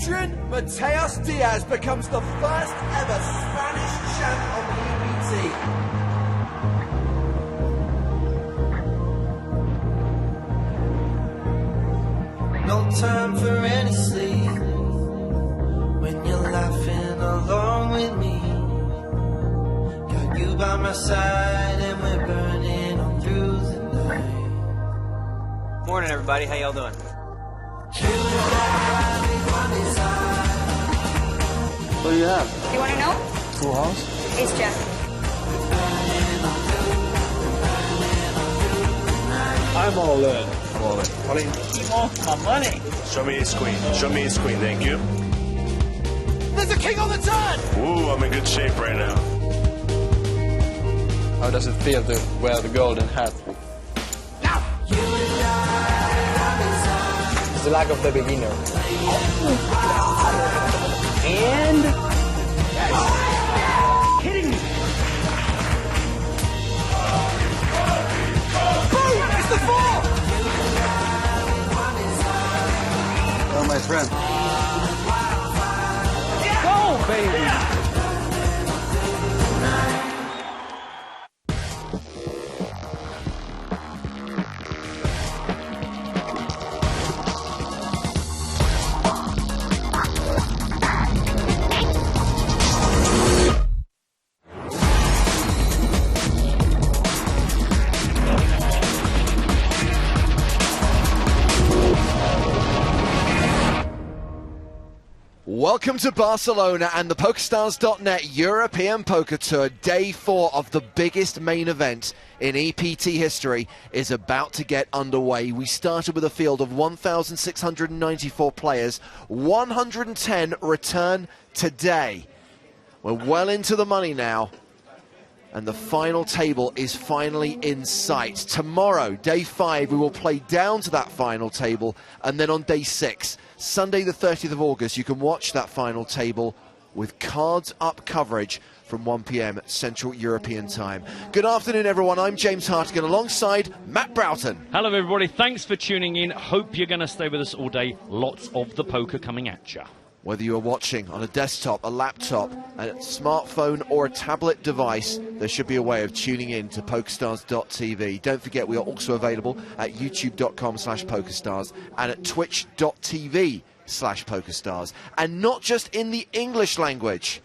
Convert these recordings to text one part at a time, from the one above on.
Adrian Mateos Diaz becomes the first ever Spanish champ on the EPT. No time for any sleep when you're laughing along with me. Got you by my side and we're burning on through the night. Morning, everybody. How y'all doing? What do you have? You want to know? Full house? It's Jeff. I'm all in. I'm all in. Honey? You want my money? Show me his queen. Show me his queen. Thank you. There's a king on the turn! Ooh, I'm in good shape right now. How does it feel to wear the golden hat? Now! It's the lack of the beginner. And... Kidding me! Boom! It's the four! Oh, my friend. Go, baby! Welcome to Barcelona and the PokerStars.net European Poker Tour. Day 4 of the biggest main event in EPT history is about to get underway. We started with a field of 1,694 players. 110 return today. We're well into the money now, and the final table is finally in sight. Tomorrow, day 5, we will play down to that final table, and then on day 6, Sunday the 30th of August, you can watch that final table with cards up coverage from 1 p.m. Central European Time. Good afternoon, everyone. I'm James Hartigan alongside Matt Broughton. Hello, everybody. Thanks for tuning in. Hope you're going to stay with us all day. Lots of the poker coming at you. Whether you are watching on a desktop, a laptop, a smartphone or a tablet device, there should be a way of tuning in to PokerStars.tv. Don't forget, we are also available at YouTube.com/PokerStars and at Twitch.tv/PokerStars. And not just in the English language.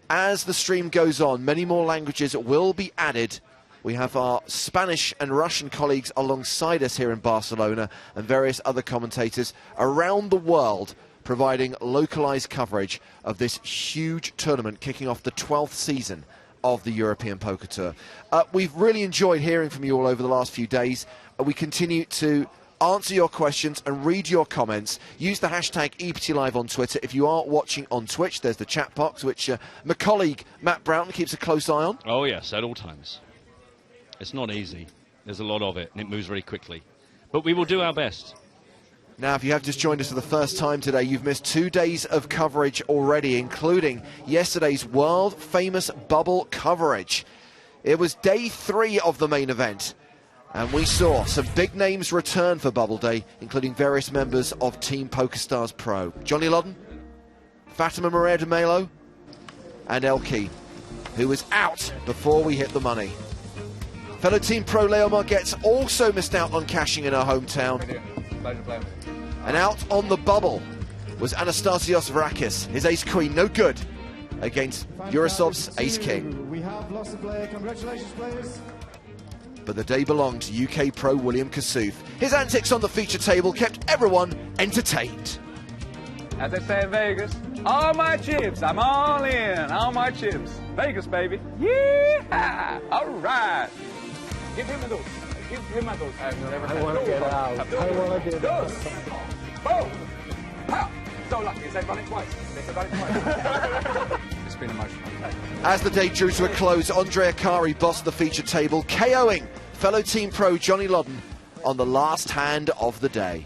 As the stream goes on, many more languages will be added. We have our Spanish and Russian colleagues alongside us here in Barcelona and various other commentators around the world providing localized coverage of this huge tournament kicking off the 12th season of the European Poker Tour. We've really enjoyed hearing from you all over the last few days. We continue to answer your questions and read your comments. Use the hashtag EPT Live on Twitter. If you are watching on Twitch, there's the chat box, which my colleague Matt Broughton keeps a close eye on. Oh, yes, at all times. It's not easy. There's a lot of it, and it moves very quickly. But we will do our best. Now, if you have just joined us for the first time today, you've missed 2 days of coverage already, including yesterday's world-famous bubble coverage. It was day 3 of the main event, and we saw some big names return for Bubble Day, including various members of Team PokerStars Pro. Johnny Lodden, Fatima Maria de Melo, and Elke, who was out before we hit the money. Fellow Team Pro Leo Margetts also missed out on cashing in her hometown. And out on the bubble was Anastasios Varakis. His ace-queen, no good, against Yurosov's ace-king. We have lost a player. Congratulations, players. But the day belonged to UK pro William Kassouf. His antics on the feature table kept everyone entertained. As they say in Vegas, all my chips, I'm all in, all my chips. Vegas, baby. Yeah! All right. Give him a dose. Give him a dose. I want to get out. I want to get out. Boom! Pow! So lucky. They've done it twice. They've done it twice. It's been emotional. As the day drew to a close, Andre Akari bossed the feature table, KOing fellow Team Pro Johnny Lodden on the last hand of the day.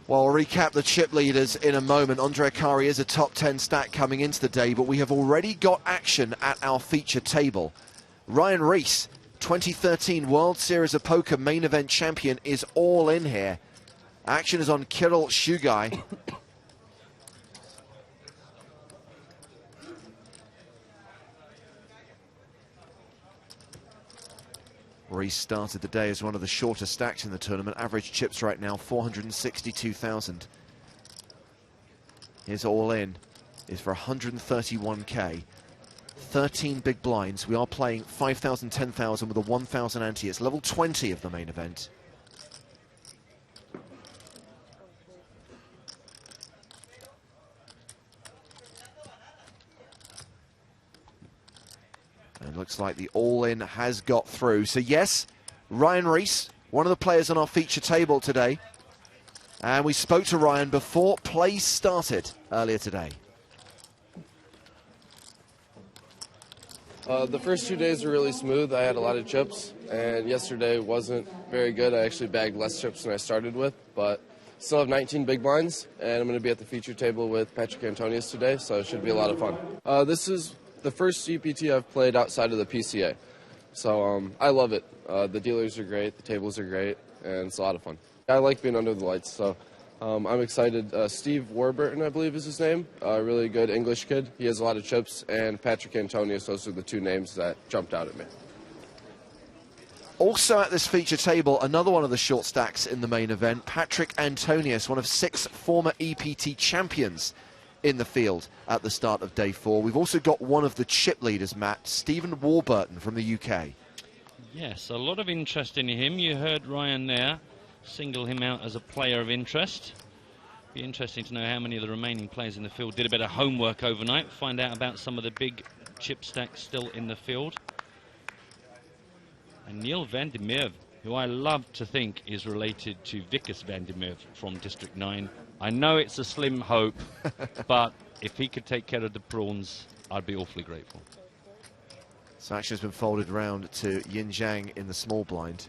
Well, I'll recap the chip leaders in a moment. Andre Akari is a top 10 stack coming into the day, but we have already got action at our feature table. Ryan Rees 2013 World Series of Poker main event champion is all in here. Action is on Kirill Shugai. Reese started the day as one of the shorter stacks in the tournament. Average chips right now, 462,000. His all-in is for 131k. 13 big blinds. We are playing 5,000, 10,000 with a 1,000 ante. It's level 20 of the main event. And looks like the all-in has got through. So yes, Ryan Reese, one of the players on our feature table today. And we spoke to Ryan before play started earlier today. The first 2 days were really smooth. I had a lot of chips, and yesterday wasn't very good. I actually bagged less chips than I started with, but still have 19 big blinds, and I'm going to be at the feature table with Patrick Antonius today, so it should be a lot of fun. This is the first EPT I've played outside of the PCA, so I love it. The dealers are great, the tables are great, and it's a lot of fun. I like being under the lights, so I'm excited. Steve Warburton, I believe is his name, a really good English kid. He has a lot of chips, and Patrick Antonius, those are the two names that jumped out at me. Also at this feature table, another one of the short stacks in the main event, Patrick Antonius, one of 6 former EPT champions in the field at the start of day 4. We've also got one of the chip leaders, Matt, Stephen Warburton from the UK. Yes, a lot of interest in him. You heard Ryan there single him out as a player of interest. Be interesting to know how many of the remaining players in the field did a bit of homework overnight, find out about some of the big chip stacks still in the field. And Neil van der Merwe, who I love to think is related to Vickers van der Merwe from District 9. I know it's a slim hope, but if he could take care of the prawns, I'd be awfully grateful. So action has been folded round to Yin Zhang in the small blind.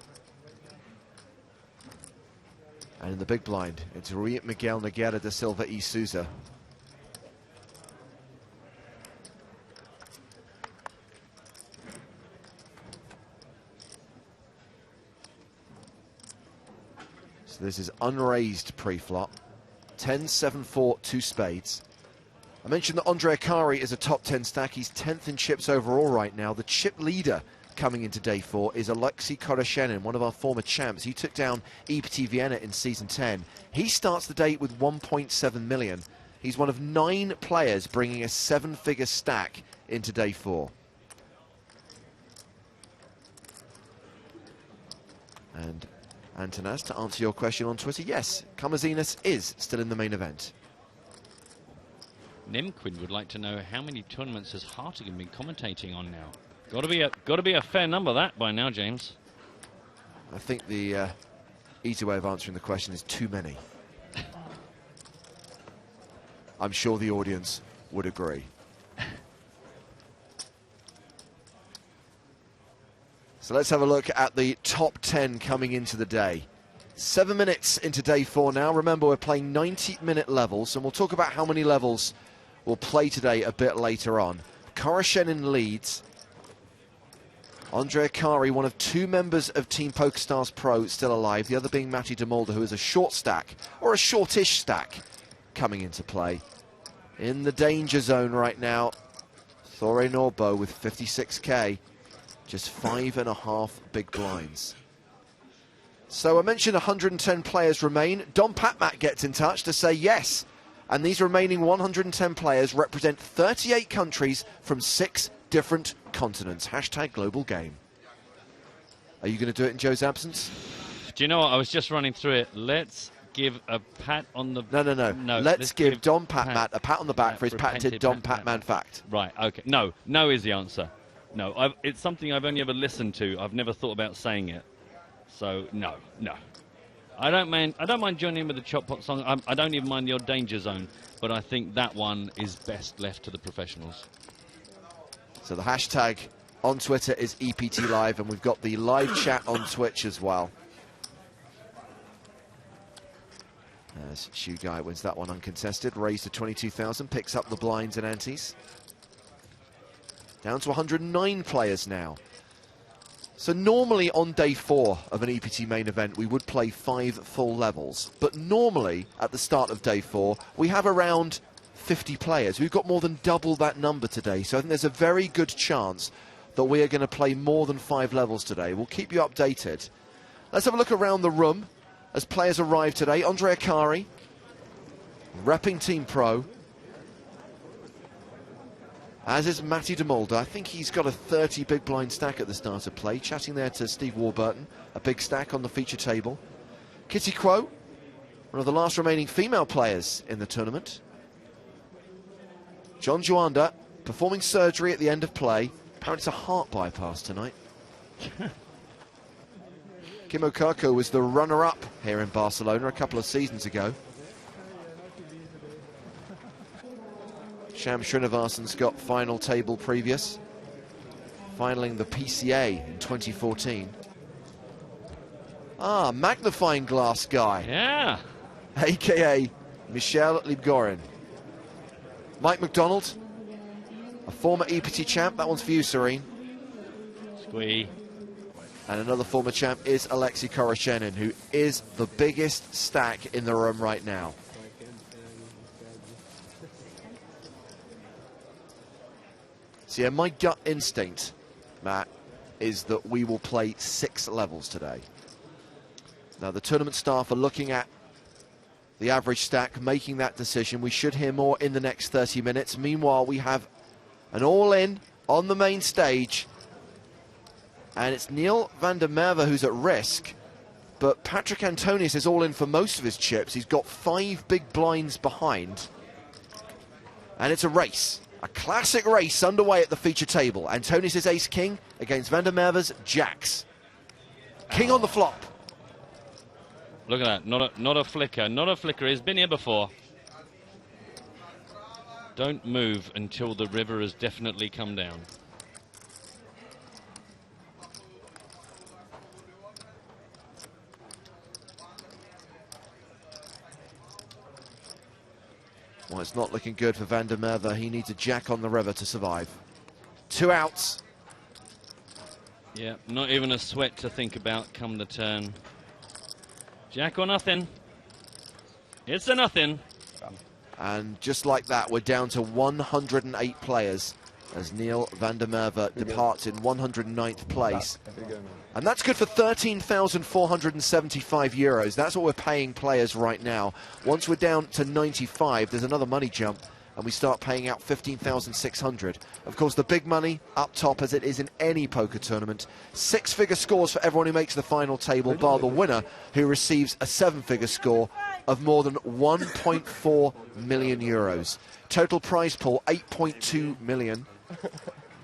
And in the big blind, it's Miguel Nogueira da Silva e Souza. So this is unraised pre-flop. 10, 7, 4, 2 spades. I mentioned that Andre Akari is a top 10 stack. He's 10th in chips overall right now. The chip leader coming into day 4 is Alexei Koroshenin, one of our former champs. He took down EPT Vienna in season 10. He starts the day with 1.7 million. He's one of 9 players bringing a 7-figure stack into day 4. And Antonas, to answer your question on Twitter, yes, Kamazinas is still in the main event. Nemquin would like to know how many tournaments has Hartigan been commentating on now. Got to be a fair number that by now, James. I think the easy way of answering the question is too many. I'm sure the audience would agree. So let's have a look at the top 10 coming into the day. 7 minutes into day 4 now. Remember, we're playing 90-minute levels, and we'll talk about how many levels we'll play today a bit later on. Koroshenin leads. Andre Akari, one of 2 members of Team PokerStars Pro, still alive. The other being Matty de Mulder, who is a short stack, or a shortish stack, coming into play. In the danger zone right now, Thore Norbo with 56k. Just 5.5 big blinds. So I mentioned 110 players remain. Don Patmat gets in touch to say yes. And these remaining 110 players represent 38 countries from 6 different continents. Hashtag global game. Are you going to do it in Joe's absence? Do you know what? I was just running through it. Let's give a pat on the... No. Let's give Don Patmat a pat on the back for his patented Don Patman fact. Right, okay. No is the answer. No, it's something I've only ever listened to. I've never thought about saying it. So, no. I don't mind joining in with the Chop Pot song. I don't even mind the odd danger zone. But I think that one is best left to the professionals. So the hashtag on Twitter is EPT Live, and we've got the live chat on Twitch as well. As Shugai wins that one uncontested, raised to 22,000, picks up the blinds and antes. Down to 109 players now. So normally on day 4 of an EPT main event, we would play 5 full levels. But normally at the start of day 4, we have around 50 players. We've got more than double that number today. So I think there's a very good chance that we are going to play more than 5 levels today. We'll keep you updated. Let's have a look around the room as players arrive today. Andre Akari, repping Team Pro. As is Matty de Mulder. I think he's got a 30 big blind stack at the start of play. Chatting there to Steve Warburton. A big stack on the feature table. Kitty Crow, one of the last remaining female players in the tournament. John Joanda, performing surgery at the end of play. Apparently it's a heart bypass tonight. Kim Okako was the runner-up here in Barcelona a couple of seasons ago. Sham Srinivasan's got final table previous, finaling the PCA in 2014. Ah, magnifying glass guy. Yeah. AKA Michel Libgorin. Mike McDonald, a former EPT champ. That one's for you, Serene. Squee. And another former champ is Alexei Koroshenin, who is the biggest stack in the room right now. So yeah, my gut instinct, Matt, is that we will play 6 levels today. Now the tournament staff are looking at the average stack, making that decision. We should hear more in the next 30 minutes. Meanwhile, we have an all-in on the main stage. And it's Neil van der Merwe who's at risk. But Patrick Antonius is all in for most of his chips. He's got 5 big blinds behind. And it's a race. A classic race underway at the feature table. Antonius is ace-king against van der Merwe's jacks. King on the flop. Look at that, not a flicker, not a flicker. He's been here before. Don't move until the river has definitely come down. Well, it's not looking good for van der Merwe. He needs a jack on the river to survive. 2 outs. Yeah, not even a sweat to think about come the turn. Jack or nothing. It's a nothing. And just like that, we're down to 108 players as Neil van der Merwe departs in 109th place. And that's good for 13,475 euros. That's what we're paying players right now. Once we're down to 95, there's another money jump, and we start paying out 15,600. Of course, the big money up top, as it is in any poker tournament. 6-figure scores for everyone who makes the final table, bar the winner, who receives a 7-figure score of more than 1.4 million euros. Total prize pool, 8.2 million.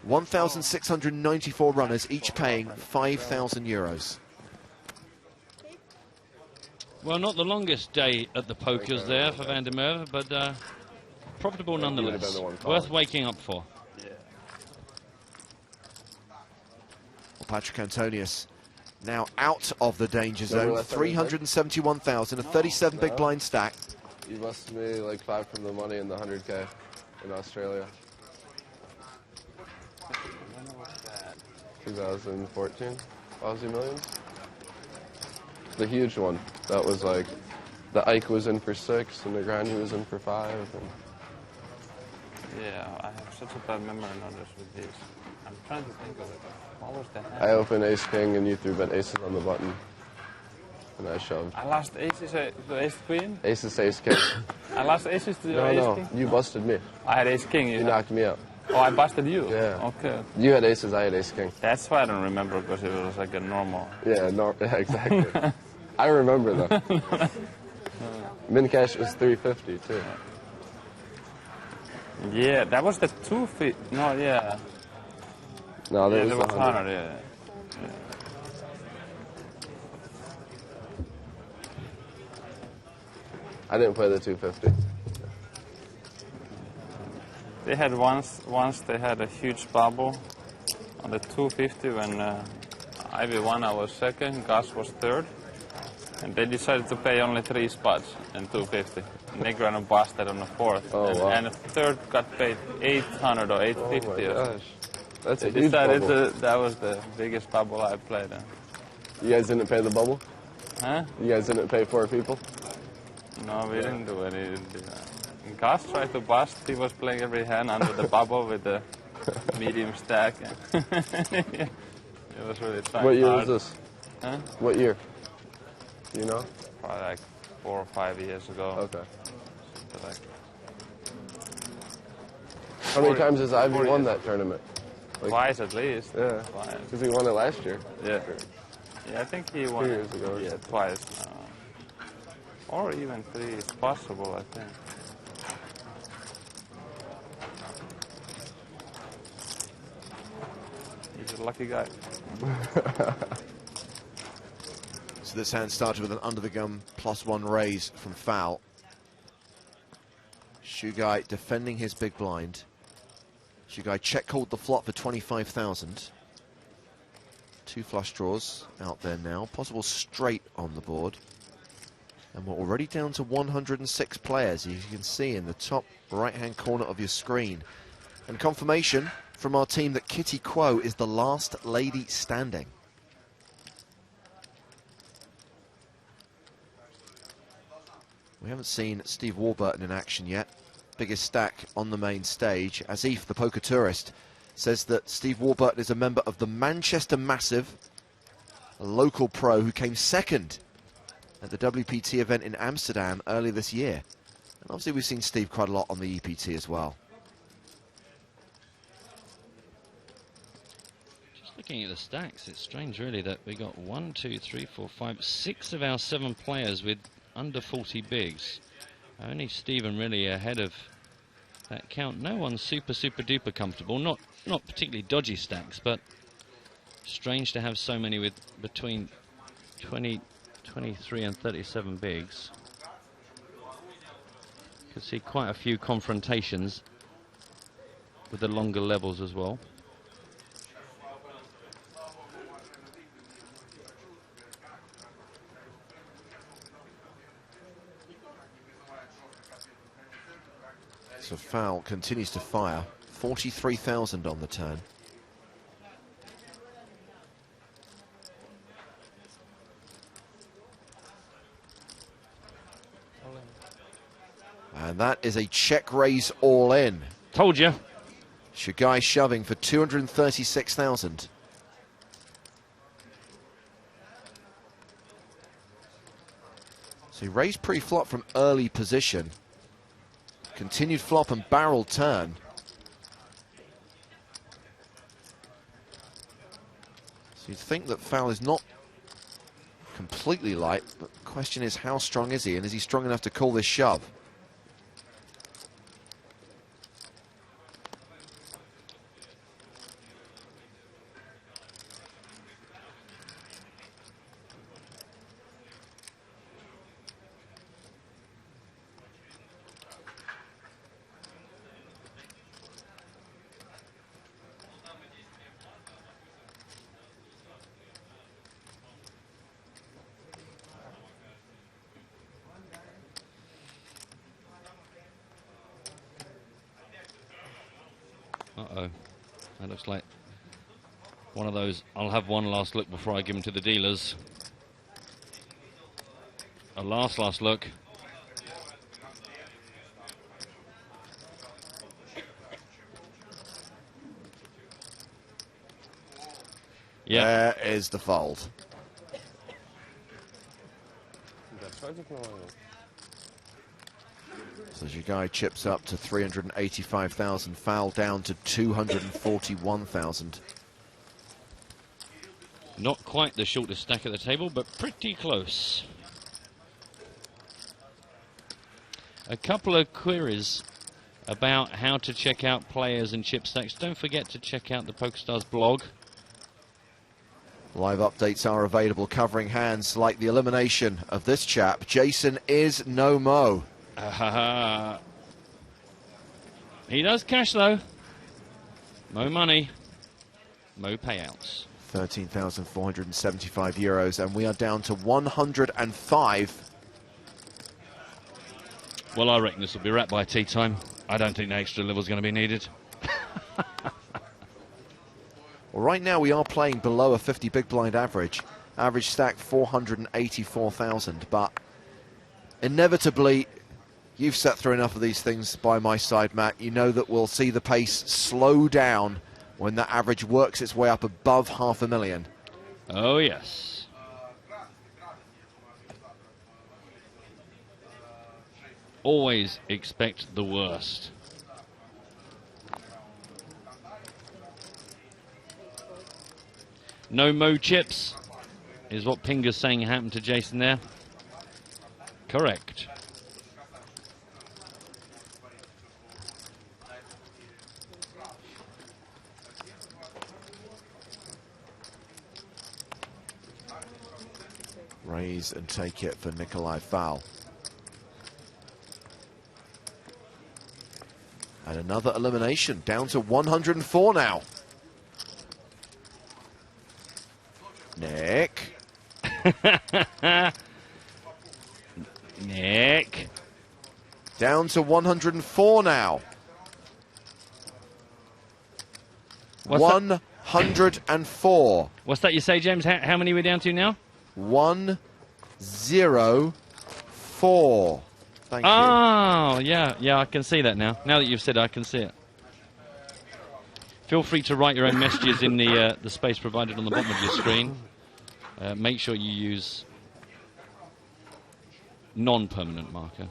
1,694 runners, each paying 5,000 euros. Well, not the longest day at the pokers there for van der Merwe, but profitable nonetheless. Worth waking up for. Well, Patrick Antonius now out of the danger zone. 371,000, a 37 big blind stack. You must be like 5 from the money in the 100K in Australia. 2014 Aussie Millions. The huge one. That was like, the Ike was in for 6 and the Granny was in for 5. And yeah, I have such a bad memory numbers with these. I'm trying to think of it. What was the hand? I opened ace king and you threw bet aces on the button. And I shoved. I lost aces to ace queen? Aces, ace king. I lost aces to ace king? No, you busted me. I had ace king. You knocked me out. Oh, I busted you? Yeah. Okay. You had aces, I had ace king. That's why I don't remember, because it was like a normal. Yeah, no, yeah, exactly. I remember though. Min cash was 350 too. Yeah, that was the 2 feet. No, yeah. No, that was the 100, yeah. I didn't play the 250. They had once they had a huge bubble on the 250 when Ivy won, I was second, Gus was third. And they decided to pay only 3 spots in 250. Negrano busted on the 4th. Oh, wow. And the third got paid 800 or 850. Oh my gosh. That's a They huge decided bubble. that was the biggest bubble I played in. You guys didn't pay the bubble? Huh? You guys didn't pay 4 people? No, we didn't do any. Gus tried to bust. He was playing every hand under the bubble with the medium stack. It was really trying What year hard. was this? Huh? What year? Do you know? Probably like 4 or 5 years ago. Okay. Something like How many 40 times has Ivy 40 won years. that tournament? Like, twice at least. Yeah. Twice. Because he won it last year. Yeah. Yeah, I think he won 2 it, years ago or yeah, something. twice now. Or even 3 is possible, I think. He's a lucky guy. So this hand started with an under the gun +1 raise from foul. Shugai defending his big blind. Shugai check called the flop for 25,000. 2 flush draws out there now. Possible straight on the board. And we're already down to 106 players, as you can see in the top right-hand corner of your screen. And confirmation from our team that Kitty Quo is the last lady standing. We haven't seen Steve Warburton in action yet. Biggest stack on the main stage. Asif, the poker tourist, says that Steve Warburton is a member of the Manchester Massive, a local pro who came second at the WPT event in Amsterdam earlier this year. And obviously we've seen Steve quite a lot on the EPT as well. Just looking at the stacks, it's strange really that we got 1, 2, 3, 4, 5, 6 of our 7 players with under 40 bigs. Only Stephen really ahead of that count. No one's super duper comfortable. Not particularly dodgy stacks, but strange to have so many with between 20, 23 and 37 bigs. Could see quite a few confrontations with the longer levels as well. So foul continues to fire. 43,000 on the turn. And that is a check raise all in. Told you. Shugai shoving for 236,000. So he raised pre-flop from early position. Continued flop and barrel turn. So you'd think that foul is not completely light, but the question is how strong is he, and is he strong enough to call this shove? Uh-oh. That looks like one of those, I'll have one last look before I give them to the dealers. A last look. Yeah. There is the fold. So Shugai chips up to 385,000, foul down to 241,000. Not quite the shortest stack at the table, but pretty close. A couple of queries about how to check out players and chip stacks. Don't forget to check out the PokerStars blog. Live updates are available covering hands like the elimination of this chap. Jason is no mo. He does cash though. Mo money, mo payouts. 13,475 euros, and we are down to 105. Well, I reckon this will be wrapped by tea time. I don't think the extra level is going to be needed. Well, right now we are playing below a 50 big blind average. Average stack 484,000, but inevitably, you've sat through enough of these things by my side, Matt. You know that we'll see the pace slow down when that average works its way up above 500,000. Oh, yes. Always expect the worst. No mo chips is what Pinger's saying happened to Jason there. Correct. Raise and take it for Nikolai Foul. And another elimination, down to 104 now. Nick. Nick. Down to 104 now. What's 104. What's that you say, James? How many are we down to now? 104. Thank you. Oh, yeah, I can see that now. Now that you've said it, I can see it. Feel free to write your own messages in the space provided on the bottom of your screen. Make sure you use non-permanent marker.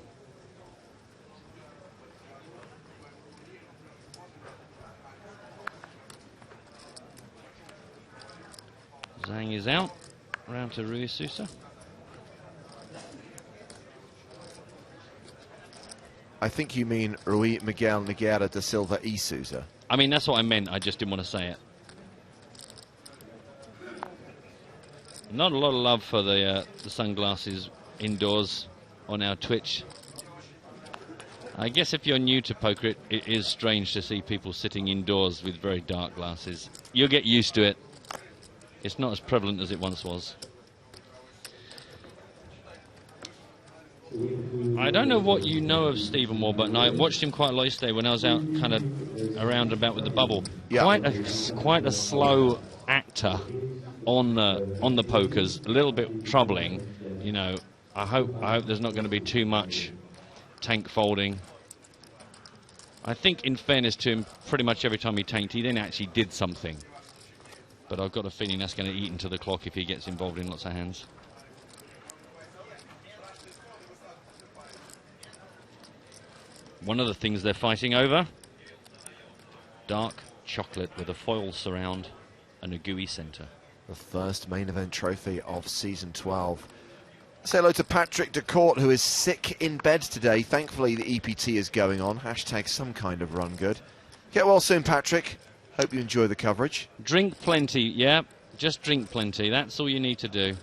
Zhang is out. Round to Rui Sousa. I think you mean Rui Miguel Nogueira da Silva e Sousa. I mean, that's what I meant. I just didn't want to say it. Not a lot of love for the sunglasses indoors on our Twitch. I guess if you're new to poker, it is strange to see people sitting indoors with very dark glasses. You'll get used to it. It's not as prevalent as it once was. I don't know what you know of Stephen Warburton. I watched him quite a lot yesterday when I was out kind of around about with the bubble. Yeah. Quite a slow actor on the pokers. A little bit troubling. You know, I hope there's not going to be too much tank folding. I think, in fairness to him, pretty much every time he tanked, he then actually did something. But I've got a feeling that's going to eat into the clock if he gets involved in lots of hands. One of the things they're fighting over, dark chocolate with a foil surround and a gooey centre. The first main event trophy of season 12. Say hello to Patrick DeCourt, who is sick in bed today. Thankfully, the EPT is going on. Hashtag some kind of run good. Get well soon, Patrick. Hope you enjoy the coverage. Drink plenty, yeah. Just drink plenty. That's all you need to do.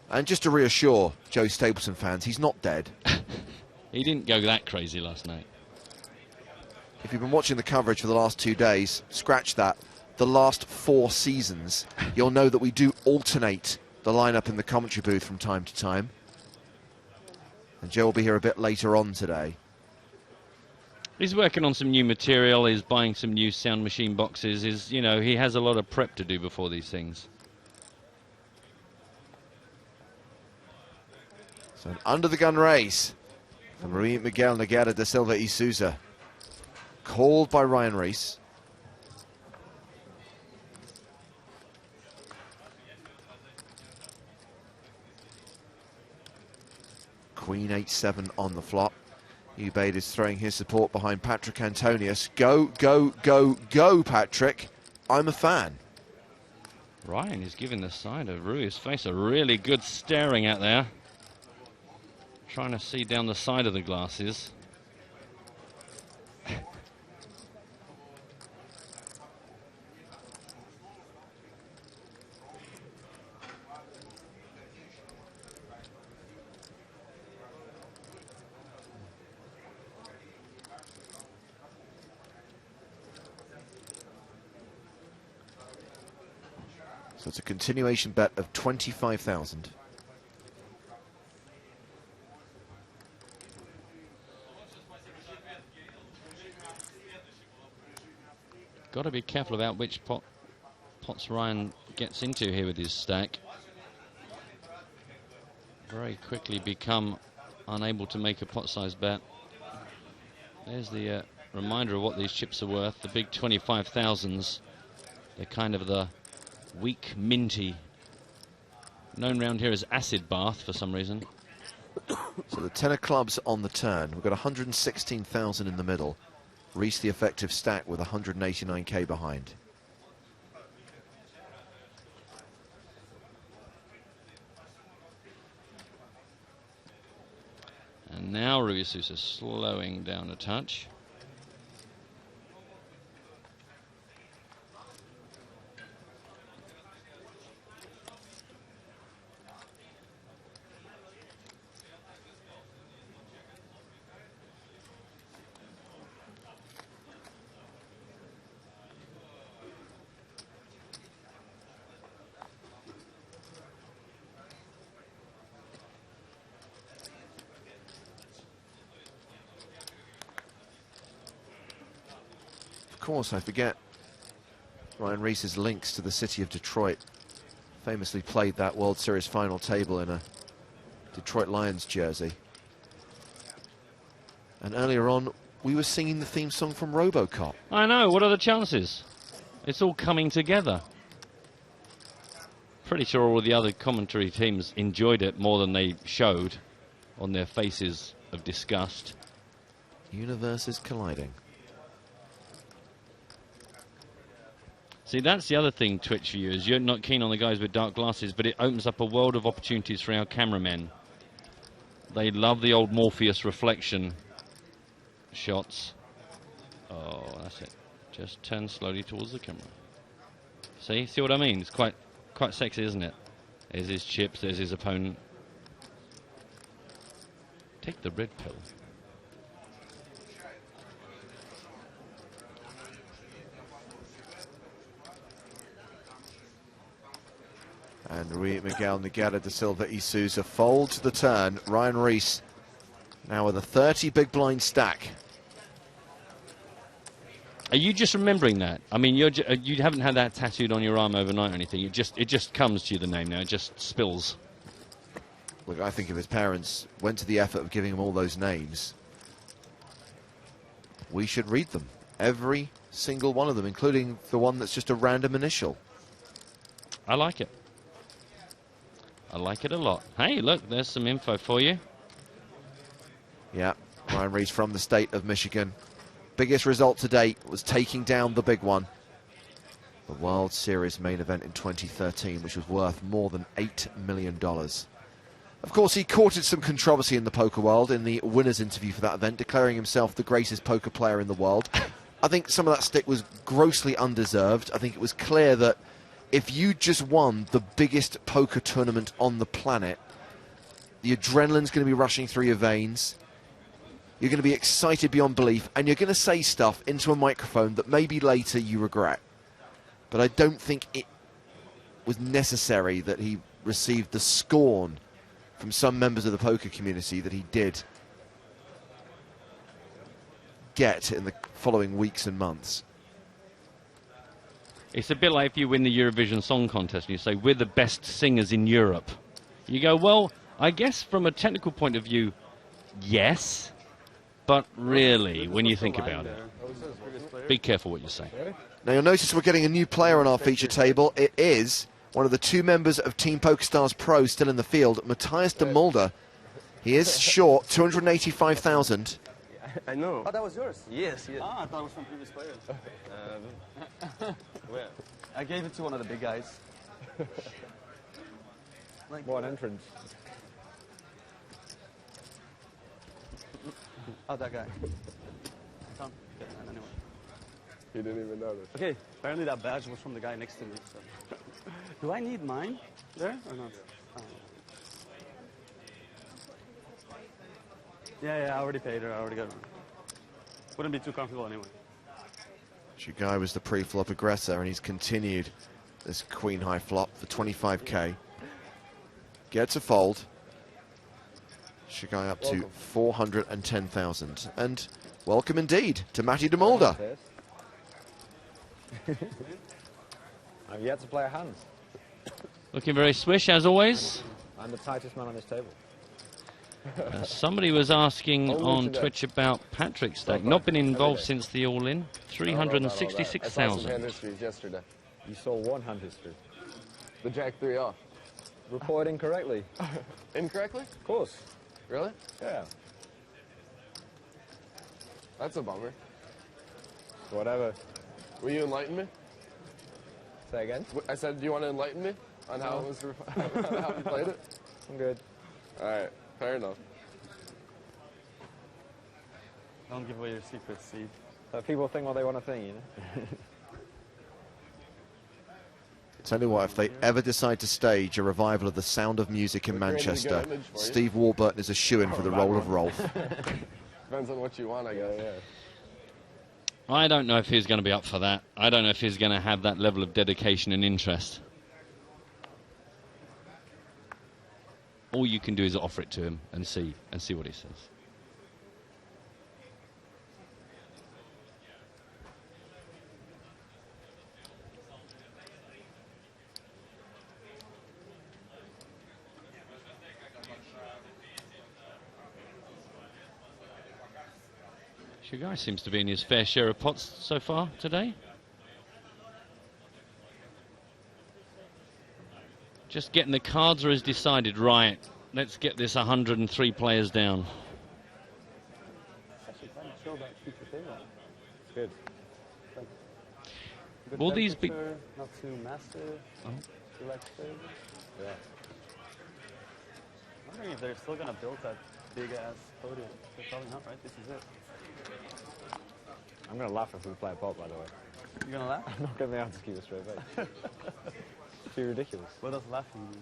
And just to reassure Joe Stapleton fans, he's not dead. He didn't go that crazy last night. If you've been watching the coverage for the last 2 days, scratch that. The last 4 seasons, you'll know that we do alternate the lineup in the commentary booth from time to time. And Joe will be here a bit later on today. He's working on some new material. He's buying some new sound machine boxes. You know, he has a lot of prep to do before these things. So an under-the-gun race from Rui Miguel Nogueira da Silva e Sousa. Called by Ryan Rees. Queen 8-7 on the flop. Ubaid is throwing his support behind Patrick Antonius. Go, go, go, go, Patrick. I'm a fan. Ryan is giving the side of Rui's face a really good staring at there. Trying to see down the side of the glasses. So it's a continuation bet of 25,000. got to be careful about which pots Ryan gets into here with his stack. Very quickly become unable to make a pot-sized bet. There's the reminder of what these chips are worth. The big 25,000s. They're kind of the weak minty, known round here as acid bath for some reason. So the 10 of clubs on the turn. We've got 116,000 in the middle. Reese the effective stack with 189k behind. And now Ruby Sousa slowing down a touch. Of course, I forget Ryan Reese's links to the city of Detroit. Famously played that World Series final table in a Detroit Lions jersey. And earlier on, we were singing the theme song from RoboCop. I know, what are the chances? It's all coming together. Pretty sure all the other commentary teams enjoyed it more than they showed on their faces of disgust. Universes colliding. See, that's the other thing, Twitch viewers. You're not keen on the guys with dark glasses, but it opens up a world of opportunities for our cameramen. They love the old Morpheus reflection shots. Oh, that's it. Just turn slowly towards the camera. See what I mean? It's quite sexy, isn't it? There's his chips, there's his opponent. Take the red pill. And Miguel Nagata da Silva y Sousa fold to the turn. Ryan Reese now with a 30 big blind stack. Are you just remembering that? I mean, you haven't had that tattooed on your arm overnight or anything. It just comes to you, the name now. It just spills. Look, I think if his parents went to the effort of giving him all those names, we should read them. Every single one of them, including the one that's just a random initial. I like it. I like it a lot. Hey, look, there's some info for you. Yeah, Ryan Reese from the state of Michigan. Biggest result to date was taking down the big one. The World Series main event in 2013, which was worth more than $8 million. Of course, he courted some controversy in the poker world in the winner's interview for that event, declaring himself the greatest poker player in the world. I think some of that stick was grossly undeserved. I think it was clear that if you just won the biggest poker tournament on the planet, the adrenaline's going to be rushing through your veins. You're going to be excited beyond belief, and you're going to say stuff into a microphone that maybe later you regret. But I don't think it was necessary that he received the scorn from some members of the poker community that he did get in the following weeks and months. It's a bit like if you win the Eurovision Song Contest and you say, we're the best singers in Europe. You go, well, I guess from a technical point of view, yes. But really, when you think about it, be careful what you say. Now you'll notice we're getting a new player on our feature table. It is one of the two members of Team PokerStars Pro still in the field, Matthias de Mulder. He is short, 285,000. I know. Oh, that was yours? Yes, yes. Ah, I thought it was from previous players. Where? I gave it to one of the big guys. Like, what entrance? Oh, that guy. I can't get that anyway. You didn't even notice. Okay, apparently that badge was from the guy next to me. So. Do I need mine there or not? Oh. Yeah, I already paid her. I already got it. Wouldn't be too comfortable anyway. Shigai was the pre-flop aggressor, and he's continued this queen high flop for 25k. Gets a fold. Shigai up to 410,000. And welcome indeed to Matty de Mulder. I've yet to play a hand. Looking very swish, as always. I'm the tightest man on this table. Somebody was asking Only on today. Twitch about Patrick's stake. Not been involved since the all-in. I saw 366,000. some hand histories yesterday. You saw one hand history. The Jack 3 off. Reported incorrectly. Incorrectly? Of course. Really? Yeah. That's a bummer. Whatever. Will you enlighten me? Say again? I said, do you want to enlighten me on how it was, how you played it? I'm good. All right, fair enough. Don't give away your secrets, Steve. People think what they want to think, you know? Tell you what, if they ever decide to stage a revival of The Sound of Music in Manchester, Steve Warburton is a shoo-in for the role of Rolf. Depends on what you want, I guess. Yeah. I don't know if he's going to be up for that. I don't know if he's going to have that level of dedication and interest. All you can do is offer it to him and see what he says. Sugar seems to be in his fair share of pots so far today. Just getting the cards or is decided, right, let's get this 103 players down. It's good. Will these be... Not too massive. Too like yeah. I'm wondering if they're still going to build that big-ass podium. They're probably not, right? This is it. I'm going to laugh if we play a pot, by the way. You're going to laugh? I'm not going to be able to keep a straight face. It's too ridiculous. What does laughing mean?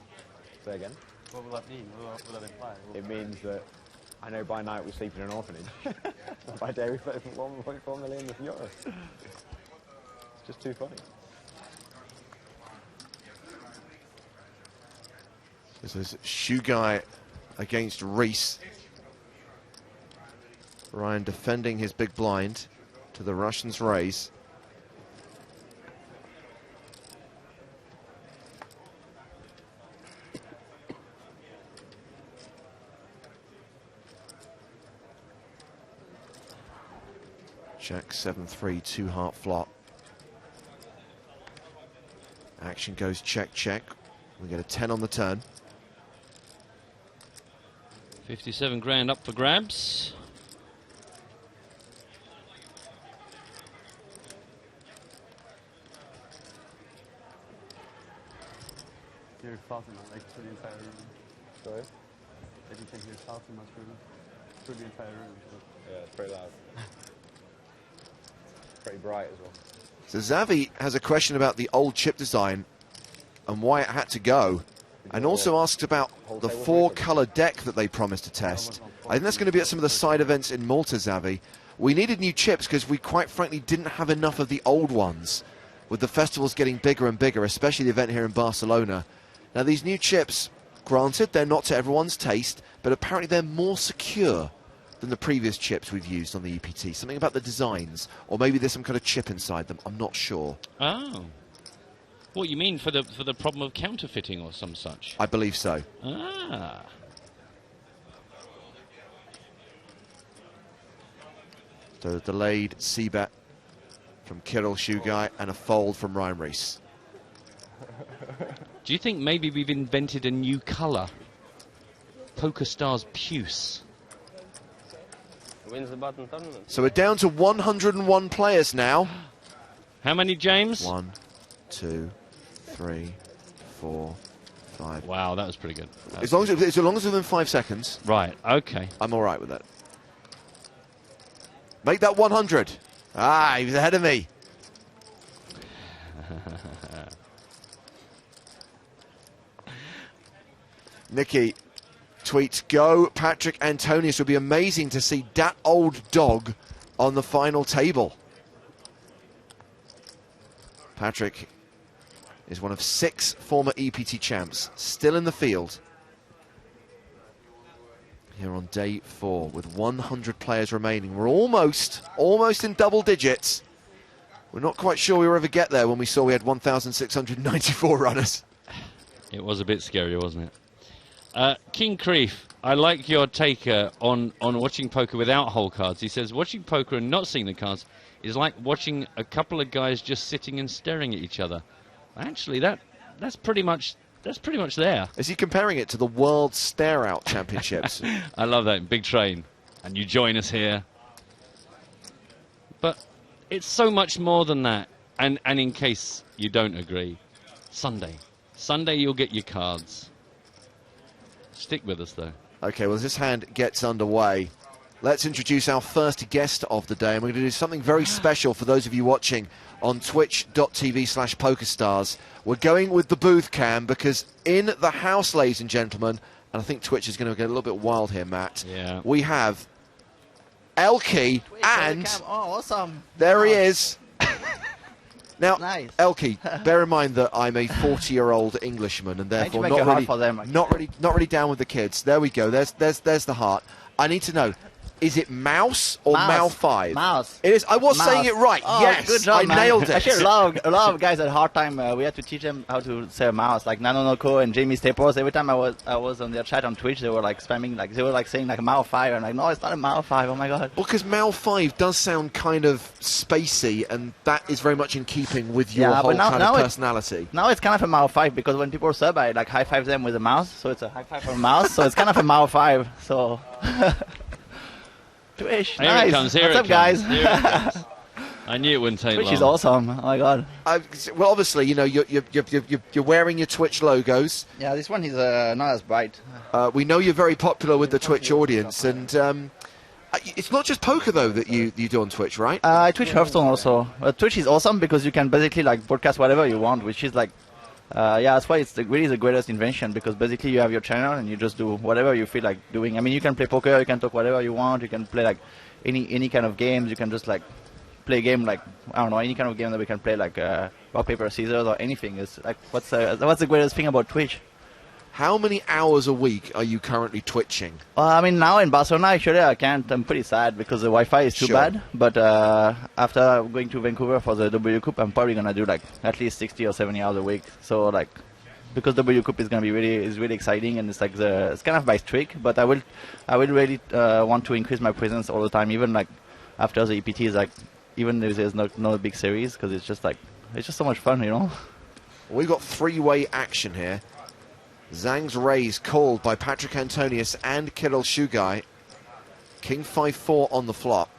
Say again? What will that mean? What will that imply? It means that I know by night we sleep in an orphanage. By day we play for 1.4 million euros. It's just too funny. This is Shugai against Reese. Ryan defending his big blind to the Russians' raise. Jack 7-3, 2-heart flop. Action goes check, check. We get a 10 on the turn. 57 grand up for grabs. You're far too much, like through the entire room. Sorry? Like you can hear far too much through the entire room. Yeah, it's pretty loud. Pretty bright as well. So Xavi has a question about the old chip design and why it had to go, and also asks about the 4-color deck that they promised to test. I think that's going to be at some of the side events in Malta, Xavi. We needed new chips because we quite frankly didn't have enough of the old ones, with the festivals getting bigger and bigger, especially the event here in Barcelona. Now these new chips, granted, they're not to everyone's taste, but apparently they're more secure than the previous chips we've used on the EPT. Something about the designs, or maybe there's some kind of chip inside them. I'm not sure. Oh. What you mean for the problem of counterfeiting or some such? I believe so. Ah. So a delayed C-bet from Kirill Shugai and a fold from Ryan Reese. Do you think maybe we've invented a new colour? PokerStars Puce. Wins the button tournament. So we're down to 101 players now. How many, James? 1, 2, 3, 4, 5. Wow, that was pretty good. As long as within 5 seconds. Right, okay. I'm all right with that. Make that 100. Ah, he was ahead of me. Nikki tweets, go Patrick Antonius. Would be amazing to see that old dog on the final table. Patrick is one of 6 former EPT champs, still in the field. Here on day 4 with 100 players remaining. We're almost in double digits. We're not quite sure we will ever get there when we saw we had 1,694 runners. It was a bit scary, wasn't it? King Creef, I like your take on watching poker without hole cards. He says, watching poker and not seeing the cards is like watching a couple of guys just sitting and staring at each other. Actually, that's pretty much there. Is he comparing it to the World Stare Out Championships? I love that. Big Train. And you join us here. But it's so much more than that. And in case you don't agree, Sunday you'll get your cards. Stick with us, though. Okay, well, as this hand gets underway, let's introduce our first guest of the day. And we're going to do something very special for those of you watching on twitch.tv/PokerStars. We're going with the booth cam because in the house, ladies and gentlemen, and I think Twitch is going to get a little bit wild here, Matt. Yeah. We have Elke, and oh, awesome. there he is. Now, nice. Elke, bear in mind that I'm a 40-year-old Englishman and therefore not really down with the kids. There we go. There's the heart. I need to know. Is it mouse or Mal 5? Mouse. It is. I was saying it right. Oh, yes, good job, I nailed it. Actually, a lot of guys had a hard time. We had to teach them how to say mouse. Like Nanonoko and Jamie Staples. Every time I was on their chat on Twitch, they were like spamming, like they were like saying like Mal 5, and like no, it's not a Mal 5. Oh my god. Well, because Mal 5 does sound kind of spacey, and that is very much in keeping with your whole kind of personality. Now it's kind of a Mal 5 because when people sub, I like high five them with a mouse, so it's a high five for a mouse. So it's kind of a Mal 5. So. Twitch, here nice. It comes, here What's it up, guys? Here it comes. I knew it wouldn't take long. Twitch is awesome. Oh my god. Well, obviously, you know, you're wearing your Twitch logos. Yeah, this one is not as bright. We know you're very popular with the Twitch audience, and it's not just poker though that you do on Twitch, right? Twitch Hearthstone also. Twitch is awesome because you can basically like broadcast whatever you want, which is like. Yeah, that's why it's really the greatest invention, because basically you have your channel and you just do whatever you feel like doing. I mean, you can play poker, you can talk whatever you want, you can play like any kind of games, you can just like play a game like, I don't know, any kind of game that we can play like rock, paper, scissors or anything. It's like, what's the greatest thing about Twitch? How many hours a week are you currently twitching? I mean, now in Barcelona, actually, I can't. I'm pretty sad because the Wi-Fi is too bad. But after going to Vancouver for the W Cup, I'm probably gonna do like at least 60 or 70 hours a week. So like, because W Cup is gonna be really exciting, and it's like it's kind of by streak. But I will really want to increase my presence all the time, even like after the EPTs, like even if there's no big series, because it's just so much fun, you know. We've got three-way action here. Zhang's raise called by Patrick Antonius and Kirill Shugai. King 5-4 on the flop.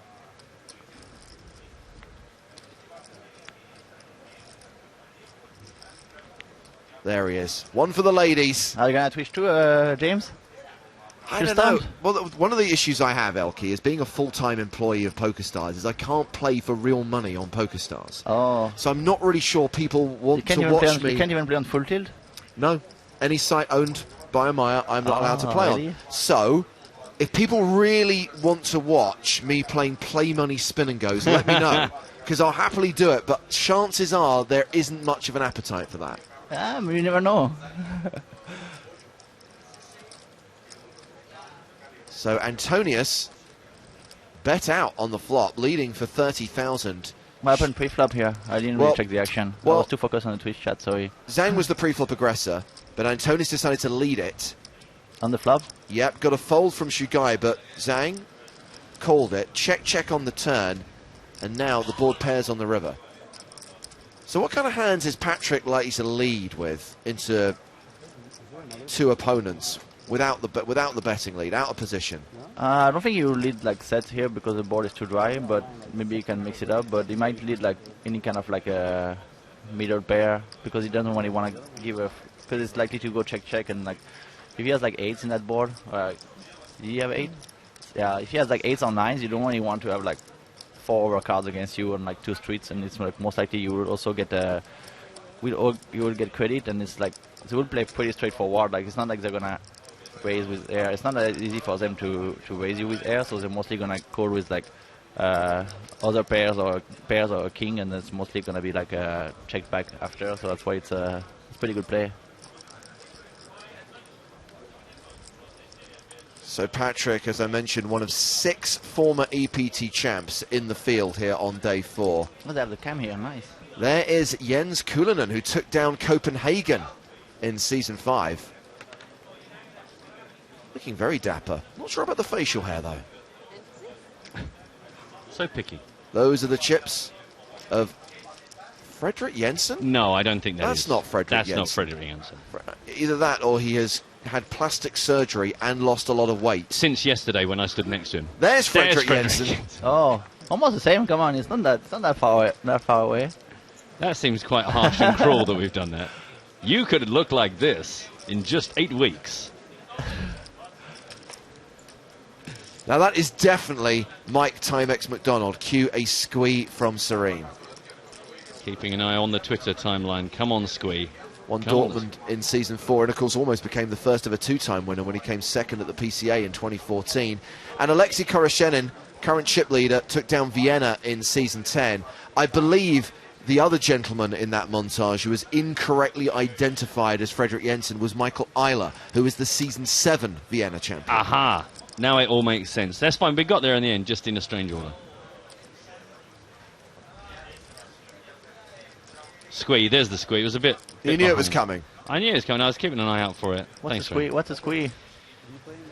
There he is. One for the ladies. Are you going to Twitch too, James? I don't know. Well, one of the issues I have, Elke, is being a full-time employee of PokerStars is I can't play for real money on PokerStars. Oh. So I'm not really sure people want to watch me. You can't even play on Full Tilt? No. Any site owned by a Maya, I'm not allowed to play really? on. So, if people really want to watch me playing play money spin and goes, let me know. Because I'll happily do it, but chances are there isn't much of an appetite for that. Yeah, you never know. So Antonius bet out on the flop, leading for 30,000. What happened pre-flop here? I didn't really check the action. I was too focused on the Twitch chat, sorry. Zhang was the pre-flop aggressor, but Antonius decided to lead it. On the flop? Yep, got a fold from Shugai, but Zhang called it. Check on the turn, and now the board pairs on the river. So what kind of hands is Patrick likely to lead with into two opponents without the betting lead, out of position? I don't think you lead like sets here because the board is too dry, but maybe you can mix it up. But he might lead like any kind of like a middle pair because he doesn't really want to give a, because it's likely to go check, and like if he has like 8s in that board, do you have 8? Yeah, if he has like 8s or 9s, you don't really want to have like 4 overcards against you on like 2 streets, and it's like most likely you will also get you will get credit, and it's like they will play pretty straightforward. Like it's not like they're gonna raise with air. It's not that easy for them to raise you with air, so they're mostly gonna call with like other pairs or a king, and it's mostly gonna be like a check back after. So that's why it's a pretty good play. So Patrick, as I mentioned, one of 6 former EPT champs in the field here on day 4. Oh, they have the cam here, nice. There is Jens Kulinen, who took down Copenhagen in season 5. Looking very dapper. Not sure about the facial hair, though. So picky. Those are the chips of Fredrik Jensen? No, I don't think That's not Fredrik Jensen. That's not Fredrik Jensen. Either that or he has had plastic surgery and lost a lot of weight. Since yesterday when I stood next to him. There's Fredrik Jensen. Oh, almost the same. Come on, it's not that far away. That seems quite harsh and cruel that we've done that. You could look like this in just 8 weeks. Now that is definitely Mike Timex McDonald. Cue a squee from Serene. Keeping an eye on the Twitter timeline. Come on, squee. Won Dortmund in season 4 and of course almost became the first ever 2-time winner when he came second at the PCA in 2014. And Alexei Koroshenin, current chip leader, took down Vienna in season 10. I believe the other gentleman in that montage who was incorrectly identified as Fredrik Jensen was Michael Eiler, who is the season 7 Vienna champion. Aha! Now it all makes sense. That's fine. We got there in the end, just in a strange order. Squee, there's the squee. It was a bit You knew it was coming. I knew it was coming. I was keeping an eye out for it. Thanks, squee? What's a squee?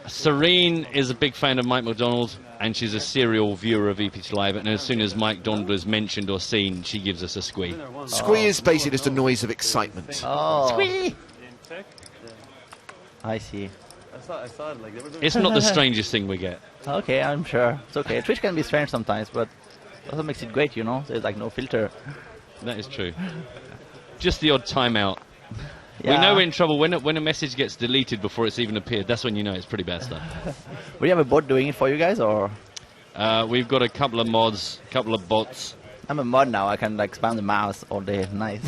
Serene is a big fan of Mike McDonald, and she's a serial viewer of EPT Live. And as soon as Mike McDonald is mentioned or seen, she gives us a squee. Squee is basically just a noise of excitement. Oh. Squee! I see. I saw it like they were doing It's not the strangest thing we get. Okay, I'm sure. It's okay. Twitch can be strange sometimes, but also makes it great, you know? There's like no filter. That is true. Just the odd timeout. Yeah. We know we're in trouble when a message gets deleted before it's even appeared. That's when you know it's pretty bad stuff. Will you have a bot doing it for you guys, or? We've got a couple of mods, a couple of bots. I'm a mod now. I can like spam the mouse all day. Nice.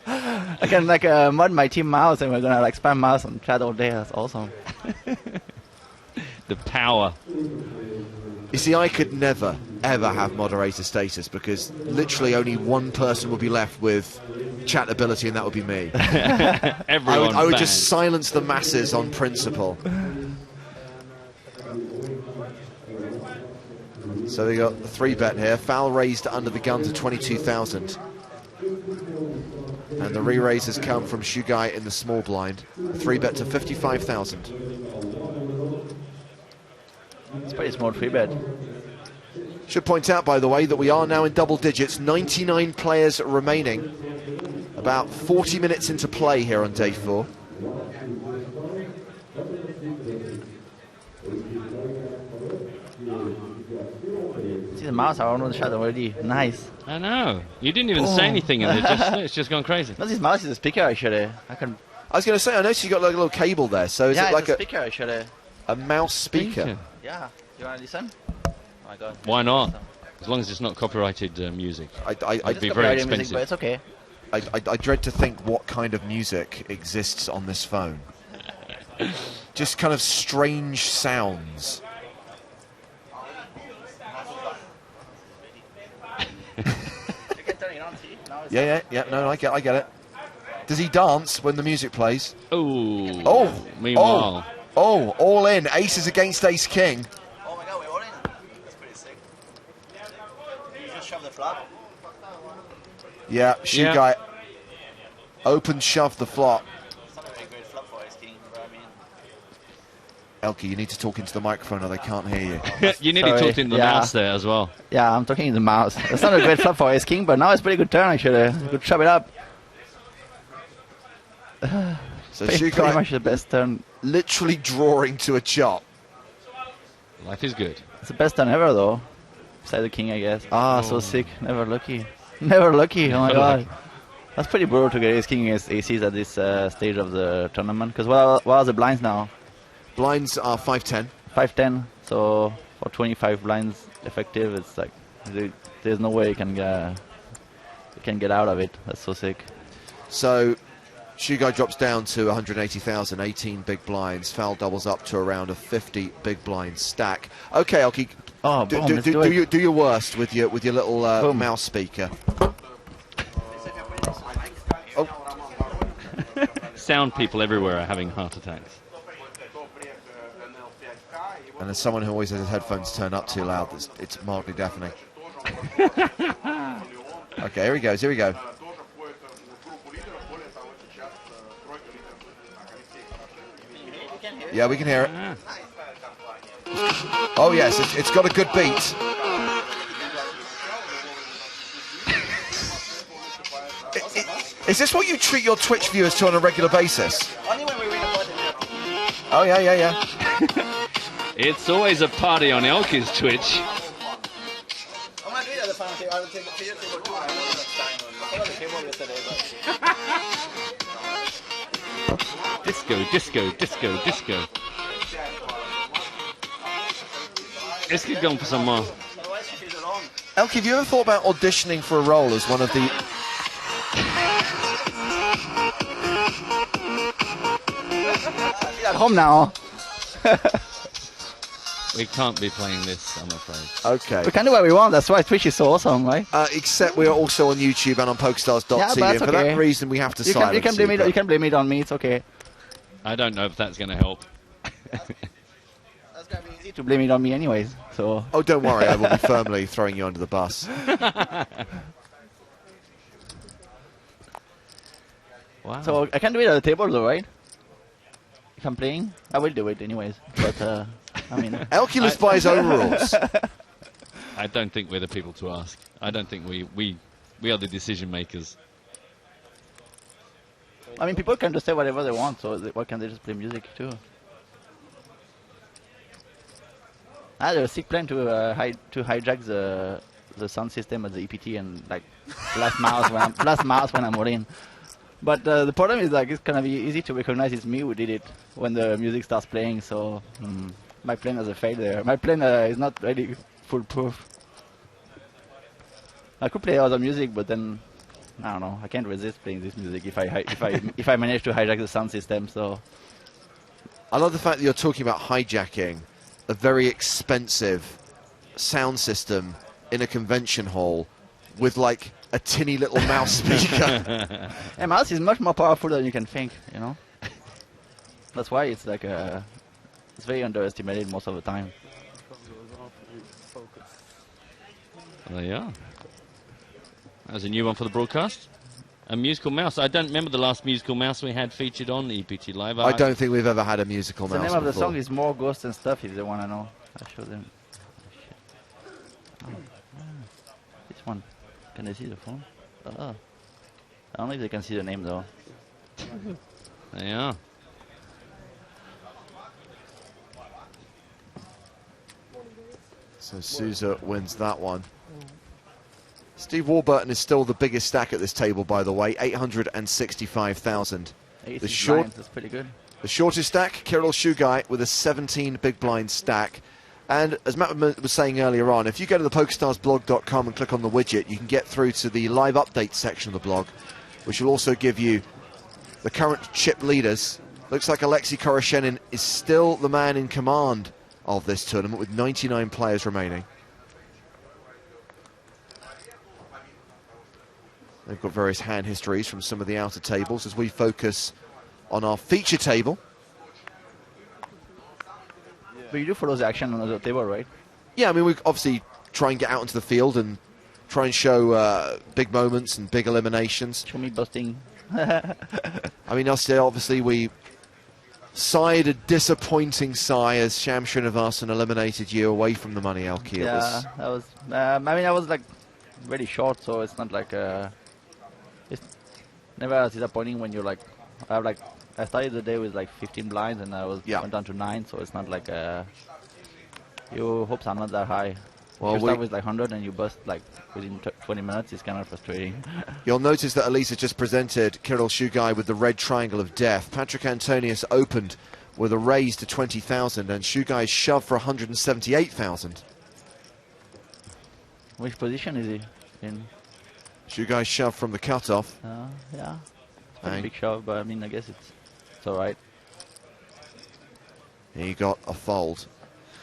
I can like mod my team mouse, and we're gonna like spam mouse and chat all day. That's awesome. The power. You see, I could never, ever have moderator status because literally only one person would be left with chat ability, and that would be me. Everyone I would just silence the masses on principle. So we got the 3-bet here. Foul raised under the gun to 22,000. And the re-raise has come from Shugai in the small blind. 3-bet to 55,000. It's pretty small 3-bet. Should point out, by the way, that we are now in double digits. 99 players remaining. About 40 minutes into play here on day 4. See the mouse are on the shot already. Nice. I know. You didn't even say anything, and it's just gone crazy. No, this mouse is a speaker actually. I was going to say, I noticed you got like a little cable there. So is it like a speaker actually? A mouse speaker? Yeah. You want to listen? Oh my god. Why not? As long as it's not copyrighted music. I'd be very expensive. Music, but it's okay. I dread to think what kind of music exists on this phone. Just kind of strange sounds. Yeah. No, I get it. Does he dance when the music plays? Oh. Meanwhile. All in. Aces against ace king. Oh my god, we're all in. That's pretty sick. You just shove the flop. Yeah, Shugai open shove the flop. It's not a very great flop for ace king, but I mean. Elke, you need to talk into the microphone or they can't hear you. You nearly talked into the mouse there as well. Yeah, I'm talking in the mouse. It's not a great flop for ace king, but now it's a pretty good turn actually. You could shove it up. So pretty Shugai much the best turn. Literally drawing to a chop. Life is good. It's the best turn ever though. Besides the king, I guess. So sick. Never lucky. Never lucky. Oh my god. That's pretty brutal to get ace king against aces at this stage of the tournament. Because what are the blinds now? Blinds are 5-10. 5-10. So for 25 blinds effective, it's like there's no way you can get out of it. That's so sick. So Shugai drops down to 180,000, 18 big blinds. Foul doubles up to around a 50 big blind stack. Okay, Elke, do your worst with your little mouse speaker. Sound people everywhere are having heart attacks. And as someone who always has his headphones turned up too loud, it's mildly deafening. Okay, here he goes, here we go. Yeah, we can hear it. Oh yes, it's got a good beat. Is this what you treat your Twitch viewers to on a regular basis? Oh yeah. It's always a party on Elke's Twitch. Disco, disco, disco, disco. Let's get going for some more. Elke, have you ever thought about auditioning for a role as one of the... At home now. We can't be playing this, I'm afraid. Okay. We can do what we want. That's why Twitch is so awesome, right? Except we are also on YouTube and on PokerStars.tv. Yeah, but and for that reason, we have to silence you can blame it on me. It's okay. I don't know if that's going to help. That's gonna be easy to blame it on me, anyways. So. Oh, don't worry. I will be firmly throwing you under the bus. Wow. So I can do it at the table, though, right? If I'm playing, I will do it anyways. But I mean, Elke lives by his own rules. I don't think we're the people to ask. I don't think we are the decision makers. I mean, people can just say whatever they want, so why can't they just play music too? I had a sick plan to hijack the sound system at the EPT and like blast mouse when I'm all in. But the problem is like it's gonna be easy to recognize it's me who did it when the music starts playing. So my plan has a fail there. My plan is not really foolproof. I could play other music, but then I don't know. I can't resist playing this music if I manage to hijack the sound system. So I love the fact that you're talking about hijacking a very expensive sound system in a convention hall with like a tinny little mouse speaker. A mouse is much more powerful than you can think, you know. That's why it's like it's very underestimated most of the time. There you are. There's a new one for the broadcast. A musical mouse. I don't remember the last musical mouse we had featured on EPT Live. I don't think we've ever had a musical mouse. The name of the before. song is More Ghosts and Stuff, if they want to know. I'll show them. This one. Can they see the phone? I don't know if they can see the name though. There you are. So Sousa wins that one. Steve Warburton is still the biggest stack at this table, by the way, 865,000. That's pretty good. The shortest stack, Kirill Shugai with a 17 big blind stack. And as Matt was saying earlier on, if you go to the PokerStarsblog.com and click on the widget, you can get through to the live update section of the blog, which will also give you the current chip leaders. Looks like Alexei Koroshenin is still the man in command of this tournament with 99 players remaining. They've got various hand histories from some of the outer tables as we focus on our feature table. But you do follow the action on the table, right? Yeah, I mean, we obviously try and get out into the field and try and show big moments and big eliminations. Show me busting. I mean, obviously we sighed a disappointing sigh as Sham Srinivasan eliminated you away from the money, Elke. Yeah, that was. I mean, I was like really short, so it's not like it's never as disappointing when you're like. I started the day with like 15 blinds and I went down to 9, so it's not like your hopes are not that high. Well, you start with like 100 and you bust like within 20 minutes. It's kind of frustrating. You'll notice that Elisa just presented Kirill Shugai with the red triangle of death. Patrick Antonius opened with a raise to 20,000 and Shugai shoved for 178,000. Which position is he in? Shugai shoved from the cutoff. Yeah, it's a big shove, but I mean, I guess it's all right. He got a fold.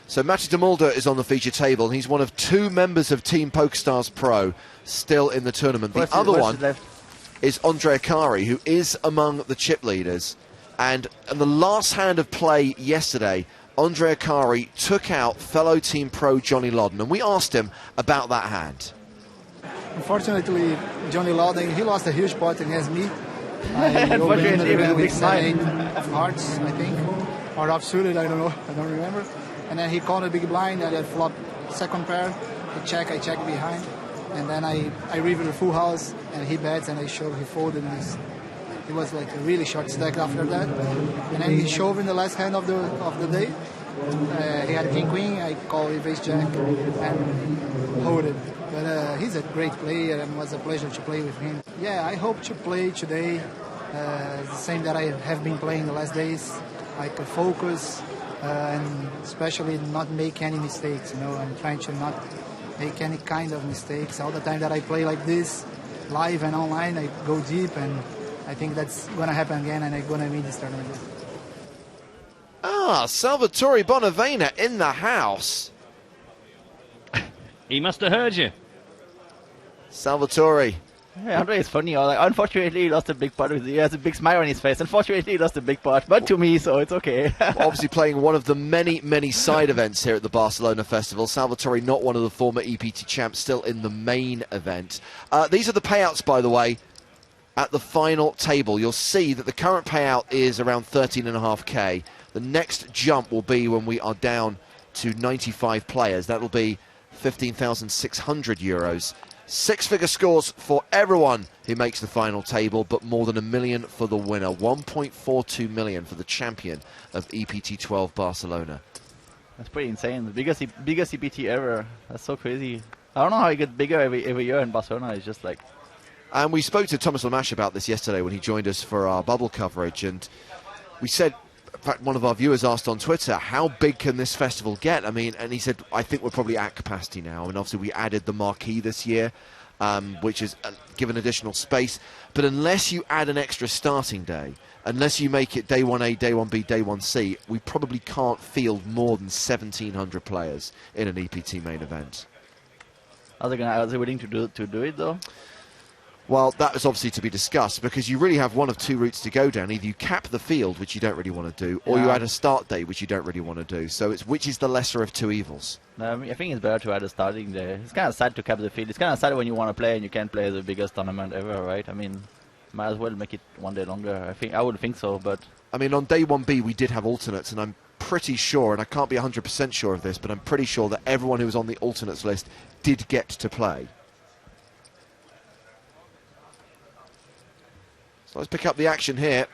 So Matti de Mulder is on the feature table. He's one of 2 members of Team PokerStars Pro still in the tournament. The other one is Andre Akari, who is among the chip leaders. And in the last hand of play yesterday, Andre Akari took out fellow team pro Johnny Lodden, and we asked him about that hand. Unfortunately, Johnny Lodden, he lost a huge pot against me. Unfortunately, with a big slide of hearts, I think, or of suited, I don't know, I don't remember. And then he called a big blind, and I flopped second pair. I check behind, and then I river the full house, and he bets, and I shove, he folded, and it was like a really short stack after that. And then he shoved in the last hand of the day. He had king queen. I called with ace jack and hold it. But he's a great player, and it was a pleasure to play with him. Yeah, I hope to play today the same that I have been playing the last days. I can focus and especially not make any mistakes. You know, I'm trying to not make any kind of mistakes. All the time that I play like this, live and online, I go deep, and I think that's going to happen again, and I'm going to win this tournament. Ah, Salvatore Bonavena in the house. He must have heard you. Salvatore. Yeah, Andre is funny. Like, unfortunately, he lost a big part. He has a big smile on his face. Unfortunately, he lost a big part, but to me, so it's okay. Obviously playing one of the many, many side events here at the Barcelona Festival. Salvatore, not one of the former EPT champs, still in the main event. These are the payouts, by the way, at the final table. You'll see that the current payout is around 13.5k. The next jump will be when we are down to 95 players. That'll be 15,600 euros. Six-figure scores for everyone who makes the final table, but more than $1 million for the winner. 1.42 million for the champion of EPT 12 Barcelona. That's pretty insane. The biggest EPT ever. That's so crazy. I don't know how it gets bigger every year in Barcelona. It's just like... And we spoke to Thomas Lamache about this yesterday when he joined us for our bubble coverage, and we said, in fact, one of our viewers asked on Twitter, how big can this festival get? I mean, and he said, I think we're probably at capacity now. And obviously we added the marquee this year, which is given additional space. But unless you add an extra starting day, unless you make it day 1A, day 1B, day 1C, we probably can't field more than 1,700 players in an EPT main event. Are they willing to do it, though? Well, that was obviously to be discussed, because you really have one of two routes to go down. Either you cap the field, which you don't really want to do, or you add a start day, which you don't really want to do. So it's which is the lesser of two evils? I think it's better to add a starting day. It's kind of sad to cap the field. It's kind of sad when you want to play and you can't play the biggest tournament ever, right? I mean, might as well make it one day longer. I would think so, but... I mean, on day 1B, we did have alternates, and I'm pretty sure, and I can't be 100% sure of this, but I'm pretty sure that everyone who was on the alternates list did get to play. So let's pick up the action here.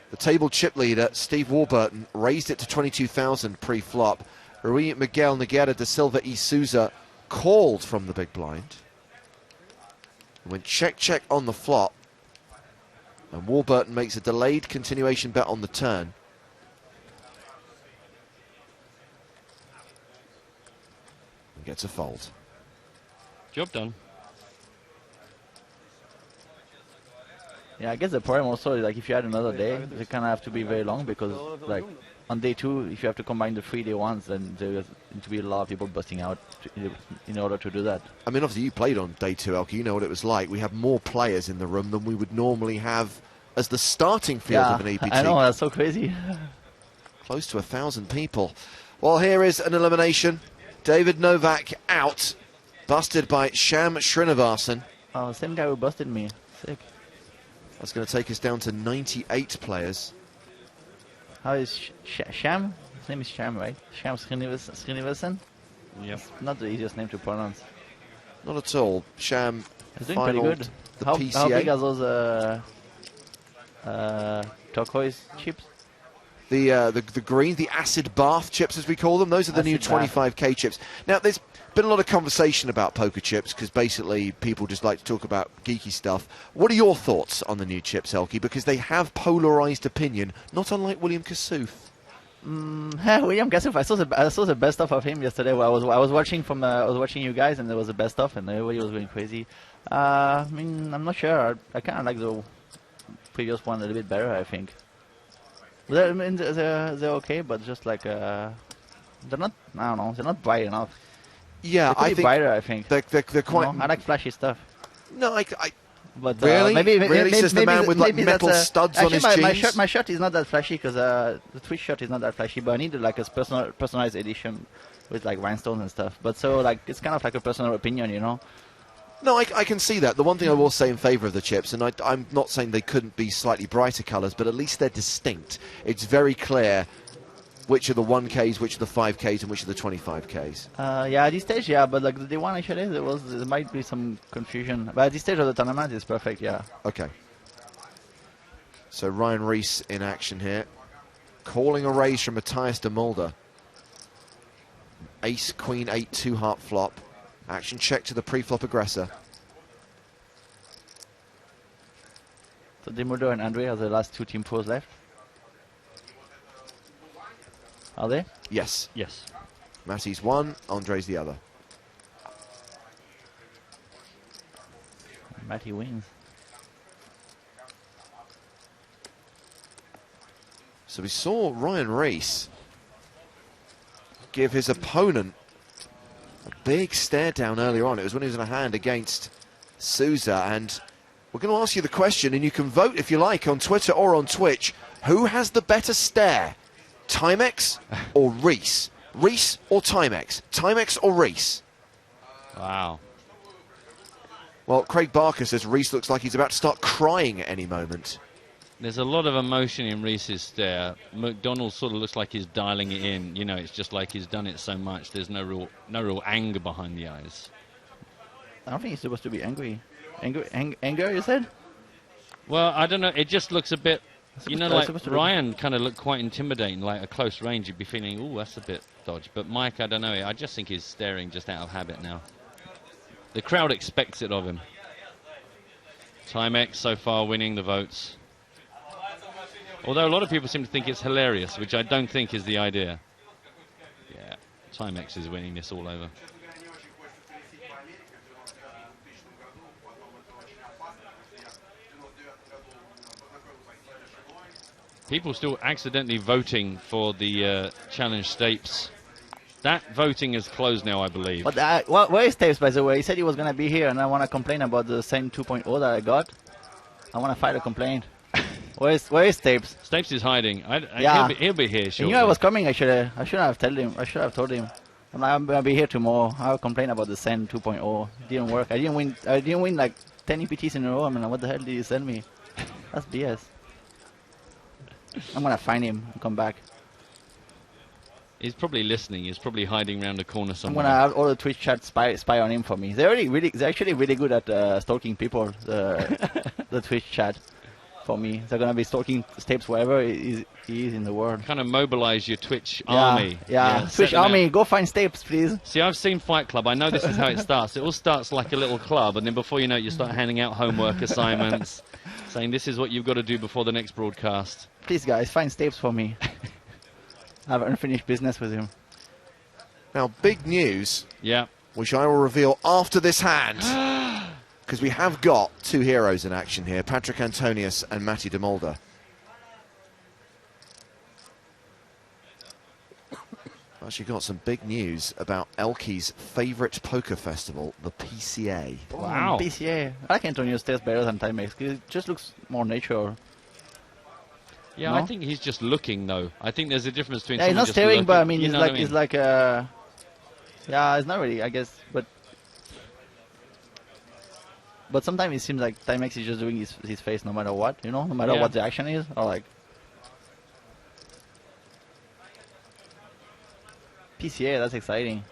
The table chip leader, Steve Warburton, raised it to 22,000 pre-flop. Rui Miguel Nogueira da Silva y Souza called from the big blind. Went check on the flop. And Warburton makes a delayed continuation bet on the turn. And gets a fold. Job done. Yeah, I guess the problem also is, like, if you add another day, they kind of have to be very long, because, like, on day 2, if you have to combine the 3 day ones, then there's going to be a lot of people busting out in order to do that. I mean, obviously you played on day 2, Elke. You know what it was like. We have more players in the room than we would normally have as the starting field of an EPT. I know, that's so crazy. Close to 1,000 people. Well, here is an elimination. David Novak out, busted by Sham Srinivasan. Oh, same guy who busted me. Sick. That's going to take us down to 98 players. How is Sham? His name is Sham, right? Sham Srinivasan? Yep. Not the easiest name to pronounce. Not at all. Sham is doing pretty good. The how PCA. Big are those turquoise chips? The green, the acid bath chips, as we call them. Those are the new 25k chips. Now, there's been a lot of conversation about poker chips, because basically people just like to talk about geeky stuff. What are your thoughts on the new chips, Elke? Because they have polarised opinion, not unlike William Kassouf. William Kassouf, I saw the best of him yesterday. I was watching you guys, and there was the best of, and everybody was going crazy. I mean, I'm not sure. I kind of like the previous one a little bit better, I think. I mean, they're okay, but just like they're not. I don't know. They're not bright enough. Yeah, I think brighter. I think they're quite. I like flashy stuff. No, But Really? maybe Really, says the man with, like, metal studs on his jeans? My shirt is not that flashy because the Twitch shirt is not that flashy. But I need like a personalized edition with like rhinestones and stuff. But so like it's kind of like a personal opinion, you know. No, I can see that. The one thing I will say in favour of the chips, and I'm not saying they couldn't be slightly brighter colours, but at least they're distinct. It's very clear which are the 1Ks, which are the 5Ks, and which are the 25Ks. Yeah, at this stage, yeah, but like the day one actually, there might be some confusion. But at this stage of the tournament, it's perfect, yeah. Okay. So Ryan Rees in action here, calling a raise from Matthias de Mulder. Ace, Queen, 8, 2-heart flop. Action check to the pre-flop aggressor. So de Mulder and Andre are the last 2 team pros left. Are they? Yes. Yes. Matty's one, Andre's the other. Matty wins. So we saw Ryan Rees give his opponent a big stare down earlier on. It was when he was in a hand against Souza, and we're going to ask you the question, and you can vote if you like on Twitter or on Twitch. Who has the better stare? Timex or Rees? Rees or Timex? Timex or Rees? Wow. Well, Craig Barker says Rees looks like he's about to start crying at any moment. There's a lot of emotion in Rees's stare. McDonald sort of looks like he's dialing it in. You know, it's just like he's done it so much. There's no real anger behind the eyes. I don't think he's supposed to be angry. Anger, you said? Well, I don't know. It just looks a bit... You know, like Ryan kind of looked quite intimidating, like at close range. You'd be feeling, oh, that's a bit dodgy. But Mike, I don't know. I just think he's staring just out of habit now. The crowd expects it of him. Timex so far winning the votes. Although a lot of people seem to think it's hilarious, which I don't think is the idea. Yeah, Timex is winning this all over. People still accidentally voting for the Challenge Stapes. That voting is closed now, I believe. But where is Stapes, by the way? He said he was going to be here, and I want to complain about the same 2.0 that I got. I want to file a complaint. Where is Stapes? Stapes is hiding. Yeah. He'll be here shortly. He knew I was coming, actually. I shouldn't have told him. I'm going to be here tomorrow. I'll complain about the Sen 2.0. Didn't work. I didn't win like 10 EPTs in a row. I mean, what the hell did you send me? That's BS. I'm going to find him and come back. He's probably listening. He's probably hiding around the corner somewhere. I'm going to have all the Twitch chat spy on him for me. They're actually really good at stalking people, the Twitch chat. For me, they're going to be stalking Stapes wherever he is in the world. Kind of mobilize your Twitch army. Yeah, Twitch army, go find Stapes, please. See, I've seen Fight Club. I know this is how it starts. It all starts like a little club, and then before you know it, you start handing out homework assignments, saying this is what you've got to do before the next broadcast. Please, guys, find Stapes for me. I have unfinished business with him. Now, big news. Yeah. Which I will reveal after this hand. Because we have got two heroes in action here, Patrick Antonius and Matty de Mulder. Actually got some big news about Elke's favourite poker festival, the PCA. Wow. PCA. I like Antonius stares better than Timex. It just looks more natural. Yeah, no? I think he's just looking, though. I think there's a difference between he's not staring, but I mean, he's like, yeah, it's not really, I guess, But sometimes it seems like Timex is just doing his face no matter what, you know, no matter what the action is, or like... PCA, that's exciting.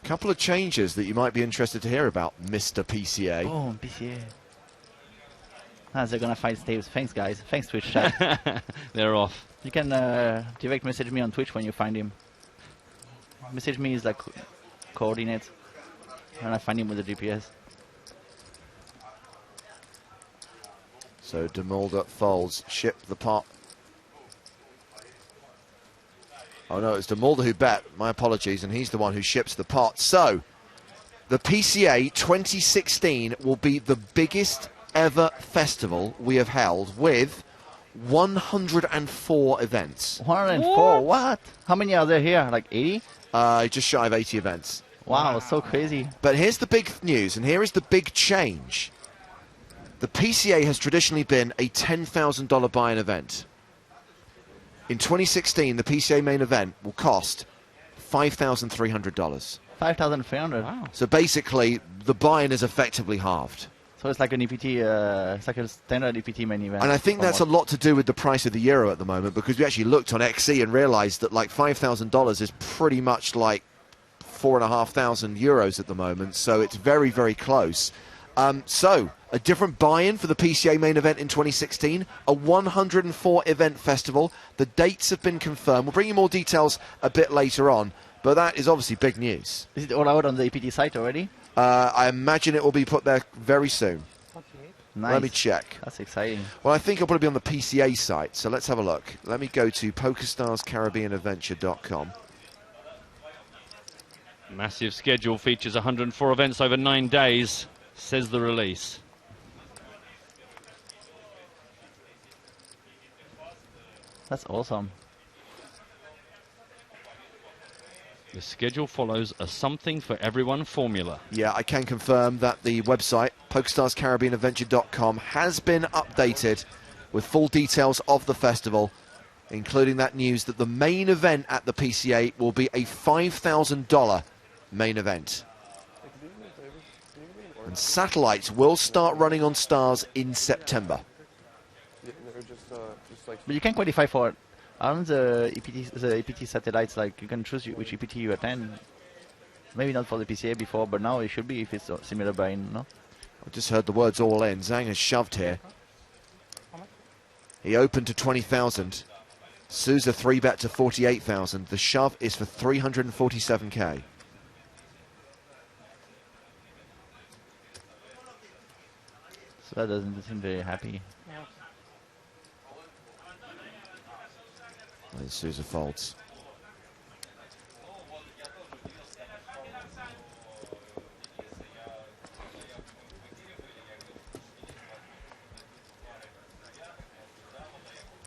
Couple of changes that you might be interested to hear about, Mr. PCA. Oh, PCA. They're gonna fight Stapes. Thanks, guys. Thanks, Twitch chat. They're off. You can direct message me on Twitch when you find him. Message me is like coordinates, and I find him with the GPS. So de Mulder folds, ship the pot. Oh no, it's de Mulder who bet, my apologies, and he's the one who ships the pot. So, the PCA 2016 will be the biggest ever festival we have held with 104 events. 104? What? How many are there here? Like 80? Just shy of 80 events. Wow, so crazy. But here's the big news, and here is the big change. The PCA has traditionally been a $10,000 buy-in event. In 2016, the PCA main event will cost $5,300. $5,300. Wow. So basically, the buy-in is effectively halved. So it's like an EPT, it's like a standard EPT main event. And I think that's a lot to do with the price of the euro at the moment, because we actually looked on XE and realised that like $5,000 is pretty much like 4,500 euros at the moment. So it's very, very close. So a different buy-in for the PCA main event in 2016, a 104 event festival. The dates have been confirmed. We'll bring you more details a bit later on, but that is obviously big news. Is it all out on the EPT site already? I imagine it will be put there very soon. Nice. Let me check. That's exciting. Well, I think it'll probably be on the PCA site, so let's have a look. Let me go to PokerStarsCaribbeanAdventure.com. Massive schedule, features 104 events over 9 days, says the release. That's awesome. The schedule follows a something for everyone formula. Yeah, I can confirm that the website, PokerStarsCaribbeanAdventure.com, has been updated with full details of the festival, including that news that the main event at the PCA will be a $5,000 main event. And satellites will start running on Stars in September. But you can qualify for it. Aren't the EPT satellites, like, you can choose which EPT you attend? Maybe not for the PCA before, but now it should be if it's similar buy-in, no? I just heard the words all in. Zhang has shoved here. He opened to 20,000. Souza 3-bet to 48,000. The shove is for 347k. So that doesn't seem very happy. And Souza folds.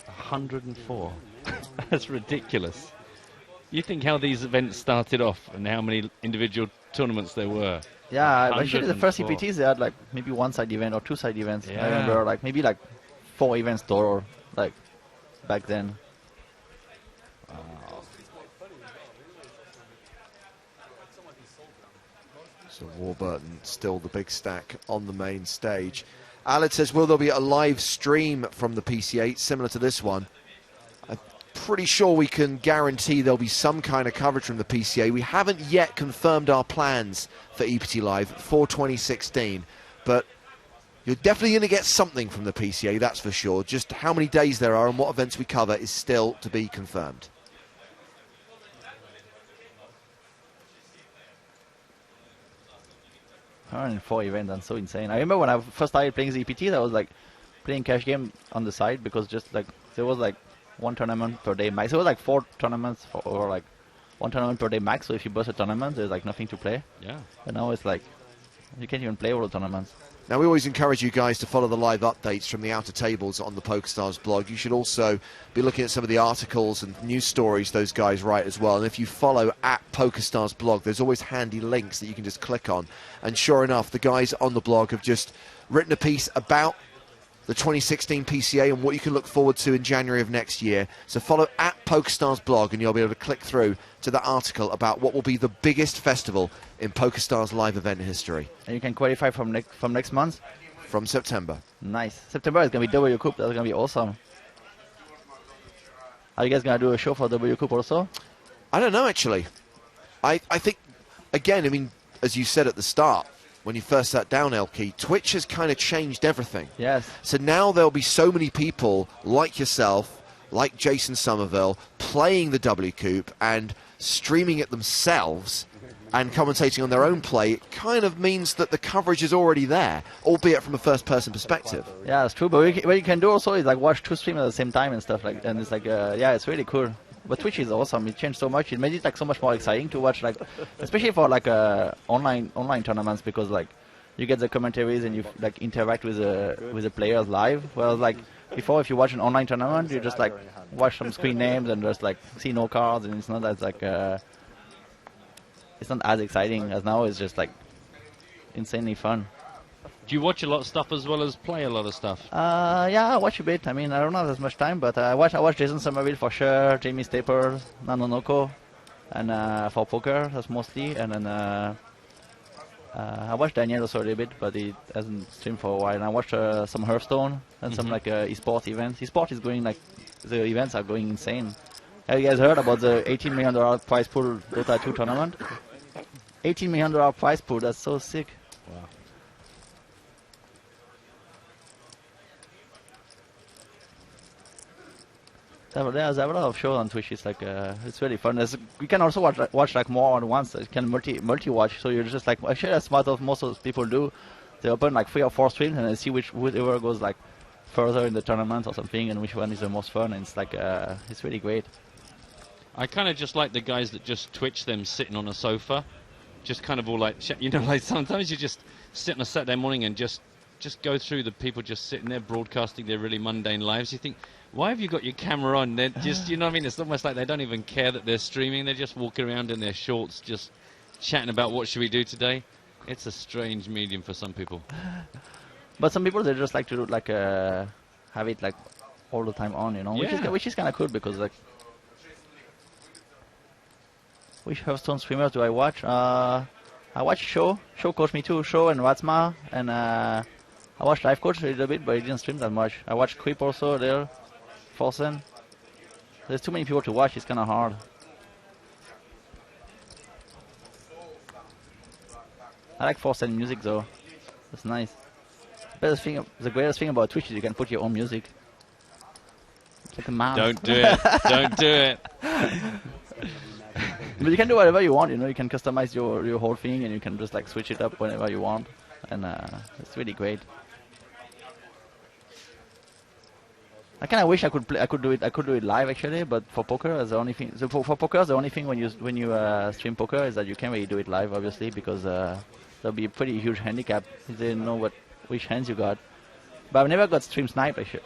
$104. That's ridiculous. You think how these events started off and how many individual tournaments there were. Yeah, actually the first 104. EPTs, they had like maybe one side event or two side events. Yeah. I remember like maybe like 4 events total, like back then. So Warburton still the big stack on the main stage. Aled says, will there be a live stream from the PCA similar to this one? I'm pretty sure we can guarantee there'll be some kind of coverage from the PCA. We haven't yet confirmed our plans for EPT Live for 2016, but you're definitely going to get something from the PCA, that's for sure. Just how many days there are and what events we cover is still to be confirmed. And 4 events, that's so insane. I remember when I first started playing the EPT, I was like playing cash game on the side because just like there was like 1 tournament per day max. There was like 4 tournaments or like 1 tournament per day max. So if you burst a tournament, there's like nothing to play. Yeah. And now it's like you can't even play all the tournaments. Now, we always encourage you guys to follow the live updates from the outer tables on the PokerStars blog. You should also be looking at some of the articles and news stories those guys write as well. And if you follow at PokerStars blog, there's always handy links that you can just click on. And sure enough, the guys on the blog have just written a piece about the 2016 PCA and what you can look forward to in January of next year. So follow at PokerStars blog and you'll be able to click through to that article about what will be the biggest festival in PokerStars live event history. And you can qualify from next month? From September. Nice. September is going to be W Cup. That's going to be awesome. Are you guys going to do a show for W Cup also? I don't know, actually. I think, again, I mean, as you said at the start, when you first sat down, Elke, Twitch has kind of changed everything. Yes. So now there'll be so many people like yourself, like Jason Somerville, playing the W Coupe and streaming it themselves and commentating on their own play. It kind of means that the coverage is already there, albeit from a first-person perspective. Yeah, it's true. But what you can do also is like watch 2 streams at the same time and stuff like. And it's like, yeah, it's really cool. But Twitch is awesome. It changed so much. It made it like so much more exciting to watch, like, especially for like online tournaments, because like you get the commentaries and you like interact with the players live. Whereas like before, if you watch an online tournament, you just like watch some screen names and just like see no cards, and it's not as like it's not as exciting as now. It's just like insanely fun. Do you watch a lot of stuff as well as play a lot of stuff? Yeah, I watch a bit. I mean, I don't have as much time, but I watch Jason Somerville for sure, Jamie Staples, Nanonoko, and for poker, that's mostly. And then I watch Daniel also a little bit, but he hasn't streamed for a while. And I watch some Hearthstone and some like esports events. Esports is going like, the events are going insane. Have you guys heard about the $18 million prize pool Dota 2 tournament? $18 million prize pool, that's so sick. Wow. There's a lot of shows on Twitch. It's like it's really fun. We can also watch like more at once. You can multi watch. So you're just like, actually that's what most of people do. They open like 3 or 4 streams and they see whoever goes like further in the tournament or something, and which one is the most fun. And it's like it's really great. I kind of just like the guys that just Twitch them sitting on a sofa, just kind of all like, you know, like sometimes you just sit on a Saturday morning and just go through the people just sitting there broadcasting their really mundane lives. You think, why have you got your camera on? They're just, you know what I mean? It's almost like they don't even care that they're streaming. They're just walking around in their shorts, just chatting about what should we do today. It's a strange medium for some people. But some people, they just like to do like have it like all the time on, you know, which is kind of cool because like. Which Hearthstone streamers do I watch? I watch Show coached me too, Show and Ratsma, and I watched Life Coach a little bit, but he didn't stream that much. I watched Creep also there, Forsen. There's too many people to watch, it's kind of hard. I like Forsen music though, that's nice. The greatest thing about Twitch is you can put your own music. It's like a mouse. Don't do it, don't do it. But you can do whatever you want, you know, you can customize your whole thing and you can just like switch it up whenever you want, and it's really great. I kind of wish I could do it live actually, but for poker, the only thing for poker, the only thing when you stream poker is that you can't really do it live, obviously, because there'll be a pretty huge handicap if they don't know which hands you got. But I've never got stream snipe actually,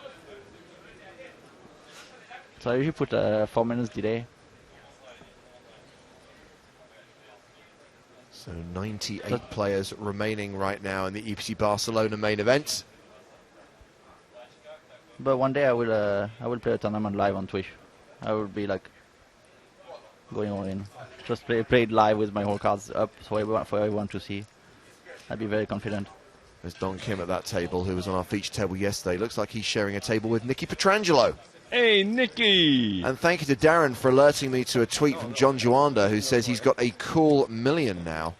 so I usually put 4 minutes delay. So 98 players remaining right now in the EPT Barcelona main event. But one day I will play a tournament live on Twitch. I will be like going all in. Just play it live with my whole cards up for everyone to see. I'd be very confident. There's Don Kim at that table, who was on our feature table yesterday. Looks like he's sharing a table with Nicky Petrangelo. Hey, Nicky! And thank you to Darren for alerting me to a tweet from John Juanda, who says he's got a cool million now.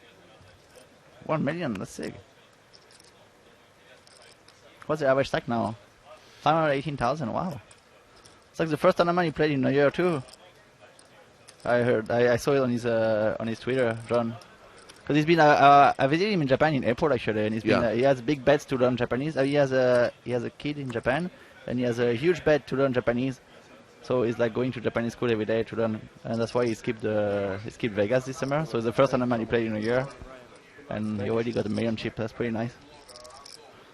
1 million, that's sick. What's the average stack now? 518,000, wow. It's like the first tournament he played in a year too. I saw it on his Twitter, John. Because he's been, I visited him in Japan in April actually, and he has big bets to learn Japanese. He has a kid in Japan, and he has a huge bet to learn Japanese. So he's like going to Japanese school every day to learn, and that's why he skipped Vegas this summer. So it's the first tournament he played in a year, and he already got a million chip. That's pretty nice.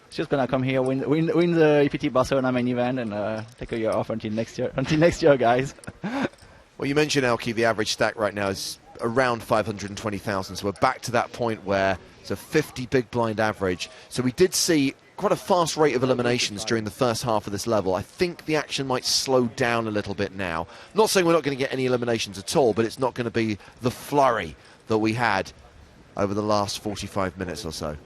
He's just gonna come here, win the EPT Barcelona main event, and take a year off until next year. Until next year, guys. Well, you mentioned, Alki, the average stack right now is around 520,000. So we're back to that point where it's a 50 big blind average. So we did see quite a fast rate of eliminations during the first half of this level. I think the action might slow down a little bit now. Not saying we're not going to get any eliminations at all, but it's not going to be the flurry that we had over the last 45 minutes or so.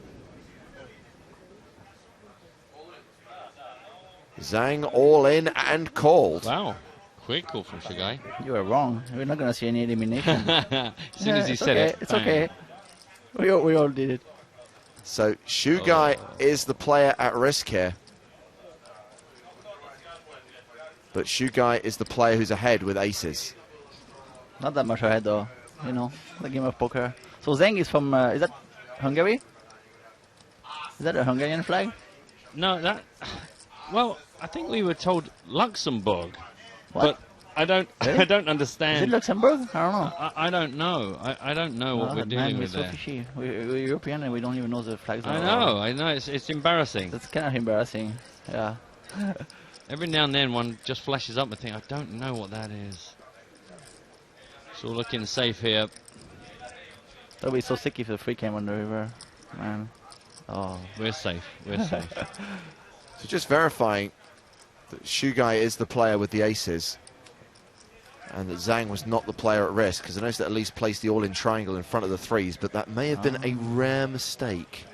Zhang all in and called. Wow. Quick call from Shugai. You were wrong. We're not going to see any elimination. As soon as he said it. It's okay. We all did it. So Shugai is the player at risk here. But Shugai is the player who's ahead with aces. Not that much ahead though, you know, the game of poker. So Zhang is from, is that Hungary? Is that a Hungarian flag? No, well, I think we were told Luxembourg. What? But I don't understand. Is it Luxembourg? I don't know. I don't know. I don't know what we're dealing with there. So fishy. We're European and we don't even know the flags. I know. It's embarrassing. That's kind of embarrassing. Yeah. Every now and then one just flashes up and think, I don't know what that is. It's all looking safe here. That would be so sick if the free came on the river. Man. Oh, we're safe. We're safe. So just verifying that Shugai is the player with the aces, and that Zhang was not the player at risk, because I noticed that Elise placed the all-in triangle in front of the threes, but that may have been a rare mistake.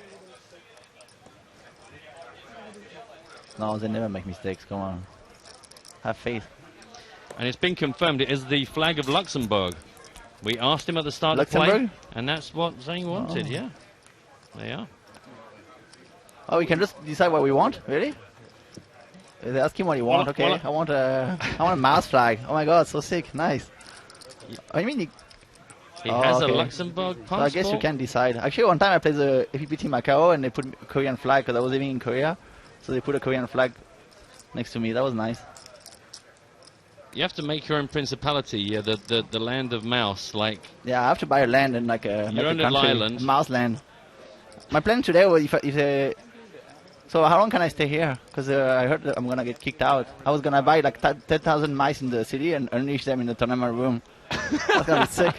No, they never make mistakes. Come on. Have faith. And it's been confirmed it is the flag of Luxembourg. We asked him at the start of Luxembourg? play, and that's what Zhang wanted, yeah. They are. Oh, we can just decide what we want? Really? They ask him what he wants. Okay, I want a mouse flag. Oh my god, so sick. Nice. I mean, he has a Luxembourg passport. So I guess you can decide. Actually, one time I played the EPT Macau and they put a Korean flag because I was living in Korea. So they put a Korean flag next to me. That was nice. You have to make your own principality, yeah, the land of mouse, like... Yeah, I have to buy a land and like a, You're like on an island. mouse land. My plan today was so how long can I stay here? Because I heard that I'm gonna get kicked out. I was gonna buy like 10,000 mice in the city and unleash them in the tournament room. That's gonna be sick.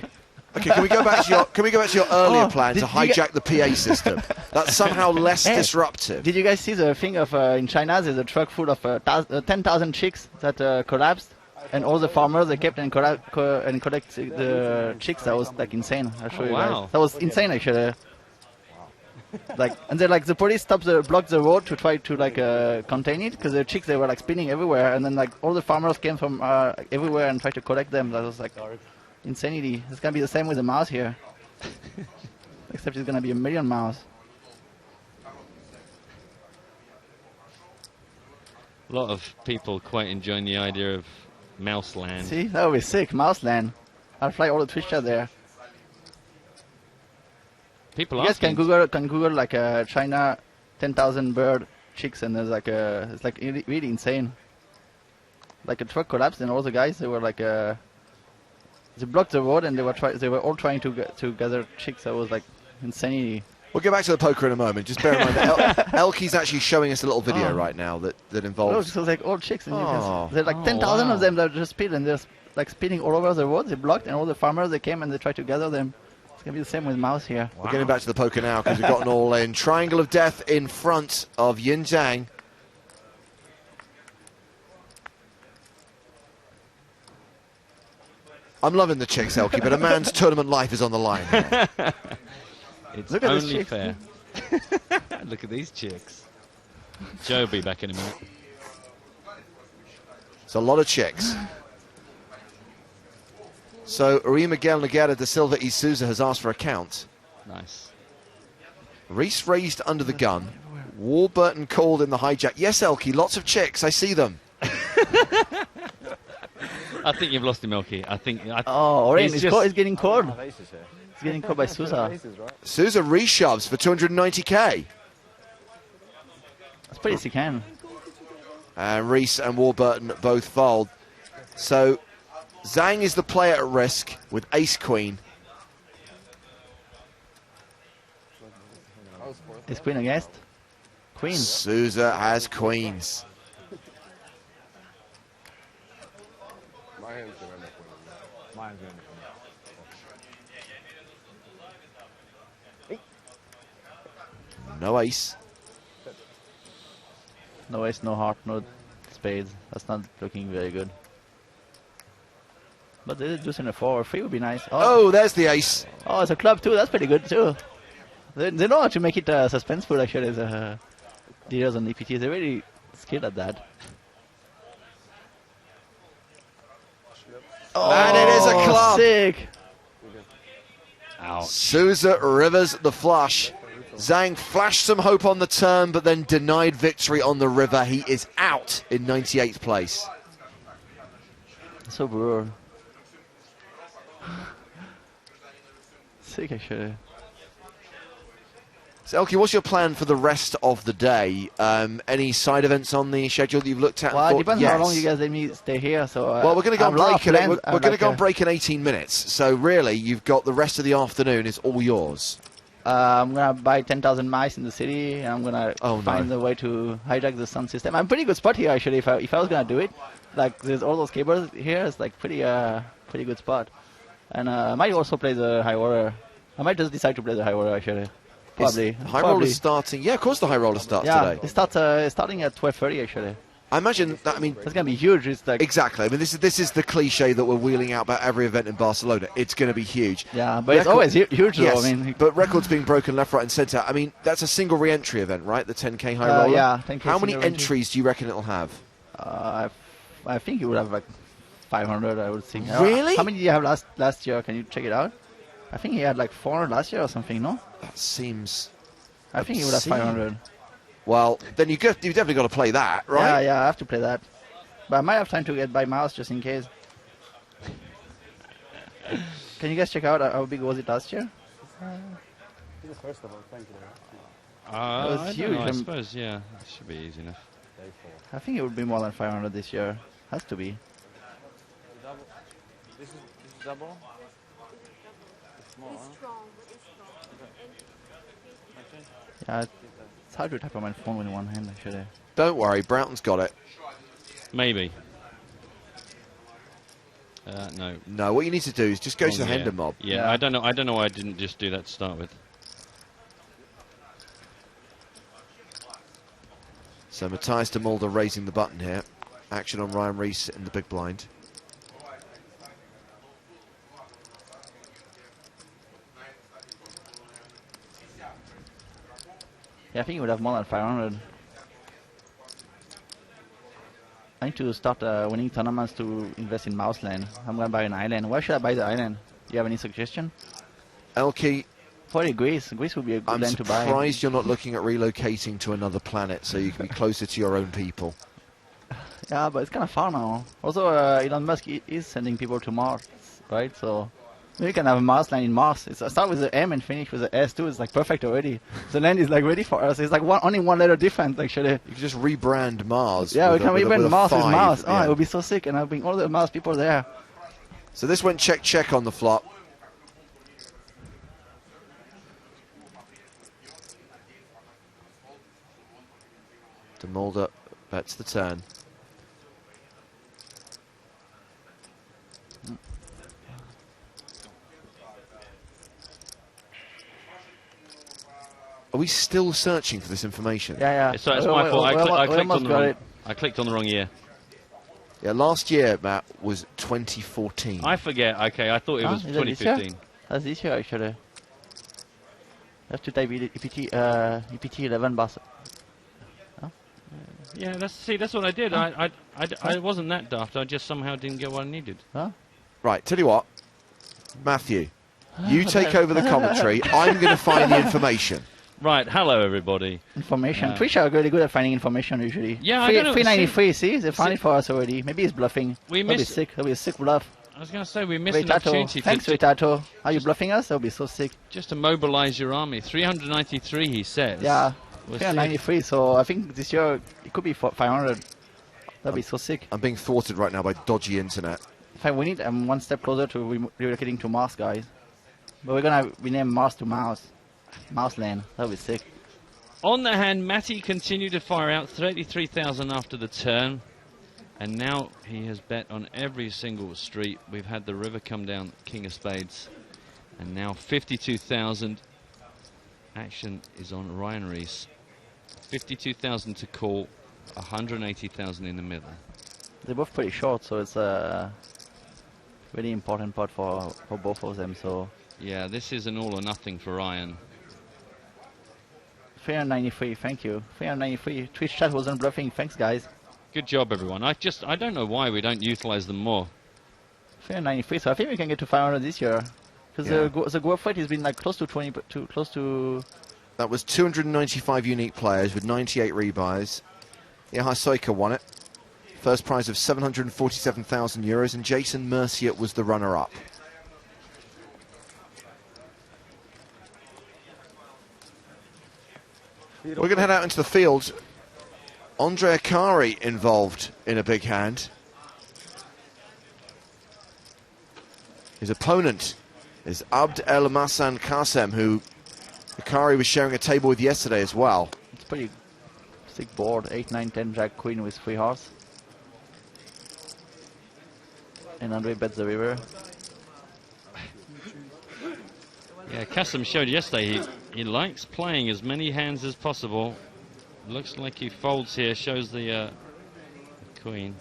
Okay, can we go back to your earlier plan to hijack the PA system? That's somehow less disruptive. Did you guys see the thing of in China? There's a truck full of 10,000 chicks that collapsed, and all the farmers they kept and collect the chicks. That was like insane. I'll show you guys. That was insane actually. Like, and then like the police blocked the road to try to like contain it because the chicks they were like spinning everywhere, and then like all the farmers came from everywhere and tried to collect them. That was like insanity. It's gonna be the same with the mouse here, except it's gonna be a million mouse. A lot of people quite enjoying the idea of mouse land. See, that would be sick, mouse land. I'll fly all the Twitch chat there. People you guys can Google like China 10,000 bird chicks, and there's like it's like really insane. Like a truck collapsed and all the guys they were like they blocked the road and they were all trying to gather chicks. That was like insanity. We'll get back to the poker in a moment. Just bear in mind that Elky's actually showing us a little video right now that involves. Look, so like all chicks, and there's like 10,000 of them that just spin, and they're like spinning all over the road. They blocked, and all the farmers they came and they tried to gather them. It's going to be the same with mouse here. We're getting back to the poker now because we've got an all-in. Triangle of Death in front of Yin Zhang. I'm loving the chicks, Elky, but a man's tournament life is on the line here. It's Look at only this fair. Look at these chicks. Joe will be back in a minute. It's a lot of chicks. So, Uri Miguel Nogueira da Silva y Souza has asked for a count. Nice. Reese raised under the gun. Warburton called in the hijack. Yes, Elky, lots of chicks. I see them. I think you've lost him, Elky. Oren, he's getting caught. He's getting caught by Souza. Souza reshoves for 290k. That's pretty sick hand. And Reese and Warburton both fold. So, Zhang is the player at risk with ace-queen. Is queen against? Queen. Souza has queens. No ace. No ace, no heart, no spades. That's not looking very good. But they did just in a 4 or 3 would be nice. Oh, there's the ace. Oh, it's a club too. That's pretty good too. They know how to make it suspenseful actually as dealers on EPT. They're really skilled at that. Oh, and it is a club. Sick. Ouch. Souza rivers the flush. Zhang flashed some hope on the turn, but then denied victory on the river. He is out in 98th place. So brutal. Sick actually. So, Elky, what's your plan for the rest of the day? Any side events on the schedule that you've looked at? Well, it depends how long you guys let me stay here. So well, we're going to go on break. We're going to go on break in 18 minutes. So really, you've got the rest of the afternoon is all yours. I'm gonna buy 10,000 mice in the city, and I'm gonna find a way to hijack the sun system. I'm pretty good spot here actually. If I was gonna do it, like there's all those cables here, it's like pretty good spot. And I might also play the high warrior. I might just decide to play the high warrior actually. Probably. High roller's starting. Yeah, of course the high roller starts yeah, today. It starts starting at 12:30 actually. I imagine that. I mean, it's going to be huge. It's like exactly. I mean, this is the cliche that we're wheeling out about every event in Barcelona. It's going to be huge. Yeah, but it's always huge. Yes, though. I mean, but records being broken left, right, and centre. I mean, that's a single re-entry event, right? The 10k high roller. Yeah, 10K. How many entries do you reckon it'll have? I think it would have like 500. I would think. Really? How many did you have last year? Can you check it out? I think he had like 400 last year or something. No? That seems. I think he would have 500. Well, then you've definitely got to play that, right? Yeah, I have to play that. But I might have time to get by mouse just in case. Can you guys check out how big was it last year? The first of all, thank you. It was I huge. don't know, I suppose, yeah, it should be easy enough. I think it would be more than 500 this year. Has to be. This is double? It's small, Yeah, it's hard to type on my phone with one hand actually. Don't worry, Broughton's got it. Maybe. No. No, what you need to do is just go to the Hender mob. Yeah, I don't know why I didn't just do that to start with. So Matthias de Mulder raising the button here. Action on Ryan Rees in the big blind. Yeah, I think he would have more than 500. I need to start winning tournaments to invest in mouse land. I'm going to buy an island. Why should I buy the island? Do you have any suggestion? Elke, probably Greece. Greece would be a good land to buy. I'm surprised you're not looking at relocating to another planet so you can be closer to your own people. Yeah, but it's kind of far now. Also, Elon Musk is sending people to Mars, right? So we can have a Mars land in Mars. It's start with the M and finish with the S too. It's like perfect already. The land is like ready for us. It's like only one letter difference actually. You can just rebrand Mars. Yeah, we can rebrand Mars with Mars. Oh, yeah. it would be so sick, and I'll bring all the Mars people there. So this went check on the flop. De Mulder bets the turn. Are we still searching for this information? Yeah. So it's my fault. I clicked on the wrong year. Yeah, last year, Matt, was 2014. I forget. Okay, I thought it was 2015. That's this year actually. Have to type EPT 11 bus. Yeah, that's what I did. I wasn't that daft. I just somehow didn't get what I needed. Huh? Right, tell you what, Matthew, you take over the commentary. I'm going to find the information. Right, hello everybody. Information. Twitch are really good at finding information usually. Yeah, I don't know. 393, see? They found it for us already. Maybe he's bluffing. That'll be sick. That'll be a sick bluff. I was going to say, we missed an opportunity. Thanks, Ritato. Are you bluffing us? That'll be so sick. Just to mobilize your army. 393, he says. Yeah, We'll 393, so I think this year it could be 500. That'd be so sick. I'm being thwarted right now by dodgy internet. Fine, we need one step closer to relocating to Mars, guys. But we're going to rename Mars to Mouse. Mouse land. That'll be sick. On the hand, Matty continued to fire out 33,000 after the turn. And now he has bet on every single street. We've had the river come down, King of Spades. And now 52,000. Action is on Ryan Rees. 52,000 to call, 180,000 in the middle. They're both pretty short, so it's a really important pot for both of them. So yeah, this is an all or nothing for Ryan. 393, thank you. 393. Twitch chat wasn't bluffing. Thanks, guys. Good job, everyone. I don't know why we don't utilize them more. 393, so I think we can get to 500 this year. Because the growth rate has been like close to 20, close to... That was 295 unique players with 98 rebuys. Yaha Soika won it. First prize of 747,000 euros, and Jason Mercier was the runner-up. We're going to head out into the field. Andre Akari involved in a big hand. His opponent is Abd El Massan Qasem, who Akari was sharing a table with yesterday as well. It's pretty sick board. 8, 9, 10, Jack, Queen with 3 hearts. And Andre bets the river. Yeah, Qasem showed yesterday he He likes playing as many hands as possible. Looks like he folds here, shows the queen.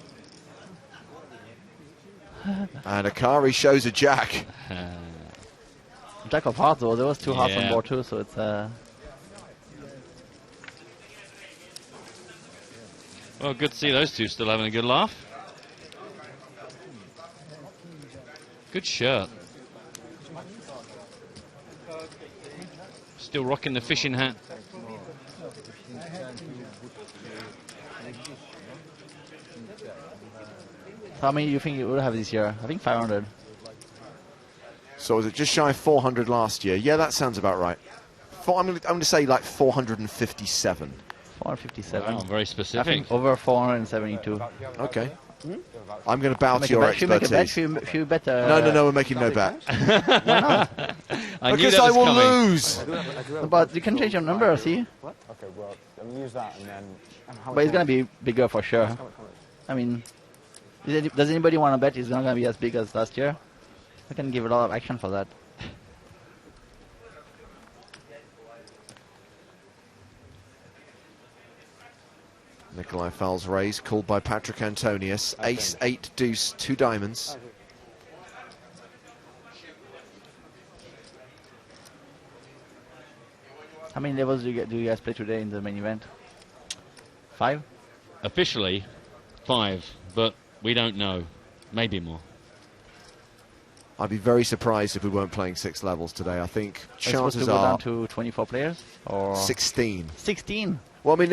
And Akari shows a jack. Jack of hearts, though. There was 2 hearts on Yeah. board too, so it's Well, good to see those two still having a good laugh. Good shirt. Still rocking the fishing hat. How many do you think you would have this year? I think 500. So was it just shy of 400 last year? Yeah, that sounds about right. I'm going to say like 457. 457. Wow, very I specific. think over 472. Okay. I'm going to bow to Make your a bet. Should we make a bet? expertise. Should we bet? No, we're making no bet. Why not? I knew Because that I was will coming. lose. But you can change your number, see? What? Okay, well, I'll use that and then... But it's going to be bigger for sure. I mean, does anybody want to bet it's not going to be as big as last year? I can give a lot of action for that. Nikolai Fowles raise, called by Patrick Antonius. Ace, 8, deuce, 2 diamonds. How many levels do you guys play today in the main event? 5? Officially, 5, but we don't know. Maybe more. I'd be very surprised if we weren't playing 6 levels today. I think It's supposed to chances go are down to 24 players? Or 16. 16? Well, I mean,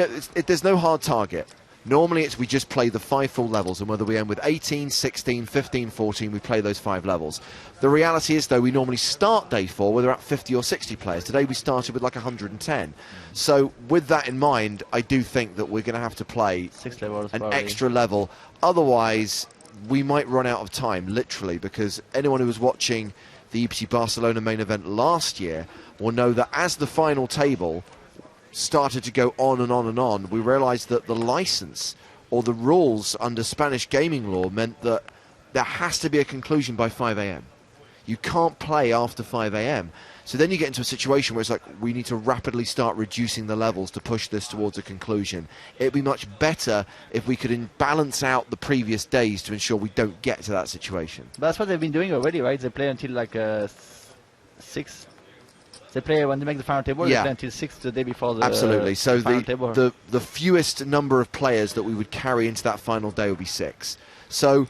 there's no hard target. Normally, it's we just play the 5 full levels, and whether we end with 18, 16, 15, 14, we play those 5 levels. The reality is, though, we normally start day 4 with about 50 or 60 players. Today, we started with like 110. So, with that in mind, I do think that we're going to have to play 6 levels an probably. extra level. Otherwise, we might run out of time, literally, because anyone who was watching the EPT Barcelona main event last year will know that as the final table started to go on and on and on, we realized that the license or the rules under Spanish gaming law meant that there has to be a conclusion by 5 a.m. You can't play after 5 a.m. So then you get into a situation where it's like, we need to rapidly start reducing the levels to push this towards a conclusion. It'd be much better if we could balance out the previous days to ensure we don't get to that situation. But that's what they've been doing already, right? They play until like 6. They play when they make the final table. Yeah. They play until 6 the day before the Absolutely. So final table. the fewest number of players that we would carry into that final day would be 6. So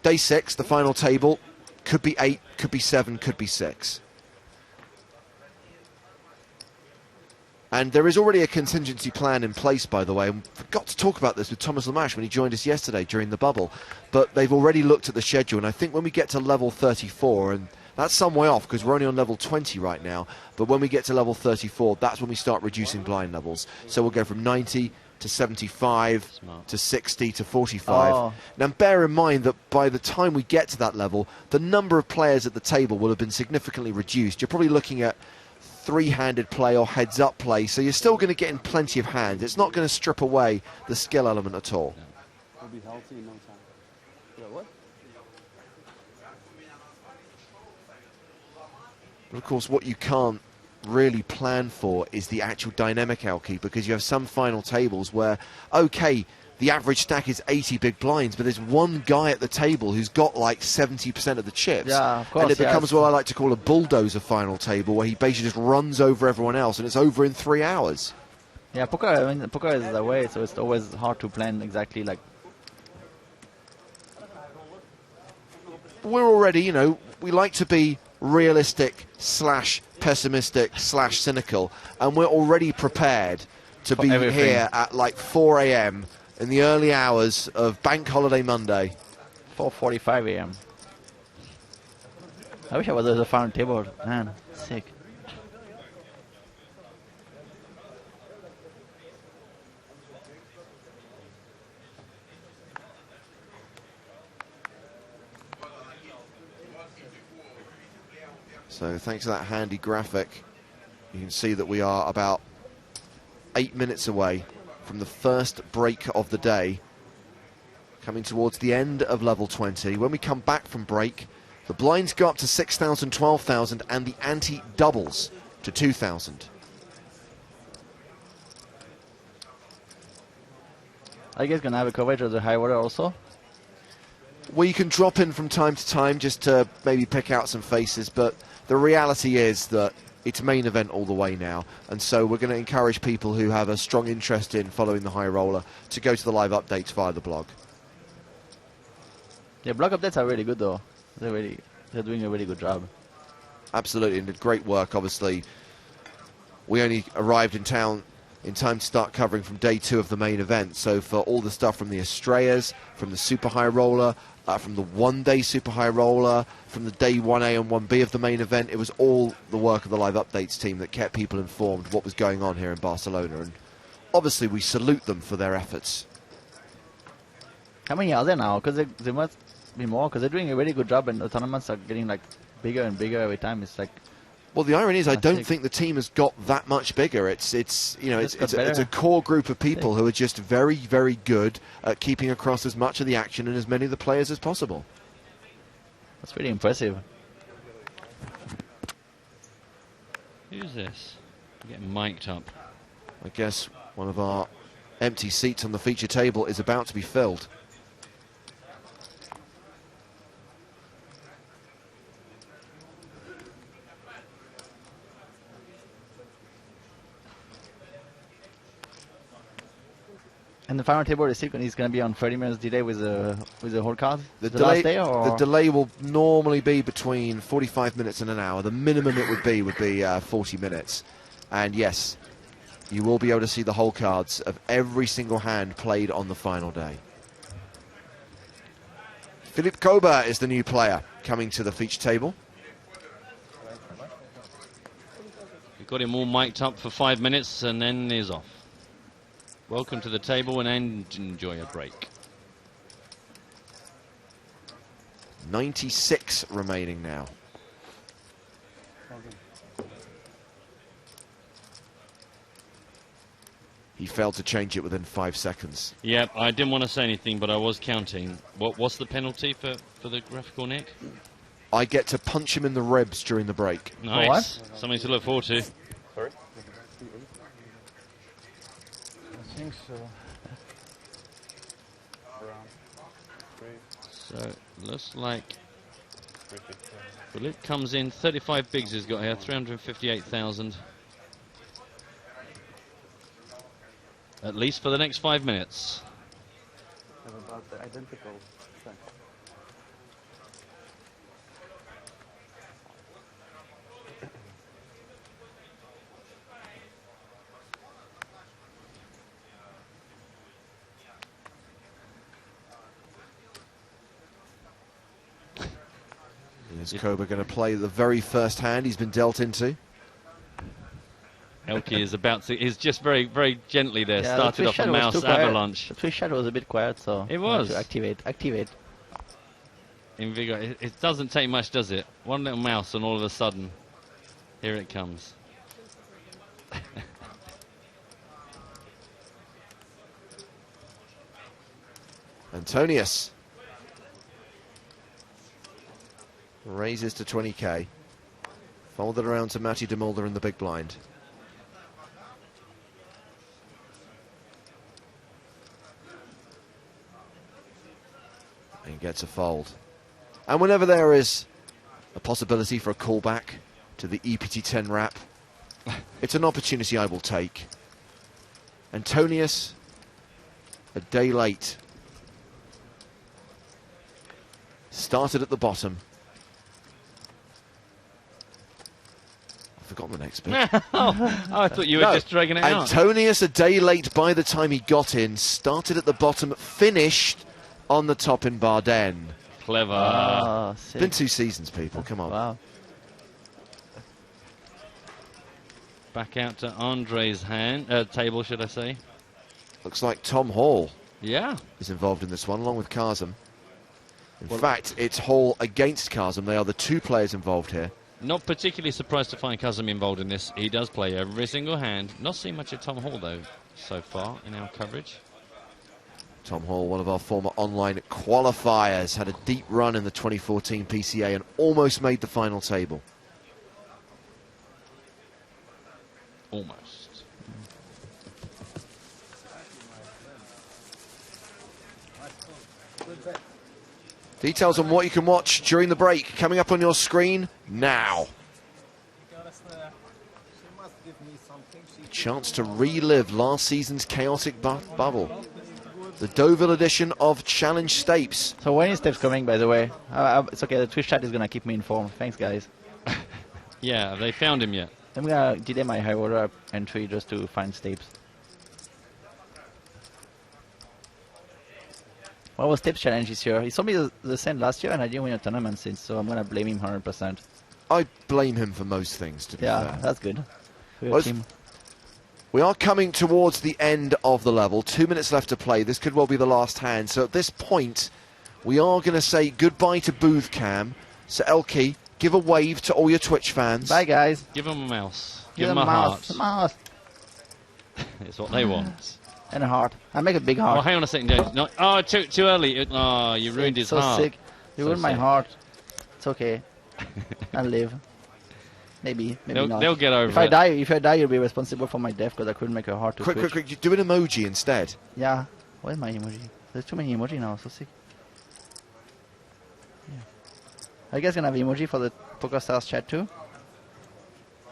day 6, the final table, could be 8, could be 7, could be 6. And there is already a contingency plan in place, by the way. I forgot to talk about this with Thomas Lamache when he joined us yesterday during the bubble. But they've already looked at the schedule, and I think when we get to level 34, and that's some way off because we're only on level 20 right now, but when we get to level 34, that's when we start reducing blind levels. So we'll go from 90 to 75 to 60 to 45. Oh. Now bear in mind that by the time we get to that level, the number of players at the table will have been significantly reduced. You're probably looking at 3-handed play or heads-up play, so you're still going to get in plenty of hands. It's not going to strip away the skill element at all. We'll be healthy in no time. Yeah, what? But of course, what you can't really plan for is the actual dynamic outkeep, because you have some final tables where, okay, the average stack is 80 big blinds, but there's one guy at the table who's got like 70% of the chips. Yeah, of course, and it becomes what I like to call a bulldozer final table, where he basically just runs over everyone else, and it's over in 3 hours. Yeah, poker. I mean, poker is the way, so it's always hard to plan exactly like. We're already, you know, we like to be realistic / pessimistic / cynical, and we're already prepared to For be everything. here at like 4 a.m. in the early hours of Bank Holiday Monday. 4:45 a.m. I wish I was at the final table. Man, sick. So thanks to that handy graphic, you can see that we are about 8 minutes away from the first break of the day, coming towards the end of level 20. When we come back from break, the blinds go up to 6,000, 12,000, and the ante doubles to 2,000. Are you guys gonna have a coverage of the high water also? We can drop in from time to time just to maybe pick out some faces, but the reality is that it's main event all the way now, and so we're going to encourage people who have a strong interest in following the high roller to go to the live updates via the blog. Yeah, blog updates are really good though. They're doing a really good job. Absolutely, and did great work. Obviously, we only arrived in town in time to start covering from day 2 of the main event. So for all the stuff from the Estrellas, from the super high roller, from the one-day super high roller, from the day 1A and 1B of the main event, it was all the work of the live updates team that kept people informed what was going on here in Barcelona. And obviously, we salute them for their efforts. How many are there now? Because there must be more. Because they're doing a really good job, and the tournaments are getting like bigger and bigger every time. It's like. Well, the irony is, I don't think the team has got that much bigger. It's a core group of people who are just very, very good at keeping across as much of the action and as many of the players as possible. That's really impressive. Who's this? Getting mic'd up. I guess one of our empty seats on the feature table is about to be filled. And the final table is going to be on 30 minutes delay with the whole card. The last day, or? The delay will normally be between 45 minutes and an hour. The minimum it would be 40 minutes. And yes, you will be able to see the whole cards of every single hand played on the final day. Philippe Kober is the new player coming to the feature table. We've got him all mic'd up for 5 minutes and then he's off. Welcome to the table and enjoy a break. 96 remaining now. He failed to change it within 5 seconds. Yeah, I didn't want to say anything, but I was counting. What's the penalty for the graphical Nick? I get to punch him in the ribs during the break. Nice. Something to look forward to. Sorry? I think so. So, looks like Philippe comes in. 35 bigs he's got here, 358,000. At least for the next 5 minutes. About the identical thing. Is Kober going to play the very first hand he's been dealt into? Elke is about to. He's just very, very gently there. Yeah, Started off a mouse avalanche. The Twitch shadow was a bit quiet, so it was. Activate. Invigorate. It doesn't take much, does it? One little mouse, and all of a sudden, here it comes. Antonius raises to 20k. Folded around to Matty de Mulder in the big blind. And gets a fold. And whenever there is a possibility for a callback to the EPT 10 wrap, it's an opportunity I will take. Antonius, a day late. Started at the bottom. I've forgotten the next bit. I thought you were just dragging it out. Antonius, a day late by the time he got in. Started at the bottom, finished on the top in Barden. Clever. It's been 2 seasons, people. Come on. Wow. Back out to Andre's table, should I say. Looks like Tom Hall is involved in this one, along with Kazem. In fact, it's Hall against Kazem. They are the 2 players involved here. Not particularly surprised to find Kazem involved in this. He does play every single hand. Not seen much of Tom Hall, though, so far in our coverage. Tom Hall, one of our former online qualifiers, had a deep run in the 2014 PCA and almost made the final table. Almost. Details on what you can watch during the break coming up on your screen now. Chance to relive last season's chaotic bubble. The Deauville edition of Challenge Stapes. So when is Stapes coming, by the way? It's okay, the Twitch chat is going to keep me informed. Thanks, guys. Yeah, have they found him yet? I'm going to delay my high water entry just to find Stapes. What was Stapes' challenge this year? He told me the same last year and I didn't win a tournament since, so I'm going to blame him 100%. I blame him for most things, to be fair. Yeah, that's good. For your team. We are coming towards the end of the level. 2 minutes left to play. This could well be the last hand. So at this point, we are going to say goodbye to Booth Cam. So Elke, give a wave to all your Twitch fans. Bye, guys. Give them a mouse. Give them a heart. Mouse. It's what they want. And a heart. I make a big heart. Oh, hang on a second, James. No, oh, too early. Oh, you ruined his so heart. Sick. You ruined my heart. It's okay. I'll live. Maybe not. They'll get over it. If I die, you'll be responsible for my death because I couldn't make a heart to Quick, do an emoji instead. Yeah. Where's my emoji? There's too many emoji now, so sick. Yeah. Are you guys gonna have emoji for the PokerStars chat too?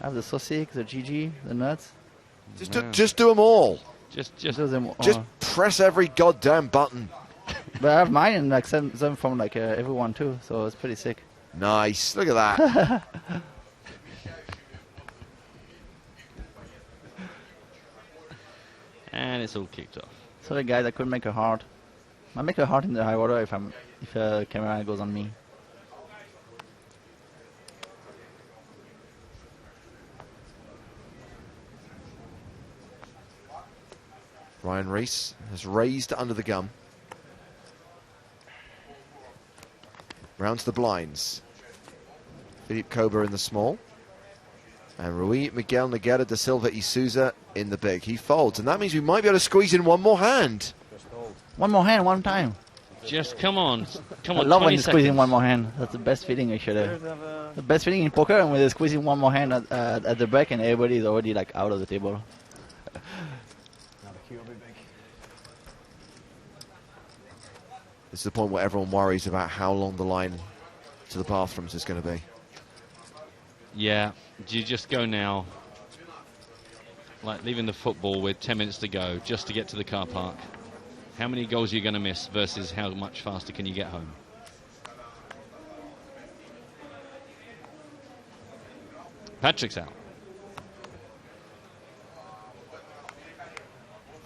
I have the so sick, the GG, the nuts. Just do them all. Just do them all. Just press every goddamn button. But I have mine and like send them from like everyone too, so it's pretty sick. Nice. Look at that. And it's all kicked off. Sorry guys, I couldn't make a heart. I make a heart in the high water if a camera goes on me. Ryan Rees has raised under the gun. Round to the blinds. Philippe Kober in the small. And Rui Miguel Nogueira da Silva y Souza in the big. He folds, and that means we might be able to squeeze in one more hand. One more hand, one time. Just come on. Come on, I love when you seconds. squeeze in one more hand. That's the best feeling actually. The best feeling in poker, and when they're squeezing one more hand at the back and everybody is already like out of the table. This is the point where everyone worries about how long the line to the bathrooms is going to be. Yeah, do you just go now? Like leaving the football with 10 minutes to go just to get to the car park. How many goals are you going to miss versus how much faster can you get home? Patrick's out.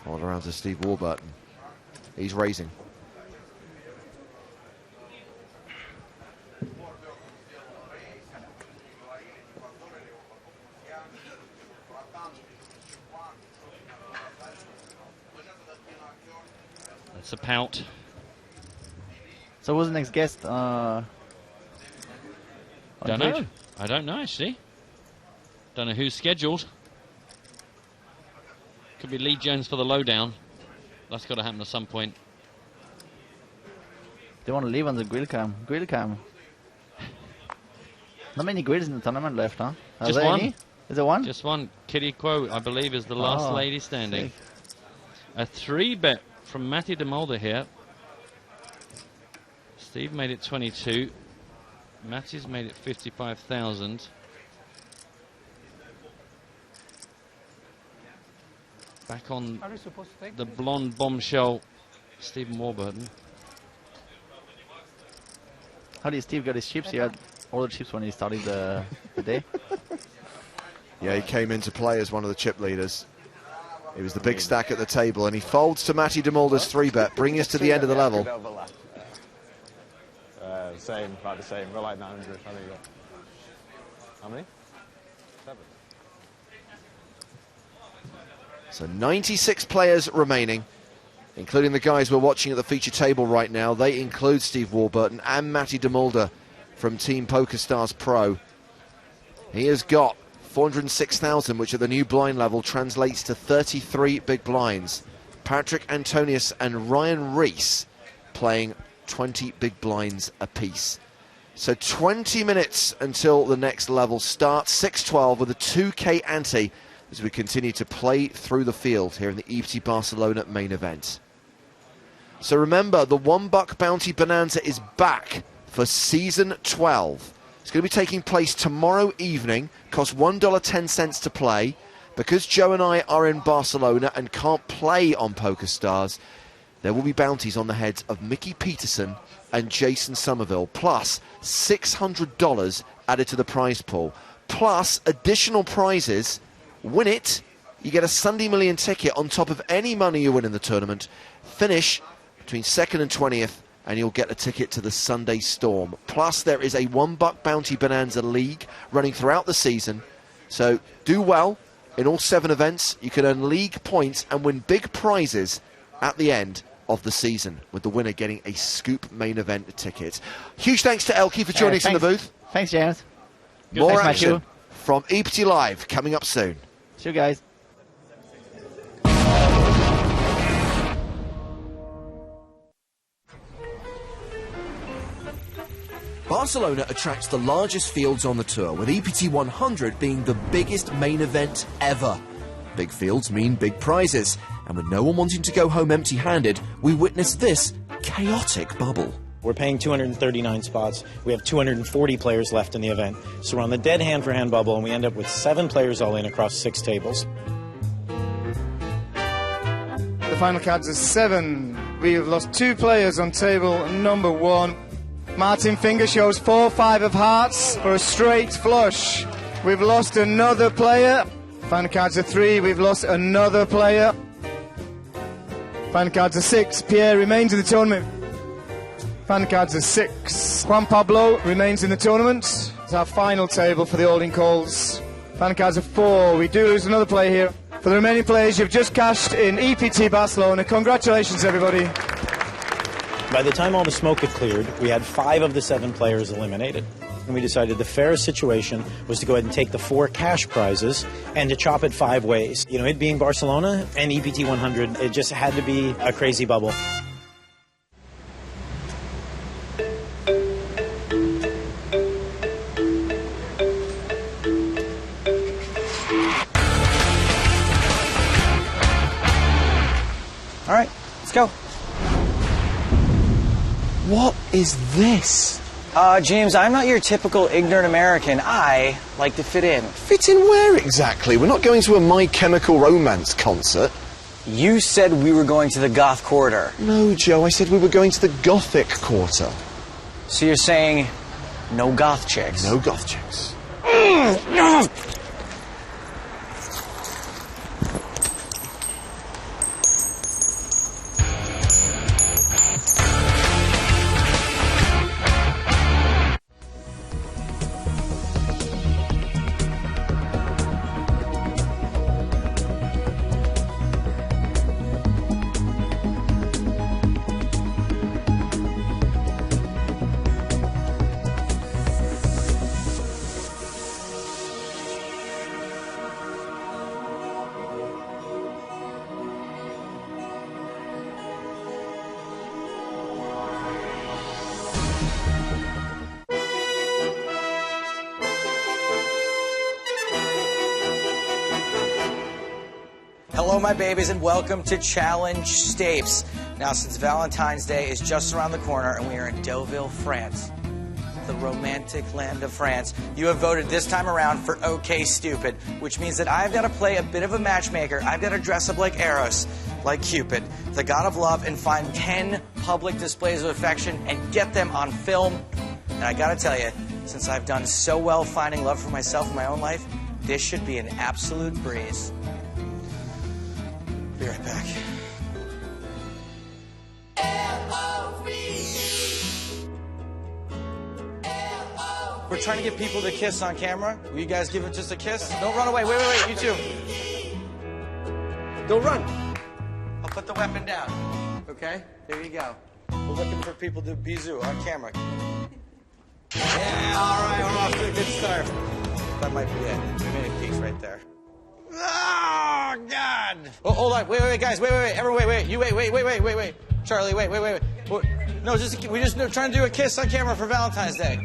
Followed around to Steve Warburton. He's raising. That's a pout. So who's the next guest? Don't know. I don't know actually. Don't know who's scheduled. Could be Lee Jones for the lowdown. That's got to happen at some point. They want to leave on the grill cam. Grill cam. Not many grills in the tournament left, huh? Just one. Any? Is there one? Just one. Kitty Quo, I believe, is the last lady standing. Sick. A 3-bet from Matty de Mulder here. Steve made it 22. Matty's made it 55,000. Back on the blonde bombshell, Stephen Warburton. How did Steve get his chips? He had all the chips when he started the day. Yeah, he came into play as one of the chip leaders. It was the big stack at the table, and he folds to Matty de Mulder's 3-bet, bringing us to the end of the level. Same, about the same. We're like 900. How many? 7. So 96 players remaining, including the guys we're watching at the feature table right now. They include Steve Warburton and Matty de Mulder from Team PokerStars Pro. He has got 406,000, which at the new blind level translates to 33 big blinds. Patrick Antonius and Ryan Rees playing 20 big blinds apiece. So 20 minutes until the next level starts. 6-12 with a 2K ante as we continue to play through the field here in the EPT Barcelona main event. So remember, the $1 bounty bonanza is back for season 12. It's going to be taking place tomorrow evening. Costs $1.10 to play. Because Joe and I are in Barcelona and can't play on PokerStars, there will be bounties on the heads of Mickey Peterson and Jason Somerville, plus $600 added to the prize pool, plus additional prizes. Win it, you get a Sunday Million ticket on top of any money you win in the tournament. Finish between 2nd and 20th, and you'll get a ticket to the Sunday Storm. Plus, there is a $1 bounty bonanza league running throughout the season. So do well in all 7 events. You can earn league points and win big prizes at the end of the season, with the winner getting a Scoop main event ticket. Huge thanks to Elkie for joining us in the booth. Thanks, James. More Thanks, action Matthew. from EPT Live coming up soon. See you guys. Barcelona attracts the largest fields on the tour, with EPT 100 being the biggest main event ever. Big fields mean big prizes, and with no one wanting to go home empty-handed, we witness this chaotic bubble. We're paying 239 spots. We have 240 players left in the event. So we're on the dead hand-for-hand bubble, and we end up with 7 players all in across 6 tables. The final cards are 7. We have lost 2 players on table number 1. Martin Finger shows 4-5 of hearts for a straight flush. We've lost another player. Final cards are 3. We've lost another player. Final cards are 6. Pierre remains in the tournament. Final cards are 6. Juan Pablo remains in the tournament. It's our final table for the all-in calls. Final cards are 4. We do lose another player here. For the remaining players, you've just cashed in EPT Barcelona. Congratulations, everybody. By the time all the smoke had cleared, we had 5 of the 7 players eliminated. And we decided the fairest situation was to go ahead and take the 4 cash prizes and to chop it 5 ways. You know, it being Barcelona and EPT 100, it just had to be a crazy bubble. All right, let's go. What is this? James, I'm not your typical ignorant American. I like to fit in. Fit in where exactly? We're not going to a My Chemical Romance concert. You said we were going to the Goth Quarter. No, Joe, I said we were going to the Gothic Quarter. So you're saying no goth chicks? No goth chicks. Hello, my babies, and welcome to Challenge Stapes. Now, since Valentine's Day is just around the corner and we are in Deauville, France, the romantic land of France, you have voted this time around for OK Stupid, which means that I've got to play a bit of a matchmaker. I've got to dress up like Eros, like Cupid, the god of love, and find 10 public displays of affection and get them on film. And I got to tell you, since I've done so well finding love for myself in my own life, this should be an absolute breeze. Be right back. We're trying to get people to kiss on camera. Will you guys give it just a kiss? Don't run away. Wait, you two. Don't run. I'll put the weapon down. Okay? There you go. We're looking for people to bisou on camera. Yeah, all right. We're off to a good start. That might be it. We made a piece right there. Oh, God! Oh, hold on. Wait, guys. Wait. Everyone, wait. You wait. Charlie, wait. No, we're just trying to do a kiss on camera for Valentine's Day.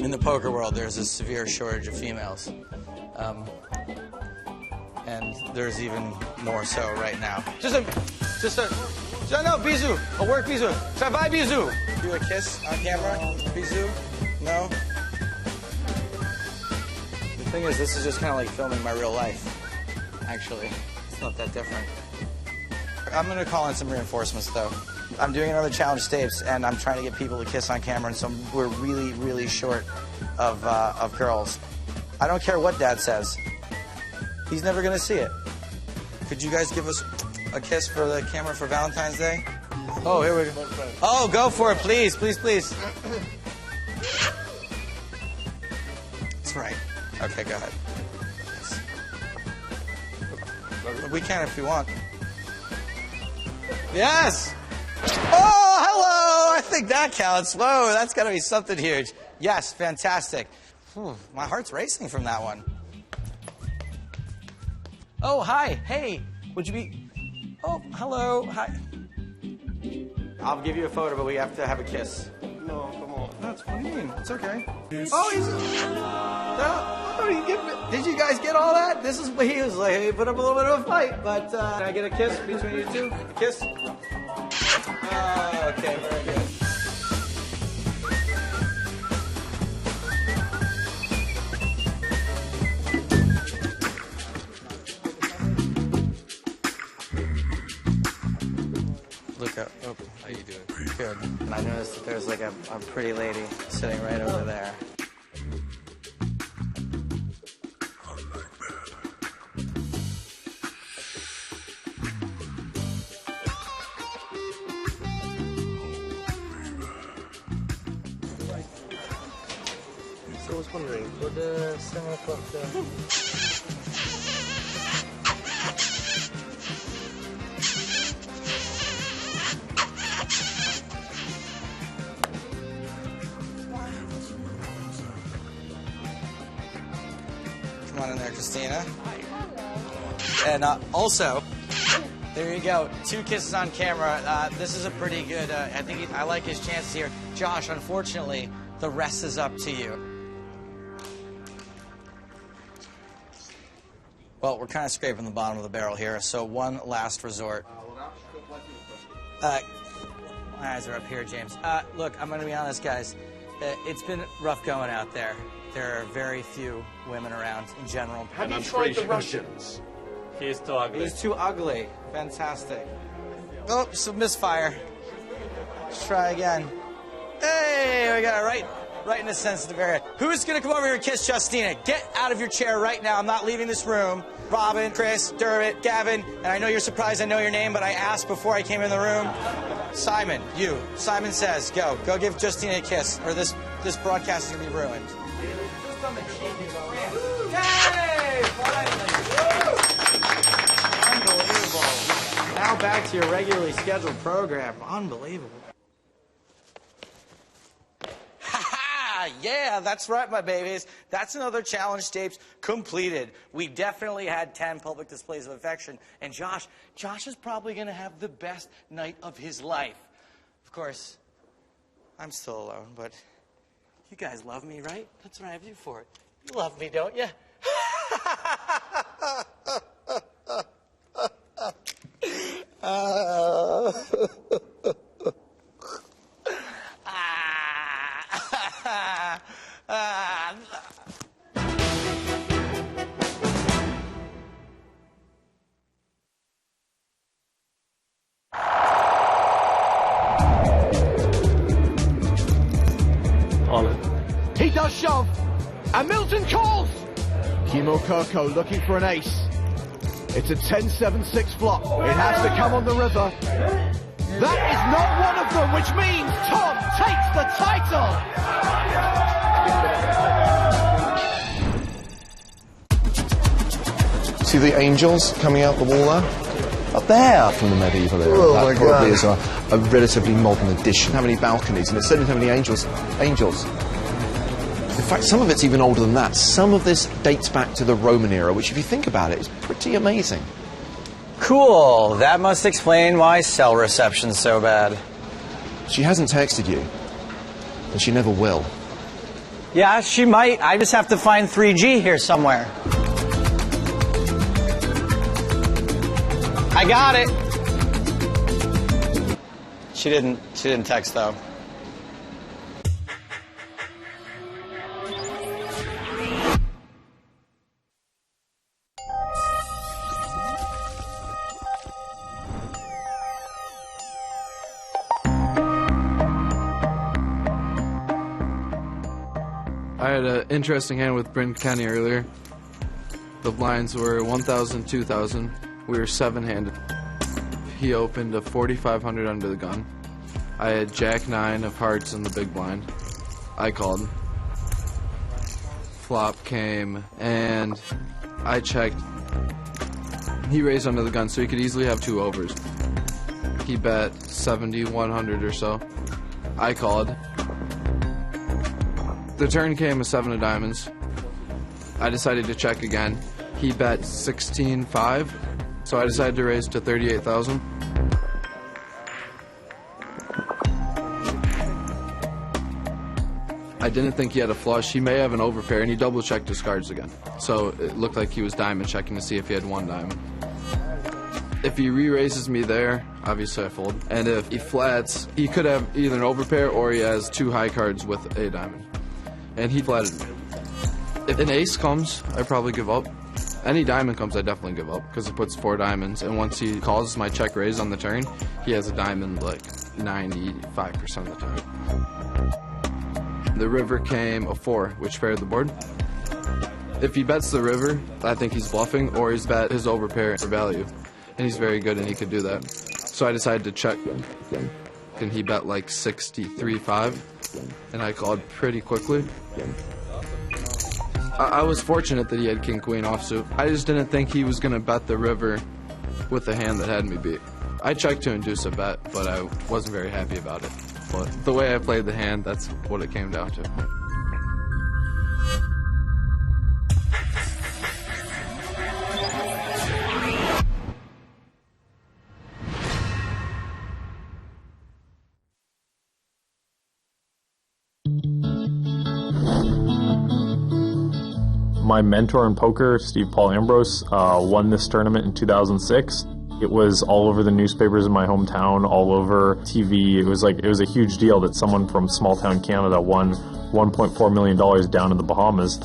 In the poker world, there's a severe shortage of females. And there's even more so right now. No, bisou. A work bisou. Travail bisou. Do a kiss on camera. Bisou. No. The thing is, this is just kind of like filming my real life. Actually, it's not that different. I'm gonna call in some reinforcements though. I'm doing another challenge tapes, and I'm trying to get people to kiss on camera, and so we're really, really short of girls. I don't care what Dad says. He's never gonna see it. Could you guys give us a kiss for the camera for Valentine's Day? Oh, here we go. Oh, go for it, please, please, please. That's right. Okay, go ahead. We can if you want. Yes! Oh, hello! I think that counts. Whoa, that's got to be something huge. Yes, fantastic. Whew, my heart's racing from that one. Oh, hi. Hey, would you be... Oh, hello. Hi. I'll give you a photo, but we have to have a kiss. No, come on. That's what do you mean? It's okay. Oh, he's... Did you guys get all that? This is what he was like. He put up a little bit of a fight, but can I get a kiss between you two? A kiss? Oh, okay, very good. Look up. Oh, how you doing? Good. And I noticed that there's like a pretty lady sitting right over there. So I was wondering, would 7 o'clock... Come on in there, Christina. And also, there you go. 2 kisses on camera. This is a pretty good, I like his chances here. Josh, unfortunately, the rest is up to you. Well, we're kind of scraping the bottom of the barrel here, so one last resort. My eyes are up here, James. Look, I'm going to be honest, guys. It's been rough going out there. There are very few women around in general. Have you tried the Russians? He's too ugly. He's too ugly. Fantastic. Oh, some misfire. Let's try again. Hey, we got it right in the sensitive area. Who's going to come over here and kiss Justina? Get out of your chair right now. I'm not leaving this room. Robin, Chris, Dermot, Gavin, and I know you're surprised I know your name, but I asked before I came in the room. Simon, you. Simon says, go. Go give Justina a kiss, or this broadcast is going to be ruined. Yay! Finally! Unbelievable. Now back to your regularly scheduled program. Unbelievable. Yeah, that's right, my babies. That's another challenge tapes completed. We definitely had 10 public displays of affection. And Josh is probably going to have the best night of his life. Of course, I'm still alone, but you guys love me, right? That's what I have you for. You love me, don't you? He does shove, and Milton calls. Kimo Kirko looking for an ace. It's a 10-7-6 flop. It has to come on the river. That is not one of them, which means Tom takes the title. See the angels coming out the wall there? Up there from the medieval era. Oh that my probably God. is a relatively modern addition. How many balconies? And it certainly doesn't have any angels. In fact, some of it's even older than that. Some of this dates back to the Roman era, which, if you think about it, is pretty amazing. Cool. That must explain why cell reception's so bad. She hasn't texted you, and she never will. Yeah, she might. I just have to find 3G here somewhere. I got it. She didn't text though. I had an interesting hand with Bryn Kenny earlier. The blinds were 1,000, 2,000. We were 7-handed. He opened a 4,500 under the gun. I had Jack 9 of hearts in the big blind. I called. Flop came, and I checked. He raised under the gun, so he could easily have 2 overs. He bet 70, 100 or so. I called. The turn came a 7 of diamonds. I decided to check again. He bet 16.5, so I decided to raise to 38,000. I didn't think he had a flush. He may have an overpair, and he double-checked his cards again. So it looked like he was diamond checking to see if he had 1 diamond. If he re-raises me there, obviously I fold. And if he flats, he could have either an overpair or he has 2 high cards with a diamond. And he flatted me. If an ace comes, I probably give up. Any diamond comes, I definitely give up, because it puts 4 diamonds, and once he calls my check raise on the turn, he has a diamond like 95% of the time. The river came a 4, which paired the board. If he bets the river, I think he's bluffing, or he's bet his overpair for value. And he's very good, and he could do that. So I decided to check, and he bet like 63.5, and I called pretty quickly. I was fortunate that he had king-queen offsuit. I just didn't think he was going to bet the river with the hand that had me beat. I checked to induce a bet, but I wasn't very happy about it. But the way I played the hand, that's what it came down to. My mentor in poker, Steve Paul Ambrose, won this tournament in 2006. It was all over the newspapers in my hometown, all over TV. It was a huge deal that someone from small town Canada won $1.4 million down in the Bahamas.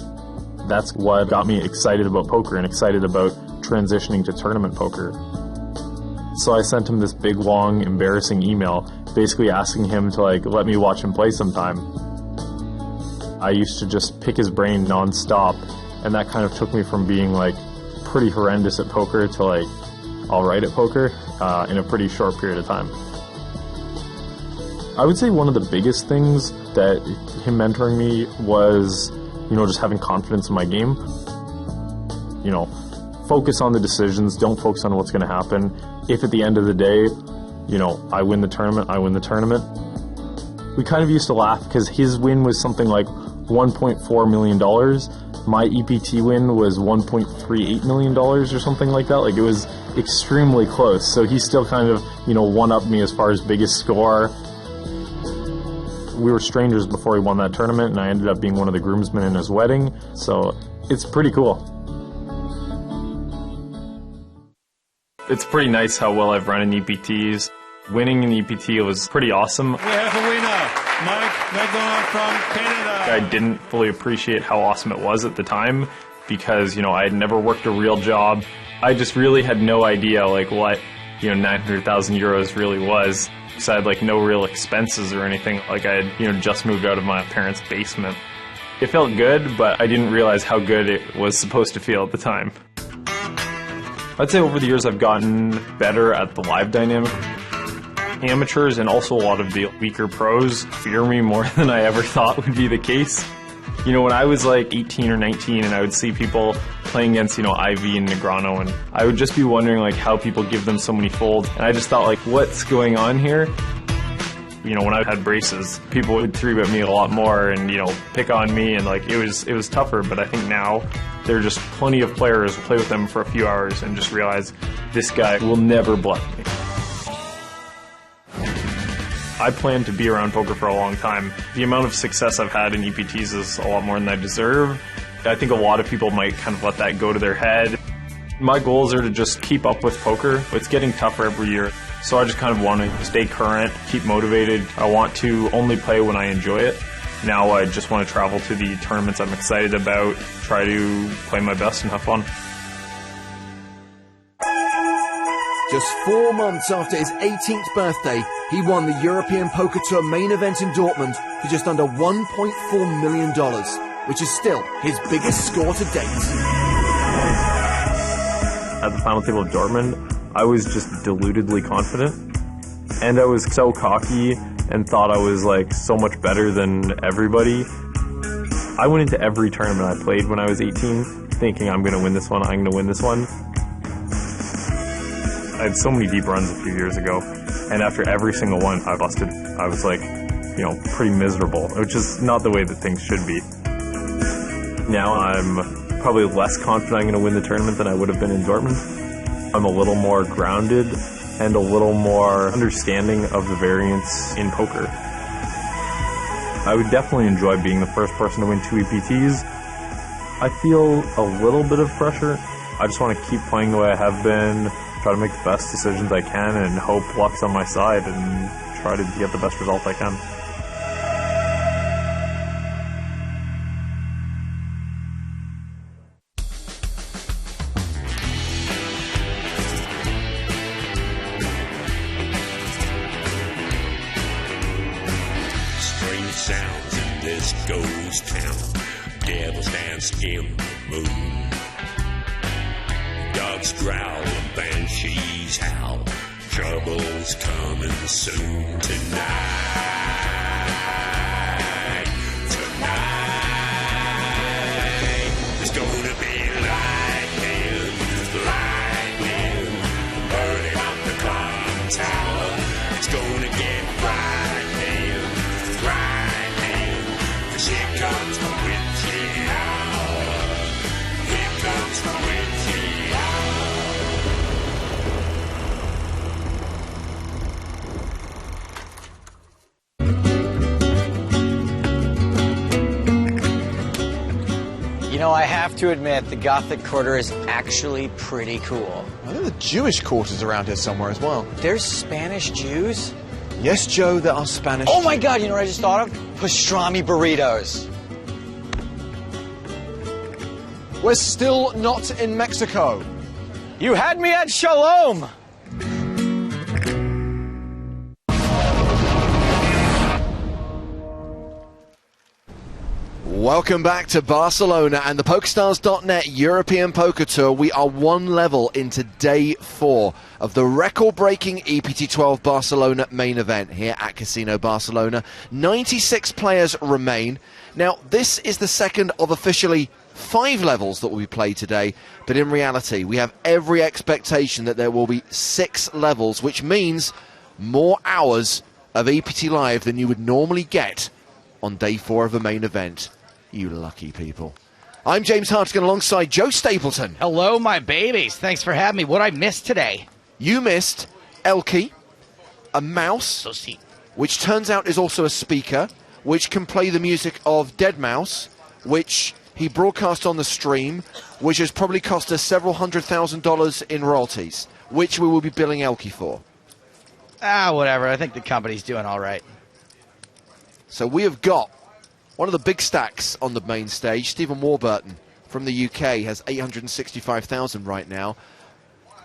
That's what got me excited about poker and excited about transitioning to tournament poker. So I sent him this big, long, embarrassing email, basically asking him to let me watch him play sometime. I used to just pick his brain non-stop, and that kind of took me from being pretty horrendous at poker to all right at poker in a pretty short period of time. I would say one of the biggest things that him mentoring me was, just having confidence in my game. Focus on the decisions, don't focus on what's going to happen. If at the end of the day, I win the tournament, I win the tournament. We kind of used to laugh because his win was something like $1.4 million. My EPT win was $1.38 million or something like that. It was extremely close. So he still kind of, one-upped me as far as biggest score. We were strangers before he won that tournament, and I ended up being one of the groomsmen in his wedding. So it's pretty cool. It's pretty nice how well I've run in EPTs. Winning in EPT was pretty awesome. We have a winner, Mike McDonald from Canada. I didn't fully appreciate how awesome it was at the time because, I had never worked a real job. I just really had no idea what, 900,000 euros really was. So I had no real expenses or anything. I had, just moved out of my parents' basement. It felt good, but I didn't realize how good it was supposed to feel at the time. I'd say over the years I've gotten better at the live dynamic. Amateurs and also a lot of the weaker pros fear me more than I ever thought would be the case. When I was 18 or 19 and I would see people playing against, Ivy and Negrano, and I would just be wondering how people give them so many folds. And I just thought what's going on here? When I had braces, people would 3-bet me a lot more and, pick on me, and it was tougher. But I think now there are just plenty of players who play with them for a few hours and just realize this guy will never bluff me. I plan to be around poker for a long time. The amount of success I've had in EPTs is a lot more than I deserve. I think a lot of people might kind of let that go to their head. My goals are to just keep up with poker. It's getting tougher every year, so I just kind of want to stay current, keep motivated. I want to only play when I enjoy it. Now I just want to travel to the tournaments I'm excited about, try to play my best and have fun. Just 4 months after his 18th birthday, he won the European Poker Tour main event in Dortmund for just under $1.4 million, which is still his biggest score to date. At the final table of Dortmund, I was just deludedly confident, and I was so cocky and thought I was like so much better than everybody. I went into every tournament I played when I was 18 thinking I'm going to win this one, I'm going to win this one. I had so many deep runs a few years ago, and after every single one I busted. I was like, you know, pretty miserable, which is not the way that things should be. Now I'm probably less confident I'm going to win the tournament than I would have been in Dortmund. I'm a little more grounded and a little more understanding of the variance in poker. I would definitely enjoy being the first person to win 2 EPTs. I feel a little bit of pressure. I just want to keep playing the way I have been, try to make the best decisions I can, and hope luck's on my side and try to get the best result I can. Strange sounds in this ghost town. Devils dance in the moon. Dogs growl and banshees howl. Trouble's coming soon tonight. There's gonna be lightning, burning up the clock tower. It's gonna get frightening, 'cause here comes the witching hour. Here comes the witching hour. You know, I have to admit, the Gothic Quarter is actually pretty cool. I think the Jewish quarter's around here somewhere as well. There's Spanish Jews? Yes, Joe, there are Spanish. Oh my God, you know what I just thought of? Pastrami burritos. We're still not in Mexico. You had me at Shalom. Welcome back to Barcelona and the PokerStars.net European Poker Tour. We are one level into day 4 of the record-breaking EPT 12 Barcelona main event here at Casino Barcelona. 96 players remain. Now, this is the second of officially 5 levels that will be played today, but in reality, we have every expectation that there will be 6 levels, which means more hours of EPT Live than you would normally get on day 4 of a main event. You lucky people. I'm James Hartigan alongside Joe Stapleton. Hello, my babies. Thanks for having me. What I missed today? You missed Elky, a mouse, which turns out is also a speaker, which can play the music of Deadmau5, which he broadcast on the stream, which has probably cost us several $100,000 in royalties, which we will be billing Elky for. Whatever. I think the company's doing all right. So we have got one of the big stacks on the main stage. Stephen Warburton from the UK has 865,000 right now.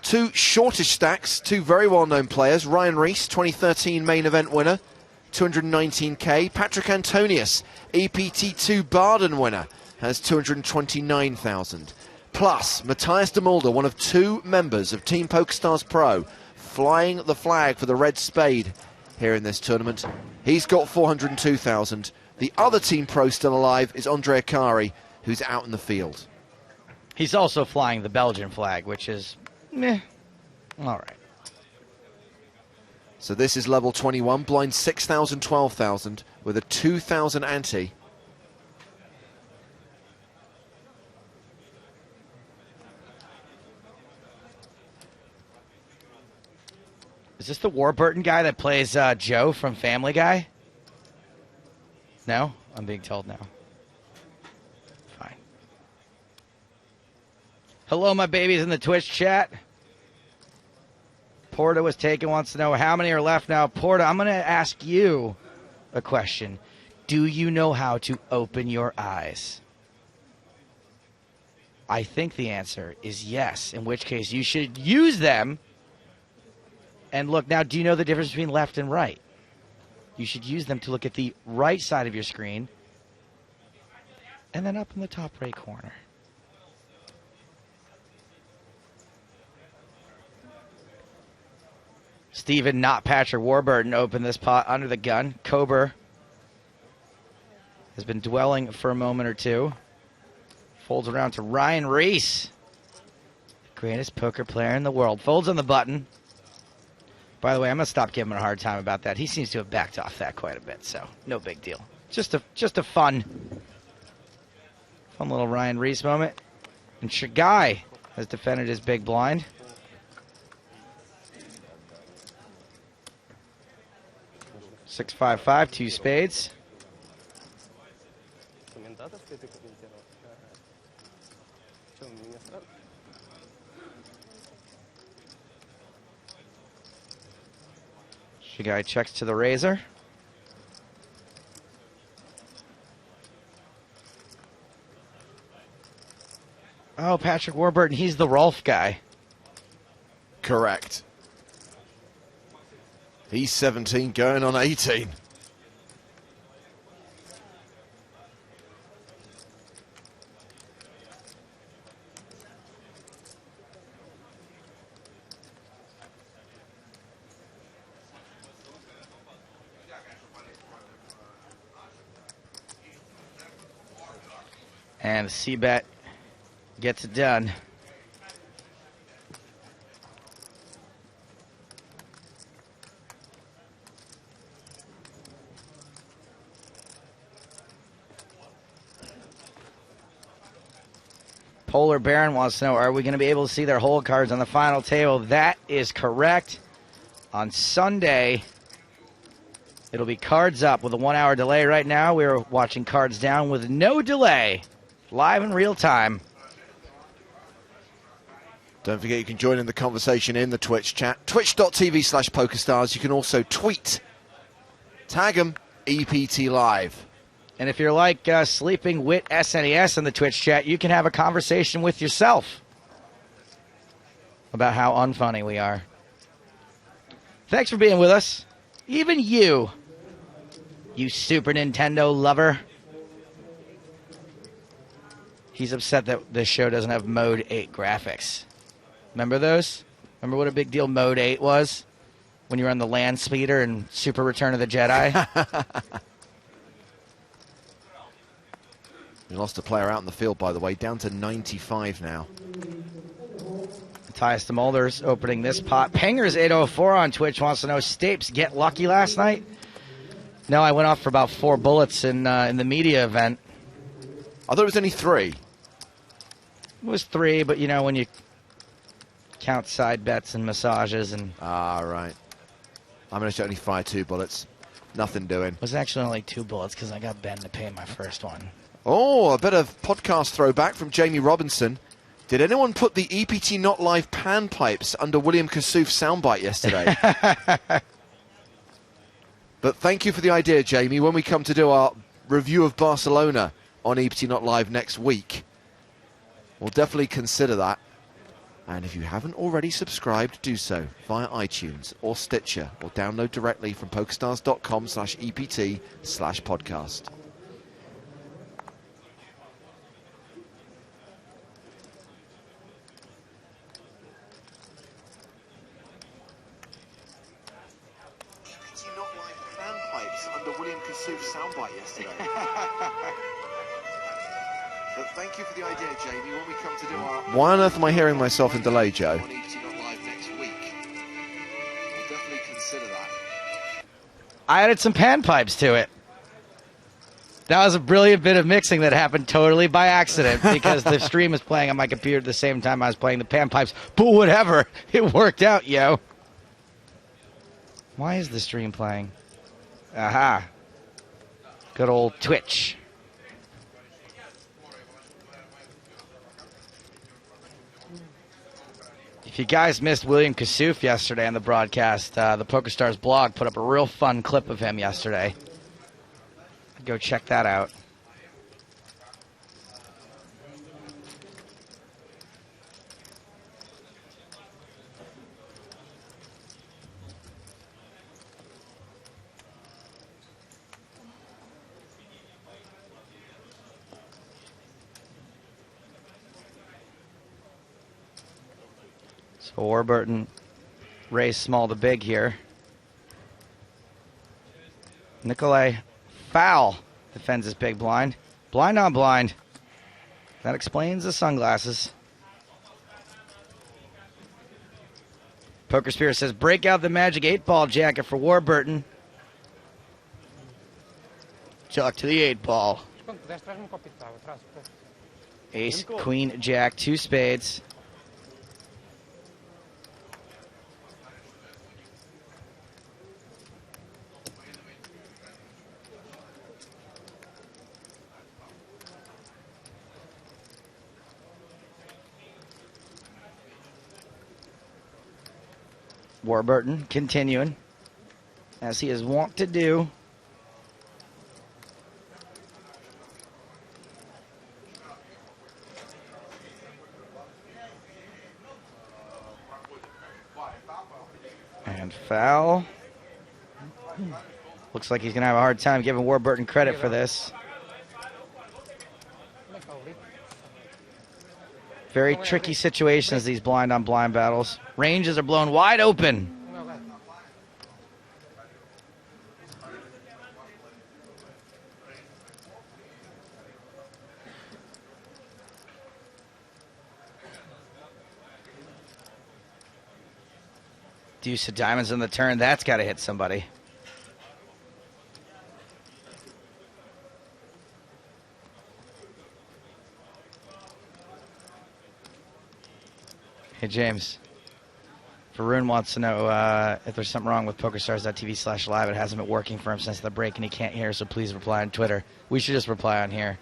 2 shortish stacks, 2 very well-known players. Ryan Reese, 2013 main event winner, 219k. Patrick Antonius, EPT2 Baden winner, has 229,000. Plus, Matthias de Mulder, one of 2 members of Team PokerStars Pro, flying the flag for the Red Spade here in this tournament. He's got 402,000. The other Team Pro still alive is Andre Akari, who's out in the field. He's also flying the Belgian flag, which is meh. All right. So this is level 21, blind 6,000, 12,000 with a 2,000 ante. Is this the Warburton guy that plays Joe from Family Guy? No? I'm being told now. Fine. Hello, my babies in the Twitch chat. Porta was taken, wants to know how many are left now. Porta, I'm going to ask you a question. Do you know how to open your eyes? I think the answer is yes, in which case you should use them. And look, now, do you know the difference between left and right? You should use them to look at the right side of your screen and then up in the top right corner. Steven, not Patrick Warburton, opened this pot under the gun. Kober has been dwelling for a moment or two. Folds around to Ryan Reese, the greatest poker player in the world. Folds on the button. By the way, I'm going to stop giving him a hard time about that. He seems to have backed off that quite a bit, so no big deal. Just a fun little Ryan Reese moment. And Shagai has defended his big blind. Six, 5, 2 spades. Shagai checks to the razor. Oh, Patrick Warburton, he's the Rolf guy. Correct. He's 17 going on 18. And C-Bet gets it done. Polar Baron wants to know, are we going to be able to see their hold cards on the final table? That is correct. On Sunday, it'll be cards up with a 1 hour delay. Right now, we're watching cards down with no delay. Live in real time. Don't forget you can join in the conversation in the Twitch chat. Twitch.tv/PokerStars. You can also tweet. Tag them, EPT Live. And if you're like Sleeping Wit SNES in the Twitch chat, you can have a conversation with yourself about how unfunny we are. Thanks for being with us. Even you Super Nintendo lover. He's upset that this show doesn't have Mode 8 graphics. Remember those? Remember what a big deal Mode 8 was? When you were on the land speeder in Super Return of the Jedi? We lost a player out in the field, by the way, down to 95 now. Matthias de Mulders opening this pot. Pengers 804 on Twitch wants to know, Stapes get lucky last night? No, I went off for about 4 bullets in the media event. I thought it was only 3. It was 3, but you know, when you count side bets and massages and... Ah, right. I'm going to only fire 2 bullets. Nothing doing. It was actually only 2 bullets because I got Ben to pay my first one. Oh, a bit of podcast throwback from Jamie Robinson. Did anyone put the EPT Not Live pan pipes under William Kassouf's soundbite yesterday? But thank you for the idea, Jamie. When we come to do our review of Barcelona on EPT Not Live next week, we'll definitely consider that. And if you haven't already subscribed, do so via iTunes or Stitcher, or download directly from PokerStars.com/EPT/podcast. Soundbite yesterday. But thank you for the idea, Jamie. When we come to do our... Why on earth am I hearing myself in delay, Joe? We'll definitely consider that. I added some pan pipes to it. That was a brilliant bit of mixing that happened totally by accident because the stream was playing on my computer at the same time I was playing the pan pipes. But whatever, it worked out, yo. Why is the stream playing? Aha. Good old Twitch. If you guys missed William Kassouf yesterday on the broadcast, the PokerStars blog put up a real fun clip of him yesterday. Go check that out. So Warburton raised small to big here. Nikolai foul defends his big blind. Blind on blind. That explains the sunglasses. Poker Spirit says, break out the magic 8-ball jacket for Warburton. Chuck to the 8-ball. Ace, queen, jack, 2 spades. Warburton continuing, as he is wont to do. And foul. Looks like he's going to have a hard time giving Warburton credit for this. Very tricky situations, these blind on blind battles. Ranges are blown wide open. Deuce of diamonds on the turn. That's got to hit somebody. Hey, James. Varun wants to know if there's something wrong with PokerStars.tv/live. It hasn't been working for him since the break, and he can't hear, so please reply on Twitter. We should just reply on here.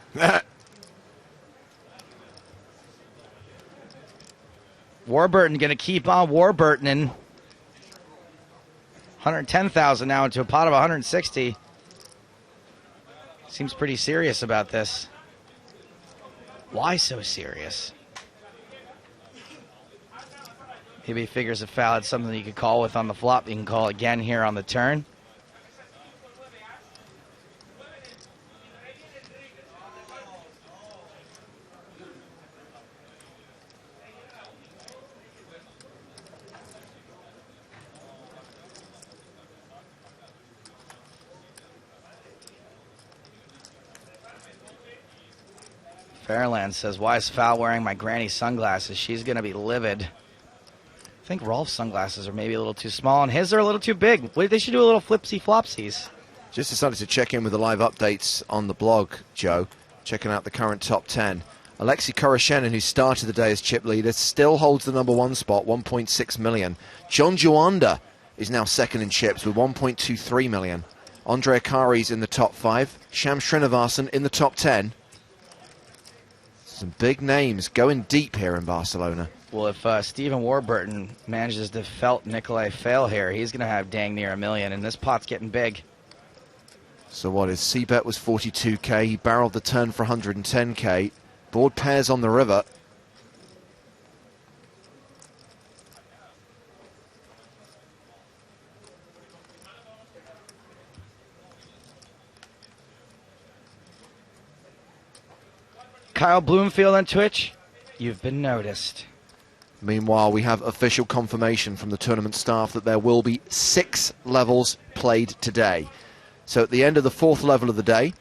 Warburton going to keep on Warburtoning. 110,000 now into a pot of 160. Seems pretty serious about this. Why so serious? Maybe he figures a foul is something you could call with on the flop. You can call again here on the turn. Fairland says, why is Foul wearing my granny sunglasses? She's going to be livid. I think Rolf's sunglasses are maybe a little too small, and his are a little too big. They should do a little flipsy-flopsies. Just decided to check in with the live updates on the blog, Joe. Checking out the current top 10. Alexei Koroshenin, who started the day as chip leader, still holds the #1 spot, 1.6 million. John Juanda is now second in chips with 1.23 million. Andre Akari's in the top 5. Sham Srinivasan in the top 10. Some big names going deep here in Barcelona. Well, if Stephen Warburton manages to felt Nikolai fail here, he's going to have dang near $1 million, and this pot's getting big. So what is C-bet was 42k. He barreled the turn for 110k. Board pairs on the river. Kyle Bloomfield on Twitch, you've been noticed. Meanwhile, we have official confirmation from the tournament staff that there will be 6 levels played today. So at the end of the 4th level of the day,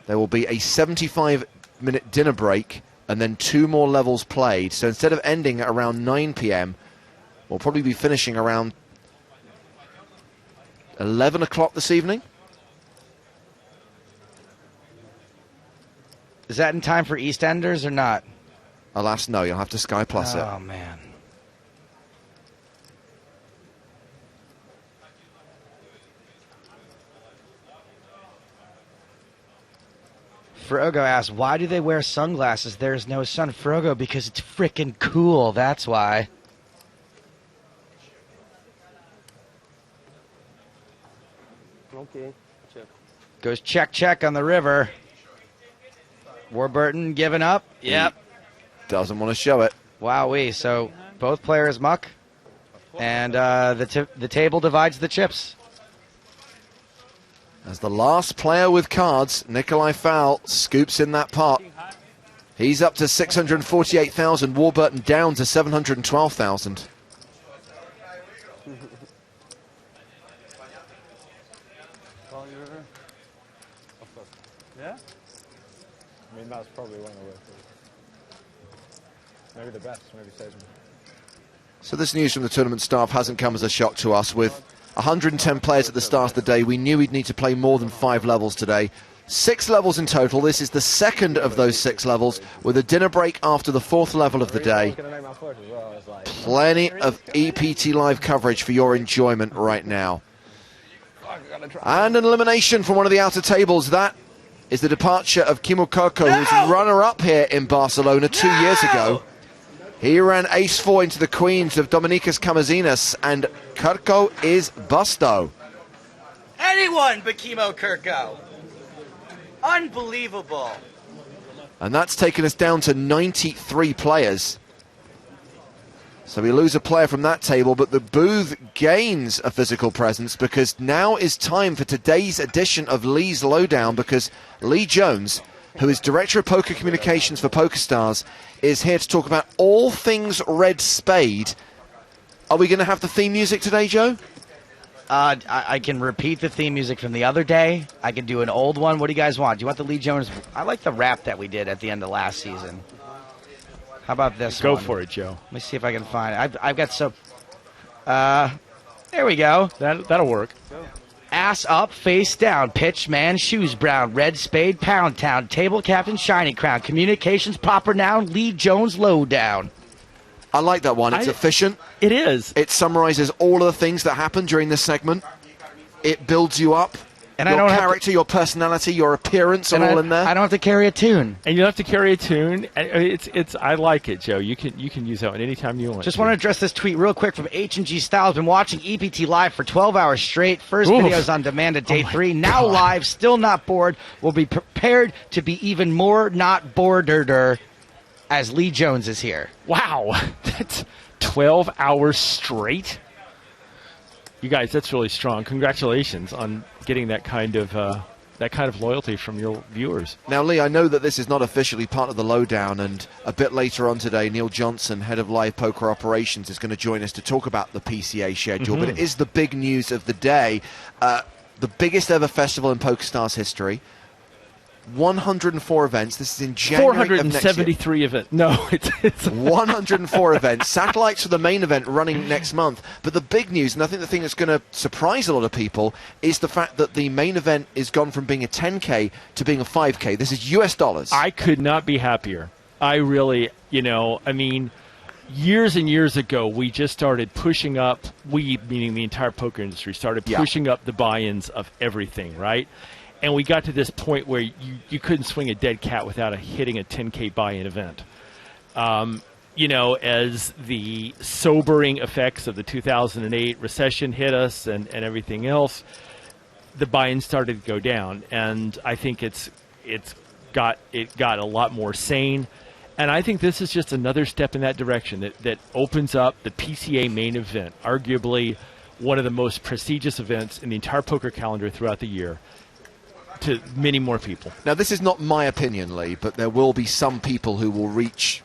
there will be a 75-minute dinner break and then 2 more levels played. So instead of ending at around 9 p.m., we'll probably be finishing around 11 o'clock this evening. Is that in time for EastEnders or not? Alas, no. You'll have to Sky Plus it. Oh, man. Frogo asks, why do they wear sunglasses? There's no sun. Frogo, because it's freaking cool. That's why. Okay. Check. Goes check, check on the river. Warburton giving up. Yep. Doesn't want to show it. Wowee. So both players muck. And the table divides the chips. As the last player with cards, Nikolai Fowl scoops in that pot. He's up to 648,000. Warburton down to 712,000. Yeah? I mean, that's probably one of the worst. Maybe the best, maybe Seisman. So this news from the tournament staff hasn't come as a shock to us. With 110 players at the start of the day, we knew we'd need to play more than 5 levels today. 6 levels in total. This is the second of those 6 levels, with a dinner break after the 4th level of the day. Plenty of EPT live coverage for your enjoyment right now. And an elimination from one of the outer tables. That is the departure of Kimmo Kirko, who's runner-up here in Barcelona 2 years ago. He ran ace-4 into the queens of Dominicas Camazinas, and Kirko is busto. Anyone but Kimmo Kirko. Unbelievable. And that's taken us down to 93 players. So we lose a player from that table, but the booth gains a physical presence, because now is time for today's edition of Lee's Lowdown, because Lee Jones, who is Director of Poker Communications for PokerStars, is here to talk about all things Red Spade. Are we going to have the theme music today, Joe? I can repeat the theme music from the other day. I can do an old one. What do you guys want? Do you want the Lee Jones? I like the rap that we did at the end of last season. How about this Go one? for it, Joe. Let me see if I can find it. I've got so... there we go. That'll work. Ass up, face down, pitch man, shoes brown, red spade, pound town, table captain, shiny crown, communications proper noun, Lee Jones lowdown. I like that one. It's efficient. It is. It summarizes all of the things that happen during this segment. It builds you up. And your I don't character, your personality, your appearance are all in there. I don't have to carry a tune. And you don't have to carry a tune. It's. I like it, Joe. You can use that one anytime you want. Just want to address this tweet real quick from H&G Styles. Been watching EPT live for 12 hours straight. First videos on demand at day 3. Now live, still not bored. Will be prepared to be even more not bored-er as Lee Jones is here. Wow, that's 12 hours straight. You guys, that's really strong. Congratulations on getting that kind of loyalty from your viewers. Now, Lee, I know that this is not officially part of the lowdown, and a bit later on today, Neil Johnson, head of live poker operations, is going to join us to talk about the PCA schedule. But it is the big news of the day. The biggest ever festival in PokerStars history. 104 events. This is in January 473 events. No, it's 104 events. Satellites for the main event running next month. But the big news, and I think the thing that's going to surprise a lot of people, is the fact that the main event is gone from being a 10K to being a 5K. This is US dollars. I could not be happier. I really, I mean, years and years ago, we just started pushing up, we, meaning the entire poker industry, started pushing up the buy-ins of everything, right? And we got to this point where you couldn't swing a dead cat without hitting a 10K buy-in event. As the sobering effects of the 2008 recession hit us and everything else, the buy-in started to go down. And I think it got a lot more sane. And I think this is just another step in that direction that opens up the PCA main event, arguably one of the most prestigious events in the entire poker calendar throughout the year, to many more people. Now, this is not my opinion, Lee, but there will be some people who will reach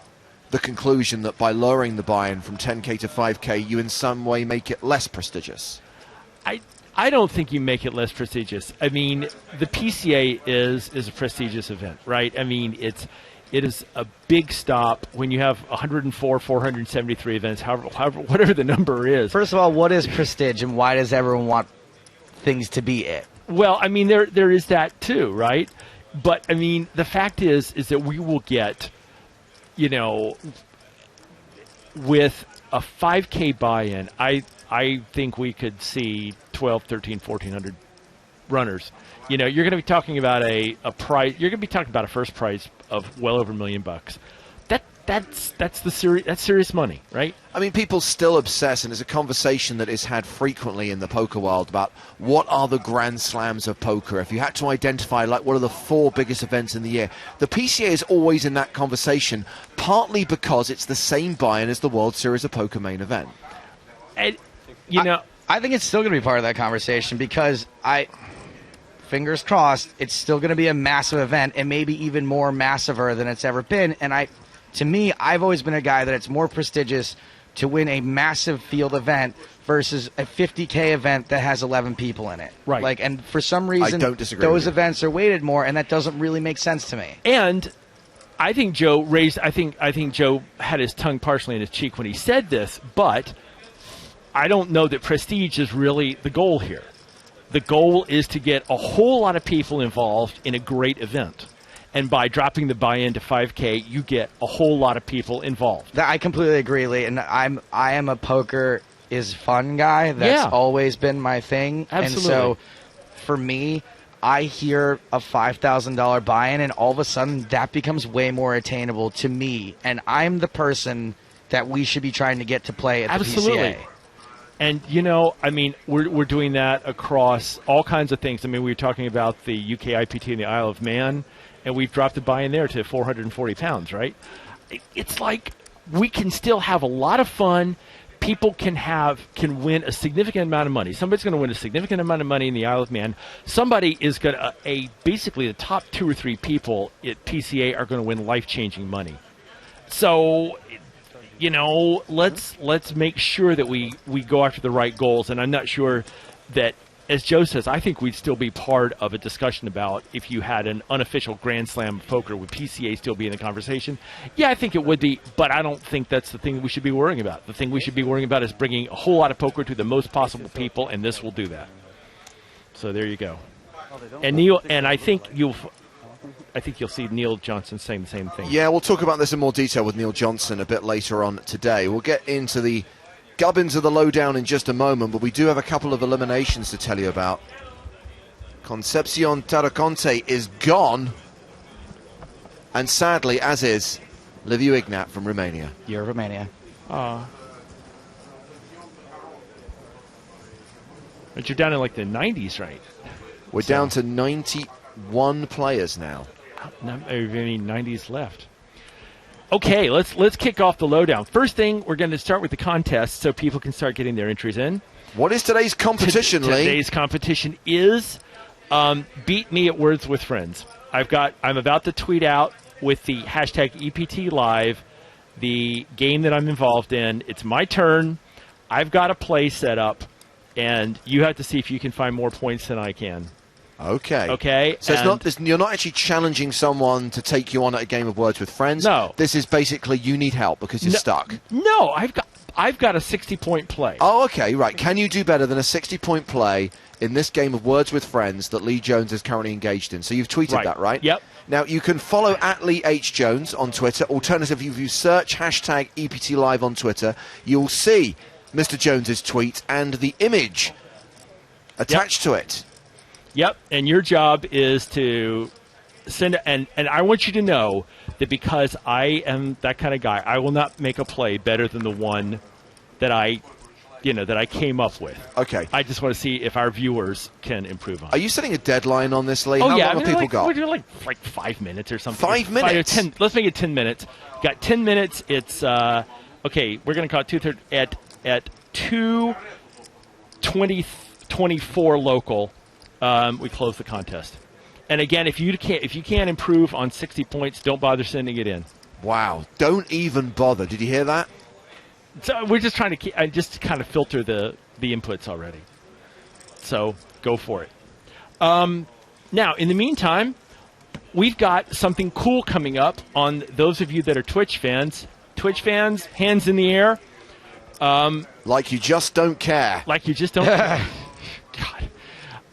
the conclusion that by lowering the buy-in from 10K to 5K, you in some way make it less prestigious. I don't think you make it less prestigious. I mean, the PCA is a prestigious event, right? I mean, it is a big stop when you have 104, 473 events, however, whatever the number is. First of all, what is prestige, and why does everyone want things to be it? Well, I mean, there is that too, right? But, I mean, the fact is that we will get, with a 5K buy-in, I think we could see 12, 13, 1,400 runners. You're going to be talking about a prize. You're going to be talking about a first prize of well over $1 million. that's serious money, right? I mean, people still obsess, and it's a conversation that is had frequently in the poker world about what are the Grand Slams of poker. If you had to identify, like, what are the 4 biggest events in the year, the PCA is always in that conversation, partly because it's the same buy-in as the World Series of Poker main event. And, I think it's still going to be part of that conversation because fingers crossed, it's still going to be a massive event and maybe even more massiver than it's ever been. And to me, I've always been a guy that it's more prestigious to win a massive field event versus a 50K event that has 11 people in it. Right. And for some reason, I don't disagree those with you. events are weighted more, and that doesn't really make sense to me. And I think Joe I think Joe had his tongue partially in his cheek when he said this, but I don't know that prestige is really the goal here. The goal is to get a whole lot of people involved in a great event. And by dropping the buy-in to 5K, you get a whole lot of people involved. I completely agree, Lee. And I am a poker is fun guy. That's always been my thing. Absolutely. And so for me, I hear a $5,000 buy-in, and all of a sudden that becomes way more attainable to me. And I'm the person that we should be trying to get to play at the PCA. And, I mean, we're doing that across all kinds of things. I mean, we were talking about the UK IPT in the Isle of Man, and we've dropped the buy-in there to 440 pounds, right? It's like we can still have a lot of fun. People can win a significant amount of money. Somebody's going to win a significant amount of money in the Isle of Man. Somebody is going to, basically the top 2 or 3 people at PCA are going to win life-changing money. So, let's make sure that we go after the right goals. And I'm not sure that, as Joe says, I think we'd still be part of a discussion about if you had an unofficial Grand Slam of poker, would PCA still be in the conversation? Yeah, I think it would be, but I don't think that's the thing we should be worrying about. The thing we should be worrying about is bringing a whole lot of poker to the most possible people, and this will do that. So there you go. And Neil, and I think you'll see Neil Johnson saying the same thing. Yeah, we'll talk about this in more detail with Neil Johnson a bit later on today. We'll get into the gubbins of the lowdown in just a moment, but we do have a couple of eliminations to tell you about. Concepcion Taraconte is gone, and sadly, as is Liviu Ignat from Romania. You're Romania. But you're down in like the 90s, right? We're down to 91 players now. Not any 90s left. Okay, let's kick off the lowdown. First thing, we're going to start with the contest so people can start getting their entries in. What is today's competition, Lee? Today's competition is Beat Me at Words with Friends. I'm about to tweet out with the hashtag EPT Live the game that I'm involved in. It's my turn. I've got a play set up, and you have to see if you can find more points than I can. Okay. Okay. So you're not actually challenging someone to take you on at a game of Words with Friends. No. This is basically you need help because you're stuck. No, I've got a 60-point play. Oh, okay, right. Can you do better than a 60-point play in this game of Words with Friends that Lee Jones is currently engaged in? So you've tweeted that, right? Yep. Now, you can follow at Lee H. Jones on Twitter. Alternatively, if you search hashtag EPT Live on Twitter, you'll see Mr. Jones's tweet and the image attached to it. Yep, and your job is to send and I want you to know that because I am that kind of guy, I will not make a play better than the one that I came up with. Okay. I just want to see if our viewers can improve on it. Are you setting a deadline on this, Lee? Oh, How yeah. long have people got? We're doing like 5 minutes or something. 5 minutes? 10, let's make it 10 minutes. Got 10 minutes. It's, okay, we're going to call it 2:30 at 2:24 local. We close the contest. And again, if you can't improve on 60 points, don't bother sending it in. Wow. Don't even bother. Did you hear that? So we're just trying to just kind of filter the inputs already. So go for it. Now, in the meantime, we've got something cool coming up on those of you that are Twitch fans. Twitch fans, hands in the air. Like you just don't care. Like you just don't care. God.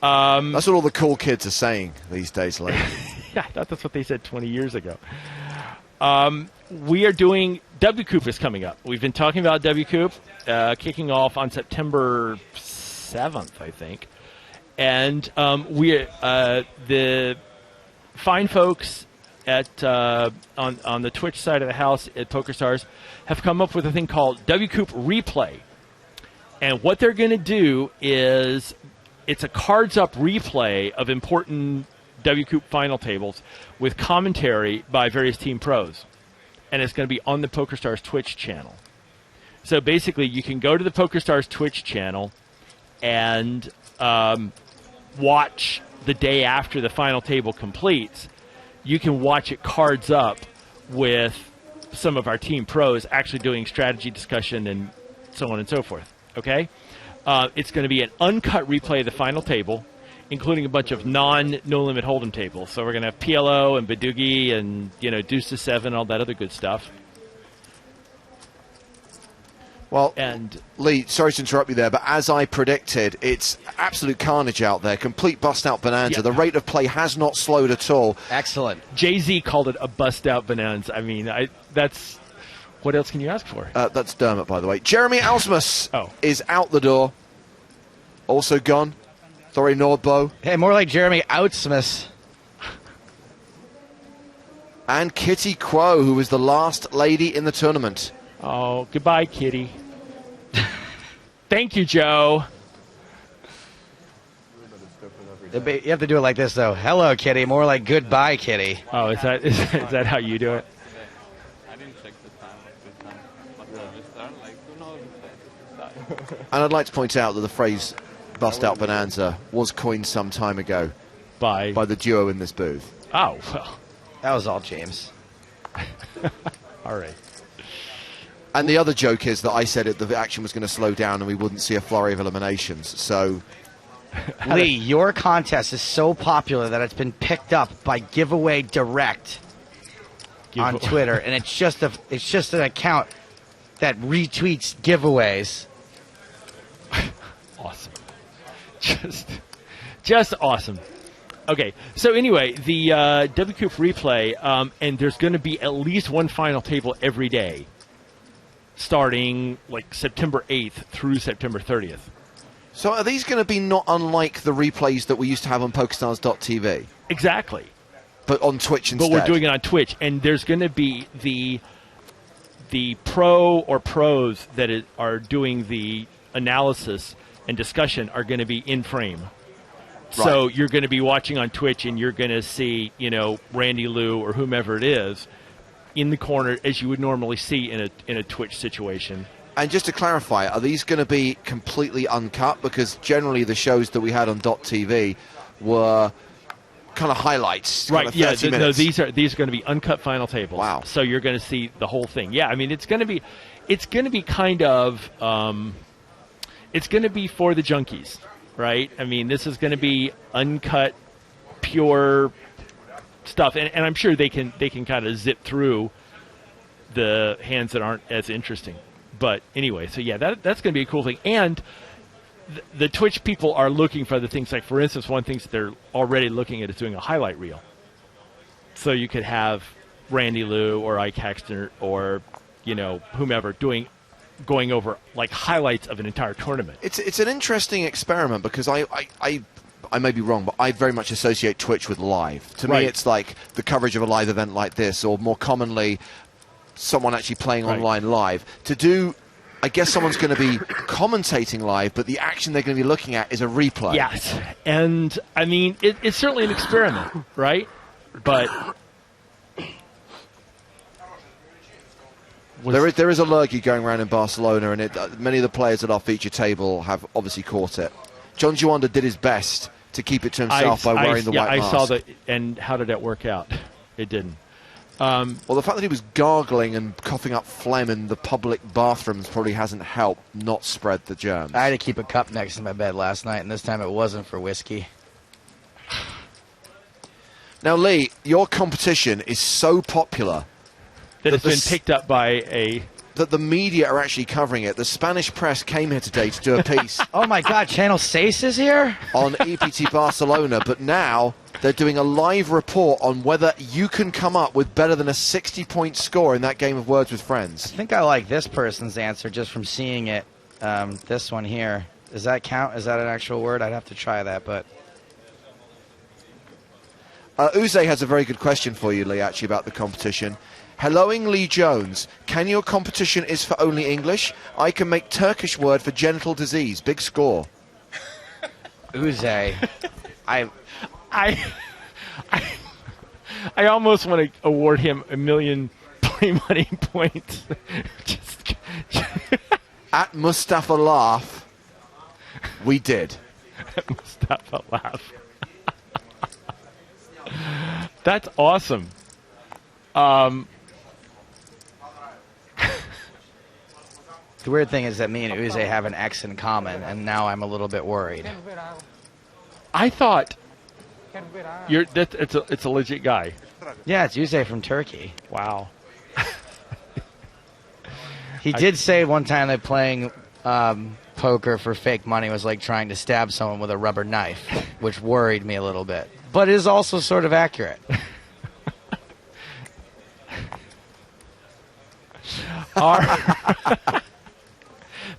That's what all the cool kids are saying these days, Lee. Yeah, I thought that's what they said 20 years ago. We are doing WCoop is coming up. We've been talking about WCoop kicking off on September 7th, I think. And the fine folks at on the Twitch side of the house at PokerStars have come up with a thing called WCoop Replay. And what they're going to do is it's a cards-up replay of important WCoop final tables with commentary by various team pros. And it's going to be on the PokerStars Twitch channel. So basically, you can go to the PokerStars Twitch channel and watch the day after the final table completes. You can watch it cards up with some of our team pros actually doing strategy discussion and so on and so forth. Okay? It's going to be an uncut replay of the final table, including a bunch of no-limit hold'em tables. So we're going to have PLO and Badoogie and, deuce to 7, all that other good stuff. Well, and Lee, sorry to interrupt you there, but as I predicted, it's absolute carnage out there. Complete bust-out bonanza. Yeah. The rate of play has not slowed at all. Excellent. Jay-Z called it a bust-out bonanza. I mean, that's... What else can you ask for? That's Dermot, by the way. Jeremy Ausmus is out the door. Also gone. Thori Nordbo. Hey, more like Jeremy Outsmus. And Kitty Quo, who was the last lady in the tournament. Oh, goodbye, Kitty. Thank you, Joe. You have to do it like this, though. Hello, Kitty. More like goodbye, Kitty. Oh, is that how you do it? I didn't check the time of the time, but we start like, And I'd like to point out that the phrase bust-out bonanza was coined some time ago by the duo in this booth. Oh, well. That was all James. All right. And the other joke is that I said the action was going to slow down and we wouldn't see a flurry of eliminations. So, Lee, your contest is so popular that it's been picked up by Giveaway Direct on Twitter, and it's just an account that retweets giveaways. Awesome. Just awesome. Okay, so anyway, the WCoop replay, and there's going to be at least one final table every day, starting like September 8th through September 30th. So are these going to be not unlike the replays that we used to have on PokerStars.tv? Exactly. But on Twitch instead? But we're doing it on Twitch, and there's going to be the pro or pros that are doing the analysis and discussion are going to be in frame. Right. So you're going to be watching on Twitch, and you're going to see, Randy Lou or whomever it is in the corner as you would normally see in a Twitch situation. And just to clarify, are these going to be completely uncut? Because generally the shows that we had on .tv were kind of highlights. Right, kind of 30 minutes. No, these are going to be uncut final tables. Wow. So you're going to see the whole thing. Yeah, I mean, it's going to be kind of, it's going to be for the junkies, right? I mean, this is going to be uncut, pure stuff. And I'm sure they can kind of zip through the hands that aren't as interesting. But anyway, so yeah, that's going to be a cool thing. And the Twitch people are looking for other things. Like, for instance, one thing that they're already looking at is doing a highlight reel. So you could have Randy Lou or Ike Haxton or, whomever going over, like, highlights of an entire tournament. It's an interesting experiment because I may be wrong, but I very much associate Twitch with live. To me, it's like the coverage of a live event like this, or more commonly, someone actually playing online live. To do, I guess someone's going to be commentating live, but the action they're going to be looking at is a replay. Yes, and I mean, it's certainly an experiment, right? But there is a lurgy going around in Barcelona, and many of the players at our feature table have obviously caught it. John Juanda did his best to keep it to himself by wearing the white mask. I saw that, and how did that work out? It didn't. Well, the fact that he was gargling and coughing up phlegm in the public bathrooms probably hasn't helped not spread the germs. I had to keep a cup next to my bed last night, and this time it wasn't for whiskey. Now, Lee, your competition is so popular that it's been picked up by that the media are actually covering it. The Spanish press came here today to do a piece. Oh my God, Channel 6 is here? On EPT Barcelona, but now they're doing a live report on whether you can come up with better than a 60-point score in that game of Words with Friends. I think I like this person's answer just from seeing it. This one here. Does that count? Is that an actual word? I'd have to try that, but... Uze has a very good question for you, Lee, actually, about the competition. Helloing Lee Jones, can your competition is for only English? I can make Turkish word for genital disease. Big score. Uze, I almost want to award him $1 million play money points. Just At Mustafa Laugh, we did. At Mustafa Laugh. That's awesome. The weird thing is that me and Uze have an X in common, and now I'm a little bit worried. I thought it's a legit guy. Yeah, it's Uze from Turkey. Wow. He did say one time that playing poker for fake money was like trying to stab someone with a rubber knife, which worried me a little bit, but is also sort of accurate.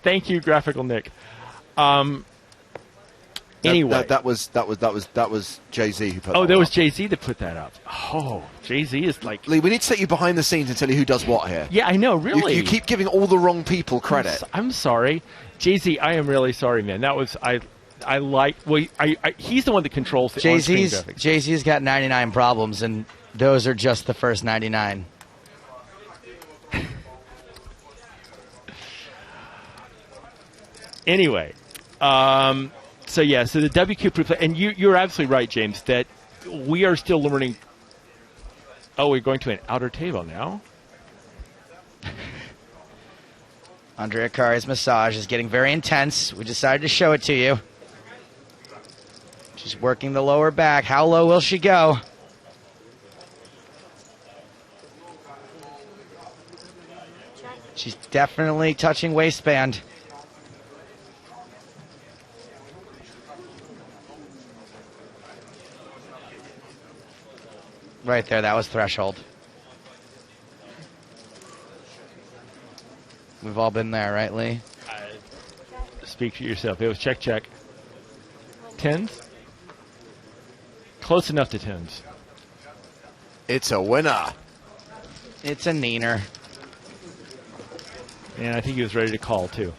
Thank you, Graphical Nick. Anyway, that was Jay-Z who put. Oh, that was Jay-Z that put that up. Oh, Jay-Z is like. Lee, we need to take you behind the scenes and tell you who does what here. Yeah, I know. Really, you keep giving all the wrong people credit. I'm sorry, Jay-Z. I am really sorry, man. That was I like. Well, he's the one that controls the on-screen graphics. Jay-Z's got 99 problems, and those are just the first 99. Anyway, so the WQ proof, and you're absolutely right, James, that we are still learning. Oh, we're going to an outer table now. Andrea Kari's massage is getting very intense. We decided to show it to you. She's working the lower back. How low will she go? She's definitely touching waistband. Right there, that was threshold. We've all been there, right, Lee? Speak for yourself. It was check, check. Tens? Close enough to tens. It's a winner. It's a neener. And I think he was ready to call, too.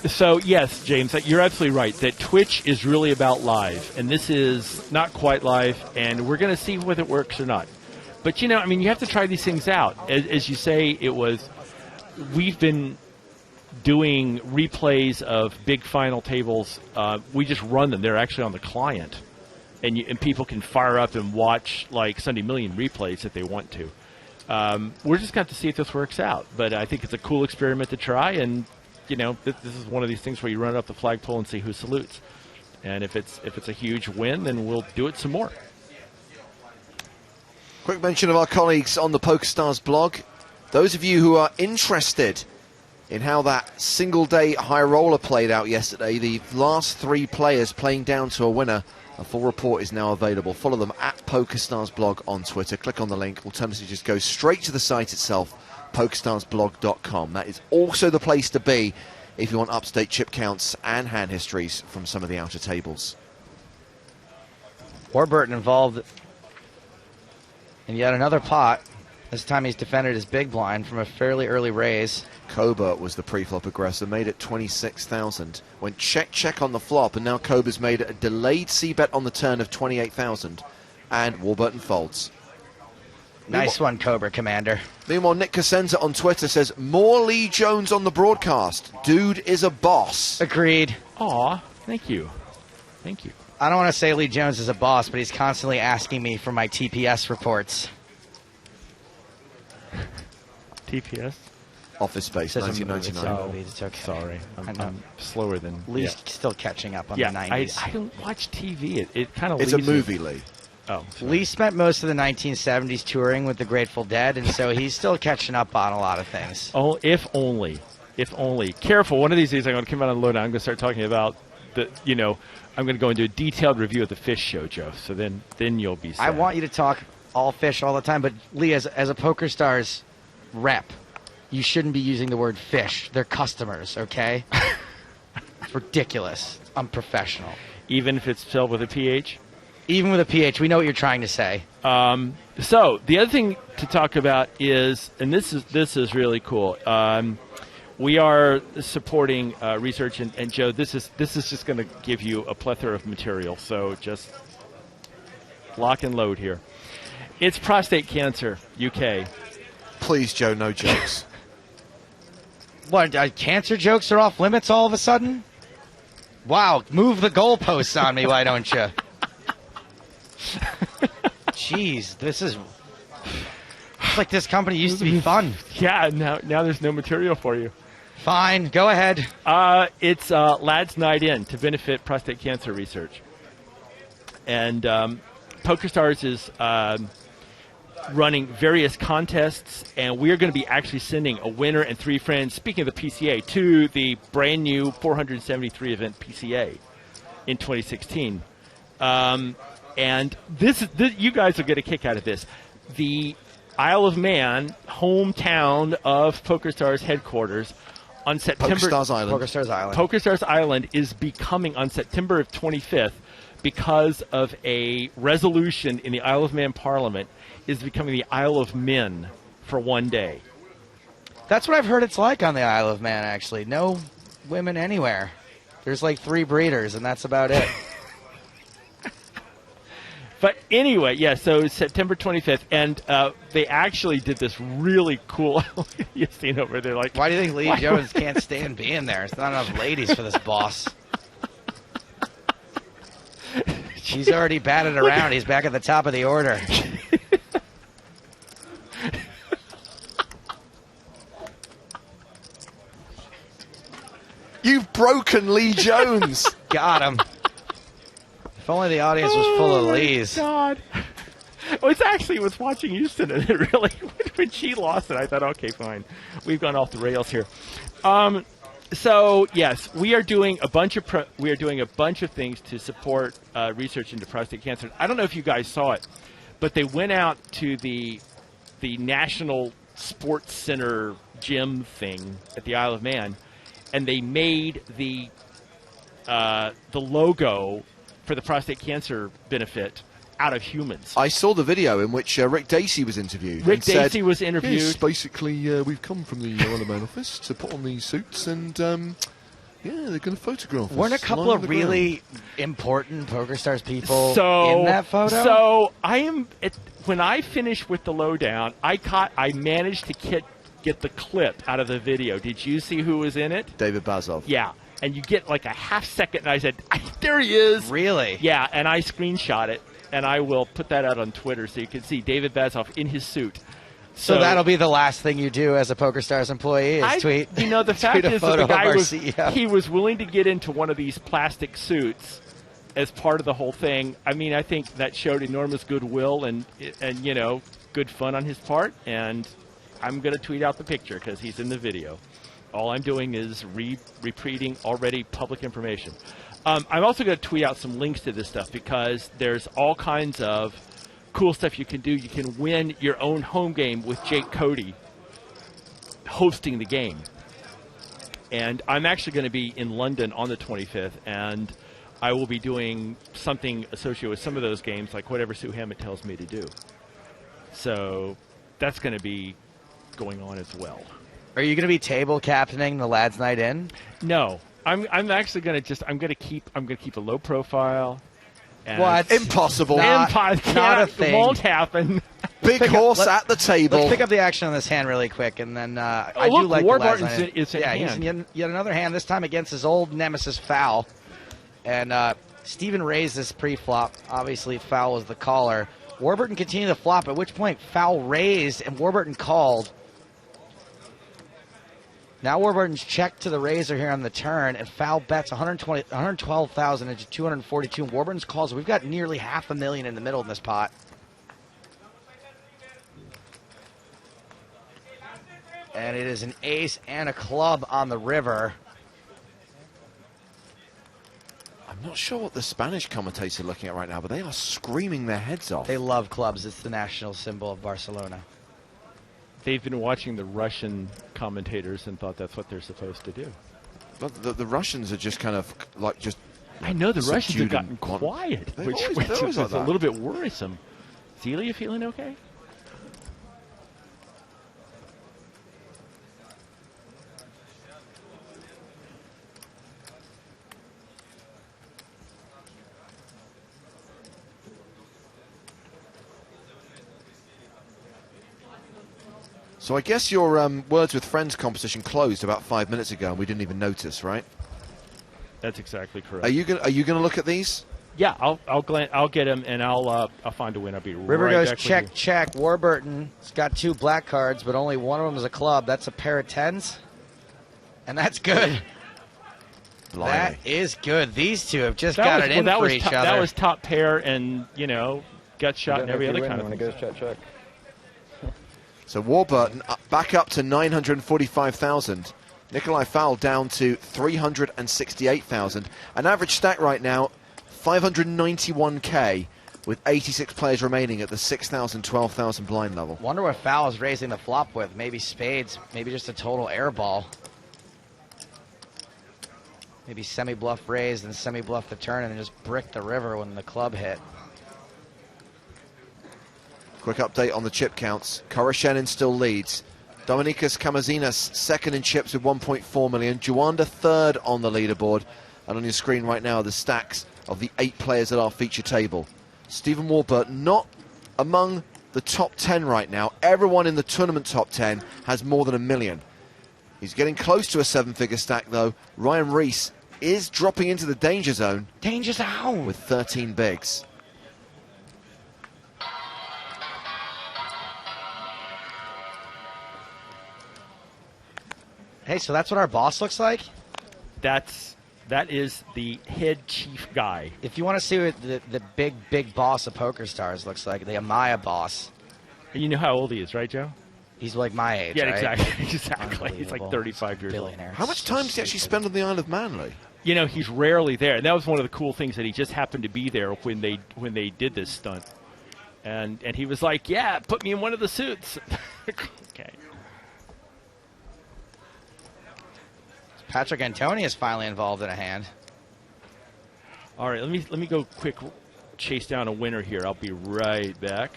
So, yes, James, you're absolutely right that Twitch is really about live, and this is not quite live, and we're going to see whether it works or not. But, you have to try these things out. As you say, we've been doing replays of big final tables. We just run them. They're actually on the client, and people can fire up and watch, like, Sunday Million replays if they want to. We're just going to have to see if this works out. But I think it's a cool experiment to try, and this is one of these things where you run it up the flagpole and see who salutes. And if it's a huge win, then we'll do it some more. Quick mention of our colleagues on the PokerStars blog. Those of you who are interested in how that single-day high roller played out yesterday, the last 3 players playing down to a winner, a full report is now available. Follow them at PokerStars blog on Twitter. Click on the link. Alternatively, just go straight to the site itself, PokerStarsblog.com. That is also the place to be if you want up-to-date chip counts and hand histories from some of the outer tables. Warburton involved in yet another pot. This time he's defended his big blind from a fairly early raise. Koba was the pre-flop aggressor, made it 26,000. Went check on the flop, and now Koba's made a delayed c-bet on the turn of 28,000. And Warburton folds. Nice one, Cobra Commander. Meanwhile, Nick Cosenza on Twitter says, more Lee Jones on the broadcast. Dude is a boss. Agreed. Aw, thank you. Thank you. I don't want to say Lee Jones is a boss, but he's constantly asking me for my TPS reports. TPS? Office Space, 1999. It's okay. Sorry, I'm slower than... Lee's still catching up on the 90s. I don't watch TV. It kind of It's a movie, Lee. Oh, Lee spent most of the 1970s touring with the Grateful Dead, and so he's still catching up on a lot of things. Oh, if only. If only. Careful, one of these days I'm going to come out on the lowdown. I'm going to start talking about I'm going to go into a detailed review of the Fish Show, Joe. So then you'll be sad. I want you to talk all fish all the time, but Lee, as a PokerStars rep, you shouldn't be using the word fish. They're customers, okay? It's ridiculous. It's unprofessional. Even if it's spelled with a PH? Even with a PH, we know what you're trying to say. So the other thing to talk about is, and this is really cool. We are supporting research, and Joe, this is just going to give you a plethora of material. So just lock and load here. It's prostate cancer, UK. Please, Joe, no jokes. What, cancer jokes are off limits all of a sudden? Wow, move the goalposts on me, why don't you? Jeez, this is... It's like this company used to be fun. Yeah, now there's no material for you. Fine, go ahead. It's Lads Night In to benefit prostate cancer research. And PokerStars is running various contests, and we're going to be actually sending a winner and 3 friends, speaking of the PCA, to the brand new 473 event PCA in 2016. And this you guys will get a kick out of this. The Isle of Man, hometown of PokerStars headquarters, on September... PokerStars Island is becoming, on September 25th, because of a resolution in the Isle of Man Parliament, is becoming the Isle of Men for one day. That's what I've heard it's like on the Isle of Man, actually. No women anywhere. There's like 3 breeders, and that's about it. But anyway, yeah, so September 25th, and they actually did this really cool... You've seen over there, like... Why do you think Lee Jones can't stand being there? There's not enough ladies for this boss. He's already batted around. He's back at the top of the order. You've broken Lee Jones. Got him. If only the audience was full of Lees. God. Well, it was watching Houston, and it really, when she lost it, I thought, okay, fine. We've gone off the rails here. So yes, we are doing a bunch of things to support research into prostate cancer. I don't know if you guys saw it, but they went out to the National Sports Center gym thing at the Isle of Man, and they made the logo for the prostate cancer benefit out of humans. I saw the video in which Rick Dacey was interviewed. Rick Dacey was interviewed. Yes, basically, we've come from the Isle of Man office to put on these suits, and they're going to photograph us. Weren't a couple of really important PokerStars people in that photo? So when I finished with the lowdown, I managed to get the clip out of the video. Did you see who was in it? David Bazov. Yeah. And you get like a half second, and I said, there he is. Really? Yeah, and I screenshot it, and I will put that out on Twitter so you can see David Bazov in his suit. So that'll be the last thing you do as a PokerStars employee is tweet. You know, the fact is that the guy he was willing to get into one of these plastic suits as part of the whole thing. I mean, I think that showed enormous goodwill and you know, good fun on his part, and I'm going to tweet out the picture because he's in the video. All I'm doing is repeating already public information. I'm also going to tweet out some links to this stuff because there's all kinds of cool stuff you can do. You can win your own home game with Jake Cody hosting the game. And I'm actually going to be in London on the 25th, and I will be doing something associated with some of those games, like whatever Sue Hammett tells me to do. So that's going to be going on as well. Are you going to be table captaining the Lads Night In? No, I'm actually going to keep a low profile. And What? Impossible. Not a thing. Won't happen. Big horse at the table. Let's pick up the action on this hand really quick, and then I look, do like Warburton's the Lads Night In. is in He's in yet another hand. This time against his old nemesis Foul, and Steven raised this pre-flop. Obviously, Foul was the caller. Warburton continued to flop. At which point, Foul raised and Warburton called. Now Warburton's checked to the razor here on the turn, and Foul bets 112,000 into 242. And Warburton's calls. We've got nearly $500,000 in the middle in this pot. And it is an ace and a club on the river. I'm not sure what the Spanish commentators are looking at right now, but they are screaming their heads off. They love clubs. It's the national symbol of Barcelona. They've been watching the Russian commentators and thought that's what they're supposed to do. But the Russians are just kind of like just I know the Russians have subdued gotten and quiet, They've which always is like a that. little bit worrisome. Zelia, you feeling okay? So I guess your Words with Friends competition closed about 5 minutes ago, and we didn't even notice, right? That's exactly correct. Are you gonna look at these? Yeah, I'll get him, and I'll find a win. I'll be River right goes back with check, you. check. Warburton's got 2 black cards, but only one of them is a club. That's a pair of 10s, and that's good. Blimey. That is good. These two have just That got was- it in that for was each top, other. That was top pair, and gut shot You and don't every know if other you win kind of when thing. it goes check, check. So Warburton back up to 945,000. Nikolai Fowl down to 368,000. An average stack right now, 591k, with 86 players remaining at the 6,000, 12,000 blind level. Wonder what Fowl is raising the flop with. Maybe spades. Maybe just a total air ball. Maybe semi-bluff raised and semi-bluff the turn and then just brick the river when the club hit. Quick update on the chip counts. Koroshenin still leads. Dominikas Kamazinas second in chips with 1.4 million. Juanda third on the leaderboard. And on your screen right now are the stacks of the 8 players at our feature table. Stephen Warburton not among the top 10 right now. Everyone in the tournament top 10 has more than $1 million. He's getting close to a 7-figure stack though. Ryan Reese is dropping into the danger zone. Danger zone! With 13 bigs. Hey, so that's what our boss looks like? That is the head chief guy. If you want to see what the big boss of PokerStars looks like, the Amaya boss. And you know how old he is, right, Joe? He's like my age, Yeah, right? exactly. Exactly. He's like 35 years old. Billionaire. How much time does he actually spend on the Isle of Man, Lee? He's rarely there, and that was one of the cool things that he just happened to be there when they did this stunt, and he was like, "Yeah, put me in one of the suits." Okay. Patrick Antonius finally involved in a hand. All right, let me go quick chase down a winner here. I'll be right back.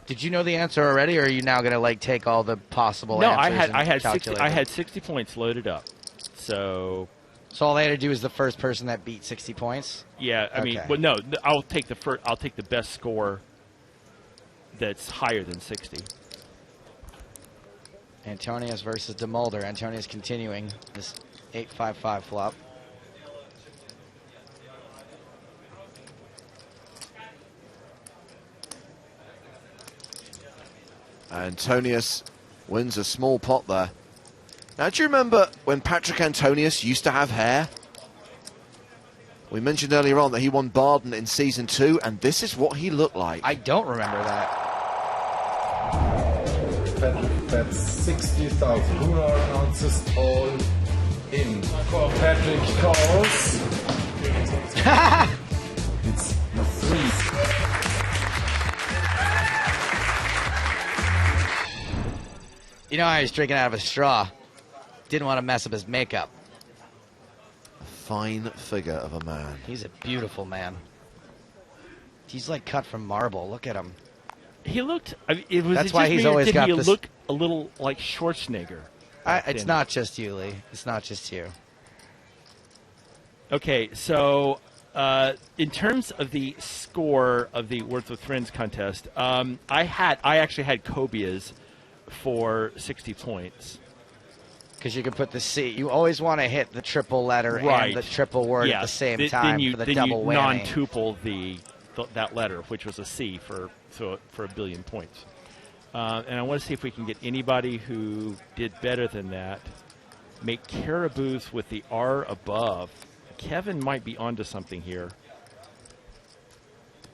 Did you know the answer already, or are you now going to take all the possible No, answers? I had calculate 60. I them? had 60 points loaded up. So all they had to do is the first person that beat 60 points. yeah, I mean, Okay. well, no, I'll take the best score that's higher than 60. Antonius versus DeMulder. Antonius continuing this 8-5-5 flop. Antonius wins a small pot there. Now, do you remember when Patrick Antonius used to have hair? We mentioned earlier on that he won Barden in Season 2, and this is what he looked like. I don't remember that. That's 60,000. Who are announces all in? Patrick calls. It's the 3. You know how he's drinking out of a straw. Didn't want to mess up his makeup. A fine figure of a man. He's a beautiful man. He's like cut from marble. Look at him. He looked. I mean, it was. That's it why just he's me, or always did got he this- look a little like Schwarzenegger? It's not just you, Lee. It's not just you. Okay, so in terms of the score of the Words with Friends contest, I actually had Cobias for 60 points. Because you can put the C. You always want to hit the triple letter Right. and the triple word at the same time for the double then you whammy. non-tuple that letter, which was a C for a billion points. And I want to see if we can get anybody who did better than that. Make Caribous with the R above. Kevin might be onto something here.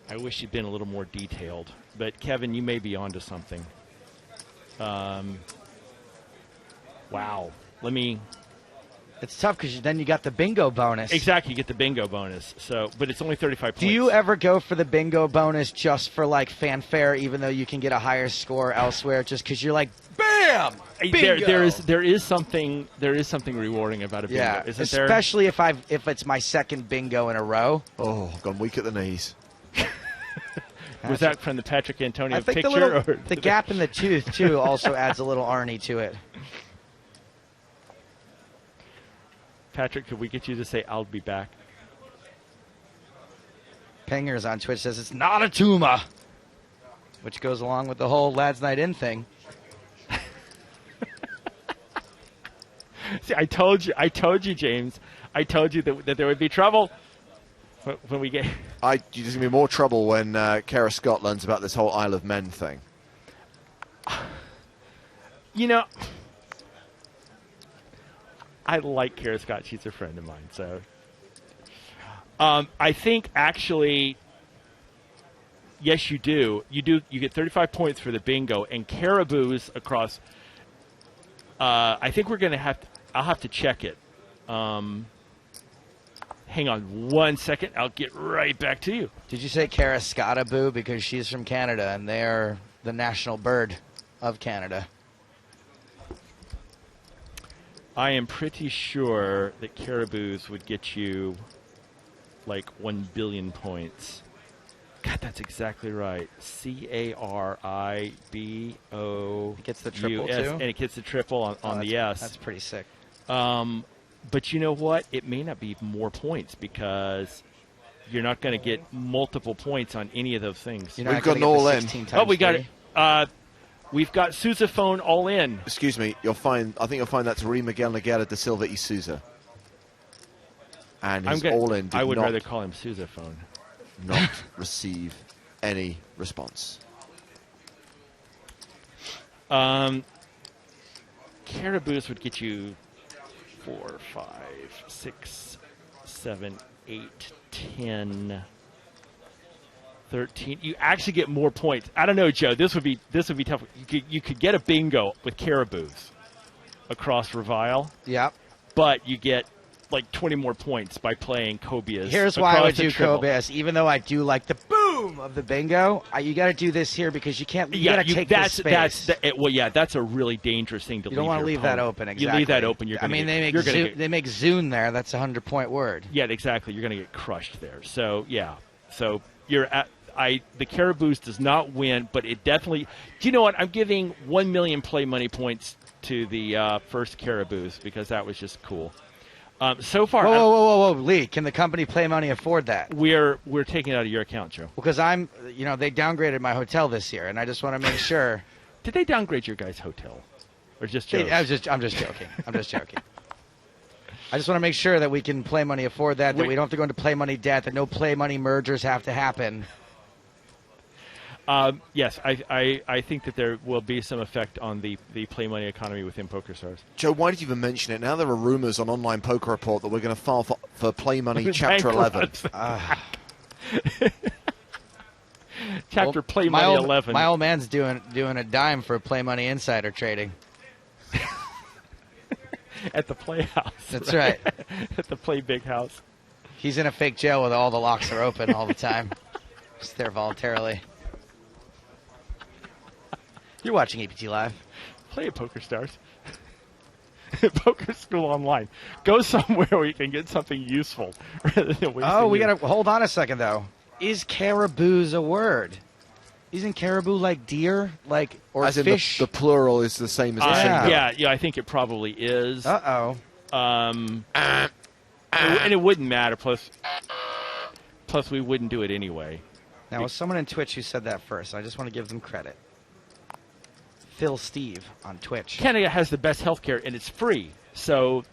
I wish you'd been a little more detailed. But Kevin, you may be onto something. Wow. It's tough because then you got the bingo bonus. Exactly, you get the bingo bonus. So, but it's only 35 points. Do you ever go for the bingo bonus just for fanfare, even though you can get a higher score elsewhere, just because you're like, bam, Bam! Bingo! There is something rewarding about a bingo, Yeah, isn't there? especially if it's my second bingo in a row. Oh, I've gone weak at the knees. Was that from the Patrick Antonio I think picture? the gap in the tooth, too, also adds a little Arnie to it. Patrick, could we get you to say, "I'll be back"? Pingers on Twitch says it's not a tumor, which goes along with the whole Lads Night In thing. See, I told you, James. I told you that there would be trouble when we get. There's going to be more trouble when Kara Scott learns about this whole Isle of Men thing. You know, I like Kara Scott. She's a friend of mine. So I think actually, yes, you do. You get 35 points for the bingo and caribous across. I think we're going to have. I'll have to check it. Hang on 1 second. I'll get right back to you. Did you say Carascataboo because she's from Canada and they're the national bird of Canada? I am pretty sure that caribous would get you like 1 billion points. God, that's exactly right. CARIBO. It gets the triple US, too? and it gets the triple on the S. That's pretty sick. But you know what? It may not be more points because you're not going to get multiple points on any of those things. You're not We've got an all in. Oh, we got it. We've got Sousaphone all in. Excuse me. I think you'll find that's Rui Miguel Nogueira da Silva e Souza. And his all in. I would rather call him Sousaphone. Not receive any response. Caribous would get you 4, 5, 6, 7, 8, 10, 13. You actually get more points. I don't know, Joe. This would be tough. You could get a bingo with caribous across Revile. Yep. But you get like 20 more points by playing Cobias. Here's why I would do Cobias, even though I do like the boom of the bingo. You got to do this here because you can't. You got to take this space. That's a really dangerous thing to leave. You don't want to leave that open. Exactly. You leave that open. They make Zune there. That's a 100-point word. Yeah, exactly. You're going to get crushed there. So yeah. So you're at. The caribous does not win, but it definitely. Do you know what? I'm giving 1 million play money points to the first caribous because that was just cool. So far, whoa, Lee! Can the company Play Money afford that? We're taking it out of your account, Joe. Because they downgraded my hotel this year, and I just want to make sure. Did they downgrade your guys' hotel, or just Joe's? I'm just joking. I'm just joking. I just want to make sure that we can Play Money afford that. That we don't have to go into Play Money debt. That no Play Money mergers have to happen. Yes, I think that there will be some effect on the play money economy within PokerStars. Joe, why did you even mention it? Now there are rumors on Online Poker Report that we're going to file for Play Money Chapter 11. Chapter Play Money 11. My old man's doing a dime for Play Money insider trading. At the Playhouse. That's right. At the Play Big House. He's in a fake jail where all the locks are open all the time. Just there voluntarily. You're watching EPT Live. Play at PokerStars. Poker School Online. Go somewhere where you can get something useful rather than wasting we got to hold on a second, though. Is caribous a word? Isn't caribou like deer? Or as fish? In the plural is the same as the singular. Yeah, I think it probably is. Uh-oh. And it wouldn't matter. Plus, we wouldn't do it anyway. Now, it was someone in Twitch who said that first. I just want to give them credit. Phil Steve on Twitch. Canada has the best healthcare, and it's free. So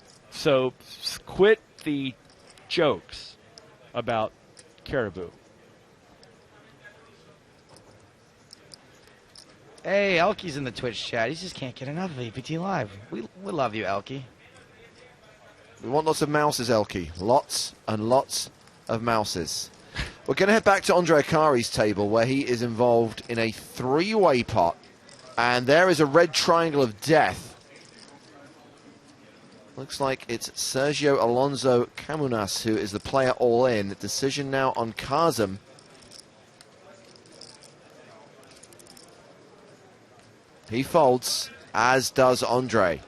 quit the jokes about caribou. Hey, Elky's in the Twitch chat. He just can't get enough of EPT Live. We love you, Elky. We want lots of mouses, Elky. Lots and lots of mouses. We're going to head back to Andre Akari's table, where he is involved in a three-way pot. And there is a red triangle of death. Looks like it's Sergio Alonso Camunas who is the player all in. Decision now on Kazem. He folds. as does Andre.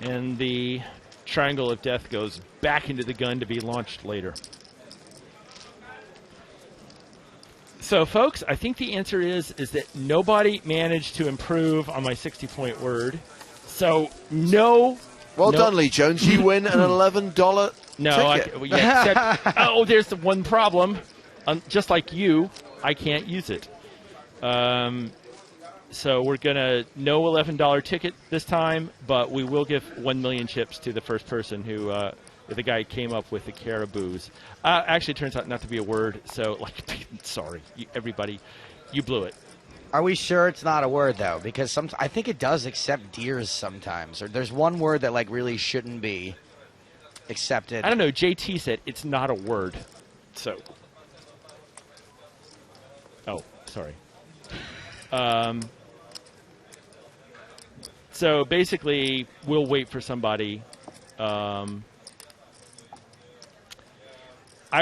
And the triangle of death goes back into the gun to be launched later. So, folks, I think the answer is that nobody managed to improve on my 60-point word. So, no. Well done, Lee Jones. You win an $11 ticket. Oh, there's the one problem. Just like you, I can't use it. So we're going to no $11 ticket this time, but we will give 1 million chips to the first person who, the guy who came up with the caraboos. Actually, it turns out not to be a word, so, like, sorry, everybody, you blew it. Are we sure it's not a word, though? Because I think it does accept deers sometimes. Or there's one word that, like, really shouldn't be accepted. I don't know. JT said it's not a word, so. Oh, sorry. So basically, we'll wait for somebody. I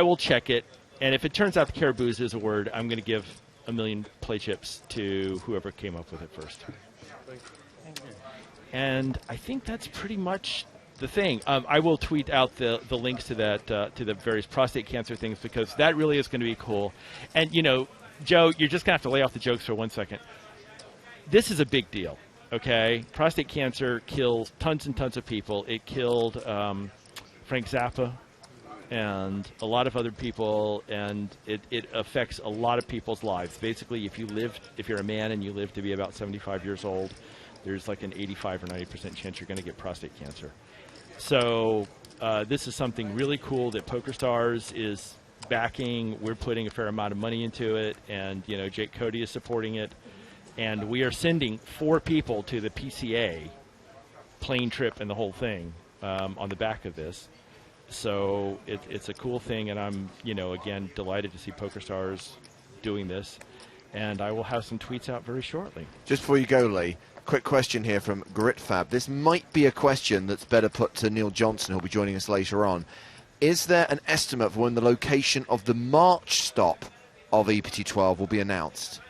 will check it, and if it turns out the caraboos is a word, I'm going to give 1 million play chips to whoever came up with it first. And I think that's pretty much the thing. I will tweet out the links to that to the various prostate cancer things, because that really is going to be cool. And, you know, Joe, you're just going to have to lay off the jokes for 1 second. This is a big deal, okay? Prostate cancer kills tons and tons of people. It killed Frank Zappa and a lot of other people, and it affects a lot of people's lives. Basically, if you're a man and you live to be about 75 years old, there's like an 85 or 90% chance you're going to get prostate cancer. So this is something really cool that PokerStars is backing. We're putting a fair amount of money into it, and, you know, Jake Cody is supporting it. And we are sending 4 people to the PCA, plane trip and the whole thing, on the back of this. So it's a cool thing, and I'm, you know, again, delighted to see PokerStars doing this. And I will have some tweets out very shortly. Just before you go, Lee, quick question here from Gritfab. This might be a question that's better put to Neil Johnson, who'll be joining us later on. Is there an estimate for when the location of the March stop of EPT 12 will be announced?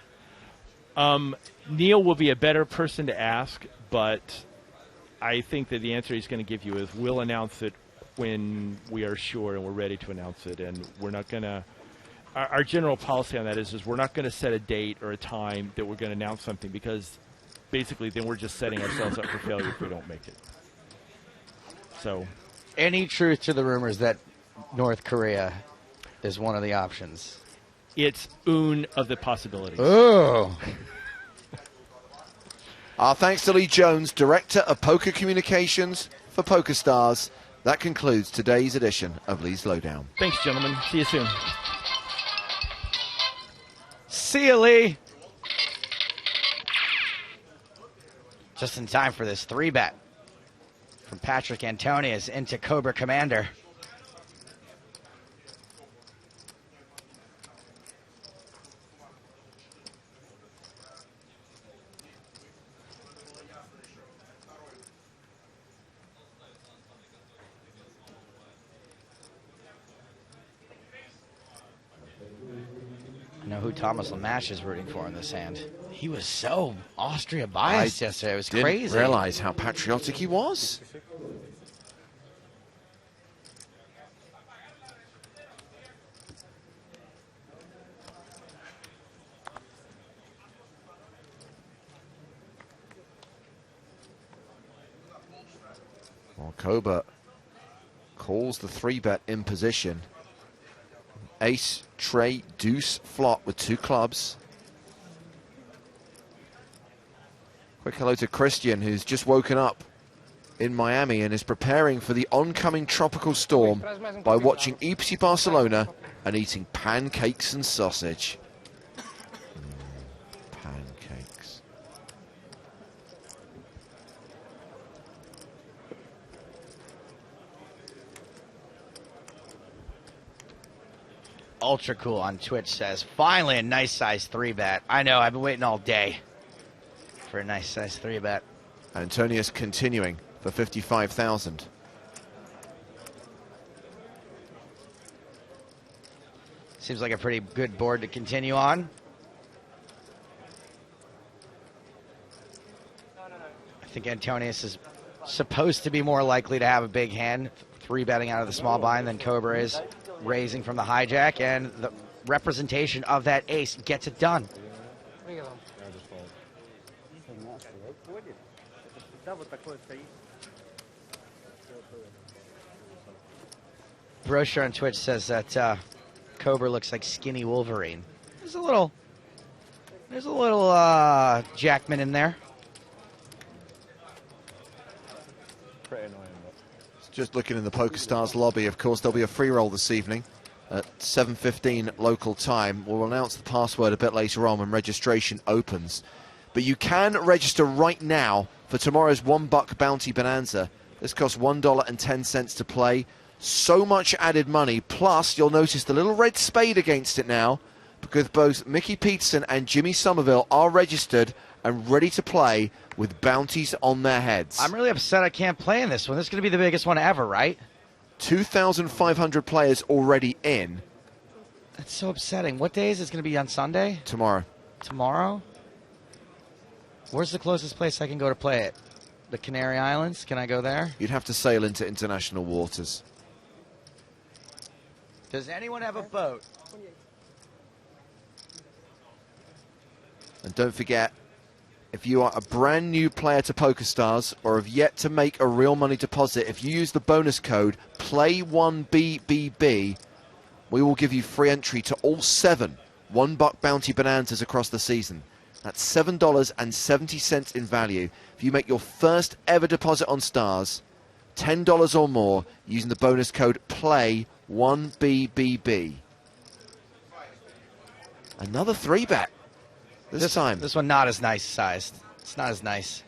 Neil will be a better person to ask, but I think that the answer he's going to give you is we'll announce it when we are sure and we're ready to announce it. And we're not going to – our general policy on that is we're not going to set a date or a time that we're going to announce something, because basically then we're just setting ourselves up for failure if we don't make it. So, any truth to the rumors that North Korea is one of the options? It's une of the possibilities. Oh. Our thanks to Lee Jones, Director of Poker Communications for PokerStars. That concludes today's edition of Lee's Lowdown. Thanks, gentlemen. See you soon. See you, Lee. Just in time for this 3-bet from Patrick Antonius into Cobra Commander. I know who Thomas Lamash is rooting for in this hand. He was so Austria biased yesterday. It was crazy. I didn't realize how patriotic he was. Well, Koba calls the 3-bet in position. Ace, Trey, Deuce, flop with 2 clubs. Quick hello to Christian, who's just woken up in Miami and is preparing for the oncoming tropical storm by watching EPT Barcelona and eating pancakes and sausage. Pancakes. Ultra Cool on Twitch says, finally a nice size 3-bet. I know, I've been waiting all day for a nice size 3-bet. Antonius continuing for 55,000. Seems like a pretty good board to continue on. think Antonius is supposed to be more likely to have a big hand, 3-betting out of the small blind than Cobra is raising from the hijack, and the representation of that ace gets it done. Brochure on Twitch says that Cobra looks like skinny Wolverine. There's a little Jackman in there. Pretty annoying. Just looking in the PokerStars lobby, of course, there'll be a free roll this evening at 7:15 local time. We'll announce the password a bit later on when registration opens. But you can register right now for tomorrow's $1 bounty bonanza. This costs $1.10 to play. So much added money. Plus, you'll notice the little red spade against it now, because both Mickey Peterson and Jimmy Somerville are registered and ready to play with bounties on their heads. I'm really upset I can't play in this one. This is going to be the biggest one ever, right? 2,500 players already in. That's so upsetting. What day is it? It's going to be on Sunday? Tomorrow. Tomorrow? Where's the closest place I can go to play it? The Canary Islands? Can I go there? You'd have to sail into international waters. Does anyone have a boat? And don't forget, if you are a brand new player to PokerStars or have yet to make a real money deposit, if you use the bonus code PLAY1BBB, we will give you free entry to all 7 $1 bounty bonanzas across the season. That's $7.70 in value. If you make your first ever deposit on Stars, $10 or more, using the bonus code PLAY1BBB. Another 3-bet. This time. This one not as nice sized. It's not as nice.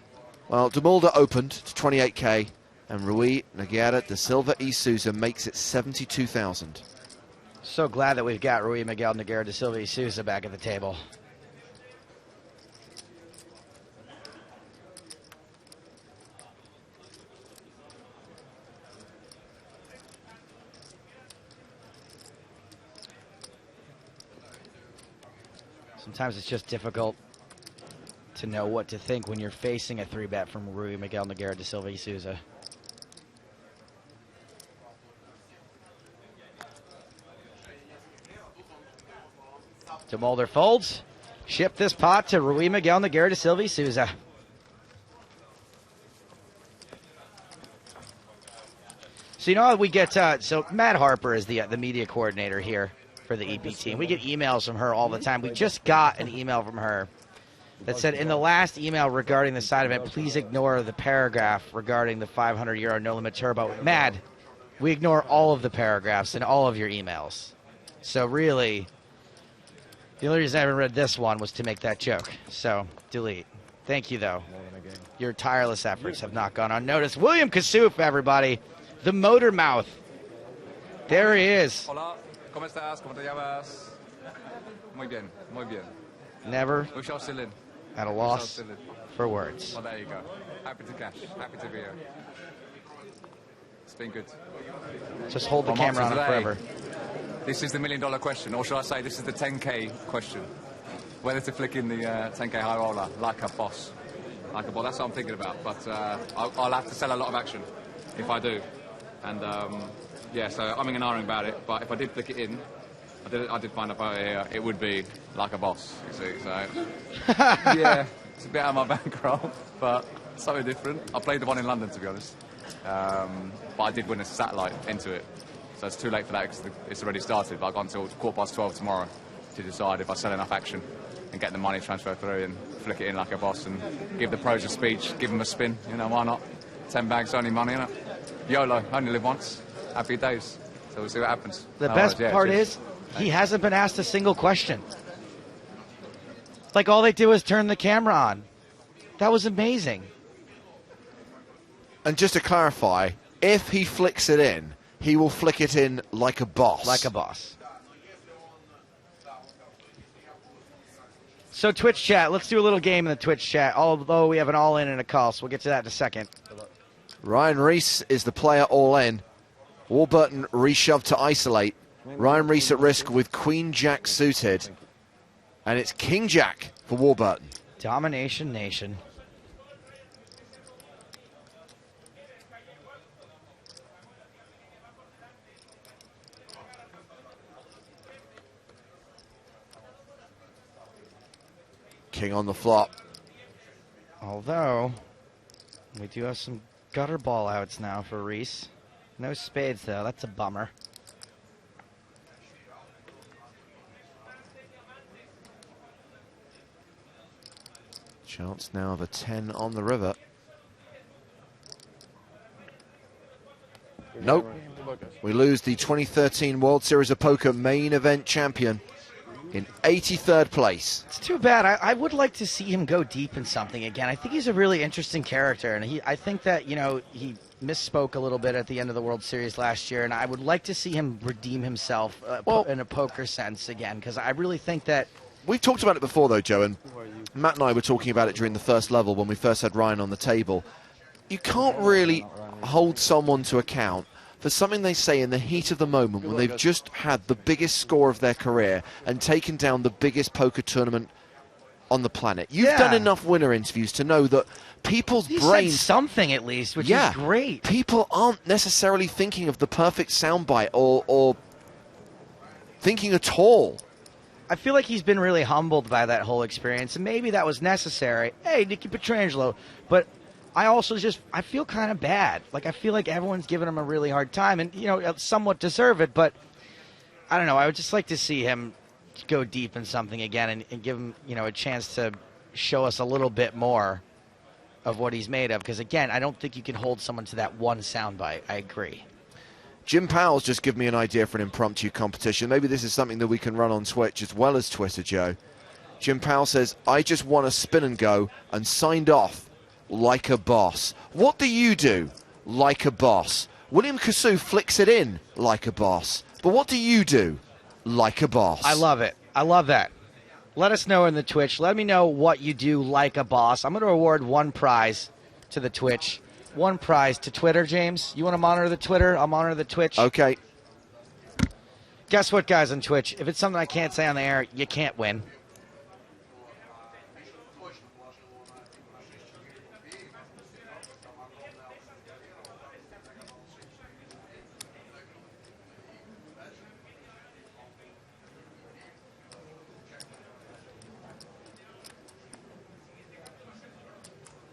Well, DeMulder opened to 28K, and Rui Nogueira de Silva y Souza makes it 72,000. So glad that we've got Rui Miguel Nogueira de Silva y Souza back at the table. Sometimes it's just difficult to know what to think when you're facing a 3-bet from Rui Miguel Nogueira de Silva y Souza. DeMulder folds. Ship this pot to Rui Miguel Nogueira de Silva y Souza. So you know how we get, so Matt Harper is the media coordinator here for the EPT, and we get emails from her all the time. We just got an email from her that said, in the last email regarding the side event, please ignore the paragraph regarding the €500 no limit turbo. Mad, we ignore all of the paragraphs in all of your emails. So really, the only reason I haven't read this one was to make that joke. So delete. Thank you, though. Your tireless efforts have not gone unnoticed. William Kassouf, everybody, the motor mouth. There he is. Hola. ¿Cómo estás? ¿Cómo te llamas? Muy bien, muy bien. Never We shall still in. at a loss for words. Well, there you go. Happy to cash. Happy to be here. It's been good. Just hold the My camera on motto it today, forever. This is the $1 million question, or should I say this is the 10K question. Whether to flick in the 10K high roller like a boss. Like a boss, that's what I'm thinking about. But I'll have to sell a lot of action if I do. And yeah, so I'm in an iron about it, but if I did flick it in, I did find out it would be like a boss, you see, so yeah, it's a bit out of my bankroll, but something different. I played the one in London, to be honest, but I did win a satellite into it, so it's too late for that because it's already started, but I've got until 12:15 tomorrow to decide if I sell enough action and get the money transferred through and flick it in like a boss and give the pros a speech, give them a spin, you know, why not? 10 bags, only money, innit? YOLO, only live once. Happy days. So we'll see what happens. The best part is he hasn't been asked a single question. Like all they do is turn the camera on. That was amazing. And just to clarify, if he flicks it in, he will flick it in like a boss. Like a boss. So Twitch chat, let's do a little game in the Twitch chat, although we have an all-in and a call, so we'll get to that in a second. Ryan Reese is the player all in. Warburton reshoved to isolate. Ryan Reese at risk with Queen Jack suited. And it's King Jack for Warburton. Domination Nation. King on the flop. Although, we do have some gutter ball outs now for Reese. No spades, though. That's a bummer. Chance now of a 10 on the river. Nope. We lose the 2013 World Series of Poker main event champion in 83rd place. It's too bad. I would like to see him go deep in something again. I think he's a really interesting character, and I think that, you know, he misspoke a little bit at the end of the World Series last year, and I would like to see him redeem himself in a poker sense again, because I really think that... We've talked about it before, though, Joe, and Matt and I were talking about it during the first level when we first had Ryan on the table. You can't really hold someone to account for something they say in the heat of the moment when they've just had the biggest score of their career and taken down the biggest poker tournament on the planet. You've done enough winner interviews to know that people's brains... said something at least, which is great. People aren't necessarily thinking of the perfect soundbite or thinking at all. I feel like he's been really humbled by that whole experience, and maybe that was necessary. Hey, Nicky Petrangelo. But I also I feel kind of bad. Like, I feel like everyone's giving him a really hard time, and, you know, somewhat deserve it, but I don't know. I would just like to see him go deep in something again and give him, you know, a chance to show us a little bit more of what he's made of. Because, again, I don't think you can hold someone to that one soundbite. I agree. Jim Powell's just given me an idea for an impromptu competition. Maybe this is something that we can run on Twitch as well as Twitter, Joe. Jim Powell says, I just won a spin and go and signed off like a boss. What do you do like a boss? William Cassou flicks it in like a boss. But what do you do like a boss? I love it. I love that. Let us know in the Twitch. Let me know what you do like a boss. I'm going to award one prize to the Twitch. One prize to Twitter, James. You want to monitor the Twitter? I'll monitor the Twitch. Okay. Guess what, guys, on Twitch? If it's something I can't say on the air, you can't win.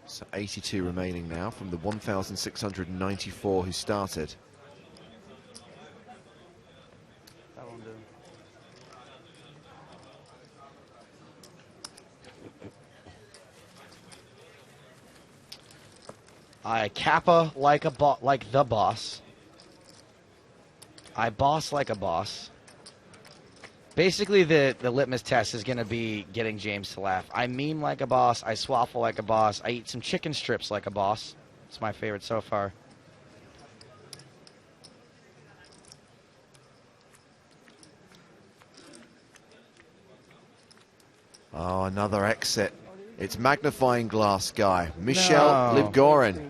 So 82 remaining now from the 1,694 who started. That won't do. I kappa like the boss. I boss like a boss. Basically, the litmus test is going to be getting James to laugh. I meme like a boss. I swaffle like a boss. I eat some chicken strips like a boss. It's my favorite so far. Oh, another exit. It's magnifying glass guy, Michel Livgorin.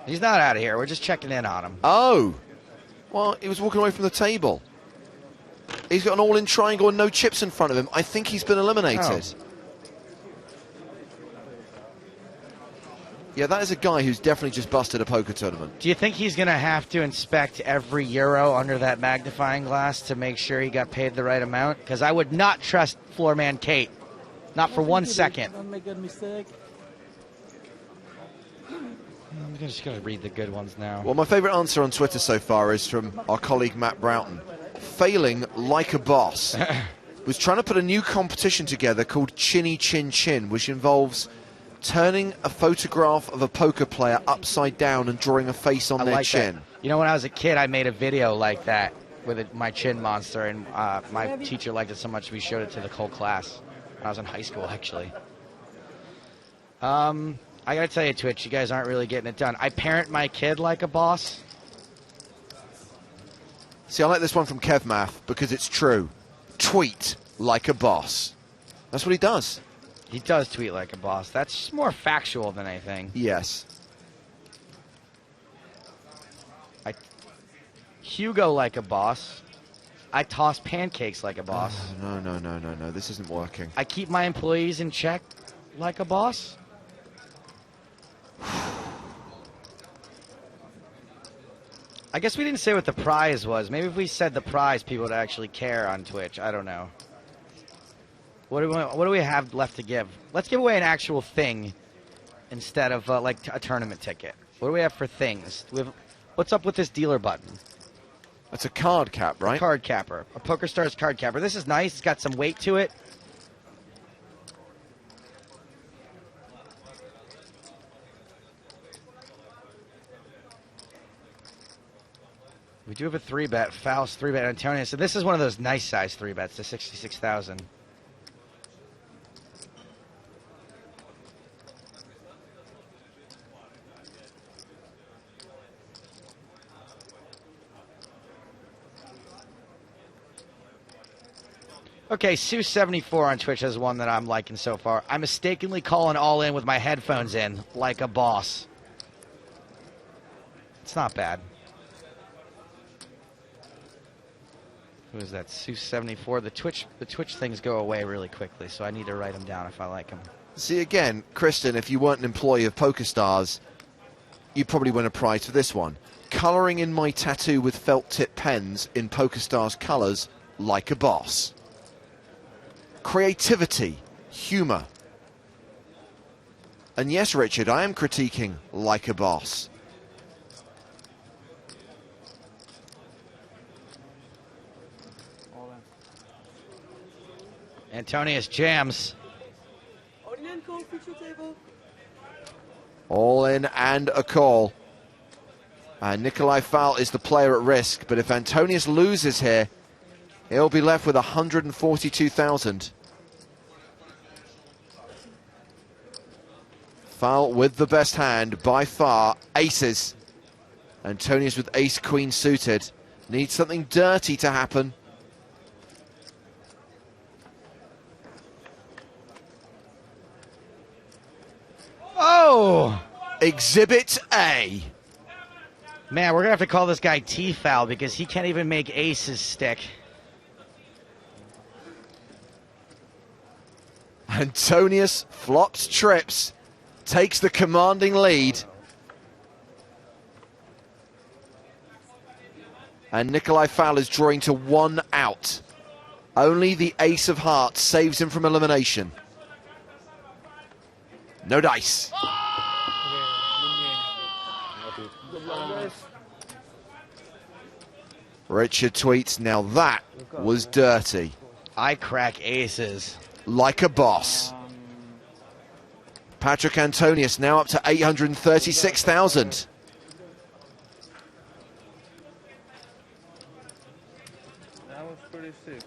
He's not out of here. We're just checking in on him. Oh. Well, he was walking away from the table. He's got an all-in triangle and no chips in front of him. I think he's been eliminated. Oh. Yeah, that is a guy who's definitely just busted a poker tournament. Do you think he's going to have to inspect every euro under that magnifying glass to make sure he got paid the right amount? Because I would not trust floorman Kate. Not for 1 second. Don't make a mistake. I'm just going to read the good ones now. Well, my favorite answer on Twitter so far is from our colleague Matt Broughton. Failing like a boss. Was trying to put a new competition together called Chinny Chin Chin, which involves turning a photograph of a poker player upside down and drawing a face on their chin. That. You know, when I was a kid, I made a video like that with my chin monster, and my teacher liked it so much we showed it to the whole class. When I was in high school, actually. I gotta tell you, Twitch, you guys aren't really getting it done. I parent my kid like a boss. See, I like this one from KevMath because it's true. Tweet like a boss. That's what he does. He does tweet like a boss. That's just more factual than anything. Yes. Hugo like a boss. I toss pancakes like a boss. No. This isn't working. I keep my employees in check like a boss. I guess we didn't say what the prize was. Maybe if we said the prize, people would actually care on Twitch. I don't know. What do we have left to give? Let's give away an actual thing instead of like a tournament ticket. What do we have for things? What's up with this dealer button? That's a card cap, right? A card capper. A PokerStars card capper. This is nice. It's got some weight to it. We do have a 3-bet. Faust 3-bet Antonio. So this is one of those nice size 3-bets, the 66,000. Okay, Sue74 on Twitch has one that I'm liking so far. I mistakenly calling all in with my headphones in, like a boss. It's not bad. Who is that? Sue74. The Twitch things go away really quickly, so I need to write them down if I like them. See, again, Kristen, if you weren't an employee of PokerStars, you'd probably win a prize for this one. Colouring in my tattoo with felt tip pens in PokerStars colours like a boss. Creativity, humour. And yes, Richard, I am critiquing like a boss. Antonius jams. All in and a call. And Nikolai Fowl is the player at risk, but if Antonius loses here, he'll be left with 142,000. Fowl with the best hand by far, aces. Antonius with ace-queen suited. Needs something dirty to happen. Oh! Exhibit A. Man, we're going to have to call this guy T-Foul because he can't even make aces stick. Antonius flops trips, takes the commanding lead. And Nikolai Fowl is drawing to 1 out. Only the ace of hearts saves him from elimination. No dice. Richard tweets, now that was dirty. I crack aces. Like a boss. Patrick Antonius now up to 836,000. That was pretty sick.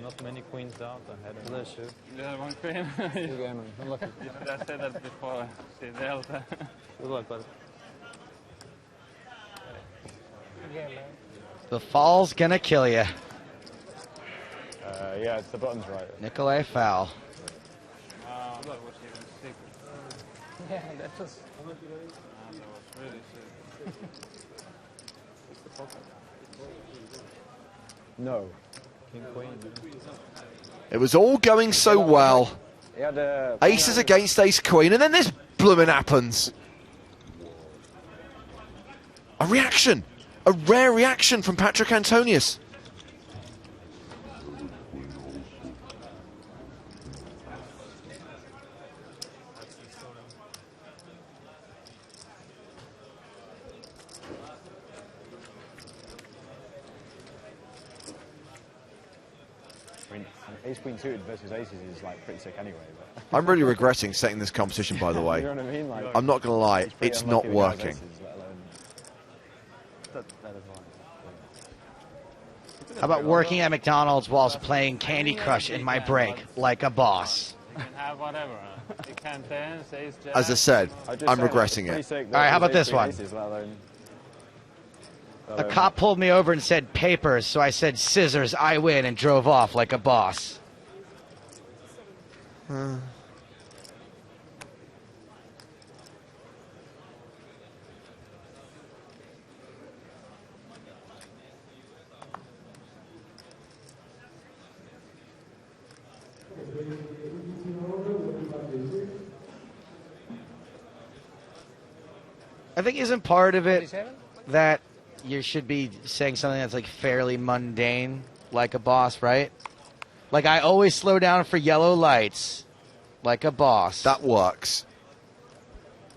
Not many queens out. I had a Bless you. Yeah, one queen. Good game, man. Unlucky. I said that before. See, Delta. Good luck, buddy. The fall's going to kill you. Yeah, it's the buttons right. Nikolai Fowl. Wow, that was even sick. Yeah, that was... That was really sick. No. King, queen. It was all going so well. Yeah, Aces against ace-queen, and then this blooming happens. A reaction. A rare reaction from Patrick Antonius. I mean, ace-queen suited versus aces is like pretty sick anyway. But. I'm really regretting setting this competition, by the way. You know what I mean? Like, I'm not going to lie, it's not working. How about working at McDonald's whilst playing Candy Crush in my break, like a boss? You can have whatever. You can dance, ace jack. As I said, I'm regretting it. All right, how about this one? A cop pulled me over and said papers, so I said scissors, I win, and drove off like a boss. I think isn't part of it that you should be saying something that's like fairly mundane, like a boss, right? Like I always slow down for yellow lights, like a boss. That works.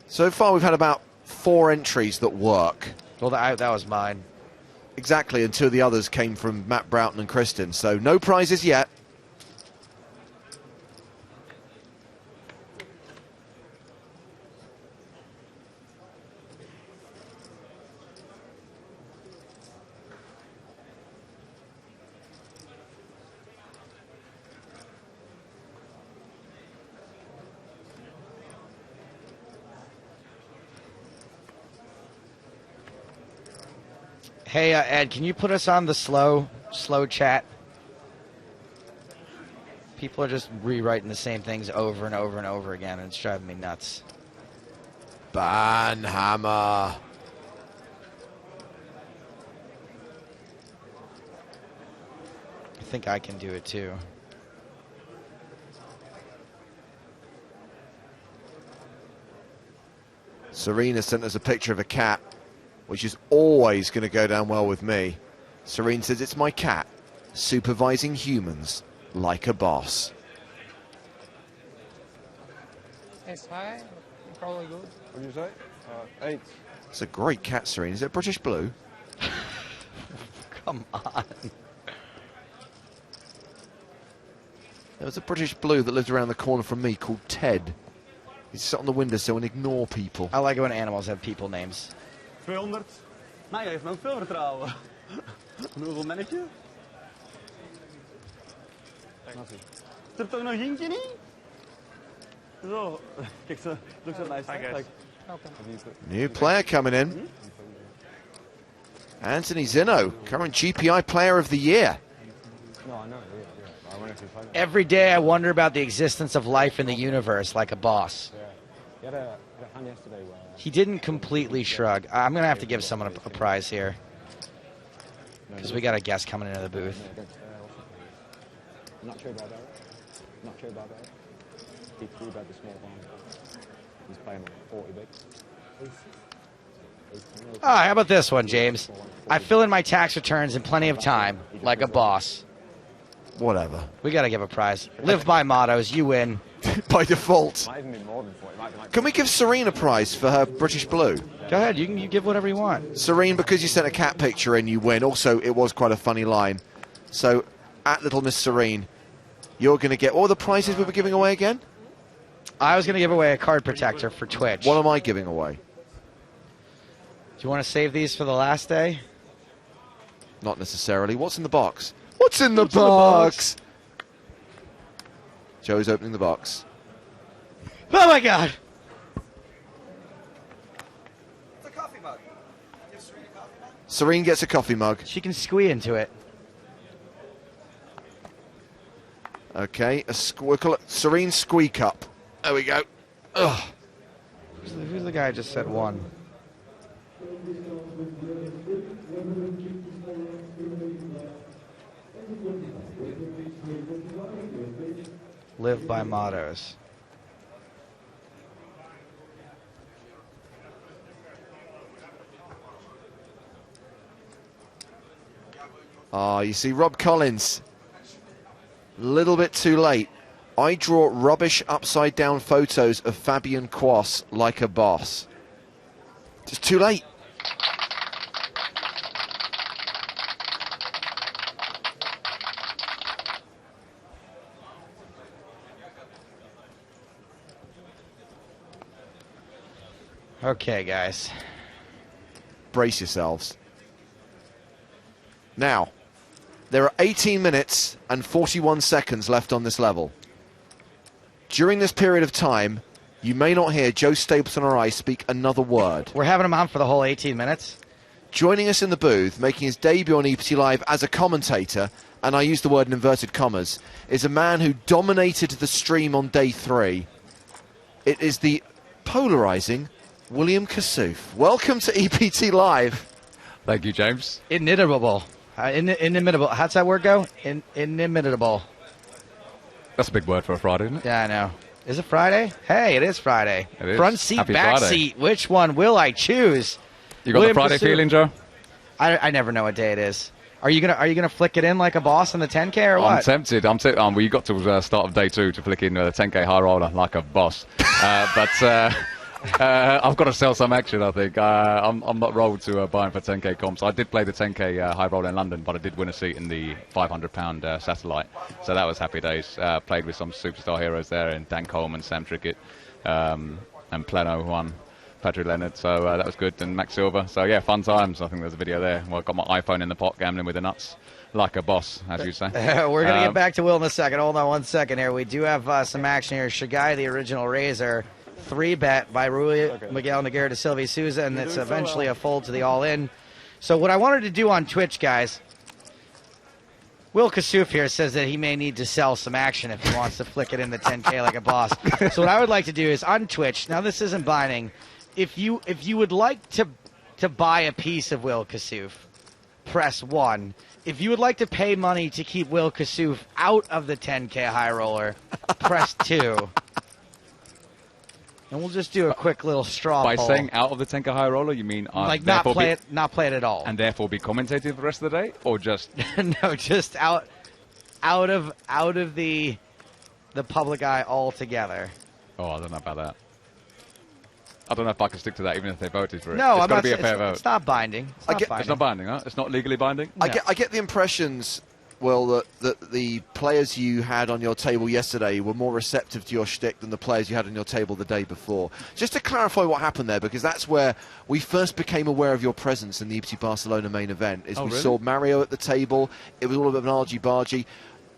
So far, we've had about 4 entries that work. Well, that was mine. Exactly, and 2 of the others came from Matt Broughton and Kristen. So no prizes yet. Hey, Ed, can you put us on the slow chat? People are just rewriting the same things over and over and over again, and it's driving me nuts. Banhammer. I think I can do it too. Serena sent us a picture of a cat, which is always going to go down well with me. Serene says, it's my cat, supervising humans like a boss. It's high, probably good. What did you say? 8. It's a great cat, Serene. Is it British Blue? Come on. There was a British Blue that lived around the corner from me called Ted. He'd sit on the windowsill and ignore people. I like it when animals have people names. 200. Nou, je heeft me ook veel vertrouwen. Hoeveel mannetje? Zit er toch nog eentje niet? Zo. Kijk, ze looks so nice. Like, New player coming in. Anthony Zinno, current GPI Player of the Year. No, I know. Yeah. I wonder if you find it. Every day I wonder about the existence of life in the universe like a boss. Yeah. He had a hand yesterday where... He didn't completely shrug. I'm going to have to give someone a prize here. Because we got a guest coming into the booth. Not sure about that. Not sure about that. He threw about the small blind. He's playing 40 big. Ah, how about this one, James? I fill in my tax returns in plenty of time, like a boss. Whatever. We got to give a prize. Live by mottos, you win. By default. Might even be more than 40. Might be like... Can we give Serene a prize for her British Blue? Go ahead, you give whatever you want. Serene, because you sent a cat picture in, you win. Also, it was quite a funny line. So, at Little Miss Serene, you're going to get all the prizes we were giving away again? I was going to give away a card protector for Twitch. What am I giving away? Do you want to save these for the last day? Not necessarily. What's in the box? What's in the box? Joe's opening the box. Oh my God! It's a coffee mug. Serene gets a coffee mug. She can squee into it. Okay, we'll call it Serene Squee Cup. There we go. Ugh. Who's the guy who just said one? Live by mottos. You see, Rob Collins, a little bit too late. I draw rubbish upside-down photos of Fabian Quass like a boss. Just too late. Okay, guys. Brace yourselves. Now, there are 18 minutes and 41 seconds left on this level. During this period of time, you may not hear Joe Stapleton or I speak another word. We're having him on for the whole 18 minutes. Joining us in the booth, making his debut on EPT Live as a commentator, and I use the word in inverted commas, is a man who dominated the stream on day 3. It is the polarizing William Kassouf. Welcome to EPT Live. Thank you, James. Inimitable. Inimitable. How's that word go? Inimitable. That's a big word for a Friday, isn't it? Yeah, I know. Is it Friday? Hey, it is Friday. It is. Front seat, Happy back Friday. seat. Which one will I choose? You got William the Friday Kassouf. feeling, Joe? I never know what day it is. Are you gonna flick it in like a boss in the 10K or what? I'm tempted. Well, you got to start of day 2 to flick in the 10K high roller like a boss. But I've got to sell some action, I think. I'm not rolled to buying for 10K comps. I did play the 10K high roller in London, but I did win a seat in the £500 satellite. So that was happy days. Played with some superstar heroes there, and Dan Coleman, Sam Trickett, and Plano won. Patrick Leonard, so that was good, and Max Silver. So yeah, fun times. I think there's a video there. Well, I got my iPhone in the pot, gambling with the nuts, like a boss, as you say. We're going to get back to Will in a second. Hold on 1 second here. We do have some action here. Shagai, the original raiser, 3-bet by Rui Miguel Nogueira de Silva Souza, and it's eventually a fold to the all-in. So what I wanted to do on Twitch, guys, Will Kassouf here says that he may need to sell some action if he wants to flick it in the 10K like a boss. So what I would like to do is on Twitch, now this isn't binding, if you would like to buy a piece of Will Kassouf, press 1. If you would like to pay money to keep Will Kassouf out of the 10K high roller, press 2. And we'll just do a quick little straw By poll. saying out of the 10K high roller, you mean Like not play it at all. and therefore be commentating for the rest of the day, or just No, just out of the public eye altogether. Oh, I don't know about that. I don't know if I can stick to that, even if they voted for it. No, it's I'm got not to be a saying fair vote. it's not binding. It's not binding. It's not binding, huh? It's not legally binding. I get the impressions, Will, that the players you had on your table yesterday were more receptive to your shtick than the players you had on your table the day before. Just to clarify what happened there, because that's where we first became aware of your presence in the EPT Barcelona main event. Is we really? saw Mario at the table. It was all a bit of an argy-bargy.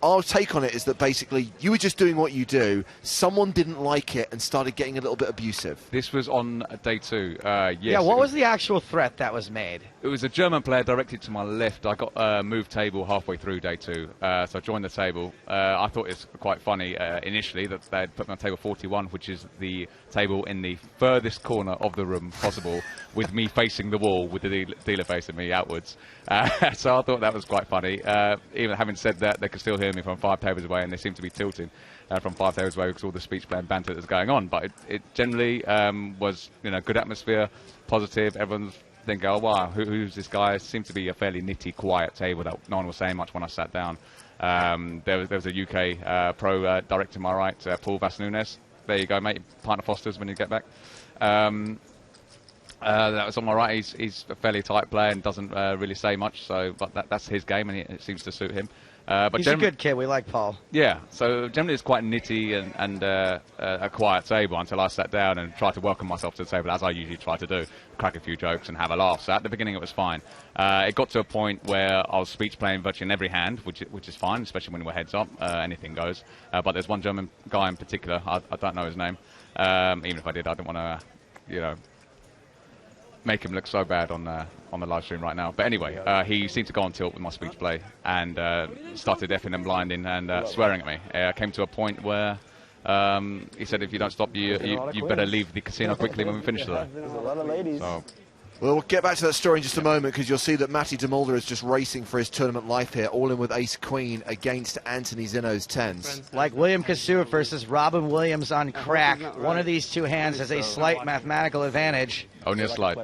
Our take on it is that basically you were just doing what you do. Someone didn't like it and started getting a little bit abusive. This was on day 2. Yes. Yeah, what was the actual threat that was made? It was a German player directed to my left. I got moved table halfway through day 2, so I joined the table. I thought it was quite funny initially that they'd put me on table 41, which is the table in the furthest corner of the room possible, with me facing the wall, with the dealer facing me outwards. So I thought that was quite funny. Even having said that, they could still hear me from 5 tables away, and they seem to be tilting from 5 tables away because all the speech play and banter that's going on. But it generally was, good atmosphere, positive. Everyone's thinking, oh wow, who's this guy? It seemed to be a fairly nitty, quiet table that no one was saying much when I sat down. There was a UK pro director to my right, Paul Vasnunes. There you go, mate. Partner Foster's when you get back. That was on my right. He's a fairly tight player and doesn't really say much. But that's his game, and it seems to suit him. But He's a good kid. We like Paul. Yeah. So generally, it's quite nitty and a quiet table until I sat down and tried to welcome myself to the table, as I usually try to do, crack a few jokes and have a laugh. So at the beginning, it was fine. It got to a point where I was speech playing virtually in every hand, which is fine, especially when we're heads up. Anything goes. But there's one German guy in particular. I don't know his name. Even if I did, I didn't want to, make him look so bad on the live stream right now. But anyway, he seemed to go on tilt with my speech play and started effing and blinding and swearing at me. Came to a point where he said, if you don't stop, you better leave the casino quickly when we finish today. There's a lot of ladies. So, We'll get back to that story in just a moment, because you'll see that Matty de Mulder is just racing for his tournament life here, all in with ace-queen against Anthony Zinno's tens. Like William Kassouf versus Robin Williams on crack. One of these two hands has a slight mathematical advantage. only a slight.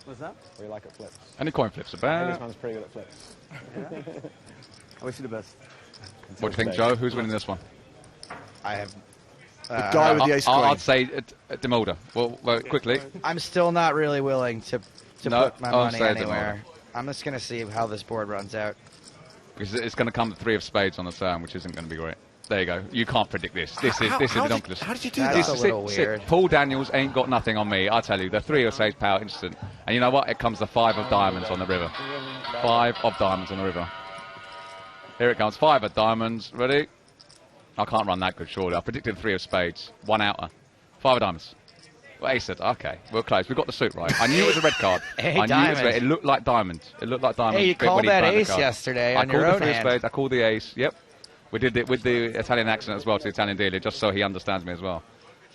What's that? Or you like it flips? Any coin flips are This bad. one's pretty good at flips. I wish you the best. What do you think, Joe? Who's winning this one? I have... The guy with the ace-queen. I'd say de Mulder. Well, quickly. I'm still not really willing to No, put my I'll money say de anywhere. Mulder. I'm just going to see how this board runs out. Because it's going to come to 3 of spades on the turn, which isn't going to be great. There you go. You can't predict this. This is ridiculous. How did you do That's that? a little weird. Paul Daniels ain't got nothing on me. I tell you, the 3 of spades power instant. And you know what? It comes the 5 of diamonds on the river. 5 of diamonds on the river. Here it comes. 5 of diamonds. Ready? I can't run that good, surely. I predicted 3 of spades. 1 outer. 5 of diamonds. Well, Ace said, okay, we're close. We got the suit right. I knew it was a red card. Hey, I knew it was diamond. red. It looked like diamonds. It looked like diamonds. Hey, you when called he that grabbed the ace card. yesterday I on your called the own 3 of hand. spades. I called the ace. Yep. We did it with the Italian accent as well to the Italian dealer, just so he understands me as well.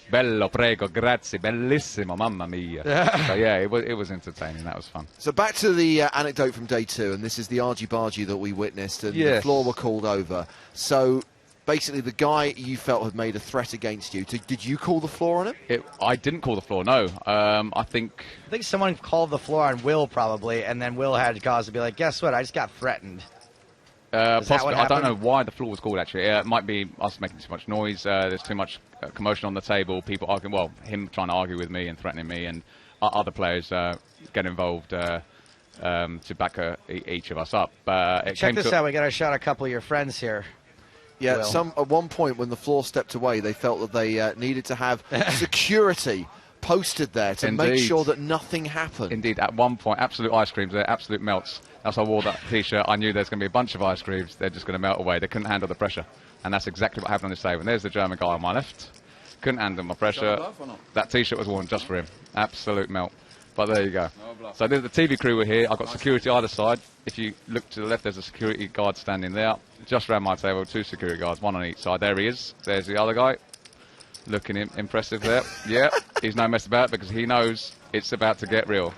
Bello, prego, grazie, bellissimo, mamma mia. So yeah, it was entertaining. That was fun. So back to the anecdote from day 2, and this is the argy-bargy that we witnessed, and the Yes. floor were called over. So basically the guy you felt had made a threat against you. Did you call the floor on him? I didn't call the floor, no. I think someone called the floor on Will probably, and then Will had cause to be like, guess what, I just got threatened. Possibly. I don't know why the floor was called, actually. It might be us making too much noise. There's too much commotion on the table. People arguing, well, him trying to argue with me and threatening me, and other players get involved to back each of us up. Check this out. We got to shot a couple of your friends here. Yeah, Will. at one point when the floor stepped away, they felt that they needed to have security posted there to make sure that nothing happened. Indeed, at one point, absolute ice creams there, absolute melts. As I wore that T-shirt, I knew there's going to be a bunch of ice creams. They're just going to melt away. They couldn't handle the pressure. And that's exactly what happened on this table. And there's the German guy on my left. Couldn't handle my pressure. That T-shirt was worn just for him. Absolute melt. But there you go. So the TV crew were here. I've got security either side. If you look to the left, there's a security guard standing there. Just around my table, 2 security guards, 1 on each side. There he is. There's the other guy. Looking impressive there. Yeah, he's no mess about because he knows it's about to get real.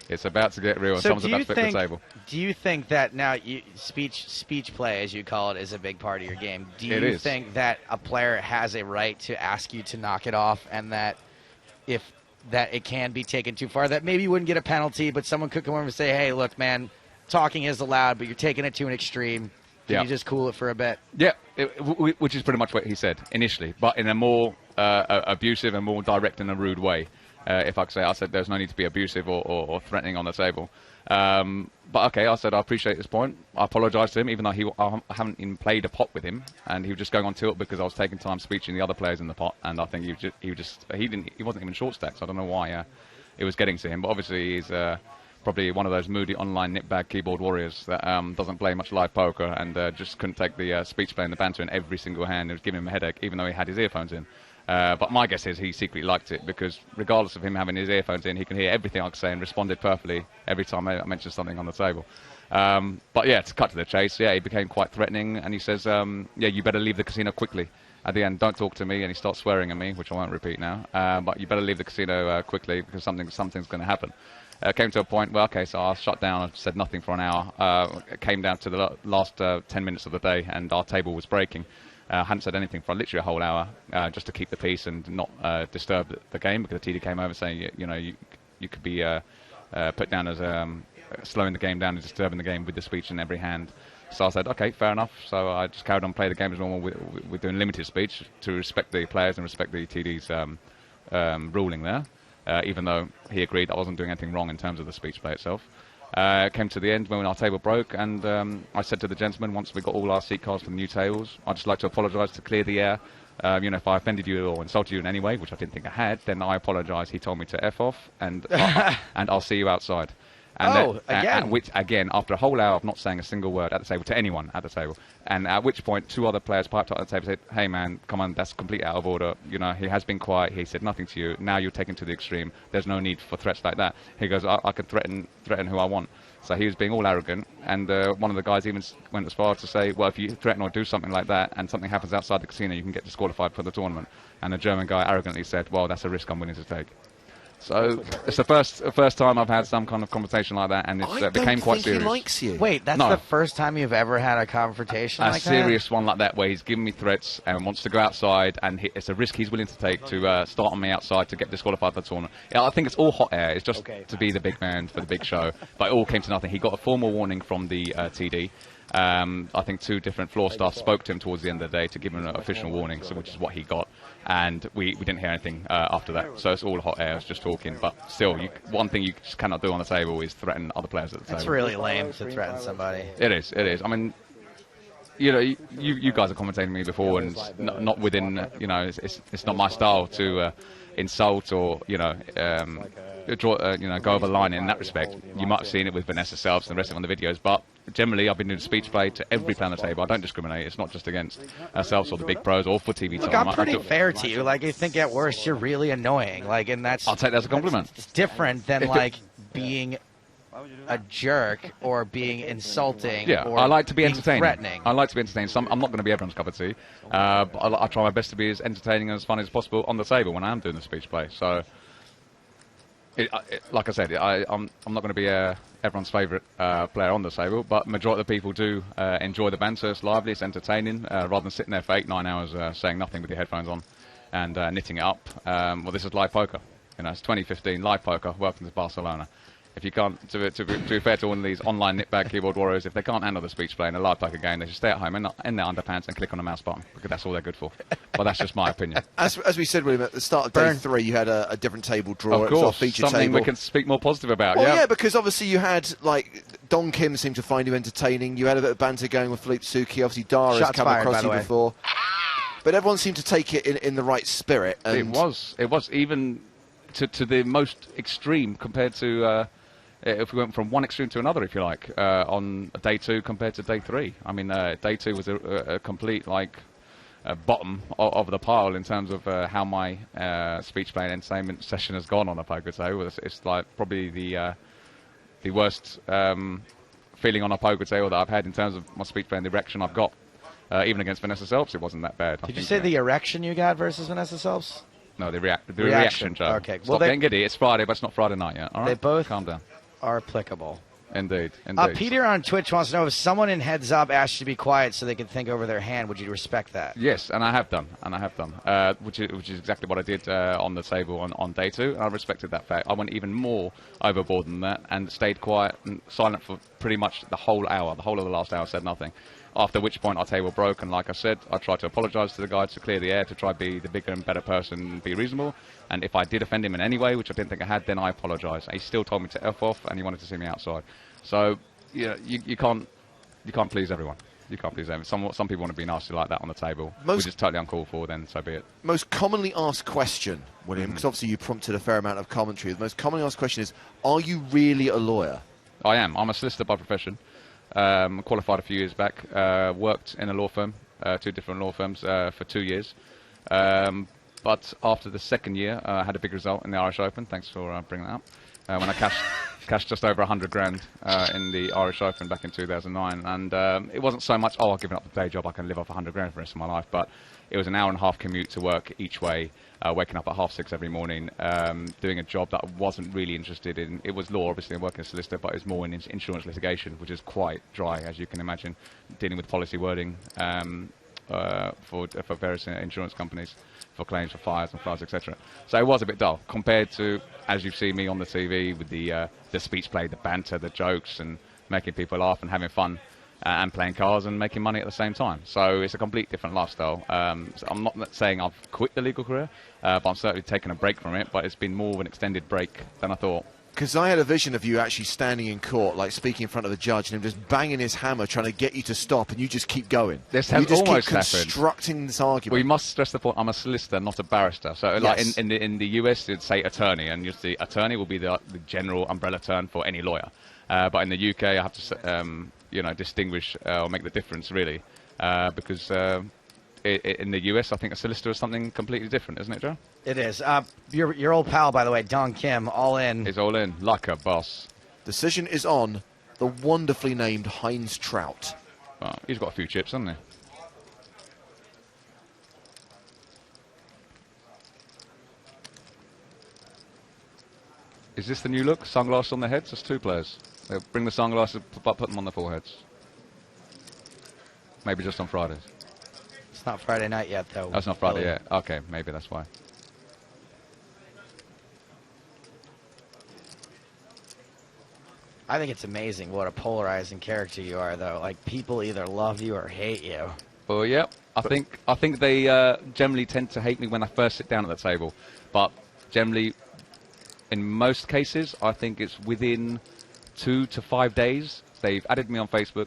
It's about to get real. So Someone's about to flip the table. Do you think that now speech play, as you call it, is a big part of your game? Do you think that a player has a right to ask you to knock it off, and that if that it can be taken too far, that maybe you wouldn't get a penalty, but someone could come over and say, hey, look, man, talking is allowed, but you're taking it to an extreme. Can you just cool it for a bit? Yeah, which is pretty much what he said initially, but in a more abusive and more direct and a rude way. If I could say, I said there's no need to be abusive or threatening on the table. But okay, I said I appreciate this point. I apologised to him, even though I haven't even played a pot with him, and he was just going on tilt because I was taking time speeching the other players in the pot, and I think he wasn't even short stacked. So I don't know why it was getting to him, but obviously he's probably one of those moody online nitbag keyboard warriors that doesn't play much live poker and just couldn't take the speech play and the banter in every single hand. It was giving him a headache, even though he had his earphones in. But my guess is he secretly liked it because regardless of him having his earphones in, he can hear everything I could say and responded perfectly every time I mentioned something on the table. But yeah, to cut to the chase, yeah, he became quite threatening and he says, yeah, you better leave the casino quickly. At the end, don't talk to me, and he starts swearing at me, which I won't repeat now. But you better leave the casino quickly because something's going to happen. Came to a point where, okay, so I shut down and said nothing for an hour. It came down to the last 10 minutes of the day, and our table was breaking. I hadn't said anything for literally a whole hour, just to keep the peace and not disturb the game, because the TD came over saying, you could be put down as slowing the game down and disturbing the game with the speech in every hand. So I said, okay, fair enough. So I just carried on playing the game as normal. We're doing limited speech to respect the players and respect the TD's ruling there. Even though he agreed I wasn't doing anything wrong in terms of the speech play itself. Came to the end when our table broke, and I said to the gentleman, once we got all our seat cards for the new tables, I'd just like to apologise to clear the air. If I offended you or insulted you in any way, which I didn't think I had, then I apologise. He told me to F off, and I'll see you outside. And again? Which, again, after a whole hour of not saying a single word at the table to anyone at the table, and at which point 2 other players piped up at the table and said, hey man, come on, that's completely out of order. He has been quiet, he said nothing to you, now you're taken to the extreme, there's no need for threats like that. He goes, I can threaten who I want. So he was being all arrogant, and one of the guys even went as far as to say, well, if you threaten or do something like that and something happens outside the casino, you can get disqualified for the tournament. And the German guy arrogantly said, well, that's a risk I'm willing to take. So it's the first time I've had some kind of conversation like that, and it became quite serious. He likes you. Wait, that's the first time you've ever had a confrontation like that? A serious one like that, where he's giving me threats and wants to go outside, and it's a risk he's willing to take to start on me outside to get disqualified for the tournament. Yeah, I think it's all hot air. It's just to be the big man for the big show. But it all came to nothing. He got a formal warning from the TD. I think 2 different floor staff spoke to him towards the end of the day to give him an official warning, which is what he got. And we didn't hear anything after that. So it's all hot air, it's just talking. But still, one thing you just cannot do on the table is threaten other players at the table. It's really lame to threaten somebody. It is. I mean, you guys have commentated me before, and not within, it's not my style to insult or, go over the line in that respect. You might have seen it with Vanessa Selves and the rest of it on the videos, but generally I've been doing speech play to every player on the table. I don't discriminate. It's not just against ourselves or the big pros or for TV time. Look, I'm pretty fair to you. Like, you think at worst you're really annoying. Like, and that's... I'll take that as a compliment. It's different than, like, being a jerk or being insulting. Yeah, or I like to be entertaining. Threatening. I like to be entertaining. I'm not going to be everyone's cup of tea, but I try my best to be as entertaining and as funny as possible on the table when I am doing the speech play. So Like I said, I'm not going to be everyone's favourite player on the table, but majority of the people do enjoy the banter. It's lively, it's entertaining, rather than sitting there for 8-9 hours saying nothing with your headphones on and knitting it up. Well, this is live poker. You know, it's 2015, live poker. Welcome to Barcelona. If you can't, to be fair to all of these online knitbag keyboard warriors, if they can't handle the speech play in a live poker game, they should stay at home in their underpants and click on the mouse button, because that's all they're good for. But that's just my opinion. As we said, William, at the start of day 3, you had a different table draw. Of It was our course, feature something table. we can speak more positive about. Well, yeah, because obviously you had, like, Don Kim seemed to find you entertaining. You had a bit of banter going with Philippe Suki. Obviously, Dara's Shots come fired, across by the you way. before. But everyone seemed to take it in the right spirit. And It was even to the most extreme compared to if we went from one extreme to another, if you like, on day 2 compared to day 3. I mean, day 2 was a complete bottom of the pile in terms of how my speech play and entertainment session has gone on a poker table. It's like probably the worst feeling on a poker table that I've had in terms of my speech play and the erection I've got. Even against Vanessa Selps, it wasn't that bad. Did you say the erection you got versus Vanessa Selps? No, the reaction, Joe. Okay. Stop getting giddy. It's Friday, but it's not Friday night yet. All right? They both calm down. are applicable. Indeed. Peter on Twitch wants to know, if someone in Heads Up asked you to be quiet so they could think over their hand, would you respect that? Yes, and I have done, which is exactly what I did on the table on day 2, and I respected that fact. I went even more overboard than that and stayed quiet and silent for pretty much the whole hour. The whole of the last hour, said nothing. After which point our table broke, and like I said, I tried to apologise to the guy to clear the air, to try to be the bigger and better person and be reasonable. And if I did offend him in any way, which I didn't think I had, then I apologise. He still told me to F off, and he wanted to see me outside. So, you can't please everyone. You can't please everyone. Some people want to be nasty like that on the table, which is totally uncalled for, then so be it. Most commonly asked question, William, because obviously you prompted a fair amount of commentary. The most commonly asked question is, are you really a lawyer? I am. I'm a solicitor by profession. Qualified a few years back. Worked in a law firm, 2 different law firms for 2 years. But after the second year, I had a big result in the Irish Open. Thanks for bringing that up. When I cashed just over 100 grand in the Irish Open back in 2009, and it wasn't so much, I've given up the day job, I can live off 100 grand for the rest of my life, but it was an hour and a half commute to work each way, waking up at 6:30 every morning, doing a job that I wasn't really interested in. It was law, obviously, I'm working as a solicitor, but it was more in insurance litigation, which is quite dry, as you can imagine, dealing with policy wording for various insurance companies, for claims for fires and floods, etc. So it was a bit dull compared to, as you've seen me on the TV, with the speech play, the banter, the jokes, and making people laugh and having fun, and playing cards and making money at the same time. So it's a complete different lifestyle. So I'm not saying I've quit the legal career, but I'm certainly taking a break from it, but it's been more of an extended break than I thought. Because I had a vision of you actually standing in court, like speaking in front of the judge, and him just banging his hammer, trying to get you to stop, and you just keep going. This you has just almost keep happened. constructing this argument. We must stress the point, I'm a solicitor, not a barrister. So Yes. like in the US, you'd say attorney, and you'd see attorney will be the general umbrella term for any lawyer. But in the UK, I have to distinguish or make the difference, really, because in the US, I think a solicitor is something completely different, isn't it, Joe? It is. Your old pal, by the way, Don Kim, all in. He's all in, like a boss. Decision is on the wonderfully named Heinz Trout. Well, he's got a few chips, hasn't he? Is this the new look? Sunglasses on their heads? There's 2 players. They'll bring the sunglasses, but put them on their foreheads. Maybe just on Fridays. It's not Friday night yet, though. That's not Friday yet. Okay, maybe that's why. I think it's amazing what a polarizing character you are, though. Like, people either love you or hate you. Well, yeah. I think they generally tend to hate me when I first sit down at the table, but generally, in most cases, I think it's within 2 to 5 days. They've added me on Facebook,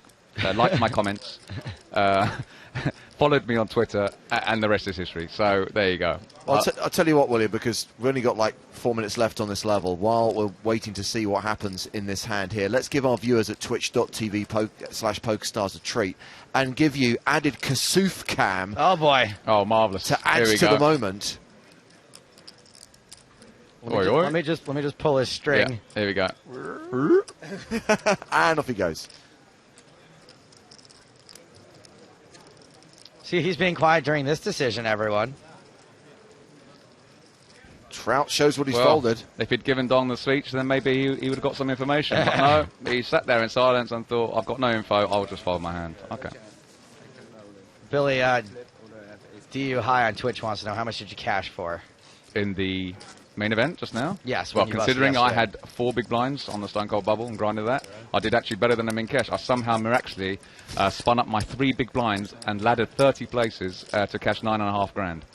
liked my comments, followed me on Twitter, and the rest is history. So there you go. Well, I'll tell you what, William, because we've only got like 4 minutes left on this level. While we're waiting to see what happens in this hand here, let's give our viewers at twitch.tv/PokerStars a treat and give you added Kasuf cam. Oh, boy. Oh, marvellous. To add to the moment. Let me just pull his string. Yeah, here we go. And off he goes. See, he's being quiet during this decision, everyone. Trout shows what he's Well, folded. If he'd given Dong the speech, then maybe he would have got some information. But no, he sat there in silence and thought, I've got no info, I'll just fold my hand. Okay. Billy, DU High on Twitch wants to know, how much did you cash for? In the main event just now? Yes. Well, when you busted considering I yesterday. had 4 big blinds on the Stone Cold Bubble and grinded that, I did actually better than the min cash. I somehow miraculously spun up my 3 big blinds and laddered 30 places to cash 9.5 grand.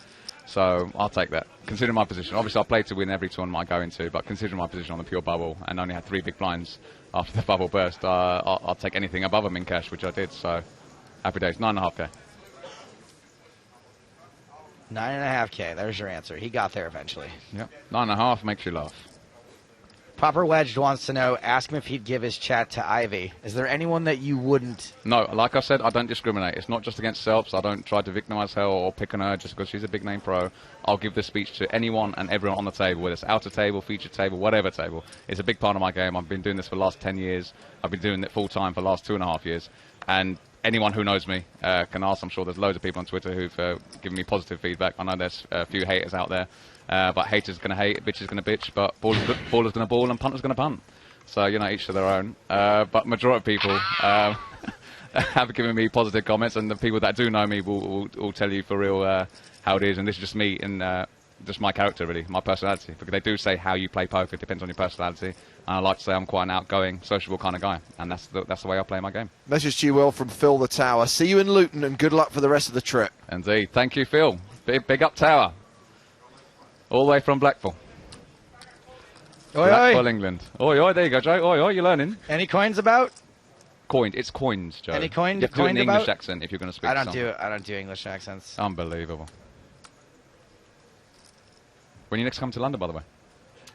So I'll take that, considering my position. Obviously, I play to win every tournament I go into, but considering my position on the pure bubble and only had 3 big blinds after the bubble burst, I'll take anything above a min cash, which I did. So happy days, 9.5k. 9.5K. There's your answer. He got there eventually. Yep, 9.5 makes you laugh. Proper Wedged wants to know, ask him if he'd give his chat to Ivy. Is there anyone that you wouldn't? No, like I said, I don't discriminate. It's not just against Selps. I don't try to victimize her or pick on her just because she's a big name pro. I'll give this speech to anyone and everyone on the table, whether it's outer table, feature table, whatever table. It's a big part of my game. I've been doing this for the last 10 years. I've been doing it full time for the last 2.5 years. And anyone who knows me can ask. I'm sure there's loads of people on Twitter who've given me positive feedback. I know there's a few haters out there. But haters going to hate, bitch is going to bitch, but baller's going to ball and punter's going to punt. So, you know, each to their own. But majority of people have given me positive comments, and the people that do know me will tell you for real how it is. And this is just me and just my character, really, my personality. Because they do say how you play poker depends on your personality. And I like to say I'm quite an outgoing, sociable kind of guy. And that's the way I play my game. Message to you, Will, from Phil the Tower. See you in Luton, and good luck for the rest of the trip. Indeed. Thank you, Phil. Big up Tower. All the way from Blackpool. Oi, Blackpool, oi. England. Oi, oi, there you go, Joe. Oi, oi, you're learning. Any coins about? Coined. It's coins, Joe. Any coin? You have to do it in coined English about? accent if you're going to speak I don't something. I don't do English accents. Unbelievable. When you next come to London, by the way?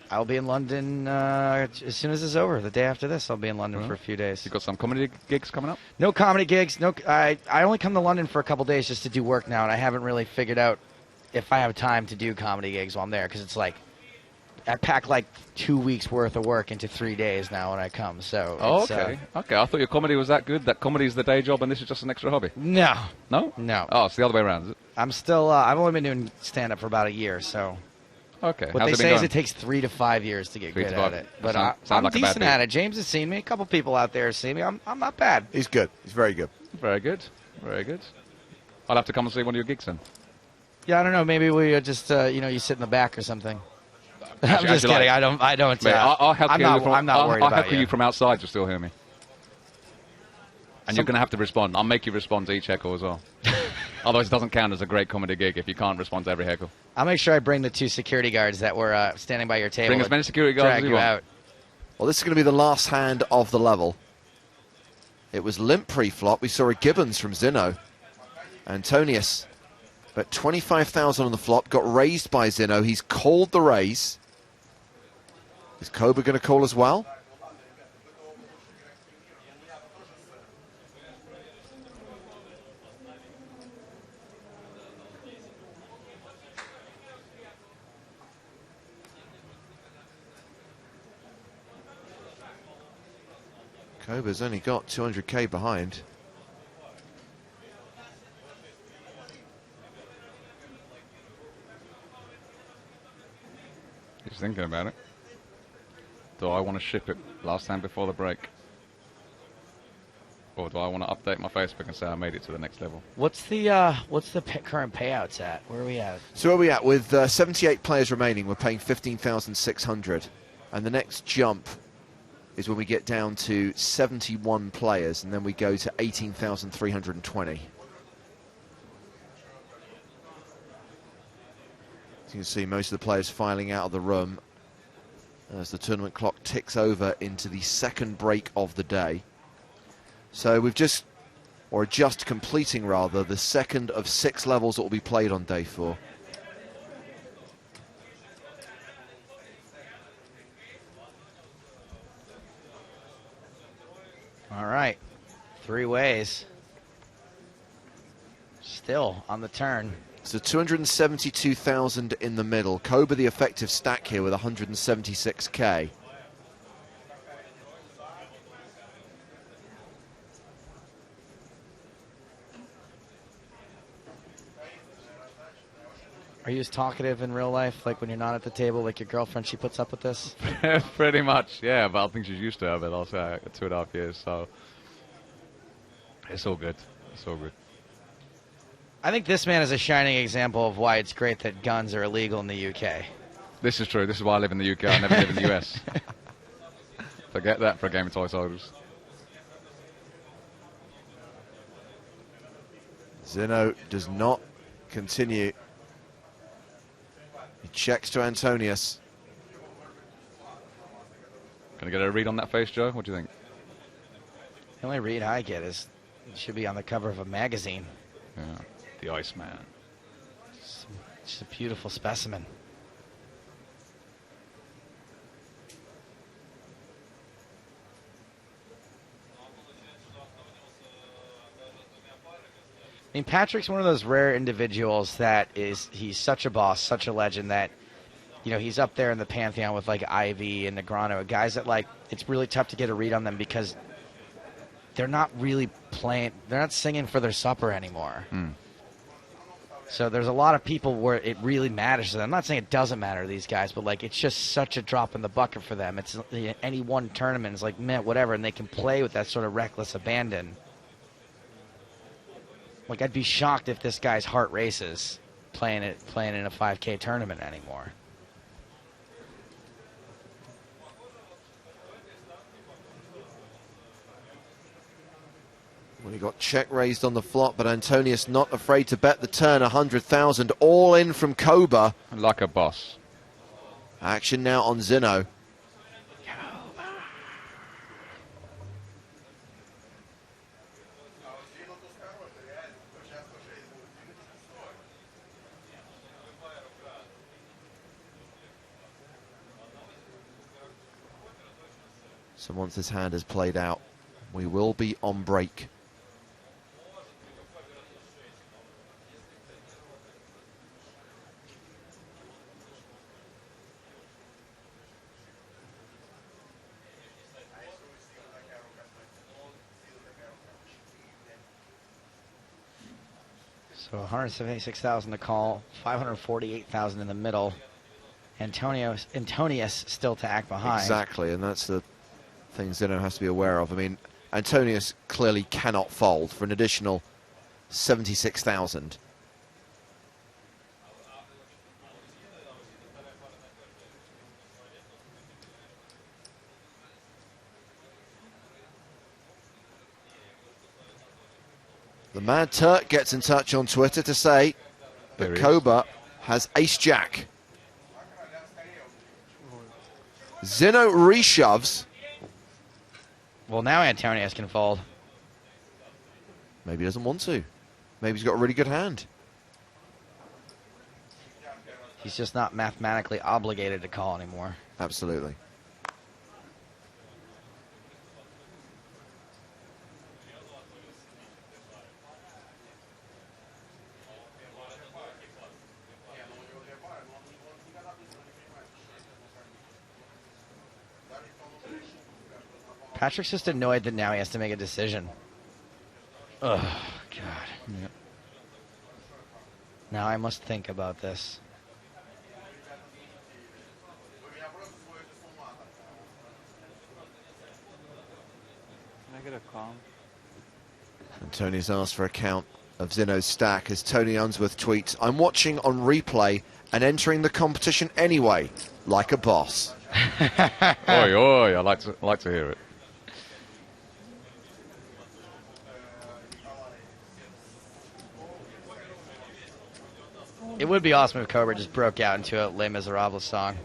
I'll be in London as soon as it's over. The day after this, I'll be in London for a few days. You got some comedy gigs coming up? No comedy gigs. No, I only come to London for a couple days just to do work now, and I haven't really figured out if I have time to do comedy gigs while I'm there, because it's like I pack like 2 weeks worth of work into 3 days now when I come. So Oh, it's, okay. Okay, I thought your comedy was that good, that comedy is the day job and this is just an extra hobby. No. No? No. Oh, it's the other way around, is it? I'm still. I've only been doing stand-up for about a year, so. Okay. What How's they it been say is going? it takes 3 to 5 years to get 3 good to at 5. it. But Sound I'm like a bad decent beat. at it. James has seen me. A couple people out there have seen me. I'm not bad. He's good. He's very good. Very good. Very good. I'll have to come and see one of your gigs then. Yeah, I don't know. Maybe we just, you sit in the back or something. I'm Actually, just kidding. like- I don't. Mate, I'll help I'm you. not. From, I'm not worried I'll about heckle you from outside. You'll still hear me. And you're going to have to respond. I'll make you respond to each heckle as well. Otherwise, it doesn't count as a great comedy gig if you can't respond to every heckle. I'll make sure I bring the 2 security guards that were standing by your table. Bring as and many security guards drag as you you want. out. Well, this is going to be the last hand of the level. It was limp pre-flop. We saw a Gibbons from Zino. Antonius, but 25,000 on the flop, got raised by Zino. He's called the raise. Is Cobra going to call as well? Cobra's only got 200k behind. He's thinking about it. Do I want to ship it last time before the break? Or do I want to update my Facebook and say I made it to the next level? What's the current payouts at? Where are we at? So where are we at? With 78 players remaining, we're paying 15,600. And the next jump is when we get down to 71 players, and then we go to 18,320. As you can see, most of the players filing out of the room as the tournament clock ticks over into the second break of the day. So we've just completing rather, the second of 6 levels that will be played on day 4. All right. 3 ways. Still on the turn. So 272,000 in the middle. Cobra the effective stack here with 176k. Are you as talkative in real life, like when you're not at the table, like your girlfriend, she puts up with this? Pretty much, yeah. But I think she's used to it. But also 2.5 years, so it's all good. It's all good. I think this man is a shining example of why it's great that guns are illegal in the UK. This is true. This is why I live in the UK. I never live in the US. Forget that for a game of toy soldiers. Zeno does not continue. He checks to Antonius. Can I get a read on that face, Joe? What do you think? The only read I get is it should be on the cover of a magazine. Yeah, the Iceman. Just a beautiful specimen. I mean, Patrick's one of those rare individuals that he's such a boss, such a legend that, you know, he's up there in the pantheon with like Ivy and Negreanu, guys that like, it's really tough to get a read on them because they're not really playing, they're not singing for their supper anymore. So there's a lot of people where it really matters to them. I'm not saying it doesn't matter to these guys, but like it's just such a drop in the bucket for them. It's any one tournament is like, man, whatever, and they can play with that sort of reckless abandon. Like, I'd be shocked if this guy's heart races playing in a 5K tournament anymore. Well, he got check raised on the flop, but Antonius not afraid to bet the turn. 100,000 all in from Koba. Like a boss. Action now on Zeno. So once this hand is played out, we will be on break. So 176,000 to call, 548,000 in the middle. Antonius still to act behind. Exactly, and that's the thing Zeno has to be aware of. I mean, Antonius clearly cannot fold for an additional 76,000. The Mad Turk gets in touch on Twitter to say that Koba has ace-jack. Zeno reshoves. Well, now Antonius can fold. Maybe he doesn't want to. Maybe he's got a really good hand. He's just not mathematically obligated to call anymore. Absolutely. Patrick's just annoyed that now he has to make a decision. Oh, God. Yep. Now I must think about this. Can I get a calm? And Tony's asked for a count of Zeno's stack as Tony Unsworth tweets, "I'm watching on replay and entering the competition anyway, like a boss." Oi, oi, I like to hear it. It would be awesome if Cobra just broke out into a Les Miserables song.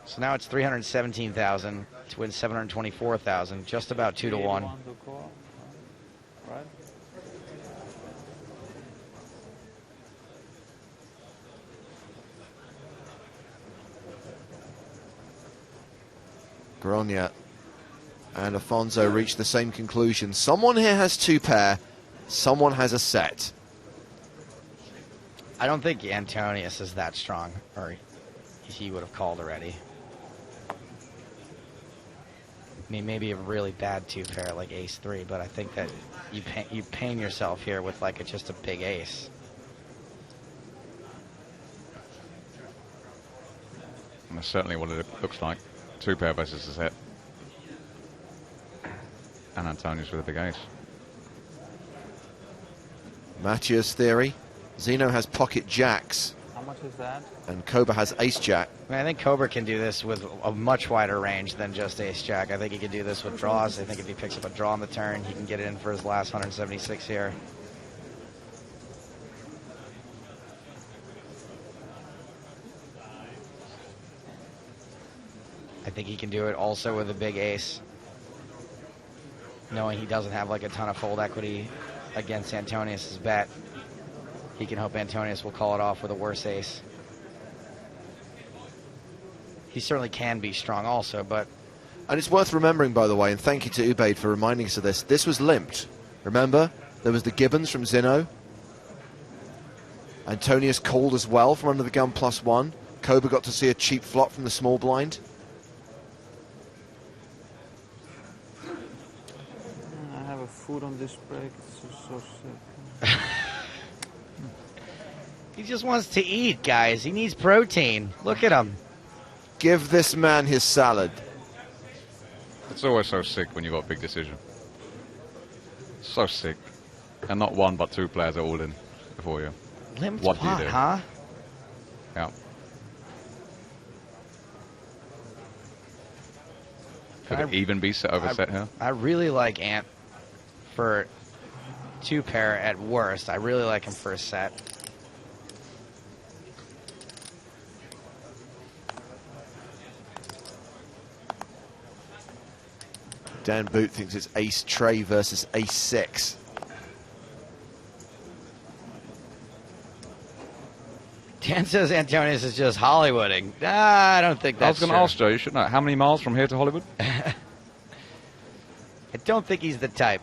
So now it's 317,000 to win 724,000, just about 2 to 1. Right? Gronia and Afonso reach the same conclusion. Someone here has two pair, someone has a set. I don't think Antonius is that strong, or he would have called already. I mean, maybe a really bad 2-pair like ace-3, but I think that you pain yourself here with like just a big ace. And that's certainly what it looks like. 2-pair versus a set. And Antonius with a big ace. Matthias theory. Zeno has pocket jacks. How much is that? And Koba has ace-jack. I mean, I think Cobra can do this with a much wider range than just ace-jack. I think he can do this with draws. I think if he picks up a draw on the turn, he can get it in for his last 176 here. I think he can do it also with a big ace, knowing he doesn't have like a ton of fold equity against Antonius's bet. He can hope Antonius will call it off with a worse ace. He certainly can be strong also, but... And it's worth remembering, by the way, and thank you to Ubaid for reminding us of this, this was limped. Remember? There was the Gibbons from Zeno. Antonius called as well from under the gun +1. Koba got to see a cheap flop from the small blind. I have a food on this break. It's so sick. He just wants to eat, guys. He needs protein. Look at him. Give this man his salad. It's always so sick when you've got a big decision. So sick. And not one but two players are all in before you. Limped what pot, do you do? huh? Yeah. Could it even be set over set here? I really like Ant for 2-pair at worst. I really like him for a set. Dan Boot thinks it's ace Trey versus ace 6. Dan says Antonius is just Hollywooding. I don't think that's I was going to ask Joe, you should know. How many miles from here to Hollywood? I don't think he's the type.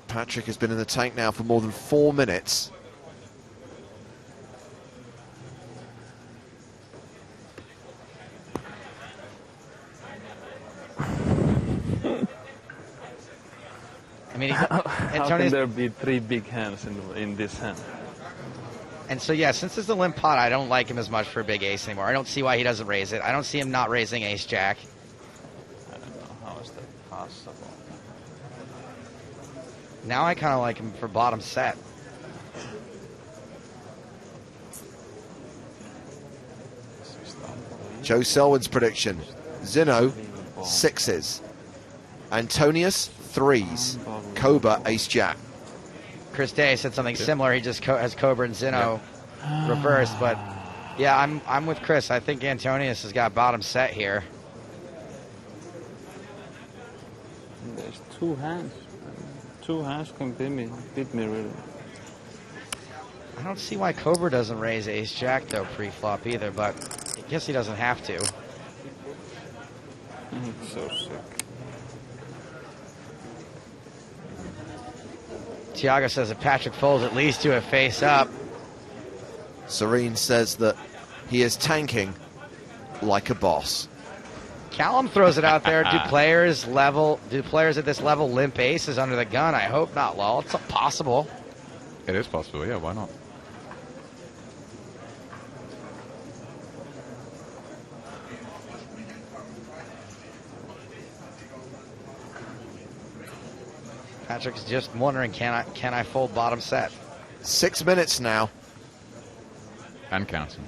Patrick has been in the tank now for more than 4 minutes. I mean, how can there be 3 big hands in this hand? And so, yeah, since it's a limp pot, I don't like him as much for a big ace anymore. I don't see why he doesn't raise it. I don't see him not raising ace-jack. I don't know. How is that possible? Now I kind of like him for bottom set. Joe Selwood's prediction. Zeno, 6s. Antonius, 3s. Koba, ace-jack. Chris Day said something similar. He just has Cobra and Zeno reversed. But, yeah, I'm with Chris. I think Antonius has got bottom set here. There's 2 hands. 2 hands can beat me really. I don't see why Cobra doesn't raise ace-jack, though, pre-flop either. But I guess he doesn't have to. It's so sick. Tiago says that Patrick folds at least to a face-up. Serene says that he is tanking like a boss. Callum throws it out there. Do players at this level limp aces under the gun? I hope not, lol. It's possible. It is possible, yeah, why not? Patrick's just wondering, can I fold bottom set? 6 minutes now. And counting.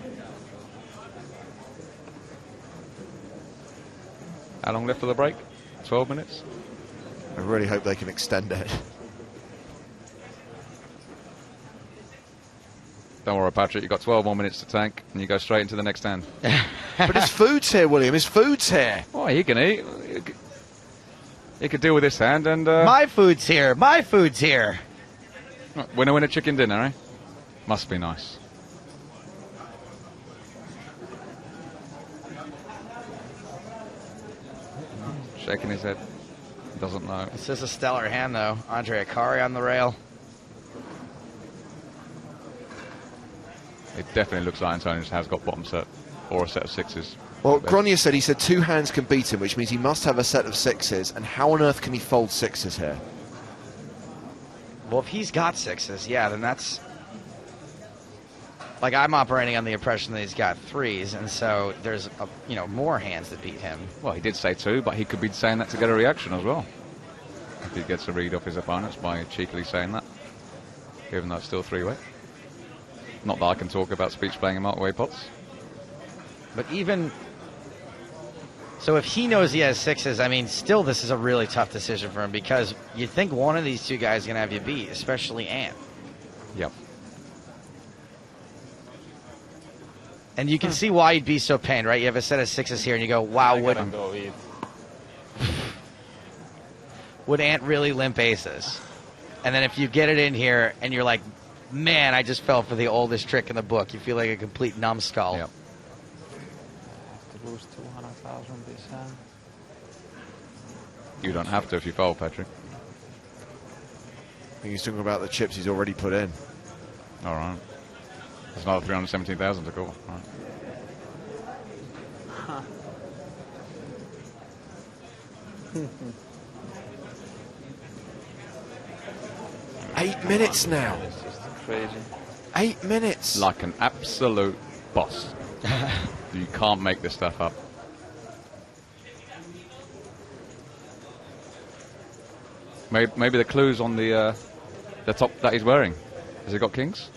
How long left for the break? 12 minutes? I really hope they can extend it. Don't worry, Patrick, you've got 12 more minutes to tank, and you go straight into the next hand. But his food's here, William. His food's here. Oh, he can eat. He could deal with this hand, and... My food's here. My food's here. Winner chicken dinner, eh? Must be nice. Shaking his head. Doesn't know. This is a stellar hand, though. Andre Akari on the rail. It definitely looks like Antonius has got bottom set or a set of sixes. Well, Grenier said he said 2 hands can beat him, which means he must have a set of sixes. And how on earth can he fold sixes here? Well, if he's got sixes, yeah, then that's... Like, I'm operating on the impression that he's got threes, and so there's, more hands that beat him. Well, he did say 2, but he could be saying that to get a reaction as well. If he gets a read off his opponents by cheekily saying that, even though it's still 3-way. Not that I can talk about speech playing in multi-way pots. But even... So if he knows he has sixes, I mean, still this is a really tough decision for him because you think one of these two guys is going to have you beat, especially Ant. Yep. And you can see why he'd be so pained, right? You have a set of sixes here and you go, wow, would Ant really limp aces? And then if you get it in here and you're like, man, I just fell for the oldest trick in the book. You feel like a complete numbskull. Yep. To lose 200,000 this hand. You don't have to if you fold, Patrick. I think he's talking about the chips he's already put in. All right. There's another 317,000 to call. Right. Huh. 8 minutes now. It's just crazy. 8 minutes. Like an absolute boss. You can't make this stuff up. Maybe the clue's on the top that he's wearing. Has he got kings?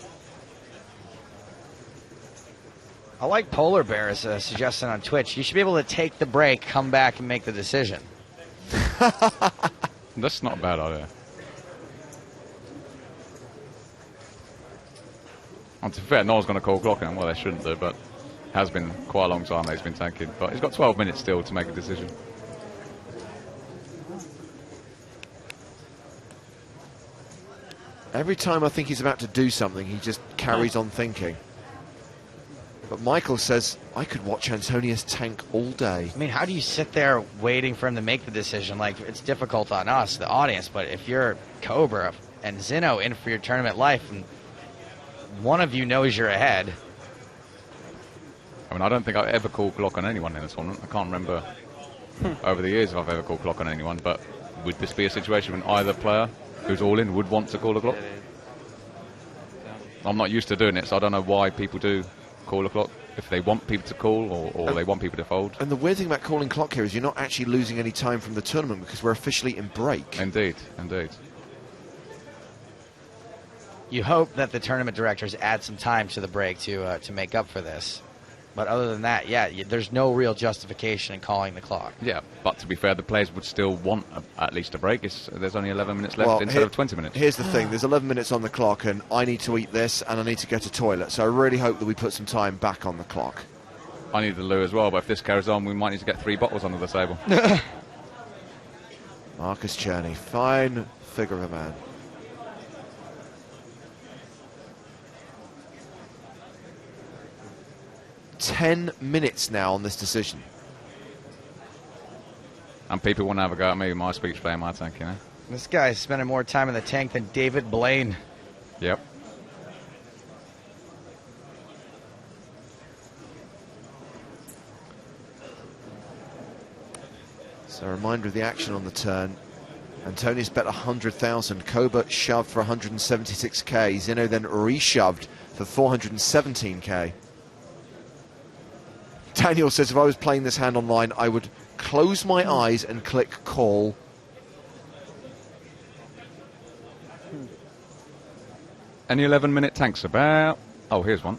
I like Polar Bear as a suggestion on Twitch. You should be able to take the break, come back, and make the decision. That's not a bad idea. And to be fair, no one's going to call clock him. Well, they shouldn't do, but it has been quite a long time that he's been tanking. But he's got 12 minutes still to make a decision. Every time I think he's about to do something, he just carries on thinking. But Michael says, I could watch Antonius tank all day. I mean, how do you sit there waiting for him to make the decision? Like, it's difficult on us, the audience, but if you're Cobra and Zeno in for your tournament life, and one of you knows you're ahead. I mean, I don't think I've ever called clock on anyone in this tournament. I can't remember over the years if I've ever called clock on anyone, but would this be a situation when either player who's all in would want to call a clock? I'm not used to doing it, so I don't know why people do call a clock. If they want people to call or they want people to fold. And the weird thing about calling clock here is you're not actually losing any time from the tournament because we're officially in break. Indeed, indeed. You hope that the tournament directors add some time to the break to make up for this. But other than that, yeah, there's no real justification in calling the clock. Yeah, but to be fair, the players would still want at least a break. There's only 11 minutes left instead of 20 minutes. Here's the thing, there's 11 minutes on the clock and I need to eat this and I need to go to toilet. So I really hope that we put some time back on the clock. I need the loo as well, but if this carries on, we might need to get 3 bottles under the table. Marcus Cherney, fine figure of a man. "10 minutes now on this decision. And people want to have a go at me with my speech playing my tank, you know. This guy's spending more time in the tank than David Blaine. Yep. So a reminder of the action on the turn. Antonius bet 100,000. Koba shoved for 176k. Zeno then reshoved for 417k. Daniel says, if I was playing this hand online, I would close my eyes and click call. Any 11-minute tanks about? Oh, here's one.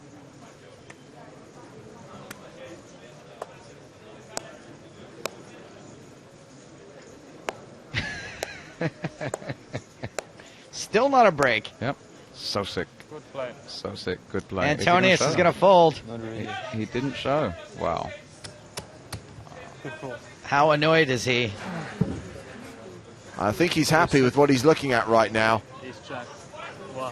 Still not a break. Yep. So sick. Good play. So sick. Good play. Antonius is going to fold. He didn't show. Wow. How annoyed is he? I think he's happy with what he's looking at right now.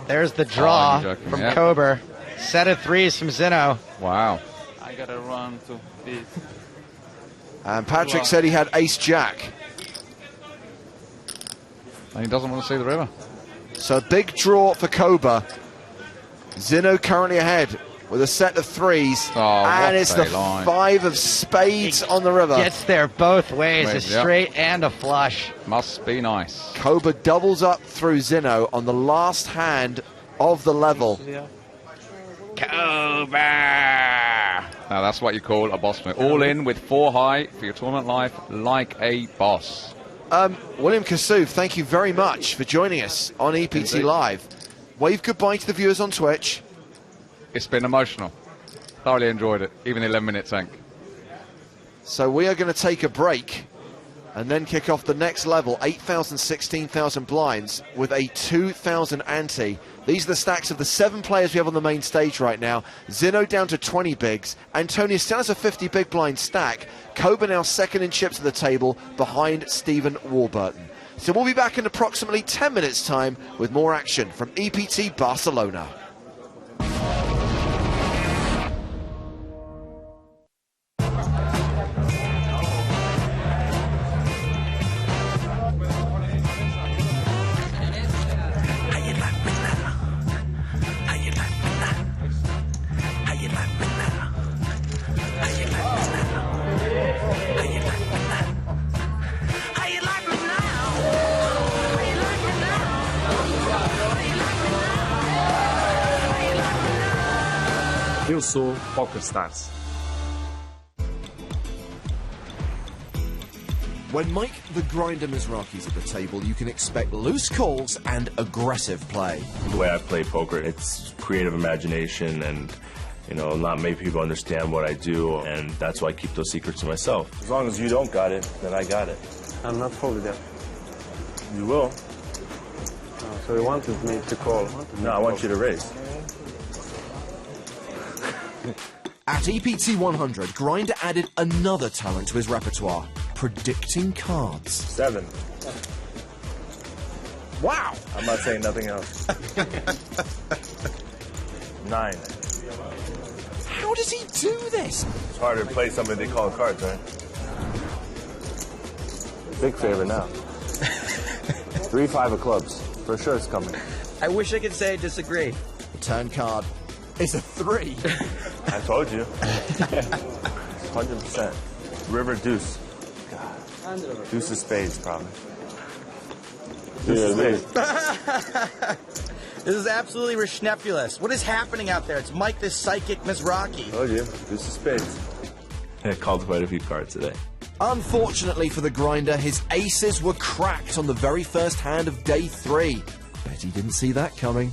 There's the draw from Kober. Set of threes from Zeno. Wow. I got to run to beat. And Patrick said he had ace-jack. And he doesn't want to see the river. So big draw for Koba. Zeno currently ahead with a set of threes. Oh, and what it's a the line. 5 of spades on the river. Gets there both ways, a Yep. straight and a flush. Must be nice. Koba doubles up through Zino on the last hand of the level. Koba! Now that's what you call a boss move. All in with 4 high for your tournament life like a boss. William Kassouf, thank you very much for joining us on EPT Indeed. Live. Wave goodbye to the viewers on Twitch. It's been emotional. Thoroughly enjoyed it, even the 11-minute tank. So we are going to take a break and then kick off the next level, 8,000, 16,000 blinds with a 2,000 ante. These are the stacks of the 7 players we have on the main stage right now. Zino down to 20 bigs. Antonio still has a 50 big blind stack. Koba now second in chips at the table behind Stephen Warburton. So we'll be back in approximately 10 minutes time with more action from EPT Barcelona. Eu sou PokerStars. When Mike the Grinder Mizrachi's at the table, you can expect loose calls and aggressive play. The way I play poker, it's creative imagination and, you know, not many people understand what I do, and that's why I keep those secrets to myself. As long as you don't got it, then I got it. I'm not folding that. You will. So he wanted me to call. No, I want you to raise. At EPT 100, Grinder added another talent to his repertoire, predicting cards. 7. Wow! I'm not saying nothing else. 9. How does he do this? It's harder to play somebody they call cards, right? Big favor now. 3, 5 of clubs. For sure it's coming. I wish I could say I disagree. The turn card is a 3. I told you. 100%. River deuce. God. Deuce of spades, probably. Deuce of spades. This is absolutely rishnepulous. What is happening out there? It's Mike the Psychic Mizrachi. Told you. Deuce of spades. I called quite a few cards today. Unfortunately for the Grinder, his aces were cracked on the very first hand of day 3. Bet he didn't see that coming.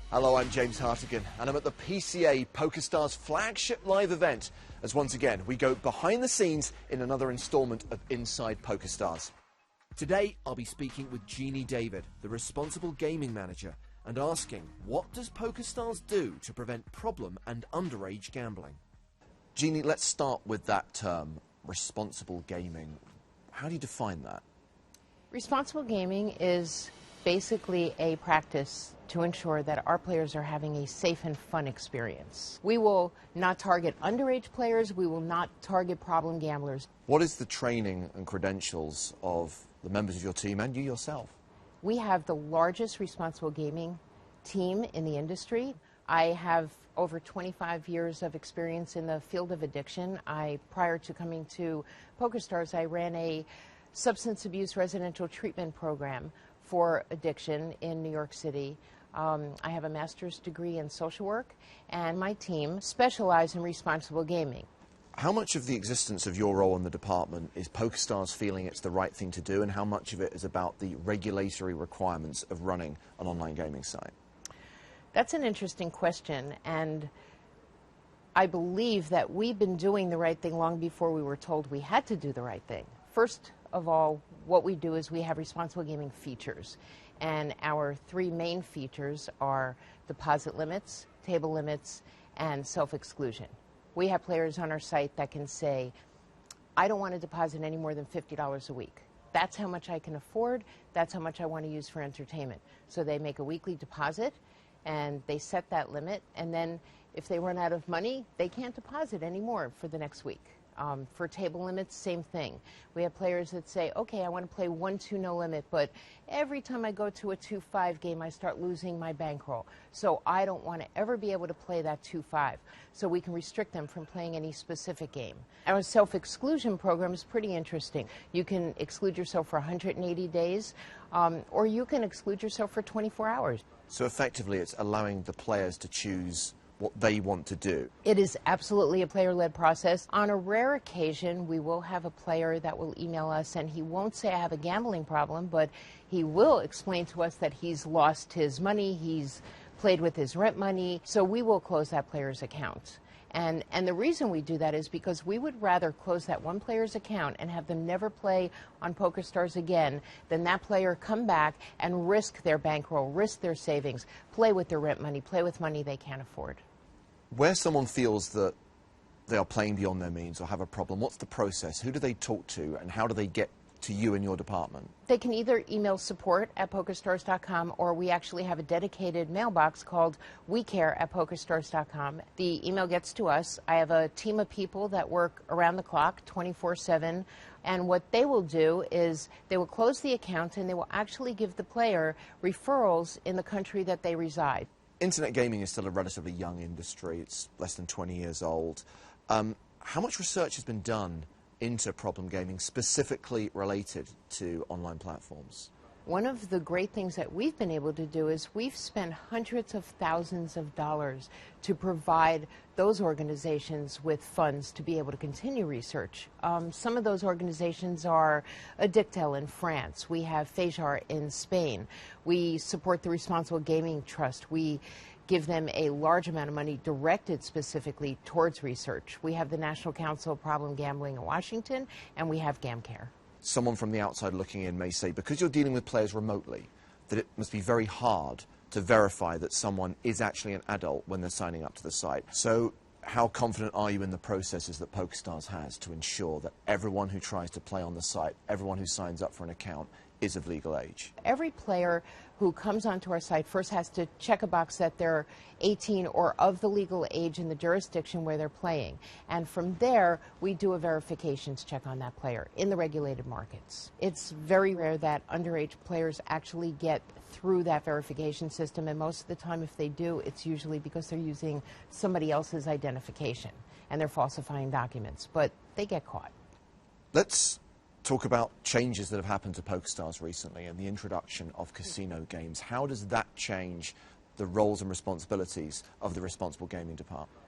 Hello, I'm James Hartigan, and I'm at the PCA PokerStars flagship live event, as once again we go behind the scenes in another installment of Inside PokerStars. Today, I'll be speaking with Jeannie David, the responsible gaming manager, and asking, what does PokerStars do to prevent problem and underage gambling? Jeannie, let's start with that term, responsible gaming. How do you define that? Responsible gaming is basically a practice to ensure that our players are having a safe and fun experience. We will not target underage players. We will not target problem gamblers. What is the training and credentials of the members of your team and you yourself? We have the largest responsible gaming team in the industry. I have over 25 years of experience in the field of addiction. Prior to coming to PokerStars, I ran a substance abuse residential treatment program for addiction in New York City. I have a master's degree in social work, and my team specializes in responsible gaming. How much of the existence of your role in the department is PokerStars feeling it's the right thing to do, and how much of it is about the regulatory requirements of running an online gaming site? That's an interesting question, and I believe that we've been doing the right thing long before we were told we had to do the right thing. First of all, what we do is we have responsible gaming features, and our 3 main features are deposit limits, table limits, and self-exclusion. We have players on our site that can say, I don't want to deposit any more than $50 a week. That's how much I can afford. That's how much I want to use for entertainment. So they make a weekly deposit, and they set that limit. And then if they run out of money, they can't deposit anymore for the next week. For table limits, same thing. We have players that say, okay, I want to play 1-2 no limit, but every time I go to a 2-5 game, I start losing my bankroll. So I don't want to ever be able to play that 2-5. So we can restrict them from playing any specific game. Our self-exclusion program is pretty interesting. You can exclude yourself for 180 days, or you can exclude yourself for 24 hours. So effectively, it's allowing the players to choose what they want to do. It is absolutely a player-led process. On a rare occasion, we will have a player that will email us, and he won't say I have a gambling problem, but he will explain to us that he's lost his money, he's played with his rent money, so we will close that player's account. And the reason we do that is because we would rather close that one player's account and have them never play on PokerStars again than that player come back and risk their bankroll, risk their savings, play with their rent money, play with money they can't afford. Where someone feels that they are playing beyond their means or have a problem, what's the process? Who do they talk to, and how do they get to you in your department? They can either email support@PokerStars.com, or we actually have a dedicated mailbox called WeCare@PokerStars.com. The email gets to us. I have a team of people that work around the clock, 24/7, and what they will do is they will close the account and they will actually give the player referrals in the country that they reside. Internet gaming is still a relatively young industry. It's less than 20 years old. How much research has been done into problem gaming specifically related to online platforms? One of the great things that we've been able to do is we've spent hundreds of thousands of dollars to provide those organizations with funds to be able to continue research. Some of those organizations are Addictel in France. We have Fejar in Spain. We support the Responsible Gaming Trust. We give them a large amount of money directed specifically towards research. We have the National Council of Problem Gambling in Washington, and we have GamCare. Someone from the outside looking in may say, because you're dealing with players remotely, that it must be very hard to verify that someone is actually an adult when they're signing up to the site. So how confident are you in the processes that PokerStars has to ensure that everyone who tries to play on the site, everyone who signs up for an account, is of legal age? Every player who comes onto our site first has to check a box that they're 18 or of the legal age in the jurisdiction where they're playing. And from there, we do a verifications check on that player in the regulated markets. It's very rare that underage players actually get through that verification system, and most of the time if they do, it's usually because they're using somebody else's identification and they're falsifying documents, but they get caught. Let's talk about changes that have happened to PokerStars recently and the introduction of casino games. How does that change the roles and responsibilities of the responsible gaming department?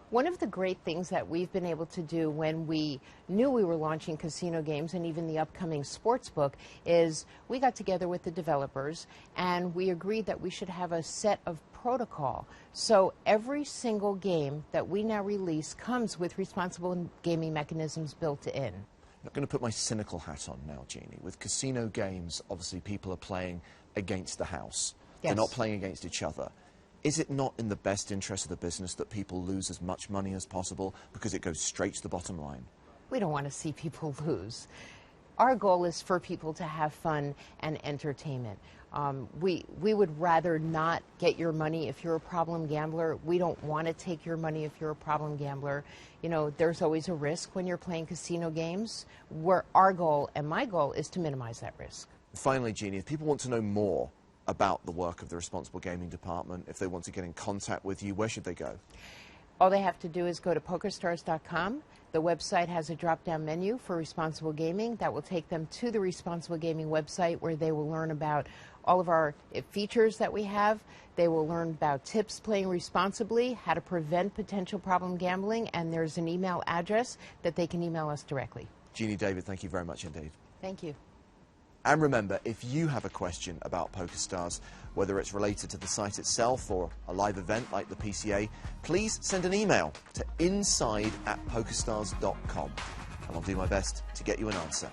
One of the great things that we've been able to do when we knew we were launching casino games and even the upcoming sports book is we got together with the developers and we agreed that we should have a set of protocol. So every single game that we now release comes with responsible gaming mechanisms built in. I'm not going to put my cynical hat on now, Jeannie. With casino games, obviously people are playing against the house. Yes. They're not playing against each other. Is it not in the best interest of the business that people lose as much money as possible because it goes straight to the bottom line? We don't want to see people lose. Our goal is for people to have fun and entertainment. We would rather not get your money if you're a problem gambler. We don't want to take your money if you're a problem gambler. You know, there's always a risk when you're playing casino games. Where our goal and my goal is to minimize that risk. Finally, Jeannie, if people want to know more about the work of the Responsible Gaming Department, if they want to get in contact with you, where should they go? All they have to do is go to PokerStars.com. The website has a drop-down menu for responsible gaming that will take them to the Responsible Gaming website where they will learn about all of our features that we have. They will learn about tips playing responsibly, how to prevent potential problem gambling, and there's an email address that they can email us directly. Jeannie David, thank you very much indeed. Thank you. And remember, if you have a question about PokerStars, whether it's related to the site itself or a live event like the PCA, please send an email to inside@pokerstars.com and I'll do my best to get you an answer.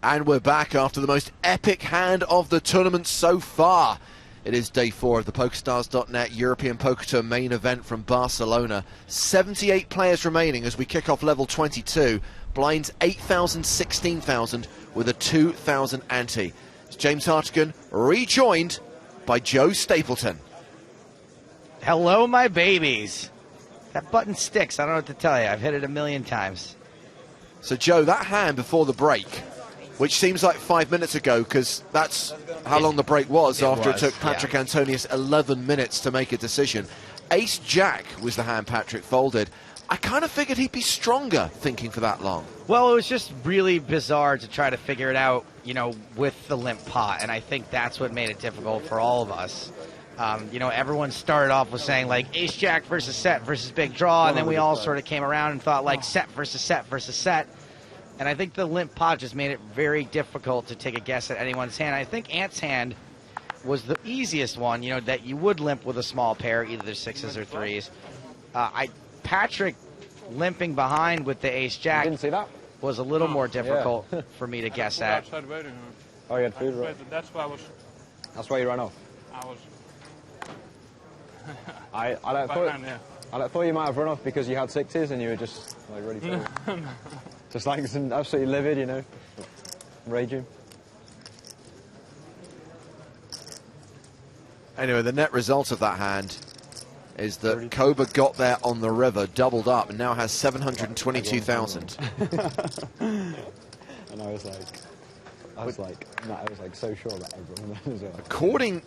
And we're back after the most epic hand of the tournament so far. It is day 4 of the PokerStars.net European Poker Tour main event from Barcelona. 78 players remaining as we kick off level 22. Blinds 8,000, 16,000 with a 2,000 ante. It's James Hartigan rejoined by Joe Stapleton. Hello, my babies. That button sticks. I don't know what to tell you. I've hit it a million times. So, Joe, that hand before the break, which seems like 5 minutes ago because that's how long the break was after it took Patrick Antonius 11 minutes to make a decision. Ace-Jack was the hand Patrick folded. I kind of figured he'd be stronger thinking for that long. Well, it was just really bizarre to try to figure it out, you know, with the limp pot, and I think that's what made it difficult for all of us. You know, everyone started off with saying, like, ace-jack versus set versus big draw, and then we all sort of came around and thought, like, set versus set versus set. And I think the limp pot just made it very difficult to take a guess at anyone's hand. I think Ant's hand was the easiest one, you know, that you would limp with a small pair, either the 6s or 3s. Patrick limping behind with the ace-jack was a little more difficult for me to guess at. Oh, you had food, right? That's why I was... That's why you ran off? I was... I thought you might have run off because you had 6s and you were just like ready for it. Just like absolutely livid, you know, raging. Anyway, the net result of that hand is that Koba got there on the river, doubled up, and now has 722,000. And I was like so sure about everyone as well. According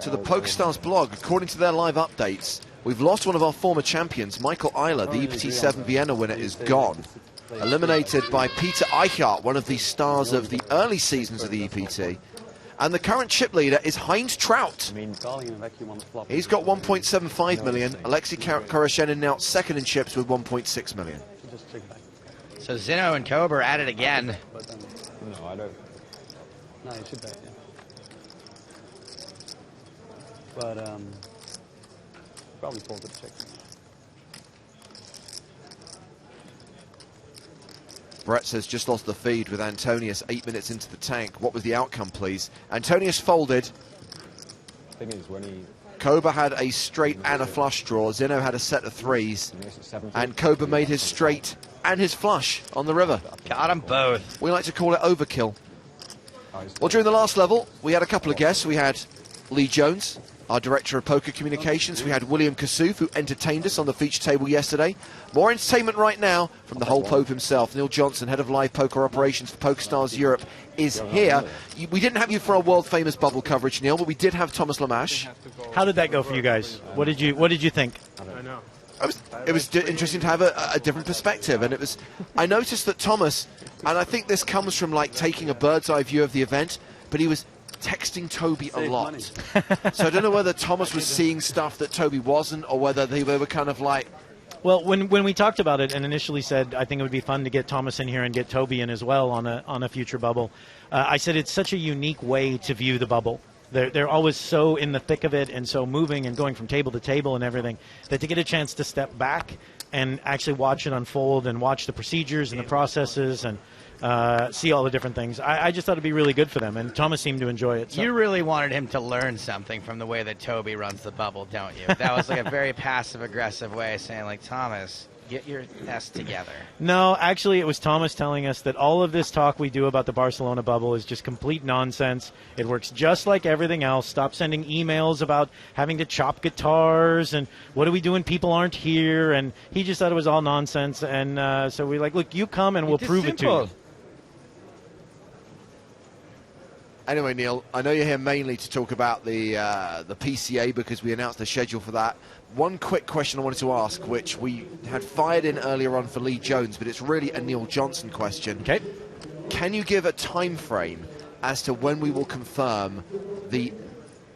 to the PokerStars blog, according to their live updates, we've lost one of our former champions, Michael Eiler. The EPT 7 Vienna winner is gone. Eliminated by Peter Eichhardt, one of the stars of the early seasons of the EPT. And the current chip leader is Heinz Trout. He's got 1.75 million. Alexei Koroshenin now second in chips with 1.6 million. So Zino and Kobe are at it again. No, I don't. No, you should bet, yeah. But, probably fold it check. Brett says, just lost the feed with Antonius 8 minutes into the tank. What was the outcome, please? Antonius folded. The thing is, when he... Koba had a straight and a flush draw. Zino had a set of 3s. And Koba made his straight and his flush on the river. Got them both. We like to call it overkill. Well, during the last level, we had a couple of guests. We had Lee Jones, our Director of Poker Communications. We had William Kassouf, who entertained us on the feature table yesterday. More entertainment right now from the whole Pope himself. Neil Johnson, Head of Live Poker Operations for PokerStars Europe, is here. We didn't have you for our world-famous bubble coverage, Neil, but we did have Thomas Lamache. How did that go for you guys? What did you think? I know. It was interesting to have a different perspective, and I noticed that Thomas, and I think this comes from like taking a bird's eye view of the event, but he was texting Toby a lot. So I don't know whether Thomas was seeing stuff that Toby wasn't, or whether they were kind of like... Well, when we talked about it and initially said I think it would be fun to get Thomas in here and get Toby in as well on a future bubble, I said it's such a unique way to view the bubble. They're always so in the thick of it and so moving and going from table to table and everything that to get a chance to step back and actually watch it unfold and watch the procedures and the processes and see all the different things. I just thought it'd be really good for them, and Thomas seemed to enjoy it. So. You really wanted him to learn something from the way that Toby runs the bubble, don't you? That was like a very passive-aggressive way of saying, like, Thomas, get your S together. No, actually, it was Thomas telling us that all of this talk we do about the Barcelona bubble is just complete nonsense. It works just like everything else. Stop sending emails about having to chop guitars and what do we do when people aren't here. And he just thought it was all nonsense. And so we're like, look, you come and we'll prove it to you. Anyway, Neil, I know you're here mainly to talk about the PCA because we announced the schedule for that. One quick question I wanted to ask, which we had fired in earlier on for Lee Jones, but it's really a Neil Johnson question. Okay. Can you give a time frame as to when we will confirm the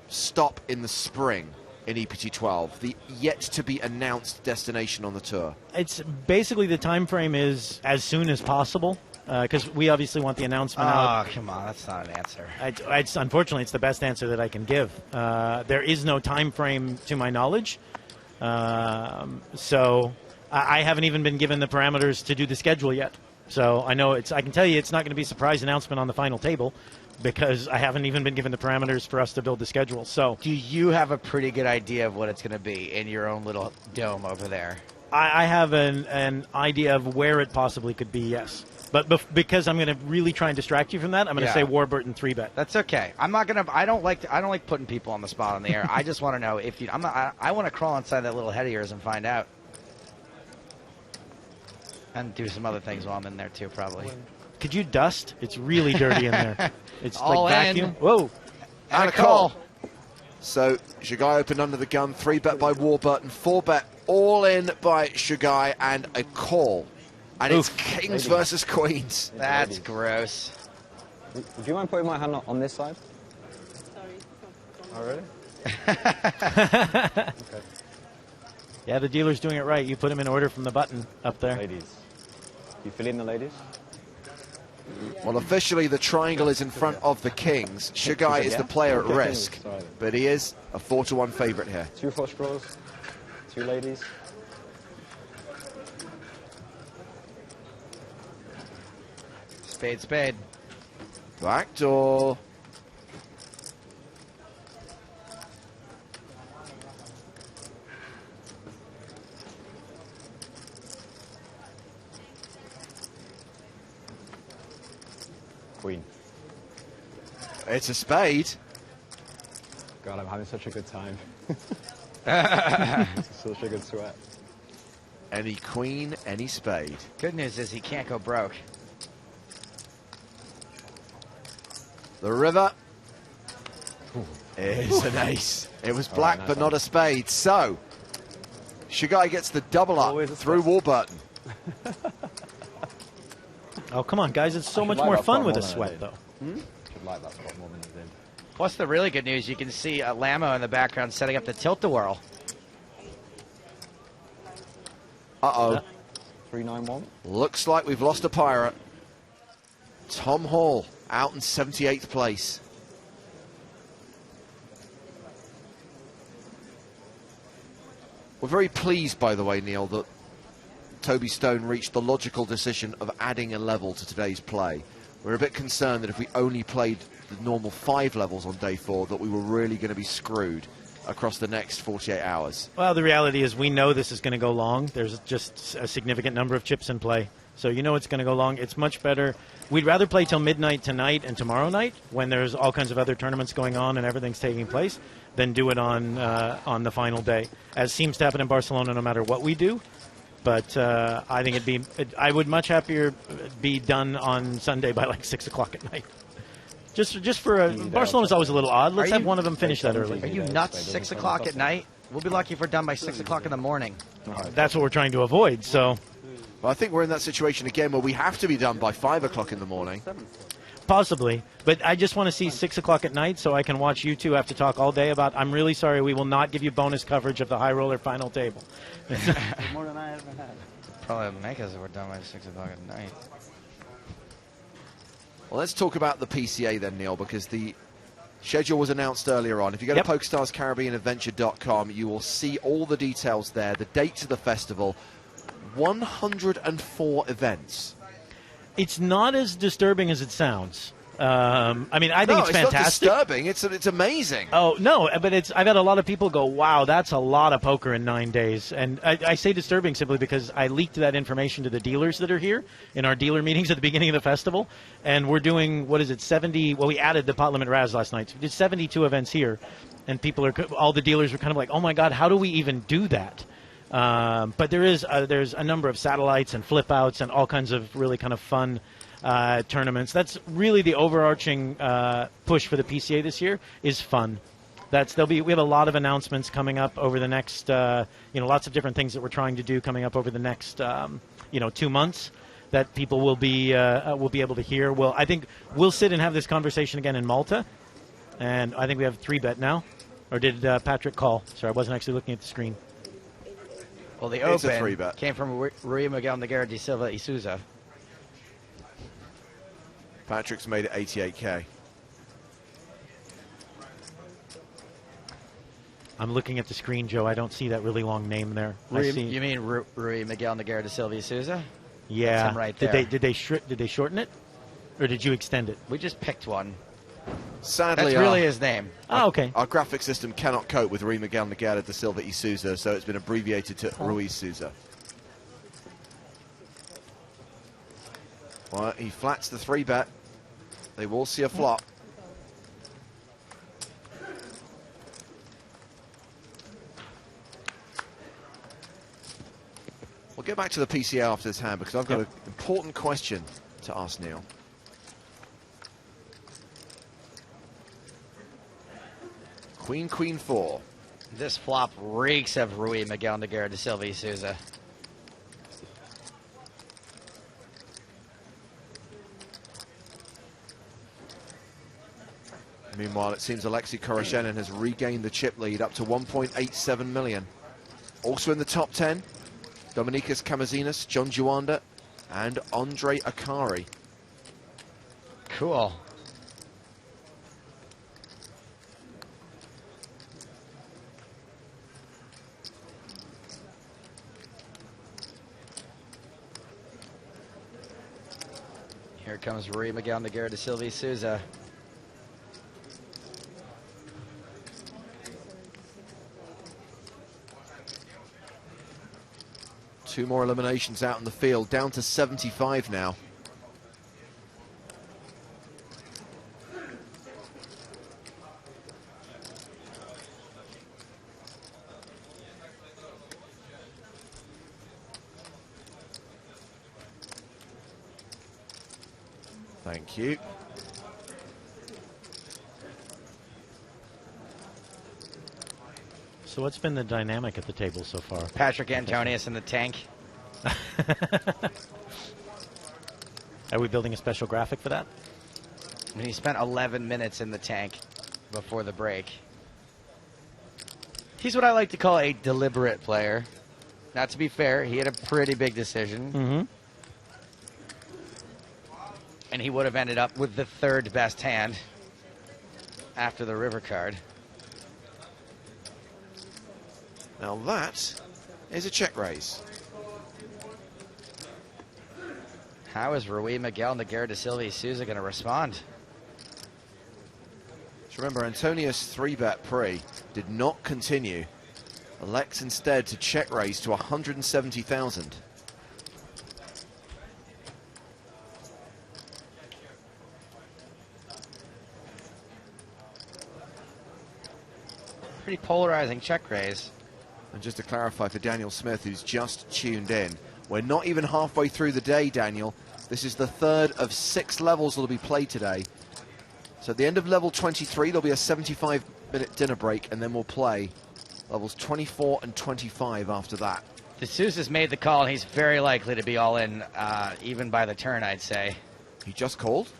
stop in the spring in EPT 12, the yet-to-be-announced destination on the tour? It's basically the time frame is as soon as possible. Because we obviously want the announcement out. Oh, come on, that's not an answer. Unfortunately, it's the best answer that I can give. There is no time frame to my knowledge. So I haven't even been given the parameters to do the schedule yet. So I know I can tell you it's not going to be a surprise announcement on the final table because I haven't even been given the parameters for us to build the schedule. So do you have a pretty good idea of what it's going to be in your own little dome over there? I have an idea of where it possibly could be, yes. But because I'm going to really try and distract you from that, I'm going to say Warburton 3-bet. That's okay. I'm not going to. I don't like putting people on the spot on the air. I just want to know if you. I want to crawl inside that little head of yours and find out, and do some other things while I'm in there too, probably. Could you dust? It's really dirty in there. It's all like vacuum. in. Whoa, And a call. So Shagai opened under the gun, 3-bet by Warburton, 4-bet all in by Shagai, and a call. And it's kings versus queens. That's gross. Would you mind putting my hand on this side? Sorry. Oh, really? Okay. Yeah, the dealer's doing it right. You put them in order from the button up there. Ladies. You fill in the ladies? Well, officially the triangle is in front of the kings. Shagai is the player at risk, but he is a 4-1 favourite here. 2 flush draws, 2 ladies. Spade, spade. Backdoor. Queen. It's a spade. God, I'm having such a good time. Such a good sweat. Any queen, any spade. Good news is he can't go broke. The river is an ace. It was black, but not a spade. So, Shagai gets the double up through Warburton. Oh, come on, guys. It's so much more fun with a sweat, though. Should like that spot more than I did. Plus, the really good news, you can see Lamo in the background setting up the tilt-a-whirl. Uh-oh. 3-9-1. Looks like we've lost a pirate. Tom Hall out in 78th place. We're very pleased, by the way, Neil, that Toby Stone reached the logical decision of adding a level to today's play. We're a bit concerned that if we only played the normal 5 levels on day 4, that we were really going to be screwed across the next 48 hours. Well, the reality is we know this is going to go long. There's just a significant number of chips in play. So you know it's going to go long. It's much better. We'd rather play till midnight tonight and tomorrow night when there's all kinds of other tournaments going on and everything's taking place than do it on the final day, as seems to happen in Barcelona no matter what we do. But I think I would much happier be done on Sunday by like 6 o'clock at night. Just for Barcelona's always a little odd. Let's have one of them finish that early. Are you nuts? 6 o'clock at night? We'll be lucky if we're done by 6 o'clock in the morning. That's what we're trying to avoid. So, well, I think we're in that situation again where we have to be done by 5 o'clock in the morning. Possibly, but I just want to see 6 o'clock at night so I can watch you two have to talk all day about. I'm really sorry, we will not give you bonus coverage of the high roller final table. More than I ever had. Probably make us if we're done by 6 o'clock at night. Well, let's talk about the PCA then, Neil, because the schedule was announced earlier on. If you go to PokerStarsCaribbeanAdventure.com, you will see all the details there, the dates of the festival, 104 events. It's not as disturbing as it sounds. I mean, I think it's fantastic. Not disturbing. It's amazing. Oh no, but I've had a lot of people go, "Wow, that's a lot of poker in 9 days." And I say disturbing simply because I leaked that information to the dealers that are here in our dealer meetings at the beginning of the festival, and we're doing 70. Well, we added the pot limit Raz last night, so we did 72 events here, and all the dealers were kind of like, "Oh my God, how do we even do that?" But there's a number of satellites and flip outs and all kinds of really kind of fun tournaments. That's really the overarching push for the PCA this year is fun. We have a lot of announcements coming up over the next lots of different things that we're trying to do coming up over the next 2 months that people will be able to hear. Well, I think we'll sit and have this conversation again in Malta, and I think we have 3-bet now. Or did Patrick call? Sorry, I wasn't actually looking at the screen. Well, the It's a open 3-bet. came from Rui Miguel Nogueira de Silva y Souza. Patrick's made it 88K. I'm looking at the screen, Joe. I don't see that really long name there. You mean Rui Miguel Nogueira de Silva y Souza? Yeah. That's him right there. Did they shorten it, or did you extend it? We just picked one. Sadly, That's really his name. Oh, okay. Our graphic system cannot cope with Rui Miguel Nogueira da Silva y Souza, so it's been abbreviated to Rui Souza. Well, he flats the 3-bet. They will see a flop. We'll get back to the PCA after this hand because I've got an important question to ask Neil. Queen, Queen 4. This flop reeks of Rui Miguel Nogueira da Silva y Souza. Meanwhile, it seems Alexei Koroshenin has regained the chip lead up to 1.87 million. Also in the top 10, Dominicus Kamazinas, John Juanda, and Andre Akari. Cool. Here comes Rui Miguel Nogueira da Silva y Souza. Two more eliminations out in the field, down to 75 now. Thank you. So what's been the dynamic at the table so far? Patrick Antonius in the tank. Are we building a special graphic for that? I mean, he spent 11 minutes in the tank before the break. He's what I like to call a deliberate player. Now, to be fair, he had a pretty big decision. Mm-hmm. And he would have ended up with the third best hand after the river card. Now that is a check raise. How is Rui Miguel Nogueira da Silva y Souza going to respond? Just remember, Antonius 3-bet pre did not continue. Elects instead to check raise to 170,000. Pretty polarizing check raise. And just to clarify for Daniel Smith, who's just tuned in, we're not even halfway through the day, Daniel. This is the third of 6 levels that will be played today. So at the end of level 23, there'll be a 75-minute dinner break, and then we'll play levels 24 and 25 after that. De Souza's made the call, and he's very likely to be all in, even by the turn, I'd say. He just called.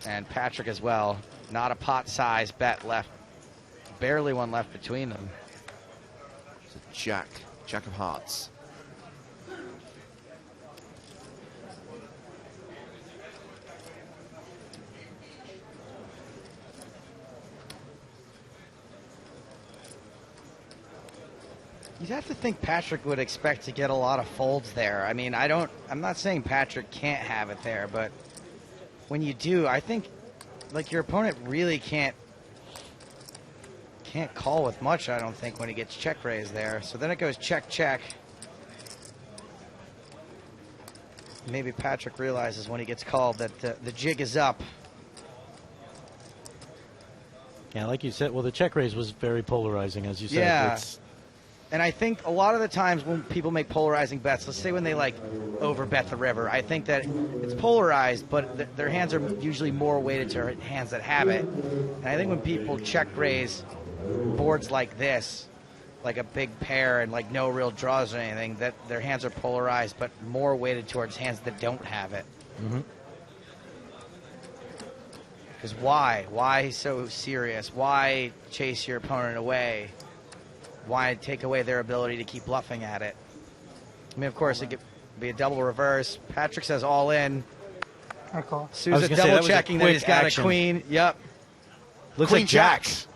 And Patrick as well. Not a pot-size bet left. Barely one left between them. It's a jack of hearts. You'd have to think Patrick would expect to get a lot of folds there. I mean, I'm not saying Patrick can't have it there, but when you do, I think like your opponent really can't call with much, I don't think, when he gets check raised there. So then it goes check, check. Maybe Patrick realizes when he gets called that the jig is up. Yeah, like you said, well, the check raise was very polarizing, as you said. Yeah. It's, And I think a lot of the times when people make polarizing bets, let's say when they like overbet the river, I think that it's polarized, but their hands are usually more weighted to hands that have it. And I think when people check raise boards like this, like a big pair and like no real draws or anything, that their hands are polarized, but more weighted towards hands that don't have it. Because why? Why so serious? Why chase your opponent away? Why take away their ability to keep bluffing at it? I mean, of course, it could be a double reverse. Patrick says all in. Souza double checking that he's got a queen. Yep. Looks queen like jacks.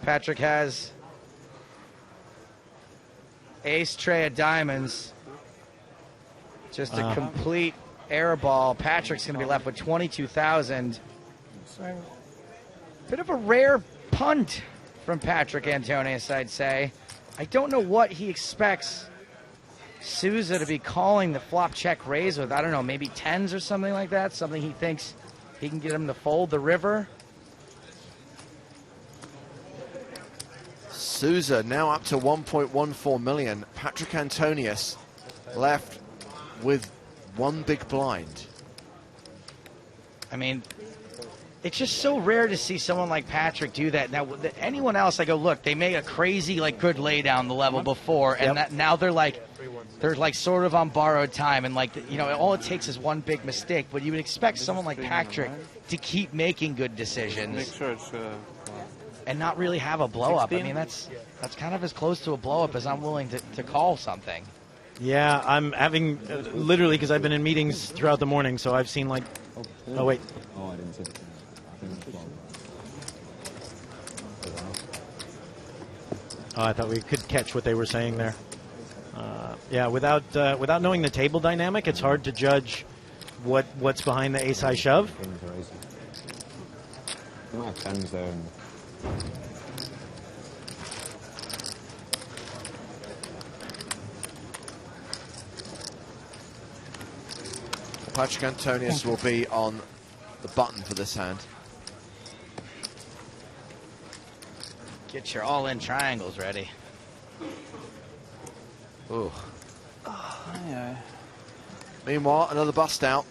Patrick has ace tray of diamonds. Just a complete air ball. Patrick's going to be left with 22,000. Bit of a rare punt from Patrick Antonius, I'd say. I don't know what he expects Souza to be calling the flop check raise with. I don't know, maybe tens or something like that. Something he thinks he can get him to fold the river. Souza now up to 1.14 million. Patrick Antonius left with one big blind. I mean, it's just so rare to see someone like Patrick do that. Now, anyone else, I go, look, they made a crazy, like, good lay down the level before, and that now they're like sort of on borrowed time, and like, you know, all it takes is one big mistake. But you would expect someone like Patrick to keep making good decisions. Make sure it's and not really have a blow up. I mean, that's kind of as close to a blow up as I'm willing to call something. Yeah, I'm having literally, because I've been in meetings throughout the morning, so I've seen like, oh wait. Oh, I didn't see it. Oh, I thought we could catch what they were saying there. Yeah, without knowing the table dynamic, it's hard to judge what's behind the ace high shove. You might have tens there. Patrick Antonius will be on the button for this hand. Get your all-in triangles ready. Ooh. Meanwhile, another bust out.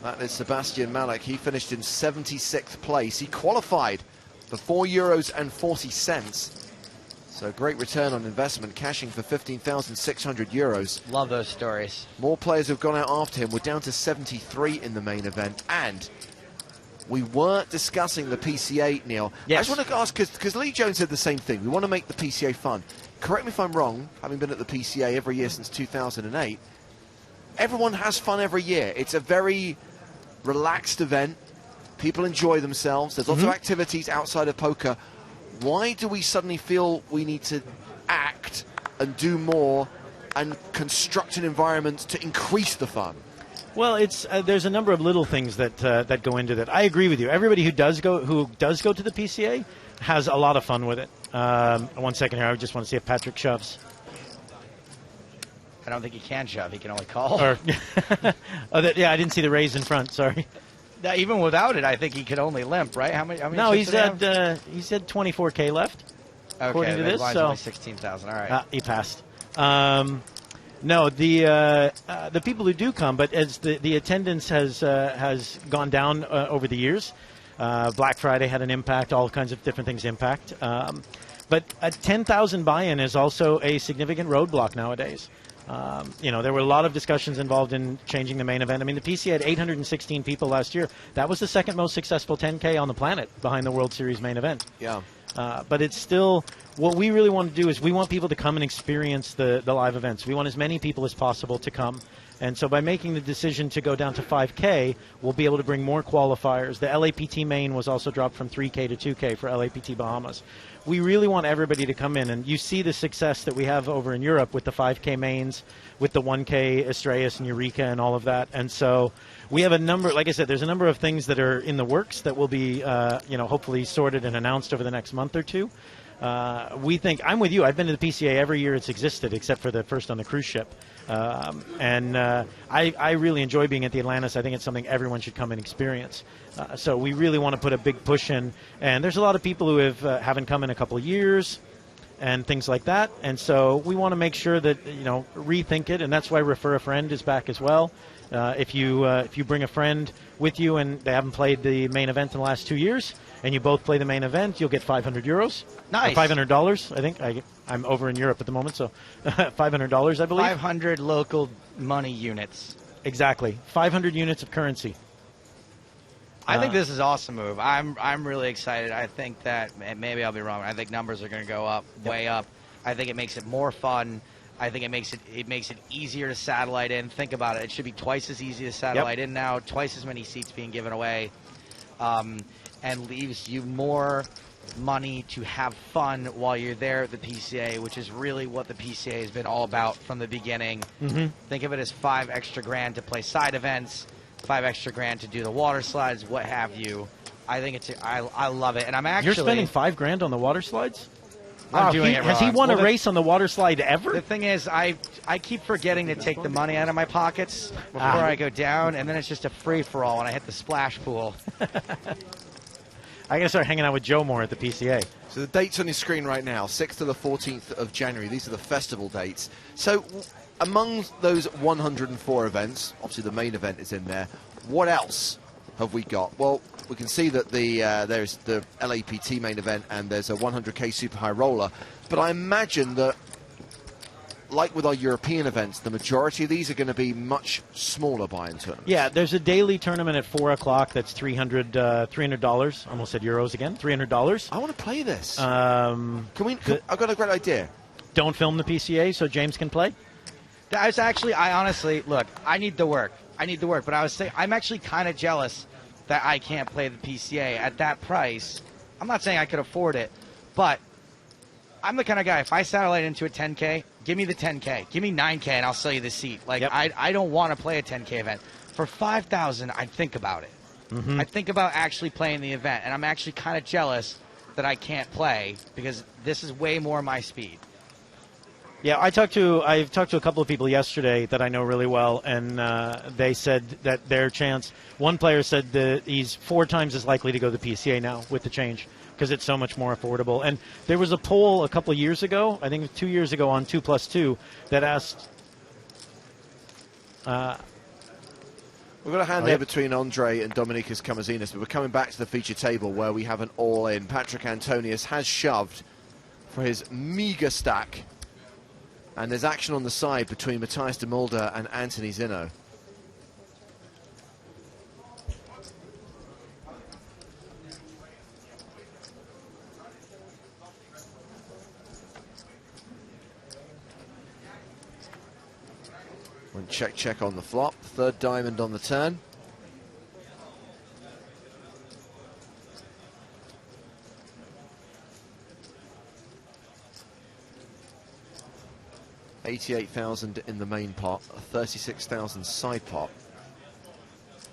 That is Sebastian Malek. He finished in 76th place. He qualified for €4.40. So great return on investment, cashing for 15,600 euros. Love those stories. More players have gone out after him. We're down to 73 in the main event. And we weren't discussing the PCA, Neil. Yes. I just want to ask, because Lee Jones said the same thing. We want to make the PCA fun. Correct me if I'm wrong, having been at the PCA every year since 2008. Everyone has fun every year. It's a very relaxed event. People enjoy themselves. There's lots of activities outside of poker. Why do we suddenly feel we need to act and do more and construct an environment to increase the fun? Well, it's there's a number of little things that go into that. I agree with you. Everybody who does go to the PCA has a lot of fun with it. 1 second here. I just want to see if Patrick shoves. I don't think he can shove. He can only call. Or, yeah, I didn't see the raise in front. Sorry. Now, even without it, I think he could only limp, right? How many no, chips he said 24K left. Okay, according to this, so only 16,000. All right. He passed. No, the people who do come, but as the attendance has gone down over the years. Black Friday had an impact. All kinds of different things impact. But a 10,000 buy-in is also a significant roadblock nowadays. You know, there were a lot of discussions involved in changing the main event. I mean, the PCA had 816 people last year. That was the second most successful 10K on the planet behind the World Series main event. Yeah. But it's still, what we really want to do is we want people to come and experience the live events. We want as many people as possible to come. And so by making the decision to go down to 5K, we'll be able to bring more qualifiers. The LAPT main was also dropped from 3K to 2K for LAPT Bahamas. We really want everybody to come in, and you see the success that we have over in Europe with the 5K mains, with the 1K Estrellas and Eureka and all of that. And so we have a number, like I said, there's a number of things that are in the works that will be, hopefully sorted and announced over the next month or two. We think, I'm with you, I've been to the PCA every year it's existed, except for the first on the cruise ship. I really enjoy being at the Atlantis. I think it's something everyone should come and experience. So we really want to put a big push in. And there's a lot of people who haven't come in a couple of years and things like that. And so we want to make sure that, rethink it. And that's why Refer a Friend is back as well. If you bring a friend with you and they haven't played the main event in the last 2 years, and you both play the main event, you'll get €500. Nice. Or $500, I think. I'm over in Europe at the moment, so $500, I believe. 500 local money units. Exactly. 500 units of currency. I think this is an awesome move. I'm really excited. I think that, and maybe I'll be wrong, I think numbers are going to go up, way up. I think it makes it more fun. I think it makes it easier to satellite in. Think about it. It should be twice as easy to satellite in now, twice as many seats being given away, and leaves you more money to have fun while you're there at the PCA, which is really what the PCA has been all about from the beginning. Think of it as 5 extra grand to play side events, 5 extra grand to do the water slides, what have you. I think I love it, and I'm actually... You're spending 5 grand on the water slides? I'm doing it wrong. Has he won a race on the water slide ever? The thing is, I keep forgetting to take the money out of my pockets before I go down, and then it's just a free-for-all when I hit the splash pool. I gotta start hanging out with Joe more at the PCA. So the dates on your screen right now, 6th to the 14th of January. These are the festival dates. So among those 104 events, obviously the main event is in there. What else have we got? Well, we can see that there's the LAPT main event and there's a 100k super high roller. But I imagine that, like with our European events, the majority of these are going to be much smaller buy-in tournaments. Yeah, there's a daily tournament at 4 o'clock that's $300. Almost said euros again. $300. I want to play this. I've got a great idea. Don't film the PCA so James can play. I honestly, look, I need the work. But I was saying, I'm actually kind of jealous that I can't play the PCA at that price. I'm not saying I could afford it, but I'm the kind of guy, if I satellite into a 10K, give me the 10K. Give me 9K and I'll sell you the seat. Like, I don't want to play a 10K event. For 5,000, I'd think about it. I think about actually playing the event, and I'm actually kind of jealous that I can't play because this is way more my speed. Yeah, I've talked to a couple of people yesterday that I know really well, and they said that their chance. One player said that he's 4 times as likely to go to the PCA now with the change because it's so much more affordable. And there was a poll a couple of years ago, I think it was 2 years ago on 2+2, that asked. We've got a hand there between Andre and Dominicus Camazinas, but we're coming back to the feature table where we have an all-in. Patrick Antonius has shoved for his meager stack. And there's action on the side between Matthias de Mulder and Anthony Zinno. One check on the flop, 3rd diamond on the turn. $88,000 in the main pot, a 36,000 side pot.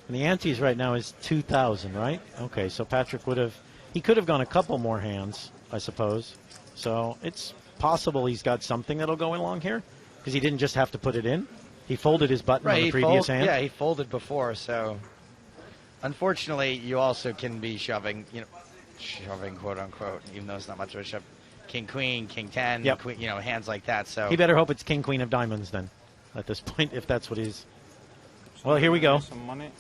And the antes right now is 2,000, right? Okay, so Patrick he could have gone a couple more hands, I suppose. So it's possible he's got something that'll go along here because he didn't just have to put it in. He folded his button on the previous hand. Yeah, he folded before, so unfortunately you also can be shoving, quote unquote, even though it's not much of a shove. King, Queen, King 10, Queen, hands like that. So he better hope it's King, Queen of Diamonds then, at this point, if that's what he's. Well, here we go. Some money.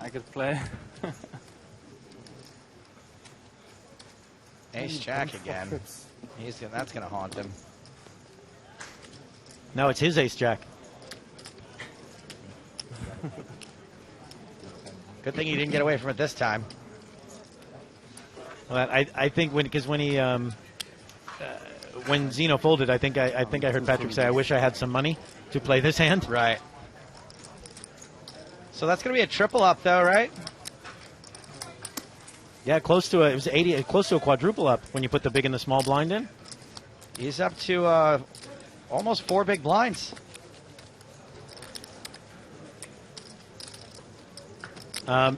I could play. Ace Jack again. That's going to haunt him. No, it's his Ace Jack. Good thing he didn't get away from it this time. Well, I think when Zeno folded, I think I heard Patrick say, "I wish I had some money to play this hand." Right. So that's going to be a triple up, though, right? Yeah, close to a quadruple up when you put the big and the small blind in. He's up to almost 4 big blinds.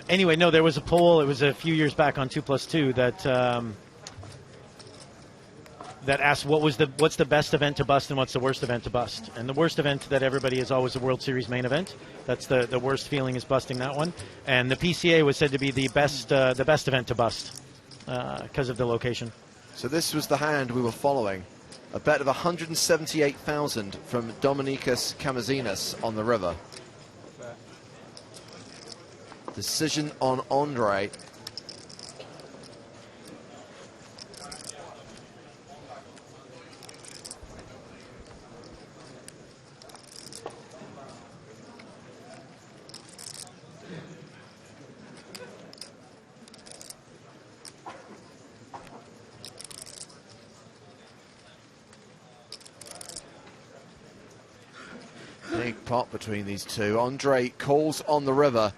Anyway, no, there was a poll. It was a few years back on 2+2 that asked what's the best event to bust and what's the worst event to bust. And the worst event that everybody is always the World Series main event. That's the worst feeling is busting that one. And the PCA was said to be the best event to bust because of the location. So this was the hand we were following. A bet of 178,000 from Dominicus Camazinas on the river. Decision on Andre. Big pot between these two. Andre calls on the river.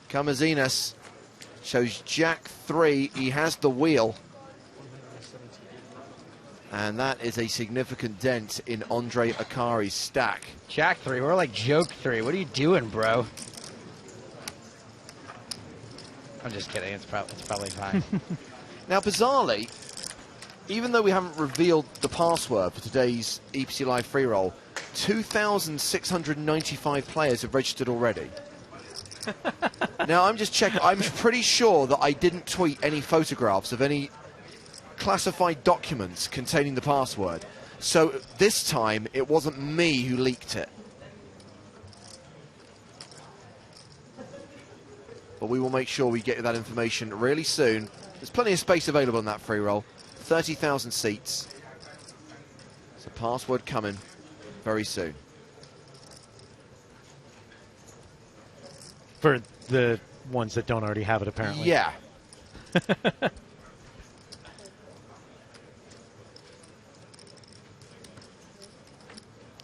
Camazinas Shows Jack 3. He has the wheel. And that is a significant dent in Andre Akari's stack. Jack 3, we're like joke 3. What are you doing, bro? I'm just kidding. It's probably fine. Now, bizarrely, even though we haven't revealed the password for today's EPT Live free roll, 2,695 players have registered already. Now, I'm just checking. I'm pretty sure that I didn't tweet any photographs of any classified documents containing the password. So this time, it wasn't me who leaked it. But we will make sure we get you that information really soon. There's plenty of space available on that free roll. 30,000 seats. So password coming very soon. For the ones that don't already have it, apparently. Yeah.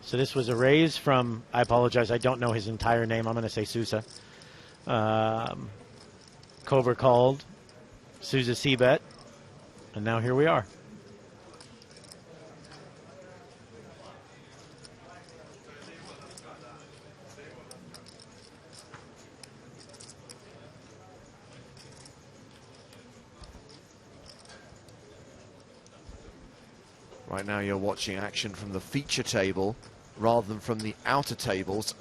So this was a raise from, I apologize, I don't know his entire name. I'm going to say Sousa. Cobra called. Sousa C-bet. And now here we are. Right now you're watching action from the feature table rather than from the outer tables.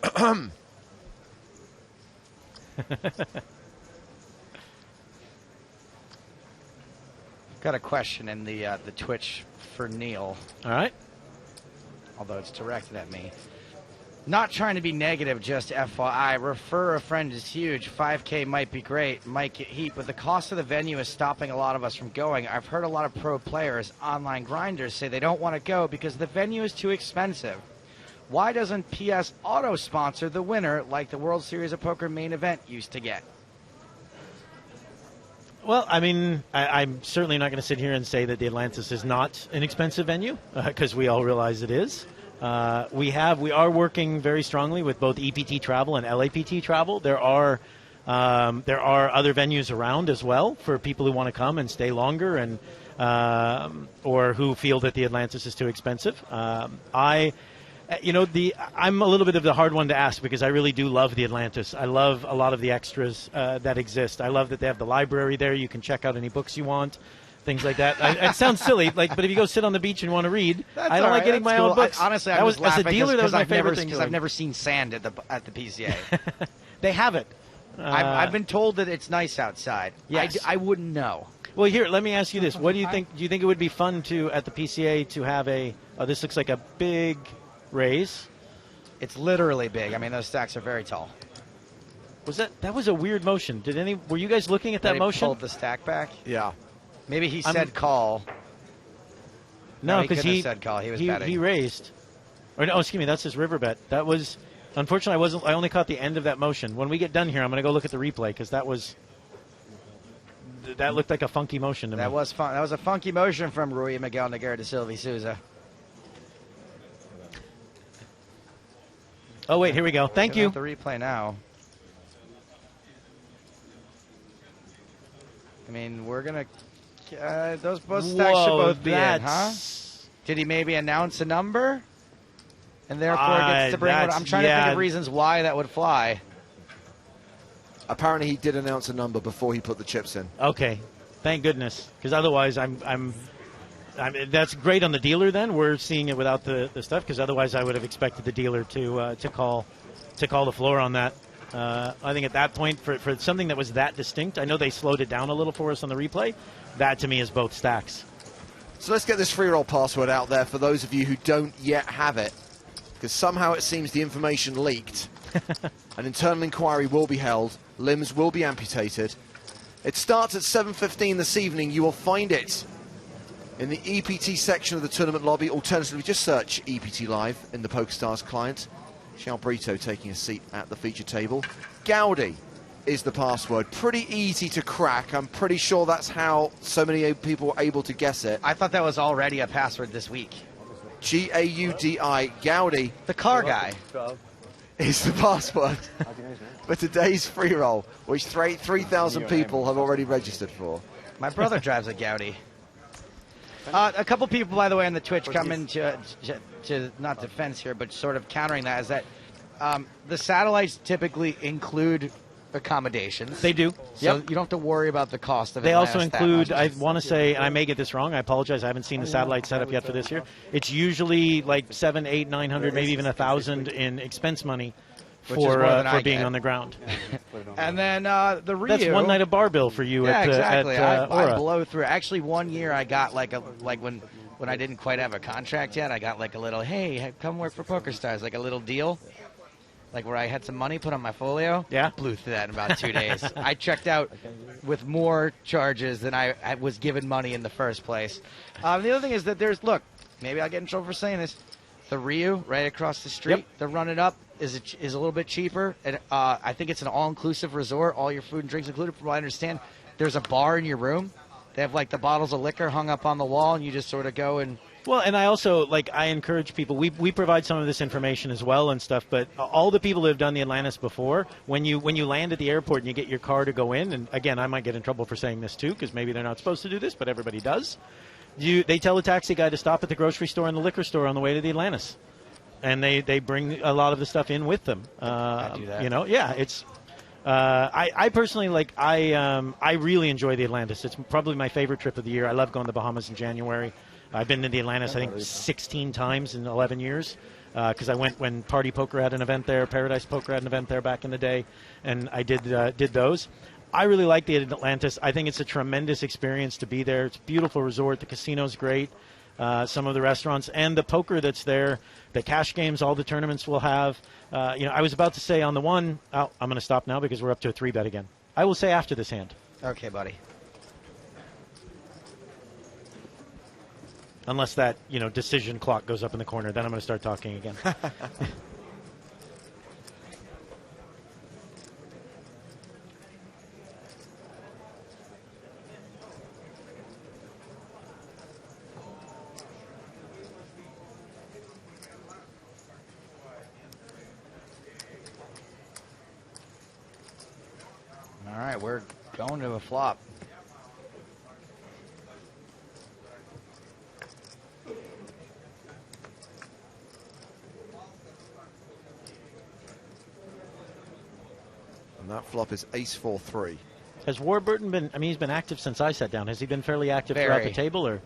Got a question in the Twitch for Neil. All right. Although it's directed at me. Not trying to be negative, just FYI. Refer a friend is huge. 5K might be great, might get heat, but the cost of the venue is stopping a lot of us from going. I've heard a lot of pro players, online grinders, say they don't want to go because the venue is too expensive. Why doesn't PS Auto sponsor the winner like the World Series of Poker main event used to get? Well, I mean, I'm certainly not going to sit here and say that the Atlantis is not an expensive venue, because we all realize it is. We are working very strongly with both EPT Travel and LAPT Travel. There are other venues around as well for people who want to come and stay longer, and or who feel that the Atlantis is too expensive. I'm a little bit of the hard one to ask because I really do love the Atlantis. I love a lot of the extras that exist. I love that they have the library there. You can check out any books you want, things like that. It sounds silly, but if you go sit on the beach and want to read, I don't like getting my own books. Honestly, I was laughing as a dealer, that was my favorite thing. Because I've never seen sand at the PCA. They have it. I've been told that it's nice outside. Yes. I wouldn't know. Well, here, let me ask you this. What do you think? Do you think it would be fun at the PCA to have this looks like a big raise? It's literally big. I mean, those stacks are very tall. That was a weird motion. Were you guys looking at that motion? Pulled the stack back? Yeah. Maybe he said call. No, because he said call. He was betting. He raised. Or no, excuse me, that's his river bet. That was, unfortunately, I only caught the end of that motion. When we get done here, I'm going to go look at the replay because that looked like a funky motion to me. That was fun. That was a funky motion from Rui Miguel Nogueira de Silva Souza. Oh, wait, here we go. Thank you. The replay now. I mean, we're going to... those both stacks should both be in, huh? Did he maybe announce a number? And therefore gets to bring one? I'm trying to think of reasons why that would fly. Apparently he did announce a number before he put the chips in. Okay. Thank goodness. Because otherwise that's great on the dealer then. We're seeing it without the stuff, because otherwise I would have expected the dealer to call the floor on that. I think at that point, for something that was that distinct, I know they slowed it down a little for us on the replay. That, to me, is both stacks. So let's get this free roll password out there for those of you who don't yet have it, because somehow it seems the information leaked. An internal inquiry will be held. Limbs will be amputated. It starts at 7:15 this evening. You will find it in the EPT section of the tournament lobby. Alternatively, just search EPT Live in the PokerStars client. Xiao Brito taking a seat at the feature table. Gaudi is the password. Pretty easy to crack. I'm pretty sure that's how so many people were able to guess it. I thought that was already a password this week. Gaudi. Gaudi. The car guy. is the password for today's free roll, which 3,000 people have already registered for. My brother drives a Gaudi. A couple people, by the way, on the Twitch coming to not defense here, but sort of countering that, is that the satellites typically include accommodations. They do. So you don't have to worry about the cost of it. They also include, I want to say, and I may get this wrong, I apologize, I haven't seen the satellite setup yet for this year. It's usually like 700, 800, 900, maybe even 1,000 in expense money for being on the ground. And then the Rio. That's one night of bar bill for you exactly. at Aura. I blow through. Actually, one year I got like when I didn't quite have a contract yet, I got like a little, hey, come work for PokerStars, like a little deal. Like where I had some money put on my folio. Yeah. Blew through that in about 2 days. I checked out with more charges than I was given money in the first place. The other thing is that look, maybe I'll get in trouble for saying this. The Rio right across the street, the Run It Up is a little bit cheaper. And I think it's an all-inclusive resort, all your food and drinks included. From what I understand, there's a bar in your room. They have like the bottles of liquor hung up on the wall, and you just sort of go and. Well, and I also, I encourage people, we provide some of this information as well and stuff, but all the people that have done the Atlantis before, when you land at the airport and you get your car to go in, and again, I might get in trouble for saying this too, because maybe they're not supposed to do this, but everybody does, they tell the taxi guy to stop at the grocery store and the liquor store on the way to the Atlantis. And they bring a lot of the stuff in with them. I do that. You know, yeah, it's... I personally I really enjoy the Atlantis. It's probably my favorite trip of the year. I love going to the Bahamas in January. I've been to the Atlantis, I think, 16 times in 11 years because I went when Party Poker had an event there, Paradise Poker had an event there back in the day, and I did those. I really like the Atlantis. I think it's a tremendous experience to be there. It's a beautiful resort. The casino's great. Some of the restaurants and the poker that's there, the cash games, all the tournaments will have. I was about to say on the one, I'm going to stop now because we're up to a 3-bet again. I will say after this hand. Okay, buddy. Unless that, decision clock goes up in the corner, then I'm going to start talking again. All right, we're going to a flop. And that flop is ace-4-3. Has Warburton been, he's been active since I sat down. Has he been fairly active throughout the table? Or?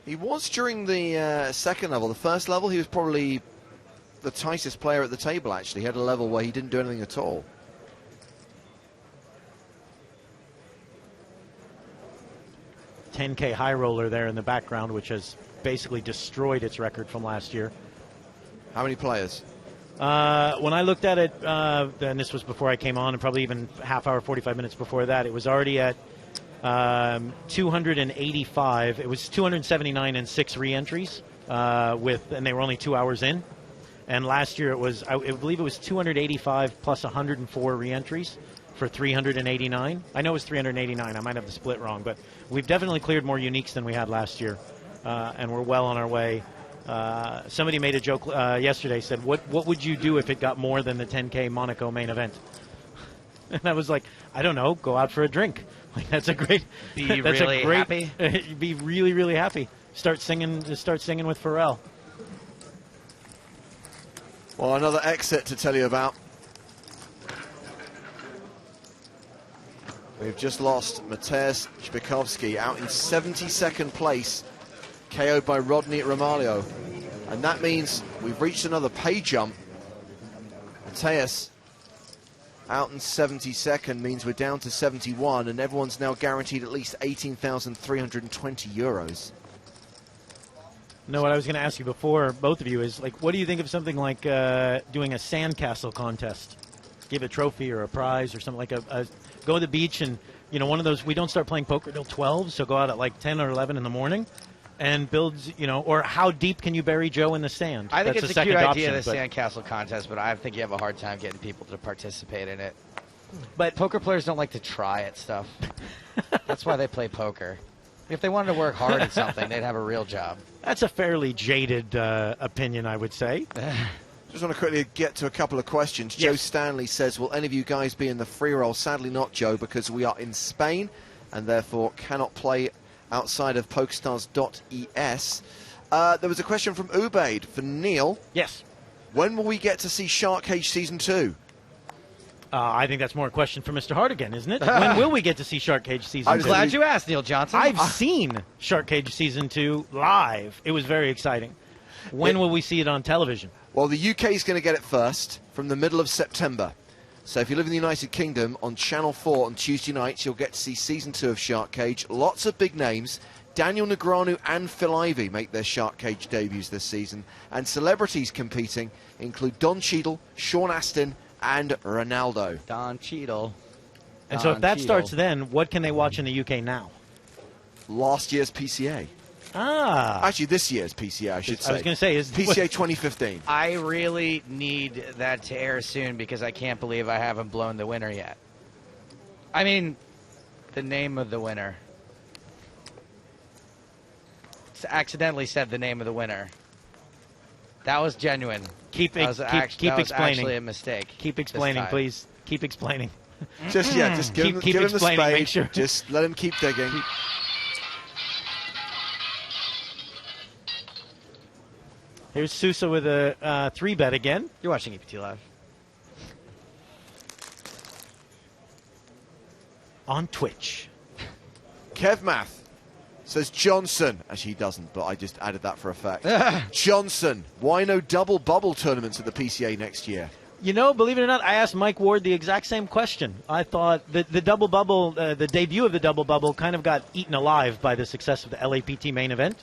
He was during the second level. The first level, he was probably the tightest player at the table, actually. He had a level where he didn't do anything at all. $10K high roller there in the background, which has basically destroyed its record from last year. How many players? When I looked at it, and this was before I came on, and probably even half hour, 45 minutes before that, it was already at 285. It was 279 and 6 re-entries, and they were only 2 hours in. And last year it was, I believe it was 285 plus 104 re-entries for 389. I know it was 389. I might have the split wrong, but we've definitely cleared more uniques than we had last year, and we're well on our way. Somebody made a joke yesterday, said, what would you do if it got more than the 10K Monaco main event? And I was like, I don't know, go out for a drink. Like, that's a great... Be really happy? Be really, really happy. Start singing with Pharrell. Well, another exit to tell you about. We've just lost Mateusz Szpakowski out in 72nd place, KO'd by Rodney Romaglio. And that means we've reached another pay jump. Mateusz out in 72nd means we're down to 71, and everyone's now guaranteed at least 18,320 euros. No, what I was going to ask you before, both of you, is like, what do you think of something like doing a sandcastle contest? Give a trophy or a prize or something like go to the beach and, one of those, we don't start playing poker till 12, so go out at like 10 or 11 in the morning and build, or how deep can you bury Joe in the sand? I think That's it's a cute idea, the but sandcastle contest, but I think you have a hard time getting people to participate in it. But poker players don't like to try at stuff. That's why they play poker. If they wanted to work hard at something, they'd have a real job. That's a fairly jaded opinion, I would say. Just want to quickly get to a couple of questions. Joe Stanley says, will any of you guys be in the free roll? Sadly not, Joe, because we are in Spain and therefore cannot play outside of PokerStars.es. There was a question from Ubaid for Neil. Yes. When will we get to see Shark Cage Season 2? I think that's more a question for Mr. Hardigan, isn't it? When will we get to see Shark Cage Season 2? I'm glad you asked, Neil Johnson. I've seen Shark Cage Season 2 live. It was very exciting. When will we see it on television? Well, the UK is going to get it first from the middle of September. So if you live in the United Kingdom, on Channel 4 on Tuesday nights, you'll get to see Season 2 of Shark Cage. Lots of big names. Daniel Negreanu and Phil Ivey make their Shark Cage debuts this season. And celebrities competing include Don Cheadle, Sean Astin, and Ronaldo. Don Cheadle. And so if that starts then, what can they watch in the UK now? Last year's PCA. Actually, this year's PCA, I should say. I was going to say, is PCA 2015. I really need that to air soon because I can't believe I haven't blown the winner yet. I mean, the name of the winner. Accidentally said the name of the winner. That was genuine. Keep that was explaining. Actually a mistake. Keep explaining, please. Keep explaining. Just give him the spade. Make sure. Just let him keep digging. Here's Sousa with a 3-bet again. You're watching EPT Live. On Twitch. Kev Math says Johnson. Actually, he doesn't, but I just added that for effect. Johnson, why no double bubble tournaments at the PCA next year? You know, believe it or not, I asked Mike Ward the exact same question. I thought the double bubble, the debut of the double bubble kind of got eaten alive by the success of the LAPT main event.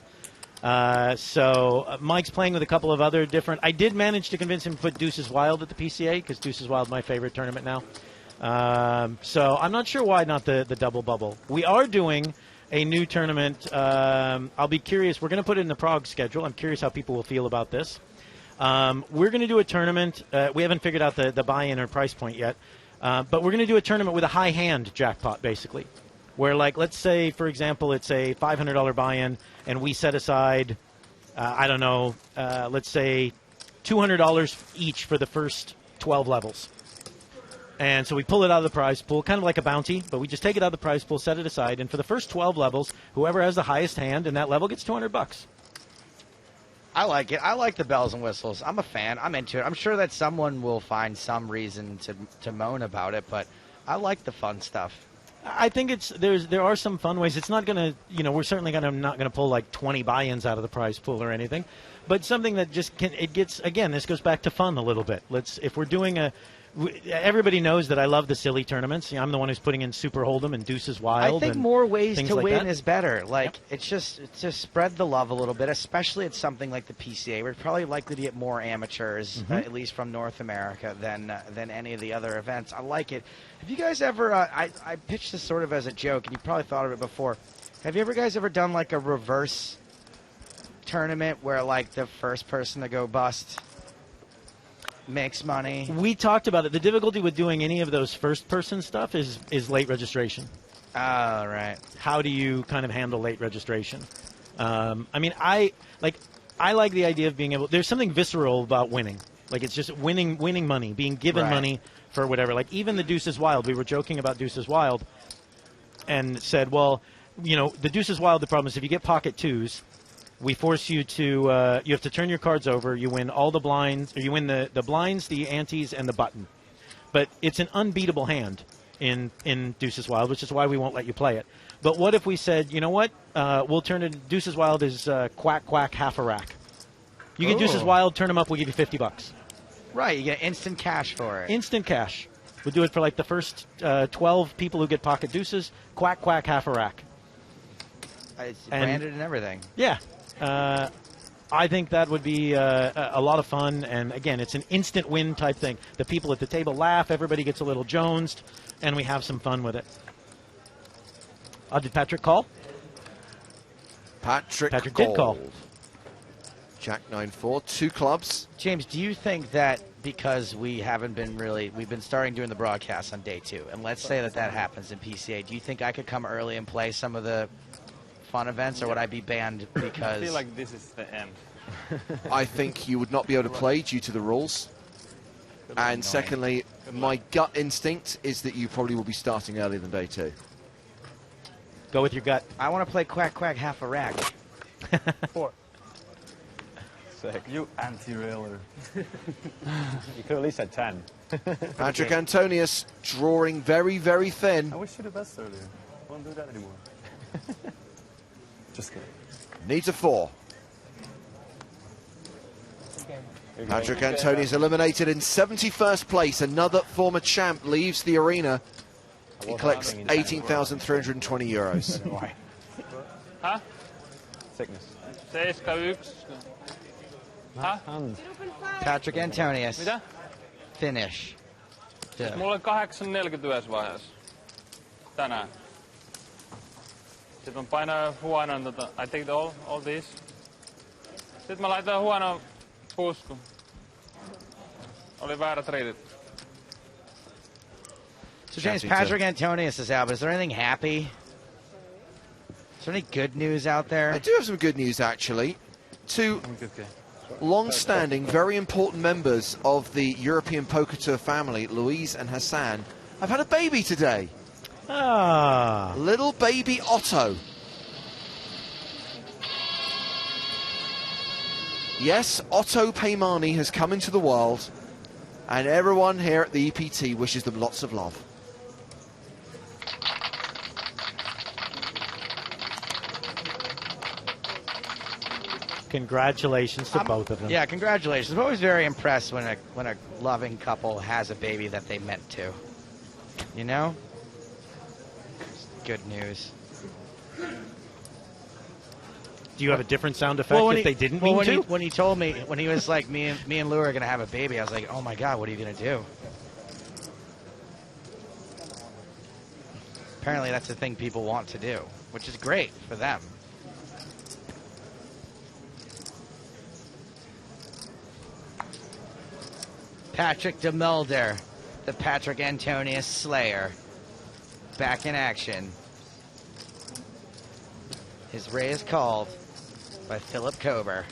So Mike's playing with a couple of other different... I did manage to convince him to put Deuces Wild at the PCA, because Deuces Wild is my favorite tournament now. So I'm not sure why not the double bubble. We are doing a new tournament. I'll be curious. We're going to put it in the Prague schedule. I'm curious how people will feel about this. We're going to do a tournament. We haven't figured out the buy-in or price point yet. But we're going to do a tournament with a high hand jackpot, basically. Where, like, let's say, for example, it's a $500 buy-in, and we set aside, I don't know, let's say $200 each for the first 12 levels. And so we pull it out of the prize pool, kind of like a bounty, but we just take it out of the prize pool, set it aside, and for the first 12 levels, whoever has the highest hand in that level gets $200. I like it. I like the bells and whistles. I'm a fan. I'm into it. I'm sure that someone will find some reason to moan about it, but I like the fun stuff. I think there are some fun ways. It's not going to, we're certainly not going to pull like 20 buy-ins out of the prize pool or anything, but something that just again, this goes back to fun a little bit. If we're doing everybody knows that I love the silly tournaments. I'm the one who's putting in Super Hold'em and Deuces Wild. I think more ways to like win that is better. It's just spread the love a little bit, especially at something like the PCA. We're probably likely to get more amateurs, at least from North America, than any of the other events. I like it. Have you guys ever? I pitched this sort of as a joke, and you probably thought of it before. Have you guys ever done like a reverse tournament where like the first person to go bust makes money? We talked about it. The difficulty with doing any of those first-person stuff is late registration. Oh, right. How do you kind of handle late registration? I mean, I like the idea of being able... There's something visceral about winning. Like, it's just winning money, being given money for whatever. Like, even the Deuces Wild, we were joking about Deuces Wild and said, well, the Deuces Wild, the problem is if you get pocket twos, we force you to, you have to turn your cards over. You win all the blinds, or you win the blinds, the antes, and the button. But it's an unbeatable hand in Deuces Wild, which is why we won't let you play it. But what if we said, you know what, we'll turn it, Deuces Wild is quack, quack, half a rack. You get Deuces Wild, turn them up, we'll give you $50. Right, you get instant cash for it. Instant cash. We'll do it for like the first 12 people who get pocket deuces, quack, quack, half a rack. It's branded and everything. Yeah. I think that would be a lot of fun, and again, it's an instant win type thing. The people at the table laugh, everybody gets a little jonesed, and we have some fun with it. Did Patrick call? Patrick did call. Jack 9-4, 2 clubs. James, do you think that because we've been starting doing the broadcast on day 2, and let's say that happens in PCA, do you think I could come early and play some of the fun events, or would I be banned because... I feel like this is the end. I think you would not be able to play due to the rules. And secondly, my gut instinct is that you probably will be starting earlier than day 2. Go with your gut. I want to play quack quack half a rack. 4. Sick. You anti-railer. You could at least said 10. Patrick Antonius drawing very, very thin. I wish you the best earlier. Won't do that anymore. Just kidding. Needs a 4. Patrick Antonius eliminated in 71st place. Another former champ leaves the arena. He collects 18,320 euros. Huh? Sickness. 7-1. Huh? Patrick Antonius. Mitä? Finish. Siis mulla oli 8.40 yhdessä vaiheessa. Tänään. Sitten mä painoin huonon I take all these. Sitten mä laitoin huonon puskun. Oli väärät riitit. So James, Patrick Antonius is out, but is there anything happy? Is there any good news out there? I do have some good news, actually. 2 long-standing, very important members of the European Poker Tour family, Louise and Hassan, have had a baby today. Ah. Little baby Otto. Yes, Otto Paimani has come into the world, and everyone here at the EPT wishes them lots of love. Congratulations to both of them. Yeah, congratulations. I'm always very impressed when a loving couple has a baby that they meant to. You know? It's good news. Do you have a different sound effect if they didn't mean to? When he told me, when he was like, me and Lou are going to have a baby, I was like, oh my God, what are you going to do? Apparently that's the thing people want to do, which is great for them. Patrick de Mulder, the Patrick Antonius Slayer, back in action. His ray is called by Philip Kober,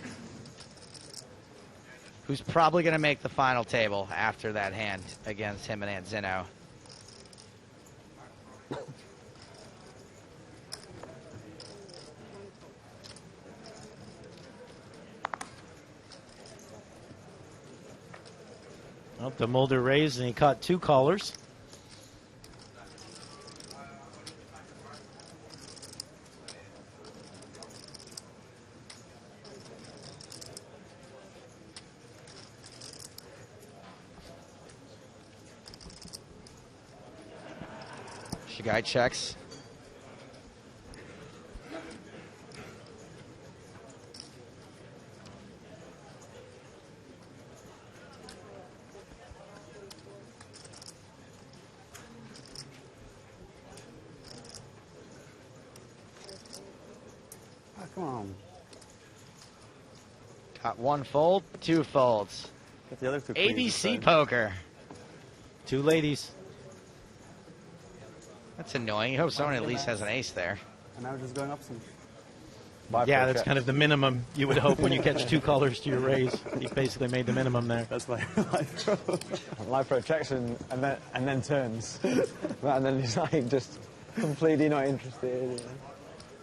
who's probably going to make the final table after that hand against him and Anzino. Well, the Mulder raised and he caught 2 callers. Shigai checks. Come on. Got 1 fold, 2 folds. Get the other 2 queens ABC instead. poker. 2 ladies. That's annoying. You hope someone at least has an ace there. And now we're just going up some. Yeah, that's kind of the minimum you would hope when you catch 2 callers to your raise. You basically made the minimum there. That's my life pro. Live projection and then turns. And then he's like just completely not interested.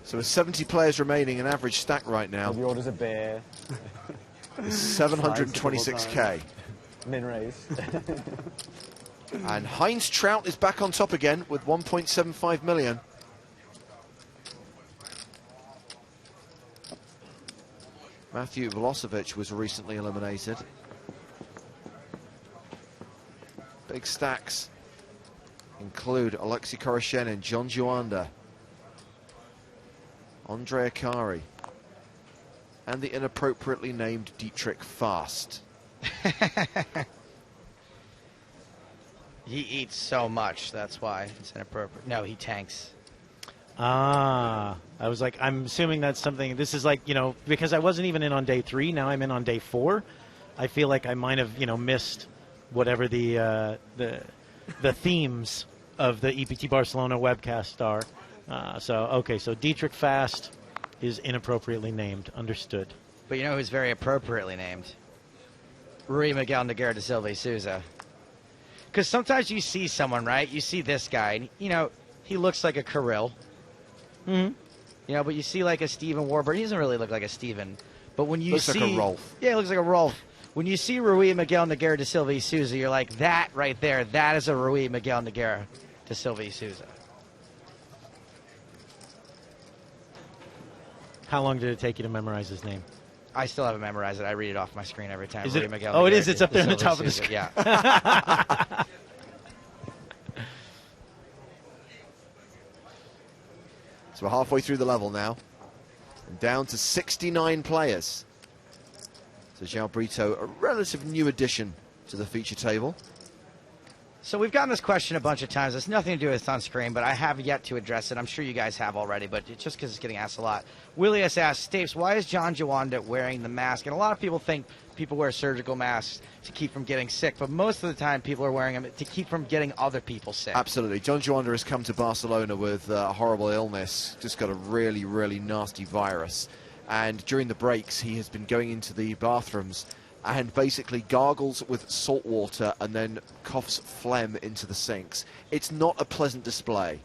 So with 70 players remaining, an average stack right now. The orders a beer. Is 726k. Min raise. And Heinz Trout is back on top again with 1.75 million. Matthew Velocevic was recently eliminated. Big stacks include Alexei Koroshenin, John Juanda, Andre Akari, and the inappropriately named Dietrich Fast. He eats so much, that's why it's inappropriate. No, he tanks. Ah, I was like, I'm assuming that's something, this is like, you know, because I wasn't even in on day 3, now I'm in on day 4. I feel like I might have, you know, missed whatever the themes of the EPT Barcelona webcast are. So Dietrich Fast is inappropriately named. Understood. But you know who's very appropriately named? Rui Miguel Nogueira da Silva y Souza. Because sometimes you see someone, right? You see this guy, and, you know, he looks like a Kirill. Mm-hmm. You know, but you see like a Steven Warburton. He doesn't really look like a Steven. But when you Looks see... like a Rolf. Yeah, he looks like a Rolf. When you see Rui Miguel Nogueira da Silva y Souza, you're like, that right there, that is a Rui Miguel Nogueira da Silva y Souza. How long did it take you to memorize his name? I still haven't memorized it. I read it off my screen every time. Is Rui it? Miguel Oh, it Nogueira is. It's up there on the da top of the Silva y screen. Souza, Yeah. So we're halfway through the level now. And down to 69 players. So João Brito, a relative new addition to the feature table. So we've gotten this question a bunch of times. It's nothing to do with on screen, but I have yet to address it. I'm sure you guys have already, but it's just because it's getting asked a lot. Willie has asked, Stapes, why is John Jawanda wearing the mask? And a lot of people think people wear surgical masks to keep from getting sick, but most of the time people are wearing them to keep from getting other people sick. Absolutely. John Jawanda has come to Barcelona with a horrible illness, just got a really, really nasty virus. And during the breaks, he has been going into the bathrooms and basically gargles with salt water and then coughs phlegm into the sinks. It's not a pleasant display.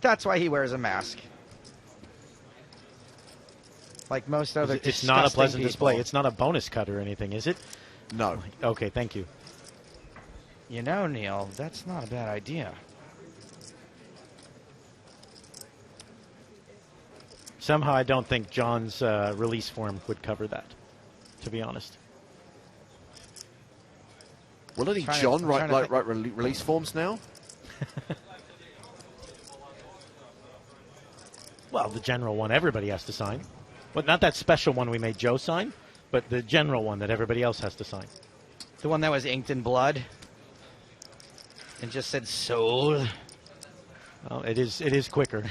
That's why he wears a mask. Like most other It's not a pleasant people. display. It's not a bonus cut or anything, is it? No. Okay, thank you. You know, Neil, that's not a bad idea. Somehow I don't think John's release form would cover that, to be honest. Will any John write release forms now? Well, the general one everybody has to sign. Well, not that special one we made Joe sign, but the general one that everybody else has to sign. The one that was inked in blood and just said soul. Well, it is quicker.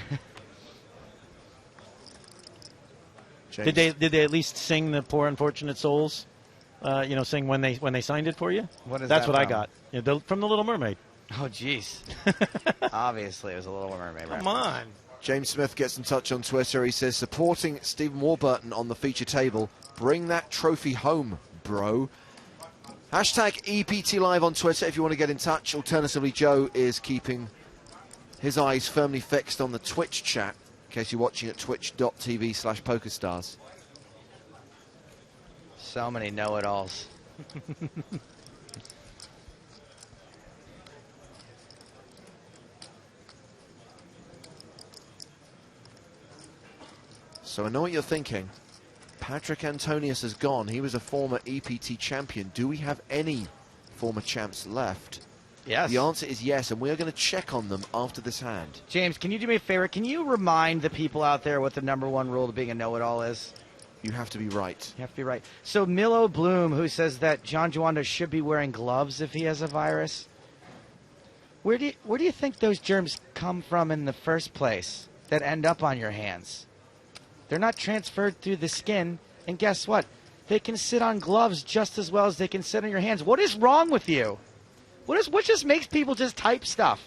James. Did they at least sing the poor unfortunate souls? Sing when they signed it for you. What is That's that what I from? got. From the Little Mermaid. Oh, jeez. Obviously, it was a Little Mermaid. Come on. James Smith gets in touch on Twitter. He says, supporting Stephen Warburton on the feature table. Bring that trophy home, bro. Hashtag EPT Live on Twitter if you want to get in touch. Alternatively, Joe is keeping his eyes firmly fixed on the Twitch chat, in case you're watching at twitch.tv/PokerStars. So many know-it-alls. So I know what you're thinking. Patrick Antonius has gone. He was a former EPT champion. Do we have any former champs left? Yes. The answer is yes, and we're going to check on them after this hand. James, can you do me a favor? Can you remind the people out there what the #1 rule to being a know-it-all is? You have to be right. You have to be right. So Milo Bloom, who says that John Jawanda should be wearing gloves if he has a virus, where do you think those germs come from in the first place that end up on your hands? They're not transferred through the skin, and guess what? They can sit on gloves just as well as they can sit on your hands. What is wrong with you? What just makes people just type stuff?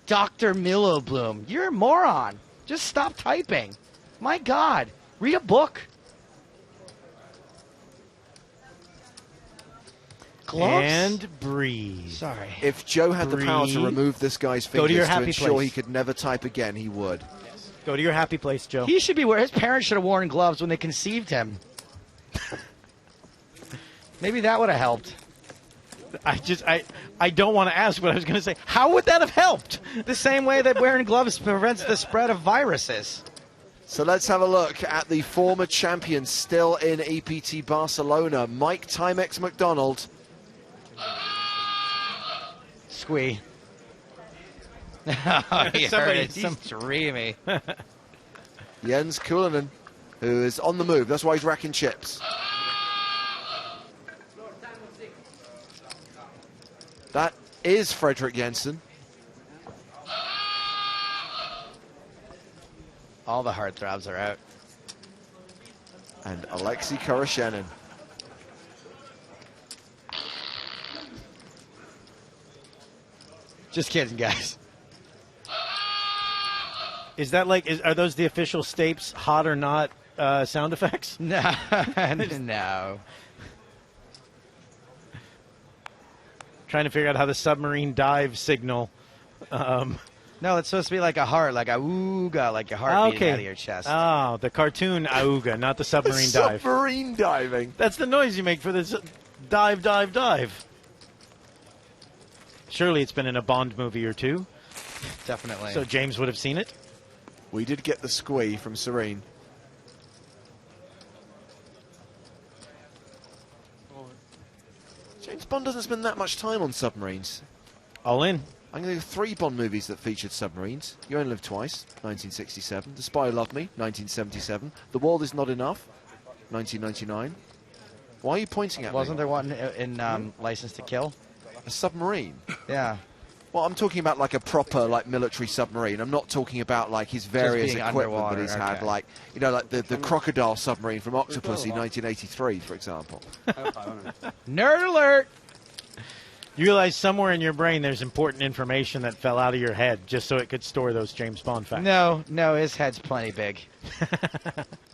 Dr. Milo Bloom, you're a moron. Just stop typing. My God. Read a book. Gloves? And breathe. Sorry. If Joe had the power to remove this guy's Go to fingers your to happy ensure place. he could never type again, he would. Go to your happy place, Joe. He should be wearing. His parents should have worn gloves when they conceived him. Maybe that would have helped. I don't want to ask, but I was going to say, how would that have helped? The same way that wearing gloves prevents the spread of viruses. So let's have a look at the former champion still in EPT Barcelona, Mike Timex McDonald. Squee. Oh, you heard it. He's dreamy. Jens Kulinen, who is on the move. That's why he's racking chips. That is Fredrik Jensen. All the heartthrobs are out. And Alexei Koroshenin. Just kidding, guys. Is that are those the official Stapes hot or not sound effects? No, no. Trying to figure out how the submarine dive signal. No, it's supposed to be like a heart, like a ooga, like your heart beating out of your chest. Oh, the cartoon auga, not the submarine dive. Submarine diving. That's the noise you make for this dive, dive, dive. Surely it's been in a Bond movie or two. Definitely. So James would have seen it. We did get the squee from Serene. James Bond doesn't spend that much time on submarines. All in. I'm going to do 3 Bond movies that featured submarines. You Only Live Twice, 1967. The Spy Who Loved Me, 1977. The World Is Not Enough, 1999. Why are you pointing at Wasn't me? there one in License to Kill? A submarine? Yeah. Well, I'm talking about like a proper like military submarine. I'm not talking about like his various being equipment underwater, that he's had, okay. like like the crocodile submarine from Octopussy 1983, for example. Nerd alert! You realize somewhere in your brain there's important information that fell out of your head just so it could store those James Bond facts. No, his head's plenty big.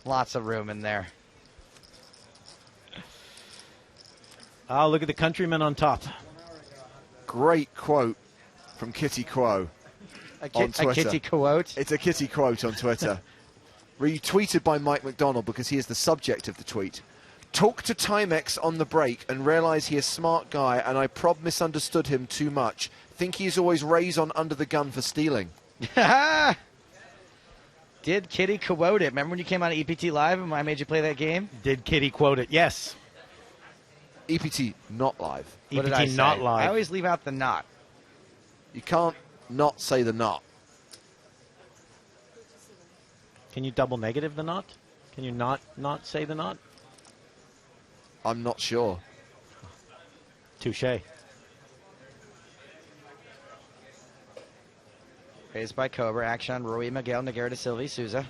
Lots of room in there. Oh, look at the countryman on top. Great quote from Kitty Quo on Twitter. A kitty quote? It's a Kitty quote on Twitter. Retweeted by Mike McDonald because he is the subject of the tweet. Talk to Timex on the break and realise he is a smart guy and I misunderstood him too much. Think he is always raised on under the gun for stealing. Did Kitty quote it? Remember when you came on EPT Live and I made you play that game? Did Kitty quote it? Yes. EPT not live. What did I say? not live. I always leave out the not. You can't not say the not. Can you double negative the not? Can you not say the not? I'm not sure. Touche. Raised by Cobra. Action on Rui Miguel Nogueira de Silva Souza.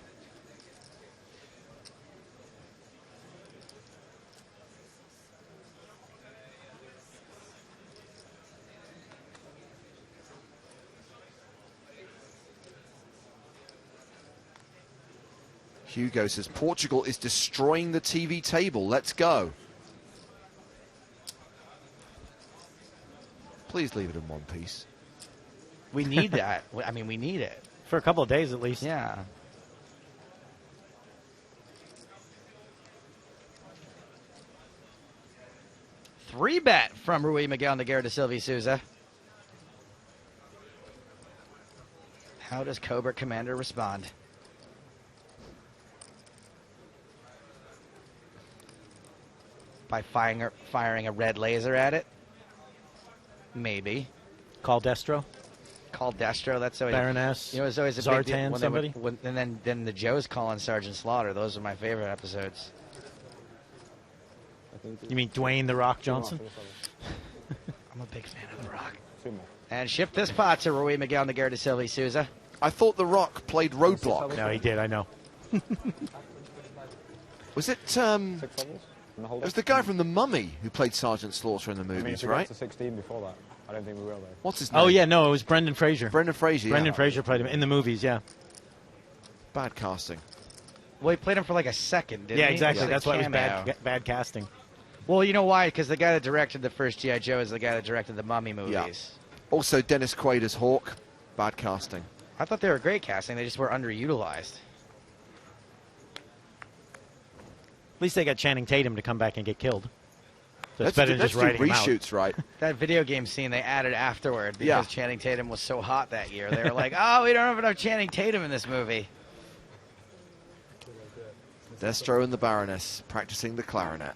Hugo says Portugal is destroying the TV table. Let's go. Please leave it in one piece. We need that. I mean, we need it. For a couple of days at least. Yeah. Three bet from Rui Miguel Nogueira de Silva Souza. How does Cobra Commander respond? By firing a red laser at it? Maybe. Call Destro? Call Destro, that's always... Baroness? You know, it's always a big deal Zartan, when somebody? and then the Joes calling Sergeant Slaughter. Those are my favorite episodes. You mean Dwayne The Rock Johnson? I'm a big fan of The Rock. And ship this pot to Rui Miguel Nogueira de Silva Souza. I thought The Rock played Roadblock. No, he did, I know. Was it... It was the guy from The Mummy who played Sergeant Slaughter in the movies, we right? got to 16 before that. I don't think we will, though. What's his name? Oh, yeah, no, it was Brendan Fraser. Brendan Fraser, Brendan Fraser played him in the movies, yeah. Bad casting. Well, he played him for like a second, didn't he? Yeah, exactly. It was That's a why it was cameo. bad casting. Well, you know why? Because the guy that directed the first G.I. Joe is the guy that directed the Mummy movies. Yeah. Also, Dennis Quaid as Hawk. Bad casting. I thought they were great casting. They just were underutilized. At least they got Channing Tatum to come back and get killed. So it's Let's better do- than just let's do writing him out. reshoots, right? That video game scene they added afterward because Yeah. Channing Tatum was so hot that year. They were like, oh, we don't have enough Channing Tatum in this movie. Destro and the Baroness practicing the clarinet.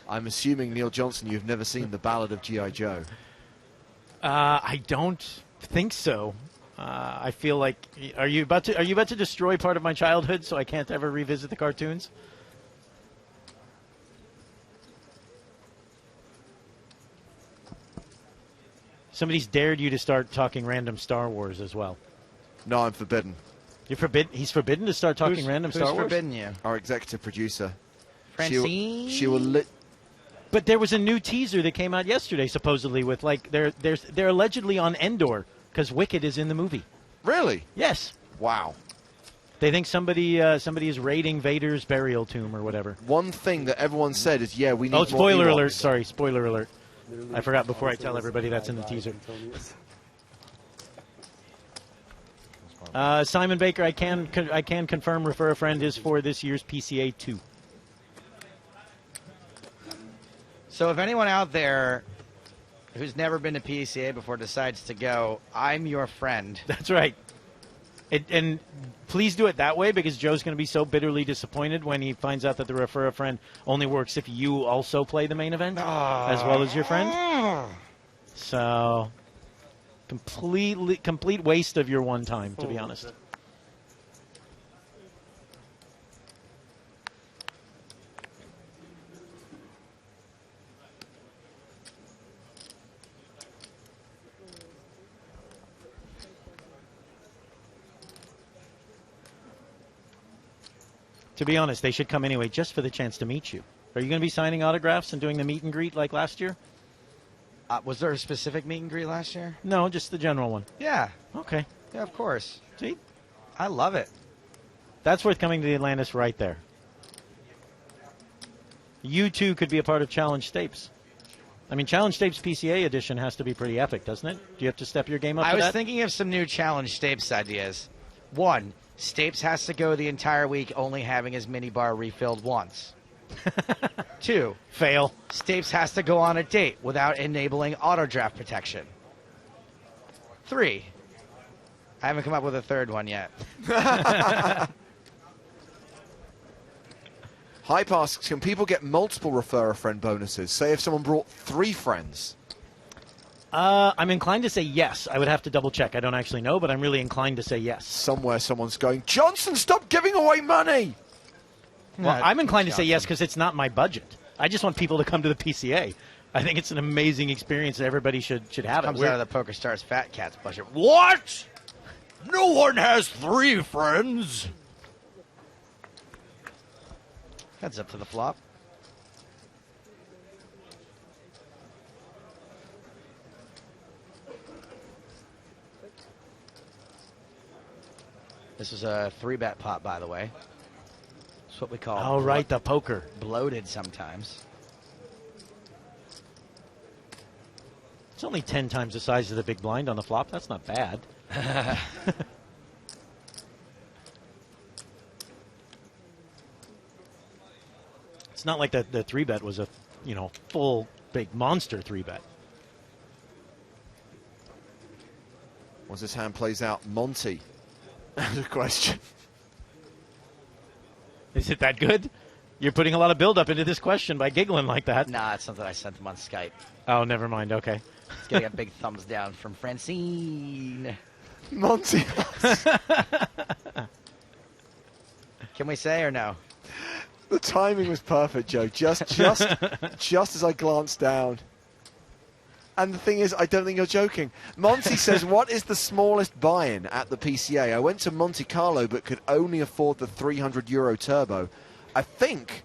I'm assuming, Neil Johnson, you've never seen The Ballad of G.I. Joe. I don't think so. I feel like are you about to destroy part of my childhood so I can't ever revisit the cartoons? Somebody's dared you to start talking random Star Wars as well. No, I'm forbidden. You're forbidden. He's forbidden to start talking random Star Wars. Who's forbidden you? Our executive producer. Francine? She will But there was a new teaser that came out yesterday, supposedly with like they're allegedly on Endor because Wicked is in the movie. Really? Yes. Wow. They think somebody is raiding Vader's burial tomb or whatever. One thing that everyone said is, yeah, we need more spoiler Ewoks. alert. Sorry, spoiler alert. I forgot before I tell everybody that's in the teaser. Simon Baker, I can confirm, refer a friend is for this year's PCA 2. So if anyone out there who's never been to PCA before decides to go, I'm your friend. That's right. And please do it that way, because Joe's going to be so bitterly disappointed when he finds out that the refer a friend only works if you also play the main event as well as your friend. So complete waste of your one time, to be honest. To be honest, they should come anyway just for the chance to meet you. Are you going to be signing autographs and doing the meet and greet like last year? Was there a specific meet and greet last year? No, just the general one. Yeah. Okay. Yeah, of course. See? I love it. That's worth coming to the Atlantis right there. You, too, could be a part of Challenge Stapes. I mean, Challenge Stapes PCA edition has to be pretty epic, doesn't it? Do you have to step your game up I to was that? thinking of some new Challenge Stapes ideas. One, Stapes has to go the entire week only having his minibar refilled once. 2, fail. Stapes has to go on a date without enabling auto draft protection. 3, I haven't come up with a third one yet. Hype asks, can people get multiple refer a friend bonuses? Say if someone brought 3 friends. I'm inclined to say yes. I would have to double check. I don't actually know, but I'm really inclined to say yes. Somewhere someone's going, Johnson, stop giving away money! Well, I'm inclined to say yes because it's not my budget. I just want people to come to the PCA. I think it's an amazing experience and everybody should have it. Comes out of the PokerStars Fat Cats budget. What? No one has 3 friends. Heads up to the flop. This is a 3-bet pot, by the way. It's what we call. Oh, right, the poker. Bloated sometimes. It's only 10 times the size of the big blind on the flop. That's not bad. It's not like the 3-bet was a, full big monster 3-bet. Once this hand plays out, Monty. That's a question. Is it that good? You're putting a lot of build-up into this question by giggling like that. Nah, it's something I sent him on Skype. Oh, never mind. Okay. He's getting a big thumbs down from Francine. Monty. Can we say or no? The timing was perfect, Joe. Just as I glanced down. And the thing is, I don't think you're joking. Monty says, what is the smallest buy-in at the PCA? I went to Monte Carlo but could only afford the €300 turbo. I think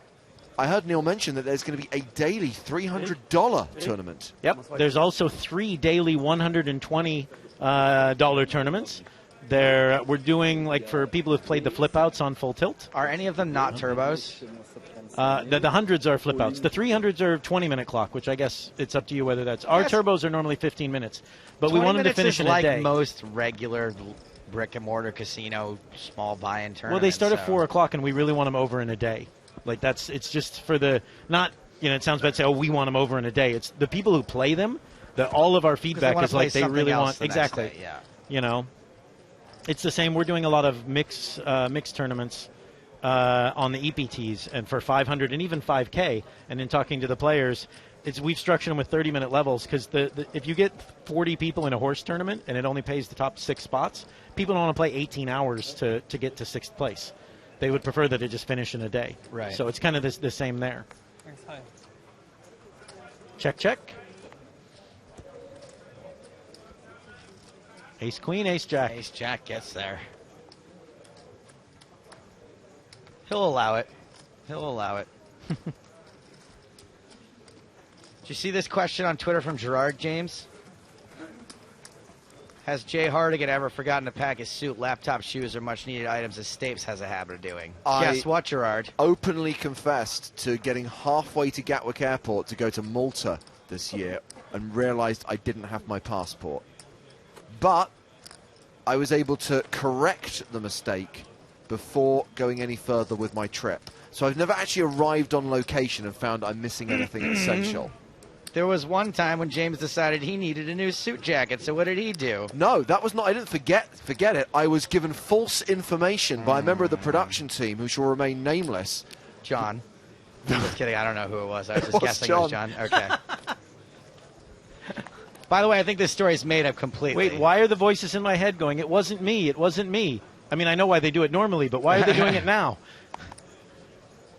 I heard Neil mention that there's going to be a daily $300 tournament. Yep. There's also 3 daily $120 tournaments. We're doing, like, for people who've played the flip-outs on Full Tilt. Are any of them not turbos? The hundreds are flip-outs. The 300s are 20-minute clock, which I guess it's up to you whether that's... Our turbos are normally 15 minutes, but we want them to finish in a day. Like most regular brick-and-mortar casino small buy-in tournaments. Well, they start at 4 o'clock, and we really want them over in a day. Like, it's just for the... Not, it sounds bad to say, we want them over in a day. It's the people who play them, that all of our feedback is like they really want... Exactly. Day, yeah. It's the same. We're doing a lot of mixed tournaments on the EPTs and for 500 and even 5K. And in talking to the players, we've structured them with 30-minute levels because if you get 40 people in a horse tournament and it only pays the top 6 spots, people don't want to play 18 hours to get to 6th place. They would prefer that it just finish in a day. Right. So it's kind of the same there. Thanks, hi. Check, check. Ace Queen, Ace Jack. Ace Jack gets there. He'll allow it. He'll allow it. Did you see this question on Twitter from Gerard James? Has Jay Hardigan ever forgotten to pack his suit? Laptop, shoes are much needed items, as Stapes has a habit of doing. Guess what, Gerard? Openly confessed to getting halfway to Gatwick Airport to go to Malta this year and realized I didn't have my passport. But I was able to correct the mistake before going any further with my trip. So I've never actually arrived on location and found I'm missing anything essential. There was one time when James decided he needed a new suit jacket, so what did he do? No, that was not. I didn't forget it. I was given false information by a member of the production team who shall remain nameless. John. Just kidding. I don't know who it was. I was just guessing it was John. Okay. By the way, I think this story is made up completely. Wait, why are the voices in my head going, it wasn't me, it wasn't me? I mean, I know why they do it normally, but why are they doing it now?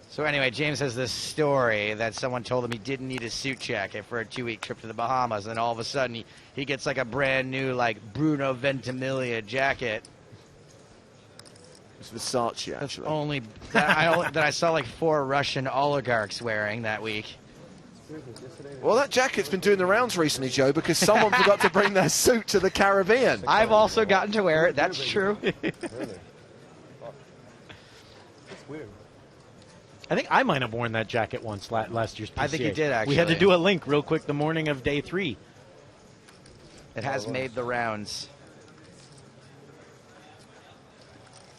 So anyway, James has this story that someone told him he didn't need a suit jacket for a 2-week trip to the Bahamas, and all of a sudden he gets like a brand new like Bruno Ventimiglia jacket. It's Versace, actually. That I saw like 4 Russian oligarchs wearing that week. Well, that jacket's been doing the rounds recently, Joe, because someone forgot to bring their suit to the Caribbean. I've also gotten to wear it. That's true. Really? That's weird. I think I might have worn that jacket once last year's PCA. I think you did, actually. We had to do a link real quick the morning of day 3. It has made the rounds.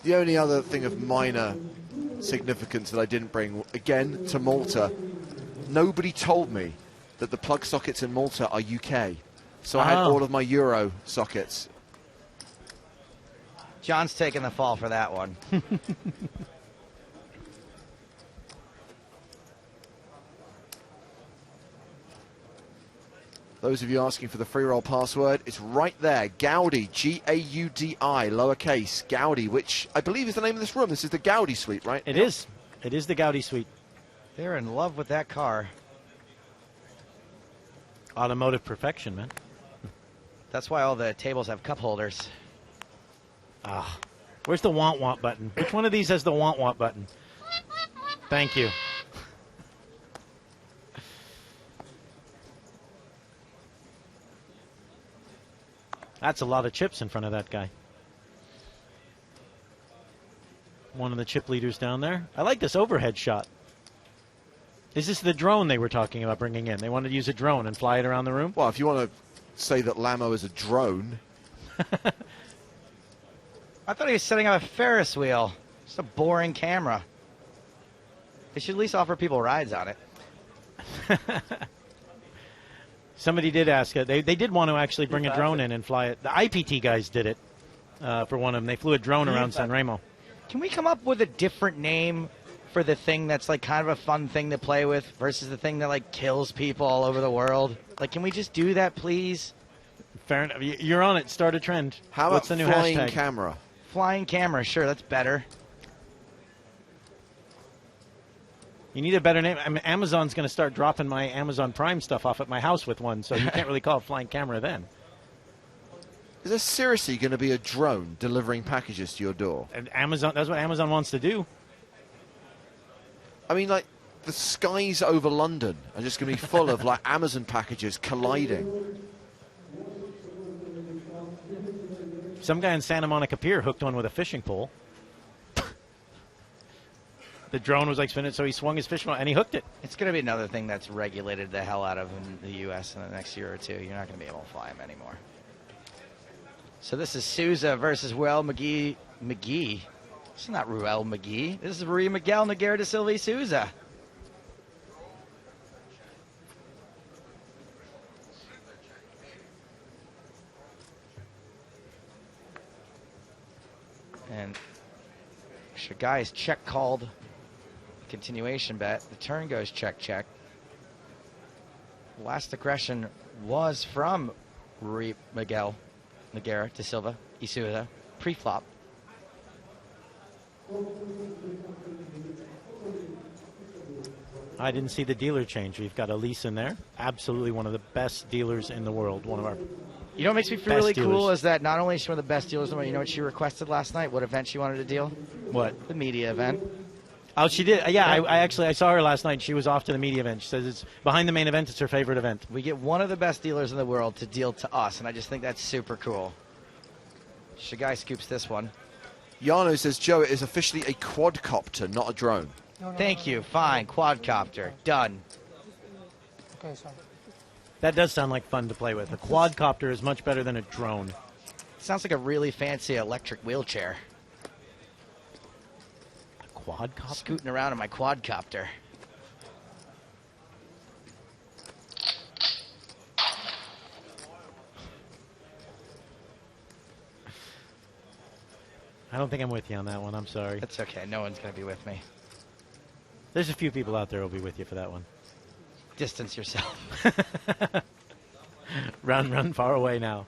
The only other thing of minor significance that I didn't bring, again, to Malta, nobody told me that the plug sockets in Malta are UK. So I had all of my Euro sockets. John's taking the fall for that one. Those of you asking for the free roll password, it's right there. Gaudi, G-A-U-D-I, lowercase, Gaudi, which I believe is the name of this room. This is the Gaudi suite, right? It is. It is the Gaudi suite. They're in love with that car. Automotive perfection, man. That's why all the tables have cup holders. Ah, where's the want button? Which one of these has the want button? Thank you. That's a lot of chips in front of that guy. One of the chip leaders down there. I like this overhead shot. Is this the drone they were talking about bringing in? They wanted to use a drone and fly it around the room? Well, if you want to say that Lamo is a drone. I thought he was setting up a Ferris wheel. Just a boring camera. They should at least offer people rides on it. Somebody did ask it. They did want to actually bring a drone in and fly it. The IPT guys did it for one of them. They flew a drone around San Remo. Can we come up with a different name for the thing that's like kind of a fun thing to play with versus the thing that like kills people all over the world? Like, can we just do that, please? Fair enough. You're on it. Start a trend. How What's about the new flying hashtag? camera? Flying camera. Sure, that's better. You need a better name. I mean, Amazon's going to start dropping my Amazon Prime stuff off at my house with one, so you can't really call it flying camera then. Is there seriously going to be a drone delivering packages to your door? And Amazon, that's what Amazon wants to do. I mean, like, the skies over London are just going to be full of, like, Amazon packages colliding. Some guy in Santa Monica Pier hooked one with a fishing pole. The drone was like spinning, so he swung his fishing pole and he hooked it. It's going to be another thing that's regulated the hell out of in the U.S. in the next year or two. You're not going to be able to fly them anymore. So this is Souza versus Ruel McGee. This is not Ruel McGee. This is Rui Miguel Nogueira de Silva Souza. And Shagai's check called. Continuation bet. The turn goes check, check. Last aggression was from Rui Miguel Nogueira de Silva Souza. Pre-flop. I didn't see the dealer change. We've got Elise in there. Absolutely one of the best dealers in the world. One of our You know what makes me feel really cool is that not only is she one of the best dealers in the world, you know what she requested last night? What event she wanted to deal? What? The media event. Oh, she did. Yeah, I saw her last night. She was off to the media event. She says it's behind the main event. It's her favorite event. We get one of the best dealers in the world to deal to us, and I just think that's super cool. Shagai scoops this one. Yano says, Joe, it is officially a quadcopter, not a drone. Thank you. Fine. Quadcopter. Done. Okay, sorry. That does sound like fun to play with. A quadcopter is much better than a drone. Sounds like a really fancy electric wheelchair. A quadcopter? Scooting around in my quadcopter. I don't think I'm with you on that one. I'm sorry. That's okay. No one's going to be with me. There's a few people out there who'll be with you for that one. Distance yourself. Run far away now.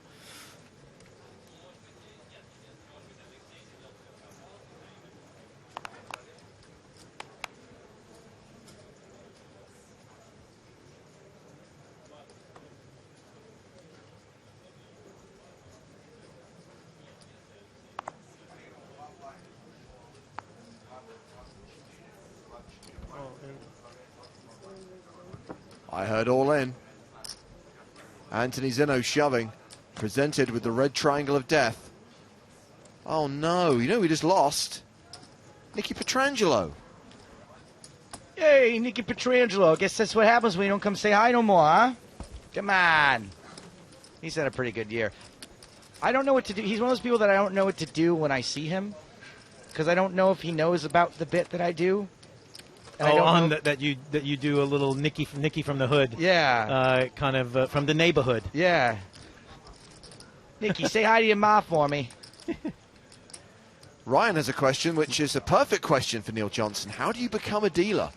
I heard all in. Anthony Zinno shoving, presented with the red triangle of death. Oh no, you know we just lost? Nicky Petrangelo. Hey, Nicky Petrangelo. Guess that's what happens when you don't come say hi no more, huh? Come on. He's had a pretty good year. I don't know what to do. He's one of those people that I don't know what to do when I see him, because I don't know if he knows about the bit that I do. And That you do a little Nicky from the hood. Yeah. Kind of from the neighborhood. Yeah. Nicky, say hi to your ma for me. Ryan has a question, which is a perfect question for Neil Johnson. How do you become a dealer?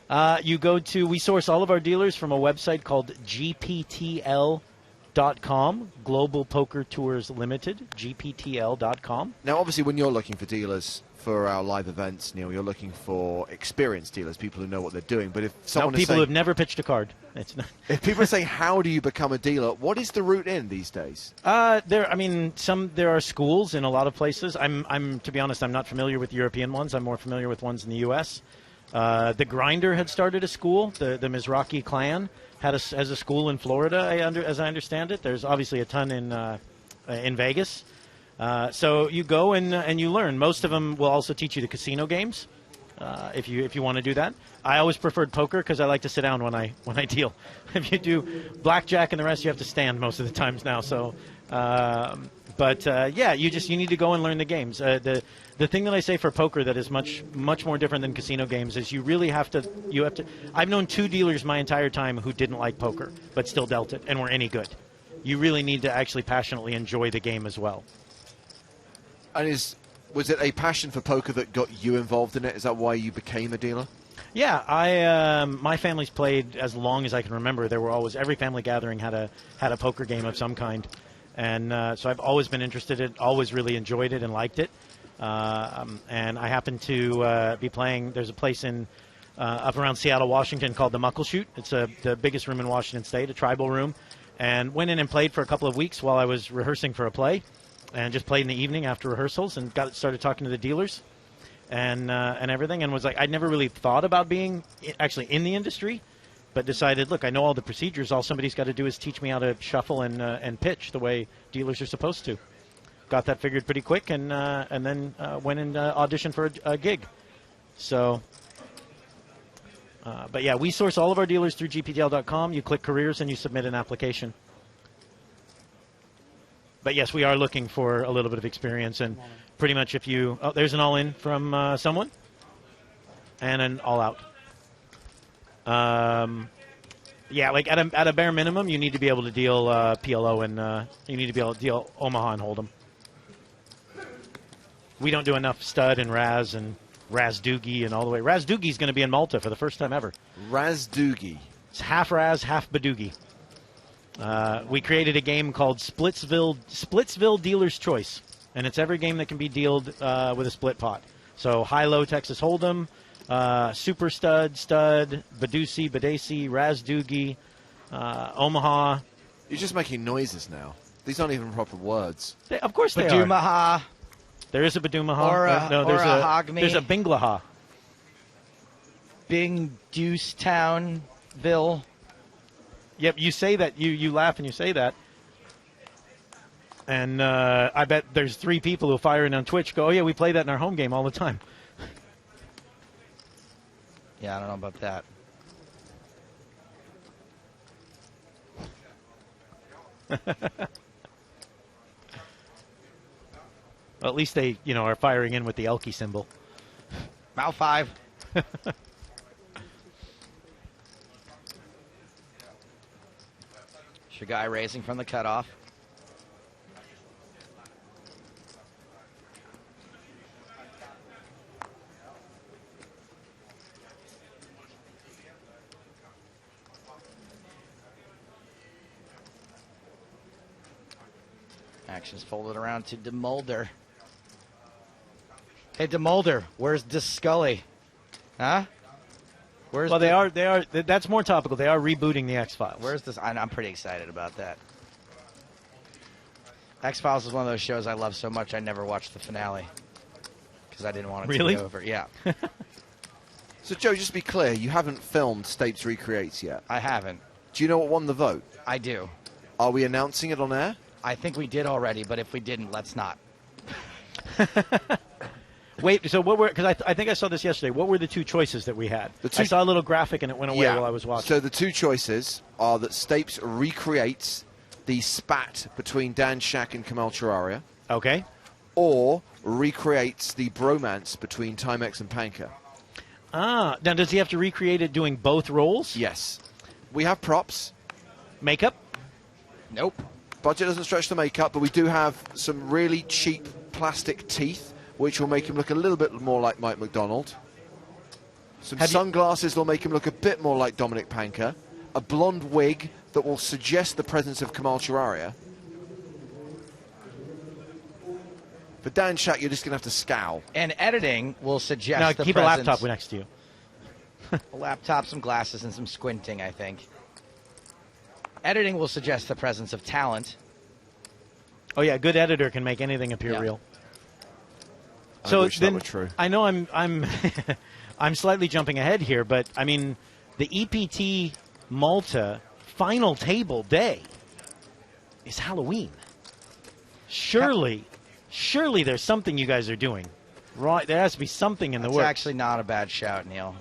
We source all of our dealers from a website called gptl.com, Global Poker Tours Limited, gptl.com. Now, obviously, when you're looking for dealers for our live events, Neil, you're looking for experienced dealers, people who know what they're doing. But if someone is people saying, who have never pitched a card, it's not. If people are saying, "How do you become a dealer?" What is the route in these days? There are schools in a lot of places. I'm to be honest, I'm not familiar with European ones. I'm more familiar with ones in the U.S. The Grinder had started a school. The Mizrachi clan has a school in Florida, as I understand it. There's obviously a ton in Vegas. So you go and you learn. Most of them will also teach you the casino games, if you want to do that. I always preferred poker because I like to sit down when I deal. If you do blackjack and the rest, you have to stand most of the times now. So, you need to go and learn the games. The thing that I say for poker that is much more different than casino games is you have to. I've known 2 dealers my entire time who didn't like poker but still dealt it and were any good. You really need to actually passionately enjoy the game as well. And was it a passion for poker that got you involved in it? Is that why you became a dealer? Yeah, my family's played as long as I can remember. There were always, every family gathering had a poker game of some kind, and so I've always been interested in it, always really enjoyed it and liked it. And I happen to be playing. There's a place up around Seattle, Washington called the Muckleshoot. It's the biggest room in Washington State, a tribal room, and went in and played for a couple of weeks while I was rehearsing for a play. And just played in the evening after rehearsals and started talking to the dealers and everything, and was like, I'd never really thought about being actually in the industry, but decided, look, I know all the procedures. All somebody's got to do is teach me how to shuffle and pitch the way dealers are supposed to. Got that figured pretty quick, and then went and auditioned for a gig. So, but yeah, we source all of our dealers through gptl.com. You click careers and you submit an application. But yes, we are looking for a little bit of experience, and pretty much if you... Oh, there's an all-in from someone, and an all-out. Yeah, like at a bare minimum, you need to be able to deal PLO, and you need to be able to deal Omaha and Hold'em. We don't do enough stud and Raz and Raz Doogie and all the way. Raz Doogie's going to be in Malta for the first time ever. Raz Doogie. It's half Raz, half Badoogie. We created a game called Splitsville Dealer's Choice, and it's every game that can be dealed with a split pot. So high-low Texas Hold'em, Super Stud, Badusi, Badesi, Raz Doogie, Omaha. You're just making noises now. These aren't even proper words. Of course they are. Badumaha. There is a Badumaha. There's a Binglaha. Bing Deuce Townville. Yep, you say that. You laugh and you say that. And I bet there's 3 people who fire in on Twitch go, oh, yeah, we play that in our home game all the time. Yeah, I don't know about that. Well, at least they, are firing in with the Elky symbol. Mouth 5. Shagai raising from the cutoff. Action's folded around to DeMulder. Hey, DeMulder, where's DeScully? Huh? Where's well, they are. That's more topical. They are rebooting the X-Files. Where's this? I'm pretty excited about that. X-Files is one of those shows I love so much I never watched the finale because I didn't want it to be over. Yeah. So, Joe, just to be clear, you haven't filmed Stapes Recreates yet? I haven't. Do you know what won the vote? I do. Are we announcing it on air? I think we did already, but if we didn't, let's not. Wait, so what were, because I think I saw this yesterday, what were the 2 choices that we had? I saw a little graphic and it went away while I was watching. So the 2 choices are that Stapes recreates the spat between Dan Shack and Kamal Chararia. Okay. Or recreates the bromance between Timex and Panka. Ah, now does he have to recreate it doing both roles? Yes. We have props. Makeup? Nope. Budget doesn't stretch the makeup, but we do have some really cheap plastic teeth, which will make him look a little bit more like Mike McDonald. Some sunglasses will make him look a bit more like Dominic Panka. A blonde wig that will suggest the presence of Kamal Chararia. For Dan Shack, you're just going to have to scowl. And editing will suggest now, the keep presence. a laptop next to you. A laptop, some glasses, and some squinting, I think. Editing will suggest the presence of talent. Oh, yeah, a good editor can make anything appear real. I wish that were true. I know I'm I'm slightly jumping ahead here, but I mean the EPT Malta final table day is Halloween. Surely there's something you guys are doing. Right, there has to be something in the works. It's actually not a bad shout, Neil,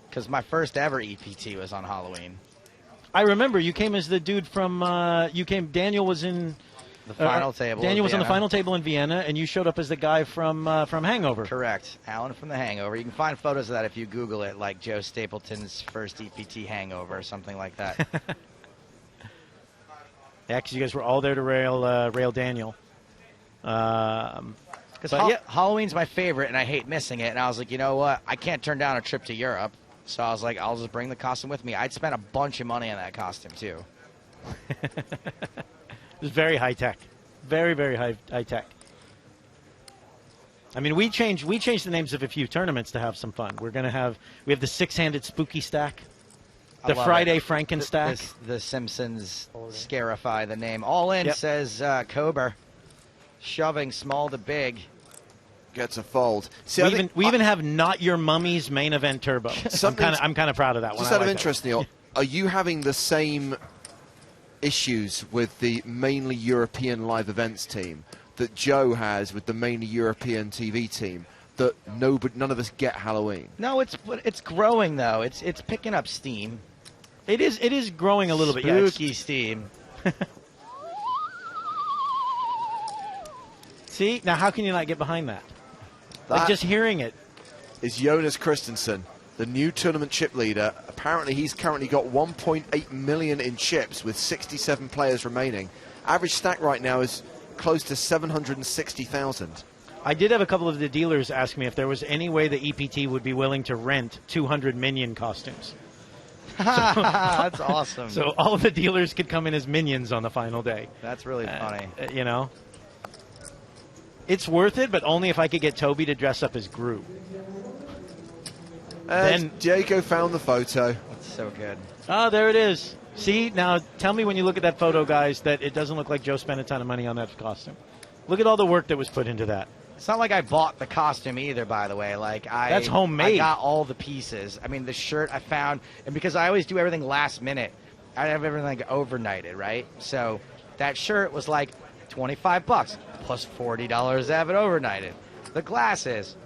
because my first ever EPT was on Halloween. I remember you came as the dude from Daniel was in the final table. Daniel was on the final table in Vienna, and you showed up as the guy from Hangover. Correct, Alan from The Hangover. You can find photos of that if you Google it, like Joe Stapleton's first EPT hangover or something like that. Yeah, because you guys were all there to rail Daniel. Because Halloween's my favorite, and I hate missing it. And I was like, you know what? I can't turn down a trip to Europe. So I was like, I'll just bring the costume with me. I'd spent a bunch of money on that costume, too. It was very high tech. Very, very high tech. I mean, we changed the names of a few tournaments to have some fun. We have the 6-handed spooky stack. The Friday Frankenstack. The Simpsons scarify the name. All in, says Kober. Shoving small to big. Gets a fold. See, we even have Not Your Mummy's main event turbo. I'm kind of proud of that one. Just out of interest, Neil, are you having the same issues with the mainly European live events team that Joe has with the mainly European TV team? That none of us get Halloween. No, it's growing though. It's picking up steam. It is growing a little bit. Spooky steam. See, now how can you not get behind that? Like just hearing it. Is Jonas Christensen, the new tournament chip leader. Apparently he's currently got 1.8 million in chips with 67 players remaining. Average stack right now is close to 760,000. I did have a couple of the dealers ask me if there was any way the EPT would be willing to rent 200 Minion costumes. That's awesome. So all of the dealers could come in as Minions on the final day. That's really funny. You know? It's worth it, but only if I could get Toby to dress up as Gru. And Diego found the photo. That's so good. Oh, there it is. See, now tell me when you look at that photo, guys, that it doesn't look like Joe spent a ton of money on that costume. Look at all the work that was put into that. It's not like I bought the costume either, by the way. That's homemade. I got all the pieces. I mean, the shirt I found, and because I always do everything last minute, I have everything overnighted, right? So that shirt was like $25 plus $40 to have it overnighted. The glasses.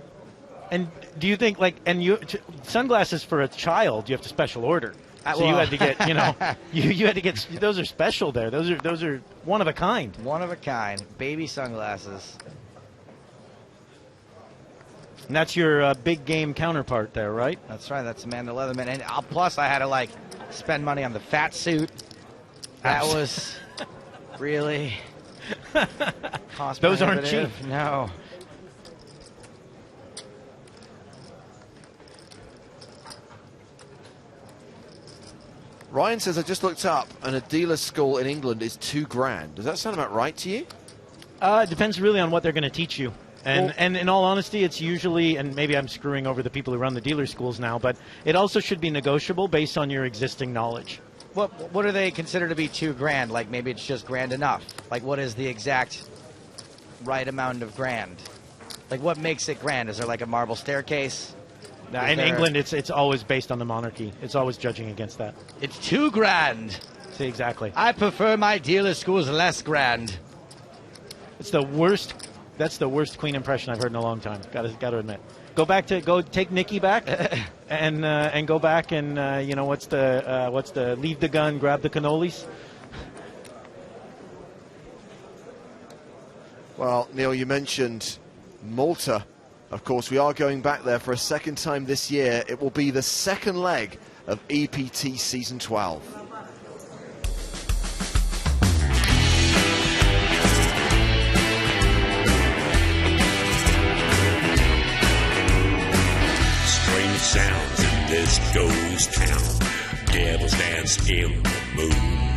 And do you think, like, and sunglasses for a child, you have to special order. So you well- had to get, you had to get, those are special there. Those are one of a kind. One of a kind. Baby sunglasses. And that's your big game counterpart there, right? That's right. That's Amanda Leatherman. And plus, I had to, like, spend money on the fat suit. That was really cost Those aren't prohibitive. cheap. No. Ryan says, I just looked up, and a dealer school in England is $2,000. Does that sound about right to you? It depends really on what they're going to teach you. And in all honesty, it's usually, and maybe I'm screwing over the people who run the dealer schools now, but it also should be negotiable based on your existing knowledge. What do they consider to be $2,000? Like maybe it's just grand enough. Like what is the exact right amount of grand? Like what makes it grand? Is there like a marble staircase? In England, it's always based on the monarchy. It's always judging against that. It's $2,000. See, exactly. I prefer my dealer schools less grand. It's the worst. That's the worst Queen impression I've heard in a long time. Got to admit. Go take Nikki back, and go back and what's the leave the gun, grab the cannolis. Well, Neil, you mentioned Malta. Of course, we are going back there for a second time this year. It will be the second leg of EPT Season 12. Strange sounds in this ghost town. Devils dance in the moon.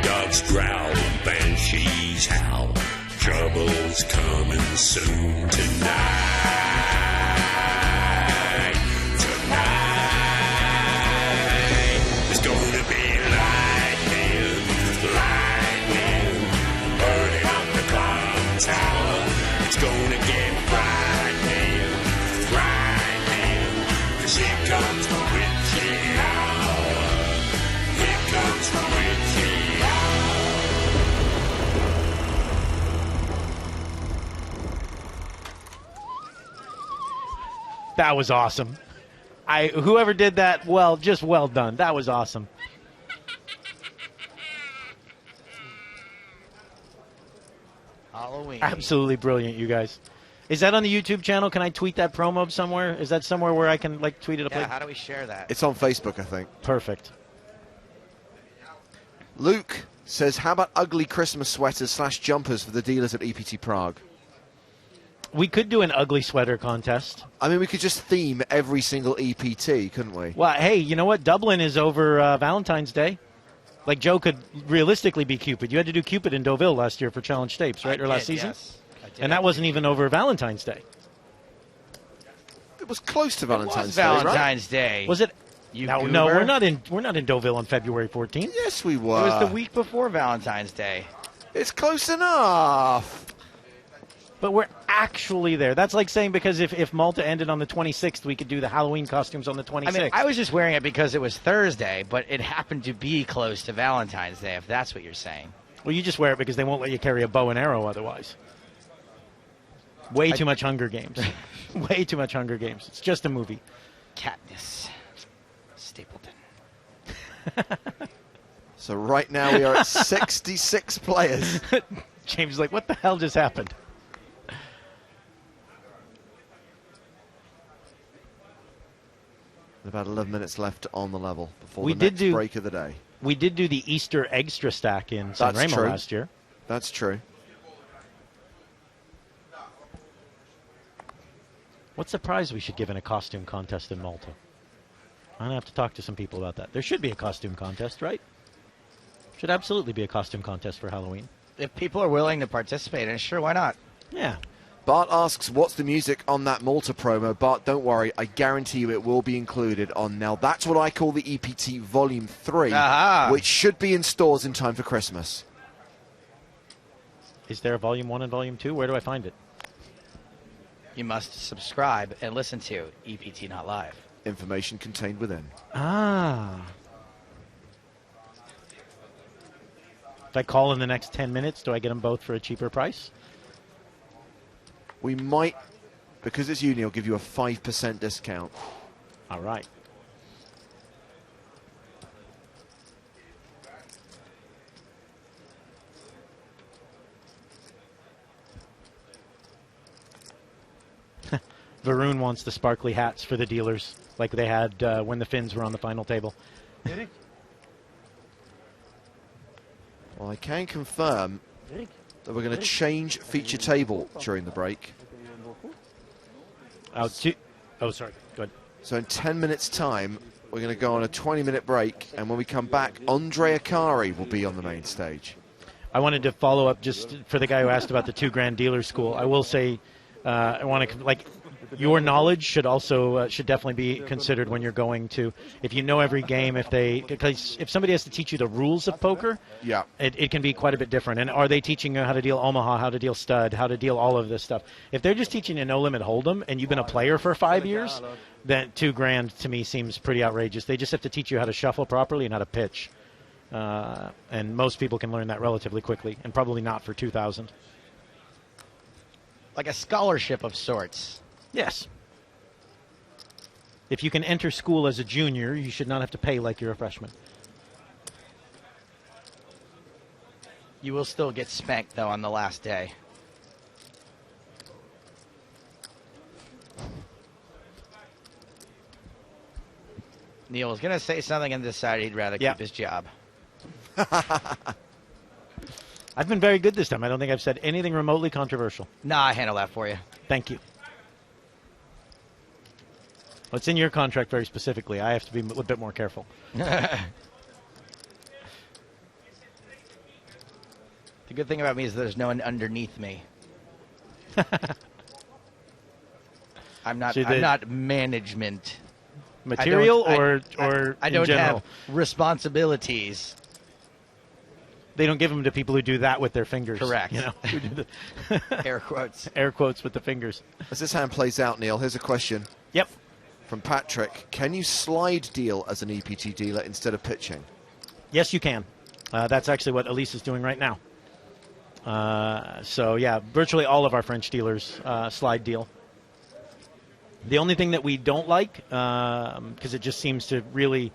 Dogs growl and banshees howl. Trouble's coming soon tonight. Tonight, there's gonna be lightning, burning up the clock tower. It's gonna get frightening, 'cause here comes the witching hour. Here comes the witching hour. That was awesome. Whoever did that, well done. That was awesome. Halloween. Absolutely brilliant, you guys. Is that on the YouTube channel? Can I tweet that promo somewhere? Is that somewhere where I can tweet it up? Yeah, how do we share that? It's on Facebook, I think. Perfect. Luke says, how about ugly Christmas sweaters / jumpers for the dealers at EPT Prague? We could do an ugly sweater contest. I mean, we could just theme every single EPT, couldn't we? Well, hey, you know what? Dublin is over Valentine's Day. Like, Joe could realistically be Cupid. You had to do Cupid in Deauville last year for Challenge Stapes, right? Or last season? Yes. And that wasn't even over Valentine's Day. It was close to Valentine's Day, Valentine's Day. Was it? You No, goober. we're not in Deauville on February 14th. Yes, we It were. was the week before Valentine's Day. It's close enough. But we're actually there. That's like saying because if Malta ended on the 26th, we could do the Halloween costumes on the 26th. I mean, I was just wearing it because it was Thursday, but it happened to be close to Valentine's Day, if that's what you're saying. Well, you just wear it because they won't let you carry a bow and arrow otherwise. Way too much Hunger Games. Way too much Hunger Games. It's just a movie. Katniss Stapleton. So right now we are at 66 players. James is like, what the hell just happened? About 11 minutes left on the level before We the did next do- break of the day. We did do the Easter extra stack in San That's Remo true. last year. That's true. What's the prize we should give in a costume contest in Malta? I'm going to have to talk to some people about that. There should be a costume contest, right? Should absolutely be a costume contest for Halloween. If people are willing to participate, and sure, why not? Yeah. Bart asks, what's the music on that Malta promo? Bart, don't worry. I guarantee you it will be included on now. That's what I call the EPT Volume 3, Aha. which should be in stores in time for Christmas. Is there a Volume 1 and Volume 2? Where do I find it? You must subscribe and listen to EPT Not Live. Information contained within. Ah. If I call in the next 10 minutes, do I get them both for a cheaper price? We might, because it's uni, I'll give you a 5% discount. All right. Varun wants the sparkly hats for the dealers, like they had when the Finns were on the final table. Well, I can confirm that we're going to change feature table during the break. Oh, sorry. Go ahead. So in 10 minutes' time, we're going to go on a 20-minute break, and when we come back, Andre Akari will be on the main stage. I wanted to follow up just for the guy who asked about the $2,000 dealer school. I will say, I want to like. Your knowledge should also should definitely be considered when you're going to. If you know every game, because if somebody has to teach you the rules of poker, yeah, it can be quite a bit different. And are they teaching you how to deal Omaha, how to deal stud, how to deal all of this stuff? If they're just teaching you no limit hold'em and you've been a player for 5 years, then $2,000 to me seems pretty outrageous. They just have to teach you how to shuffle properly and how to pitch, and most people can learn that relatively quickly, and probably not for $2,000. Like a scholarship of sorts. Yes. If you can enter school as a junior, you should not have to pay like you're a freshman. You will still get spanked, though, on the last day. Neil was going to say something and decided he'd rather keep his job. I've been very good this time. I don't think I've said anything remotely controversial. Nah, I handle that for you. Thank you. Well, it's in your contract very specifically. I have to be a little bit more careful. The good thing about me is there's no one underneath me. I'm not management. Material I don't general? have responsibilities. They don't give them to people who do that with their fingers. Correct. You know, who do the air quotes. Air quotes with the fingers. As this hand plays out, Neil, here's a question. Yep. From Patrick. Can you slide deal as an EPT dealer instead of pitching? Yes, you can. That's actually what Elise is doing right now. So, yeah, virtually all of our French dealers slide deal. The only thing that we don't like, because it just seems to really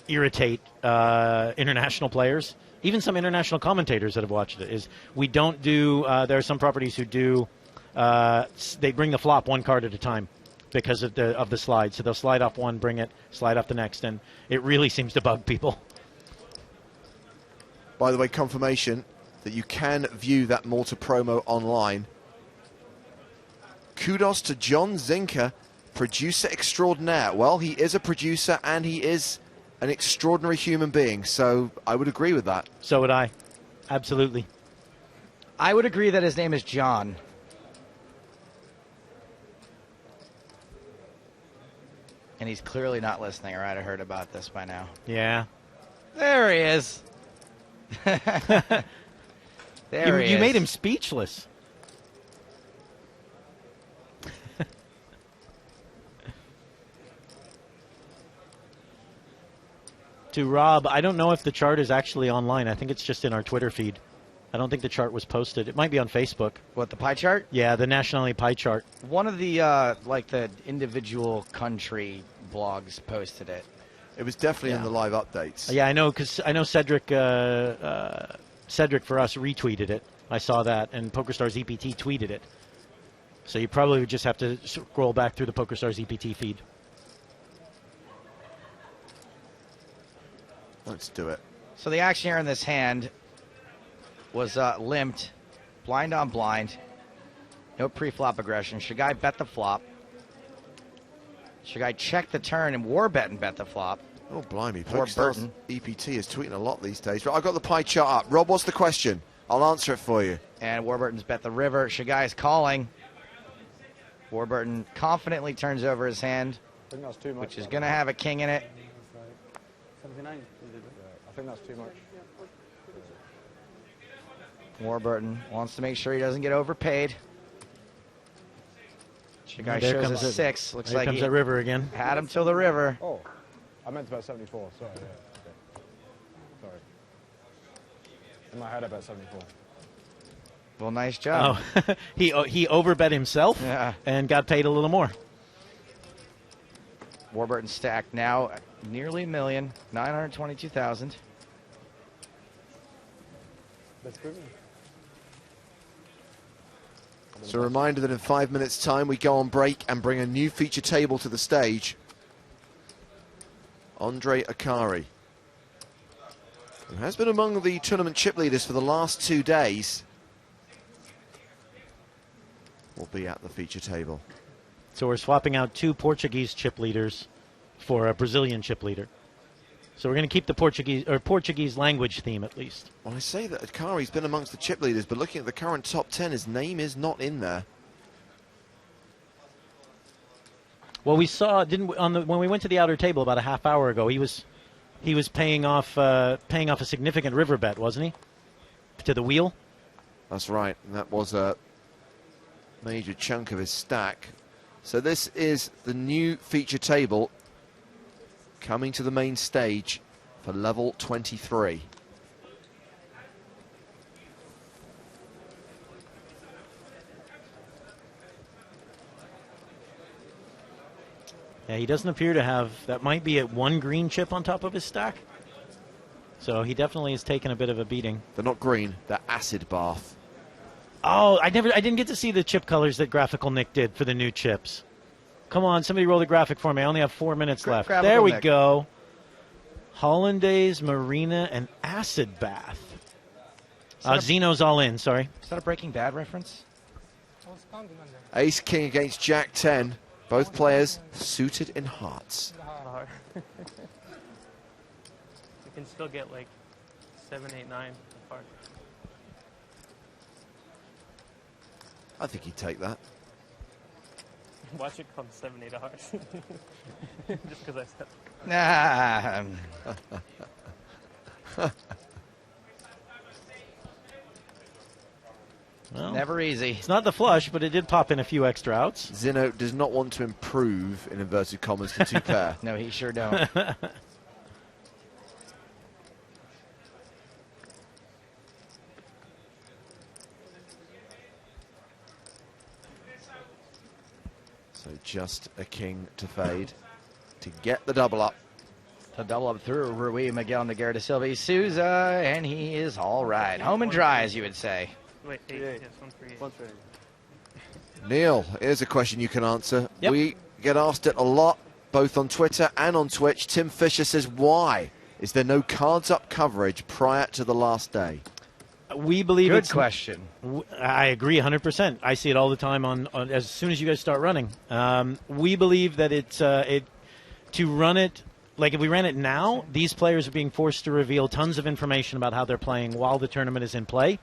irritate international players, even some international commentators that have watched it, is we don't do, there are some properties who do, they bring the flop one card at a time because of the slide. So they'll slide off one, bring it, slide off the next, and it really seems to bug people. By the way, confirmation that you can view that Malta promo online. Kudos to John Zinker, producer extraordinaire. Well, he is a producer and he is an extraordinary human being, so I would agree with that. So would I. Absolutely. I would agree that his name is John. And he's clearly not listening, or I'd have heard about this by now. Yeah. There he is. There he is. You made him speechless. To Rob, I don't know if the chart is actually online. I think it's just in our Twitter feed. I don't think the chart was posted. It might be on Facebook. What, the pie chart? Yeah, the nationally pie chart. One of the the individual country blogs posted it. It was definitely in the live updates. Yeah, I know, because I know Cedric Cedric for us retweeted it. I saw that, and PokerStars EPT tweeted it. So you probably would just have to scroll back through the PokerStars EPT feed. Let's do it. So the action here in this hand was limped, blind on blind. No pre-flop aggression. Shagai bet the flop. Shagai checked the turn and Warbet and bet the flop. Oh, blimey. Warburton. EPT is tweeting a lot these days. Right, I've got the pie chart up. Rob, what's the question? I'll answer it for you. And Warburton's bet the river. Shagai's calling. Warburton confidently turns over his hand, I think that's too much. which is going to have a king in it. 79. I think that's too much. Warburton wants to make sure he doesn't get overpaid. Shagai There shows comes a 6. Looks there like comes he a river again. had him till the river. Oh, I meant to bet 74. Sorry, yeah. Okay. Sorry. In my head, I bet 74. Well, nice job. Oh, he overbet himself and got paid a little more. Warburton stack now nearly $1 million, 922,000. That's good. So a reminder that in 5 minutes' time we go on break and bring a new feature table to the stage. Andre Akari, who has been among the tournament chip leaders for the last 2 days, will be at the feature table. So we're swapping out 2 Portuguese chip leaders for a Brazilian chip leader. So we're going to keep the Portuguese language theme at least. Well, I say that Akari's been amongst the chip leaders, but looking at the current top 10, his name is not in there. Well, we saw when we went to the outer table about a half hour ago, he was paying off a significant river bet, wasn't he? To the wheel. That's right, and that was a major chunk of his stack. So this is the new feature table coming to the main stage for level 23. Yeah, he doesn't appear to have, that might be at 1 green chip on top of his stack. So he definitely has taken a bit of a beating. They're not green, they're acid bath. Oh, I didn't get to see the chip colors that Graphical Nick did for the new chips. Come on, somebody roll the graphic for me. I only have 4 minutes left. There we go. Hollandaise, Marina, and Acid Bath. Zeno's all in, sorry. Is that a Breaking Bad reference? Ace King against Jack 10. Both players suited in hearts. You can still get like 7, 8, 9 apart. I think he'd take that. Watch it come 7, 8 hearts. Just because I said. Nah. Well, never easy. It's not the flush, but it did pop in a few extra outs. Zeno does not want to improve, in inverted commas, to 2 pair. No, he sure don't. So just a king to fade to get the double up. The double up through Rui Miguel Nogueira da Silva Souza, and he is all right. Home and dry, as you would say. Wait, 8. Yes, 1 for 8. Neil, here's a question you can answer. Yep. We get asked it a lot, both on Twitter and on Twitch. Tim Fisher says, why is there no cards up coverage prior to the last day? We believe Good question. I agree 100%. I see it all the time on as soon as you guys start running. We believe that to run it, like if we ran it now, these players are being forced to reveal tons of information about how they're playing while the tournament is in play.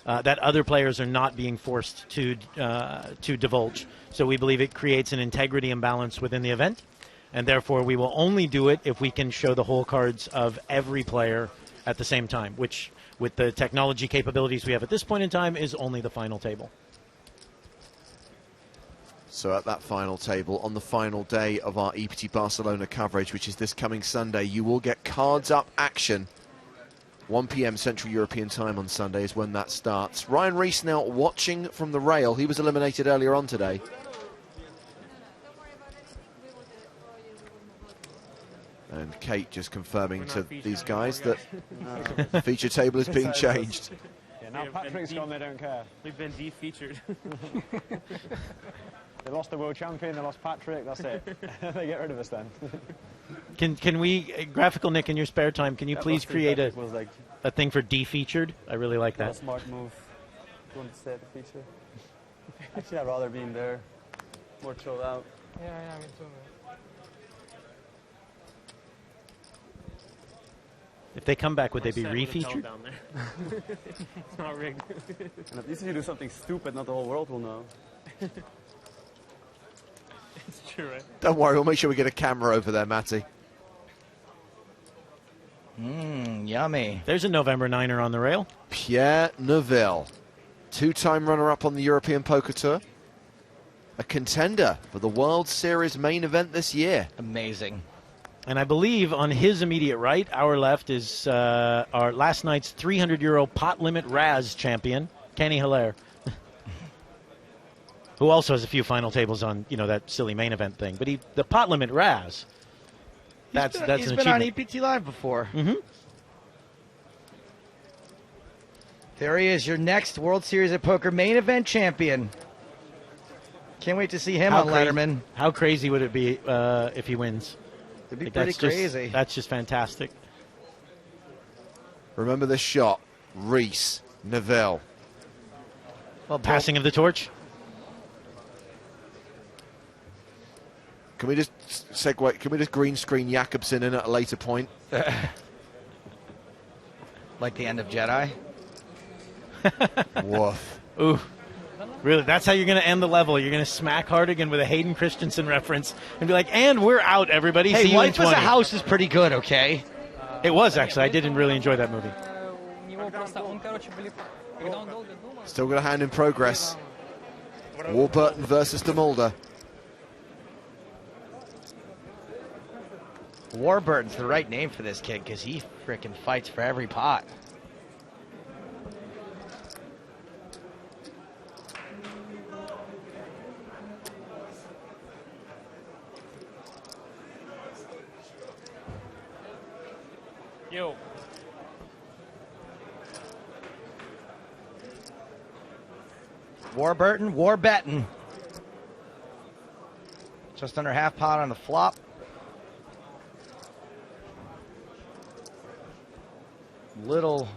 That other players are not being forced to divulge. So we believe it creates an integrity imbalance within the event, and therefore we will only do it if we can show the whole cards of every player at the same time, which with the technology capabilities we have at this point in time is only the final table. So at that final table, on the final day of our EPT Barcelona coverage, which is this coming Sunday, you will get cards up action. 1 p.m. Central European time on Sunday is when that starts. Ryan Reese now watching from the rail. He was eliminated earlier on today. And Kate just confirming to these guys that the feature table is being changed. Yeah, now Patrick's gone, they don't care. We've been de-featured. They lost the world champion, they lost Patrick, that's it. They get rid of us then. Can we, Graphical Nick, in your spare time, can you please create a thing for de-featured? I really like that. Smart move. You want to stay at the feature? Actually, I'd rather be in there. More chilled out. Yeah, me too. If they come back, would they be re-featured? Down there. It's not rigged. And at least if you do something stupid, not the whole world will know. It's true, right? Don't worry, we'll make sure we get a camera over there, Matty. Yummy. There's a November Niner on the rail. Pierre Neuville, 2-time runner-up on the European Poker Tour. A contender for the World Series main event this year. Amazing. And I believe on his immediate right, our left, is our last night's €300 pot limit Raz champion, Kenny Hilaire, who also has a few final tables on, that silly main event thing. But the pot limit Raz, that's an achievement. He's been on EPT Live before. Mm-hmm. There he is, your next World Series of Poker main event champion. Can't wait to see him on Letterman. How crazy would it be if he wins? It'd be pretty crazy. That's just fantastic. Remember this shot. Reese, Neville. Well, passing of the torch. Can we just segue? Can we just green screen Jakobsen in at a later point? Like the end of Jedi? Woof. Ooh. Really, that's how you're going to end the level. You're going to smack Hardigan with a Hayden Christensen reference and be like, and we're out, everybody. Hey, See you in Life 20. as a House is pretty good, okay? It was, actually. I didn't really enjoy that movie. Still got a hand in progress. Warburton versus DeMulder. Warburton's the right name for this kid because he frickin' fights for every pot. Yo. Warburton, Warbetton. Just under half pot on the flop. Little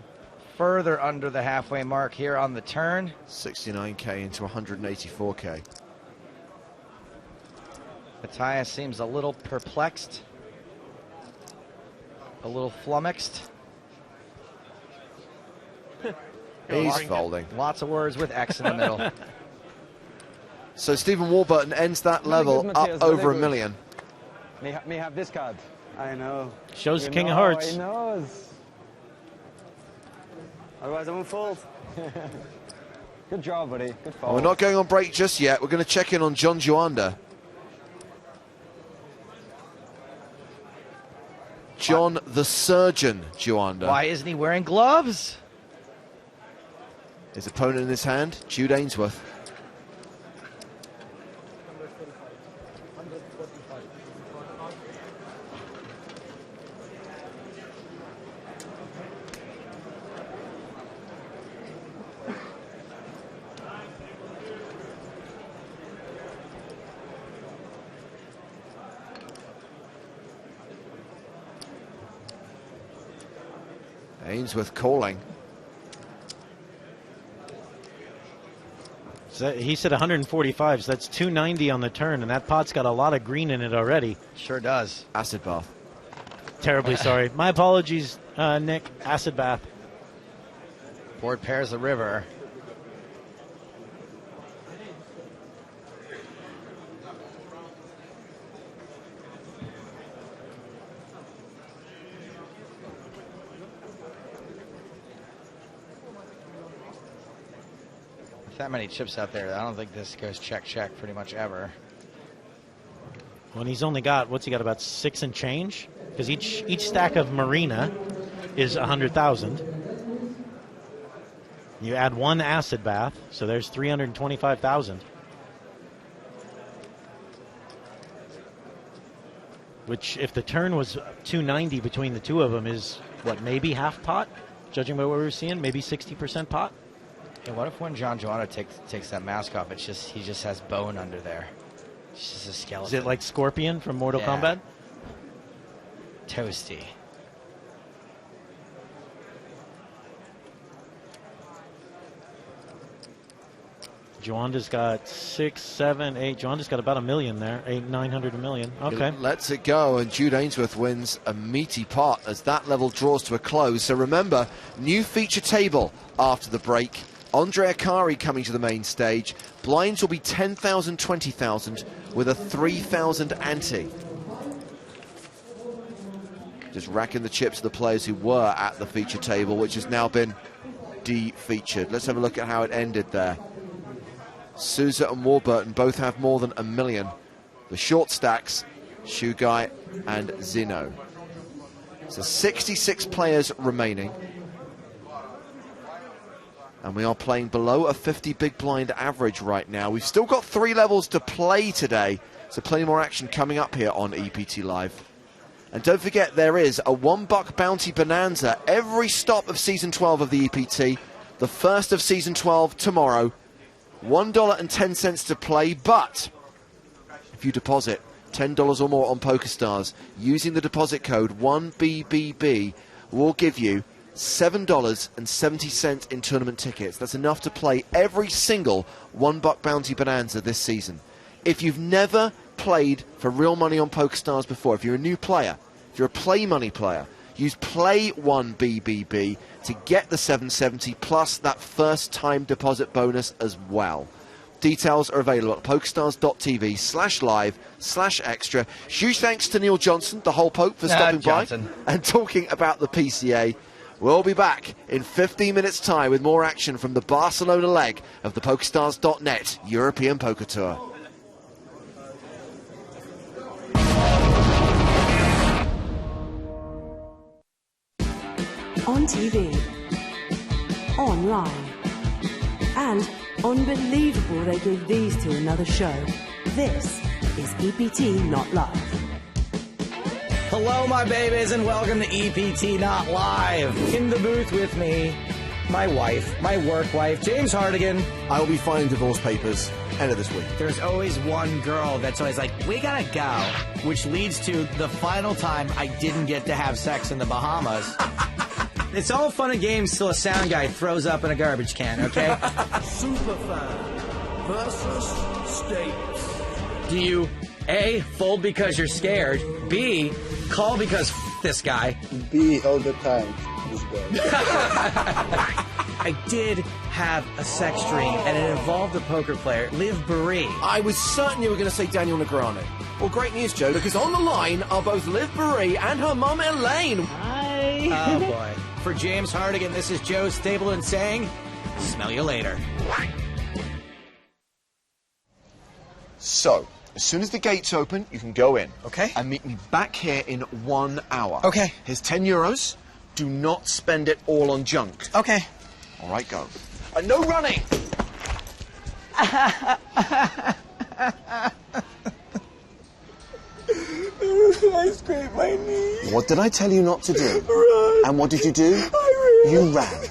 further under the halfway mark here on the turn. 69K into 184K. Matthias seems a little perplexed. A little flummoxed. He's folding. Lots of words with X in the middle. So Stephen Warburton ends that level up over $1 million. May have this card. I know. Shows the King of Hearts. He knows. Otherwise I won't fold. Good job, buddy. Good fold. We're not going on break just yet. We're going to check in on John Juanda. John the Surgeon Juanda. Why isn't he wearing gloves? His opponent in his hand, Jude Ainsworth. Ainsworth calling. So he said 145, so that's 290 on the turn, and that pot's got a lot of green in it already. Sure does. Acid bath. Terribly sorry. My apologies, Nick. Acid bath. Board pairs the river. That many chips out there, I don't think this goes check pretty much ever. When he's only got, what's he got, about 6 and change? Because each stack of Marina is 100,000. You add one acid bath, so there's 325,000. Which, if the turn was 290 between the two of them, is what, maybe half pot? Judging by what we were seeing, maybe 60% pot. Hey, what if when John Joanna takes that mask off, he just has bone under there? It's just a skeleton. Is it like Scorpion from Mortal Yeah. Kombat? Toasty. Joanda's got 6, 7, 8. Joanda's got about $1 million there. 900 $1 million. Okay. Lets it go, and Jude Ainsworth wins a meaty pot as that level draws to a close. So remember, new feature table after the break. Andre Akari coming to the main stage. Blinds will be 10,000, 20,000 with a 3,000 ante. Just racking the chips of the players who were at the feature table, which has now been de-featured. Let's have a look at how it ended there. Sousa and Warburton both have more than $1 million. The short stacks, Shugai, and Zino. So 66 players remaining. And we are playing below a 50 big blind average right now. We've still got 3 levels to play today, so plenty more action coming up here on EPT Live. And don't forget, there is a $1 bounty bonanza every stop of Season 12 of the EPT. The first of Season 12 tomorrow. $1.10 to play, but if you deposit $10 or more on PokerStars using the deposit code 1BBB, we'll give you $7.70 in tournament tickets. That's enough to play every single $1 bounty bonanza this season. If you've never played for real money on PokerStars before, if you're a new player, if you're a play money player, use play 1BBB to get the $7.70 plus that first time deposit bonus as well. Details are available at pokerstars.tv/live/extra. Huge thanks to Neil Johnson, the whole Poke, for stopping by and talking about the PCA. We'll be back in 15 minutes' time with more action from the Barcelona leg of the PokerStars.net European Poker Tour. On TV, online, and unbelievable they give these to another show. This is EPT Not Live. Hello, my babies, and welcome to EPT Not Live. In the booth with me, my wife, my work wife, James Hardigan. I will be filing divorce papers end of this week. There's always one girl that's always like, we gotta go, which leads to the final time I didn't get to have sex in the Bahamas. It's all fun and games till a sound guy throws up in a garbage can, okay? Superfan versus States. Do you, A, fold because you're scared, B, call because this guy, B, all the time, this guy. I did have a sex dream, and it involved a poker player, Liv Baree. I was certain you were going to say Daniel Negreanu. Well, great news, Joe, because on the line are both Liv Baree and her mum, Elaine. Hi. Oh, boy. For James Hardigan, this is Joe Stapleton saying, smell you later. So, as soon as the gates open, you can go in. Okay. And meet me back here in 1 hour. Okay. Here's €10. Do not spend it all on junk. Okay. All right, go. No running! I scraped my knee. What did I tell you not to do? Run. And what did you do? I ran. You ran. I ran.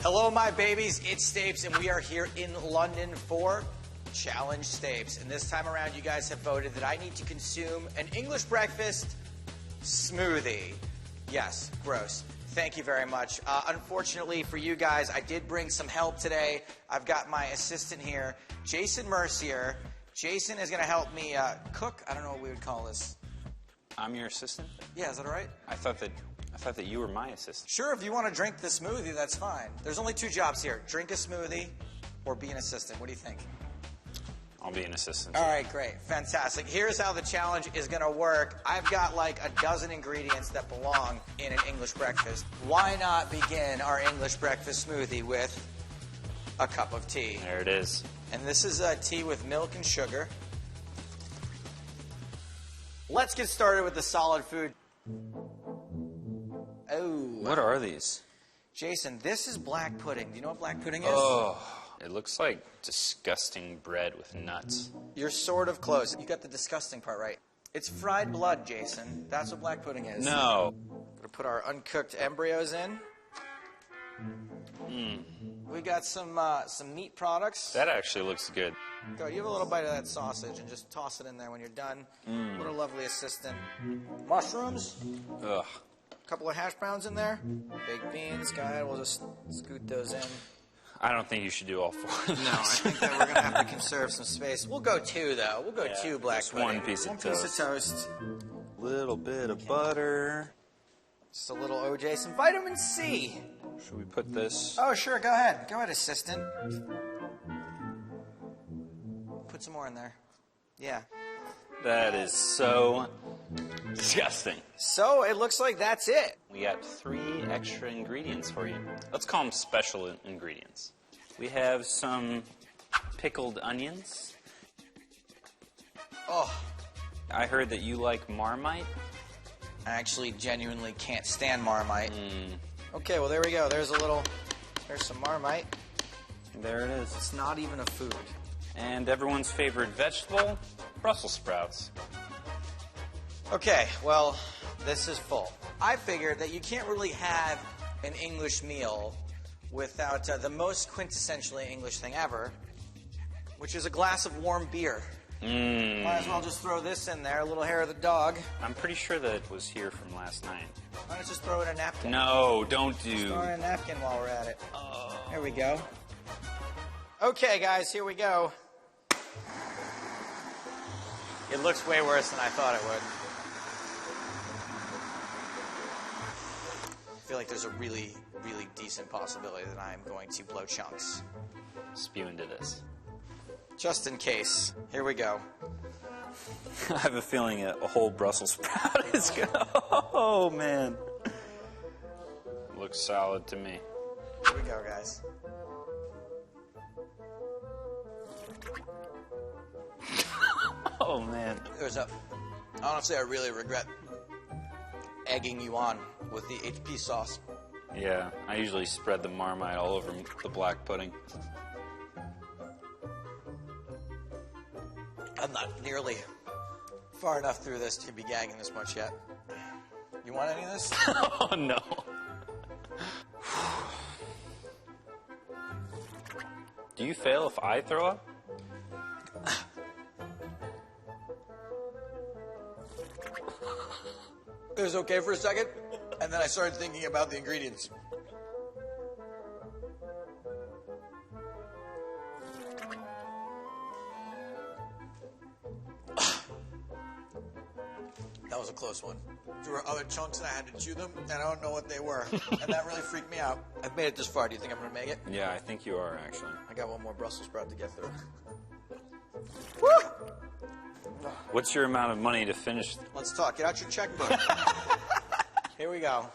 Hello, my babies. It's Stapes, and we are here in London for Challenge Stapes. And this time around, you guys have voted that I need to consume an English breakfast smoothie. Yes, gross. Thank you very much. Unfortunately for you guys, I did bring some help today. I've got my assistant here, Jason Mercier. Jason is going to help me cook. I don't know what we would call this. I'm your assistant? Yeah, is that all right? I thought that you were my assistant. Sure, if you want to drink the smoothie, that's fine. There's only 2 jobs here. Drink a smoothie or be an assistant. What do you think? I'll be an assistant. All right, great. Fantastic. Here's how the challenge is going to work. I've got like a dozen ingredients that belong in an English breakfast. Why not begin our English breakfast smoothie with a cup of tea? There it is. And this is tea with milk and sugar. Let's get started with the solid food. Oh. What are these? Jason, this is black pudding. Do you know what black pudding is? Oh, it looks like disgusting bread with nuts. You're sort of close. You got the disgusting part right. It's fried blood, Jason. That's what black pudding is. No. We're gonna put our uncooked embryos in. We got some meat products. That actually looks good. Go, you have a little bite of that sausage and just toss it in there when you're done. What a lovely assistant. Mushrooms. Ugh. couple of hash browns in there. Baked beans. Go ahead. We'll just scoot those in. I don't think you should do all 4 of those. No, I think that we're going to have to conserve some space. We'll go 2, though. We'll go 2 black just pudding. one piece of toast. One piece of toast. Little bit of butter. Just a little OJ. Some vitamin C. Should we put this? Oh, sure. Go ahead. Go ahead, assistant. Put some more in there. Yeah. That is so disgusting. So it looks like that's it. We got 3 extra ingredients for you. Let's call them special ingredients. We have some pickled onions. Oh. I heard that you like Marmite. I actually genuinely can't stand Marmite. Okay, well, there we go. There's some Marmite. There it is. It's not even a food. And everyone's favorite vegetable, Brussels sprouts. Okay, well, this is full. I figured that you can't really have an English meal without the most quintessentially English thing ever, which is a glass of warm beer. Might as well just throw this in there, a little hair of the dog. I'm pretty sure that it was here from last night. Why don't you just throw it in a napkin? No, don't do. Just throw it in a napkin while we're at it. Oh. There we go. Okay, guys, here we go. It looks way worse than I thought it would. I feel like there's a really, really decent possibility that I'm going to blow chunks. Spew into this. Just in case. Here we go. I have a feeling a whole Brussels sprout is gonna... Oh, man. Looks solid to me. Here we go, guys. Oh, man. Honestly, I really regret egging you on with the HP sauce. Yeah, I usually spread the Marmite all over the black pudding. I'm not nearly far enough through this to be gagging this much yet. You want any of this? Oh, no. Do you fail if I throw up? It was okay for a second, and then I started thinking about the ingredients. That was a close one. There were other chunks and I had to chew them, and I don't know what they were. And that really freaked me out. I've made it this far. Do you think I'm going to make it? Yeah, I think you are, actually. I got one more Brussels sprout to get through. What's your amount of money to finish? Let's talk. Get out your checkbook. Here we go.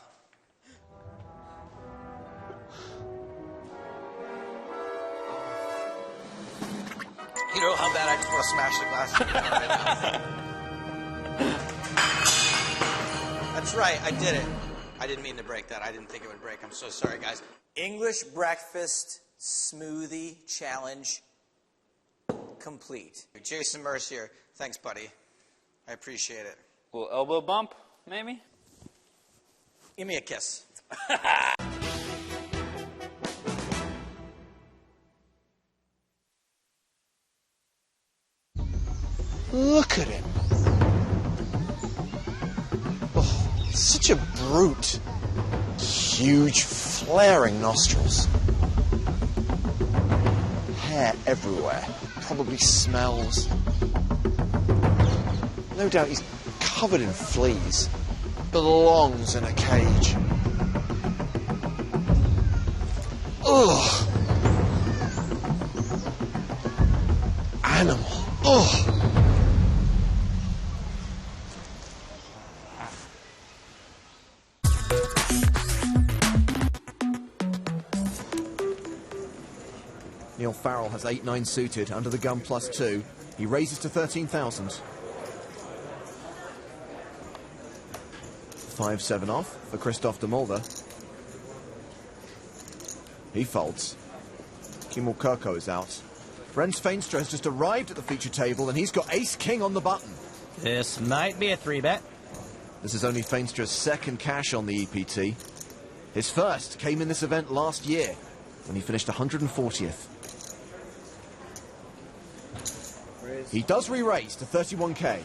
You know how bad I just want to smash the glass right now. That's right, I did it. I didn't mean to break that. I didn't think it would break. I'm so sorry, guys. English breakfast smoothie challenge complete. Jason Mercier, thanks, buddy. I appreciate it. A little elbow bump, maybe? Give me a kiss. Look at him. Oh, such a brute. Huge, flaring nostrils. Hair everywhere. Probably smells. No doubt he's covered in fleas. Belongs in a cage. Ugh. Animal. Ugh. Neil Farrell has 8-9 suited under the gun +2. He raises to 13,000. 5-7 off for Christoph de Mulder. He folds. Kimul Kirko is out. Brent Feenstra has just arrived at the feature table and he's got ace-king on the button. This might be a 3-bet. This is only Feenstra's second cash on the EPT. His first came in this event last year when he finished 140th. He does re-raise to 31k.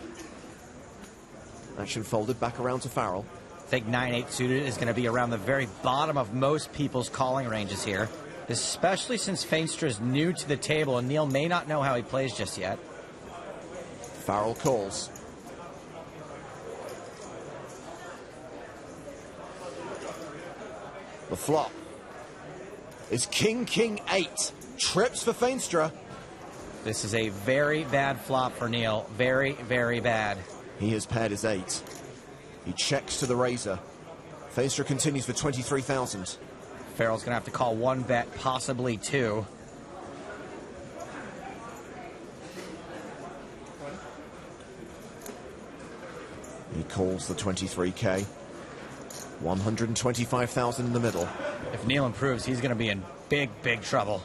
Action folded back around to Farrell. I think 9-8 suited is going to be around the very bottom of most people's calling ranges here, especially since Feenstra is new to the table and Neil may not know how he plays just yet. Farrell calls. The flop is King, King, 8. Trips for Feenstra. This is a very bad flop for Neil. Very, very bad. He has paired his 8. He checks to the razor. Feenstra continues for 23,000. Farrell's going to have to call 1 bet, possibly 2. He calls the 23K. 125,000 in the middle. If Neil improves, he's going to be in big, big trouble.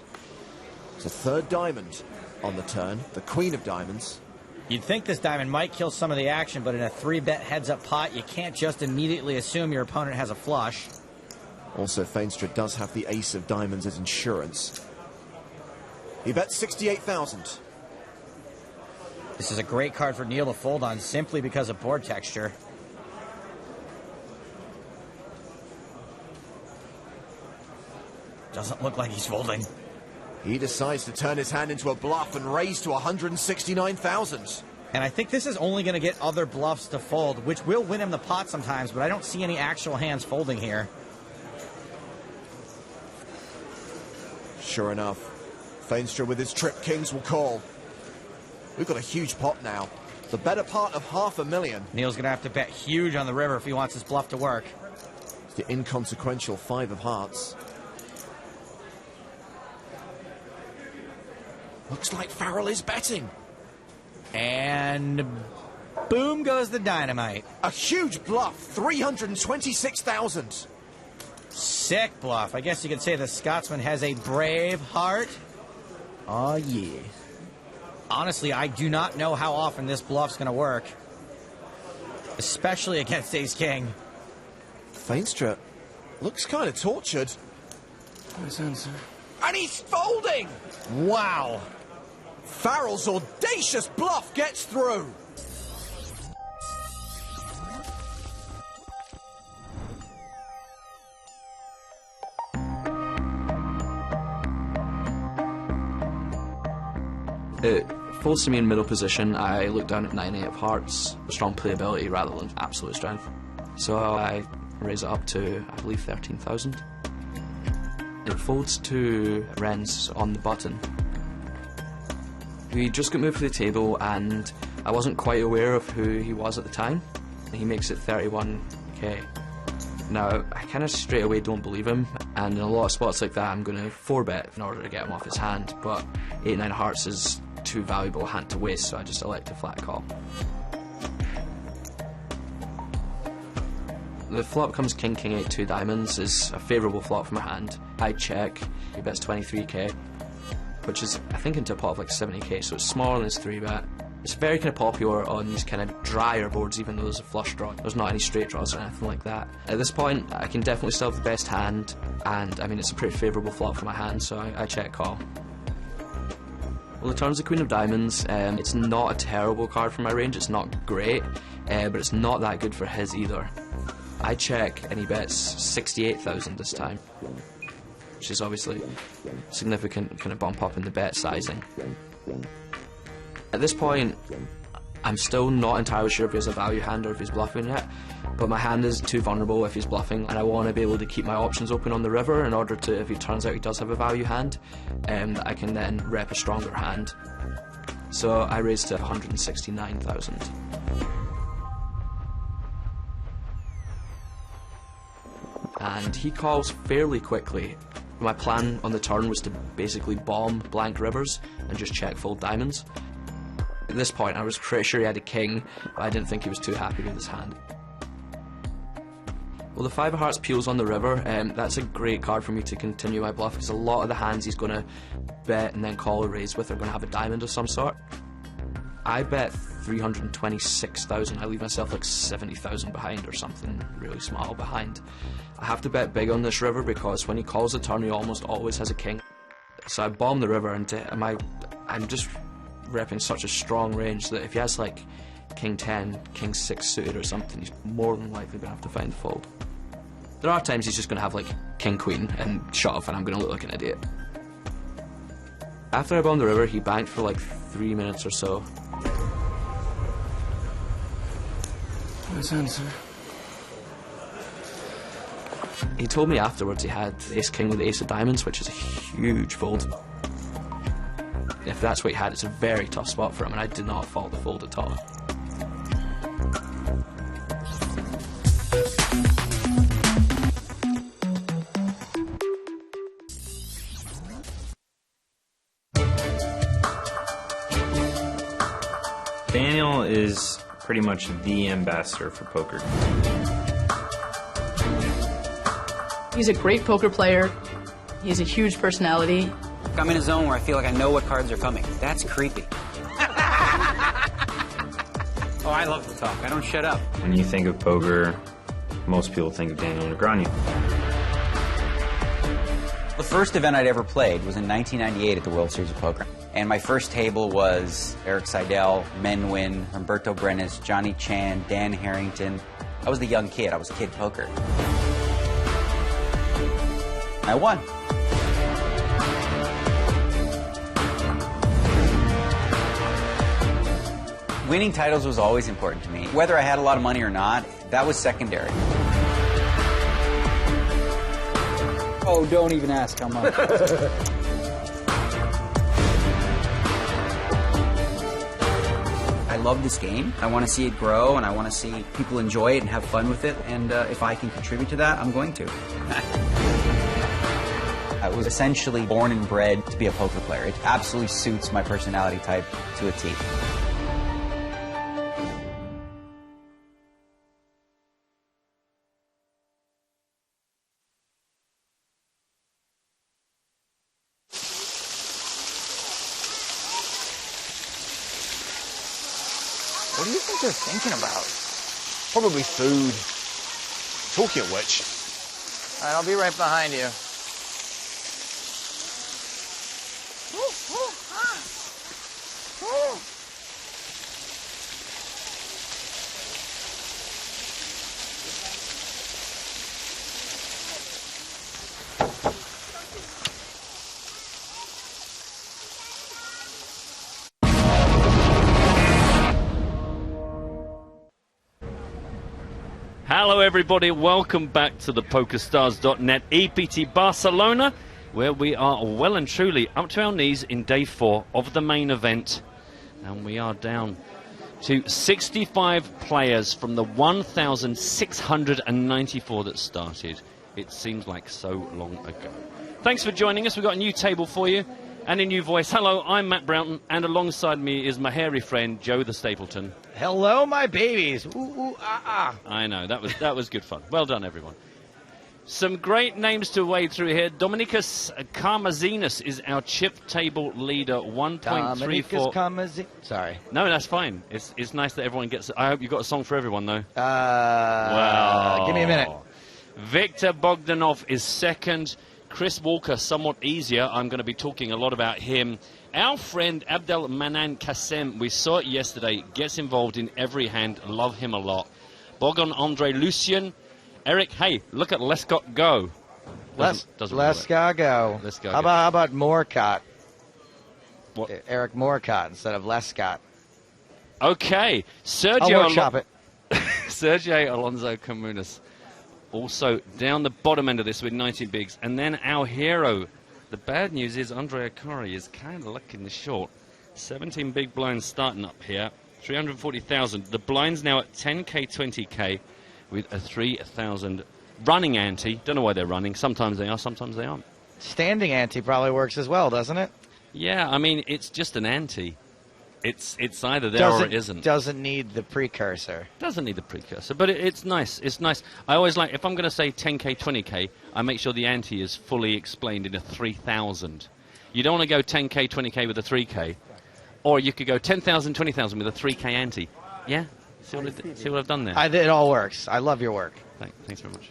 It's a third diamond on the turn, the queen of diamonds. You'd think this diamond might kill some of the action, but in a 3-bet heads-up pot, you can't just immediately assume your opponent has a flush. Also, Feenstra does have the ace of diamonds as insurance. He bets 68,000. This is a great card for Neil to fold on simply because of board texture. Doesn't look like he's folding. He decides to turn his hand into a bluff and raise to 169,000. And I think this is only going to get other bluffs to fold, which will win him the pot sometimes, but I don't see any actual hands folding here. Sure enough, Feenstra with his trip kings will call. We've got a huge pot now. The better part of $500,000. Neil's going to have to bet huge on the river if he wants his bluff to work. It's the inconsequential 5 of hearts. Looks like Farrell is betting. And boom goes the dynamite. A huge bluff, 326,000. Sick bluff. I guess you could say the Scotsman has a brave heart. Oh, yeah. Honestly, I do not know how often this bluff's going to work. Especially against Ace-King. Feenstra looks kind of tortured. And he's folding! Wow. Farrell's audacious bluff gets through. It folds to me in middle position. I look down at 9-8 of hearts, strong playability rather than absolute strength. So I raise it up to, I believe, 13,000. It folds to Ren's on the button. We just got moved to the table and I wasn't quite aware of who he was at the time. He makes it 31k. Now, I kind of straight away don't believe him, and in a lot of spots like that I'm going to 4-bet in order to get him off his hand, but 8-9 hearts is too valuable a hand to waste, so I just elect to flat call. The flop comes King, King, 8, 2 diamonds is a favourable flop for my hand. I check, he bets 23k, which is, I think, into a pot of like 70k, so it's smaller than his 3-bet. It's very kind of popular on these kind of drier boards, even though there's a flush draw. There's not any straight draws or anything like that. At this point, I can definitely still have the best hand, and I mean, it's a pretty favourable flop for my hand, so I check call. Well, the turn's the Queen of Diamonds. It's not a terrible card for my range, it's not great, but it's not that good for his either. I check, and he bets 68,000 this time, which is obviously a significant kind of bump up in the bet sizing. At this point, I'm still not entirely sure if he's a value hand or if he's bluffing yet, but my hand is too vulnerable if he's bluffing, and I want to be able to keep my options open on the river in order to, if he turns out he does have a value hand, I can then rep a stronger hand. So I raised to 169,000. And he calls fairly quickly. My plan on the turn was to basically bomb blank rivers and just check fold diamonds. At this point I was pretty sure he had a king, but I didn't think he was too happy with his hand. Well, the 5 of hearts peels on the river, that's a great card for me to continue my bluff, because a lot of the hands he's going to bet and then call or raise with are going to have a diamond of some sort. I bet 326,000, I leave myself like 70,000 behind or something really small behind. I have to bet big on this river because when he calls the turn he almost always has a king. So I bomb the river and I'm just repping such a strong range that if he has like king 10, king 6 suited or something, he's more than likely going to have to find the fold. There are times he's just going to have like king queen and shove, and I'm going to look like an idiot. After I bombed the river, he banked for like 3 minutes or so. Nice answer. He told me afterwards he had ace king with the ace of diamonds, which is a huge fold. If that's what he had, it's a very tough spot for him, and I did not fault the fold at all. Daniel is pretty much the ambassador for poker. He's a great poker player. He has a huge personality. I'm in a zone where I feel like I know what cards are coming. That's creepy. Oh, I love to talk. I don't shut up. When you think of poker, most people think of Daniel Negreanu. The first event I'd ever played was in 1998 at the World Series of Poker. And my first table was Eric Seidel, Menwin, Humberto Brenes, Johnny Chan, Dan Harrington. I was the young kid. I was kid poker. I won. Winning titles was always important to me. Whether I had a lot of money or not, that was secondary. Oh, don't even ask how much. I love this game. I want to see it grow, and I want to see people enjoy it and have fun with it. And if I can contribute to that, I'm going to. I was essentially born and bred to be a poker player. It absolutely suits my personality type to a T. What do you think they're thinking about? Probably food. Talking of which. All right, I'll be right behind you. Hello everybody, welcome back to the PokerStars.net EPT Barcelona, where we are well and truly up to our knees in day 4 of the main event. And we are down to 65 players from the 1,694 that started. It seems like so long ago. Thanks for joining us. We've got a new table for you and a new voice. Hello, I'm Matt Brownton, and alongside me is my hairy friend, Joe the Stapleton. Hello, my babies. Ooh, ooh, ah, ah. I know, that was good fun. Well done, everyone. Some great names to wade through here. Dominicus Karmazinas is our chip table leader, 1.34. Sorry. No, that's fine. It's nice that everyone gets... I hope you got a song for everyone, though. Give me a minute. Victor Bogdanov is second. Chris Walker, somewhat easier. I'm going to be talking a lot about him. Our friend Abdel Manan Kassem, we saw it yesterday, gets involved in every hand. Love him a lot. Bogon Andre Lucien. Eric, hey, look at Lescott go. Lescott go. How about Moorcott? What? Eric Moorcott instead of Lescott. Okay. I'll workshop it. Sergio Alonso Comunas. Also down the bottom end of this with 90 bigs. And then our hero. The bad news is Andre Akari is kind of looking the short. 17 big blinds starting up here. 340,000. The blind's now at 10k, 20k with a 3,000 running ante. Don't know why they're running. Sometimes they are, sometimes they aren't. Standing ante probably works as well, doesn't it? Yeah, I mean, it's just an ante. It's either there or it isn't. Doesn't need the precursor. Doesn't need the precursor, but it's nice. It's nice. I always like, if I'm going to say 10k, 20k, I make sure the ante is fully explained in a 3,000. You don't want to go 10k, 20k with a 3k, or you could go 10,000, 20,000 with a 3k ante. Yeah? See what I've done there? It all works. I love your work. Thanks very much.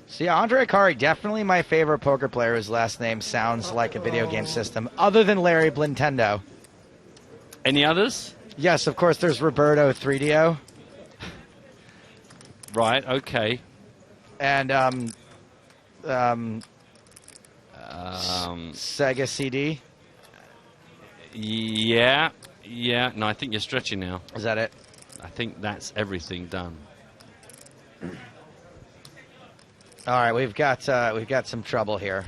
So yeah, Andre Akari, definitely my favorite poker player whose last name sounds like a video game system, other than Larry Blintendo. Any others? Yes, of course, there's Roberto 3DO. Right, okay. And Sega CD. Yeah. No, I think you're stretching now. Is that it? I think that's everything done. All right, we've got some trouble here.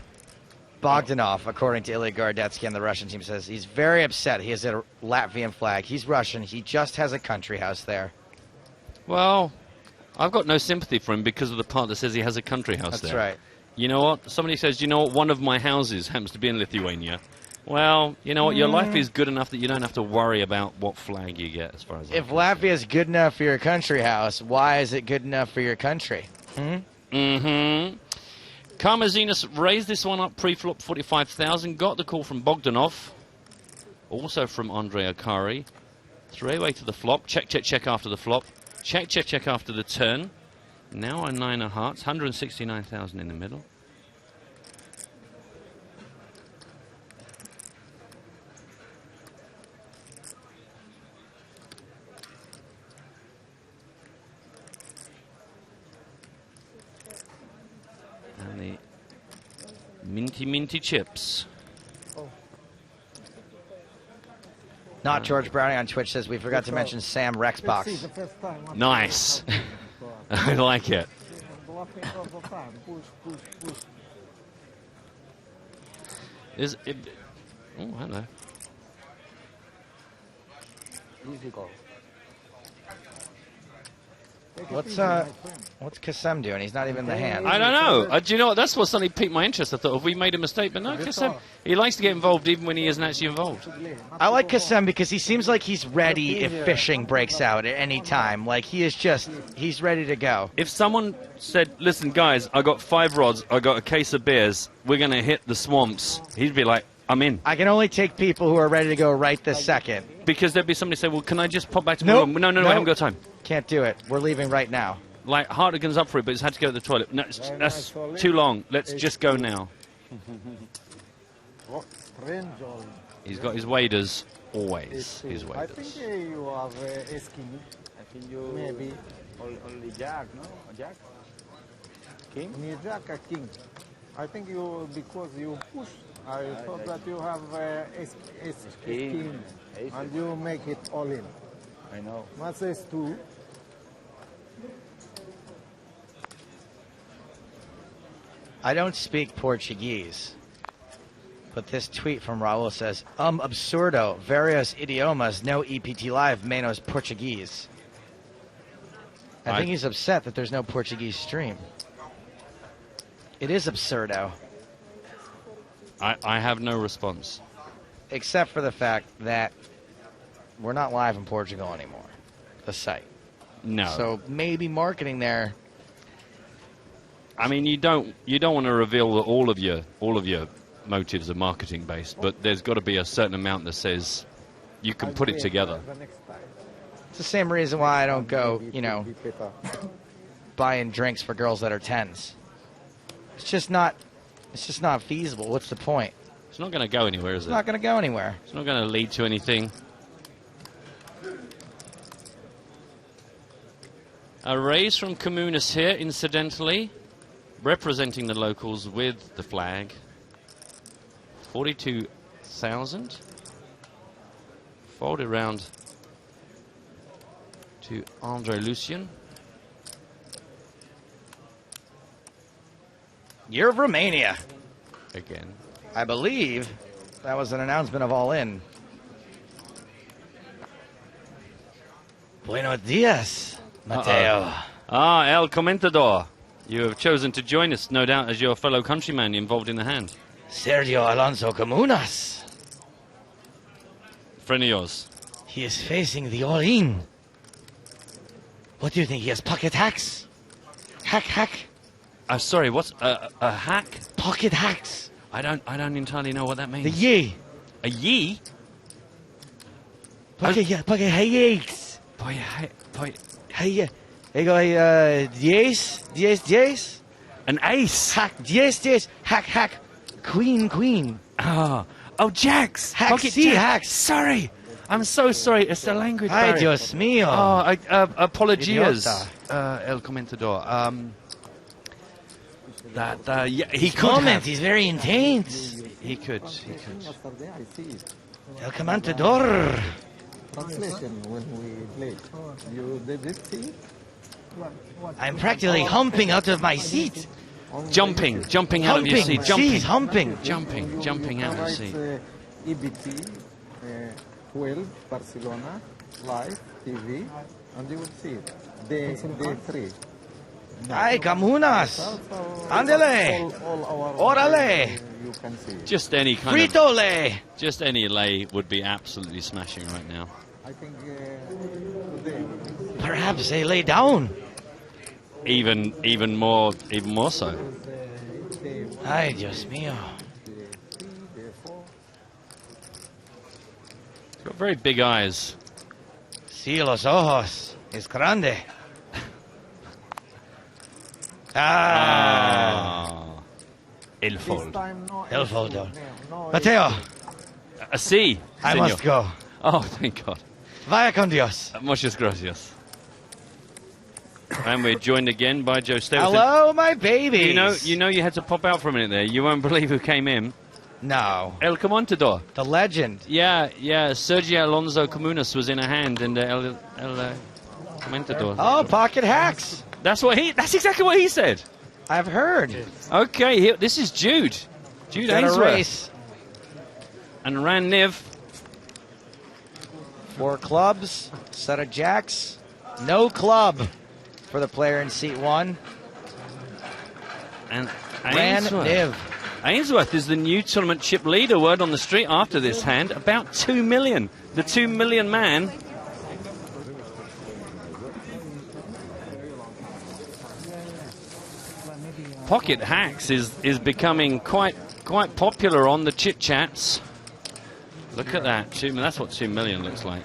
Bogdanov, according to Ilya Gordetsky and the Russian team, says he's very upset. He has a Latvian flag. He's Russian. He just has a country house there. Well, I've got no sympathy for him because of the part that says he has a country house there. That's right. You know what? Somebody says, you know what? One of my houses happens to be in Lithuania. Well, you know what? Your life is good enough that you don't have to worry about what flag you get as far as If Latvia is good enough for your country house, why is it good enough for your country? Mm-hmm. Karmazinas raised this one up pre-flop 45,000. Got the call from Bogdanov. Also from Andrei Akari. 3-away to the flop. Check, check, check after the flop. Check, check, check after the turn. Now a 9 of hearts. 169,000 in the middle. And the minty chips. Not George Browning on Twitch says we forgot to mention Sam Rexbox. Nice. I like it. Is it? Oh, hello. What's Kasem doing? He's not even in the hand. I don't know. Do you know what? That's what suddenly piqued my interest. I thought, have we made a mistake? But no, Kasem, he likes to get involved even when he isn't actually involved. I like Kasem because he seems like he's ready if fishing breaks out at any time. Like he's ready to go. If someone said, listen, guys, I got 5 rods, I got a case of beers, we're going to hit the swamps, he'd be like, I'm in. I can only take people who are ready to go right this second. Because there'd be somebody say, well, can I just pop back to my room? No, I haven't got time. Can't do it. We're leaving right now. Like, Hartigan's up for it, but he's had to go to the toilet. No, that's too long. Let's just go now. He's got his waders, always. His waders. I think you have a king. I think you... Maybe. Only jack, no? A jack? King? Only jack, a king. I think you, because you push, I thought that you have a king. And you make it all in. I know. What says 2? I don't speak Portuguese, but this tweet from Raul says, absurdo, varios idiomas, no EPT live, menos Portuguese. I think he's upset that there's no Portuguese stream. It is absurdo. I have no response. Except for the fact that we're not live in Portugal anymore, the site. No. So maybe marketing there. I mean, you don't want to reveal that all of your motives are marketing based, but there's got to be a certain amount that says you can put it together. It's the same reason why I don't go, buying drinks for girls that are 10s. It's just not feasible. What's the point? It's not going to go anywhere, is it? It's not going to go anywhere. It's not going to lead to anything. A raise from Comunis here, incidentally, representing the locals with the flag. 42,000. Fold it around to Andre Lucien. Year of Romania. Again. I believe that was an announcement of All In. Buenos dias, Mateo. El Comentador. You have chosen to join us, no doubt, as your fellow countryman involved in the hand. Sergio Alonso Comunas. Friend of yours. He is facing the all-in. What do you think? He has pocket hacks? Hack. Sorry, what's a hack? Pocket hacks. I don't entirely know what that means. The ye. A ye? Pocket hacks. Hey, diez. An ace. Hack, diez. Hack. Queen. Oh, jacks. Hacks, Pocket see, jacks. hacks. Sorry. I'm so sorry. It's the language Ay, barrier. Dios mío. Oh, apologies, Idiota. El Comentador. Yeah, he could Moment, have. he's very intense. He could. Yesterday I see it. El Comentador. Translation when we play. You did it see? I'm practically humping out of my seat. Jumping out of your seat. Seas, humping. Jumping out of your seat. EPT 12 Barcelona live TV, and you will see it. Day 3. Ay, Camunas. Ándele. Órale. You can see it. Just any kind Frito-lay. Just any lay would be absolutely smashing right now. I think today. Perhaps they lay down. Even more so. Ay, Dios mío. Got very big eyes. Sí, los ojos. Es grande. El fold. El foldo. Mateo. Sí. I señor. must go. Oh, thank God. Vaya con Dios. Muchas gracias. And we're joined again by Joe Stapleton. Hello, my babies. You know you had to pop out for a minute there. You won't believe who came in. No. El Comentador. The legend. Yeah. Sergio Alonso Comunas was in a hand, and El Comentador. Oh, pocket hacks. That's exactly what he said. I've heard. Okay, this is Jude. Jude Got a Ainsworth. race. And Ran Niv. 4 clubs, set of jacks, no club for the player in seat 1. And Ran Ainsworth. Niv. Ainsworth is the new tournament chip leader. Word on the street after this hand, about 2 million. The 2 million man. Pocket hacks is becoming quite popular on the chit chats. Look at that. That's what 2 million looks like.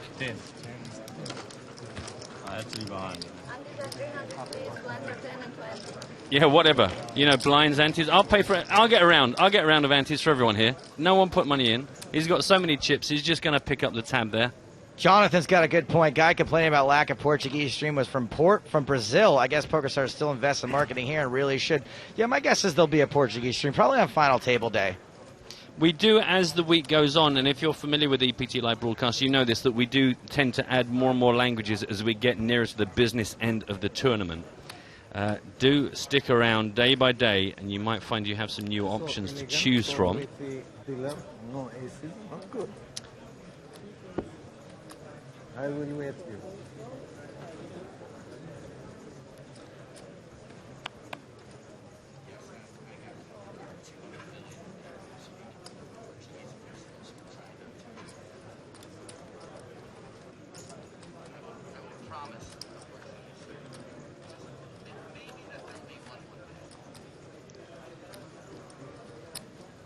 Yeah, whatever. You know, blinds, antes. I'll pay for it. I'll get a round of antes for everyone here. No one put money in. He's got so many chips. He's just going to pick up the tab there. Jonathan's got a good point. Guy complaining about lack of Portuguese stream was from Brazil. I guess PokerStars still invests in marketing here and really should. Yeah, my guess is there'll be a Portuguese stream, probably on final table day. We do as the week goes on, and if you're familiar with EPT Live broadcast, you know this, that we do tend to add more and more languages as we get nearer to the business end of the tournament. Do stick around day by day, and you might find you have some new options to choose from. I will wait you.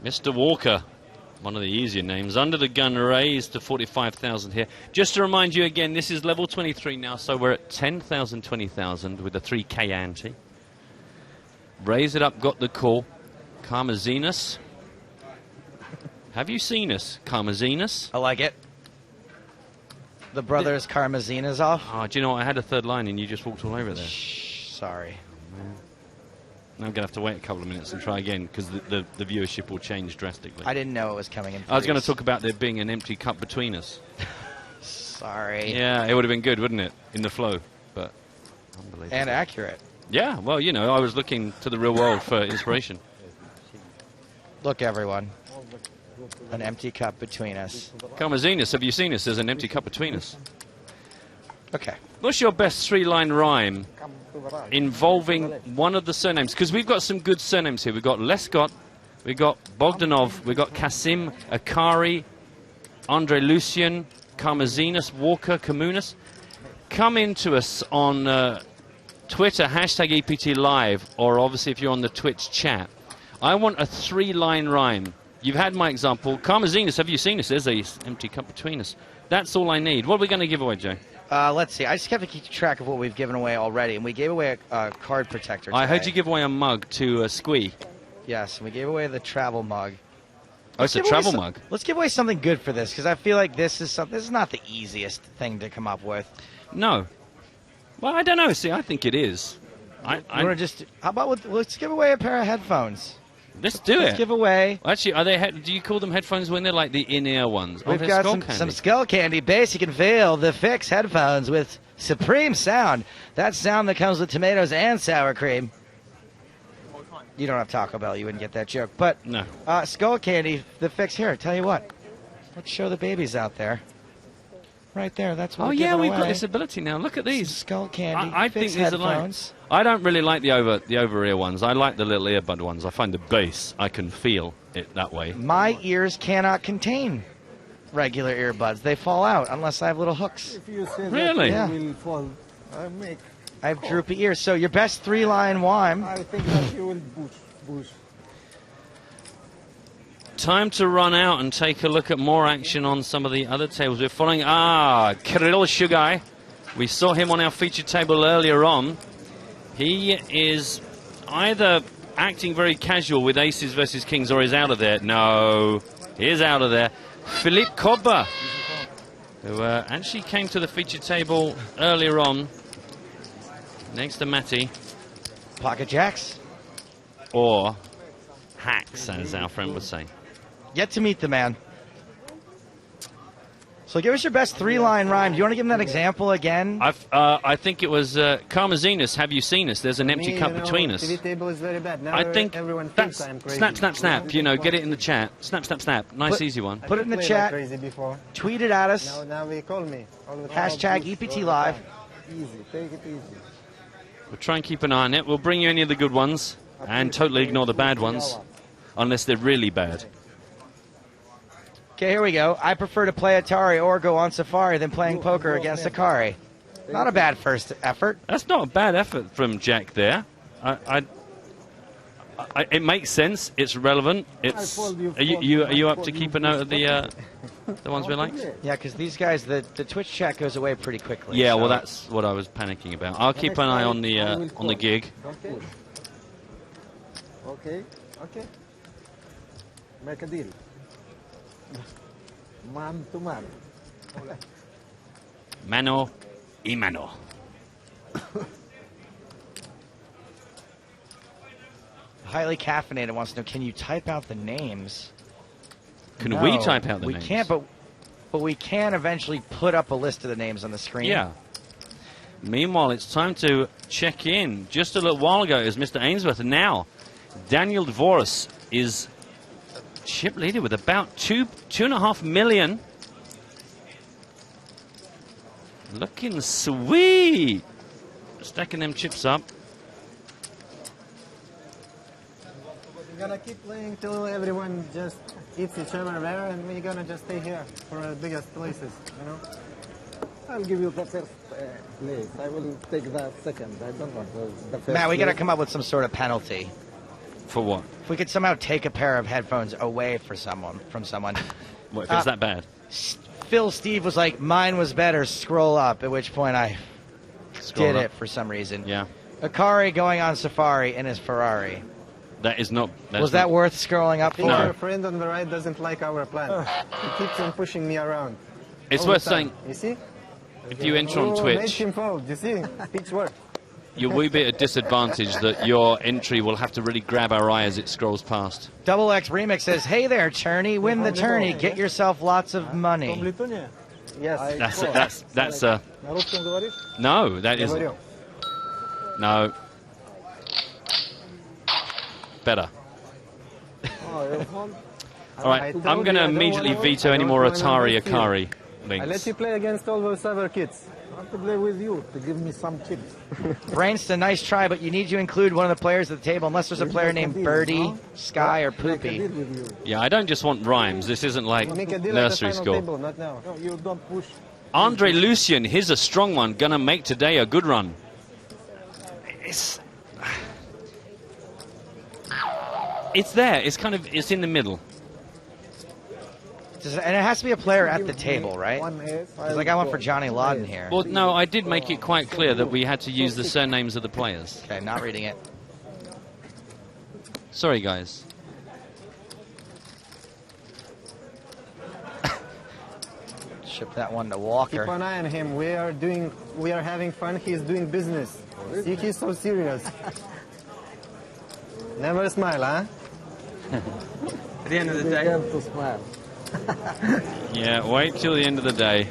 Mr. Walker, one of the easier names. Under the gun raised to 45,000 here. Just to remind you again, this is level 23 now, so we're at 10,000, 20,000 with a 3K ante. Raise it up, got the call. Karmazinus. Have you seen us, Karmazinus? I like it. The brothers Karmazinov. Oh, do you know what? I had a third line and you just walked all over it there. Sorry. Now I'm going to have to wait a couple of minutes and try again because the viewership will change drastically. I didn't know it was coming in. I was going to talk about there being an empty cup between us. Sorry. Yeah, it would have been good, wouldn't it, in the flow? But unbelievable. And accurate. Yeah, well, you know, I was looking to the real world for inspiration. Look, everyone. An empty cup between us. Karmazinus, have you seen us? There's an empty cup between us. Okay. What's your best 3-line rhyme involving one of the surnames? Because we've got some good surnames here. We've got Lescott, we've got Bogdanov, we've got Kasim, Akari, Andre Lucian, Karmazinus, Walker, Comunas. Come into us on Twitter, hashtag EPT Live, or obviously if you're on the Twitch chat. I want a 3-line rhyme. You've had my example. Karmazinus, have you seen us? There's an empty cup between us. That's all I need. What are we going to give away, Joe? Let's see. I just have to keep track of what we've given away already. And we gave away a card protector today. I heard you give away a mug to Squee. Yes, we gave away the travel mug. Oh, it's a travel mug. Let's give away something good for this, because I feel like this is not the easiest thing to come up with. No. Well, I don't know. See, I think it is. How about let's give away a pair of headphones. Let's do it. Let's give away. Actually, are they? Do you call them headphones when they're like the in-ear ones? We've got some skull candy. Bass, you can feel the Fix headphones with supreme sound. That sound that comes with tomatoes and sour cream. You don't have Taco Bell. You wouldn't get that joke. But no. Skull candy, the Fix. Here, tell you what. Let's show the babies out there. Right there. That's what. Oh we're yeah, giving we've got away. this ability now. Look at these skull candy. I think these are like. I don't really like the over ear ones. I like the little earbud ones. I find the bass. I can feel it that way. My ears cannot contain regular earbuds. They fall out unless I have little hooks. If you say Really? that Yeah. you will fall, I have droopy ears. So your best 3-line wime. I think that you will push. Time to run out and take a look at more action on some of the other tables. We're following, Kirill Shugai. We saw him on our featured table earlier on. He is either acting very casual with aces versus kings or is out of there. No, he is out of there. Philippe Kobba, who actually came to the featured table earlier on, next to Matty. Pocket jacks. Or hacks, as our friend would say. Yet to meet the man. So give us your best 3-line rhyme. Do you want to give him that example again? I think it was Karmazinus. Have you seen us? There's an empty cup between us. TV table is very bad. Now I think everyone that's thinks I'm crazy. snap, snap, snap. You know, get it in the chat. Snap, snap, snap. Nice, easy one. Put it in the Played chat. like crazy before. Tweet it at us. Now they call me. All the time. Hashtag EPT Live. Easy, take it easy. We'll try and keep an eye on it. We'll bring you any of the good ones and totally ignore the bad ones, unless they're really bad. Okay, here we go. I prefer to play Atari or go on Safari than playing poker against Akari. Not a bad first effort. That's not a bad effort from Jack there. It makes sense. It's relevant. It's. Are you up to keep a note of the ones we like? Yeah, because these guys, the Twitch chat goes away pretty quickly. Yeah, so. well, that's what I was panicking about. I'll keep an eye on the gig. Okay. Make a deal. Man to man. Mano y mano. Highly caffeinated wants to know, can you type out the names? Can we type out the names? We can't, but we can eventually put up a list of the names on the screen. Yeah. Meanwhile, it's time to check in. Just a little while ago, it was Mr. Ainsworth, and now Daniel Dvoris is chip leader with about 2.5 million. Looking sweet. Stacking them chips up. We're gonna keep playing till everyone just eats each other there, and we're gonna just stay here for the biggest places, you know? I'll give you the first place. I will take the second. I don't want the first. Matt, we got to place. come up with some sort of penalty. For what? If we could somehow take a pair of headphones away from someone. What, if it's that bad? Phil Steve was like, mine was better, scroll up, at which point I did it for some reason. Yeah. Akari going on Safari in his Ferrari. That is not... Was that worth scrolling up I think for? our friend on the right doesn't like our plan. He keeps on pushing me around. It's all the worth time. saying... You see? If you enter on Made Twitch, him fold. You see? Pitch work. you will be at a disadvantage that your entry will have to really grab our eye as it scrolls past. Double X Remix says, hey there, tourney, win the tourney, get yourself lots of money. Yes. That's a... No, that isn't. No. Better. All right, I'm going to immediately veto any more Atari Akari links. I let you play against all those other kids. I want to play with you to give me some chips. Brainston, nice try, but you need to include one of the players at the table, unless there's a player named Birdie, Sky, or Poopy. Yeah, I don't just want rhymes. This isn't like Make a deal nursery at the final school. table, not now. No, you don't push. Andre Lucien, here's a strong one. Going to make today a good run. It's there. It's in the middle. And it has to be a player at the table, right? Because I got one for Johnny Lawden here. Well, no, I did make it quite clear that we had to use the surnames of the players. Okay, not reading it. Sorry, guys. Ship that one to Walker. Keep an eye on him. We are having fun. He's doing business. See, he's so serious. Never smile, huh? At the end of the day. To smile. Yeah, wait till the end of the day.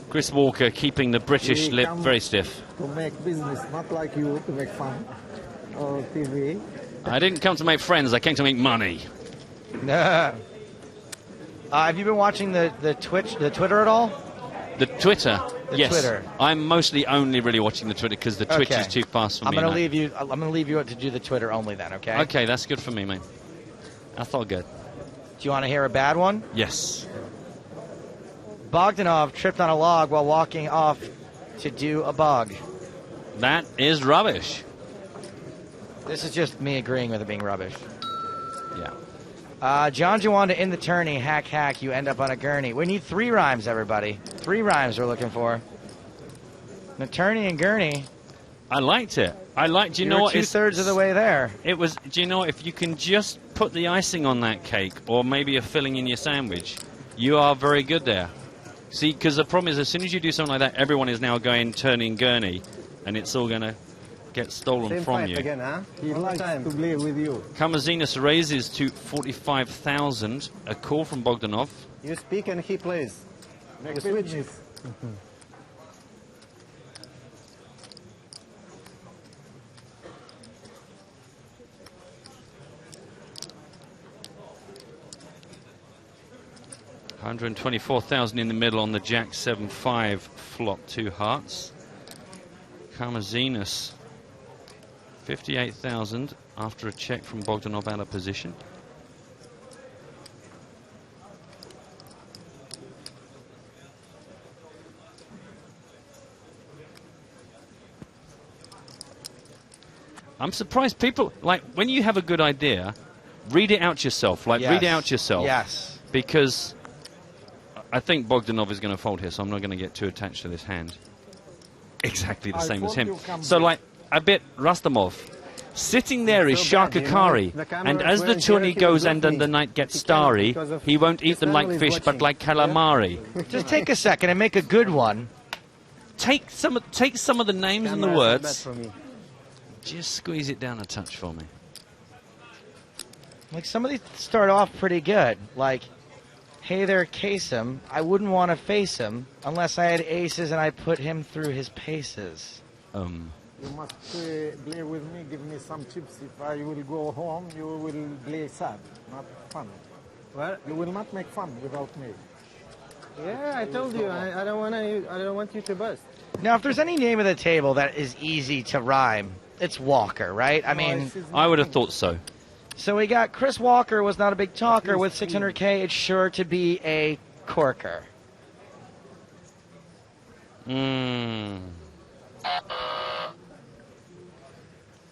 Chris Walker keeping the British lip very stiff. To make business, not like you to make fun or TV. I didn't come to make friends, I came to make money. Have you been watching the Twitter at all? The Twitter? The Yes. Twitter. I'm mostly only really watching the Twitter because the Twitch is too fast for I'm me. gonna leave you. I'm gonna leave you to do the Twitter only then. Okay. Okay, that's good for me, mate. That's all good. Do you want to hear a bad one? Yes. Bogdanov tripped on a log while walking off to do a bog. That is rubbish. This is just me agreeing with it being rubbish. Yeah. John Juan to end the tourney. Hack, you end up on a gurney. We need 3 rhymes, everybody. 3 rhymes we're looking for. The tourney and gurney. I liked it. Do you know what? 2/3 of the way there. It was. Do you know what? If you can just put the icing on that cake, or maybe a filling in your sandwich, you are very good there. See, because the problem is, as soon as you do something like that, everyone is now going turning gurney, and it's all going to get stolen Same from fight you. again, huh? He likes to play with you. Kamazinas raises to 45,000. A call from Bogdanov. You speak and he plays. You switch. $124,000 in the middle on the Jack 7-5 flop, 2 hearts. Kamazinas 58,000 after a check from Bogdanov out of position. I'm surprised people, like, when you have a good idea, read it out yourself. Like, read it out yourself. Yes. Because I think Bogdanov is going to fold here, so I'm not going to get too attached to this hand. Exactly the same as him. So, like, a bit Rastamov. Sitting there is Sharkakari, and as the tourney goes and the night gets starry, he won't eat them like fish, but like calamari. Just take a second and make a good one. Take some of the names and the words. Just squeeze it down a touch for me. Like, some of these start off pretty good. Like, hey there, Kasem. I wouldn't want to face him unless I had aces and I put him through his paces. You must play with me, give me some chips. If I will go home, you will play sad, not fun. Well, you will not make fun without me. Yeah, I told you, I don't want you to bust. Now, if there's any name of the table that is easy to rhyme, it's Walker, right? I mean, I would have thought so. So we got Chris Walker was not a big talker with 600K. It's sure to be a corker.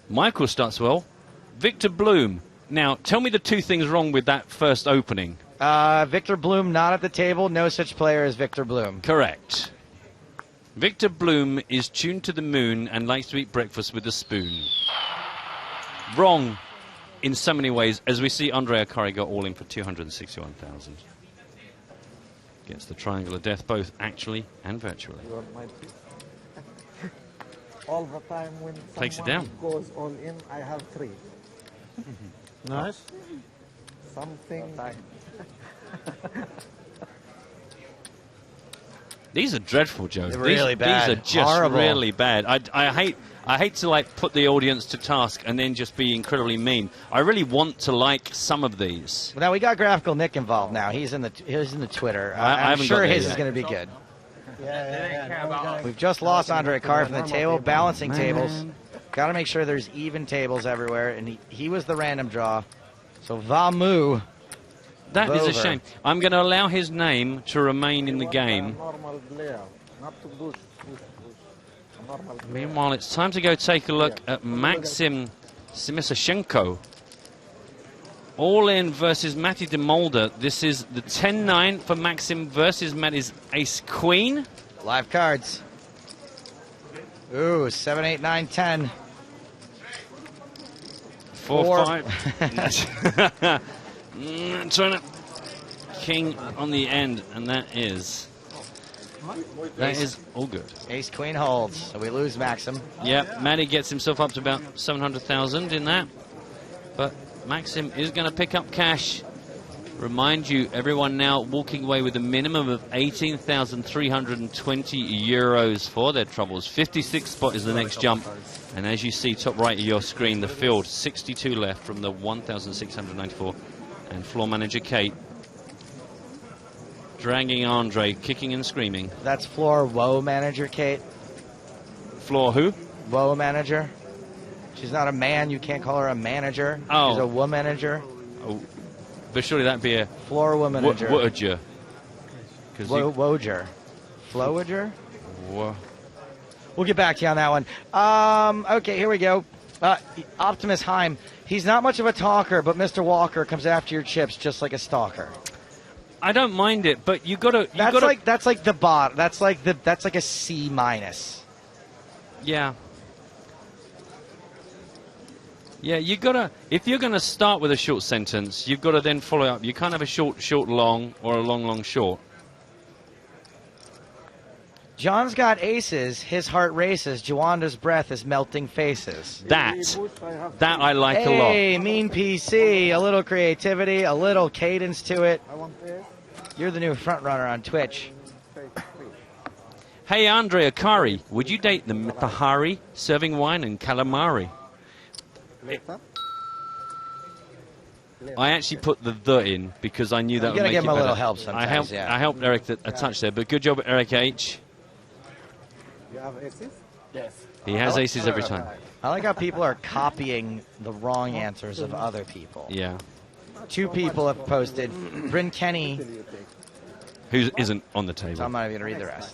Michael starts well. Victor Bloom. Now, tell me the 2 things wrong with that first opening. Victor Bloom not at the table. No such player as Victor Bloom. Correct. Victor Bloom is tuned to the moon and likes to eat breakfast with a spoon. Wrong in so many ways, as we see Andre Akari go all in for 261,000. Gets the triangle of death both actually and virtually. You are my all the time when Takes it someone down. goes all in, I have 3. Nice. Something. These are dreadful, Joe. They're really bad. These are just Horrible. really bad. I hate to like put the audience to task and then just be incredibly mean. I really want to like some of these. Now we got Graphical Nick involved. Now he's in the Twitter. I I'm haven't sure got that his yet. is going to be good. Yeah. We've just lost Andre Akari from the table. Balancing tables. Got to make sure there's even tables everywhere, and he was the random draw. So Vamu. That is a Vover. shame. I'm going to allow his name to remain in the game. Normal player, not to push. Normal player. Meanwhile, it's time to go take a look at Maxim Simisashenko. All in versus Matty de Mulder. This is the 10-9 for Maxim versus Matty's ace-queen. Live cards. Ooh, 7, 8, 9, 10. 4, 5. Trying to king on the end, and that is all good. Ace queen holds, so we lose Maxim. Yeah, Matty gets himself up to about 700,000 in that, but Maxim is going to pick up cash. Remind you, everyone now walking away with a minimum of 18,320 euros for their troubles. 56th spot is the next jump. And as you see, top right of your screen, the field, 62 left from the 1,694. And floor manager Kate dragging Andre, kicking and screaming. That's floor woe manager Kate. Floor who? Woe manager. She's not a man. You can't call her a manager. Oh. She's a woe manager. Oh. But surely that'd be a floor woman manager. Woager. Woager. Flowager? Whoa. We'll get back to you on that one. Okay, here we go. Optimus Heim. He's not much of a talker, but Mr. Walker comes after your chips just like a stalker. I don't mind it, but you gotta. That's like the bot. That's like a C minus. Yeah. Yeah, you gotta. If you're gonna start with a short sentence, you've got to then follow up. You can't have a short, long, or a long, short. John's got aces. His heart races. Joanda's breath is melting faces. That I like a lot. Hey, mean PC. A little creativity, a little cadence to it. You're the new front runner on Twitch. Hey, Andre Akari, would you date the Mitahari serving wine and calamari? I actually put the in because I knew that would make it better. You gotta give him a little help sometimes. I helped Eric a touch there, but good job, Eric H. You have aces? Yes. He has aces every time. I like how people are copying the wrong answers of other people. Yeah. 2 people have posted. Bryn Kenny. Who isn't on the table. So I'm not even going to read the rest.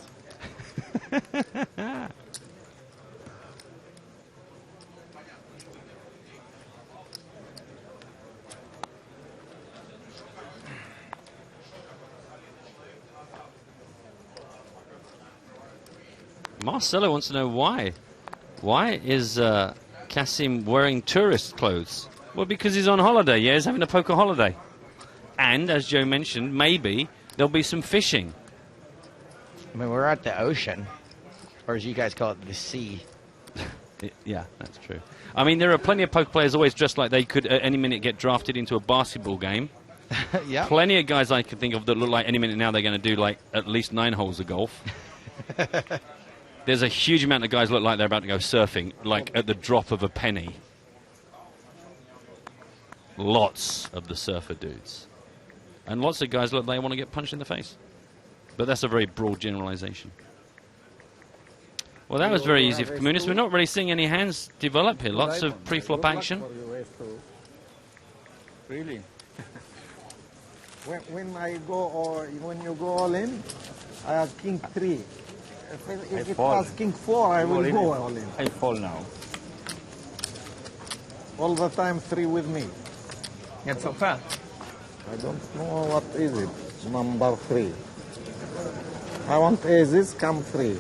Marcelo wants to know why. Why is Kasim wearing tourist clothes? Well, because he's on holiday. Yeah, he's having a poker holiday. And, as Joe mentioned, maybe there'll be some fishing. I mean, we're at the ocean. Or as you guys call it, the sea. Yeah, that's true. I mean, there are plenty of poker players always dressed like they could at any minute get drafted into a basketball game. Yeah. Plenty of guys I could think of that look like any minute now they're going to do like at least 9 holes of golf. There's a huge amount of guys look like they're about to go surfing, like at the drop of a penny. Lots of the surfer dudes. And lots of guys look like they want to get punched in the face. But that's a very broad generalization. Well, that was very easy for Communis. We're not really seeing any hands develop here. Lots of pre-flop action. Really? when I go or when you go all in, I have king 3. If it was king 4, I will go all in. I fall now. All the time 3 with me. It's so fast. I don't know what is it. Number 3. I want aces, come 3.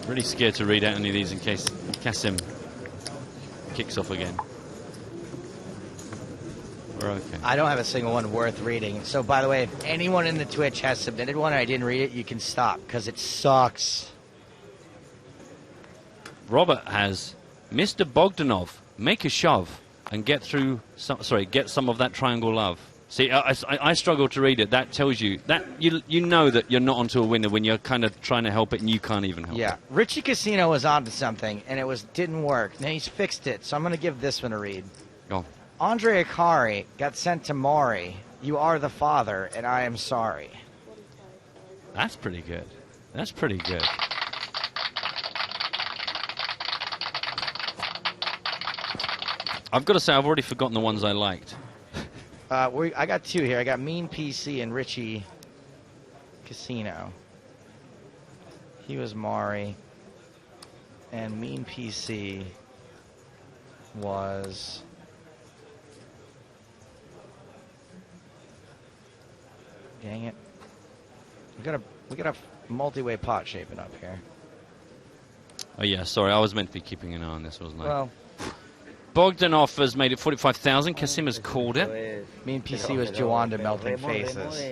Really scared to read out any of these in case Kasim kicks off again. We're okay. I don't have a single one worth reading. So, by the way, if anyone in the Twitch has submitted one and I didn't read it, you can stop, because it sucks. Robert has Mr. Bogdanov, make a shove and get through. Get some of that triangle love. See, I struggle to read it. That tells you that you know that you're not onto a winner when you're kind of trying to help it and you can't even help it. Yeah, Richie Casino was onto something and it didn't work. Now he's fixed it, so I'm going to give this one a read. Go. Andre Akari got sent to Maury. You are the father, and I am sorry. That's pretty good. That's pretty good. I've got to say, I've already forgotten the ones I liked. I got 2 here. I got Mean PC and Richie Casino. He was Maury. And Mean PC was... Dang it. We got a multi-way pot shaping up here. Oh, yeah, sorry. I was meant to be keeping an eye on this, wasn't I? Well, Bogdanov has made it 45,000. Kasim has called it. Me and PC was Joanda melting faces.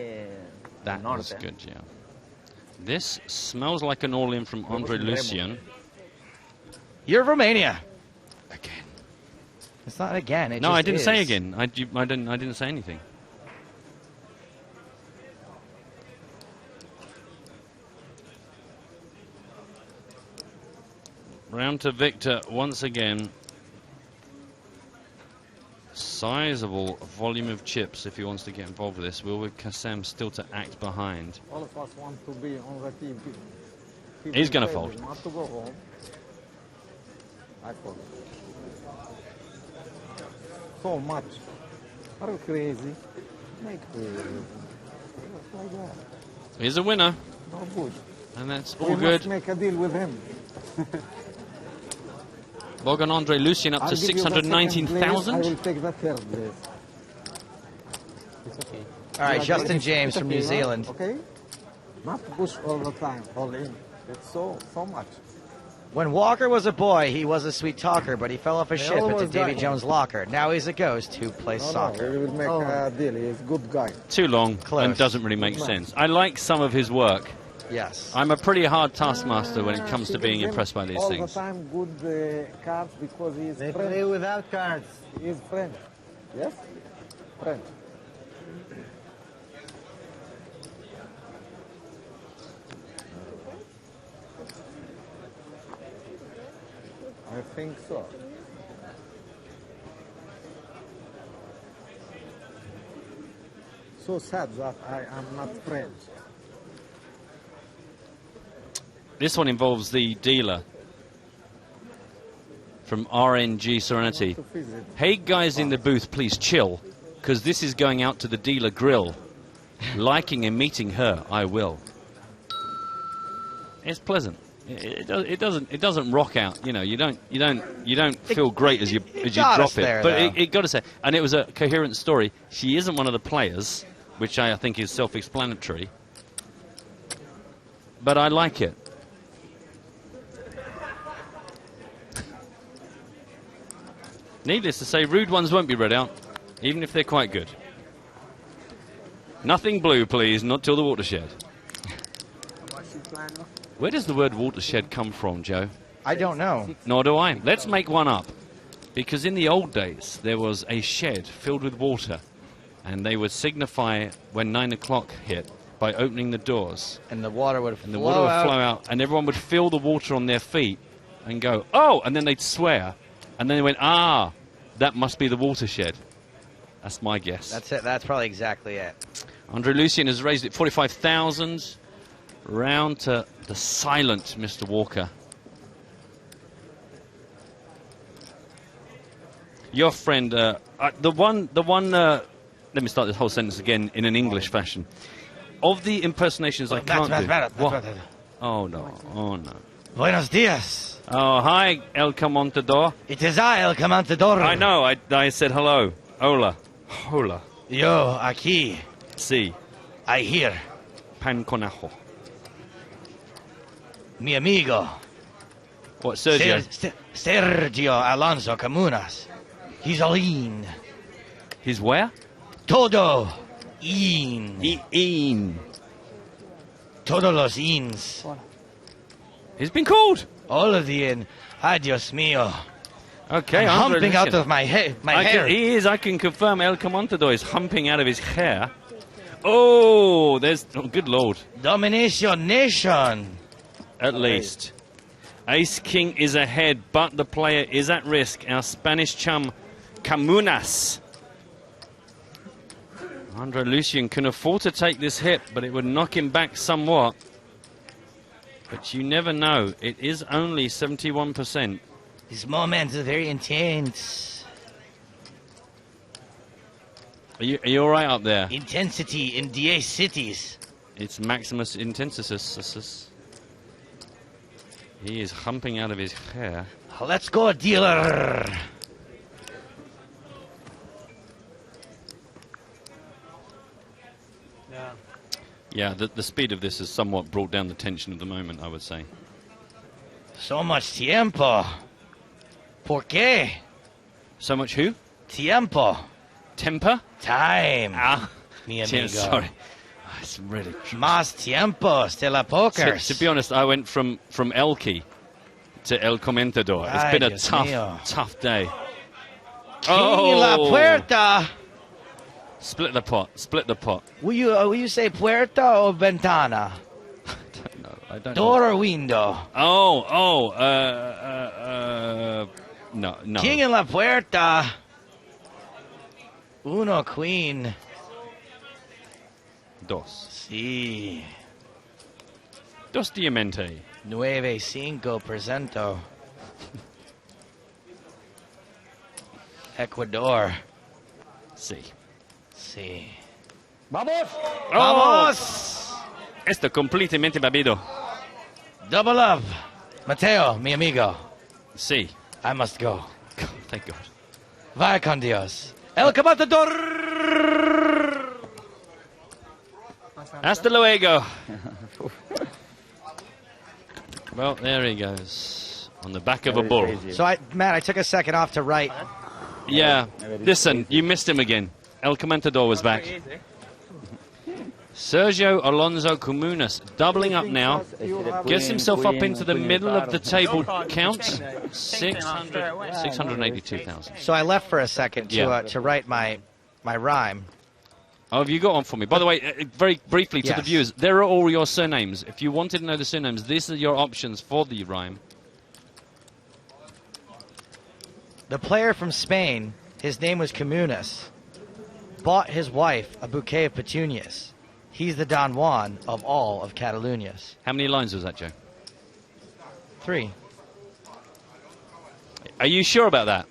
That was good, yeah. This smells like an all-in from Andre Lucien. You're Romania. Again. It's not again. It No, just I didn't is. say again. I didn't say anything. Round to Victor once again. Sizable volume of chips if he wants to get involved with this. Will with Kassem still to act behind. All of us want to be on the team. He's going to fold. Not to go home. I fold. So much. Are you crazy? Make like that. He's a winner. No good. And that's We all must good. make a deal with him. Bogan Andre Lucien up I'll to give you the second place, 619,000. I will take the third place. It's okay. All right, Yeah, Justin it's James from okay, New huh? Zealand. Okay? Not push all the time, all in. It's so much. When Walker was a boy, he was a sweet talker, but he fell off a They ship into always Davy die. Jones' locker. Now he's a ghost who plays No, soccer. we will make a deal. He's a good guy. Too long Close. and doesn't really make Good man. sense. I like some of his work. Yes. I'm a pretty hard taskmaster when it comes to He being gives impressed by these all things. the time good cards because he's They French. play without cards. He's French. Yes? French. I think so. So sad that I am not French. This one involves the dealer from RNG Serenity. Hey guys in the booth, please chill, because this is going out to the dealer grill. Liking and meeting her, I will. It's pleasant. It doesn't rock out. You know, you don't feel great as you got drop us it. there, But though. it got to say, and it was a coherent story. She isn't one of the players, which I think is self-explanatory. But I like it. Needless to say, rude ones won't be read out, even if they're quite good. Nothing blue, please, not till the watershed. Where does the word watershed come from, Joe? I don't know. Nor do I. Let's make one up. Because in the old days, there was a shed filled with water, and they would signify when 9 o'clock hit by opening the doors. And the water would And the water would flow out, and everyone would feel the water on their feet and go, oh, and then they'd swear. And then they went, ah, that must be the watershed. That's my guess. That's it. That's probably exactly it. Andre Lucien has raised it 45,000. Round to the silent Mr. Walker. Your friend, the one. Let me start this whole sentence again in an English fashion. Of the impersonations I can't do. What? Oh no! Oh no! Buenos dias. Oh hi, El Comontador. It is I, El Comontador. I know. I said hello. Hola. Hola. Yo, aquí. Si. I hear. Pan conejo. Mi amigo. What, Sergio? Sergio Alonso Camunas. He's all in. He's where? Todo in. In. Todos los ins. He's been called. All of the in. Ay, Dios mío. Okay, I'm Andre humping out Lucien. of my hair. He is. I can confirm El Comontador is humping out of his hair. Oh, there's... Oh, good Lord. Domination Nation. At least. Ace King is ahead, but the player is at risk. Our Spanish chum, Camunas. Andre Lucien can afford to take this hit, but it would knock him back somewhat. But you never know. It is only 71%. This moment is very intense. Are you all right up there? Intensity in DA cities. It's Maximus Intensisus. He is humping out of his hair. Let's go, dealer. Yeah, the speed of this has somewhat brought down the tension of the moment, I would say. So much tiempo. ¿Por qué? So much who? Tiempo. Temper? Time. Ah. Mi amigo. Sorry. Oh, it's really Más tiempos de la poker. To be honest, I went from Elky to El Comentador. It's Ay, been a Dios mío. tough day. King in la puerta. Split the pot. Split the pot. Will you say puerta or ventana? I don't Door know. or window? No. King in la puerta. Uno queen. Dos. Sí. Dos diamante. 9-5 presento. Ecuador. Sí. Sí. ¡Vamos! ¡Vamos! Esto completamente bebido. Double up. Mateo, mi amigo. Sí. I must go. Thank God. Vaya con Dios. El Comentador. Hasta luego. Well, there he goes. On the back of a bull. So, Matt, I took a second off to write. Yeah. Listen, you missed him again. El Comentador was back. Sergio Alonso Comunas doubling up now. Gets himself up into the middle of the table count. 682,000. So I left for a second to write my rhyme. Oh, have you got one for me? By the way, very briefly to the viewers, there are all your surnames. If you wanted to know the surnames, these are your options for the rhyme. The player from Spain, his name was Comunas, bought his wife a bouquet of petunias. He's the Don Juan of all of Cataluñas. How many lines was that, Joe? 3. Are you sure about that?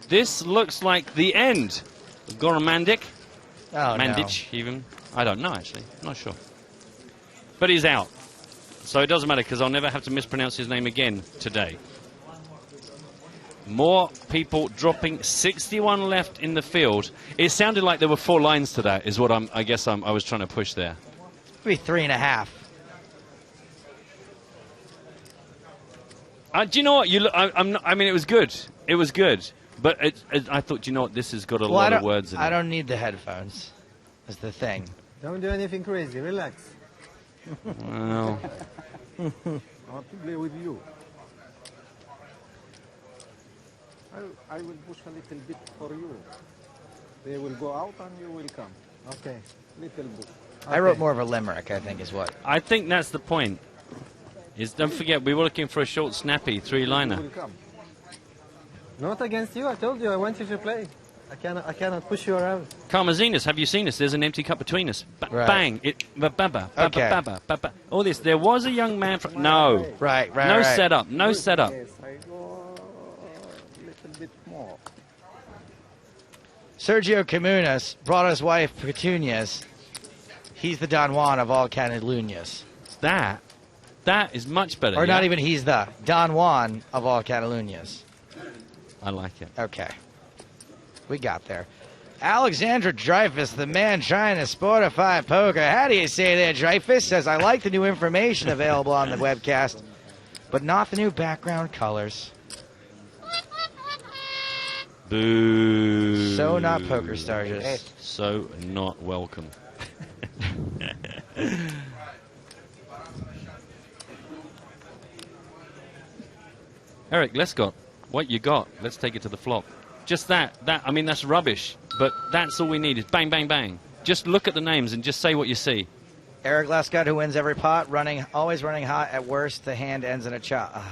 This looks like the end. Goromandic. Oh, Mandic, even. I don't know, actually. Not sure. But he's out. So it doesn't matter, because I'll never have to mispronounce his name again today. More people dropping. 61 left in the field. It sounded like there were 4 lines to that, is what I was trying to push there. Maybe 3.5. Do you know what? I mean, it was good. It was good. But I thought, you know what? This has got a lot of words in it. I don't need the headphones. That's the thing. Don't do anything crazy. Relax. Well. I want to play with you. I will push a little bit for you. They will go out and you will come. Okay. Little bit. Okay. I wrote more of a limerick, I think, is what. I think that's the point. Don't forget, we were looking for a short, snappy 3-liner. Not against you. I told you I want you to play. I cannot push you around. Karmazinas, have you seen us? There's an empty cup between us. Right. Bang! Okay. All this. There was a young man from. No. Right. No setup. No setup. Yes, I go a little bit more. Sergio Comunas brought his wife petunias. He's the Don Juan of all Cataluñas. That is much better. Or not even he's the Don Juan of all Cataluñas. I like it. Okay. We got there. Alexandra Dreyfus, the man trying to sportify poker. How do you say that, Dreyfus? Says, I like the new information available on the webcast, but not the new background colors. Boo. So not PokerStars. So not welcome. Eric, let's go. What you got? Let's take it to the flop. Just that, I mean, that's rubbish. But that's all we need is bang, bang, bang. Just look at the names and just say what you see. Eric Lescott, who wins every pot, always running hot. At worst, the hand ends in a chop.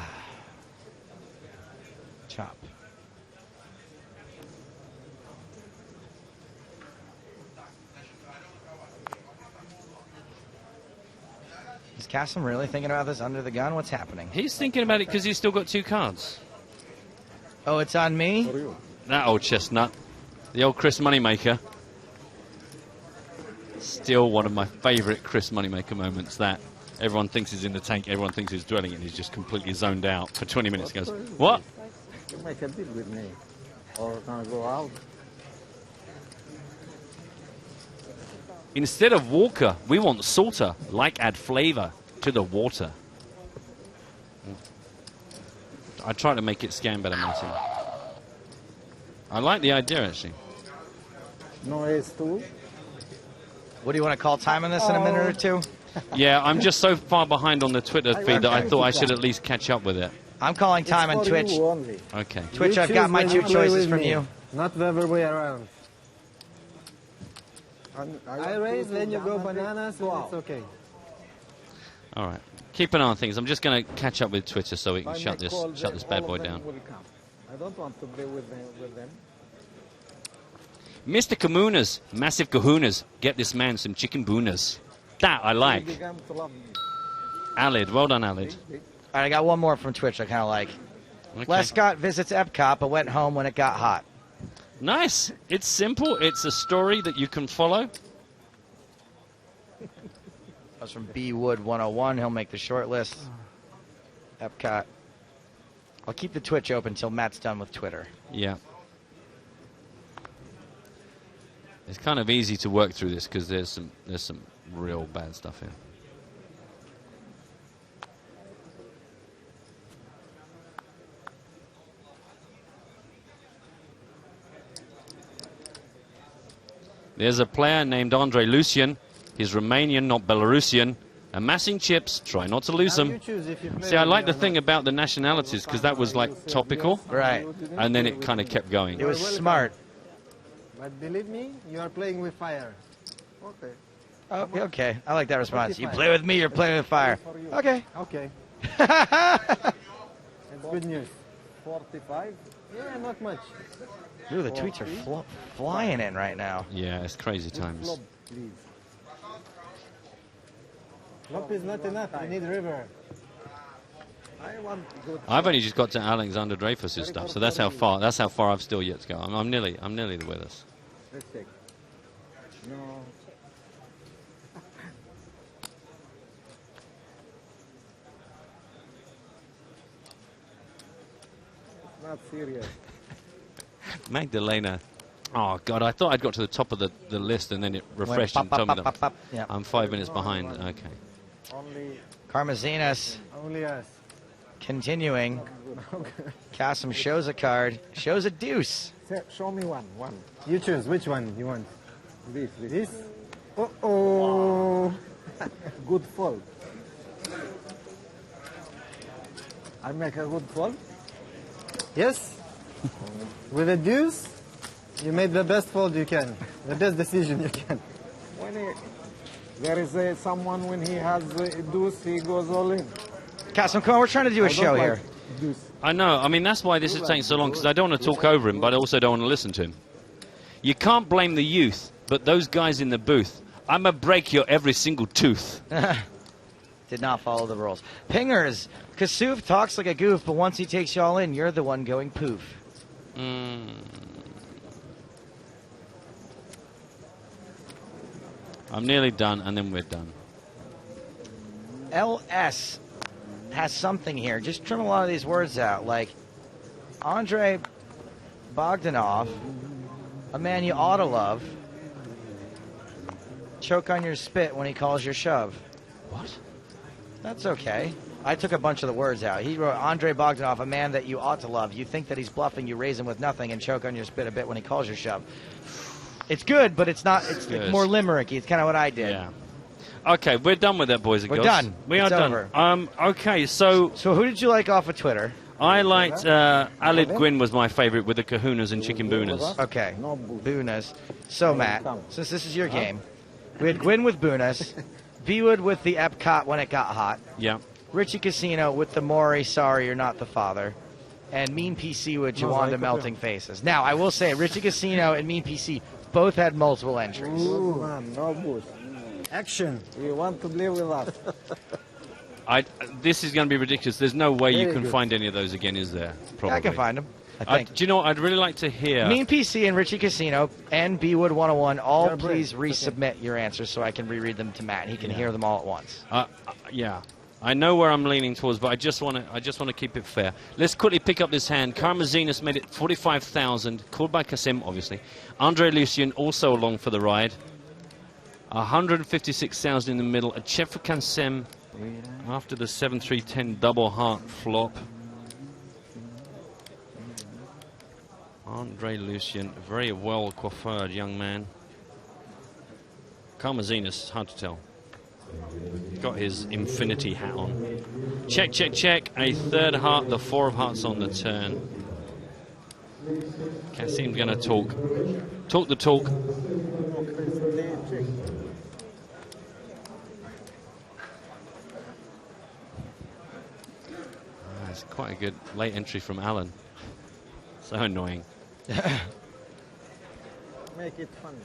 Chop. Is Cassim really thinking about this under the gun? What's happening? He's thinking about it because he's still got 2 cards. Oh, it's on me? That old chestnut. The old Chris Moneymaker. Still one of my favourite Chris Moneymaker moments, that everyone thinks he's in the tank, everyone thinks he's dwelling, and he's just completely zoned out for 20 minutes. Goes, what? You make a deal with me. Or can I go out? Instead of Walker, we want Salter. Like add flavour to the water. I try to make it scan better, Martin. I like the idea, actually. No ace-2. What do you want to call time on this in a minute or two? Yeah, I'm just so far behind on the Twitter feed that I thought I should at least catch up with it. I'm calling time on Twitch. Okay. Twitch, I've got my 2 choices from you. Not the other way around. I raise, then you go bananas, and it's okay. All right. Keep an eye on things. I'm just going to catch up with Twitter so we can shut this bad boy down. I don't want to play with them. Mr. Kamunas, massive kahunas. Get this man some chicken boonas. That I like. Alid, well done, Alid. All right, I got one more from Twitch I kind of like. Okay. Lescott visits Epcot but went home when it got hot. Nice. It's simple. It's a story that you can follow. That's from B Wood 101. He'll make the short list. Epcot. I'll keep the Twitch open until Matt's done with Twitter. Yeah. It's kind of easy to work through this because there's some real bad stuff here. There's a player named Andre Lucian. He's Romanian, not Belarusian. Amassing chips, try not to lose them. See, I like the thing about the nationalities because that was like topical. Right. And then it kind of kept going. It was smart. But believe me, you are playing with fire. Okay. Oh, okay. I like that response. You play with me, you're playing with fire. Okay. Okay. That's good news. 45? Yeah, not much. Ooh, the tweets are flying in right now. Yeah, it's crazy times. Flop is not enough. I need river. I've only just got to Alexander Dreyfus's stuff, so that's how far I've still yet to go. I'm nearly with us. Let's take. No. It's not serious. Magdalena. Oh, God, I thought I'd got to the top of the list and then it refreshed and told me that Yeah. I'm 5 minutes behind. Okay. Only Karmazinas only us. continuing. Kasim shows a card, shows a deuce. Show me one. You choose. Which one you want? This? Uh-oh. Good fold. I make a good fold? Yes. With a deuce, you made the best fold you can. The best decision you can. When there is someone, when he has a deuce, he goes all in. Kasim, come on, we're trying to do a show here. Deuce. I know. I mean, that's why this is taking so long, because I don't want to talk over him, but I also don't want to listen to him. You can't blame the youth, but those guys in the booth, I'm going to break your every single tooth. Did not follow the rules. Pingers, Kasuf talks like a goof, but once he takes you all in, you're the one going poof. I'm nearly done, and then we're done. LS has something here. Just trim a lot of these words out, like Andrei Bogdanov, a man you ought to love, choke on your spit when he calls your shove. What? That's okay. I took a bunch of the words out. He wrote Andrei Bogdanov, a man that you ought to love. You think that he's bluffing, you raise him with nothing and choke on your spit a bit when he calls your shove. It's good, but it's not. It's more limericky. It's kind of what I did. Yeah. Okay, we're done with that, boys and We're girls. done. We It's are over. done. Okay, so who did you like off of Twitter? I liked Alid Gwyn was my favorite with the kahunas and chicken boonas. Okay, boonas. So Matt, since this is your game, we had Gwyn with boonas, V-Wood with the Epcot when it got hot. Yeah. Richie Casino with the Maury, sorry you're not the father, and Mean PC with Jawanda melting faces. Now I will say, Richie Casino and Mean PC both had multiple entries. Ooh, man, no boost. Action. You want to play with us? This is going to be ridiculous. There's no way you Very can good. find any of those again, is there? Probably. I can find them. I think. Do you know what? I'd really like to hear. Mean PC and Richie Casino and B-Wood 101, all They're please brave. resubmit your answers so I can reread them to Matt. And he can hear them all at once. Yeah. I know where I'm leaning towards, but I just want to keep it fair. Let's quickly pick up this hand. Karmazinas made it 45,000, called by Kasim, obviously. Andre Lucian also along for the ride. 156,000 in the middle. A check for Kasim after the 7-3-10 double heart flop. Andre Lucien, very well coiffured young man. Karmazinus, hard to tell. Got his infinity hat on. Check, check, check. A third heart, the 4 of hearts on the turn. Kasim's going to talk. Talk the talk. That's quite a good late entry from Alan. So annoying. Make it fun.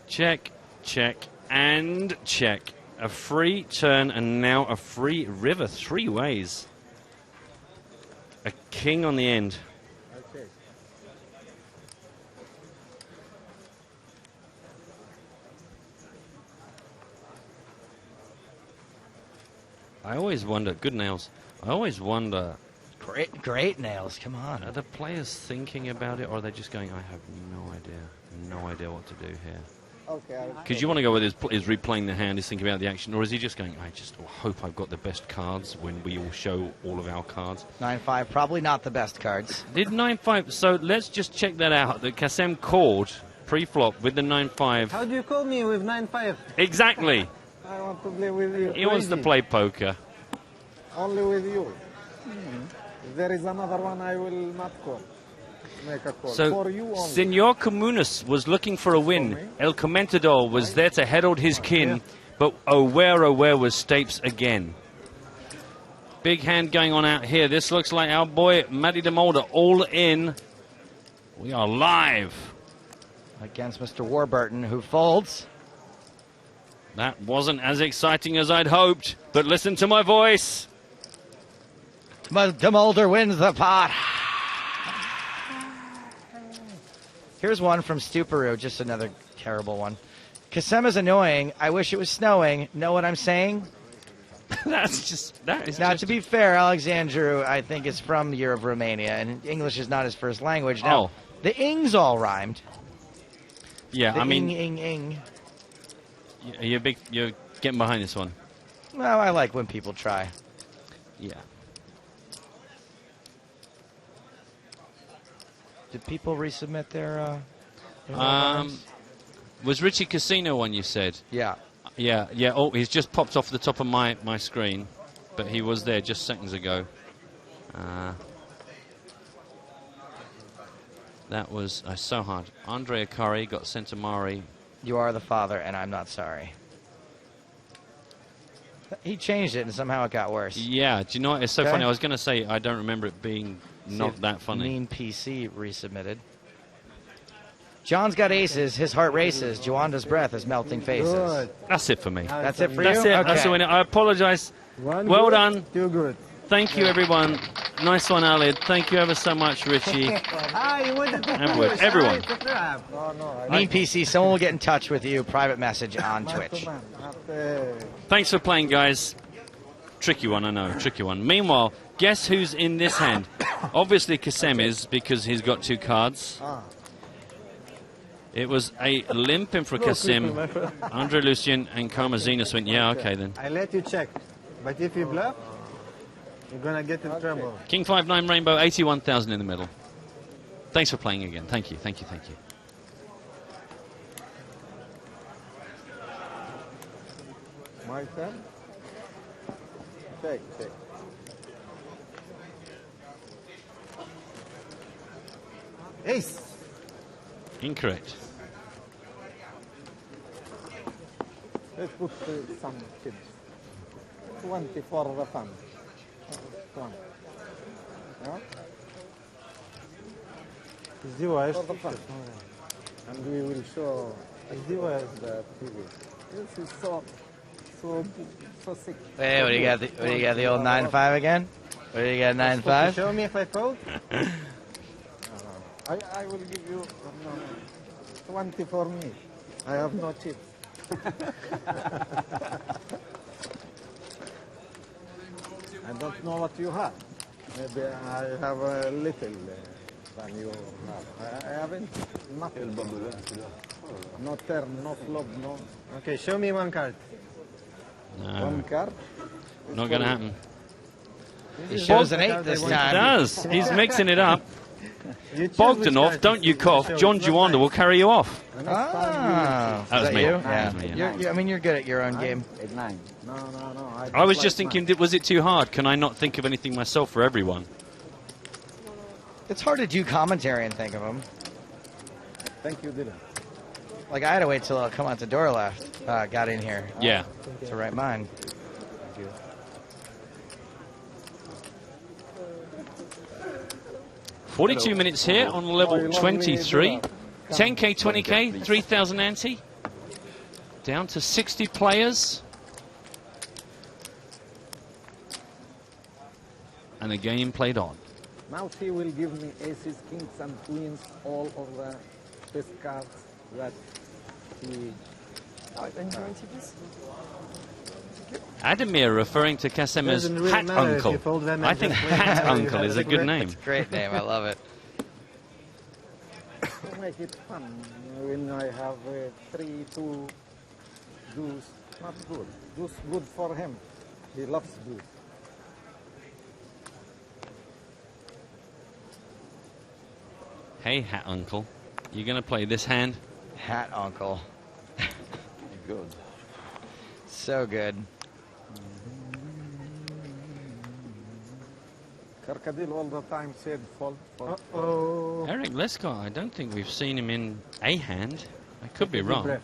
Check, check, and check. A free turn and now a free river. 3 ways. A king on the end. Okay. I always wonder, good nails, I always wonder. Great nails, come on. Are the players thinking about it or are they just going, I have no idea what to do here? Okay. Because you want to go with is replaying the hand, is thinking about the action, or is he just going, I just hope I've got the best cards when we all show all of our cards? 9-5, probably not the best cards. Did 9-5, so let's just check that out, that Kasem called pre-flop with the 9-5. How do you call me with 9-5? Exactly. I want to play with you. He wants to play poker. Only with you. If there is another one, I will not call. Make a call. So, For you only. Senor Comunis was looking for a win. El Comentador was there to herald his kin, but oh where was Stapes again. Big hand going on out here. This looks like our boy Matty DeMolder all in. We are live. Against Mr. Warburton, who folds. That wasn't as exciting as I'd hoped, but listen to my voice. DeMolder wins the pot. Here's one from Stuparu, just another terrible one. Kasem is annoying. I wish it was snowing. Know what I'm saying? That is now, just to be fair, Alexandru, I think, is from the year of Romania, and English is not his first language. Now, the ings all rhymed. Yeah, I mean, ing. You're getting behind this one. Well, I like when people try. Yeah. Did people resubmit their was Richie Casino one you said? Yeah. Yeah. Oh, he's just popped off the top of my screen, but he was there just seconds ago. That was so hard. Andre Akari got Centamari. You are the father, and I'm not sorry. He changed it, and somehow it got worse. Yeah, do you know what? It's so funny. I was going to say I don't remember it being not that funny. Mean PC resubmitted. John's got aces. His heart races. Joanda's breath is melting faces. Good. That's it for me. That's it for That's you? it. Okay. That's the winner. I apologize. Well good, done. Too good. Thank you, everyone. Nice one, Alid. Thank you ever so much, Richie. You wanted to And push. everyone. Mean PC, someone will get in touch with you. Private message on Twitch. Thanks for playing, guys. Tricky one, I know. Tricky one. Meanwhile, guess who's in this hand? Obviously, Kasem is, because he's got 2 cards. It was a limp in for Kasem. Andre Lucien and Karmazinus went, yeah, okay then. I let you check. But if you bluff, you're going to get in trouble. King 5-9 Rainbow, 81,000 in the middle. Thanks for playing again. Thank you. My turn? Check. Ace. Incorrect. Let's put some kids. 20 for the fun. Yeah? For the fun. And we will show the TV. This is so sick. Hey, what do you got? The old 9-5 again? What do you got? 9-5? Show me if I fold. I will give you 20 for me. I have no chips. I don't know what you have. Maybe I have a little than you have. I haven't nothing. No turn, no flop, no. Okay, show me one card. No. One card. Not going to happen. He shows an 8 this time. He does. He's mixing it up. Bogdanov, don't you cough. John Juanda will carry you off. Ah, That was is me. you? That was me, Yeah. I mean, you're good at your own game. No. I was just thinking, was it too hard? Can I not think of anything myself for everyone? It's hard to do commentary and think of them. Thank you, Dylan. Like, I had to wait till come out the door left. Got in here. Yeah. To write mine. 42 minutes here on level 23. 10k, 20k, 3,000 ante. Down to 60 players. And the game played on. Now he will give me aces, kings, and queens, all of the best cards that he... Ademir referring to Kassem as Doesn't really Hat matter if you Uncle. fold them I and think just Hat win. Uncle is a good name. It's a great name. I love it. To make it fun, when I have 3, 2, deuce, not good. Deuce good for him. He loves deuce. Hey, Hat Uncle, you going to play this hand? Hat Uncle. Good. So good. Crocodile all the time said fold. Eric Lescott, I don't think we've seen him in a hand. I could be wrong.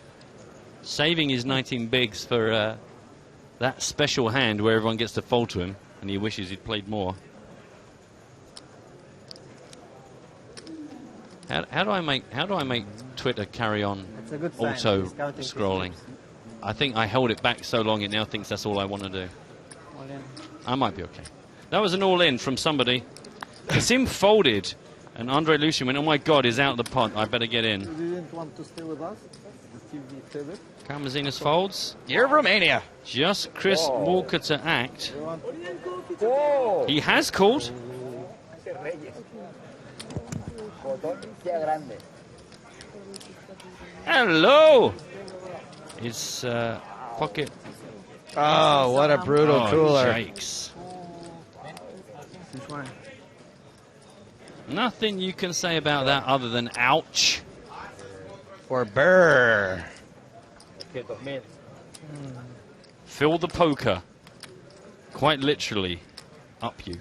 Saving his 19 bigs for that special hand where everyone gets to fold to him and he wishes he'd played more. How do I make Twitter carry on It's a good sign. auto He's counting scrolling? I think I held it back so long it now thinks that's all I want to do. I might be okay. That was an all-in from somebody. Kasim folded, and Andre Lucien went, oh my God, he's out of the pot. I better get in. You didn't want to stay with us? The TV table? Kalmazinas folds. You're Romania. Just Chris Whoa. Walker to act. Whoa. He has called. Hello! It's pocket. Oh, what a brutal cooler. Yikes. Nothing you can say about that other than ouch. Or brr. Fill the poker. Quite literally. Up you.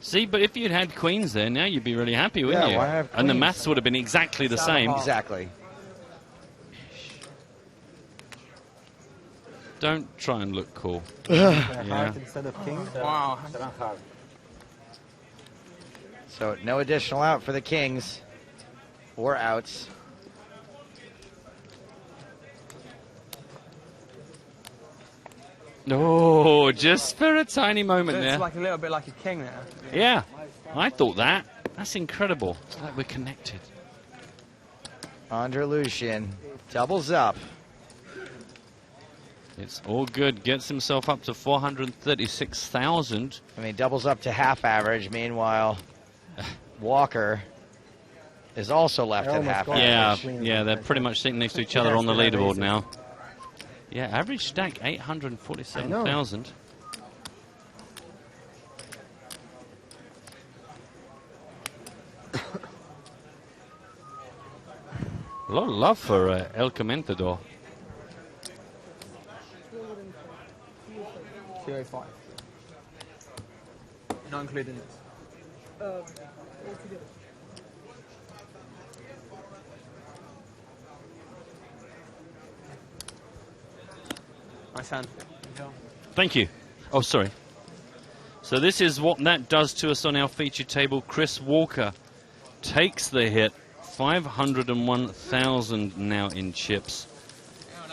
See, but if you'd had queens there, now you'd be really happy, wouldn't you? Why have And the queens? maths would have been exactly the same. Exactly. Don't try and look cool. Heart instead of king. Wow. So no additional out for the kings. Or outs. Oh, just for a tiny moment It's there. like a little bit like a king there. Yeah, I thought that. That's incredible. It's like we're connected. Andre Lucien doubles up. It's all good. Gets himself up to 436,000. And he doubles up to half average. Meanwhile, Walker is also left at half average. Yeah, they're pretty much sitting next to each other on the leaderboard now. Yeah, average stack 847,000. A lot of love for El Comentador. 205. Not including this. Nice hand. Thank you. Oh, sorry. So this is what that does to us on our feature table. Chris Walker takes the hit. 501,000 now in chips.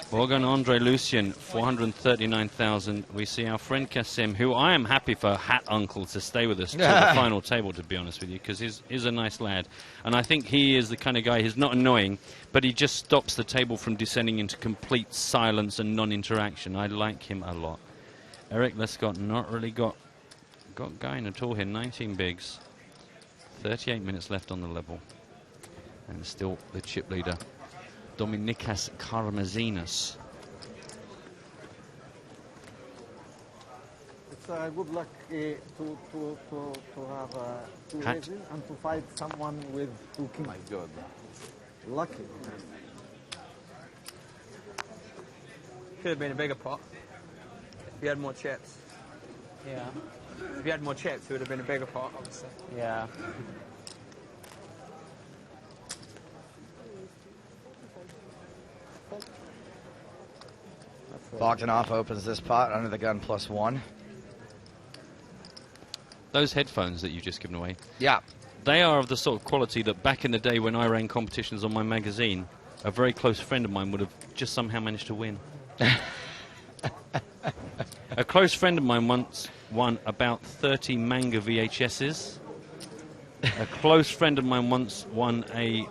Borgan Andre Lucien, 439,000. We see our friend Kasim, who I am happy for Hat Uncle to stay with us to the final table, to be honest with you, because he's a nice lad. And I think he is the kind of guy, he's not annoying, but he just stops the table from descending into complete silence and non-interaction. I like him a lot. Eric Lescott not really got going at all here. 19 bigs. 38 minutes left on the level. And still the chip leader. Dominikas Karamazinas. good luck to have two Hat. aces and to fight someone with two kings. My God. Lucky. Could have been a bigger pot. If you had more chips. Yeah. If you had more chips, it would have been a bigger pot, obviously. Yeah. Bogdanov opens this pot under the gun +1. Those headphones that you've just given away. Yeah. They are of the sort of quality that back in the day when I ran competitions on my magazine, a very close friend of mine would have just somehow managed to win. A close friend of mine once won about 30 manga VHSs. A close friend of mine once won a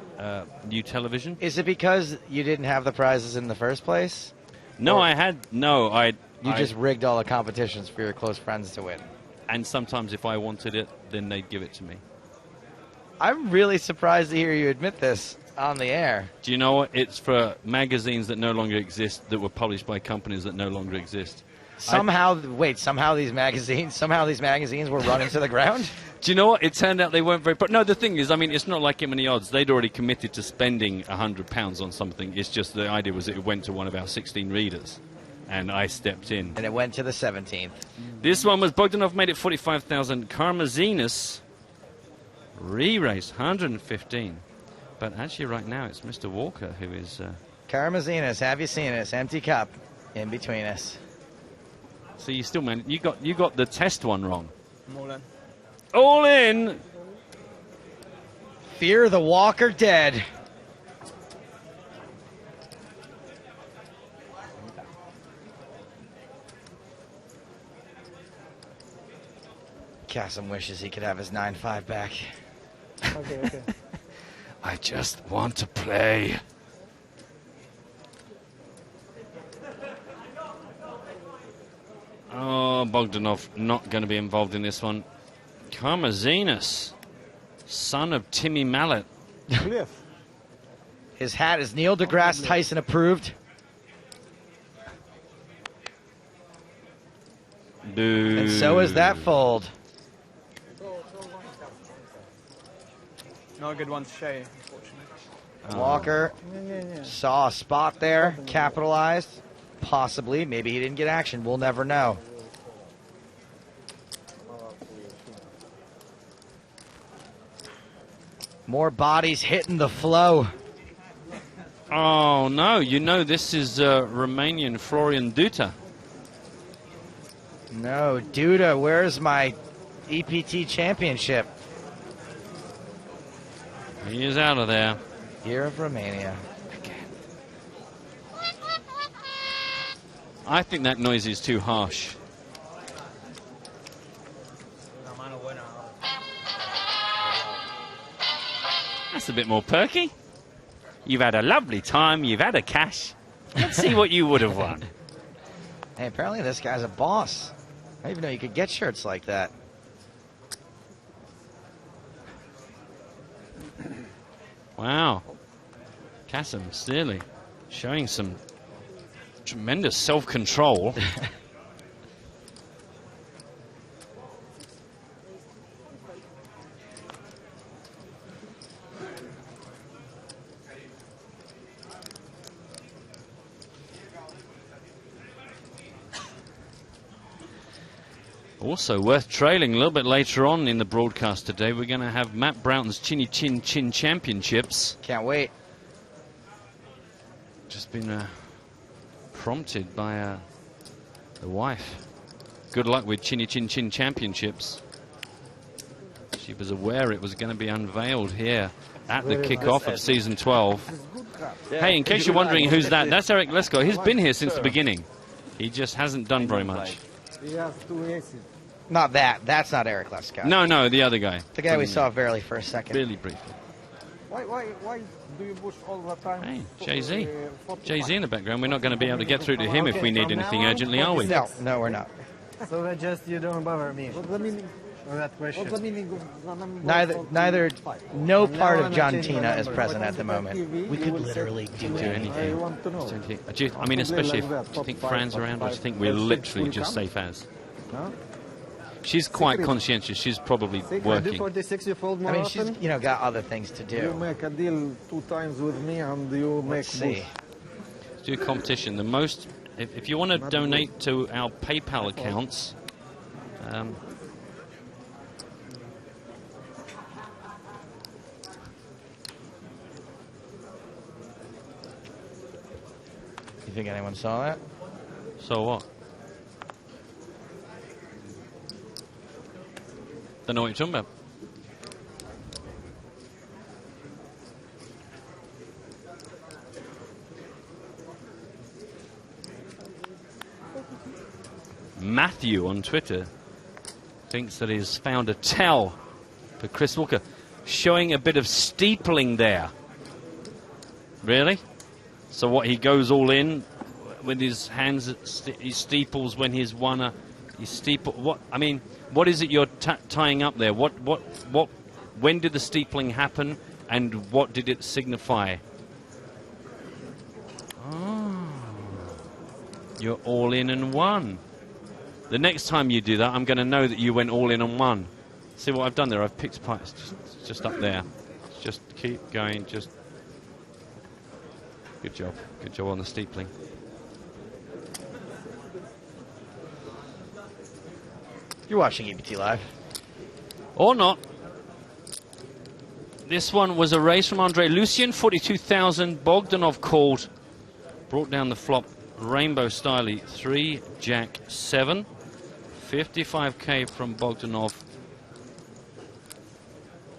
new television. Is it because you didn't have the prizes in the first place? No, Or I had. No, I. You just rigged all the competitions for your close friends to win. And sometimes if I wanted it, then they'd give it to me. I'm really surprised to hear you admit this on the air. Do you know what? It's for magazines that no longer exist, that were published by companies that no longer exist. Somehow these magazines were run into the ground? Do you know what? It turned out they weren't very... But no, the thing is, I mean, it's not like in many odds. They'd already committed to spending £100 on something. It's just the idea was it went to one of our 16 readers. And I stepped in. And it went to the 17th. This one was Bogdanov made it 45,000. Karmazinas re-race 115. But actually right now it's Mr. Walker who is... Karmazinas, have you seen us? Empty cup in between us. So you still, man, you got the test one wrong. I'm all in. All in! Fear the Walker dead. Kasim wishes he could have his 9-5 back. Okay. I just want to play. Oh, Bogdanov not going to be involved in this one. Karmazinas, son of Timmy Mallet. His hat is Neil deGrasse Tyson approved. Boo. And so is that fold. Not a good one to show you, unfortunately. Walker saw a spot there, capitalized. Possibly. Maybe he didn't get action. We'll never know. More bodies hitting the flow. Oh, no. You know this is Romanian Florian Duta. No, Duda, where's my EPT championship? He is out of there. Year of Romania. I think that noise is too harsh. That's a bit more perky. You've had a lovely time. You've had a cash. Let's see what you would have won. Hey, apparently this guy's a boss. I didn't even know you could get shirts like that. Wow. Kasim Steely showing some tremendous self-control. Also worth trailing a little bit later on in the broadcast today, we're going to have Matt Broughton's Chinny Chin Chin Championships. Can't wait. Just been prompted by the wife. Good luck with Chinny Chin Chin Championships. She was aware it was going to be unveiled here at the kickoff of season 12. Hey, in case you're wondering who's that, that's Eric Lesko. He's been here since the beginning. He just hasn't done very much. He has 2 aces. Not that. That's not Eric Lesko. No, the other guy. The guy we saw barely for a second. Really briefly. Why do you push all the time? Hey, Jay-Z. Jay-Z in the background. We're not going to be able to get through to him if we need anything urgently, are we? No, we're not. So that just you don't bother me. What's the meaning of that question? What's the meaning of No part of John Tina is present at the moment. We could literally do anything. I want to know. I mean, especially if you think Fran's around, or do you think we're literally just safe as? No? She's quite conscientious. She's probably I do working. 46, you fold more I mean, often? she's got other things to do. You make a deal 2 times with me and you make Let's see. bush. Let's do a competition. The most, if you want to donate to our PayPal accounts, You think anyone saw that? so what? Don't know what you're talking about. Matthew on Twitter thinks that he's found a tell for Chris Walker, showing a bit of steepling there. Really? So what, he goes all in with his hands, he steeples when he's won a, he steeple, what, I mean, what is it you're tying up there? When did the steepling happen and what did it signify? Oh, you're all in and won. The next time you do that, I'm going to know that you went all in and won. See what I've done there? I've picked apart. It's just up there. Just keep going. Just good job. Good job on the steepling. You're watching EPT Live. Or not. This one was a race from Andre Lucien, 42,000. Bogdanov called. Brought down the flop. Rainbow Styley, 3, Jack, 7. 55k from Bogdanov.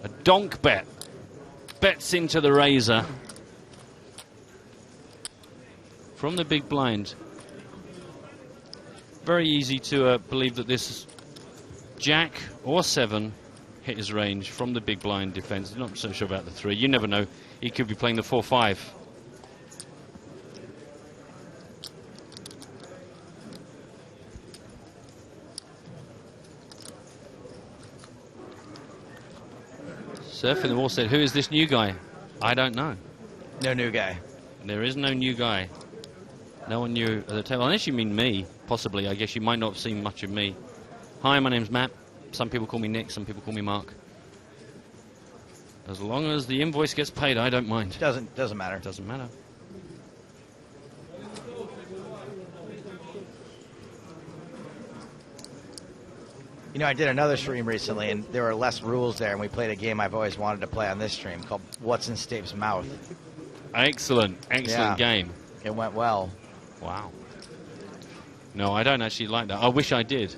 A donk bet. Bets into the razor. From the big blind. Very easy to believe that this Jack or 7 hit his range from the big blind defense. Not so sure about the 3. You never know. He could be playing the 4-5. Surfing the Wall said, who is this new guy? I don't know. No new guy. There is no new guy. No one new at the table. Unless you mean me, possibly. I guess you might not have seen much of me. Hi, my name's Matt. Some people call me Nick, some people call me Mark. As long as the invoice gets paid, I don't mind. Doesn't matter. Doesn't matter. You know, I did another stream recently, and there were less rules there, and we played a game I've always wanted to play on this stream called What's in Stape's Mouth. Excellent game. It went well. Wow. No, I don't actually like that. I wish I did.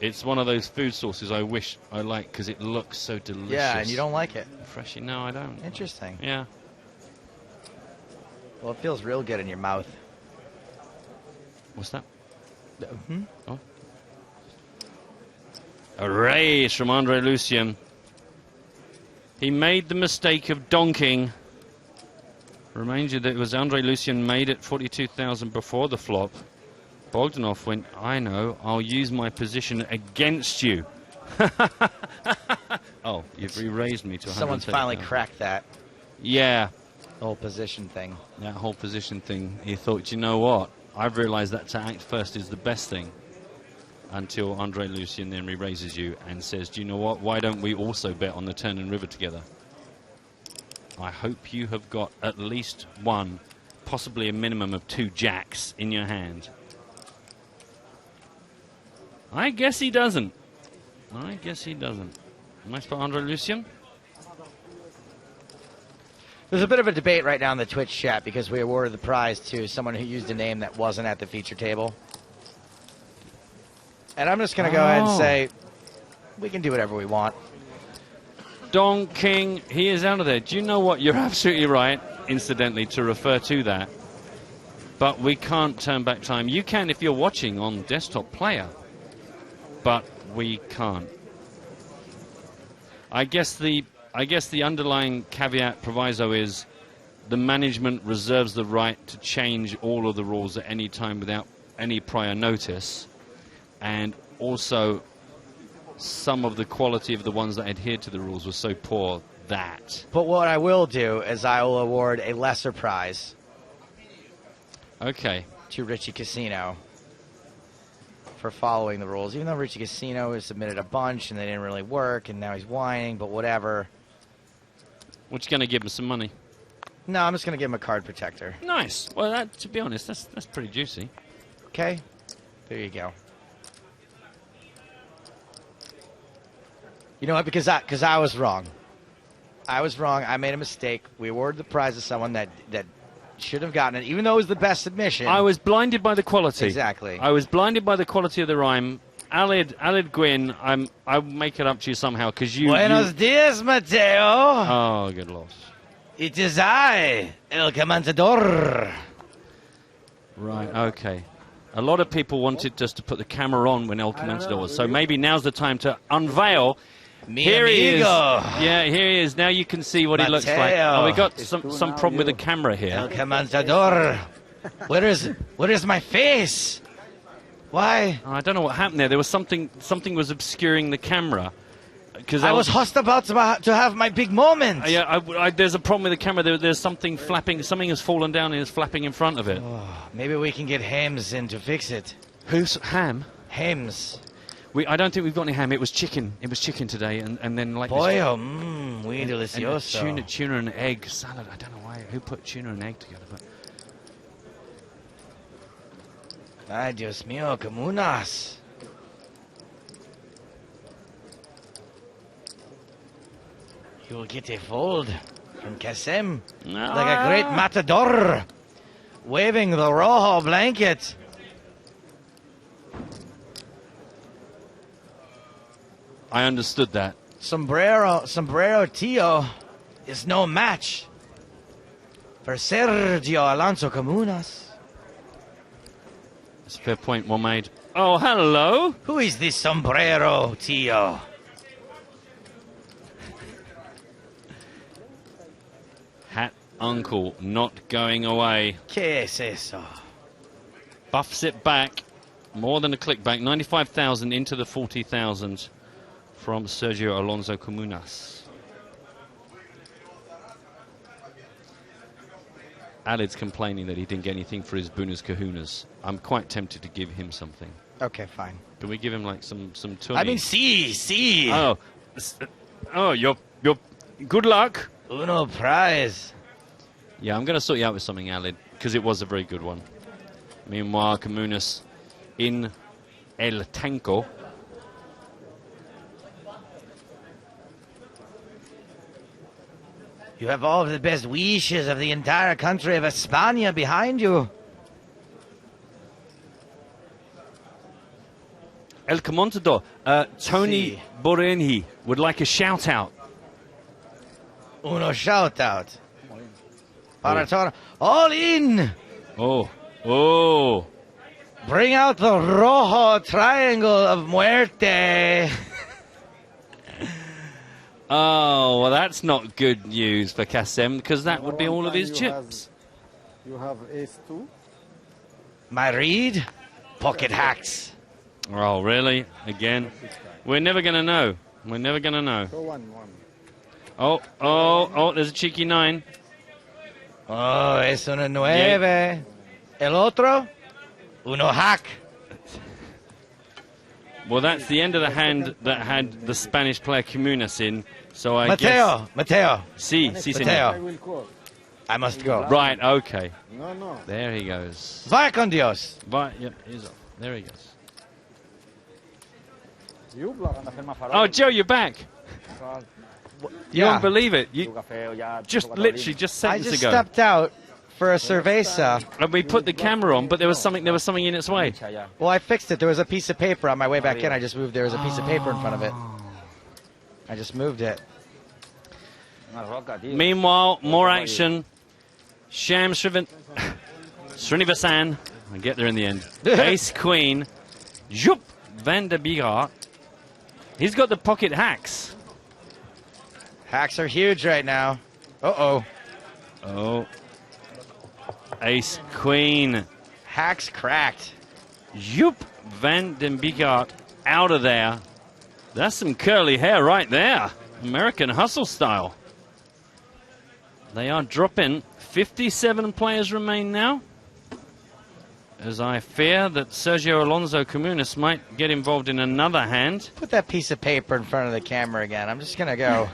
It's one of those food sources I wish I liked because it looks so delicious. Yeah, and you don't like it. Freshy? No, I don't. Interesting. Yeah. Well, it feels real good in your mouth. What's that? Mm-hmm. Oh. A raise from Andre Lucien. He made the mistake of donking. Reminds you that it was Andre Lucien made it 42,000 before the flop. Bogdanov went, I know, I'll use my position against you. Oh, you've re-raised me to 130,000. Someone's finally cracked that. Yeah. Whole position thing. That whole position thing. He thought, you know what? I've realized that to act first is the best thing. Until Andre Lucien then re-raises you and says, do you know what? Why don't we also bet on the turn and river together? I hope you have got at least one, possibly a minimum of 2 jacks in your hand. I guess he doesn't. I guess he doesn't. Nice for Andre Lucien. There's a bit of a debate right now in the Twitch chat because we awarded the prize to someone who used a name that wasn't at the feature table. And I'm just going to go ahead and say, we can do whatever we want. Don King, he is out of there. Do you know what? You're absolutely right, incidentally, to refer to that. But we can't turn back time. You can if you're watching on desktop player. But we can't. I guess the underlying caveat proviso is the management reserves the right to change all of the rules at any time without any prior notice. And also, some of the quality of the ones that adhered to the rules was so poor that... But what I will do is I will award a lesser prize. Okay. To Richie Casino for following the rules. Even though Richie Casino has submitted a bunch and they didn't really work, and now he's whining, but whatever. What you going to give him, some money? No, I'm just going to give him a card protector. Nice. Well, that, to be honest, that's pretty juicy. Okay. There you go. You know what? Because I was wrong. I was wrong. I made a mistake. We awarded the prize to someone that should have gotten it, even though it was the best submission. I was blinded by the quality. Exactly. I was blinded by the quality of the rhyme. Alid Gwyn, I'll make it up to you somehow, because you... Buenos dias, Mateo. Oh, good lord. It is I, El Comandador. Right, okay. A lot of people wanted us to put the camera on when El Comandador was, so maybe now's the time to unveil... Here he is. Yeah, here he is. Now you can see what he looks like. Oh, we got some problem with the camera here. El Comandador. Where is my face? Why? I don't know what happened there. There was something was obscuring the camera. I was just about to have my big moment. Yeah, there's a problem with the camera. There's something flapping. Something has fallen down and is flapping in front of it. Oh, maybe we can get Hames in to fix it. Who's Ham? Hames. I don't think we've got any ham. It was chicken. It was chicken today, and then like pollo, muy delicioso. Tuna and egg salad. I don't know why. Who put tuna and egg together? But ay, Dios mío, comunas. You will get a fold from Kasem, like a great matador, waving the rojo blanket. I understood that. Sombrero Tio is no match for Sergio Alonso Comunas. That's a fair point, well made. Oh, hello. Who is this Sombrero Tio? Hat Uncle not going away. ¿Qué es eso? Buffs it back. More than a click back. 95,000 into the 40,000. From Sergio Alonso Comunas. Alid's complaining that he didn't get anything for his Buenas Kahunas. I'm quite tempted to give him something. Okay, fine. Can we give him like some tuni? I mean, see. Oh, you're good luck. Uno prize. Yeah, I'm going to sort you out with something, Alid, because it was a very good one. Meanwhile, Comunas in El Tanco. You have all of the best wishes of the entire country of España behind you. El Comontador, Tony Borenhi would like a shout out. Uno shout out. Para Toro. All in. Oh. Bring out the rojo triangle of muerte. Oh, well, that's not good news for Kasem, because that would be all of his chips. You have ace-2. My read? Pocket hacks. Oh, really? Again? We're never going to know. We're never going to know. Go 1-1. Oh, there's a cheeky 9. Oh, es una 9. Yeah. El otro? Uno hack. Well, that's the end of the hand that had the Spanish player Comunas in. So I guess... Mateo. Sí, Mateo. I must go. Right, okay. No. There he goes. Vaya con Dios. Yep, he's off. There he goes. Oh, Joe, you're back. You won't believe it. You literally just seconds ago. I just ago. stepped out for a cerveza. And we put the camera on, but there was something in its way. Well, I fixed it. There was a piece of paper on my way back in. I just moved. There was a piece of paper in front of it. I just moved it. Meanwhile, more action. Sham Srinivasan. I get there in the end. Ace Queen. Joop Van der Bigar. He's got the pocket hacks. Hacks are huge right now. Oh. Ace Queen. Hacks cracked. Joop Van den Bigaert out of there. That's some curly hair right there. American Hustle style. They are dropping. 57 players remain now. as I fear that Sergio Alonso Comunas might get involved in another hand. Put that piece of paper in front of the camera again. I'm just going to go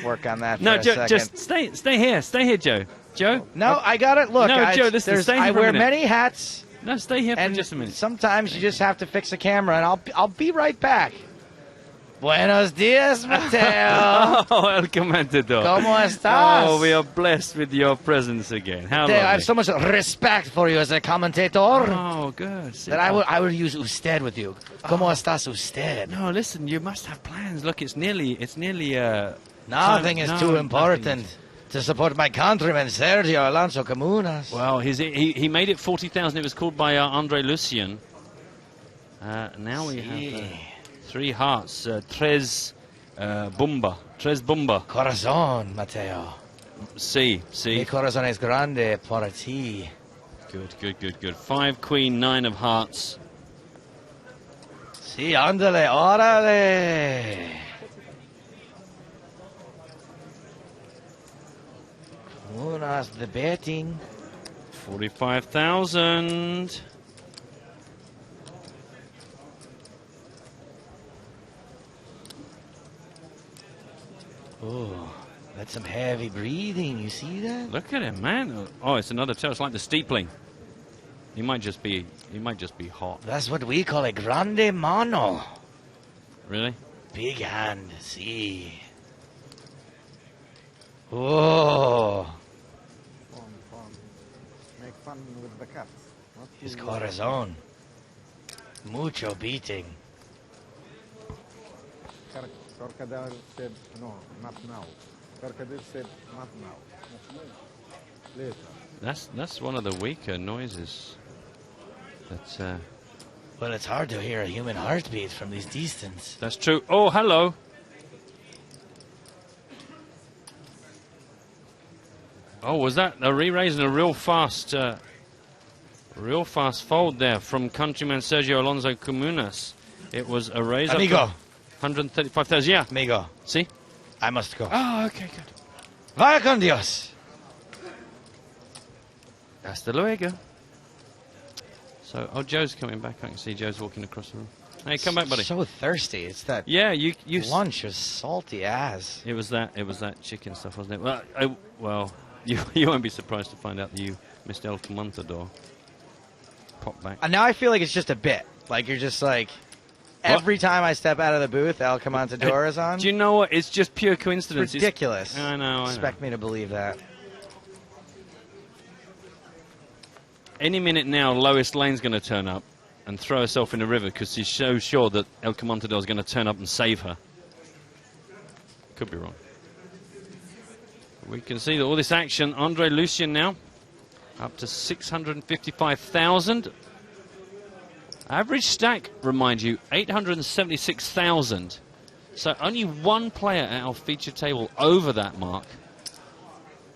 work on that for No, a Joe, second. just stay here, Joe. Joe? No, I got it. Look, no, Joe, listen, stay here I for a wear minute. many hats. No, stay here for just a minute. Sometimes you just have to fix a camera, and I'll be right back. Buenos dias, Mateo. Oh, El Comentador. ¿Cómo estás? Oh, we are blessed with your presence again. How Mateo, I have lovely. so much respect for you as a commentator. Oh, good. That I would use usted with you. ¿Cómo estás usted? No, listen, you must have plans. Look, it's nearly. Nothing is too important nothing. to support my countryman, Sergio Alonso Comunas. Well, he made it 40,000. It was called by Andre Lucien. Now we have 3 hearts. Tres Bumba. Corazón, Mateo. Sí. Mi corazón es grande para ti. Good. 5 queen, 9 of hearts. Sí, ándale, órale. Comunas, the betting. 45,000. Oh, that's some heavy breathing. You see that? Look at him, man. Oh, it's another tail. It's like the steepling. He might just be hot. That's what we call a grande mano. Really? Big hand. See. Oh. Fun. Make fun with the cats. Not His too- corazón. Mucho beating. Crocodile said, no, not now. Crocodile said, not now. Later. That's one of the weaker noises. That's Well, it's hard to hear a human heartbeat from this distance. that's true. Oh, hello. Oh, was that a re-raise and a real fast fold there from countryman Sergio Alonso Comunas? It was a raise up Amigo. to 135,000. Yeah. Amigo. See? I must go. Oh, okay, good. Vaya con Dios. Hasta luego. So, Joe's coming back. I can see Joe's walking across the room. Hey, come back, buddy. So thirsty. It's that. Yeah, you lunch was salty as. It was that chicken stuff, wasn't it? Well, you won't be surprised to find out that you missed El Comentador. Pop back. And now I feel like it's just a bit. Like you're just like. Every time I step out of the booth, El Comentador is on. Do you know what? It's just pure coincidence. It's ridiculous. I know. Expect me to believe that. Any minute now, Lois Lane's going to turn up and throw herself in the river because she's so sure that El Comentador is going to turn up and save her. Could be wrong. We can see that all this action. Andre Lucien now up to 655,000. Average stack, remind you, 876,000. So only one player at our feature table over that mark.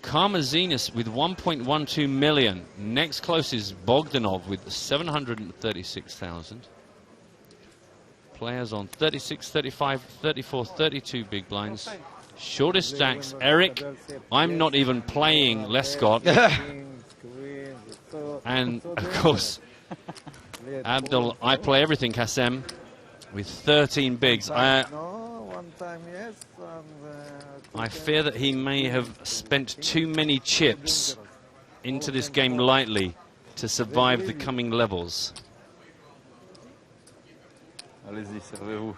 Karmazinas with 1.12 million. Next closest Bogdanov with 736,000. Players on 36, 35, 34, 32 big blinds. Shortest stacks, Eric. I'm not even playing Lescott. And of course, Abdul, I play everything, Kassem, with 13 bigs. One time yes. I fear that he may have spent too many chips into this game lightly to survive the coming levels. Allez-y, servez-vous.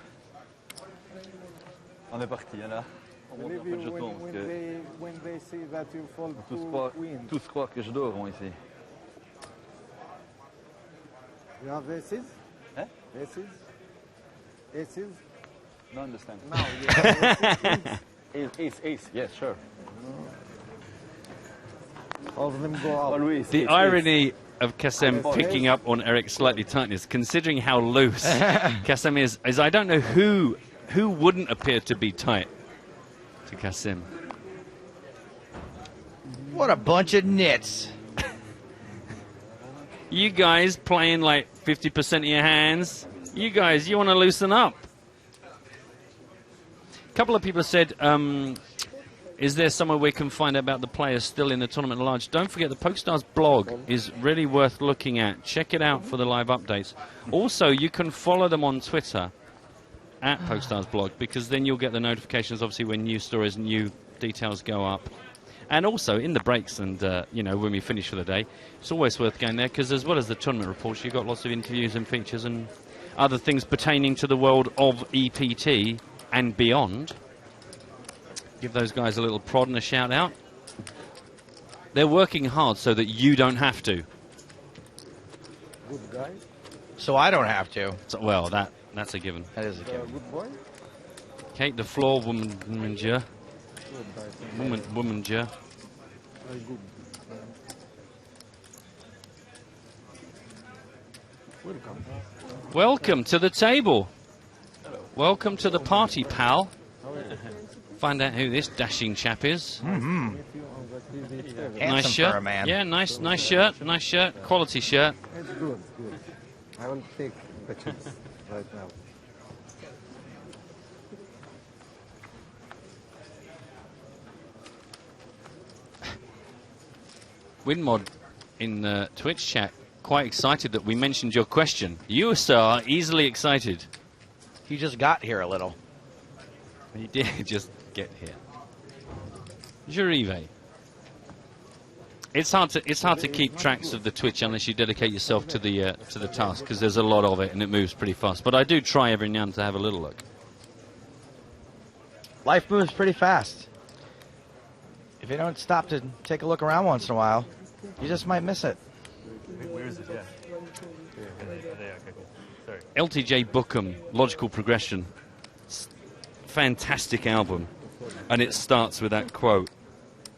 On est parti, là. On monte un peu de jetons parce que when they see that you fold tous croient que je dors, moi, ici. You have aces? Eh? Aces? Aces? No, understand. Now you have Ace, yes, sure. All of them go out. Always. The irony of Kassem picking up on Eric's slightly tightness, considering how loose Kassem is I don't know who wouldn't appear to be tight to Kassem. What a bunch of nits. You guys playing like 50% of your hands. You guys, you want to loosen up. A couple of people said Is there somewhere we can find out about the players still in the tournament at large? Don't forget the PokerStars blog is really worth looking at. Check it out for the live updates. Also, you can follow them on Twitter at PokerStars blog, because then you'll get the notifications, obviously, when new stories, new details go up. And also, in the breaks and, when we finish for the day, it's always worth going there, because as well as the tournament reports, you've got lots of interviews and features and other things pertaining to the world of EPT and beyond. Give those guys a little prod and a shout out. They're working hard so that you don't have to. Good guy. So I don't have to. So, well, that's a given. That is a given. Good boy. Kate the floor, woman-ja. Woman-ja. Very good. Welcome. Welcome to the table. Welcome to the party, pal. Find out who this dashing chap is. Mm-hmm. Nice shirt. For a man. Yeah, nice shirt. Nice shirt. Quality shirt. It's good, good. I will take the chips right now. Winmod in the Twitch chat, quite excited that we mentioned your question. You, sir, are easily excited. You just got here a little. He did just get here. Jurive. It's hard to keep tracks of the Twitch unless you dedicate yourself to the task, because there's a lot of it and it moves pretty fast. But I do try every now and then to have a little look. Life moves pretty fast. If you don't stop to take a look around once in a while, you just might miss it. Where is it? Yeah. Okay, cool. Sorry. LTJ Bookham, Logical Progression. Fantastic album. And it starts with that quote.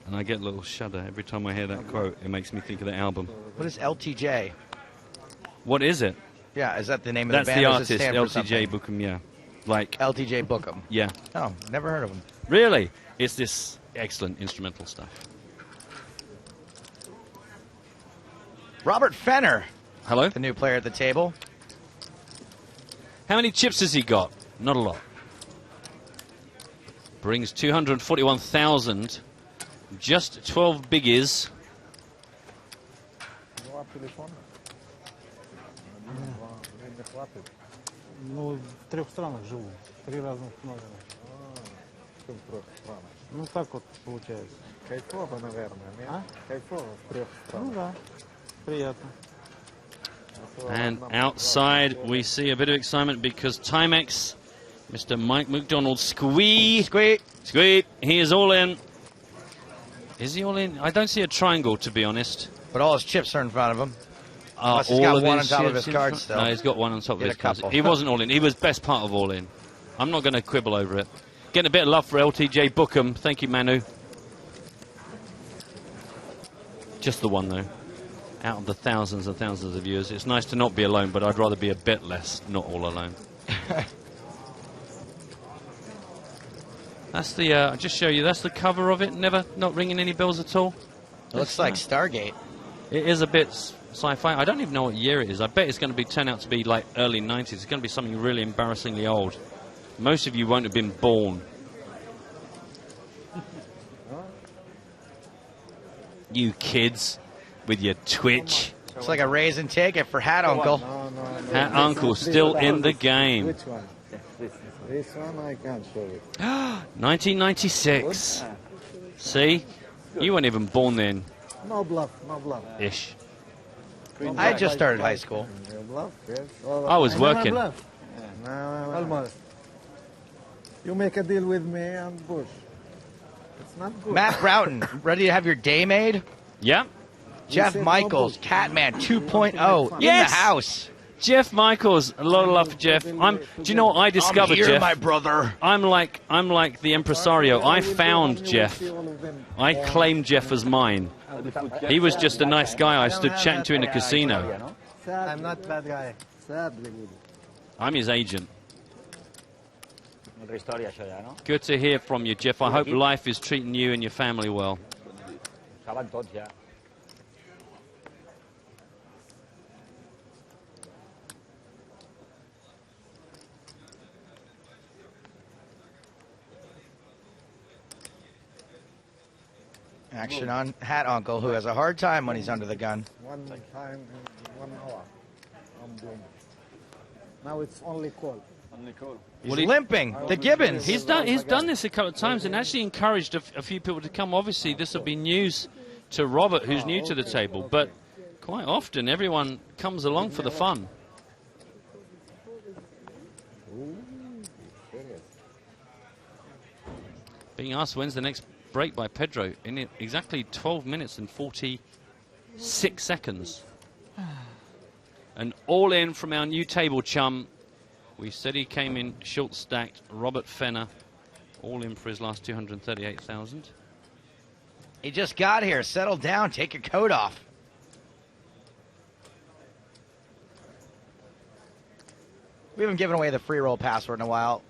And I get a little shudder every time I hear that quote. It makes me think of the album. What is LTJ? What is it? Yeah, is that the name of the band? That's the or artist, does it stand for LTJ something? Bookham, yeah. Like LTJ Bookham. Yeah. Oh, never heard of him. Really? It's this excellent instrumental stuff. Robert Fenner. Hello? The new player at the table. How many chips has he got? Not a lot. Brings 241,000. Just 12 biggies. Ну, в 3 странах живу. 3 разных номера. Что в 3 странах? Ну, так вот получается. Кайфово, наверное, нет? А? Кайфово в 3 странах. Ну да, приятно. And outside we see a bit of excitement because Timex, Mr. Mike McDonald, squeak, he is all in. Is he all in? I don't see a triangle, to be honest. But all his chips are in front of him. Unless he's all got of one on his top of chips his in card front? still. No, he's got one on top of Get his a cards. couple. He wasn't all in. He was best part of all in. I'm not going to quibble over it. Getting a bit of love for LTJ Bookham. Thank you, Manu. Just the one, though. Out of the thousands and thousands of viewers. It's nice to not be alone, but I'd rather be a bit less not all alone. That's the, I'll just show you, that's the cover of it. Not ringing any bells at all. It looks like Stargate. It is a bit sci-fi. I don't even know what year it is. I bet it's going to turn out to be like early 90s. It's going to be something really embarrassingly old. Most of you won't have been born. You kids with your Twitch. It's like a raise and take it for Hat Uncle. Hat Uncle still in the game. Which one? This one I can't show it. 1996. See? You weren't even born then. No bluff, no bluff. Ish. I had just started high school. No bluff, yes. I was working. Never bluff. Almost. You make a deal with me and Bush. It's not good. Matt Broughton, ready to have your day made? Yep. Jeff Michaels, Catman 2.0 in the house. Jeff Michaels, a lot of love for Jeff. Do you know what I discovered, I'm here, Jeff? my brother. I'm like the impresario. I found Jeff. I claimed Jeff as mine. He was just a nice guy I stood chatting to in a casino. I'm not that guy. Sadly good. I'm his agent. Good to hear from you, Jeff. I hope life is treating you and your family well. Action on Hat Uncle, who has a hard time when he's under the gun. One time in 1 hour. I'm doing. Now it's only call. Only call. He's limping. The Gibbons. He's done this a couple of times and actually encouraged a few people to come. Obviously, this will be news to Robert, who's new to the table, but quite often everyone comes along for the fun. Being asked when's the next break by Pedro in exactly 12 minutes and 46 seconds. And all in from our new table chum. We said he came in short stacked. Robert Fenner, all in for his last 238,000. He just got here. Settle down. Take your coat off. We haven't given away the free roll password in a while.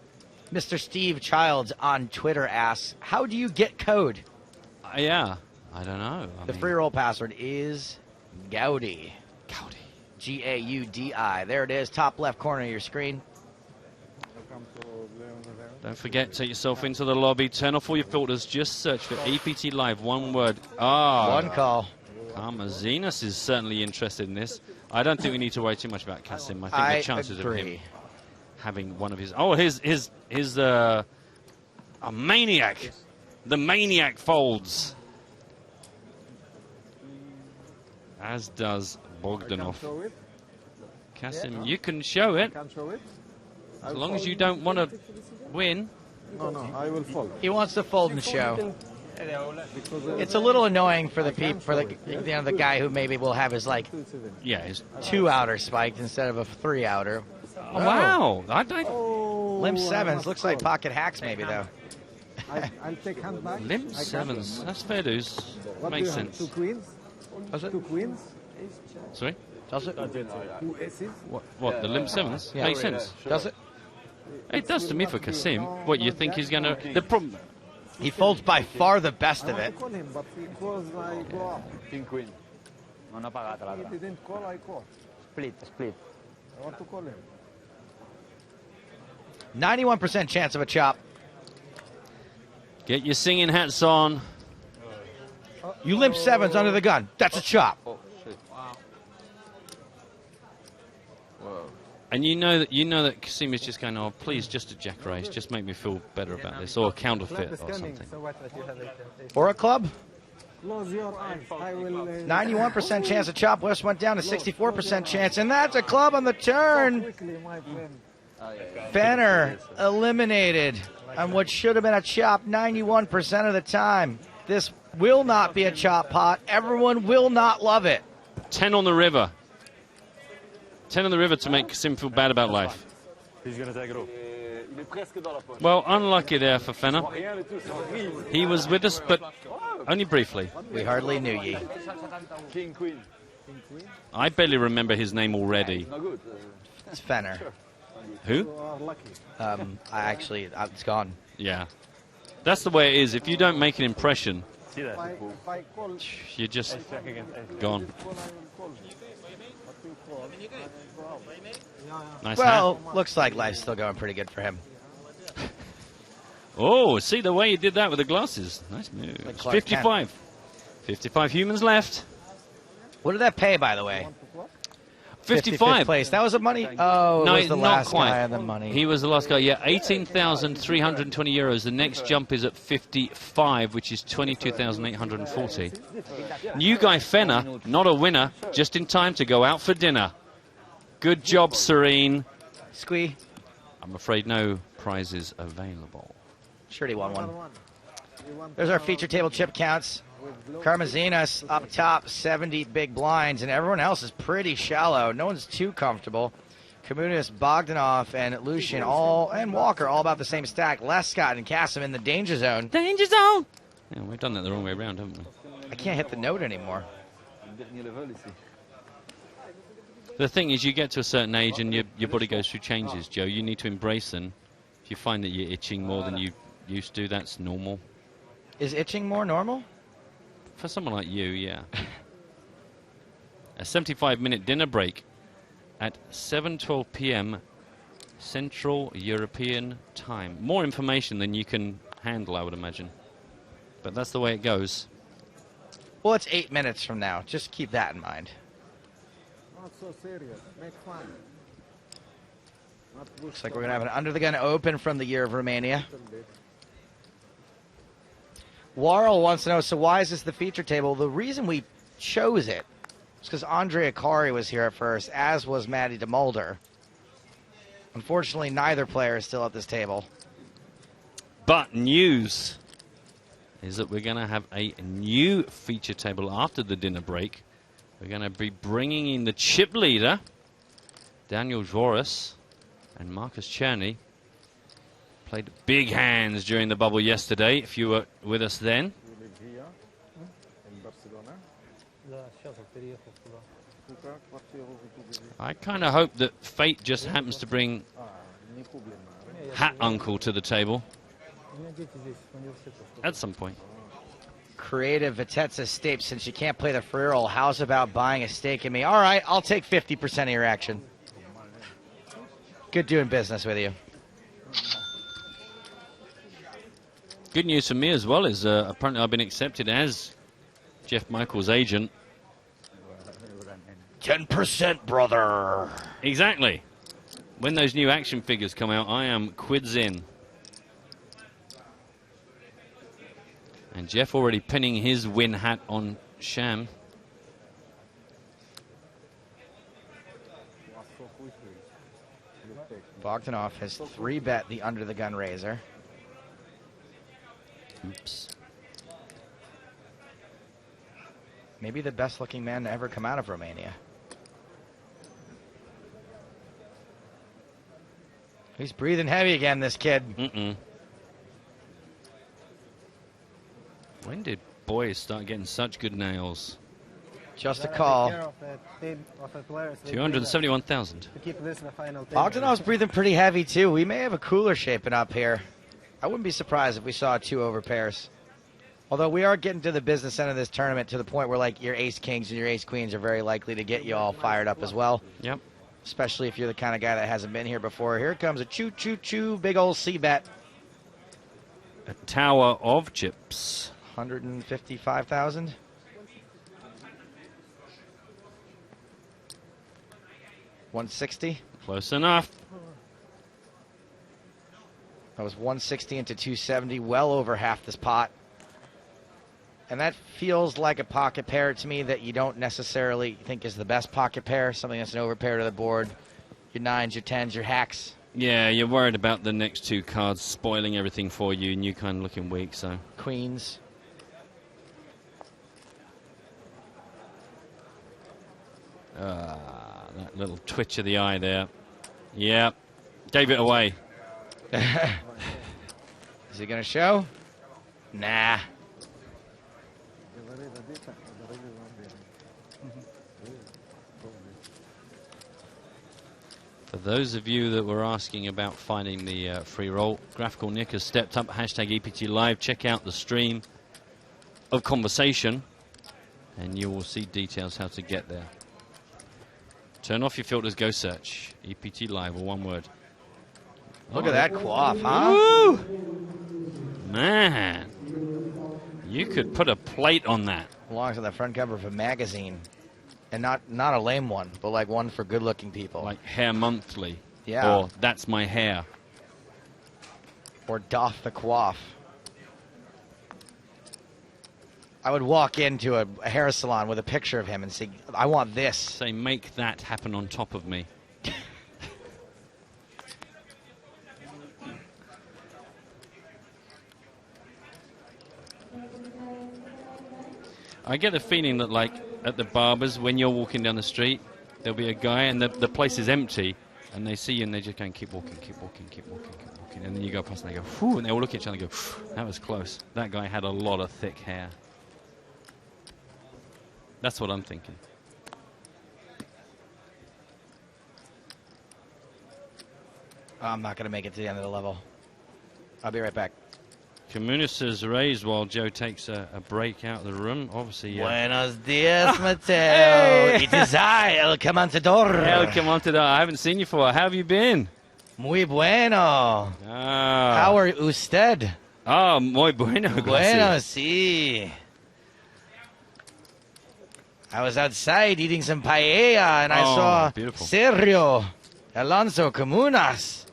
Mr. Steve Childs on Twitter asks, how do you get code? Yeah, I don't know. The free roll password is Gaudi. Gaudi. G-A-U-D-I. There it is, top left corner of your screen. Don't forget, take yourself into the lobby, turn off all your filters, just search for EPT Live, one word. One call. Karmazinas is certainly interested in this. I don't think we need to worry too much about Kasim. I think the chances of him having one of his... Oh, his a maniac. The maniac folds. As does Bogdanov. Kasim, you can show it. As long as you don't want to win. No, I will fold. He wants to fold and show. It's a little annoying for the people, for the guy who maybe will have his his 2 outer spiked instead of a 3 outer. Oh, wow! Limp sevens looks like pocket hacks maybe though. I'll take hand back. Limp sevens. That's fair dues. Makes sense. 2 queens. Does it? 2 queens. Sorry. Does it? 2 aces. What? The limp sevens? Yeah. Makes sense. Does it? It does to me for Kasim. What you think he's gonna? The problem. He folds by far the best of I it. want to call him, but he calls, I go up. King queen. He didn't call, I call. Split. I want to call him. 91% chance of a chop. Get your singing hats on. You limp sevens under the gun. That's a chop. Oh, shit. Whoa. And you know that Kasim is just going, oh, please, just a jack raise, just make me feel better about this, or a counterfeit or something. Or a club. Close your eyes. I will. 91% chance of chop. West went down to 64% chance, and that's a club on the turn. Quickly, my friend. Fenner eliminated on what should have been a chop 91% of the time. This will not be a chop pot. Everyone will not love it. 10 on the river. 10 on the river to make Kasim feel bad about life. He's going to take it off. Well, unlucky there for Fenner. He was with us, but only briefly. We hardly knew ye. King queen. I barely remember his name already. It's Fenner. Who? It's gone. Yeah. That's the way it is. If you don't make an impression, you're just gone. Nice well, hat. looks like life's still going pretty good for him. Oh, see the way he did that with the glasses. Nice move. Like Clark 55. 55 humans left. What did that pay, by the way? 55 place. That was a money. Oh, no, it was the not last quite. guy on the money. He was the last guy. Yeah, 18,320 euros. The next jump is at 55, which is 22,840. New guy Fenner, not a winner, just in time to go out for dinner. Good job, Serene. Squee. I'm afraid no prizes available. Sure, he won one. There's our feature table chip counts. Karmazinas up top, 70 big blinds, and everyone else is pretty shallow. No one's too comfortable. Komunis, Bogdanov, and Lucian and Walker all about the same stack. Lescott and Kasim in the danger zone. Danger zone! Yeah, we've done that the wrong way around, haven't we? I can't hit the note anymore. The thing is, you get to a certain age and your body goes through changes, Joe. You need to embrace them. If you find that you're itching more than you used to, that's normal. Is itching more normal? For someone like you, yeah. A 75-minute dinner break at 7:12 p.m. Central European Time. More information than you can handle, I would imagine. But that's the way it goes. Well, it's 8 minutes from now. Just keep that in mind. Not so serious. Make fun. Looks like we're going to have an under-the-gun open from the year of Romania. Warrell wants to know, so why is this the feature table? The reason we chose it was because Andre Akari was here at first, as was Matty DeMulder. Unfortunately, neither player is still at this table. But news is that we're going to have a new feature table after the dinner break. We're going to be bringing in the chip leader, Daniel Joris, and Marcus Czerny. Played big hands during the bubble yesterday, if you were with us then. We live here in Barcelona. I kind of hope that fate just happens to bring Hat Uncle to the table at some point. Creative Vitetza Stapes, since you can't play the free roll, how's about buying a stake in me? All right, I'll take 50% of your action. Good doing business with you. Good news for me as well is apparently I've been accepted as Jeff Michaels' agent. 10%, brother. Exactly. When those new action figures come out, I am quids in. And Jeff already pinning his win hat on Sham. Bogdanov has 3-bet the under-the-gun razor. Oops. Maybe the best-looking man to ever come out of Romania. He's breathing heavy again, this kid. When did boys start getting such good nails? Just a call. 271,000. To keep this in the final table. Bogdanov's breathing pretty heavy, too. We may have a cooler shaping up here. I wouldn't be surprised if we saw 2 over pairs. Although we are getting to the business end of this tournament to the point where, like, your ace-kings and your ace-queens are very likely to get you all fired up as well. Yep. Especially if you're the kind of guy that hasn't been here before. Here comes a choo-choo-choo, big old C-bet. A tower of chips. 155,000. $160. Close enough. That was 160 into 270, well over half this pot. And that feels like a pocket pair to me that you don't necessarily think is the best pocket pair, something that's an overpair to the board. Your 9s, your 10s, your hacks. Yeah, you're worried about the next 2 cards spoiling everything for you, and you kind of looking weak, so. Queens. That little twitch of the eye there. Yeah, gave it away. Is he going to show? Nah. For those of you that were asking about finding the free roll, Graphical Nick has stepped up, hashtag EPT Live. Check out the stream of conversation, and you will see details how to get there. Turn off your filters, go search. EPT Live, or one word. Look at that quaff, huh? Woo! Man, you could put a plate on that. Belongs on the front cover of a magazine. And not a lame one, but like one for good-looking people. Like Hair Monthly. Yeah. Or That's My Hair. Or Doff the Quaff. I would walk into a hair salon with a picture of him and say, I want this. Say, make that happen on top of me. I get the feeling that, like, at the barbers, when you're walking down the street, there'll be a guy and the place is empty, and they see you and they just go, keep walking, keep walking, keep walking, keep walking. And then you go past and they go, whew, and they all look at each other and go, that was close. That guy had a lot of thick hair. That's what I'm thinking. I'm not going to make it to the end of the level. I'll be right back. Comunis has raised while Joe takes a break out of the room. Obviously, Buenos dias, Mateo. Hey. It is I, El Comandador. El Comandador. I haven't seen you for. How have you been? Muy bueno. How are usted? Muy bueno. Bueno, sí. I was outside eating some paella, and I saw beautiful. Sergio Alonso Comunas.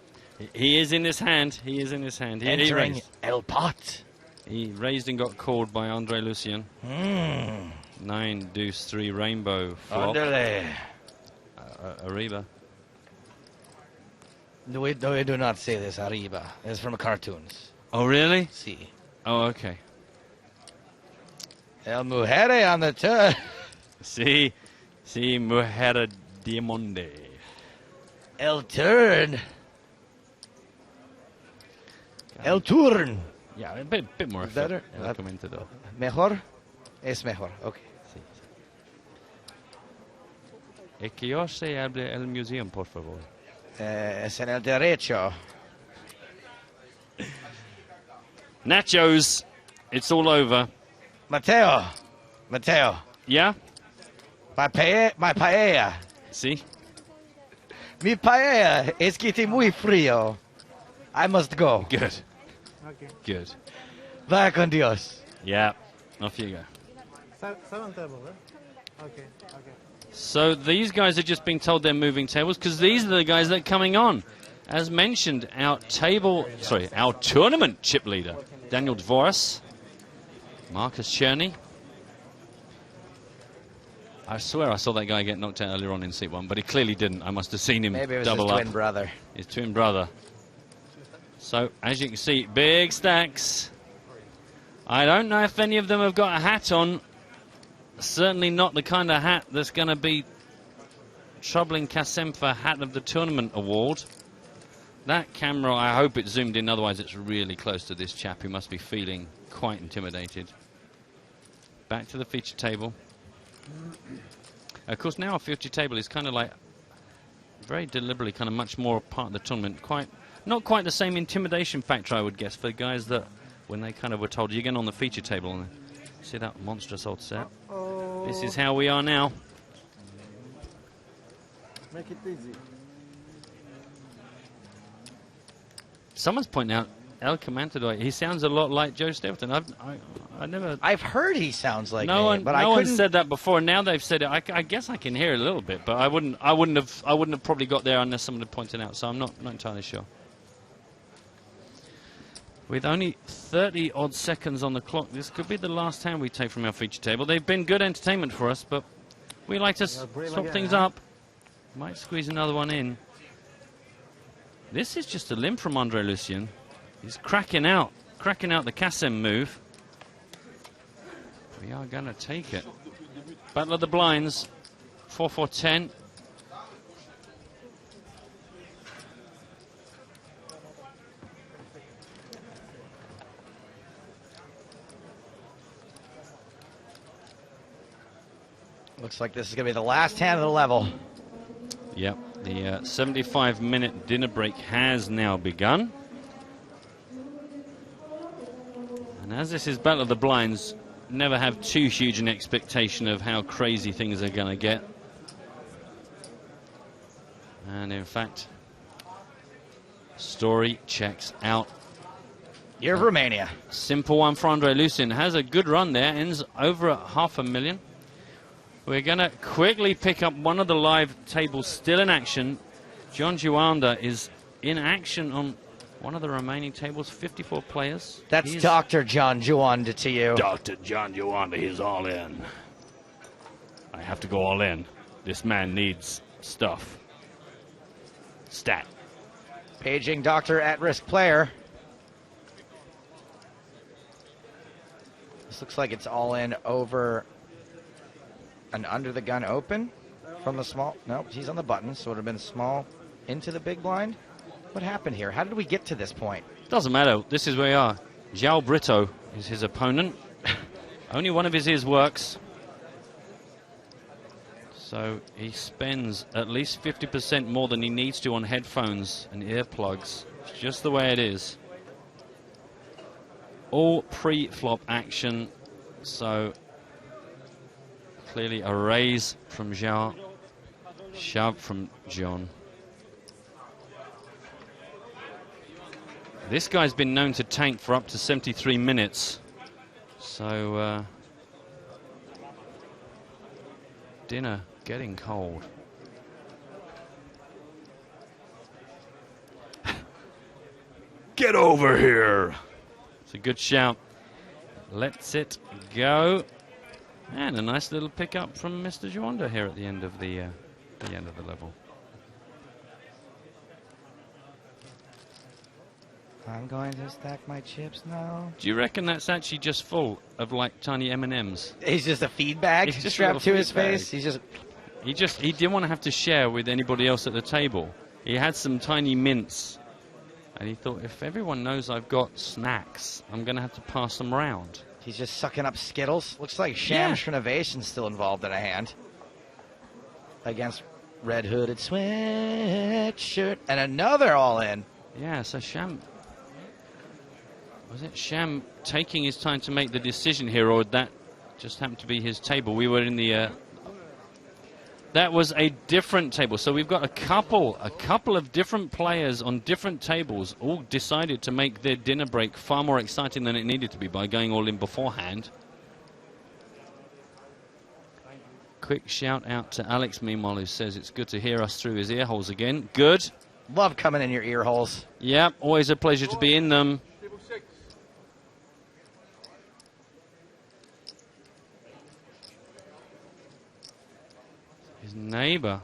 He is in his hand. He is in his hand. He Entering raised. El Pot. He raised and got called by Andre Lucien. 9 deuce 3 rainbow flop. Andale. Arriba. No, we do not say this, arriba. It's from cartoons. Oh, really? See. Oh, okay. El Mujer on the turn. See, Mujer Diamonde. El Turn. El Turn. Yeah, a bit more better. El Comentador. Mejor. Es mejor. Okay. Es que yo sé hable el museum, por favor. Es en el derecho. Nachos, it's all over. Mateo. Yeah? My paella. See? Mi paella es getting muy frío. I must go. Good. Okay. Good. Vaya con Dios. Yeah, off you go. Seven table, eh? Okay. So these guys are just being told they're moving tables because these are the guys that are coming on. As mentioned, our tournament chip leader, Daniel Dvoras, Marcus Cherney. I swear I saw that guy get knocked out earlier on in seat 1, but he clearly didn't. I must have seen him Maybe it was double his up. twin brother. His twin brother. So, as you can see, big stacks. I don't know if any of them have got a hat on. Certainly not the kind of hat that's going to be troubling Kassem for Hat of the Tournament award. That camera, I hope it zoomed in, otherwise it's really close to this chap who must be feeling quite intimidated. Back to the feature table. Of course, now our feature table is kind of like very deliberately kind of much more part of the tournament. Not quite the same intimidation factor, I would guess, for guys that when they kind of were told, you're getting on the feature table and see that monstrous old set. This is how we are now. Make it easy. Someone's pointing out El Comandador. He sounds a lot like Joe Stapleton. I've heard he sounds like no me, one, but no I one couldn't. said that before. Now they've said it. I guess I can hear it a little bit, but I wouldn't have probably got there unless someone had pointed out. So I'm not entirely sure. With only 30 odd seconds on the clock, this could be the last hand we take from our feature table. They've been good entertainment for us, but we like to swap things up. Might squeeze another one in. This is just a limb from Andre Lucien. He's cracking out the Kassem move. We are going to take it. Battle of the Blinds, 4-4-10. Looks like this is going to be the last hand of the level. Yep, the 75-minute dinner break has now begun. And as this is Battle of the Blinds, never have too huge an expectation of how crazy things are going to get. And in fact, story checks out. Year of Romania. Simple one for Andre Lucien. Has a good run there, ends over at $500,000. We're going to quickly pick up one of the live tables still in action. John Juanda is in action on one of the remaining tables, 54 players. That's Dr. John Juanda to you. Dr. John Juanda, he's all in. I have to go all in. This man needs stuff. Stat. Paging Dr. At-Risk Player. This looks like it's all in over and under the gun open from the small. Nope, he's on the button, so it would have been small into the big blind. What happened here? How did we get to this point? Doesn't matter. This is where we are. João Brito is his opponent. Only one of his ears works. So he spends at least 50% more than he needs to on headphones and earplugs. It's just the way it is. All pre-flop action. So clearly a raise from João. Shove from John. This guy's been known to tank for up to 73 minutes. So dinner getting cold. Get over here! It's a good shout. Lets it go. And a nice little pickup from Mr. Juanda here at the end of the level. I'm going to stack my chips now. Do you reckon that's actually just full of like tiny M&Ms? He's just a feed bag He's just strapped to his feed bag. face. He didn't want to have to share with anybody else at the table. He had some tiny mints, and he thought, if everyone knows I've got snacks, I'm going to have to pass them around. He's just sucking up Skittles. Looks like Sham Shrinovation's still involved in a hand. Against Red Hooded Sweatshirt. And another all-in. Yeah, so Sham... Was it Sham taking his time to make the decision here, or that just happened to be his table? We were in the... that was a different table. So we've got a couple of different players on different tables all decided to make their dinner break far more exciting than it needed to be by going all in beforehand. Quick shout out to Alex, meanwhile, who says it's good to hear us through his ear holes again. Good. Love coming in your ear holes. Yep, always a pleasure to be in them. His neighbor.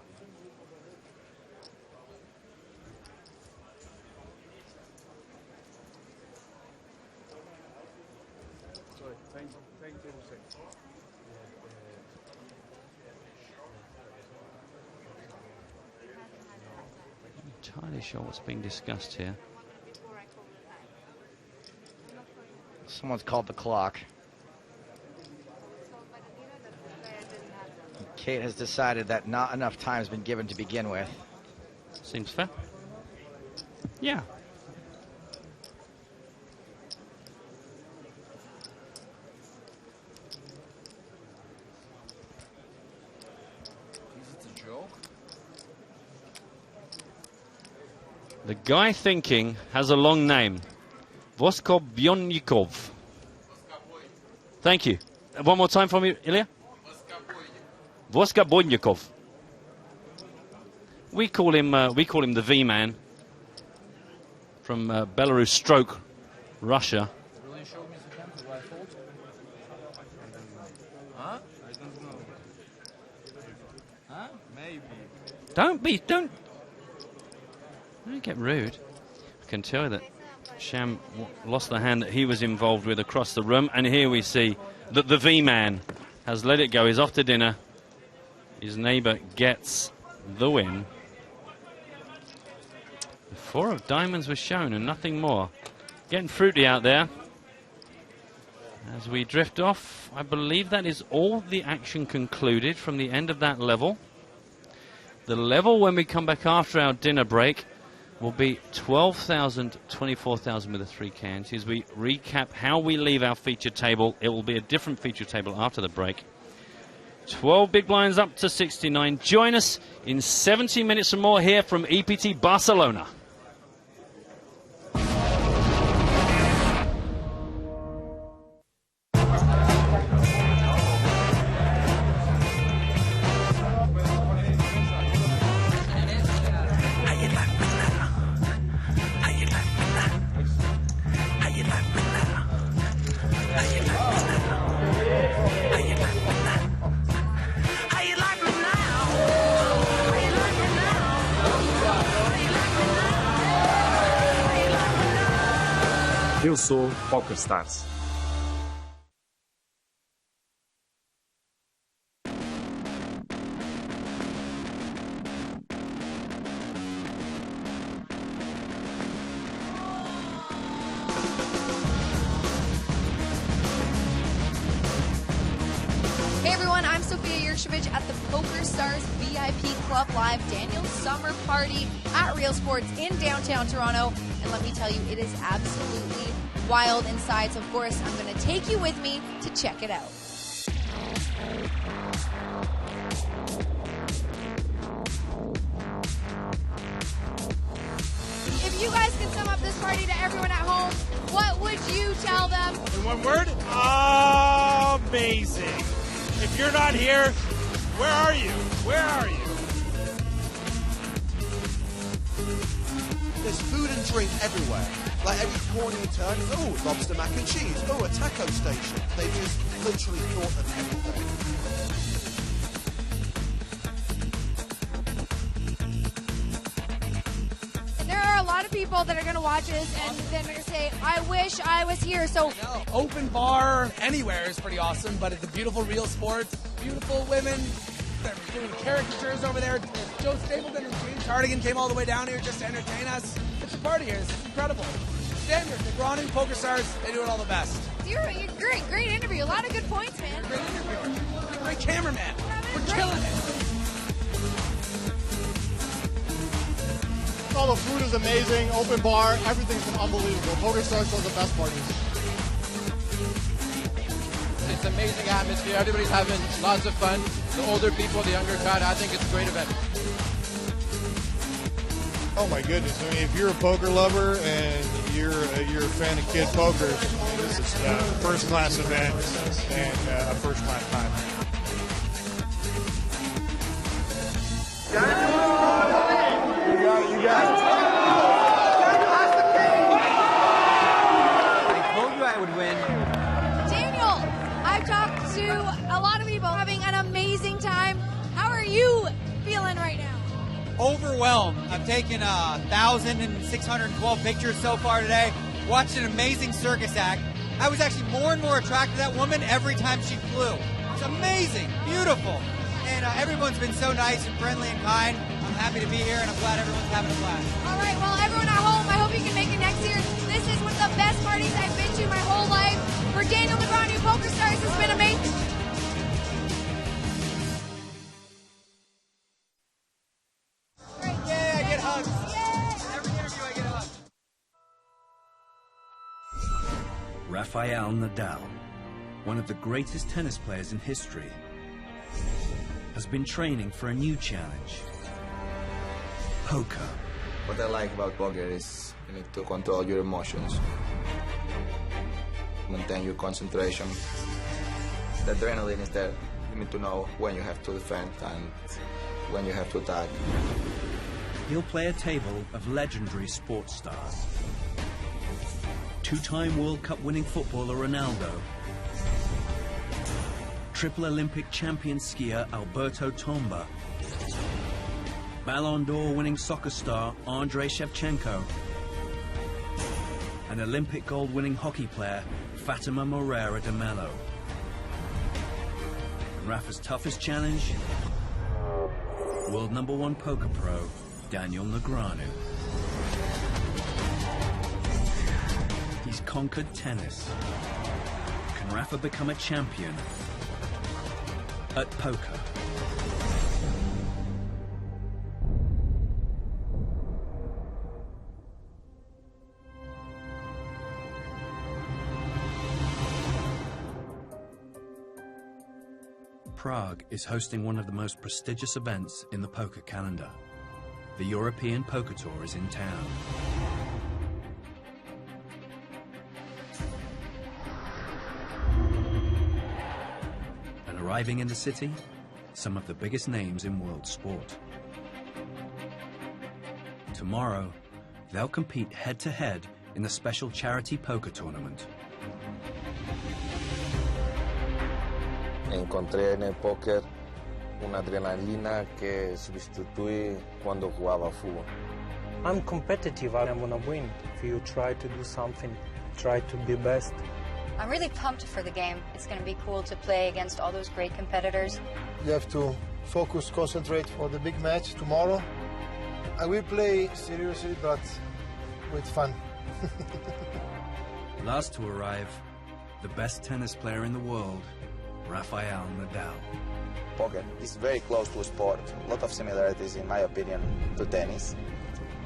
I'm not entirely sure what's being discussed here. Someone's called the clock. Kate has decided that not enough time has been given to begin with. Seems fair. Yeah. The guy thinking has a long name. Voskobyonikov. Thank you. One more time for me, Ilya. Voskobonyakov. We call him the V-Man from Belarus stroke Russia. Don't get rude. I can tell that Sham lost the hand that he was involved with across the room, and here we see that the V-Man has let it go. He's off to dinner. His neighbor gets the win. The 4 of diamonds was shown and nothing more. Getting fruity out there. As we drift off, I believe that is all the action concluded from the end of that level. The level when we come back after our dinner break will be 12,000, 24,000 with the 3 cans. As we recap how we leave our feature table, it will be a different feature table after the break. 12 big blinds up to 69. Join us in 70 minutes or more here from EPT Barcelona. Eu sou PokerStars. Hey everyone, I'm Sophia Yershevich at the PokerStars VIP Club Live Daniel Summer Party at Real Sports in downtown Toronto. And let me tell you, it is absolutely wild inside. So of course, I'm going to take you with me to check it out. If you guys can sum up this party to everyone at home, what would you tell them? In one word, amazing. If you're not here, Where are you? Where are you? There's food and drink everywhere. Like every corner you turn, oh, lobster mac and cheese, oh, a taco station. They just literally thought of everything. There are a lot of people that are going to watch this and then they're going to say, I wish I was here. So Open bar anywhere is pretty awesome, but at the beautiful Real Sports, beautiful women, they're doing caricatures over there. Joe Stapleton and James Hardigan came all the way down here just to entertain us. It's a party here. It's incredible. Standard, Negroni, PokerStars, they do it all the best. you're great interview. A lot of good points, man. Great cameraman. We're killing it. All the food is amazing, open bar, everything's been unbelievable. PokerStars does the best parties. It's an amazing atmosphere. Everybody's having lots of fun. The older people, the younger crowd. I think it's a great event. Oh my goodness! I mean, if you're a poker lover and you're a fan of kid poker, this is a first-class event and a first-class time. You got it. I told you I would win. Daniel, I've talked to a lot of people having an amazing time. How are you feeling right now? Overwhelmed. I've taken 1,612 pictures so far today. Watched an amazing circus act. I was actually more and more attracted to that woman every time she flew. It's amazing, beautiful. And everyone's been so nice and friendly and kind. I'm happy to be here, and I'm glad everyone's having a blast. All right, well, everyone at home, I hope you can make it next year. This is one of the best parties I've been to my whole life. For Daniel Negroni, PokerStars has been amazing. Yay, I get hugs. Every interview I get a hug. Rafael Nadal, one of the greatest tennis players in history, has been training for a new challenge. Poker. What I like about poker is you need to control your emotions, maintain your concentration. The adrenaline is there. You need to know when you have to defend and when you have to attack. He'll play a table of legendary sports stars. Two-time World Cup winning footballer Ronaldo, triple Olympic champion skier Alberto Tomba, Ballon d'Or winning soccer star Andrei Shevchenko, and Olympic gold winning hockey player Fatima Moreira de Mello. And Rafa's toughest challenge? World #1 poker pro Daniel Negreanu. He's conquered tennis. Can Rafa become a champion at poker? Prague is hosting one of the most prestigious events in the poker calendar. The European Poker Tour is in town. And arriving in the city, some of the biggest names in world sport. Tomorrow, they'll compete head-to-head in the special charity poker tournament. Encontré en el póker una adrenalina que sostituí cuando jugaba fútbol. I'm competitive. I want to win. If you try to do something, try to be best. I'm really pumped for the game. It's going to be cool to play against all those great competitors. You have to focus, concentrate for the big match tomorrow. I will play seriously, but with fun. Last to arrive, the best tennis player in the world, Rafael Nadal. Poker is very close to a sport. A lot of similarities, in my opinion, to tennis.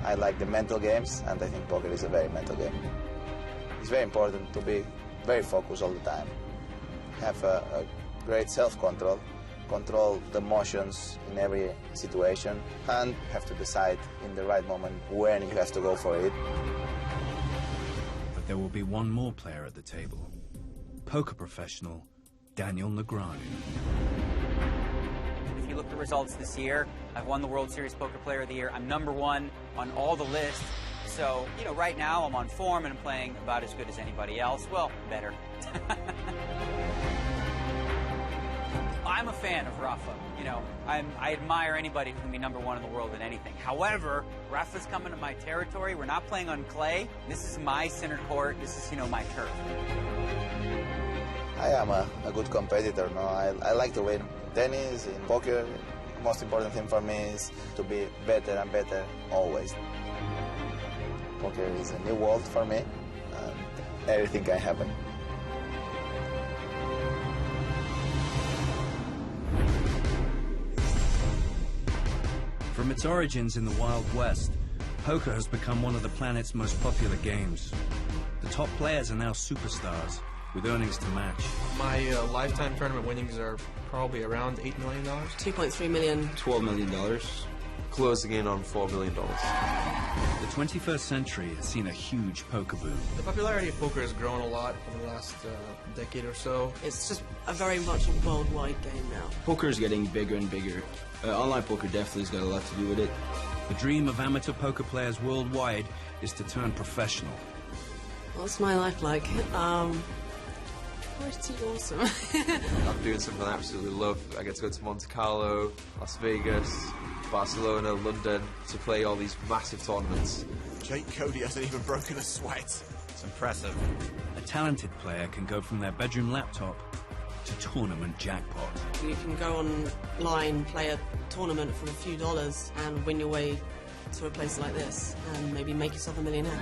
I like the mental games, and I think poker is a very mental game. It's very important to be very focused all the time. Have a great self-control, control the emotions in every situation, and have to decide in the right moment when you have to go for it. But there will be one more player at the table. Poker professional Daniel Negreanu. If you look at the results this year, I've won the World Series Poker Player of the Year. I'm #1 on all the lists. So, you know, right now I'm on form and I'm playing about as good as anybody else. Well, better. I'm a fan of Rafa. You know, I admire anybody who can be #1 in the world in anything. However, Rafa's coming to my territory. We're not playing on clay. This is my center court. This is, you know, my turf. I am a good competitor. No, I like to win. Tennis, in poker, the most important thing for me is to be better and better always. Poker is a new world for me, and everything can happen. From its origins in the Wild West, poker has become one of the planet's most popular games. The top players are now superstars, with earnings to match. My lifetime tournament winnings are probably around $8 million. 2.3 million. $12 million. Closing in on $4 million. The 21st century has seen a huge poker boom. The popularity of poker has grown a lot over the last decade or so. It's just a very much a worldwide game now. Poker is getting bigger and bigger. Online poker definitely has got a lot to do with it. The dream of amateur poker players worldwide is to turn professional. What's my life like? Pretty awesome. I'm doing something I absolutely love. I get to go to Monte Carlo, Las Vegas, Barcelona, London to play all these massive tournaments. Jake Cody hasn't even broken a sweat. It's impressive. A talented player can go from their bedroom laptop to tournament jackpot. You can go online, play a tournament for a few dollars and win your way to a place like this and maybe make yourself a millionaire.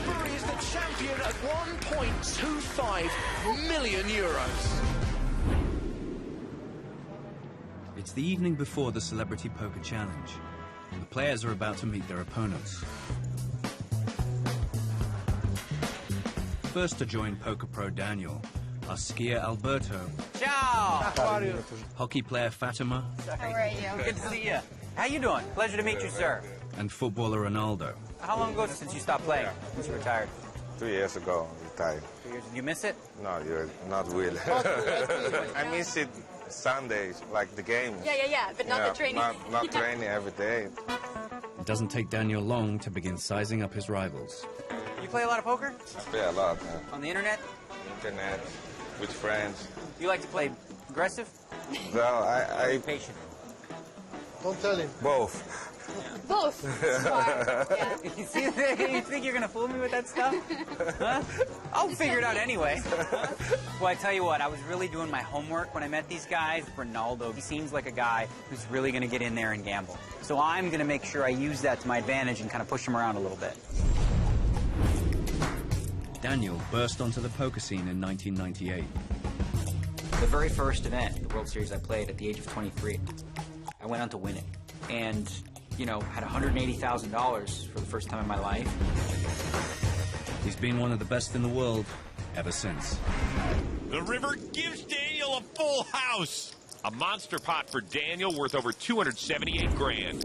February is the champion at €1.25 million. It's the evening before the Celebrity Poker Challenge. The players are about to meet their opponents. First to join poker pro Daniel are skier Alberto. Ciao! How are you? Hockey player Fatima. How are you? Good to see you. How you doing? Pleasure to meet you, sir. And footballer Ronaldo. How long ago since you stopped playing? Since you retired? 2 years ago, retired. 2 years. You miss it? No, you're not really. I miss it Sundays, like the games. Yeah, but not the training. Not training every day. It doesn't take Daniel long to begin sizing up his rivals. You play a lot of poker? I play a lot. On the internet? Internet, with friends. You like to play aggressive? Well, I patient. Don't tell him. Both. Both. Smart. Yeah. You see, you think you're gonna fool me with that stuff? Huh? I'll figure it out anyway. Well, I tell you what, I was really doing my homework when I met these guys. Ronaldo, he seems like a guy who's really gonna get in there and gamble. So I'm gonna make sure I use that to my advantage and kind of push him around a little bit. Daniel burst onto the poker scene in 1998. The very first event, the World Series I played at the age of 23, I went on to win it. And, you know, had $180,000 for the first time in my life. He's been one of the best in the world ever since. The river gives Daniel a full house. A monster pot for Daniel worth over 278 grand.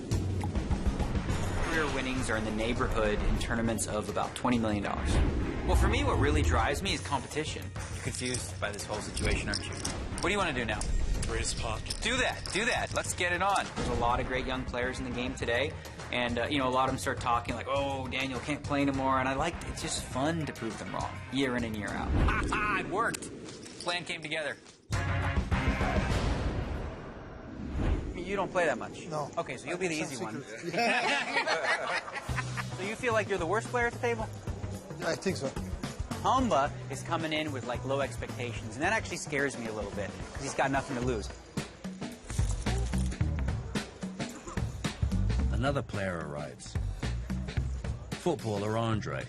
Career winnings are in the neighborhood in tournaments of about $20 million. Well, for me, what really drives me is competition. You're confused by this whole situation, aren't you? What do you want to do now? Raise pot. Do that. Let's get it on. There's a lot of great young players in the game today. And, you know, a lot of them start talking like, oh, Daniel can't play anymore. And it's just fun to prove them wrong, year in and year out. Ha! It worked. Plan came together. You don't play that much? No. Okay, so you'll be the easy one. So you feel like you're the worst player at the table? I think so. Humba is coming in with like low expectations, and that actually scares me a little bit because he's got nothing to lose. Another player arrives. Footballer Andre,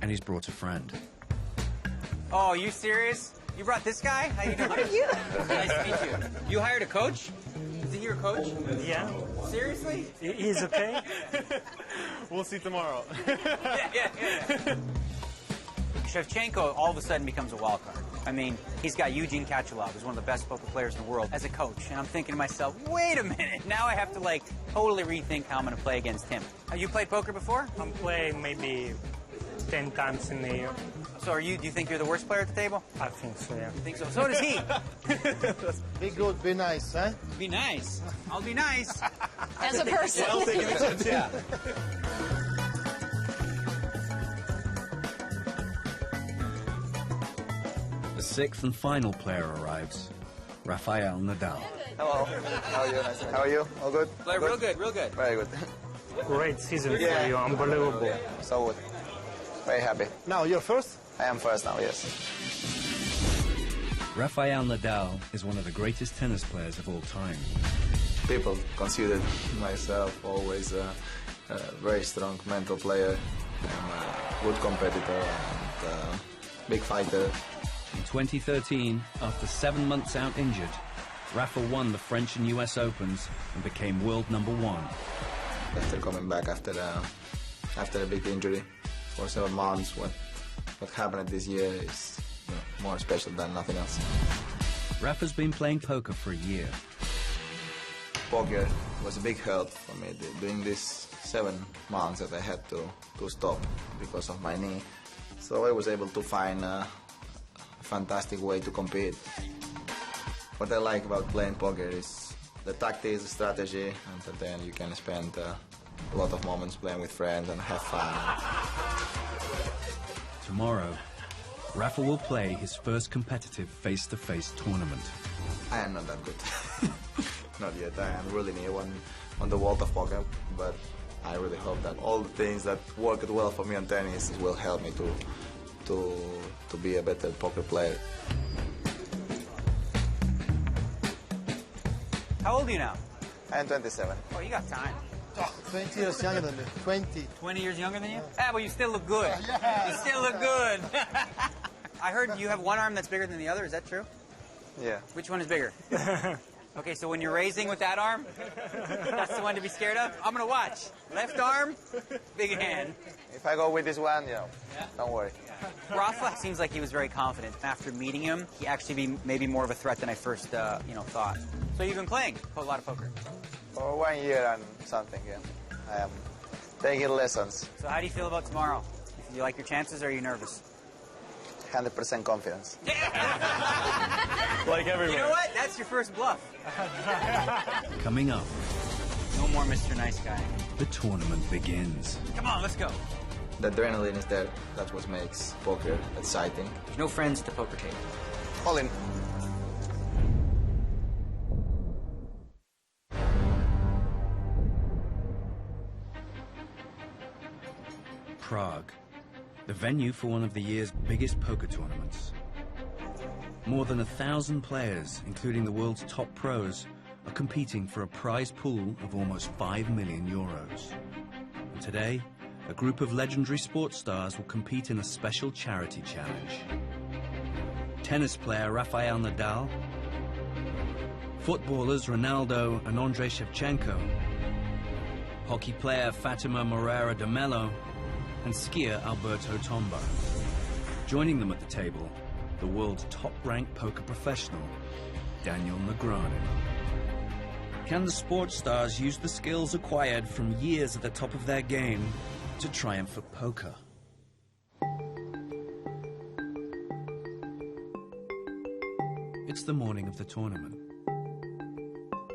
and he's brought a friend. Oh, are you serious? You brought this guy? How you doing? How are you? Nice to meet you. You hired a coach? Is he your coach? Yeah. Seriously? He's okay. We'll see tomorrow. Yeah. Shevchenko all of a sudden becomes a wild card. I mean, he's got Eugene Kachalov, who's one of the best poker players in the world, as a coach. And I'm thinking to myself, wait a minute, now I have to, like, totally rethink how I'm going to play against him. Have you played poker before? I'm playing maybe 10 times in a year. So So do you think you're the worst player at the table? I think so, yeah. I think so. So does he. Be good, be nice, eh? Be nice. I'll be nice. As a person. I'll take it. Yeah. The sixth and final player arrives, Rafael Nadal. Hello. How are you? Nice to meet you. How are you? All good? Play real good, real good. Very good. Great season for you, unbelievable. Yeah, so good. Very happy. Now, you're first? I am first now, yes. Rafael Nadal is one of the greatest tennis players of all time. People consider myself always a very strong mental player, and a good competitor, and big fighter. In 2013, after 7 months out injured, Rafa won the French and US Opens and became world #1. After coming back after a big injury for 7 months, what happened this year is more special than nothing else. Rafa's been playing poker for a year. Poker was a big help for me during these 7 months that I had to stop because of my knee. So I was able to find a fantastic way to compete. What I like about playing poker is the tactics, the strategy, and then you can spend a lot of moments playing with friends and have fun. Tomorrow, Rafa will play his first competitive face-to-face tournament. I am not that good. Not yet. I am really new on the world of poker, but I really hope that all the things that worked well for me on tennis will help me to be a better poker player. How old are you now? I am 27. Oh, you got time. 20 years younger than me. 20. 20 years younger than you? Yeah, but you still look good. You still look good. I heard you have one arm that's bigger than the other. Is that true? Yeah. Which one is bigger? Okay, so when you're raising with that arm, that's the one to be scared of? I'm going to watch. Left arm, big hand. If I go with this one, don't worry. Rafa seems like he was very confident. After meeting him, he actually maybe more of a threat than I first thought. So you've been playing a lot of poker? For 1 year and something, yeah. I am taking lessons. So how do you feel about tomorrow? Do you like your chances, or are you nervous? 100% confidence. Like everyone. You know what? That's your first bluff. Coming up, No more Mr. Nice Guy. the tournament begins. Come on, let's go. The adrenaline is there. That's what makes poker exciting. There's no friends at the poker table. All in. Prague, the venue for one of the year's biggest poker tournaments. More than 1,000 players, including the world's top pros, are competing for a prize pool of almost €5 million. And today, a group of legendary sports stars will compete in a special charity challenge. Tennis player Rafael Nadal, footballers Ronaldo and Andrei Shevchenko, hockey player Fatima Moreira de Mello, and skier Alberto Tomba. Joining them at the table, the world's top-ranked poker professional, Daniel Negreanu. Can the sports stars use the skills acquired from years at the top of their game to triumph at poker? It's the morning of the tournament.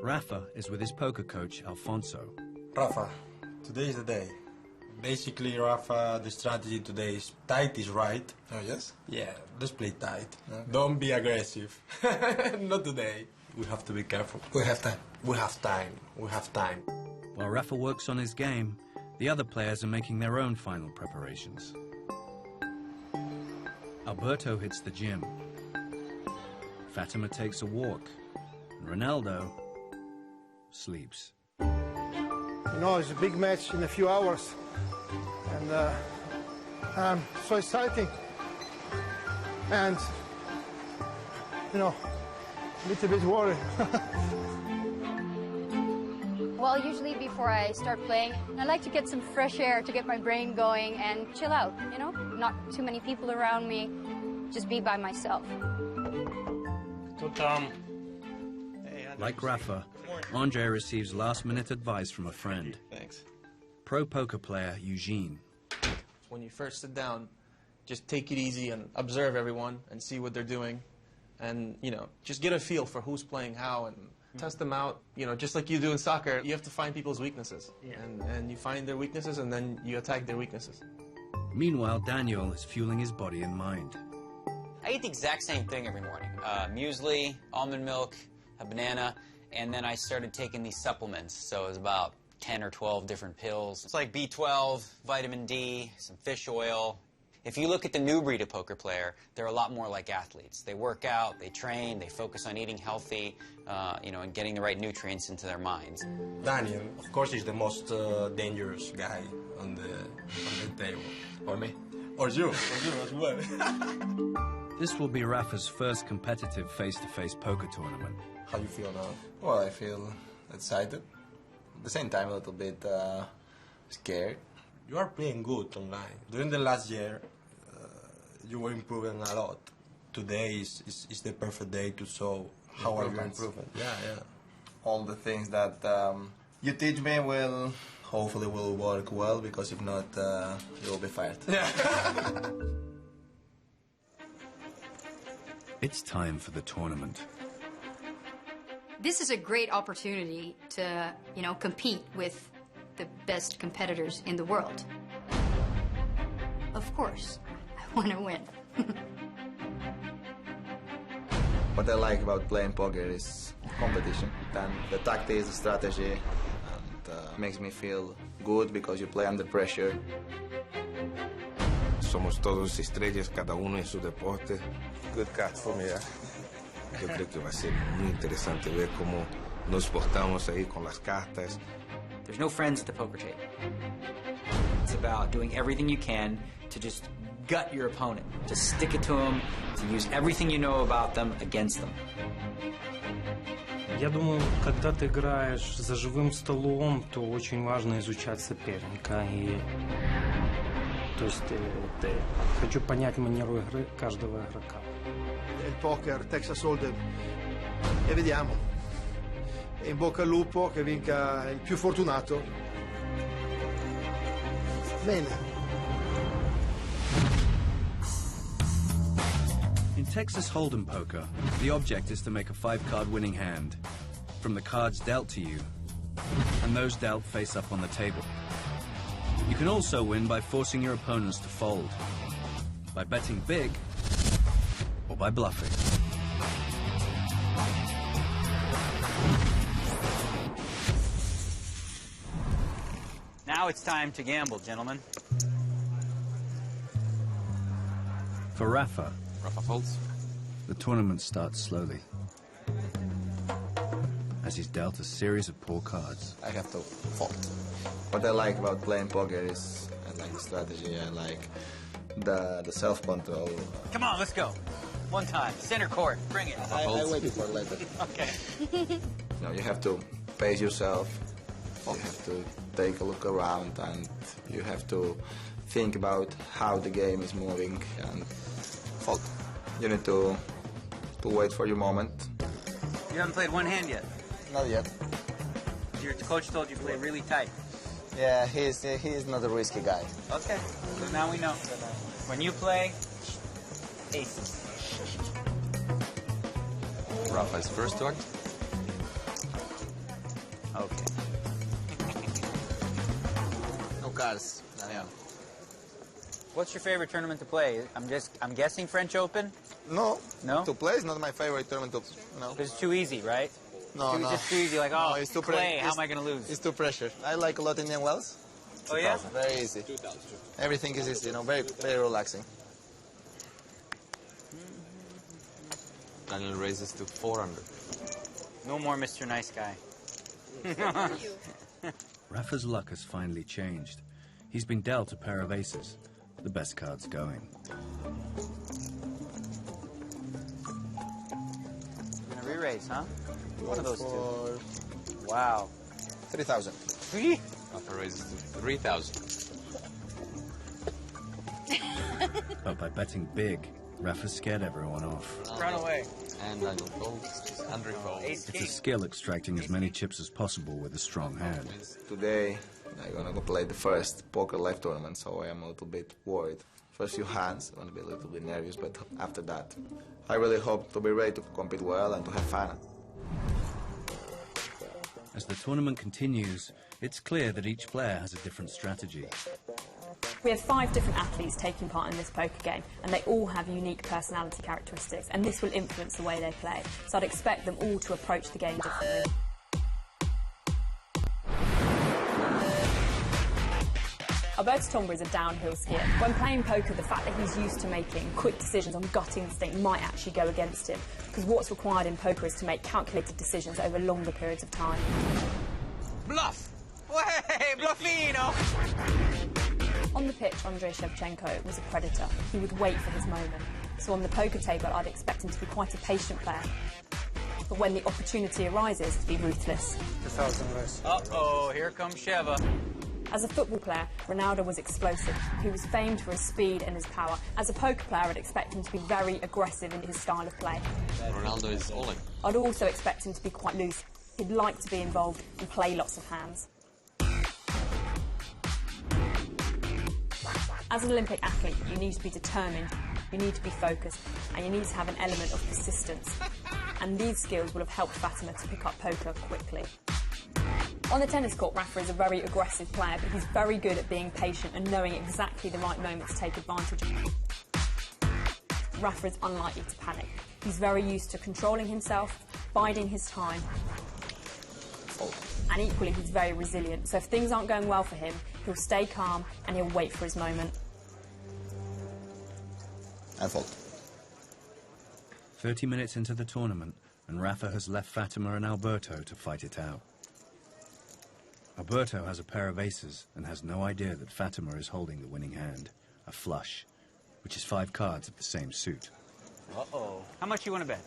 Rafa is with his poker coach, Alfonso. Rafa, today is the day. Basically, Rafa, the strategy today is tight is right. Oh, yes? Yeah, let's play tight. Okay. Don't be aggressive. Not today. We have to be careful. We have time. We have time. We have time. While Rafa works on his game, the other players are making their own final preparations. Alberto hits the gym. Fatima takes a walk. And Ronaldo sleeps. You know, it's a big match in a few hours. And so exciting. And, a little bit worried. Well, usually before I start playing, I like to get some fresh air to get my brain going and chill out, Not too many people around me, just be by myself. Like Rafa, Andre receives last-minute advice from a friend. Thanks. Pro poker player Eugene. When you first sit down, just take it easy and observe everyone and see what they're doing, and just get a feel for who's playing how and test them out. Just like you do in soccer, you have to find people's weaknesses, and you find their weaknesses and then you attack their weaknesses. Meanwhile, Daniel is fueling his body and mind. I eat the exact same thing every morning. Muesli, almond milk, a banana, and then I started taking these supplements. So it was about 10 or 12 different pills. It's like B12, vitamin D, some fish oil. If you look at the new breed of poker player, they're a lot more like athletes. They work out, they train, they focus on eating healthy, and getting the right nutrients into their minds. Daniel, of course, is the most dangerous guy on the table. Or me. Or you as well. This will be Rafa's first competitive face-to-face poker tournament. How do you feel now? Well, I feel excited. At the same time, a little bit scared. You are playing good online. During the last year, you were improving a lot. Today is the perfect day to show how are you improving. Yeah. All the things that you teach me will hopefully will work well, because if not, you will be fired. Yeah. It's time for the tournament. This is a great opportunity to, compete with the best competitors in the world. Of course, I want to win. What I like about playing poker is competition, and the tactics, the strategy, and makes me feel good because you play under pressure. Somos todos estrellas, cada uno en su deporte. Good catch for me, yeah. Yo creo que va a ser muy interesante ver cómo nos portamos ahí con las cartas. There's no friends at the poker table. It's about doing everything you can to just gut your opponent, to stick it to them, to use everything you know about them against them. Я думаю, когда ты играешь за живым столом, то очень важно изучать соперника. То есть хочу понять манеру игры каждого игрока. Il poker, Texas Hold'em, e vediamo. E in bocca al lupo, che vinca il più fortunato. Bene. In Texas Hold'em poker, the object is to make a 5-card winning hand from the cards dealt to you, and those dealt face up on the table. You can also win by forcing your opponents to fold, by betting big, or by bluffing. Now it's time to gamble, gentlemen. For Rafa, folds. The tournament starts slowly, as he's dealt a series of poor cards. I have to fold. What I like about playing poker is I like the strategy, I like the self-control. Come on, let's go. One time, center court, bring it. I wait for later. Okay. You have to pace yourself, you have to take a look around, and you have to think about how the game is moving and fold. You need to wait for your moment. You haven't played one hand yet? Not yet. Your coach told you to play really tight. Yeah, he's not a risky guy. Okay, so now we know. When you play, aces. Rafa's first one. Okay. No cards, Daniel. What's your favorite tournament to play? I'm guessing French Open? No. No? To play is not my favorite tournament. No. It's too easy, right? No, It's just too easy. Like, oh, no, it's too clay, how am I going to lose? It's too pressure. I like a lot Indian Wells. Oh, yeah? Very easy. Everything is easy, very, very relaxing. Daniel raises to 400. No more Mr. Nice Guy. Rafa's luck has finally changed. He's been dealt a pair of aces, the best cards going. You're going to re-raise, huh? One of those two. Wow. 3,000. Rafa raises to 3,000. But by betting big, Rafa scared everyone off. Run away. And Daniel folds. Andrew folds. It's a skill extracting as many chips as possible with a strong hand. Today, I'm gonna go play the first Poker Live tournament, so I am a little bit worried. First few hands, I'm going to be a little bit nervous, but after that, I really hope to be ready to compete well and to have fun. As the tournament continues, it's clear that each player has a different strategy. We have 5 different athletes taking part in this poker game, and they all have unique personality characteristics, and this will influence the way they play. So I'd expect them all to approach the game differently. Alberto Tomba is a downhill skier. When playing poker, the fact that he's used to making quick decisions on gut instinct might actually go against him, because what's required in poker is to make calculated decisions over longer periods of time. Bluff! Way, bluffino! On the pitch, Andrei Shevchenko was a predator. He would wait for his moment. So on the poker table, I'd expect him to be quite a patient player. But when the opportunity arises, to be ruthless. Uh-oh, here comes Sheva. As a football player, Ronaldo was explosive. He was famed for his speed and his power. As a poker player, I'd expect him to be very aggressive in his style of play. Ronaldo is all in. I'd also expect him to be quite loose. He'd like to be involved and play lots of hands. As an Olympic athlete, you need to be determined, you need to be focused, and you need to have an element of persistence. And these skills will have helped Fatima to pick up poker quickly. On the tennis court, Rafa is a very aggressive player, but he's very good at being patient and knowing exactly the right moment to take advantage of. Rafa is unlikely to panic. He's very used to controlling himself, biding his time, and equally he's very resilient. So if things aren't going well for him, he'll stay calm and he'll wait for his moment. I fold. 30 minutes into the tournament, and Rafa has left Fatima and Alberto to fight it out. Alberto has a pair of aces and has no idea that Fatima is holding the winning hand, a flush, which is 5 cards of the same suit. Uh-oh. How much you want to bet?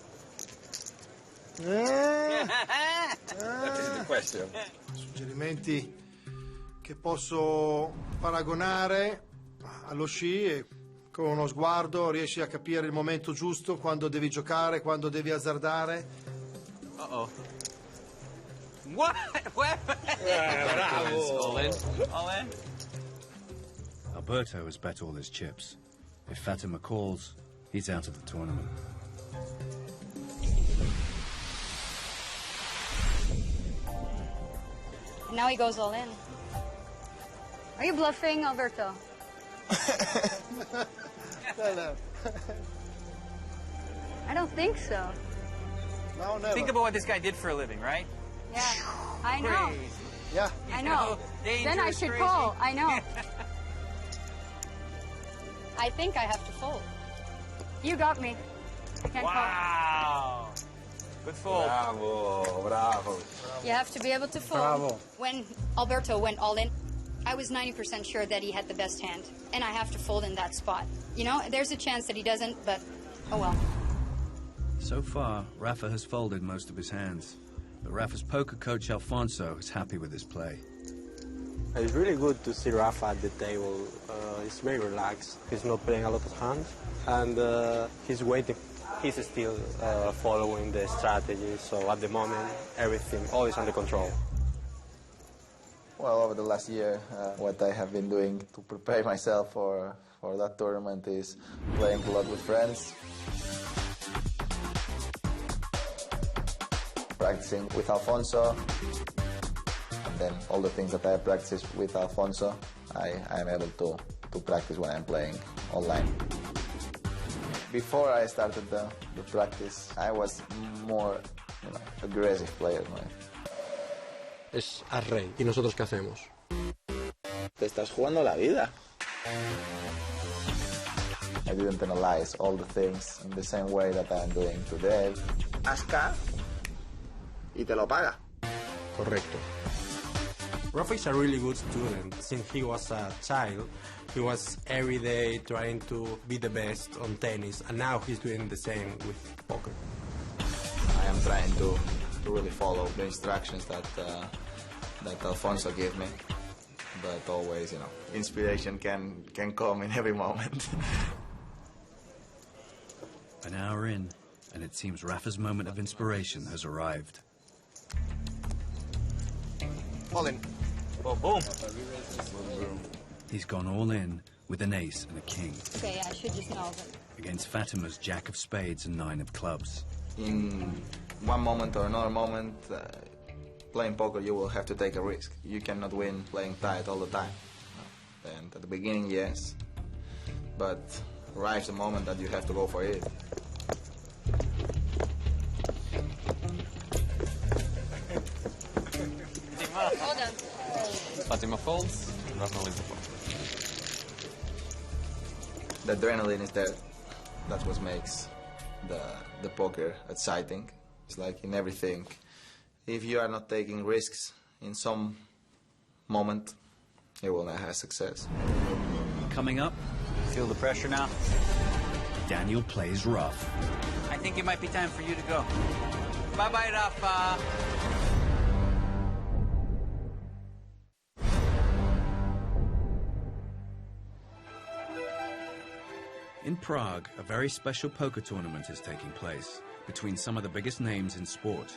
That is the question. Suggerimenti che posso paragonare allo sci e con uno sguardo riesci a capire il momento giusto, quando devi giocare, quando devi azzardare. Uh-oh. What? Bravo! All in? All in? Alberto has bet all his chips. If Fatima calls, he's out of the tournament. Now he goes all in. Are you bluffing, Alberto? No. I don't think so. No, never. Think about what this guy did for a living, right? Yeah, I know. Crazy. Yeah. I know. Then I should crazy. call. I know. I think I have to fold. You got me. I can't Wow. Good fold. Bravo. You have to be able to fold. Bravo. When Alberto went all in, I was 90% sure that he had the best hand, and I have to fold in that spot. You know, there's a chance that he doesn't, but oh well. So far, Rafa has folded most of his hands, but Rafa's poker coach Alfonso is happy with his play. It's really good to see Rafa at the table. He's very relaxed. He's not playing a lot of hands, and he's waiting. He's still following the strategy, so at the moment, everything, all is under control. Well, over the last year, what I have been doing to prepare myself for that tournament is playing a lot with friends, practicing with Alfonso, and then all the things that I practice with Alfonso, I am able to practice when I'm playing online. Before I started the practice, I was more aggressive player. Es al rey. ¿Y nosotros qué hacemos? Te estás jugando la vida. I didn't analyze all the things in the same way that I'm doing today. Asca y te lo paga. Correcto. Rafa is a really good student. Since he was a child, he was every day trying to be the best on tennis, and now he's doing the same with poker. I am trying to really follow the instructions that Alfonso gave me, but always, inspiration can come in every moment. An hour in, and it seems Rafa's moment of inspiration has arrived. All in. Boom, boom. He's gone all in with an ace and a king. Okay, I should just know, but... Against Fatima's jack of spades and 9 of clubs. In one moment or another moment, playing poker, you will have to take a risk. You cannot win playing tight all the time. And at the beginning, yes, but arrives a moment that you have to go for it. Hold on. Fatima folds, Rafa wins the fold. The adrenaline is there. That's what makes the poker exciting. It's like in everything. If you are not taking risks in some moment, you will not have success. Coming up, Feel the pressure now? Daniel plays rough. I think it might be time for you to go. Bye-bye, Rafa. In Prague, a very special poker tournament is taking place between some of the biggest names in sport.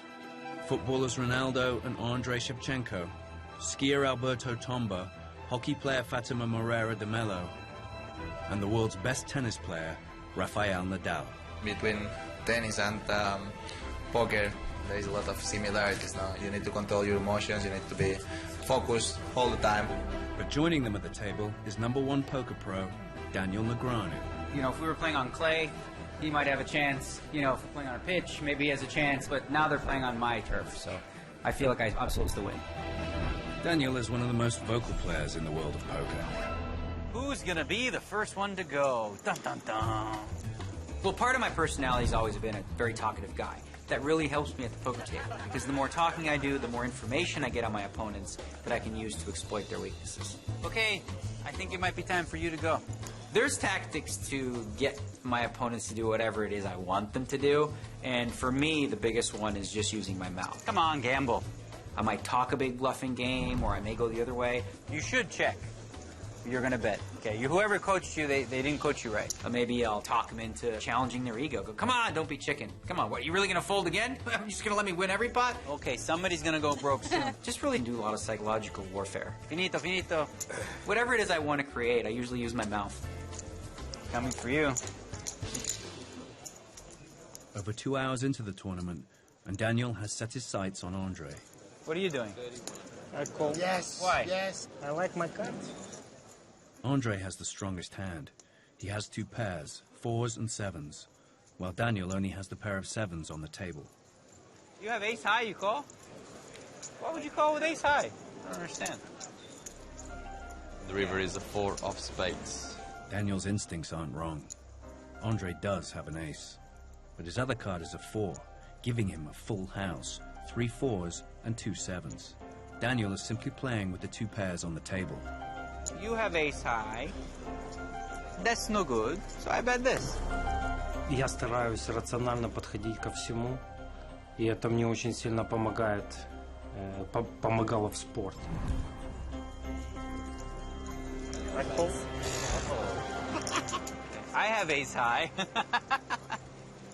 Footballers Ronaldo and Andrei Shevchenko, skier Alberto Tomba, hockey player Fatima Moreira de Mello, and the world's best tennis player, Rafael Nadal. Between tennis and poker, there is a lot of similarities now. You need to control your emotions, you need to be focused all the time. But joining them at the table is #1 poker pro, Daniel Negreanu. You know, if we were playing on clay, he might have a chance. You know, if we're playing on a pitch, maybe he has a chance. But now they're playing on my turf, so I feel like I'm supposed to win. Daniel is one of the most vocal players in the world of poker. Who's gonna be the first one to go? Dun, dun, dun. Well, part of my personality has always been a very talkative guy. That really helps me at the poker table, because the more talking I do, the more information I get on my opponents that I can use to exploit their weaknesses. Okay, I think it might be time for you to go. There's tactics to get my opponents to do whatever it is I want them to do, and for me, the biggest one is just using my mouth. Come on, gamble. I might talk a big bluffing game, or I may go the other way. You should check. You're gonna bet. Okay, whoever coached you, they didn't coach you right. Maybe I'll talk them into challenging their ego. Go, come on, don't be chicken. Come on, what, you really gonna fold again? You're just gonna let me win every pot? Okay, somebody's gonna go broke soon. Just really do a lot of psychological warfare. Finito, finito. Whatever it is I want to create, I usually use my mouth. Coming for you. Over 2 hours into the tournament, and Daniel has set his sights on Andre. What are you doing? I call. Yes. Why? Yes. I like my cards. Andre has the strongest hand. He has 2 pairs, 4s and 7s, while Daniel only has the pair of 7s on the table. You have ace high, you call? Why would you call with ace high? I don't understand. The river is a 4 of spades. Daniel's instincts aren't wrong. Andre does have an ace, but his other card is a 4, giving him a full house, 3 4s and 2 7s. Daniel is simply playing with the 2 pairs on the table. You have ace high. That's no good, so I bet this. Я стараюсь рационально подходить ко всему, и это мне очень сильно помогает, помогало в спорте. I have ace high.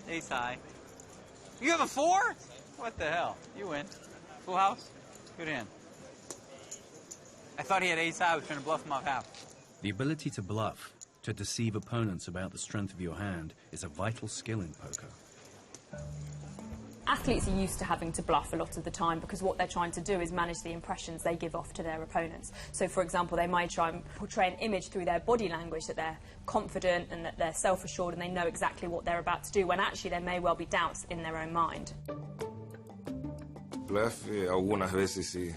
Ace high. You have a 4? What the hell? You win. Full house? Good hand. I thought he had ace high. I was trying to bluff him off half. The ability to bluff, to deceive opponents about the strength of your hand, is a vital skill in poker. Athletes are used to having to bluff a lot of the time because what they're trying to do is manage the impressions they give off to their opponents. So, for example, they might try and portray an image through their body language that they're confident and that they're self-assured and they know exactly what they're about to do, when actually there may well be doubts in their own mind. Bluff, algunas veces sí.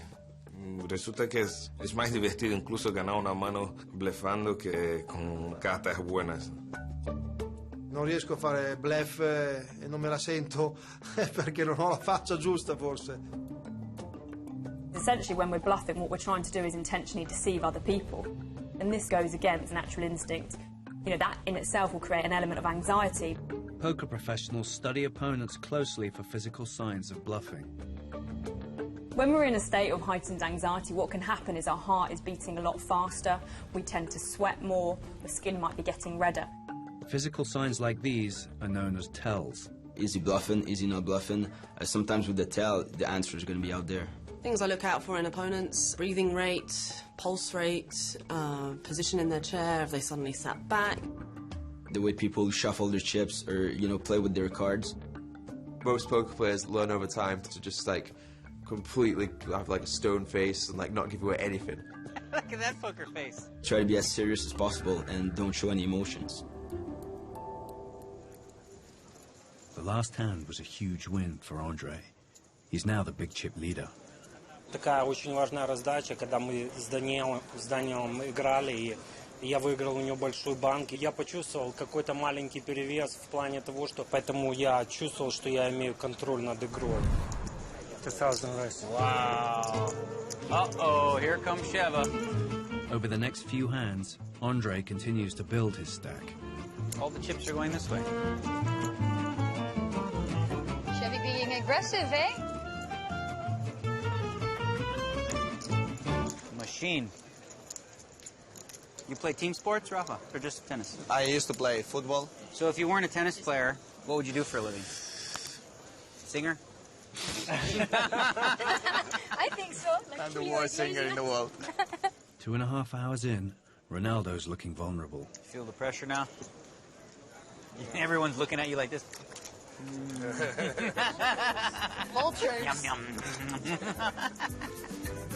Resulta que es más divertido incluso ganar una mano bleffando que con cartas buenas. Non riesco a fare bluff e non me la sento perché non ho la faccia giusta, forse. Essentially, when we're bluffing, what we're trying to do is intentionally deceive other people. And this goes against natural instinct. You know, that in itself will create an element of anxiety. Poker professionals study opponents closely for physical signs of bluffing. When we're in a state of heightened anxiety, what can happen is our heart is beating a lot faster, we tend to sweat more, the skin might be getting redder. Physical signs like these are known as tells. Is he bluffing? Is he not bluffing? Sometimes with the tell, the answer is going to be out there. Things I look out for in opponents: breathing rate, pulse rate, position in their chair, if they suddenly sat back. The way people shuffle their chips or, you know, play with their cards. Most poker players learn over time to just like completely have like a stone face and like not give away anything. Look at that poker face. Try to be as serious as possible and don't show any emotions. The last hand was a huge win for Andre. He's now the big chip leader. Такая очень важная раздача, когда мы с Даниэлом играли, и я выиграл у него большой банк. Я почувствовал какой-то маленький перевес в плане того, что поэтому я чувствовал, что я имею контроль над игрой. Wow. Uh-oh, here comes Sheva. Over the next few hands, Andre continues to build his stack. All the chips are going this way. Chevy being aggressive, eh? Machine. You play team sports, Rafa, or just tennis? I used to play football. So if you weren't a tennis player, what would you do for a living? Singer? I think so. Like I'm the worst singer in the world. 2.5 hours in, Ronaldo's looking vulnerable. Feel the pressure now? Everyone's looking at you like this. Vultures. Yum, yum.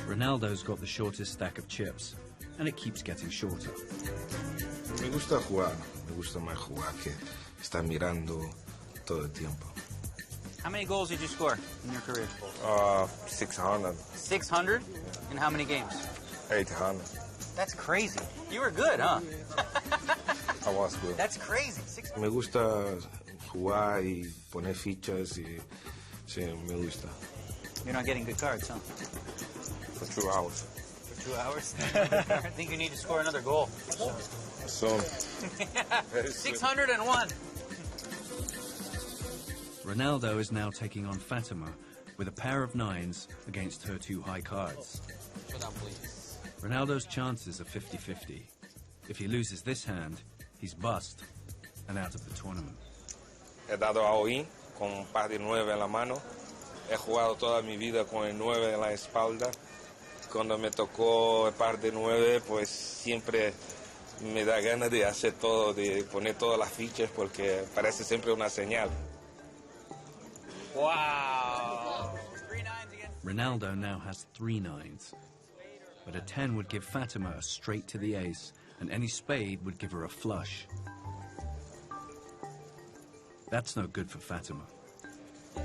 Ronaldo's got the shortest stack of chips, and it keeps getting shorter. Me gusta jugar. Me gusta más jugar que estar mirando todo el tiempo. How many goals did you score in your career? 600. 600? In how many games? 800. That's crazy. You were good, huh? I was good. That's crazy. Me gusta jugar y poner fichas y sí, me gusta. You're not getting good cards, huh? For 2 hours. For 2 hours? I think you need to score another goal. So 601. Ronaldo is now taking on Fatima with a pair of nines against her 2 high cards. Ronaldo's chances are 50-50. If he loses this hand, he's bust and out of the tournament. He dado a all-in con un par de 9 en la mano. He jugado toda mi vida con el 9 en la espalda. Cuando me tocó el par de 9, pues siempre me da ganas de hacer todo, de poner todas las fichas porque parece siempre una señal. Wow. Ronaldo now has 3 nines. But a 10 would give Fatima a straight to the ace, and any spade would give her a flush. That's no good for Fatima.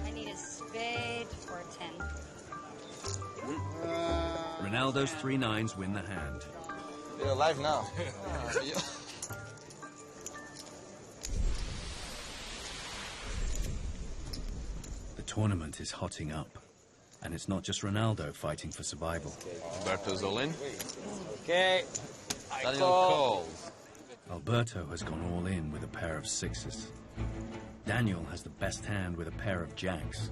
I need a spade or a 10. Ronaldo's 3 nines win the hand. You're alive now. The tournament is hotting up, and it's not just Ronaldo fighting for survival. Alberto's all in. Okay. Daniel calls. Alberto has gone all in with a pair of 6s. Daniel has the best hand with a pair of jacks.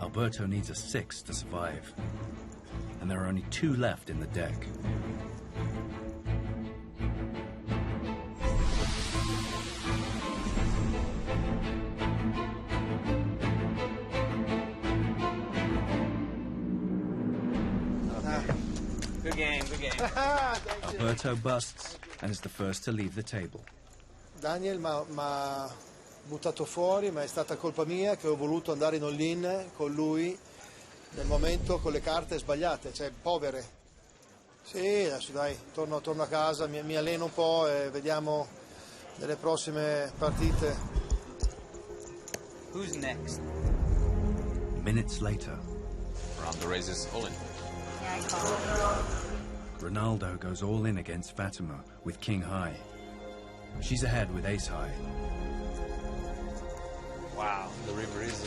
Alberto needs a 6 to survive, and there are only 2 left in the deck. Good game, good game. Alberto busts and is the first to leave the table. Daniel m'ha buttato fuori, ma è stata colpa mia che ho voluto andare in all-in con lui nel momento con le carte sbagliate, cioè povere. Sì, adesso dai, torno a casa, mi alleno un po' e vediamo nelle prossime partite. Who's next? Minutes later, Ronaldo raises all in. Ronaldo goes all in against Fatima with king high. She's ahead with ace high. Wow, the river is...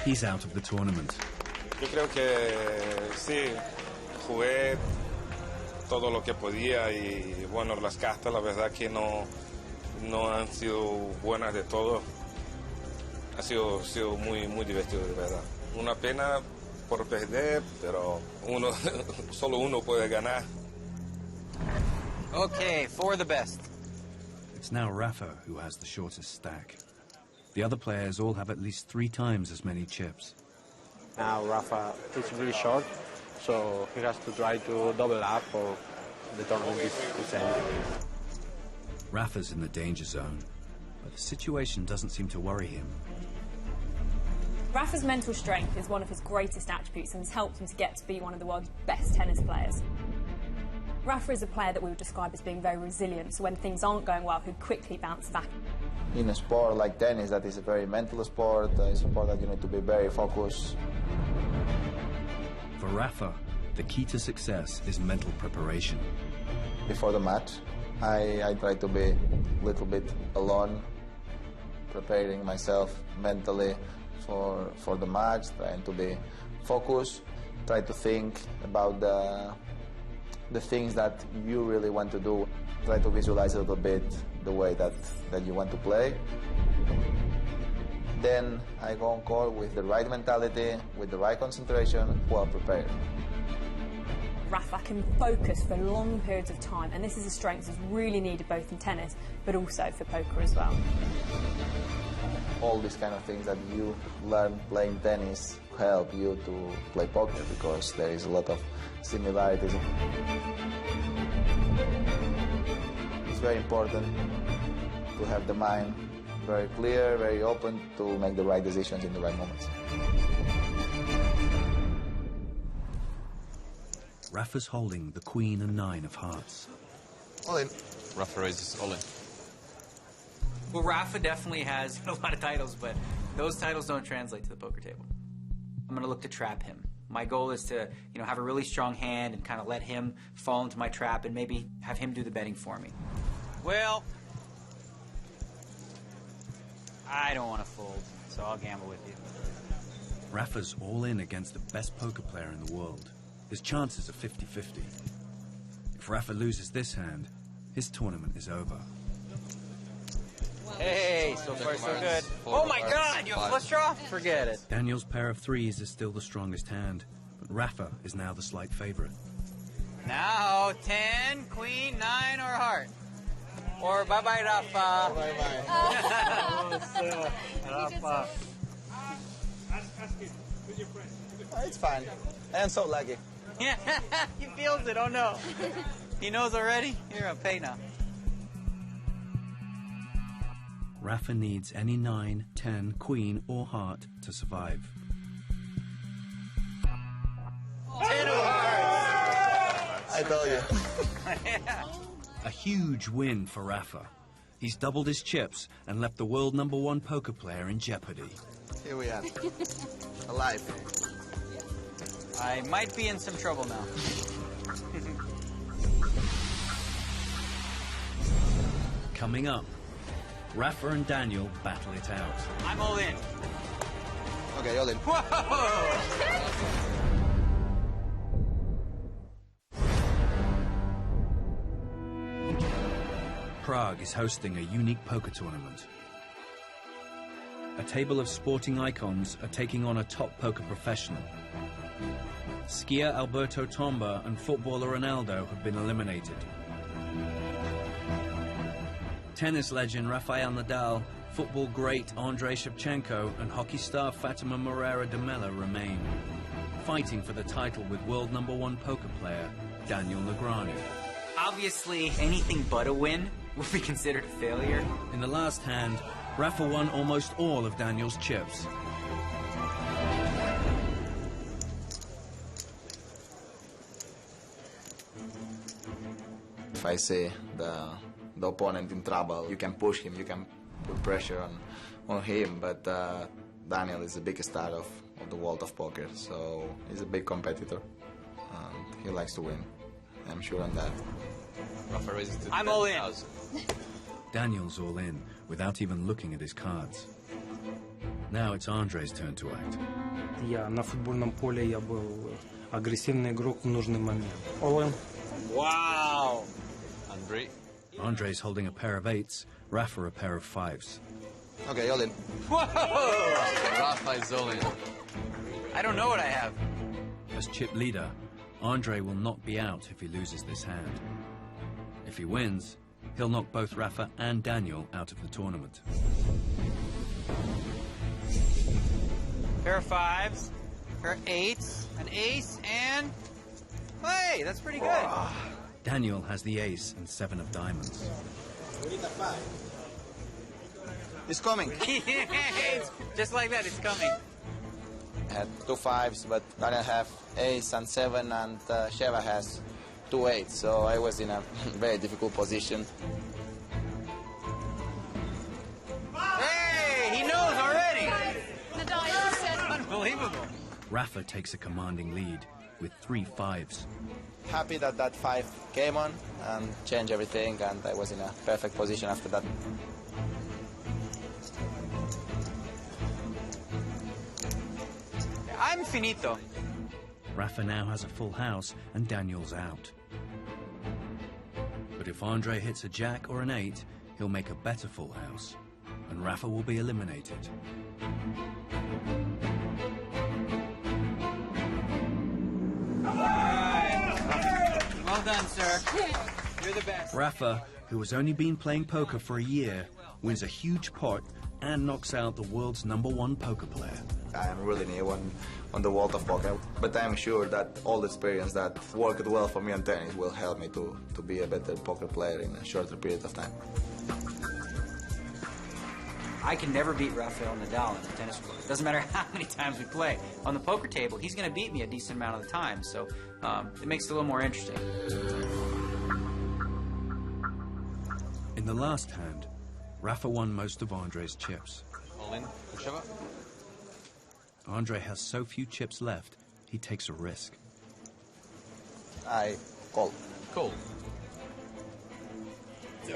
He's out of the tournament. Yo creo que sí, jugué todo lo que podía y bueno, las cartas la verdad que no han sido buenas de todo. Ha sido muy divertido de verdad. Una pena por perder, pero solo uno puede ganar. Okay, for the best. It's now Rafa who has the shortest stack. The other players all have at least 3 times as many chips. Now Rafa is really short, so he has to try to double up or the tournament is ending. Rafa's in the danger zone, but the situation doesn't seem to worry him. Rafa's mental strength is one of his greatest attributes and has helped him to get to be one of the world's best tennis players. Rafa is a player that we would describe as being very resilient, so when things aren't going well, he'll quickly bounce back. In a sport like tennis, that is a very mental sport, it's a sport that you need to be very focused. For Rafa, the key to success is mental preparation. Before the match, I try to be a little bit alone, preparing myself mentally for the match, trying to be focused, try to think about the things that you really want to do. Try to visualize a little bit the way that you want to play. Then I go on court with the right mentality, with the right concentration, well prepared. Rafa can focus for long periods of time, and this is a strength that's really needed both in tennis, but also for poker as well. All these kind of things that you learn playing tennis help you to play poker because there is a lot of similarities. It's very important to have the mind very clear, very open to make the right decisions in the right moments. Rafa's holding the queen and 9 of hearts. All in. Rafa raises all in. Well, Rafa definitely has a lot of titles, but those titles don't translate to the poker table. I'm going to look to trap him. My goal is to, have a really strong hand and kind of let him fall into my trap and maybe have him do the betting for me. Well, I don't want to fold, so I'll gamble with you. Rafa's all in against the best poker player in the world. His chances are 50-50. If Rafa loses this hand, his tournament is over. Hey, so far so good. Oh my God, you have a flush draw? Forget it. Daniel's pair of 3s is still the strongest hand, but Rafa is now the slight favorite. Now, 10, queen, 9, or heart. Or bye-bye, Rafa. Bye-bye. Rafa. It's fine. I am so lucky. Yeah, he feels it, oh no. He knows already? Here, I'll pay now. Rafa needs any 9, 10, queen, or heart to survive. 10 of hearts! I told you. A huge win for Rafa. He's doubled his chips and left the world #1 poker player in jeopardy. Here we are. Alive. I might be in some trouble now. Coming up, Rafa and Daniel battle it out. I'm all in. Okay, all in. Whoa! Prague is hosting a unique poker tournament. A table of sporting icons are taking on a top poker professional. Skier Alberto Tomba and footballer Ronaldo have been eliminated. Tennis legend Rafael Nadal, football great Andrei Shevchenko, and hockey star Fatima Moreira de Mello remain, fighting for the title with world #1 poker player Daniel Negreanu. Obviously, anything but a win would be considered a failure. In the last hand, Rafa won almost all of Daniel's chips. If I see the opponent in trouble, you can push him, you can put pressure on him, but Daniel is the biggest star of the world of poker, so he's a big competitor, and he likes to win. I'm sure on that. Rafa raises to I'm all in. Daniel's all in, without even looking at his cards. Now it's Andrei's turn to act. На футбольном поле я был агрессивный игрок в нужный момент. All in. Wow! Andrei. Andrei's holding a pair of 8s, Rafa a pair of 5s. Okay, all in. Whoa! Rafa is all in. I don't know what I have. As chip leader, Andrei will not be out if he loses this hand. If he wins, he'll knock both Rafa and Daniel out of the tournament. Pair of 5s. Joker, 8, an ace, and... Hey, that's pretty good. Daniel has the ace and 7 of diamonds. We need a 5. It's coming. Just like that, it's coming. I had 2 5s, but Daniel have ace and 7, and Sheva has 2 8s, so I was in a very difficult position. Hey, he knows already. Unbelievable. Rafa takes a commanding lead with 3 5s. Happy that that 5 came on and changed everything, and I was in a perfect position after that. I'm finito. Rafa now has a full house and Daniel's out. But if Andre hits a jack or an 8, he'll make a better full house, and Rafa will be eliminated. Well done, sir. You're the best. Rafa, who has only been playing poker for a year, wins a huge pot and knocks out the world's #1 poker player. I am really new on the world of poker, but I'm sure that all the experience that worked well for me on tennis will help me to be a better poker player in a shorter period of time. I can never beat Rafael Nadal on the tennis court. It doesn't matter how many times we play. On the poker table, he's going to beat me a decent amount of the time, so it makes it a little more interesting. In the last hand, Rafa won most of Andre's chips. All in, whichever. Andre has so few chips left, he takes a risk. I call. Cool.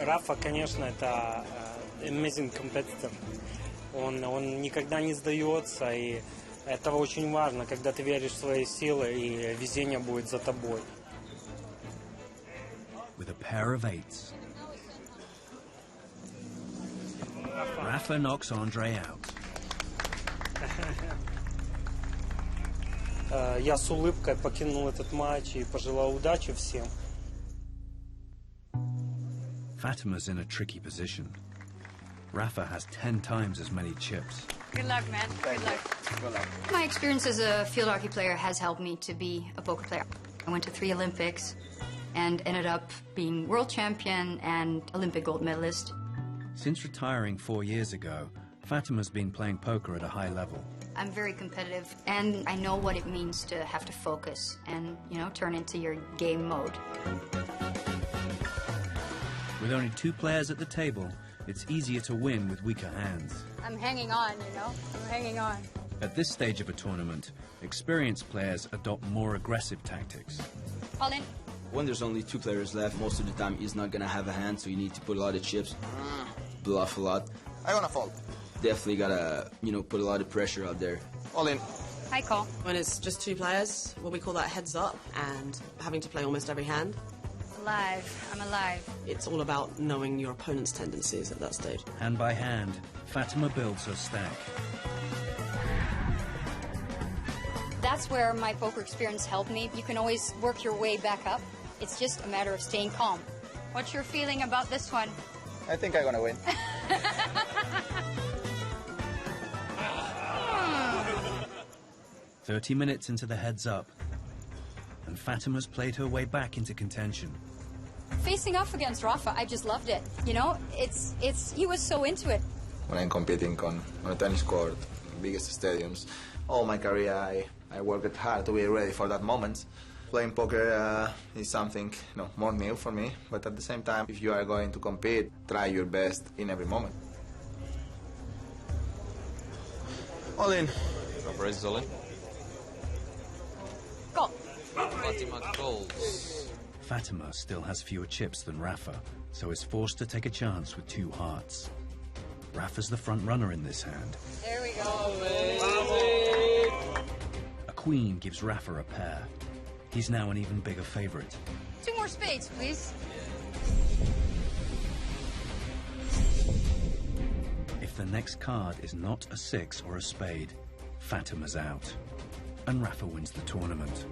Рафа, конечно, это amazing competitor. Он никогда не сдается, и это очень важно, когда ты веришь в свои силы, и везение будет за тобой. With a pair of 8s. Rafa knocks Andre out. Я с улыбкой покинул этот матч и пожелал удачи всем. Fatima's in a tricky position. Rafa has 10 times as many chips. Good luck, man. Good luck. Good luck. My experience as a field hockey player has helped me to be a poker player. I went to 3 Olympics and ended up being world champion and Olympic gold medalist. Since retiring 4 years ago, Fatima's been playing poker at a high level. I'm very competitive, and I know what it means to have to focus and, turn into your game mode. With only 2 players at the table, it's easier to win with weaker hands. I'm hanging on, I'm hanging on. At this stage of a tournament, experienced players adopt more aggressive tactics. All in. When there's only 2 players left, most of the time he's not gonna have a hand, so you need to put a lot of chips, bluff a lot. I wanna fold. Definitely gotta, put a lot of pressure out there. All in. Hi, call. When it's just 2 players, what we call that heads up, and having to play almost every hand. Alive. I'm alive. It's all about knowing your opponent's tendencies at that stage. Hand by hand, Fatima builds her stack. That's where my poker experience helped me. You can always work your way back up. It's just a matter of staying calm. What's your feeling about this one? I think I'm gonna win. 30 minutes into the heads up, and Fatima's played her way back into contention. Facing off against Rafa, I just loved it. He was so into it. When I'm competing on a tennis court, biggest stadiums, all my career I worked hard to be ready for that moment. Playing poker is something more new for me, but at the same time, if you are going to compete, try your best in every moment. All in. Rob raises all in. Go. Fatima calls. Fatima still has fewer chips than Rafa, so is forced to take a chance with 2 hearts. Rafa's the front runner in this hand. There we go. A queen gives Rafa a pair. He's now an even bigger favorite. 2 more spades, please. If the next card is not a 6 or a spade, Fatima's out, and Rafa wins the tournament.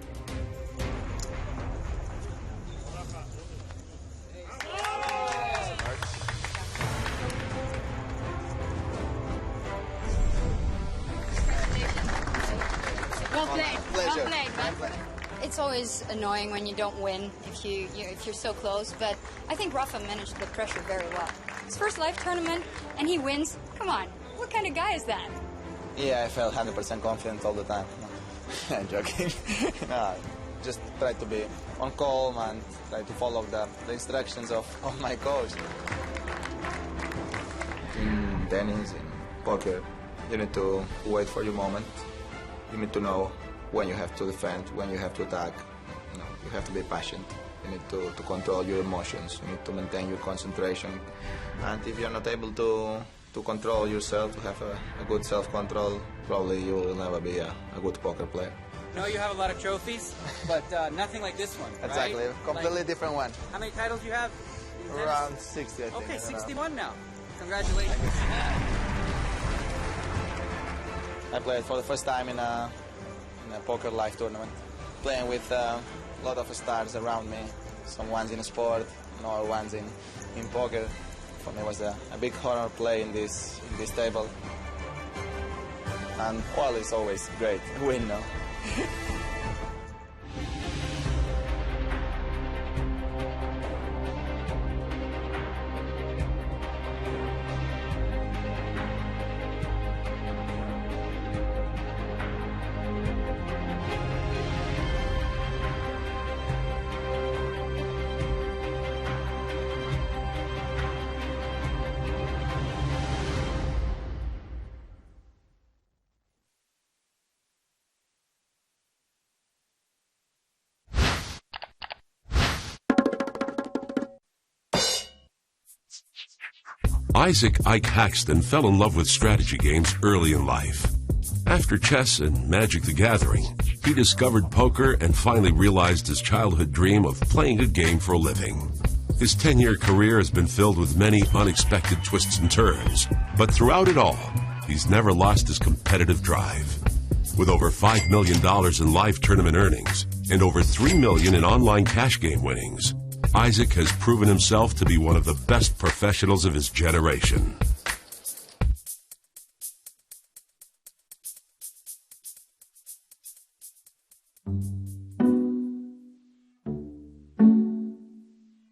Well Pleasure. Well played. It's always annoying when you don't win if you're so close, but I think Rafa managed the pressure very well. His first live tournament, and he wins. Come on, what kind of guy is that? Yeah, I felt 100% confident all the time. No, I'm joking. No, just try to be on calm and try to follow the instructions of my coach. In tennis, in poker, you need to wait for your moment. You need to know when you have to defend, when you have to attack. You know, you have to be patient. You need to control your emotions. You need to maintain your concentration. And if you're not able to control yourself, to have a good self-control, probably you will never be a good poker player. I know you have a lot of trophies, but nothing like this one, right? Exactly, a completely different one. How many titles do you have? Around 60, I think. Okay, 61 now. Congratulations. I played for the first time in a poker live tournament, playing with a lot of stars around me, some ones in sport, other ones in poker. For me it was a big honor play in this table. And well, it's always great to win, no? Isaac Ike Haxton fell in love with strategy games early in life. After chess and Magic the Gathering, he discovered poker and finally realized his childhood dream of playing a game for a living. His 10-year career has been filled with many unexpected twists and turns, but throughout it all, he's never lost his competitive drive. With over $5 million in live tournament earnings and over $3 million in online cash game winnings, Isaac has proven himself to be one of the best professionals of his generation.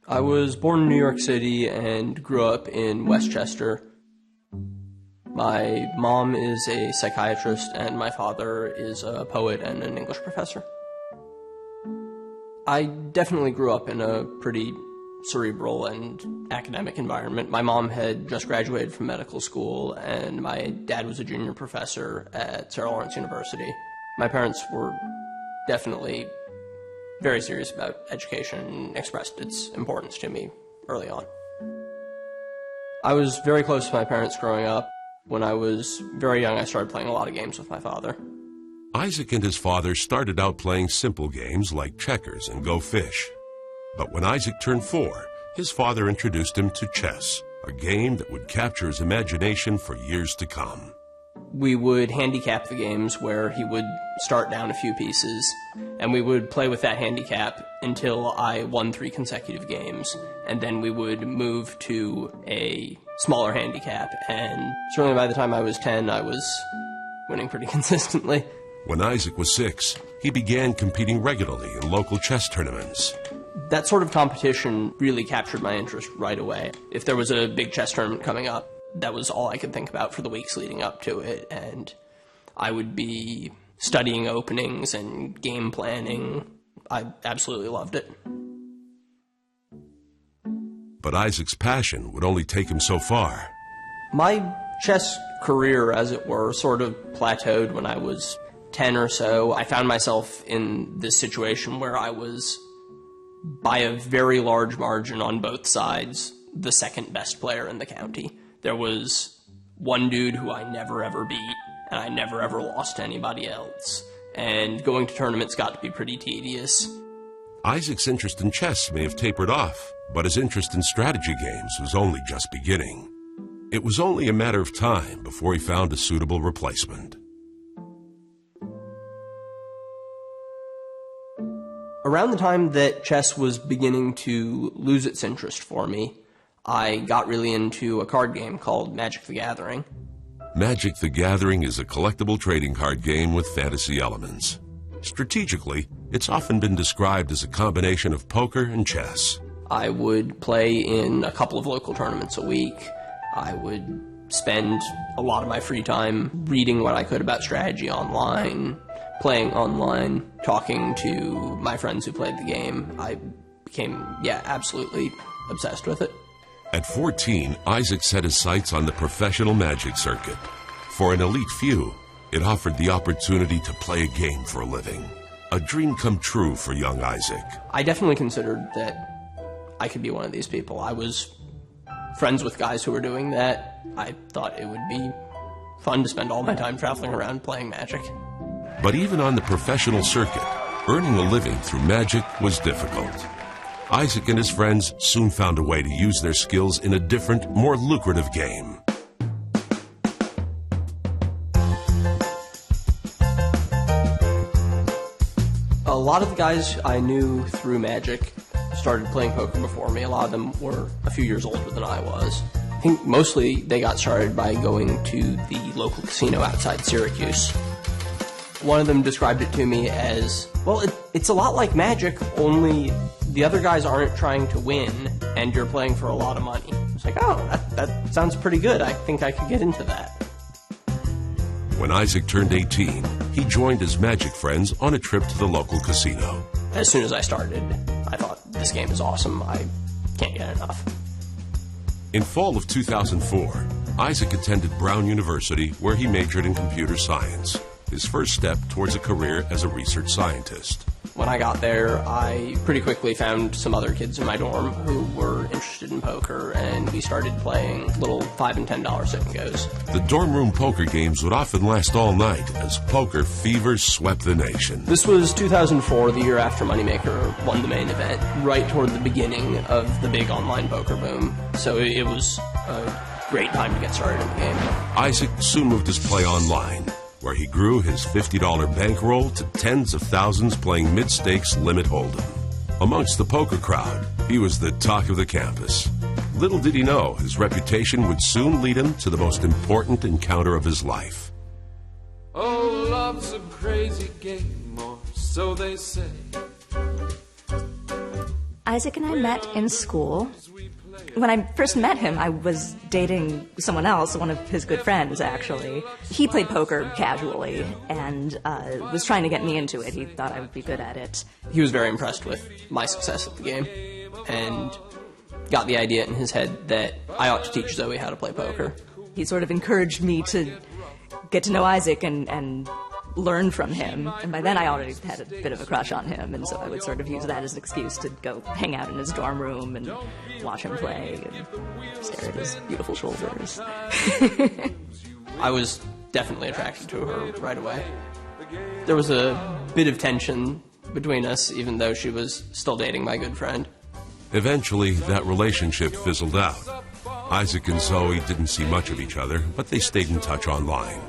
I was born in New York City and grew up in Westchester. My mom is a psychiatrist and my father is a poet and an English professor. I definitely grew up in a pretty cerebral and academic environment. My mom had just graduated from medical school and my dad was a junior professor at Sarah Lawrence University. My parents were definitely very serious about education and expressed its importance to me early on. I was very close to my parents growing up. When I was very young, I started playing a lot of games with my father. Isaac and his father started out playing simple games like checkers and Go Fish. But when Isaac turned 4, his father introduced him to chess, a game that would capture his imagination for years to come. We would handicap the games where he would start down a few pieces, and we would play with that handicap until I won 3 consecutive games, and then we would move to a smaller handicap, and certainly by the time I was 10, I was winning pretty consistently. When Isaac was 6, he began competing regularly in local chess tournaments. That sort of competition really captured my interest right away. If there was a big chess tournament coming up, that was all I could think about for the weeks leading up to it, and I would be studying openings and game planning. I absolutely loved it. But Isaac's passion would only take him so far. My chess career, as it were, sort of plateaued when I was 10 or so. I found myself in this situation where I was, by a very large margin on both sides, the second best player in the county. There was one dude who I never ever beat, and I never ever lost to anybody else. And going to tournaments got to be pretty tedious. Isaac's interest in chess may have tapered off, but his interest in strategy games was only just beginning. It was only a matter of time before he found a suitable replacement. Around the time that chess was beginning to lose its interest for me, I got really into a card game called Magic the Gathering. Magic the Gathering is a collectible trading card game with fantasy elements. Strategically, it's often been described as a combination of poker and chess. I would play in a couple of local tournaments a week. I would spend a lot of my free time reading what I could about strategy online, playing online, talking to my friends who played the game. I became, absolutely obsessed with it. At 14, Isaac set his sights on the professional Magic circuit. For an elite few, it offered the opportunity to play a game for a living. A dream come true for young Isaac. I definitely considered that I could be one of these people. I was friends with guys who were doing that. I thought it would be fun to spend all my time traveling around playing Magic. But even on the professional circuit, earning a living through Magic was difficult. Isaac and his friends soon found a way to use their skills in a different, more lucrative game. A lot of the guys I knew through Magic started playing poker before me. A lot of them were a few years older than I was. I think mostly they got started by going to the local casino outside Syracuse. One of them described it to me as, well, it's a lot like Magic, only the other guys aren't trying to win, and you're playing for a lot of money. It's like, oh, that sounds pretty good. I think I could get into that. When Isaac turned 18, he joined his Magic friends on a trip to the local casino. As soon as I started, I thought, this game is awesome. I can't get enough. In fall of 2004, Isaac attended Brown University, where he majored in computer science, his first step towards a career as a research scientist. When I got there, I pretty quickly found some other kids in my dorm who were interested in poker, and we started playing little $5 and $10 sit-and-goes. The dorm room poker games would often last all night as poker fever swept the nation. This was 2004, the year after Moneymaker won the main event, right toward the beginning of the big online poker boom. So it was a great time to get started in the game. Isaac soon moved his play online, where he grew his $50 bankroll to tens of thousands playing mid-stakes limit hold'em. Amongst the poker crowd, he was the talk of the campus. Little did he know his reputation would soon lead him to the most important encounter of his life. Oh, love's a crazy game, or so they say. Isaac and I met in school. When I first met him, I was dating someone else, one of his good friends, actually. He played poker casually and was trying to get me into it. He thought I would be good at it. He was very impressed with my success at the game and got the idea in his head that I ought to teach Zoe how to play poker. He sort of encouraged me to get to know Isaac and learn from him, and by then I already had a bit of a crush on him, and so I would sort of use that as an excuse to go hang out in his dorm room and watch him play and stare at his beautiful shoulders. I was definitely attracted to her right away. There was a bit of tension between us, even though she was still dating my good friend. Eventually, that relationship fizzled out. Isaac and Zoe didn't see much of each other, but they stayed in touch online.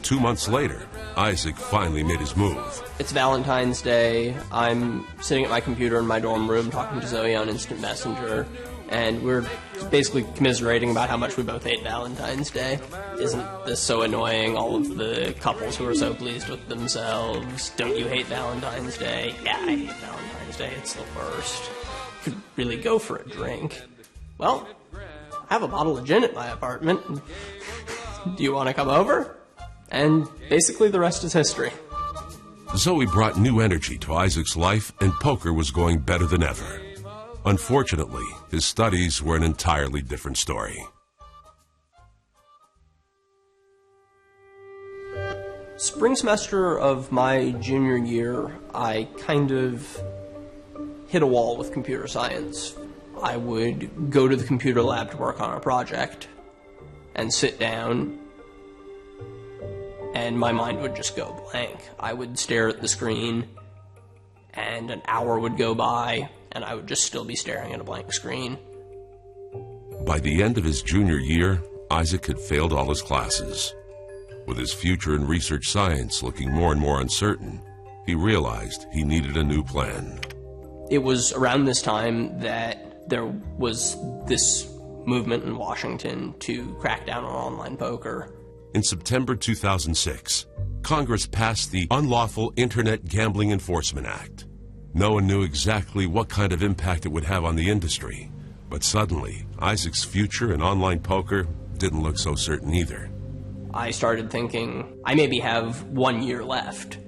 2 months later, Isaac finally made his move. It's Valentine's Day. I'm sitting at my computer in my dorm room talking to Zoe on Instant Messenger, and we're basically commiserating about how much we both hate Valentine's Day. Isn't this so annoying? All of the couples who are so pleased with themselves. Don't you hate Valentine's Day? Yeah, I hate Valentine's Day. It's the worst. Could really go for a drink. Well, I have a bottle of gin at my apartment. Do you want to come over? And basically the rest is history. Zoe brought new energy to Isaac's life, and poker was going better than ever. Unfortunately, his studies were an entirely different story. Spring semester of my junior year, I kind of hit a wall with computer science. I would go to the computer lab to work on a project and sit down, and my mind would just go blank. I would stare at the screen, and an hour would go by, and I would just still be staring at a blank screen. By the end of his junior year, Isaac had failed all his classes. With his future in research science looking more and more uncertain, he realized he needed a new plan. It was around this time that there was this movement in Washington to crack down on online poker. In September 2006, Congress passed the Unlawful Internet Gambling Enforcement Act. No one knew exactly what kind of impact it would have on the industry, but suddenly, Isaac's future in online poker didn't look so certain either. I started thinking, I maybe have 1 year left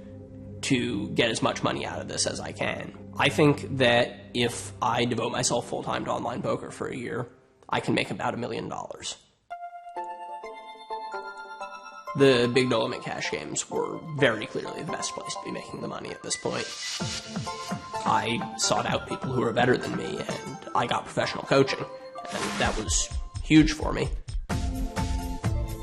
to get as much money out of this as I can. I think that if I devote myself full-time to online poker for a year, I can make about $1 million. The big no limit cash games were very clearly the best place to be making the money at this point. I sought out people who were better than me, and I got professional coaching, and that was huge for me.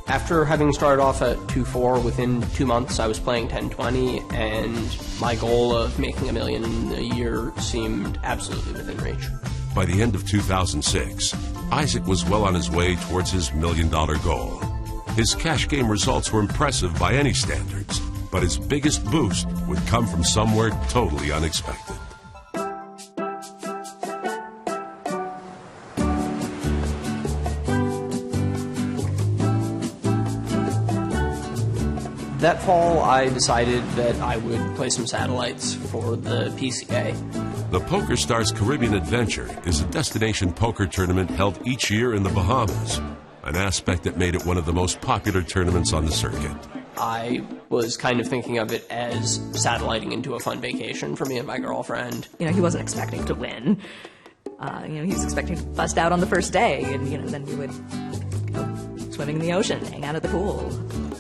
After having started off at 2-4, within 2 months I was playing 10-20, and my goal of making $1 million in a year seemed absolutely within reach. By the end of 2006, Isaac was well on his way towards his $1 million goal. His cash game results were impressive by any standards, but his biggest boost would come from somewhere totally unexpected. That fall, I decided that I would play some satellites for the PCA. The PokerStars Caribbean Adventure is a destination poker tournament held each year in the Bahamas, an aspect that made it one of the most popular tournaments on the circuit. I was kind of thinking of it as satelliting into a fun vacation for me and my girlfriend. You know, he wasn't expecting to win. He was expecting to bust out on the first day, and, then we would go swimming in the ocean, hang out at the pool.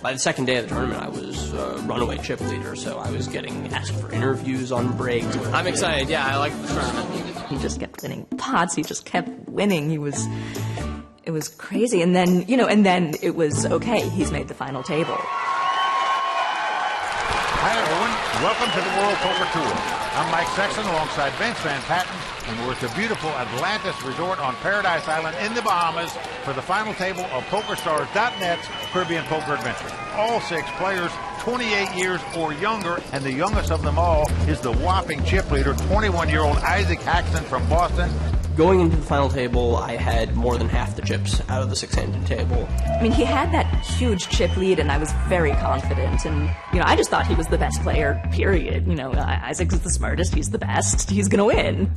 By the second day of the tournament, I was runaway chip leader, so I was getting asked for interviews on breaks. I'm excited. Yeah, I like the tournament. He just kept winning pots. He just kept winning. It was crazy. And then, it was, okay, he's made the final table. Hi, everyone. Welcome to the World Poker Tour. I'm Mike Sexton alongside Vince Van Patten, and we're at the beautiful Atlantis Resort on Paradise Island in the Bahamas for the final table of PokerStars.net's Caribbean Poker Adventure. All 6 players, 28 years or younger, and the youngest of them all is the whopping chip leader, 21-year-old Isaac Haxton from Boston. Going into the final table, I had more than half the chips out of the 6-handed table. I mean, he had that huge chip lead, and I was very confident. And, I just thought he was the best player, period. Isaac is the smartest, he's the best, he's gonna win.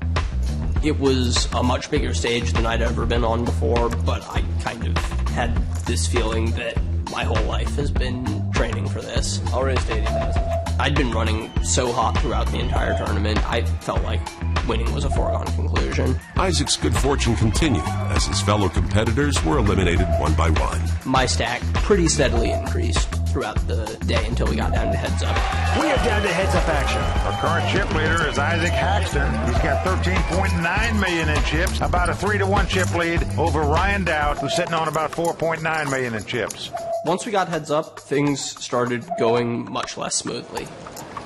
It was a much bigger stage than I'd ever been on before, but I kind of had this feeling that my whole life has been training for this. I'll raise to 80,000. I'd been running so hot throughout the entire tournament, I felt like winning was a foregone conclusion. Isaac's good fortune continued as his fellow competitors were eliminated one by one. My stack pretty steadily increased throughout the day until we got down to heads up. We are down to heads up action. Our current chip leader is Isaac Haxton. He's got 13.9 million in chips, about a 3-to-1 chip lead over Ryan Dowd, who's sitting on about 4.9 million in chips. Once we got heads up, things started going much less smoothly.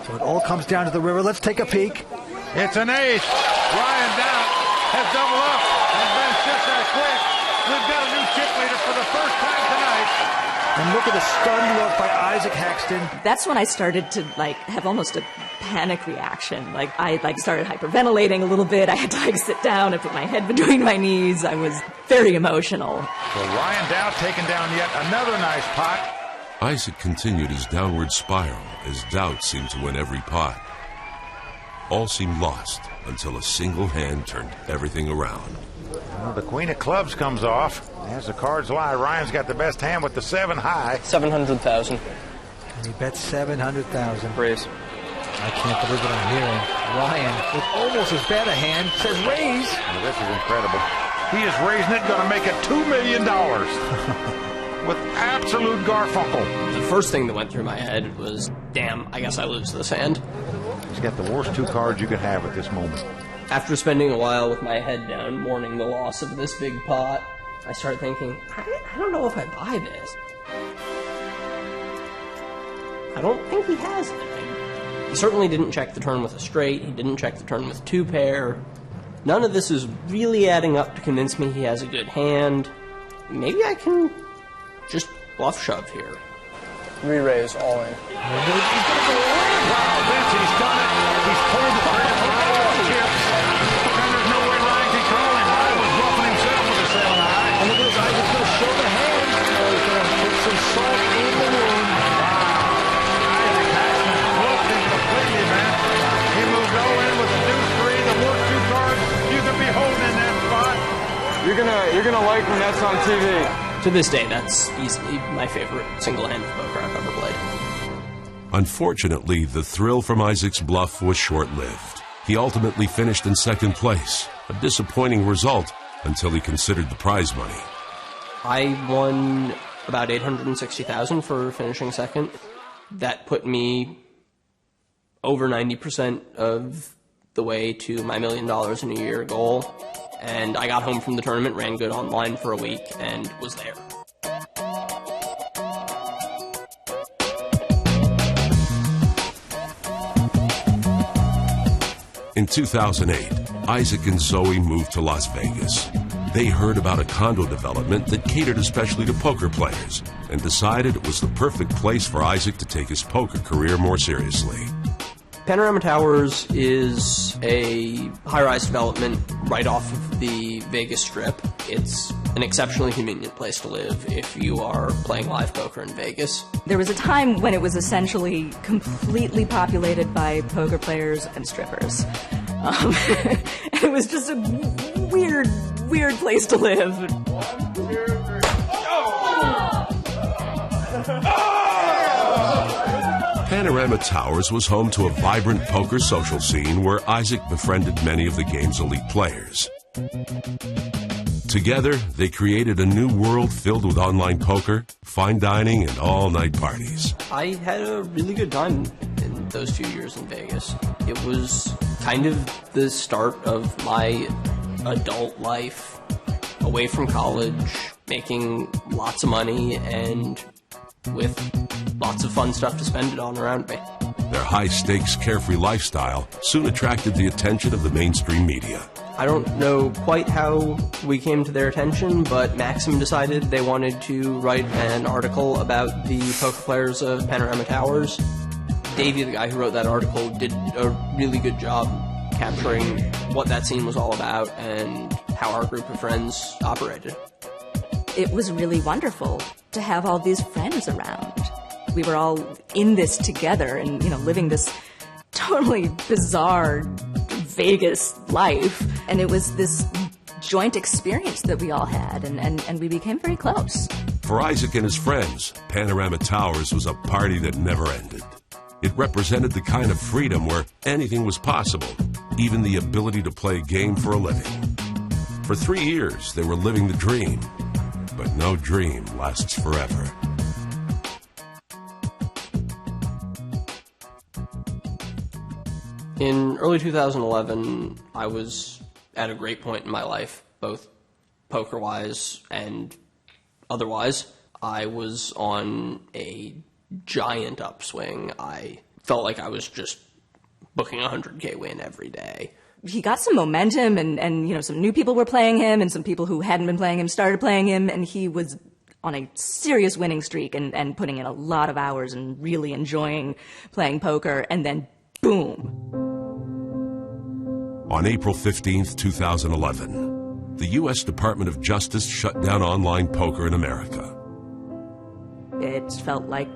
So it all comes down to the river. Let's take a peek. It's an ace. Ryan Dowd has doubled up and been just that quick. We've got a new chip leader for the first time tonight. And look at the stunned look by Isaac Haxton. That's when I started to have almost a panic reaction. I started hyperventilating a little bit. I had to sit down and put my head between my knees. I was very emotional. So Ryan Dowd taking down yet another nice pot. Isaac continued his downward spiral as Dowd seemed to win every pot. All seemed lost until a single hand turned everything around. Well, the queen of clubs comes off. As the cards lie, Ryan's got the best hand with the 7 high. 700,000. And he bet 700,000. Raise. I can't believe what I'm hearing. Ryan, with almost as bad a hand, says raise. Well, this is incredible. He is raising it, going to make it $2 million. With absolute Garfunkel. The first thing that went through my head was, damn, I guess I lose this hand. He's got the worst 2 cards you could have at this moment. After spending a while with my head down, mourning the loss of this big pot, I started thinking, I don't know if I buy this. I don't think he has it. He certainly didn't check the turn with a straight. He didn't check the turn with 2 pair. None of this is really adding up to convince me he has a good hand. Maybe I can just bluff shove here. Re-raise all in. Wow, Vince, he's done it. He's pulled the chips. And there's no way Ryan can call him. Ryan was bluffing himself with a 7 high. And look at this, Isaac's going to show the hand. Oh, he's going to put some salt in the wound. Wow. gonna like when that's on TV. To this day, that's easily my favorite single hand of poker I've ever played. Unfortunately, the thrill from Isaac's bluff was short-lived. He ultimately finished in second place, a disappointing result until he considered the prize money. I won about $860,000 for finishing second. That put me over 90% of the way to my $1 million in a year goal. And I got home from the tournament, ran good online for a week, and was there. In 2008, Isaac and Zoe moved to Las Vegas. They heard about a condo development that catered especially to poker players and decided it was the perfect place for Isaac to take his poker career more seriously. Panorama Towers is a high-rise development right off of the Vegas Strip. It's an exceptionally convenient place to live if you are playing live poker in Vegas. There was a time when it was essentially completely populated by poker players and strippers. It was just a weird place to live. Panorama Towers was home to a vibrant poker social scene where Isaac befriended many of the game's elite players. Together, they created a new world filled with online poker, fine dining, and all-night parties. I had a really good time in those 2 years in Vegas. It was kind of the start of my adult life, away from college, making lots of money, and with lots of fun stuff to spend it on around me. Their high-stakes, carefree lifestyle soon attracted the attention of the mainstream media. I don't know quite how we came to their attention, but Maxim decided they wanted to write an article about the poker players of Panorama Towers. Davey, the guy who wrote that article, did a really good job capturing what that scene was all about and how our group of friends operated. It was really wonderful to have all these friends around. We were all in this together and, living this totally bizarre Vegas life. And it was this joint experience that we all had, and we became very close. For Isaac and his friends, Panorama Towers was a party that never ended. It represented the kind of freedom where anything was possible, even the ability to play a game for a living. For 3 years, they were living the dream, but no dream lasts forever. In early 2011, I was at a great point in my life, both poker-wise and otherwise. I was on a giant upswing. I felt like I was just booking a 100K win every day. He got some momentum, and some new people were playing him, and some people who hadn't been playing him started playing him, and he was on a serious winning streak and putting in a lot of hours and really enjoying playing poker, and then boom. On April 15th, 2011, the U.S. Department of Justice shut down online poker in America. It felt like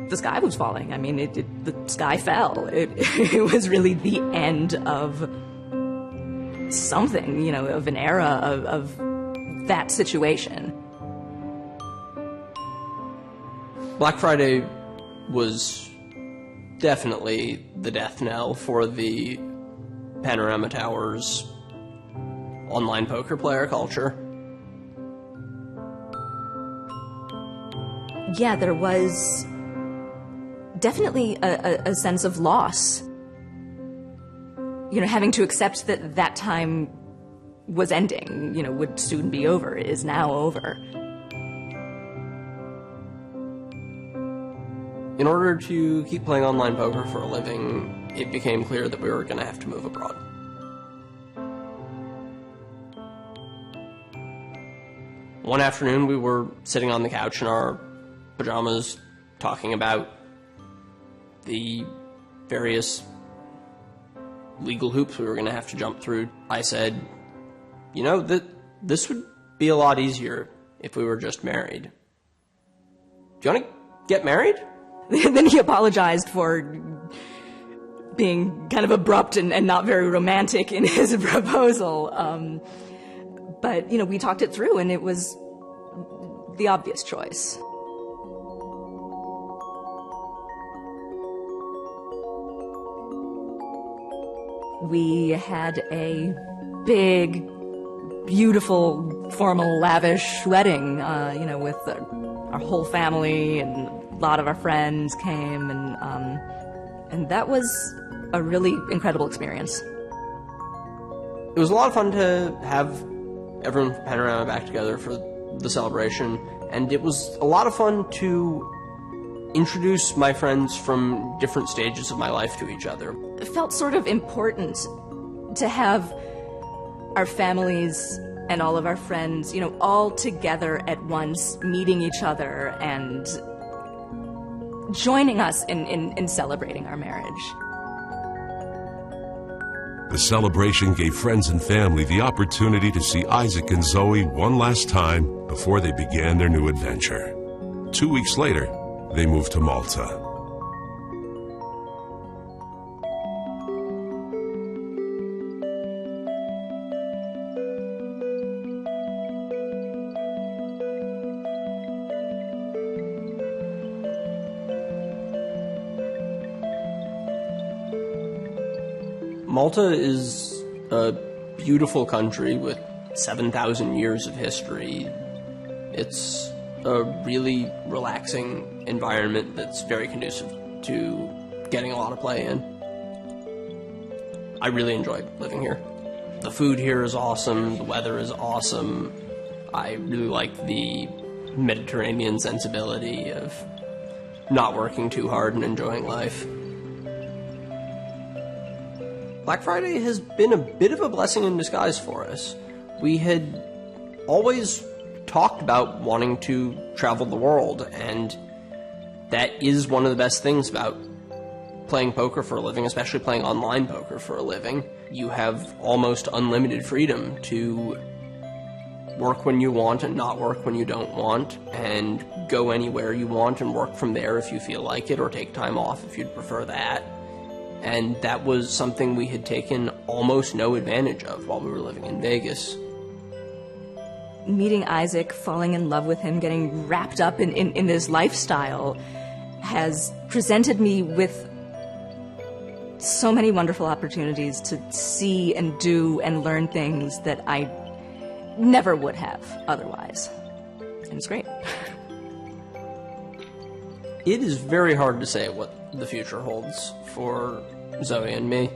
the sky was falling. I mean, the sky fell. It was really the end of something, of an era of that situation. Black Friday was definitely the death knell for the Panorama Towers online poker player culture. Yeah, there was definitely a sense of loss. Having to accept that time was ending, would soon be over, is now over. In order to keep playing online poker for a living, it became clear that we were going to have to move abroad. One afternoon, we were sitting on the couch in our pajamas talking about the various legal hoops we were going to have to jump through. I said, this would be a lot easier if we were just married. Do you want to get married? Then he apologized for being kind of abrupt and not very romantic in his proposal. But, you know, we talked it through, and it was the obvious choice. We had a big, beautiful, formal, lavish wedding, you know, with our whole family, and a lot of our friends came, and that was a really incredible experience. It was a lot of fun to have everyone from Panorama back together for the celebration, and it was a lot of fun to introduce my friends from different stages of my life to each other. It felt sort of important to have our families and all of our friends, you know, all together at once, meeting each other and joining us in celebrating our marriage. The celebration gave friends and family the opportunity to see Isaac and Zoe one last time before they began their new adventure. 2 weeks later, they moved to Malta. Malta is a beautiful country with 7,000 years of history. It's a really relaxing environment that's very conducive to getting a lot of play in. I really enjoy living here. The food here is awesome, the weather is awesome. I really like the Mediterranean sensibility of not working too hard and enjoying life. Black Friday has been a bit of a blessing in disguise for us. We had always talked about wanting to travel the world, and that is one of the best things about playing poker for a living, especially playing online poker for a living. You have almost unlimited freedom to work when you want and not work when you don't want, and go anywhere you want and work from there if you feel like it, or take time off if you'd prefer that. And that was something we had taken almost no advantage of while we were living in Vegas. Meeting Isaac, falling in love with him, getting wrapped up in this lifestyle has presented me with so many wonderful opportunities to see and do and learn things that I never would have otherwise. And it's great. It is very hard to say what the future holds for Zoe and me.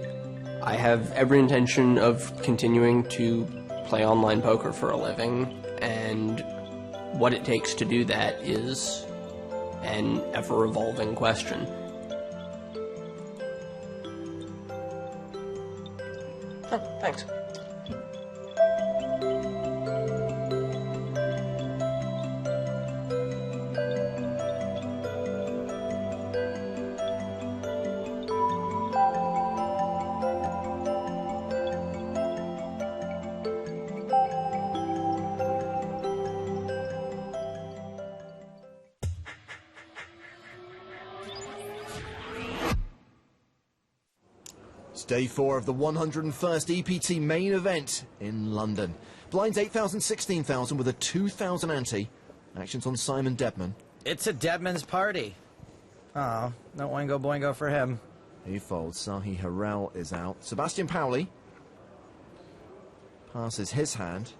I have every intention of continuing to play online poker for a living, and what it takes to do that is an ever-evolving question. Oh, thanks. It's day 4 of the 101st EPT main event in London. Blinds 8,000, 16,000 with a 2,000 ante. Actions on Simon Debman. It's a Debman's party. Oh, no oingo boingo for him. He folds. Sahi Harrell is out. Sebastian Pauli passes his hand.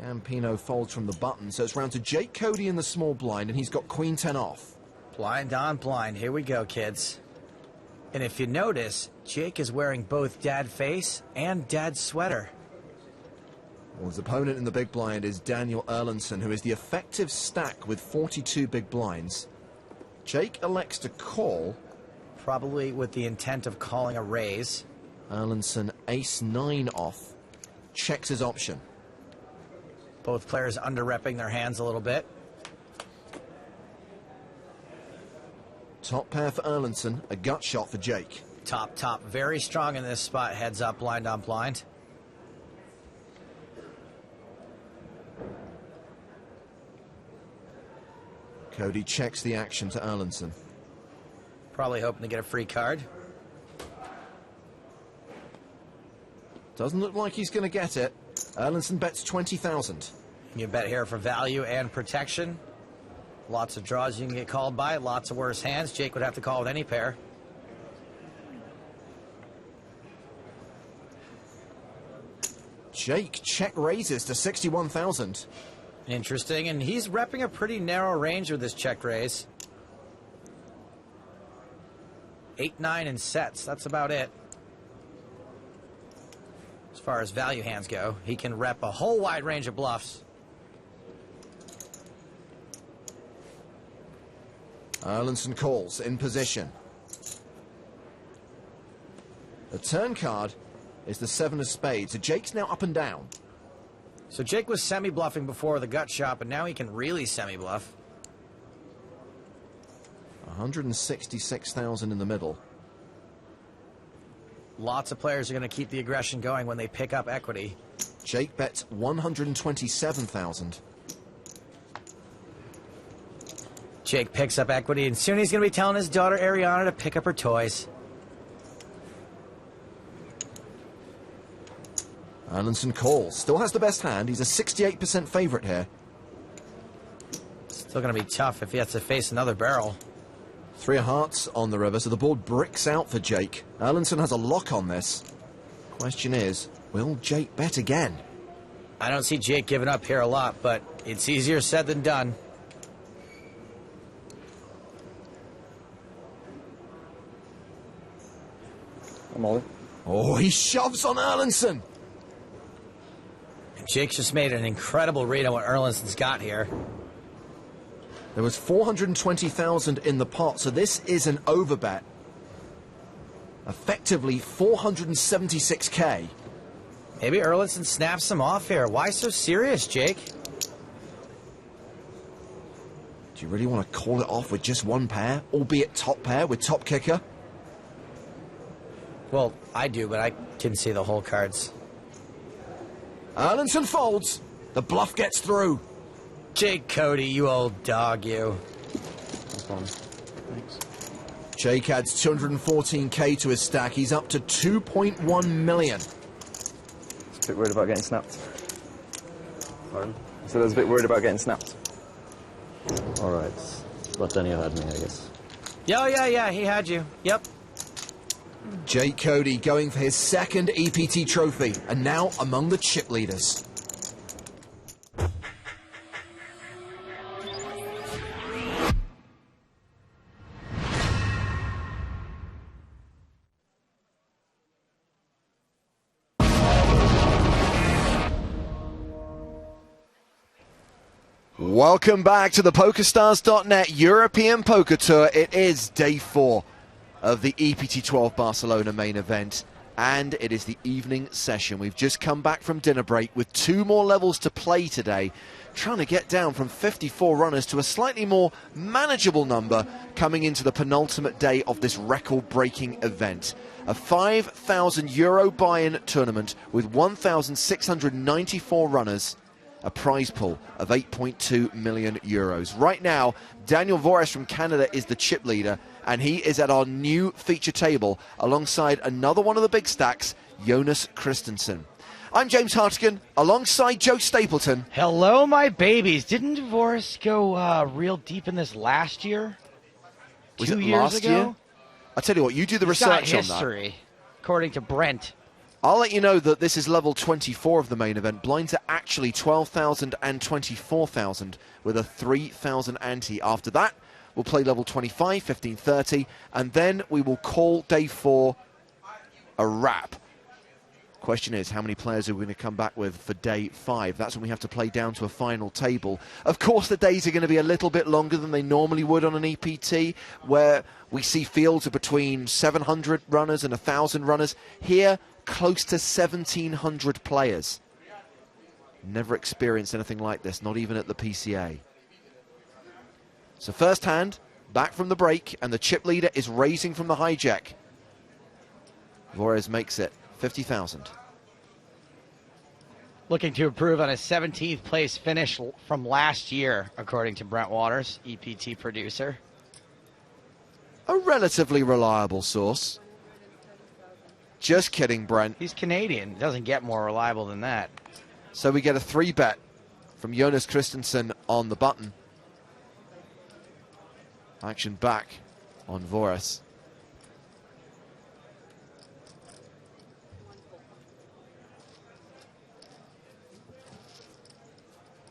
Yampino folds from the button, so it's round to Jake Cody in the small blind, and he's got Queen 10 off. Blind on blind. Here we go, kids. And if you notice, Jake is wearing both dad face and dad sweater. Well, his opponent in the big blind is Daniel Erlandson, who is the effective stack with 42 big blinds. Jake elects to call. Probably with the intent of calling a raise. Erlandson ace-9 off. Checks his option. Both players under-repping their hands a little bit. Top pair for Erlandson, a gut shot for Jake. Top, very strong in this spot, heads up, blind on blind. Cody checks the action to Erlandson. Probably hoping to get a free card. Doesn't look like he's going to get it. Erlandson bets 20,000. You bet here for value and protection. Lots of draws you can get called by, lots of worse hands. Jake would have to call with any pair. Jake check raises to 61,000. Interesting, and he's repping a pretty narrow range with this check raise. 8-9 in sets, that's about it. As far as value hands go, he can rep a whole wide range of bluffs. Erlandson calls in position. The turn card is the 7 of spades. So Jake's now up and down. So Jake was semi-bluffing before the gut shot, but now he can really semi-bluff. 166,000 in the middle. Lots of players are going to keep the aggression going when they pick up equity. Jake bets 127,000. Jake picks up equity, and soon he's going to be telling his daughter Ariana to pick up her toys. Erlandson calls. Still has the best hand. He's a 68% favorite here. Still going to be tough if he has to face another barrel. 3 of hearts on the river, so the board bricks out for Jake. Erlandson has a lock on this. Question is, will Jake bet again? I don't see Jake giving up here a lot, but it's easier said than done. I'm all in. Oh, he shoves on Erlandson. Jake's just made an incredible read on what Erlandson's got here. There was 420,000 in the pot, so this is an overbet. Effectively 476k. Maybe Erlandson snaps him off here. Why so serious, Jake? Do you really want to call it off with just one pair, albeit top pair with top kicker? Well, I do, but I can see the whole cards. Erlandson folds. The bluff gets through. Jake Cody, you old dog, you. Thanks. Jake adds 214k to his stack. He's up to 2.1 million. Just a bit worried about getting snapped. Pardon? So I was a bit worried about getting snapped. All right. But Daniel had me, I guess. Yeah, he had you. Yep. Jake Cody going for his second EPT trophy, and now among the chip leaders. Welcome back to the PokerStars.net European Poker Tour. It is day 4 of the EPT 12 Barcelona main event, and it is the evening session. We've just come back from dinner break with 2 more levels to play today, trying to get down from 54 runners to a slightly more manageable number coming into the penultimate day of this record-breaking event. A €5,000 buy-in tournament with 1,694 runners, a prize pool of €8.2 million. Right now, Daniel Vores from Canada is the chip leader, and he is at our new feature table alongside another one of the big stacks, Jonas Christensen. I'm James Hartigan, alongside Joe Stapleton. Hello, my babies. Didn't Divorce go real deep in this last year? Was 2 it years last ago? year? I tell you what, you do the He's got research on that. history, according to Brent. I'll let you know that this is level 24 of the main event. Blinds are actually 12,000 and 24,000 with a 3,000 ante. After that, we'll play level 25, 1530, and then we will call day 4 a wrap. Question is, how many players are we going to come back with for day 5? That's when we have to play down to a final table. Of course, the days are going to be a little bit longer than they normally would on an EPT, where we see fields of between 700 runners and 1,000 runners. Here, close to 1,700 players. Never experienced anything like this, not even at the PCA. So first hand, back from the break, and the chip leader is raising from the hijack. Vores makes it 50,000. Looking to improve on a 17th place finish from last year, according to Brent Waters, EPT producer. A relatively reliable source. Just kidding, Brent. He's Canadian. Doesn't get more reliable than that. So we get a 3-bet from Jonas Christensen on the button. Action back on Voris.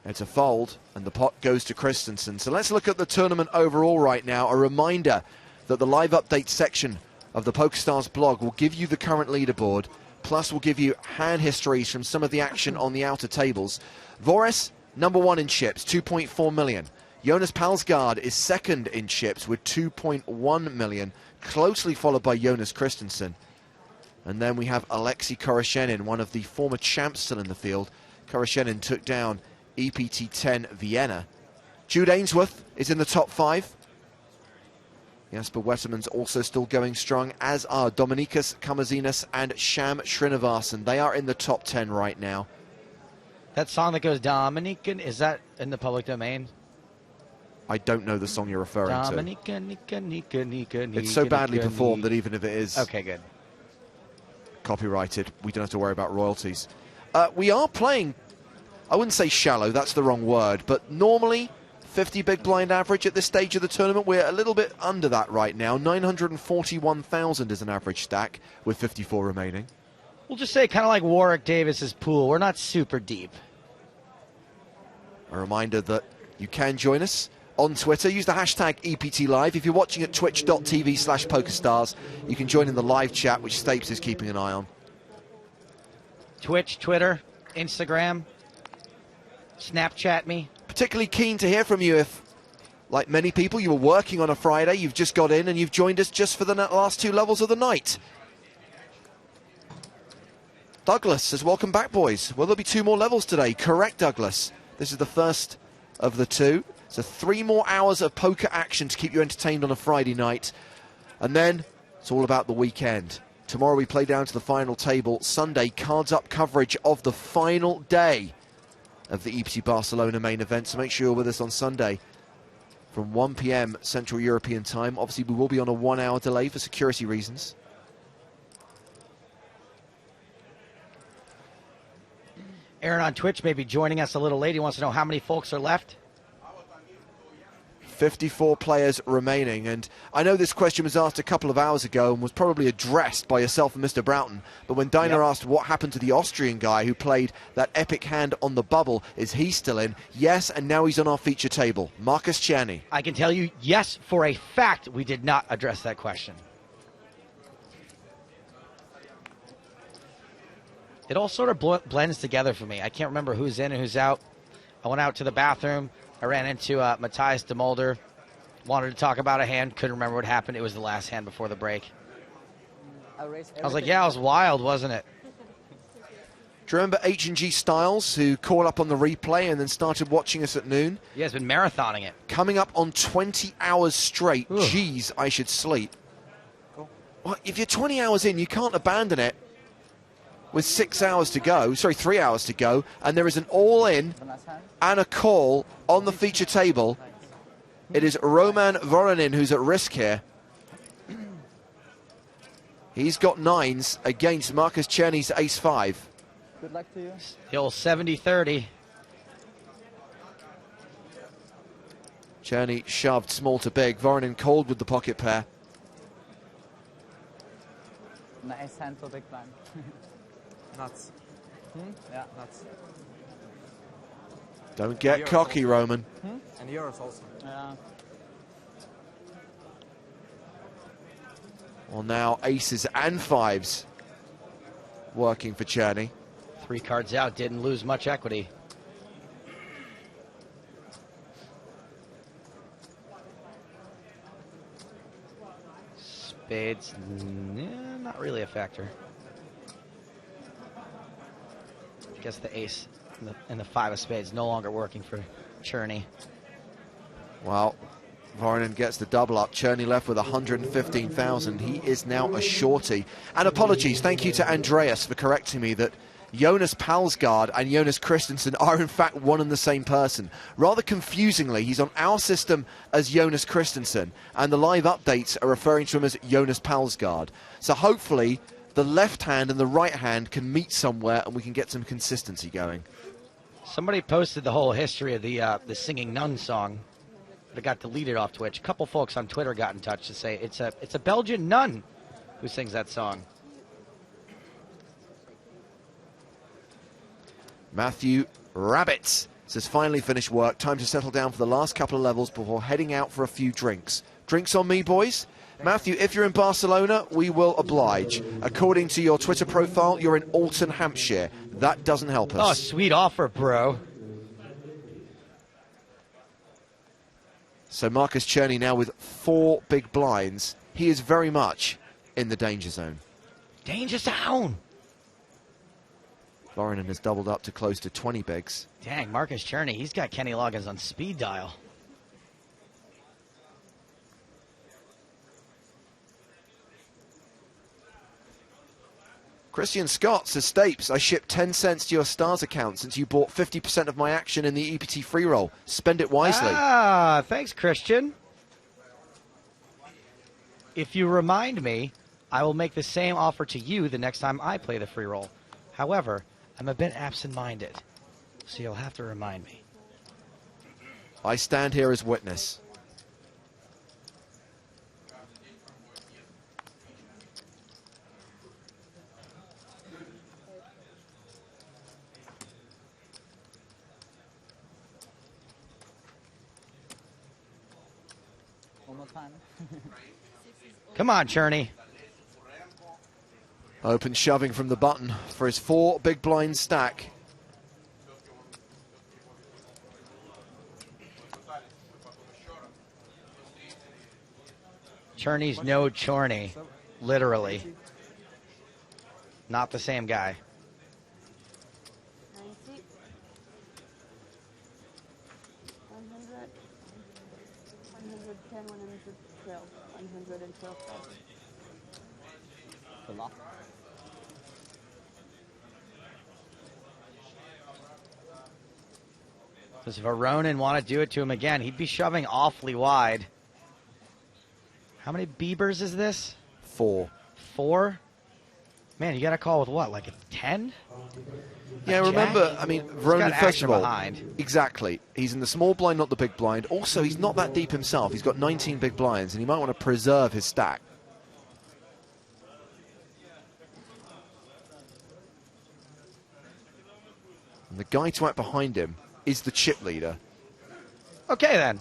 It's a fold, and the pot goes to Christensen. So let's look at the tournament overall right now. A reminder that the live update section of the PokerStars blog will give you the current leaderboard, plus we'll give you hand histories from some of the action on the outer tables. Voris, #1 in chips, 2.4 million. Jonas Palsgaard is second in chips with 2.1 million, closely followed by Jonas Christensen. And then we have Alexei Koroshenin, one of the former champs still in the field. Koroshenin took down EPT 10 Vienna. Jude Ainsworth is in the top 5. Jasper Wetterman's also still going strong, as are Dominikas Kamazinas and Sham Srinivasan. They are in the top 10 right now. That song that goes Dominican, is that in the public domain? I don't know the song you're referring Dominica, Nika, Nika, Nika, to. It's so badly Nika, performed Nika. that even if it is Okay, good. copyrighted, we don't have to worry about royalties. We are playing, I wouldn't say shallow, that's the wrong word, but normally 50 big blind average at this stage of the tournament. We're a little bit under that right now. 941,000 is an average stack with 54 remaining. We'll just say kind of like Warwick Davis's pool. We're not super deep. A reminder that you can join us on Twitter. Use the hashtag EPT Live. If you're watching at twitch.tv/PokerStars, you can join in the live chat, which Stapes is keeping an eye on. Twitch, Twitter, Instagram, Snapchat me. Particularly keen to hear from you if, like many people, you were working on a Friday, you've just got in and you've joined us just for the last 2 levels of the night. Douglas says, welcome back, boys. Will there be 2 more levels today? Correct, Douglas. This is the first of the 2. So 3 more hours of poker action to keep you entertained on a Friday night. And then it's all about the weekend. Tomorrow we play down to the final table. Sunday, cards up coverage of the final day of the EPT Barcelona main event. So make sure you're with us on Sunday from 1 p.m. Central European time. Obviously, we will be on a 1-hour delay for security reasons. Aaron on Twitch may be joining us a little late. He wants to know how many folks are left. 54 players remaining, and I know this question was asked a couple of hours ago and was probably addressed by yourself and Mr. Broughton, but when Dinah asked what happened to the Austrian guy who played that epic hand on the bubble, is he still in? Yes, and now he's on our feature table. Marcus Czerny. I can tell you, yes, for a fact, we did not address that question. It all sort of blends together for me. I can't remember who's in and who's out. I went out to the bathroom. I ran into Matthias de Mulder. Wanted to talk about a hand. Couldn't remember what happened. It was the last hand before the break. I was like, yeah, it was wild, wasn't it? Do you remember H&G Styles, who caught up on the replay and then started watching us at noon? Yeah, he's been marathoning it. Coming up on 20 hours straight. Ugh. Geez, I should sleep. Cool. Well, if you're 20 hours in, you can't abandon it with 6 hours to go, sorry, 3 hours to go, and there is an all-in and a call on the feature table. It is Roman Voronin who's at risk here. He's got 9s against Marcus Czerny's ace-5. Good luck to you. The old 70-30. Czerny shoved small to big. Voronin cold with the pocket pair. Nice hand for big blind. Nuts. Yeah, nuts. Don't get cocky, Roman. And yours also. Yeah. Well, now aces and 5s working for Czerny. 3 cards out, didn't lose much equity. Spades, not really a factor. I guess the ace and the 5 of spades no longer working for Czerny. Well, Voronin gets the double up. Czerny left with 115,000. He is now a shorty. And apologies, thank you to Andreas for correcting me that Jonas Palsgaard and Jonas Christensen are in fact one and the same person. Rather confusingly, he's on our system as Jonas Christensen, and the live updates are referring to him as Jonas Palsgaard. So hopefully the left hand and the right hand can meet somewhere and we can get some consistency going. Somebody posted the whole history of the Singing Nun song, but it got deleted off Twitch. A couple folks on Twitter got in touch to say it's a Belgian nun who sings that song. Matthew Rabbits says, finally finished work. Time to settle down for the last couple of levels before heading out for a few drinks. Drinks on me, boys? Matthew, if you're in Barcelona, we will oblige. According to your Twitter profile, you're in Alton, Hampshire. That doesn't help us. Oh, sweet offer, bro. So Marcus Cherney now with 4 big blinds. He is very much in the danger zone. Danger zone. Lorinen has doubled up to close to 20 bigs. Dang, Marcus Cherney, he's got Kenny Loggins on speed dial. Christian Scott says, Stapes, I shipped 10 cents to your Stars account since you bought 50% of my action in the EPT free roll. Spend it wisely. Ah, thanks, Christian. If you remind me, I will make the same offer to you the next time I play the free roll. However, I'm a bit absent-minded, so you'll have to remind me. I stand here as witness. One more time. Come on, Cherney. Open shoving from the button for his 4 big blind stack. Cherney's no Chorney, literally. Not the same guy. 90, 100, 110, 112, 112,000. The lot. Does Veronin want to do it to him again? He'd be shoving awfully wide. How many Biebers is this? 4. 4? Man, you got to call with what, like a 10? Yeah, remember, I mean, Veronin, first of all, behind. Exactly. He's in the small blind, not the big blind. Also, he's not that deep himself. He's got 19 big blinds, and he might want to preserve his stack. And the guy to act behind him is the chip leader. Okay, then.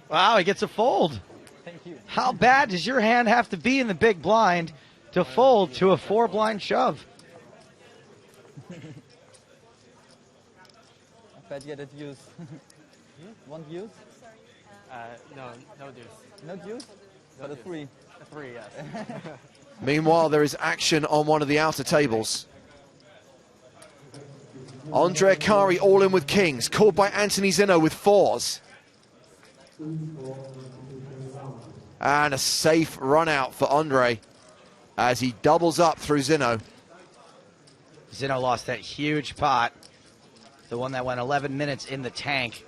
Wow, he gets a fold. Thank you. How bad does your hand have to be in the big blind to fold to a 4-blind shove? I bet you get views. Want views? No deuce. No deuce? But a 3. A 3, yes. Meanwhile, there is action on one of the outer tables. Andre Akari all in with kings, called by Anthony Zinno with 4s. And a safe run out for Andre as he doubles up through Zinno. Zinno lost that huge pot, the one that went 11 minutes in the tank.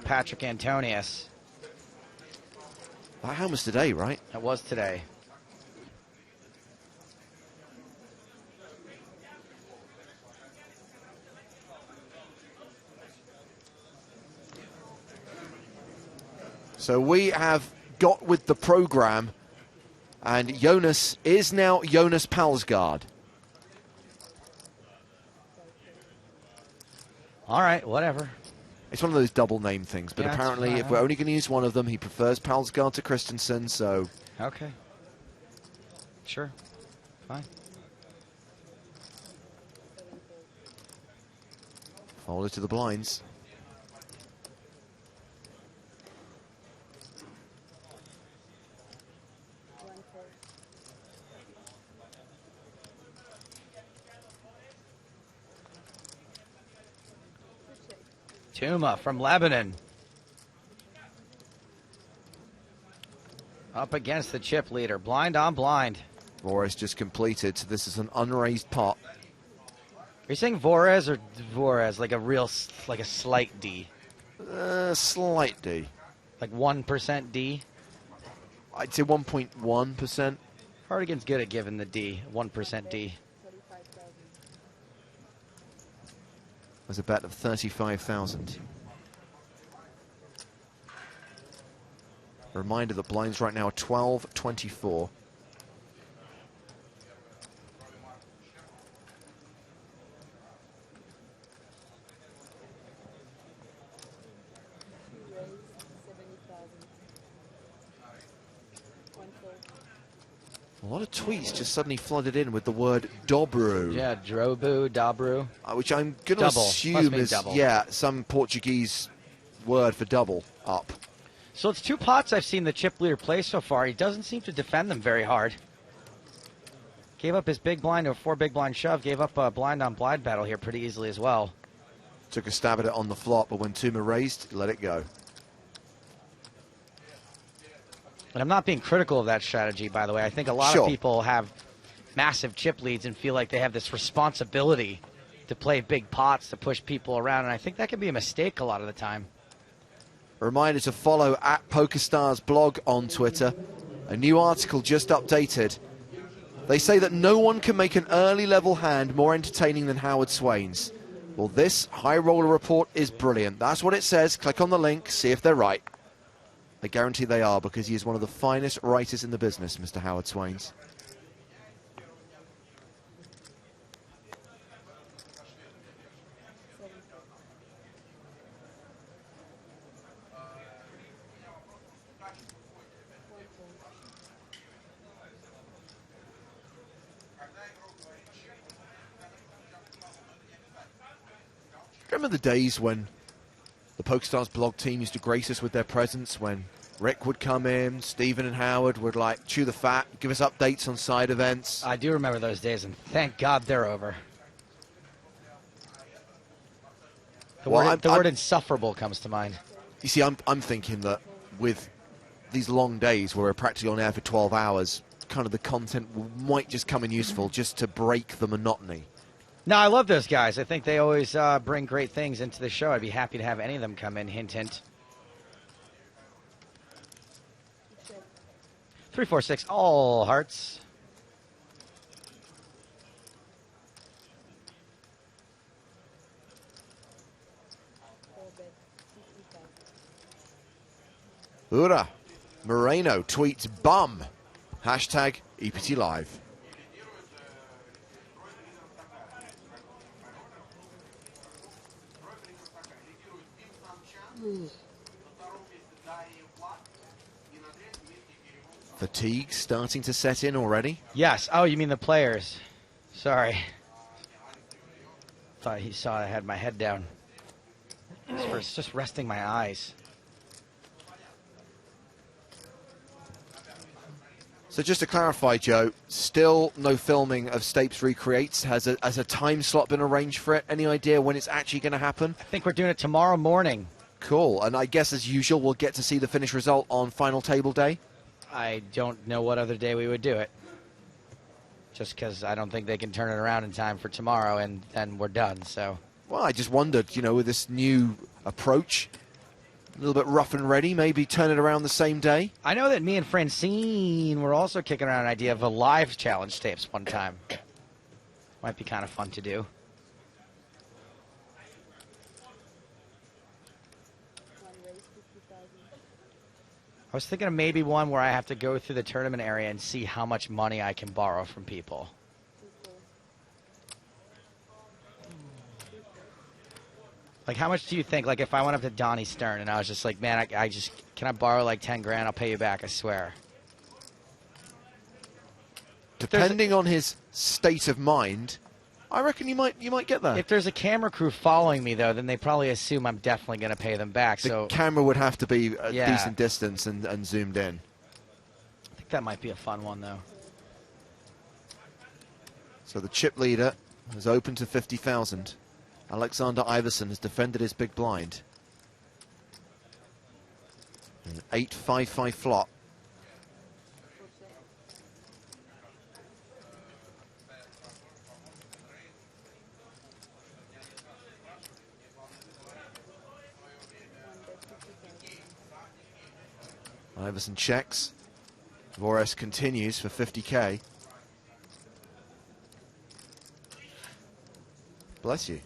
Patrick Antonius. That hand was today, right? That was today. So we have got with the program, and Jonas is now Jonas Palsgaard. All right, whatever. It's one of those double name things, but Yeah, apparently it's if fine. we're only going to use one of them, he prefers Palsgaard to Christensen, so... Okay. Sure. Fine. Folded to the blinds. Tuma from Lebanon. Up against the chip leader. Blind on blind. Vorez just completed, so this is an unraised pot. Are you saying Vorez or Vorez? Like a real, like a slight D? Slight D. Like 1% D? I'd say 1.1%. Hardigan's good at giving the D, 1% D. There's a bet of 35,000. A reminder that blinds right now are 12-24. A lot of tweets just suddenly flooded in with the word Dobru. Yeah, Drobu, Dobru. Which I'm going to assume is, yeah, some Portuguese word for double up. So it's 2 pots I've seen the chip leader play so far. He doesn't seem to defend them very hard. Gave up his big blind to a 4 big blind shove. Gave up a blind on blind battle here pretty easily as well. Took a stab at it on the flop, but when Tuma raised, let it go. And I'm not being critical of that strategy, by the way. I think a lot of people have massive chip leads and feel like they have this responsibility to play big pots, to push people around, and I think that can be a mistake a lot of the time. A reminder to follow at PokerStars blog on Twitter. A new article just updated. They say that no one can make an early level hand more entertaining than Howard Swain's. Well, this high roller report is brilliant. That's what it says. Click on the link, see if they're right. I guarantee they are, because he is one of the finest writers in the business, Mr. Howard Swain's. Remember the days when the PokerStars blog team used to grace us with their presence, when Rick would come in, Stephen and Howard would like chew the fat, give us updates on side events. I do remember those days, and thank God they're over. The word insufferable comes to mind. You see, I'm thinking that with these long days where we're practically on air for 12 hours, kind of the content might just come in useful just to break the monotony. No, I love those guys. I think they always bring great things into the show. I'd be happy to have any of them come in. Hint, hint. 3, 4, 6, all hearts. Ura Moreno tweets bum. Hashtag EPT Live. Fatigue starting to set in already? Yes. Oh, you mean the players. Sorry. Thought he saw I had my head down. It's just resting my eyes. So just to clarify, Joe, still no filming of Stapes Recreates. Has a time slot been arranged for it? Any idea when it's actually going to happen? I think we're doing it tomorrow morning. Cool. And I guess, as usual, we'll get to see the finished result on final table day? I don't know what other day we would do it. Just because I don't think they can turn it around in time for tomorrow, and then we're done, so. Well, I just wondered, you know, with this new approach, a little bit rough and ready, maybe turn it around the same day? I know that me and Francine were also kicking around an idea of a live challenge tapes one time. Might be kind of fun to do. I was thinking of maybe one where I have to go through the tournament area and see how much money I can borrow from people. Like, how much do you think, like, if I went up to Donnie Stern and I was just like, man, can I borrow like 10 grand? I'll pay you back, I swear. Depending on his state of mind, I reckon you might get that. If there's a camera crew following me, though, then they probably assume I'm definitely going to pay them back. The so camera would have to be a decent distance and zoomed in. I think that might be a fun one, though. So the chip leader has opened to 50,000. Alexander Iverson has defended his big blind. An 8-5-5 flop. Iverson checks. Vores continues for 50k. Bless you.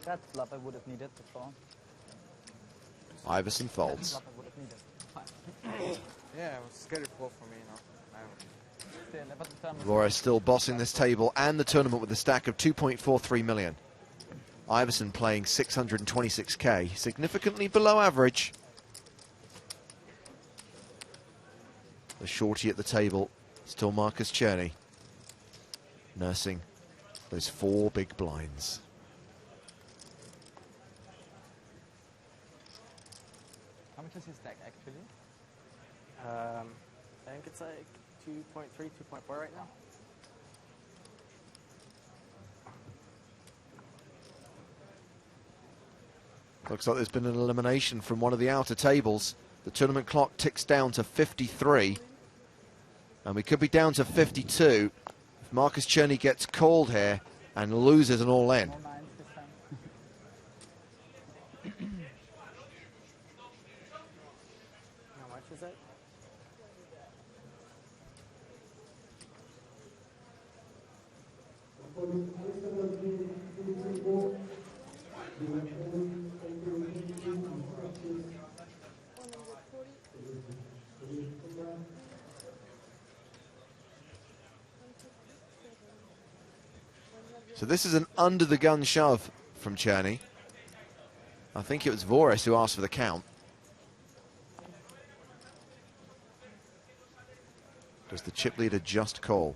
That flop I would have needed before. Iverson folds. Flop I would have needed. Yeah, it was scary flow for me, Vores still bossing this table and the tournament with a stack of 2.43 million. Iverson playing 626k, significantly below average. The shorty at the table, still Marcus Cherney, nursing those 4 big blinds. How much is his stack actually? I think it's like 2.3, 2.4 right now. Looks like there's been an elimination from one of the outer tables. The tournament clock ticks down to 53. And we could be down to 52 if Marcus Cherney gets called here and loses an all-in. How much is it? So this is an under-the-gun shove from Cherney. I think it was Vores who asked for the count. Does the chip leader just call?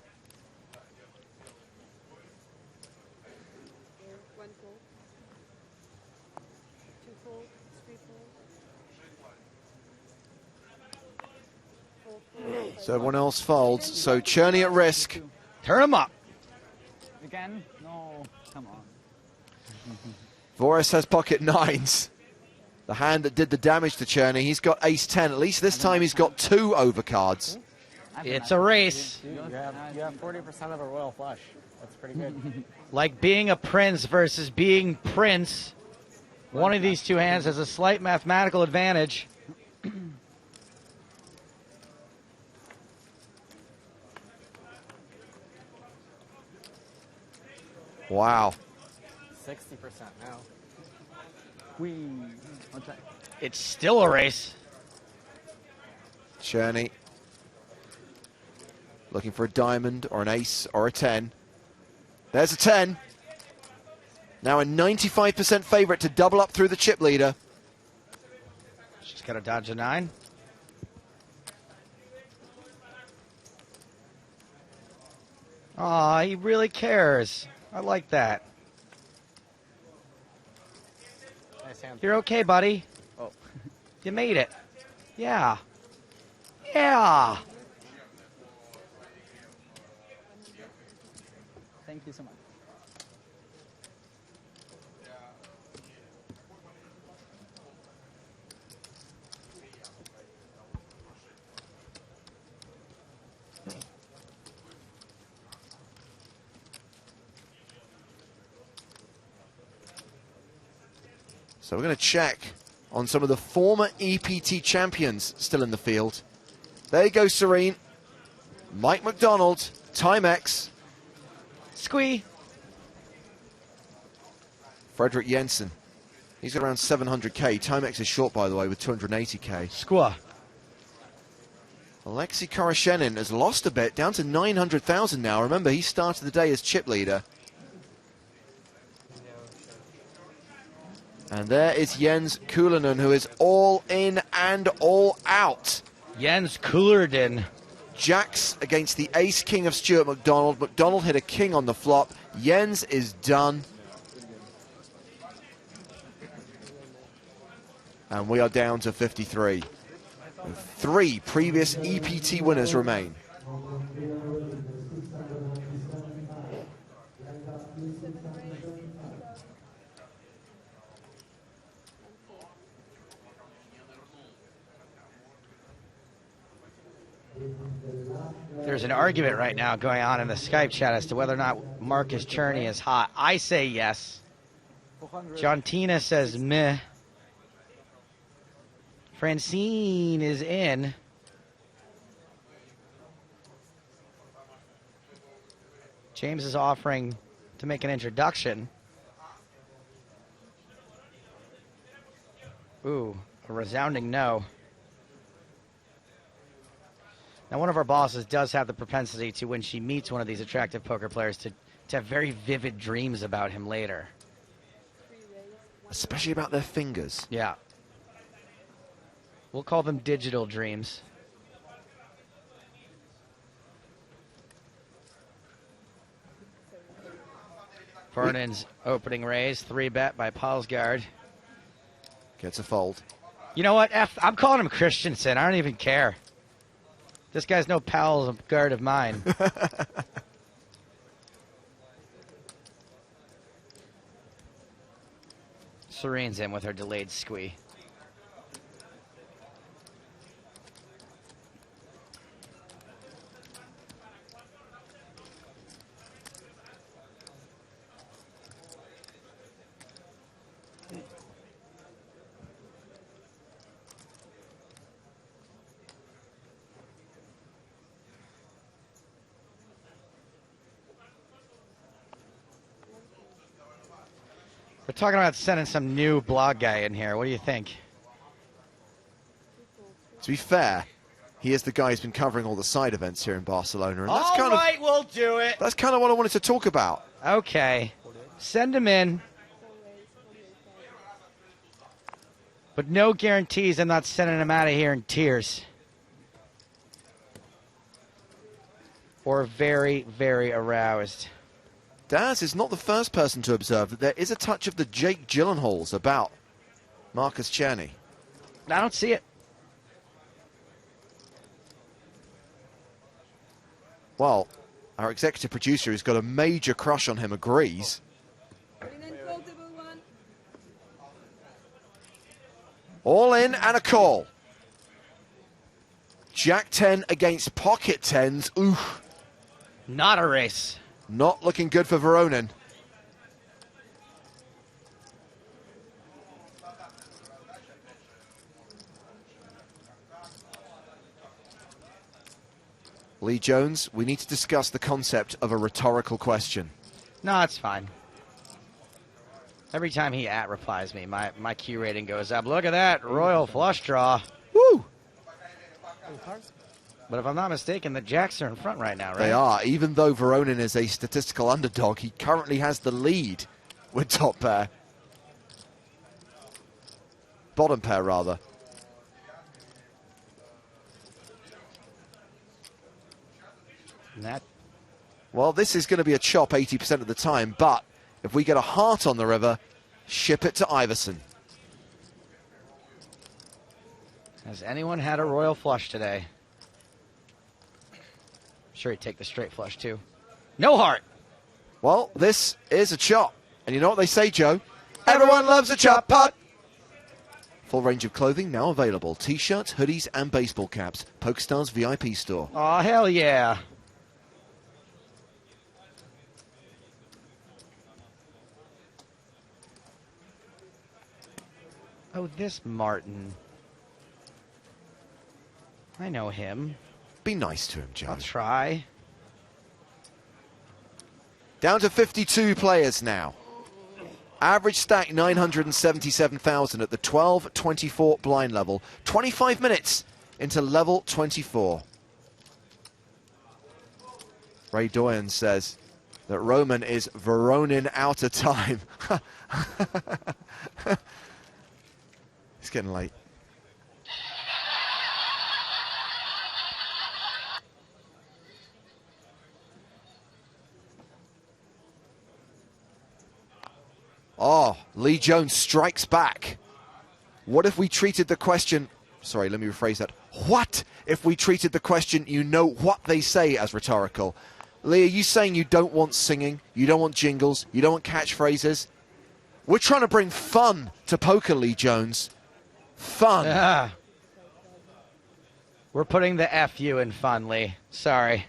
So everyone else folds. So Cherney at risk. Turn him up. Again? No, come on. Vores has pocket nines. The hand that did the damage to Cherney. He's got ace-10. At least this time he's got 2 overcards. It's a race. You have 40% of a royal flush. That's pretty good. Like being a prince versus being prince. One of these two hands has a slight mathematical advantage. Wow. 60% now. It's still a race. Cherney looking for a diamond or an ace or a 10. There's a 10. Now a 95% favorite to double up through the chip leader. She's got to dodge a 9. Aw, he really cares. I like that. Nice hand. You're okay, buddy. Oh. You made it. Yeah. Yeah. Thank you so much. So we're going to check on some of the former EPT champions still in the field. There you go, Serene. Mike McDonald, Timex. Squee. Frederick Jensen. He's got around 700k. Timex is short, by the way, with 280k. Squaw. Alexei Koroshenin has lost a bit, down to 900,000 now. Remember, he started the day as chip leader. And there is Jens Kulinen, who is all in and all out. Jens Kulinen. Jacks against the ace-king of Stuart McDonald. McDonald hit a king on the flop. Jens is done. And we are down to 53. And 3 previous EPT winners remain. There's an argument right now going on in the Skype chat as to whether or not Marcus Cherney is hot. I say yes. John Tina says meh. Francine is in. James is offering to make an introduction. Ooh, a resounding no. Now, one of our bosses does have the propensity to, when she meets one of these attractive poker players, to have very vivid dreams about him later. Especially about their fingers. Yeah. We'll call them digital dreams. Vernon's opening raise, 3-bet by Palsgaard. Gets a fold. You know what? I'm calling him Christensen. I don't even care. This guy's no Palsgaard of mine. Serene's in with her delayed squee. We're talking about sending some new blog guy in here. What do you think? To be fair, he is the guy who's been covering all the side events here in Barcelona. And that's All right, we'll do it. That's kind of what I wanted to talk about. Okay. Send him in. But no guarantees I'm not sending him out of here in tears. Or very, very aroused. Daz is not the first person to observe that there is a touch of the Jake Gyllenhaals about Marcus Cherney. I don't see it. Well, our executive producer, who's got a major crush on him, agrees. All in and a call. Jack 10 against pocket 10s. Oof. Not a race. Not looking good for Veronin. Lee Jones, we need to discuss the concept of a rhetorical question. No, it's fine. Every time he replies me, my Q rating goes up. Look at that, royal flush draw. Woo! But if I'm not mistaken, the jacks are in front right now, right? They are. Even though Veronin is a statistical underdog, he currently has the lead with top pair. Bottom pair, rather. Well, this is going to be a chop 80% of the time, but if we get a heart on the river, ship it to Iverson. Has anyone had a royal flush today? Sure, he'd take the straight flush, too. No heart. Well, this is a chop. And you know what they say, Joe? Everyone loves a chop putt. Full range of clothing now available. T-shirts, hoodies, and baseball caps. PokerStars VIP store. Oh, hell yeah. Oh, this Martin. I know him. Be nice to him, Joe. I'll try. Down to 52 players now. Average stack 977,000 at the 12-24 blind level. 25 minutes into level 24. Ray Doyen says that Roman is Veronin out of time. It's getting late. Oh, Lee Jones strikes back. What if we treated the question... Sorry, let me rephrase that. What if we treated the question, you know what they say, as rhetorical? Lee, are you saying you don't want singing? You don't want jingles? You don't want catchphrases? We're trying to bring fun to poker, Lee Jones. Fun. Yeah. We're putting the FU in fun, Lee. Sorry.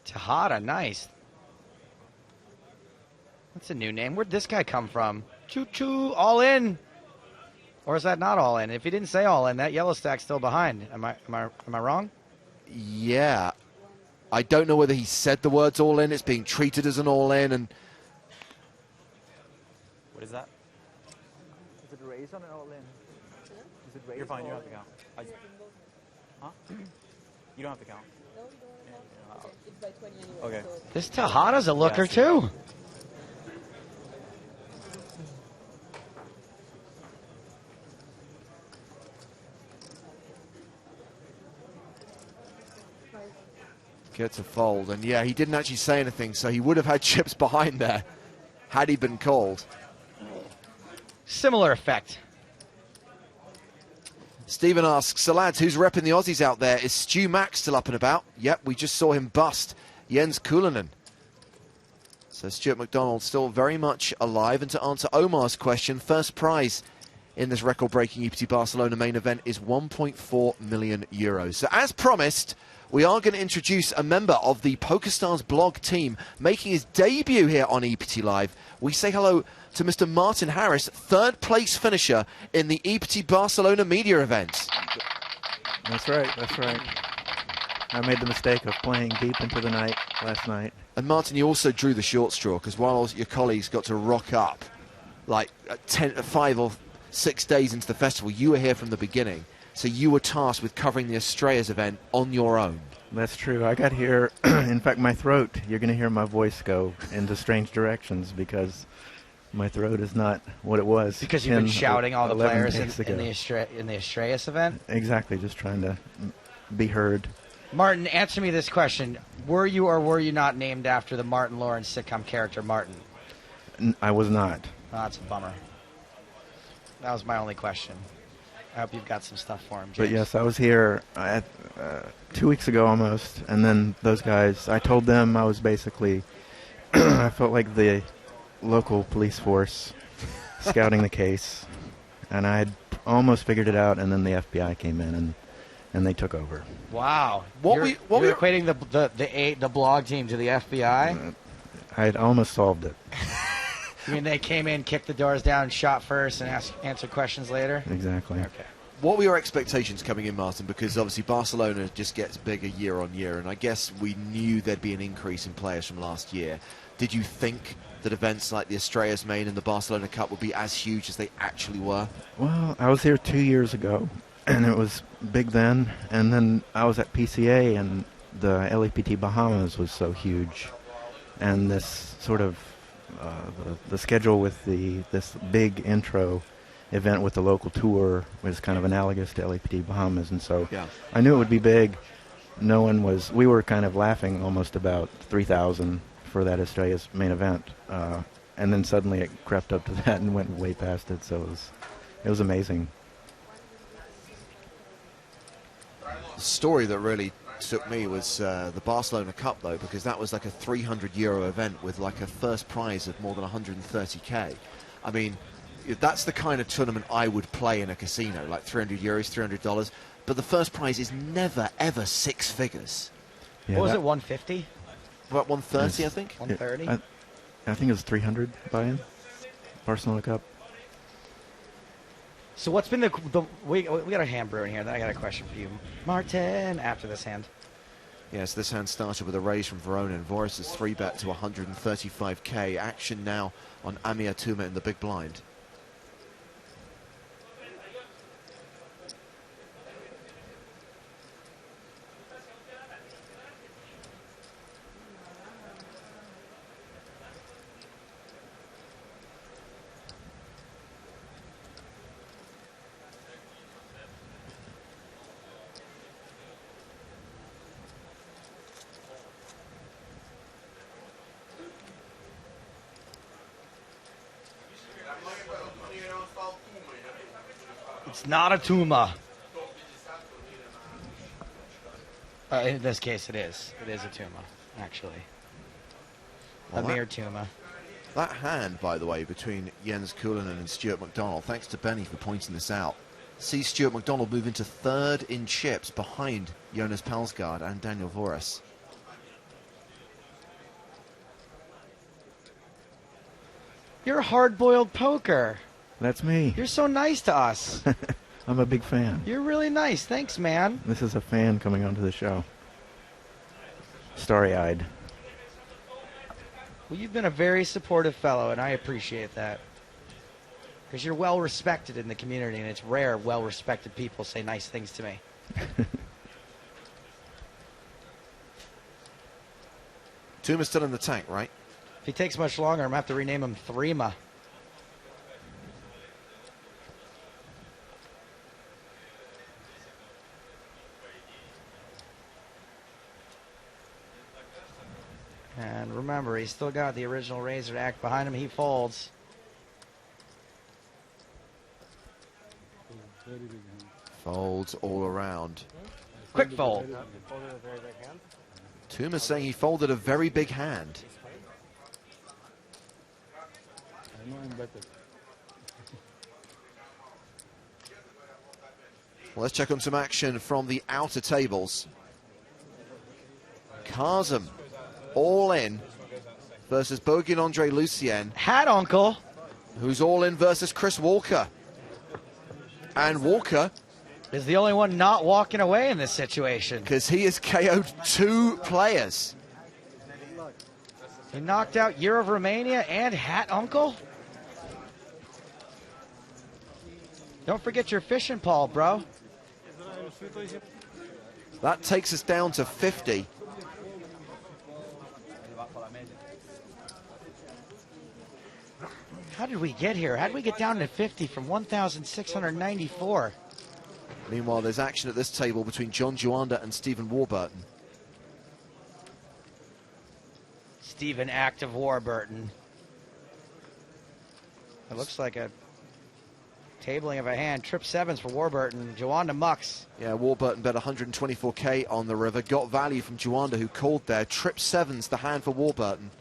Tejada, nice. That's a new name. Where'd this guy come from? Choo-choo, all in. Or is that not all in? If he didn't say all in, that yellow stack's still behind. Am I wrong? Yeah. I don't know whether he said the words all in. It's being treated as an all in. And What is that? Is it raise on an all in? Is it raise? You're fine. You don't have to count. Huh? You don't have to count. It's by 20 anyway. Okay. This Tejada's a looker, too. gets a fold. And yeah, he didn't actually say anything, so he would have had chips behind there had he been called. Similar effect. Stephen asks, so lads, who's repping the Aussies out there? Is Stu Mack still up and about? Yep, we just saw him bust Jens Kulinen. So Stuart McDonald still very much alive. And to answer Omar's question, first prize in this record-breaking EPT Barcelona main event is 1.4 million euros. So as promised, we are going to introduce a member of the PokerStars blog team making his debut here on EPT Live. We say hello to Mr. Martin Harris, third place finisher in the EPT Barcelona media event. That's right, that's right. I made the mistake of playing deep into the night last night. And Martin, you also drew the short straw, because while your colleagues got to rock up like 5 or 6 days into the festival, you were here from the beginning. So you were tasked with covering the Estrellas event on your own. That's true. I got here, in fact, my throat, you're going to hear my voice go into strange directions because my throat is not what it was. Because you've been shouting all the players in the Estrellas event? Exactly, just trying to be heard. Martin, answer me this question. Were you or were you not named after the Martin Lawrence sitcom character Martin? I was not. Oh, that's a bummer. That was my only question. I hope you've got some stuff for him, James. But yes, I was here 2 weeks ago almost, and then those guys, I told them I was basically, I felt like the local police force scouting the case, and I had almost figured it out, and then the FBI came in and they took over. Wow. You're equating the blog team to the FBI? I had almost solved it. You mean they came in, kicked the doors down, shot first, and answered questions later? Exactly. Okay. What were your expectations coming in, Martin? Because obviously Barcelona just gets bigger year on year, and I guess we knew there'd be an increase in players from last year. Did you think that events like the Estrellas Main and the Barcelona Cup would be as huge as they actually were? Well, I was here 2 years ago, and it was big then. And then I was at PCA, and the LAPT Bahamas was so huge. And this sort of the schedule with this big intro event with the local tour was kind of analogous to LAPT Bahamas, and so yeah. I knew it would be big. We were kind of laughing almost about 3,000 for that Estrellas main event, and then suddenly it crept up to that and went way past it, so it was amazing. The story that really took me was the Barcelona Cup, though, because that was like a €300 event with like a first prize of more than 130k. I mean, that's the kind of tournament I would play in a casino, like €300, $300. But the first prize is never ever 6 figures. Yeah, what was it, 150? About 130, I think. 130. I think it was 300 buy-in. Barcelona Cup. So what's been we got a hand brewing here. Then I got a question for you, Martin. After this hand. Yes, this hand started with a raise from Verona, and Voris' 3-bet to 135k. Action now on Amir Tuma in the big blind. It's not a Tuma. In this case, it is. It is a Tuma. actually. Well, Amir Tuma. That hand, by the way, between Jens Kulinen and Stuart McDonald, thanks to Benny for pointing this out, sees Stuart McDonald move into third in chips behind Jonas Palsgaard and Daniel Voris. You're hard-boiled poker. That's me. You're so nice to us. I'm a big fan. You're really nice. Thanks, man. This is a fan coming onto the show. Starry-eyed. Well, you've been a very supportive fellow, and I appreciate that. Because you're well-respected in the community, and it's rare well-respected people say nice things to me. Tuma's still in the tank, right? If he takes much longer, I'm going to have to rename him Threema. And remember, he's still got the original Razor act behind him. He folds. Folds all around. Quick fold. Tuma's saying he folded a very big hand. Well, let's check on some action from the outer tables. Kazem all in versus Boguin Andre Lucien. Hat Uncle. Who's all in versus Chris Walker. And Walker is the only one not walking away in this situation. Because he has KO'd 2 players. He knocked out Year of Romania and Hat Uncle. Don't forget your fishing pole, bro. That takes us down to 50. How did we get here? How did we get down to 50 from 1,694? Meanwhile, there's action at this table between John Juanda and Stephen Warburton. Stephen Active Warburton. It looks like a tabling of a hand. Trip sevens for Warburton. Juanda mucks. Yeah, Warburton bet 124k on the river. Got value from Juanda, who called there. Trip sevens, the hand for Warburton.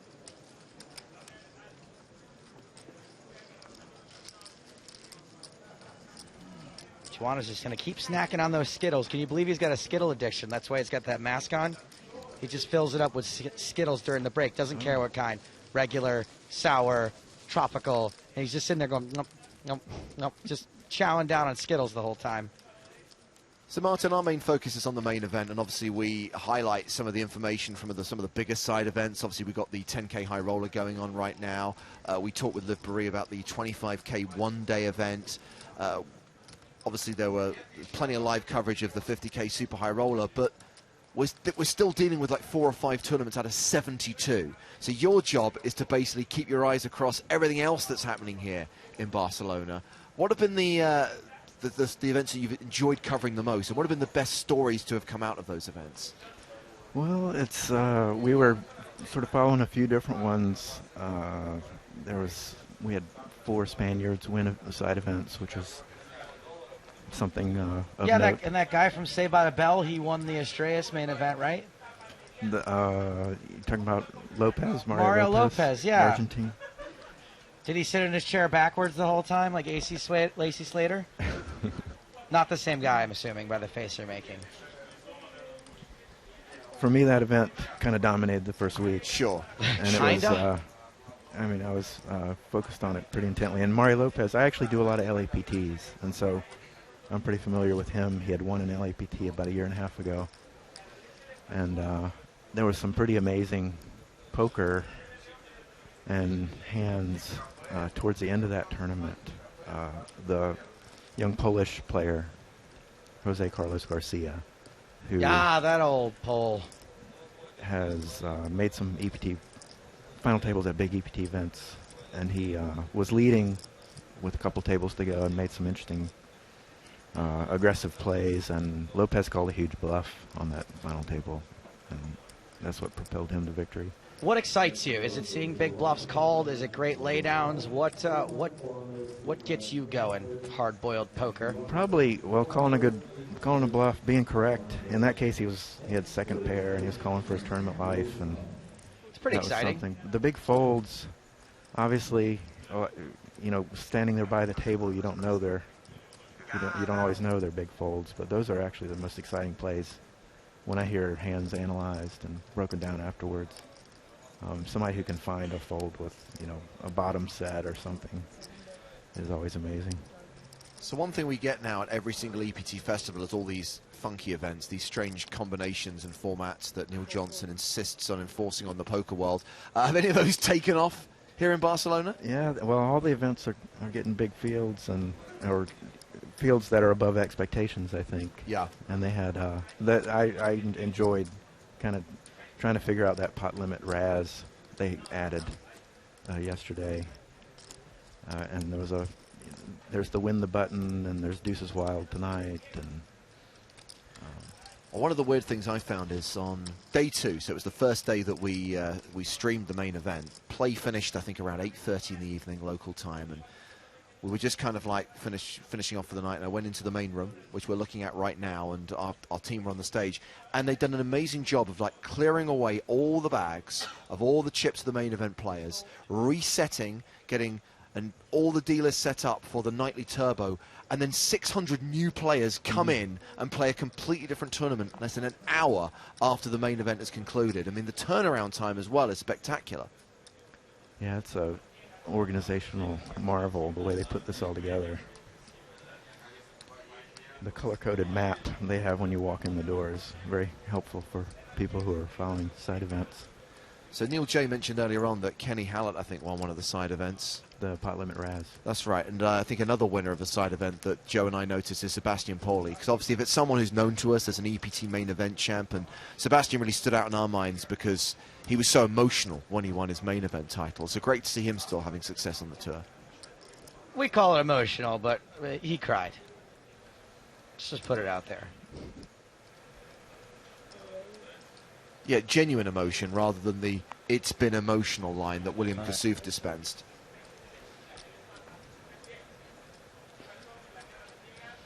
Juanda's just going to keep snacking on those Skittles. Can you believe he's got a Skittle addiction? That's why he's got that mask on. He just fills it up with Skittles during the break. Doesn't care what kind. Regular, sour, tropical. And he's just sitting there going, nope, nope, nope. Just chowing down on Skittles the whole time. So, Martin, our main focus is on the main event, and obviously we highlight some of the information from some of the bigger side events. Obviously, we've got the 10K high roller going on right now. We talked with Liv Barry about the 25K one-day event. Obviously, there were plenty of live coverage of the 50K super high roller, but we're still dealing with like 4 or 5 tournaments out of 72. So your job is to basically keep your eyes across everything else that's happening here in Barcelona. What have been the events that you've enjoyed covering the most, and what have been the best stories to have come out of those events? Well, it's we were sort of following a few different ones. We had 4 Spaniards win side events, which was something of note. And that guy from Saved by the Bell, he won the Estrellas main event, right? You're talking about Lopez, Mario Lopez, yeah. Argentine. Did he sit in his chair backwards the whole time, like Lacey Slater? Not the same guy, I'm assuming, by the face you're making. For me, that event kind of dominated the first week. Sure. And it was, I was focused on it pretty intently. And Mario Lopez, I actually do a lot of LAPTs, and so I'm pretty familiar with him. He had won an LAPT about 1.5 years ago. And there was some pretty amazing poker and hands towards the end of that tournament. The young Polish player, Jose Carlos Garcia, who that old Pole, has made some EPT final tables at big EPT events, and he was leading with a couple tables to go and made some interesting aggressive plays, and Lopez called a huge bluff on that final table, and that's what propelled him to victory. What excites you? Is it seeing big bluffs called? Is it great laydowns? What gets you going? Hard-boiled poker. Probably, well, calling a bluff, being correct. In that case, he had second pair and he was calling for his tournament life, and it's pretty that was exciting. something. The big folds, obviously, you know, standing there by the table, you don't always know they're big folds, but those are actually the most exciting plays when I hear hands analyzed and broken down afterwards. Somebody who can find a fold with, you know, a bottom set or something is always amazing. So one thing we get now at every single EPT festival is all these funky events, these strange combinations and formats that Neil Johnson insists on enforcing on the poker world. Have any of those taken off here in Barcelona? Yeah, well, all the events are getting big fields, or fields that are above expectations, I think. Yeah. And they had that I enjoyed kind of trying to figure out that pot limit Raz they added yesterday, and there's the win the button, and there's Deuces Wild tonight, and well, one of the weird things I found is on day 2, so it was the first day that we streamed the main event. Play finished, I think, around 8:30 in the evening local time, and we were just kind of like finishing off for the night, and I went into the main room, which we're looking at right now, and our team were on the stage, and they'd done an amazing job of like clearing away all the bags of all the chips of the main event players, resetting, getting all the dealers set up for the nightly turbo, and then 600 new players come in and play a completely different tournament less than an hour after the main event has concluded. I mean, the turnaround time as well is spectacular. yeah, it's a organizational marvel the way they put this all together. The color-coded map they have when you walk in the door is very helpful for people who are following side events. So Neil J mentioned earlier on that Kenny Hallett, I think, won one of the side events. The pot limit Raz. That's right, and I think another winner of the side event that Joe and I noticed is Sebastian Pauli, because obviously if it's someone who's known to us as an EPT main event champ, and Sebastian really stood out in our minds because he was so emotional when he won his main event title. So great to see him still having success on the tour. We call it emotional, but he cried. Let's just put it out there. Yeah, genuine emotion rather than the "it's been emotional" line that William Kassouf dispensed.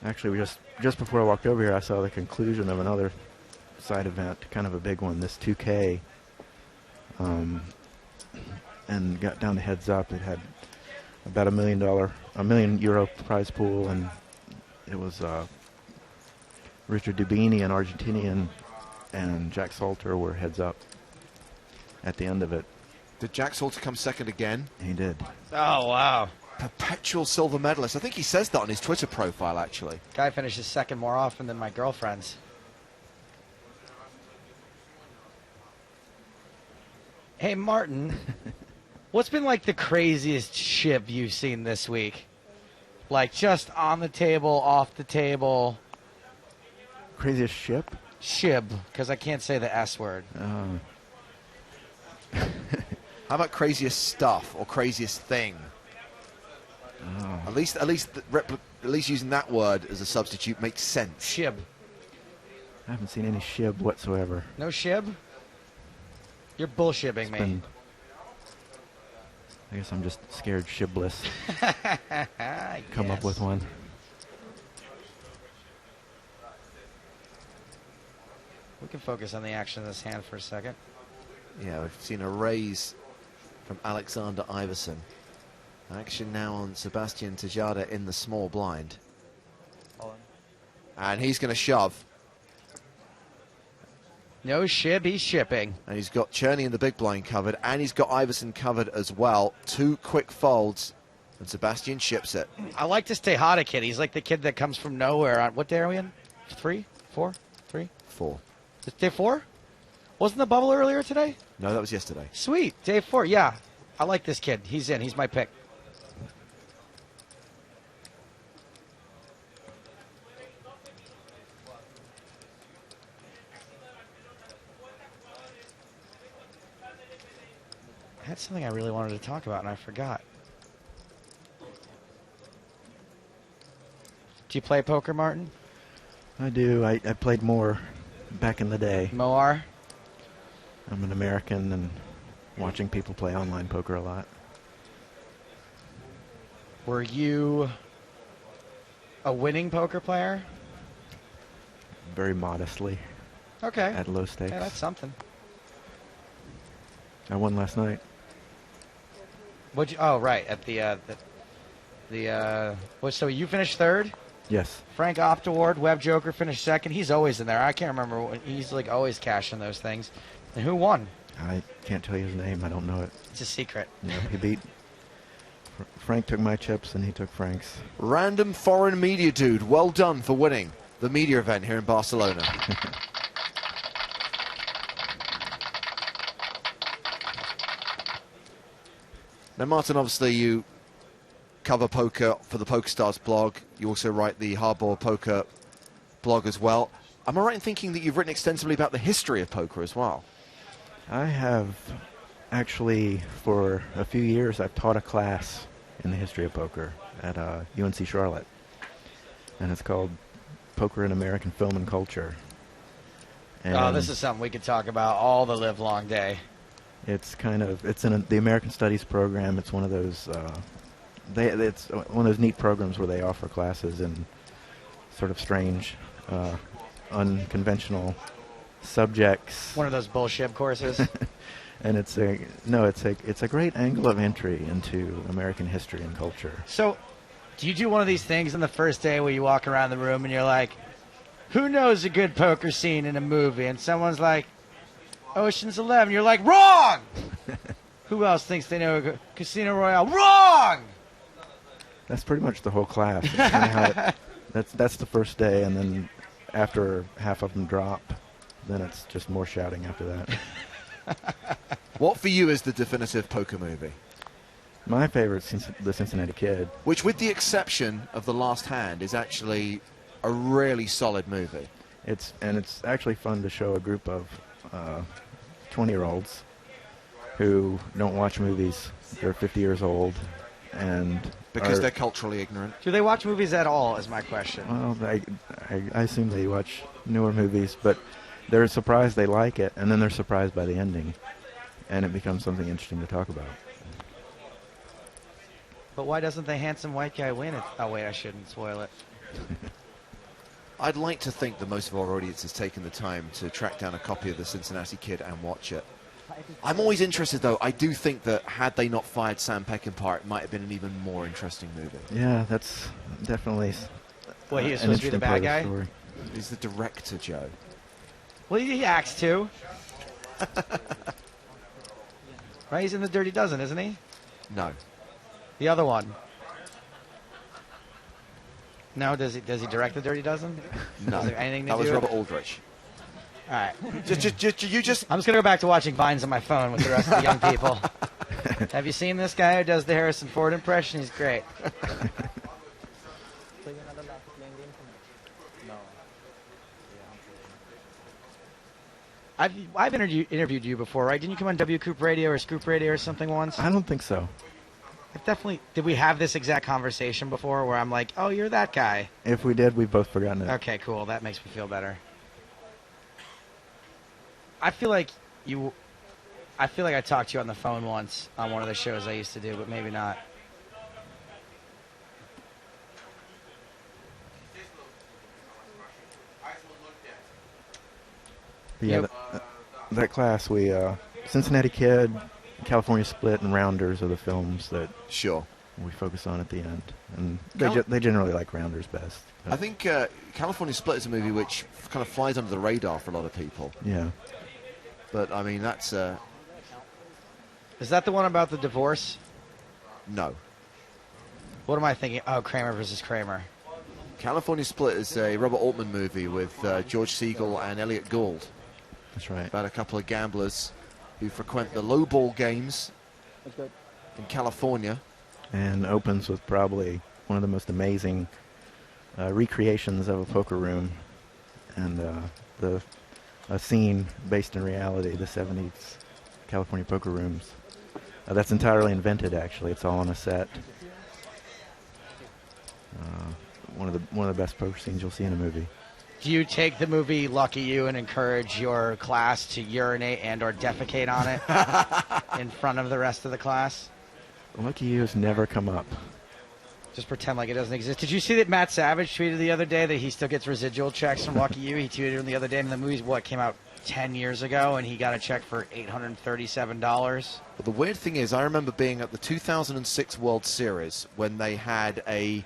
Actually, just before I walked over here, I saw the conclusion of another side event, kind of a big one, this 2K, and got down to heads up. It had about $1 million euro prize pool, and it was Richard Dubini, an Argentinian, and Jack Salter were heads up at the end of it. Did Jack Salter come second again? He did. Oh, wow. Perpetual silver medalist. I think he says that on his Twitter profile, actually. Guy finishes second more often than my girlfriend's. Hey, Martin, what's been like the craziest shib you've seen this week? Like just on the table, off the table. Craziest ship? Shib, because I can't say the S word. How about craziest stuff or craziest thing? Oh. At least using that word as a substitute makes sense. Shib. I haven't seen any shib whatsoever. No shib? You're bullshibbing me. I guess I'm just scared shibless. Come up with one. We can focus on the action of this hand for a second. Yeah, we've seen a raise from Alexander Iverson. Action now on Sebastian Tejada in the small blind. And he's going to shove. No shib, he's shipping. And he's got Cherney in the big blind covered, and he's got Iverson covered as well. 2 quick folds, and Sebastian ships it. I like this Tejada kid. He's like the kid that comes from nowhere. On what day are we in? 3? 4? 3? 4. Is day 4? Wasn't the bubble earlier today? No, that was yesterday. Sweet. Day 4, yeah. I like this kid. He's in. He's my pick. I had something I really wanted to talk about, and I forgot. Do you play poker, Martin? I do. I played more back in the day. Moar? I'm an American, and watching people play online poker a lot. Were you a winning poker player? Very modestly. Okay. At low stakes. Yeah, that's something. I won last night. What'd you? Oh, right. At so you finished third? Yes. Frank Optaward, Web Joker finished second. He's always in there. I can't remember. He's like always cashing those things. And who won? I can't tell you his name. I don't know it. It's a secret. No, he beat. Frank took my chips and he took Frank's. Random foreign media dude. Well done for winning the media event here in Barcelona. Now, Martin, obviously you cover poker for the PokerStars blog. You also write the Hardball Poker blog as well. Am I right in thinking that you've written extensively about the history of poker as well? I have actually, for a few years, I've taught a class in the history of poker at UNC Charlotte. And it's called Poker in American Film and Culture. And this is something we could talk about all the live long day. it's in the American Studies program. It's one of those, it's one of those neat programs where they offer classes in sort of strange, unconventional subjects. One of those bullshit courses. And it's a great angle of entry into American history and culture. So, do you do one of these things on the first day where you walk around the room and you're like, who knows a good poker scene in a movie? And someone's like, Ocean's 11. You're like, wrong! Who else thinks they know a good Casino Royale? Wrong! That's pretty much the whole class. It's kinda how that's the first day, and then after half of them drop, then it's just more shouting after that. What for you is the definitive poker movie? My favorite is The Cincinnati Kid. Which, with the exception of The Last Hand, is actually a really solid movie. It's actually fun to show a group of 20-year-olds who don't watch movies. They're 50 years old, and because they're culturally ignorant. Do they watch movies at all, is my question. Well, I assume they watch newer movies, but they're surprised they like it, and then they're surprised by the ending, and it becomes something interesting to talk about. But why doesn't the handsome white guy win it? Oh, wait, I shouldn't spoil it. I'd like to think that most of our audience has taken the time to track down a copy of The Cincinnati Kid and watch it. I'm always interested, though. I do think that had they not fired Sam Peckinpah, it might have been an even more interesting movie. Yeah, that's definitely Well, he was supposed to be the bad guy? He's the director, Joe. Well, he acts too. Right, he's in The Dirty Dozen, isn't he? No. The other one. No, does he direct The Dirty Dozen? No. Is there anything to That was do with Robert it? Aldrich. All right. I'm just going to go back to watching Vines on my phone with the rest of the young people. Have you seen this guy who does the Harrison Ford impression? He's great. I've interviewed you before, right? Didn't you come on W Coop Radio or Scoop Radio or something once? I don't think so. Definitely. Did we have this exact conversation before where I'm like, oh, you're that guy? If we did, we've both forgotten it. Okay, cool. That makes me feel better. I feel like I talked to you on the phone once on one of the shows I used to do, but maybe not. Yeah, that class, we Cincinnati Kid, California Split, and Rounders are the films that we focus on at the end, and they generally like Rounders best. I think California Split is a movie which kind of flies under the radar for a lot of people. Yeah. But, I mean, that's... Is that the one about the divorce? No. What am I thinking? Oh, Kramer versus Kramer. California Split is a Robert Altman movie with George Segal and Elliot Gould. That's right. About a couple of gamblers who frequent the lowball games in California. And opens with probably one of the most amazing recreations of a poker room, and a scene based in reality, the 70s California poker rooms. That's entirely invented, actually. It's all on a set. One of the best poker scenes you'll see in a movie. Do you take the movie Lucky You and encourage your class to urinate and or defecate on it in front of the rest of the class? Lucky You has never come up. Just pretend like it doesn't exist. Did you see that Matt Savage tweeted the other day that he still gets residual checks from Lucky You? He tweeted him the other day, and the movie's came out 10 years ago, and he got a check for $837. But the weird thing is, I remember being at the 2006 World Series when they had a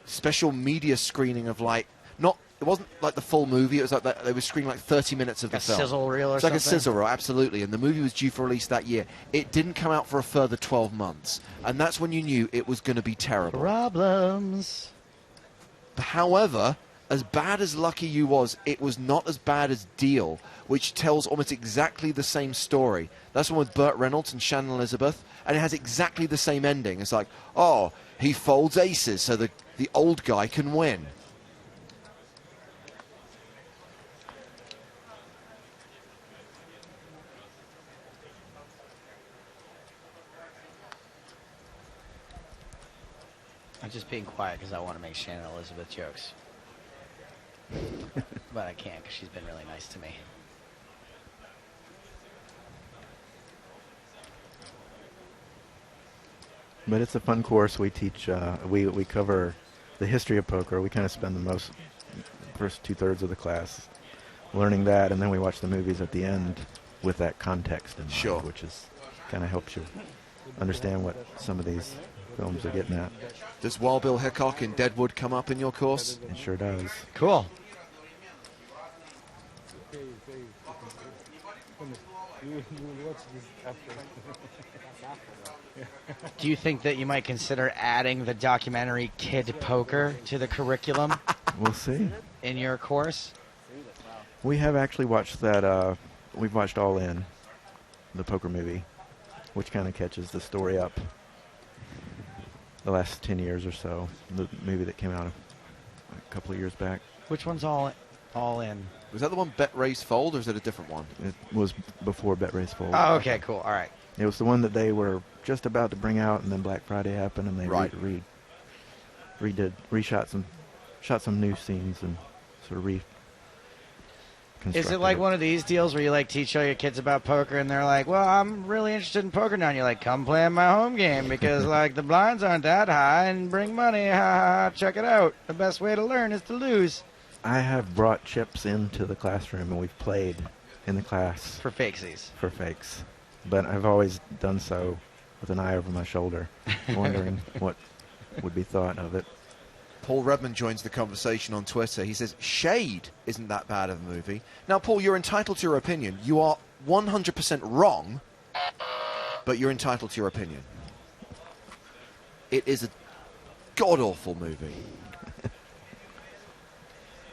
special media screening of it wasn't like the full movie. It was like they were screening like 30 minutes of the film. A sizzle reel or something? something? It's like a sizzle reel, absolutely. And the movie was due for release that year. It didn't come out for a further 12 months. And that's when you knew it was going to be terrible. Problems. However, as bad as Lucky You was, it was not as bad as Deal, which tells almost exactly the same story. That's one with Burt Reynolds and Shannon Elizabeth. And it has exactly the same ending. It's like, oh, he folds aces so the old guy can win. I'm just being quiet because I want to make Shannon Elizabeth jokes. But I can't because she's been really nice to me. But it's a fun course. We teach, we cover the history of poker. We kind of spend the first 2/3 of the class learning that, and then we watch the movies at the end with that context in mind, which is kind of helps you understand what some of these films are getting at. Does Wild Bill Hickok in Deadwood come up in your course? It sure does. Cool. Do you think that you might consider adding the documentary Kid Poker to the curriculum? We'll see. In your course? We have actually watched that. We've watched All In, the poker movie, which kind of catches the story up the last 10 years or so. The movie that came out a couple of years back. Which one's All In? Was that the one Bet Raise Fold, or is it a different one? It was before Bet Raise Fold. Oh, okay, cool. All right. It was the one that they were just about to bring out, and then Black Friday happened, and they shot some new scenes and sort of Is it like one of these deals where you like teach all your kids about poker and they're like, well, I'm really interested in poker now, and you're like, come play in my home game because like the blinds aren't that high and bring money, ha ha, check it out. The best way to learn is to lose. I have brought chips into the classroom and we've played in the class. For fakesies. For fakes. But I've always done so with an eye over my shoulder, wondering what would be thought of it. Paul Redman joins the conversation on Twitter. He says, Shade isn't that bad of a movie. Now, Paul, you're entitled to your opinion. You are 100% wrong, but you're entitled to your opinion. It is a god-awful movie.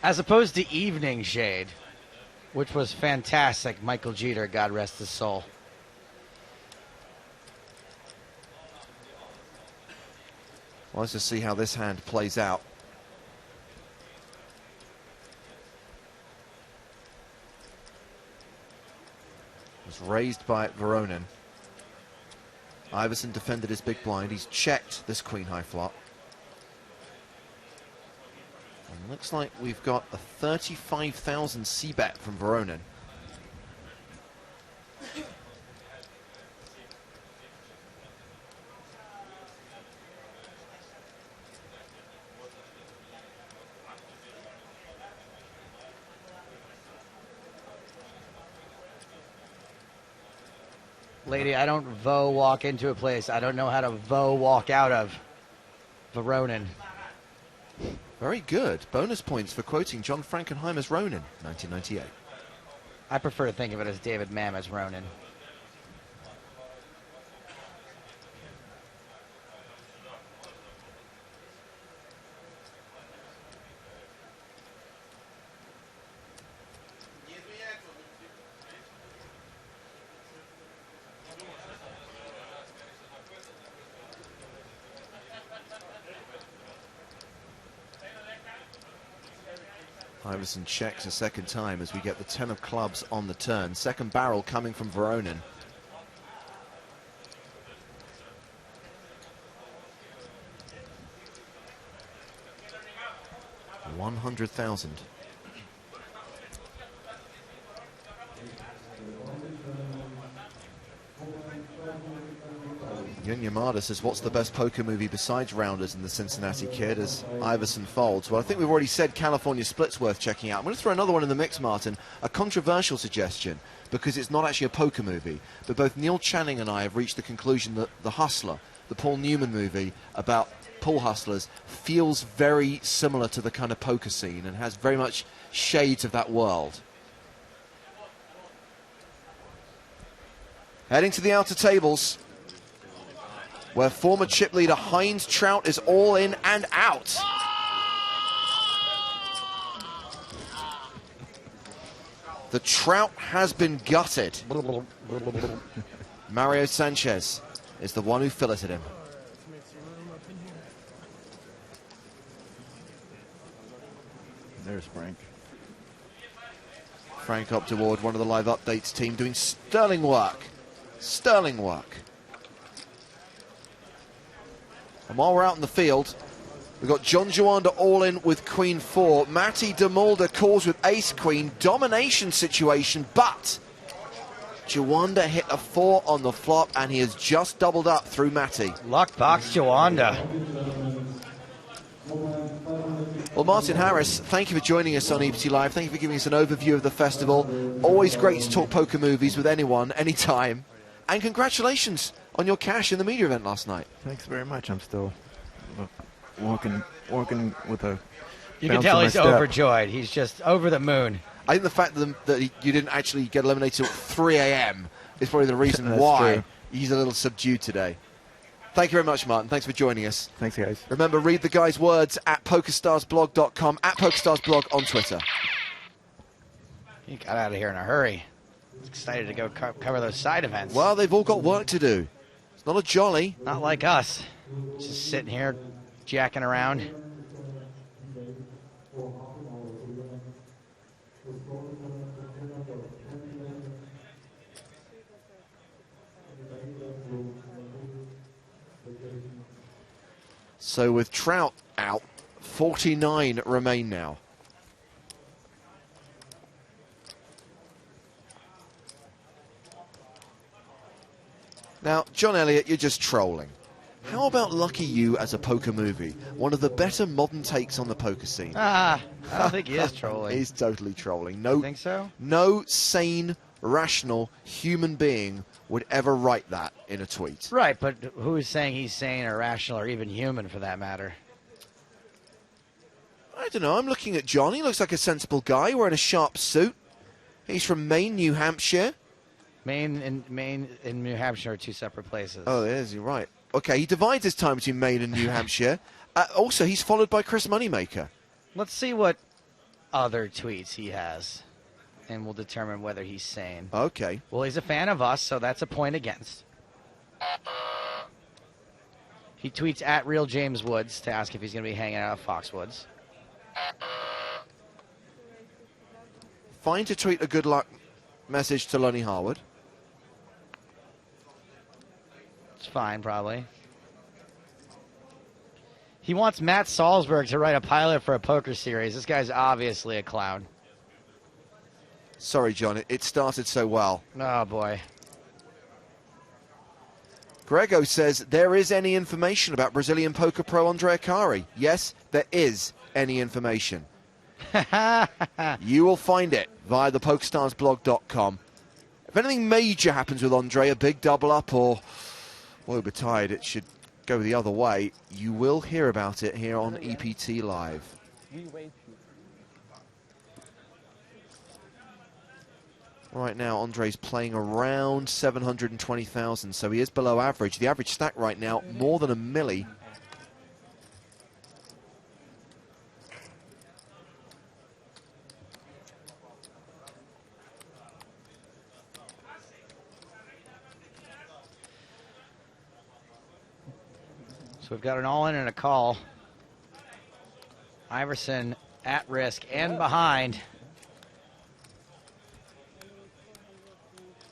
As opposed to Evening Shade, which was fantastic. Michael Jeter, God rest his soul. Well, let's just see how this hand plays out. It was raised by Veronin. Iverson defended his big blind. He's checked this queen high flop. And looks like we've got a 35,000 c-bet from Veronin. Lady, I don't walk into a place. I don't know how to walk out of. Veronin. Very good. Bonus points for quoting John Frankenheimer's Ronin, 1998. I prefer to think of it as David Mamet's Ronin. Iverson checks a second time as we get the 10 of clubs on the turn. Second barrel coming from Veronin. $100,000. Young Yamada says, what's the best poker movie besides Rounders and the Cincinnati Kid, as Iverson folds? Well, I think we've already said California Split's worth checking out. I'm going to throw another one in the mix, Martin, a controversial suggestion, because it's not actually a poker movie. But both Neil Channing and I have reached the conclusion that The Hustler, the Paul Newman movie about pool hustlers, feels very similar to the kind of poker scene and has very much shades of that world. Heading to the outer tables, where former chip leader Heinz Trout is all in and out. The Trout has been gutted. Mario Sanchez is the one who filleted him. There's Frank. Frank up toward one of the live updates team doing sterling work. Sterling work. And while we're out in the field, we've got John Juanda all in with Queen 4. Matty DeMulder calls with Ace Queen. Domination situation, but Juanda hit a 4 on the flop, and he has just doubled up through Matty. Luck box Juanda. Well, Martin Harris, thank you for joining us on EPT Live. Thank you for giving us an overview of the festival. Always great to talk poker movies with anyone, anytime. And congratulations on your cash in the media event last night. Thanks very much. I'm still walking with a. You can tell he's overjoyed. He's just over the moon. I think the fact that you didn't actually get eliminated at 3 a.m. is probably the reason That's why true. he's a little subdued today. Thank you very much, Martin. Thanks for joining us. Thanks, guys. Remember, read the guy's words at PokerStarsBlog.com, at PokerStarsBlog on Twitter. He got out of here in a hurry. He's excited to go cover those side events. Well, they've all got work to do. It's not a jolly. Not like us. Just sitting here, jacking around. So with Trout out, 49 remain now. Now, John Elliott, you're just trolling. How about Lucky You as a poker movie? One of the better modern takes on the poker scene. I don't think he is trolling. He's totally trolling. No, think so? No sane, rational human being would ever write that in a tweet. Right, but who is saying he's sane or rational or even human for that matter? I don't know. I'm looking at John. He looks like a sensible guy wearing a sharp suit. He's from Maine, New Hampshire. Maine and New Hampshire are two separate places. Oh, there's you're right. Okay, he divides his time between Maine and New Hampshire. Also, he's followed by Chris Moneymaker. Let's see what other tweets he has, and we'll determine whether he's sane. Okay. Well, he's a fan of us, so that's a point against. He tweets at Real James Woods to ask if he's going to be hanging out at Foxwoods. Fine to tweet a good luck message to Lonnie Harwood. It's fine, probably. He wants Matt Salzberg to write a pilot for a poker series. This guy's obviously a clown. Sorry, John, it started so well. Oh, boy. Grego says, there is any information about Brazilian poker pro Andre Akari? Yes, there is any information. You will find it via the PokerStarsBlog.com. If anything major happens with Andre, a big double up or woe betide, it should go the other way, you will hear about it here on EPT Live. Right now, Andre's playing around 720,000, so he is below average. The average stack right now, more than a milli. So we've got an all-in and a call. Iverson at risk and behind.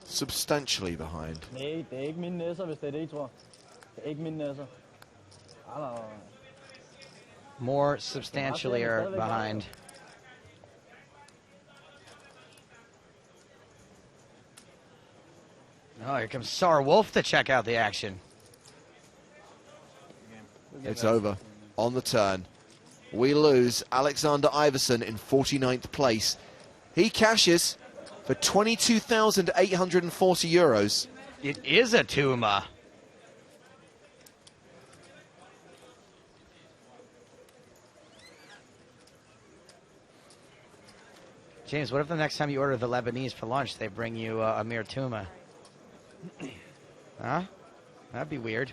Substantially behind. Nej, det er ikke mine næsser, hvis det er det, I tror. Det er ikke mine næsser. More substantially are behind. Oh, here comes Sar Wolf to check out the action. It's over on the turn. We lose Alexander Iverson in 49th place. He cashes for 22,840 euros. It is a Tuma. James, what if the next time you order the Lebanese for lunch, they bring you a mere Tuma? Huh? That'd be weird.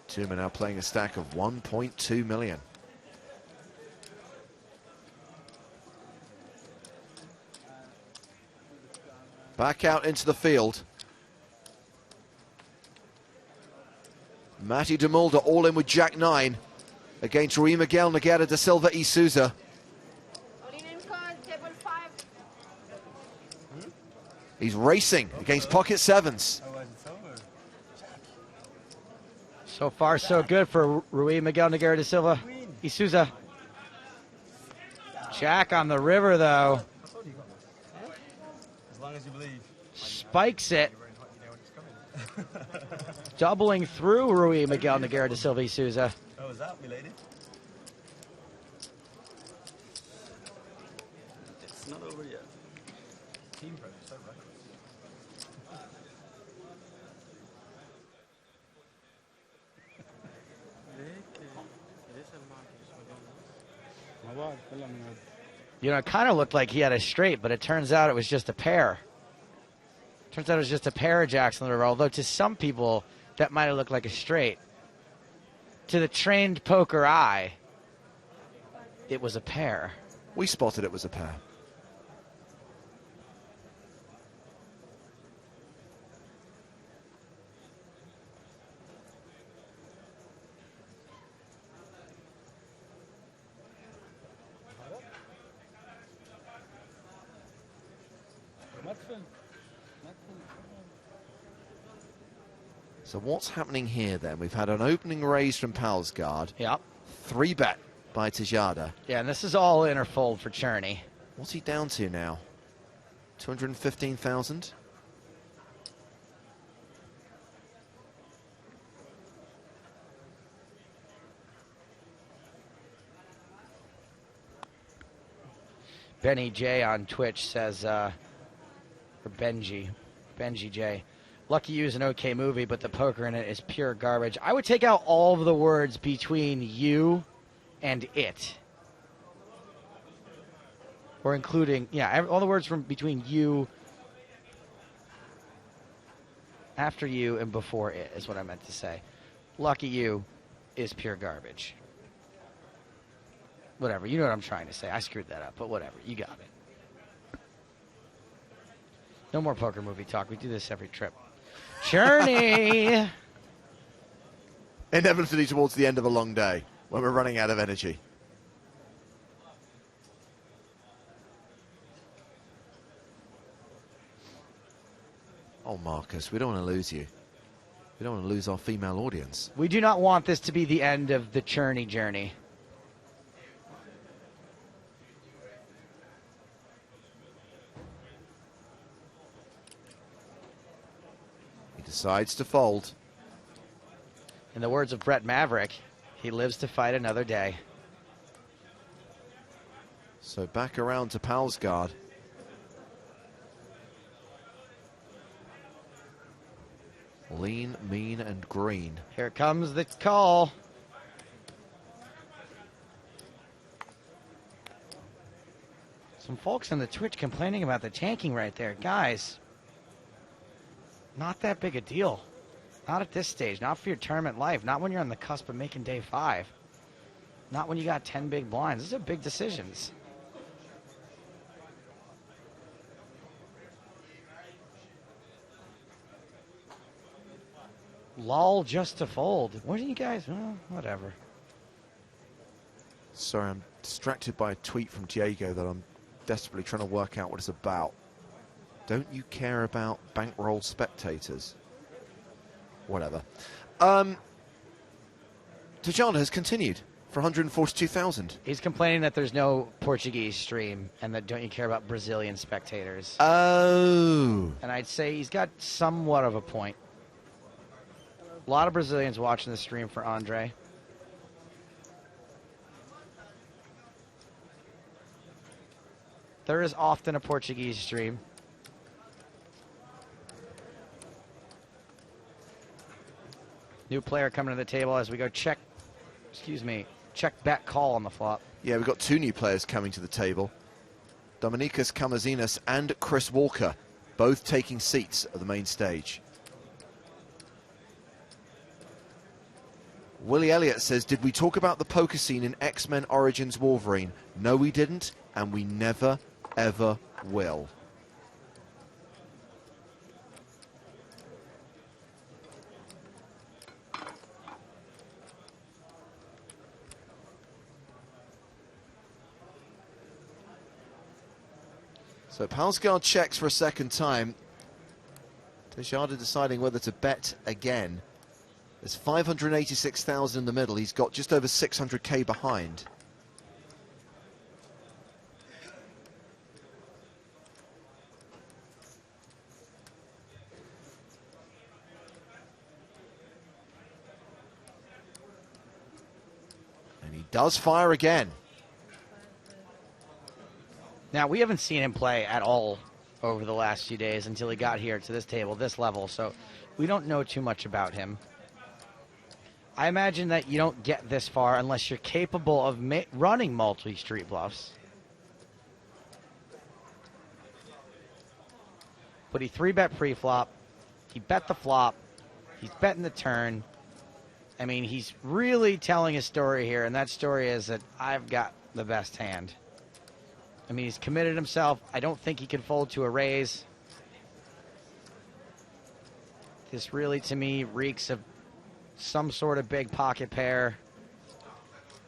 Tuma now playing a stack of 1.2 million. Back out into the field. Matty de Mulder all in with Jack 9 against Rui Miguel Nogueira da Silva e Souza. He's racing against pocket sevens. So far, so good for Rui Miguel Nogueira da Silva e Souza. Jack on the river, though. As long as you believe. Spikes it. Doubling through Rui Miguel Nogueira da Silva e Souza. Oh, is that related? It's not over yet. Team pressure, so You know, it kind of looked like he had a straight, but it turns out it was just a pair. Turns out it was just a pair of jacks on the river, although to some people that might have looked like a straight. To the trained poker eye, it was a pair. We spotted it was a pair. So what's happening here then? We've had an opening raise from Palsgard. Yep. 3-bet by Tejada. Yeah, and this is all in or fold for Cherney. What's he down to now? 215,000? Benny J on Twitch says, or Benji J. Lucky You is an okay movie, but the poker in it is pure garbage. I would take out all of the words between you and it. Or including, yeah, all the words from between you, after you, and before it is what I meant to say. Lucky You is pure garbage. Whatever, you know what I'm trying to say. I screwed that up, but whatever, you got it. No more poker movie talk. We do this every trip. Cherney! Inevitably towards the end of a long day, when we're running out of energy. Oh, Marcus, we don't want to lose you. We don't want to lose our female audience. We do not want this to be the end of the Cherney journey. Decides to fold. In the words of Brett Maverick, he lives to fight another day. So back around to Palsgard. Lean, mean, and green. Here comes the call. Some folks on the Twitch complaining about the tanking right there. Guys, not that big a deal. Not at this stage. Not for your tournament life. Not when you're on the cusp of making day 5. Not when you got 10 big blinds. These are big decisions. Lull just to fold. What do you guys... Well, whatever. Sorry, I'm distracted by a tweet from Diego that I'm desperately trying to work out what it's about. Don't you care about bankroll spectators? Whatever. Tejada has continued for 142,000. He's complaining that there's no Portuguese stream and that don't you care about Brazilian spectators. Oh. And I'd say he's got somewhat of a point. A lot of Brazilians watching the stream for Andre. There is often a Portuguese stream. New player coming to the table as we go check, check bet call on the flop. Yeah, we've got 2 new players coming to the table. Dominicus Camazinas and Chris Walker, both taking seats at the main stage. Willie Elliott says, did we talk about the poker scene in X-Men Origins Wolverine? No, we didn't, and we never, ever will. So Palsgard checks for a second time. Tejada deciding whether to bet again. There's 586,000 in the middle. He's got just over 600k behind. And he does fire again. Now, we haven't seen him play at all over the last few days until he got here to this table, this level, so we don't know too much about him. I imagine that you don't get this far unless you're capable of running multi-street bluffs. But he 3-bet pre-flop. He bet the flop. He's betting the turn. I mean, he's really telling a story here, and that story is that I've got the best hand. I mean, he's committed himself. I don't think he can fold to a raise. This really, to me, reeks of some sort of big pocket pair.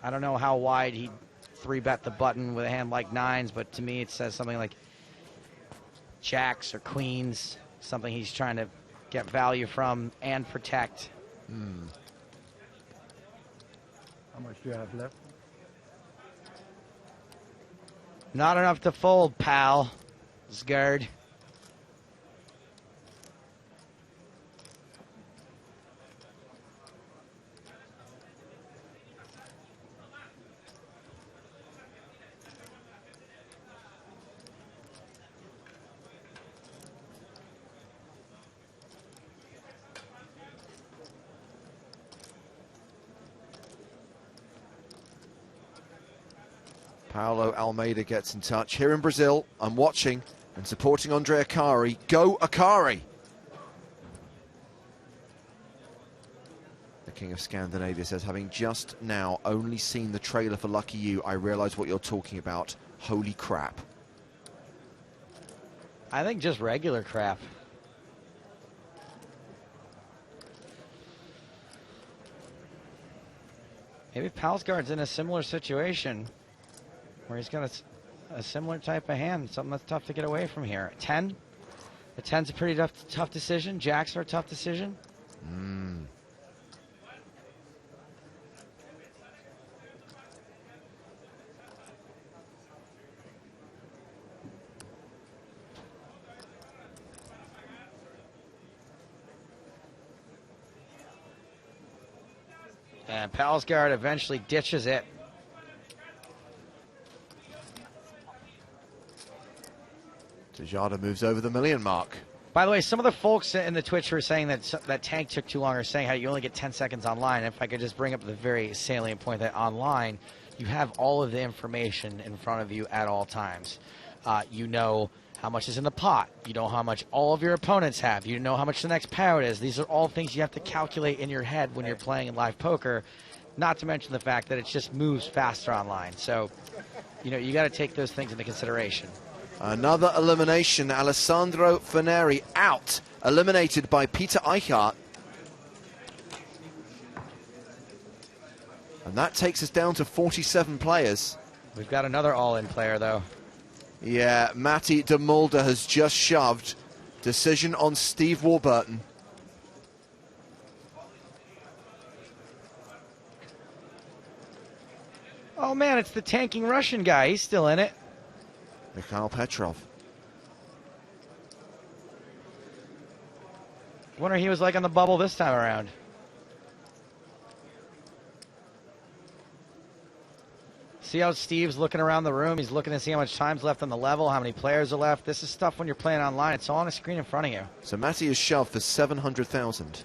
I don't know how wide he'd 3-bet the button with a hand like 9s, but to me it says something like jacks or queens, something he's trying to get value from and protect. How much do you have left? Not enough to fold, pal. Scared. Paulo Almeida gets in touch. Here in Brazil, I'm watching and supporting Andre Akari. Go Akari! The King of Scandinavia says, having just now only seen the trailer for Lucky You, I realise what you're talking about. Holy crap. I think just regular crap. Maybe Palsgard's in a similar situation where he's got a similar type of hand, something that's tough to get away from here. 10? The 10's a pretty tough decision. Jacks are a tough decision. And Palsgard eventually ditches it. Tejada moves over the million mark. By the way, some of the folks in the Twitch who are saying that Tank took too long are saying how you only get 10 seconds online. If I could just bring up the very salient point that online, you have all of the information in front of you at all times. You know how much is in the pot. You know how much all of your opponents have. You know how much the next payout is. These are all things you have to calculate in your head when you're playing in live poker, not to mention the fact that it just moves faster online. So, you know, you got to take those things into consideration. Another elimination. Alessandro Faneri out. Eliminated by Peter Eichhardt. And that takes us down to 47 players. We've got another all-in player, though. Yeah, Matty de Mulder has just shoved. Decision on Steve Warburton. Oh man, it's the tanking Russian guy. He's still in it. Mikhail Petrov. Wonder he was like on the bubble this time around. See how Steve's looking around the room? He's looking to see how much time's left on the level, how many players are left. This is stuff when you're playing online. It's all on a screen in front of you. So Matty is shoved for 700,000.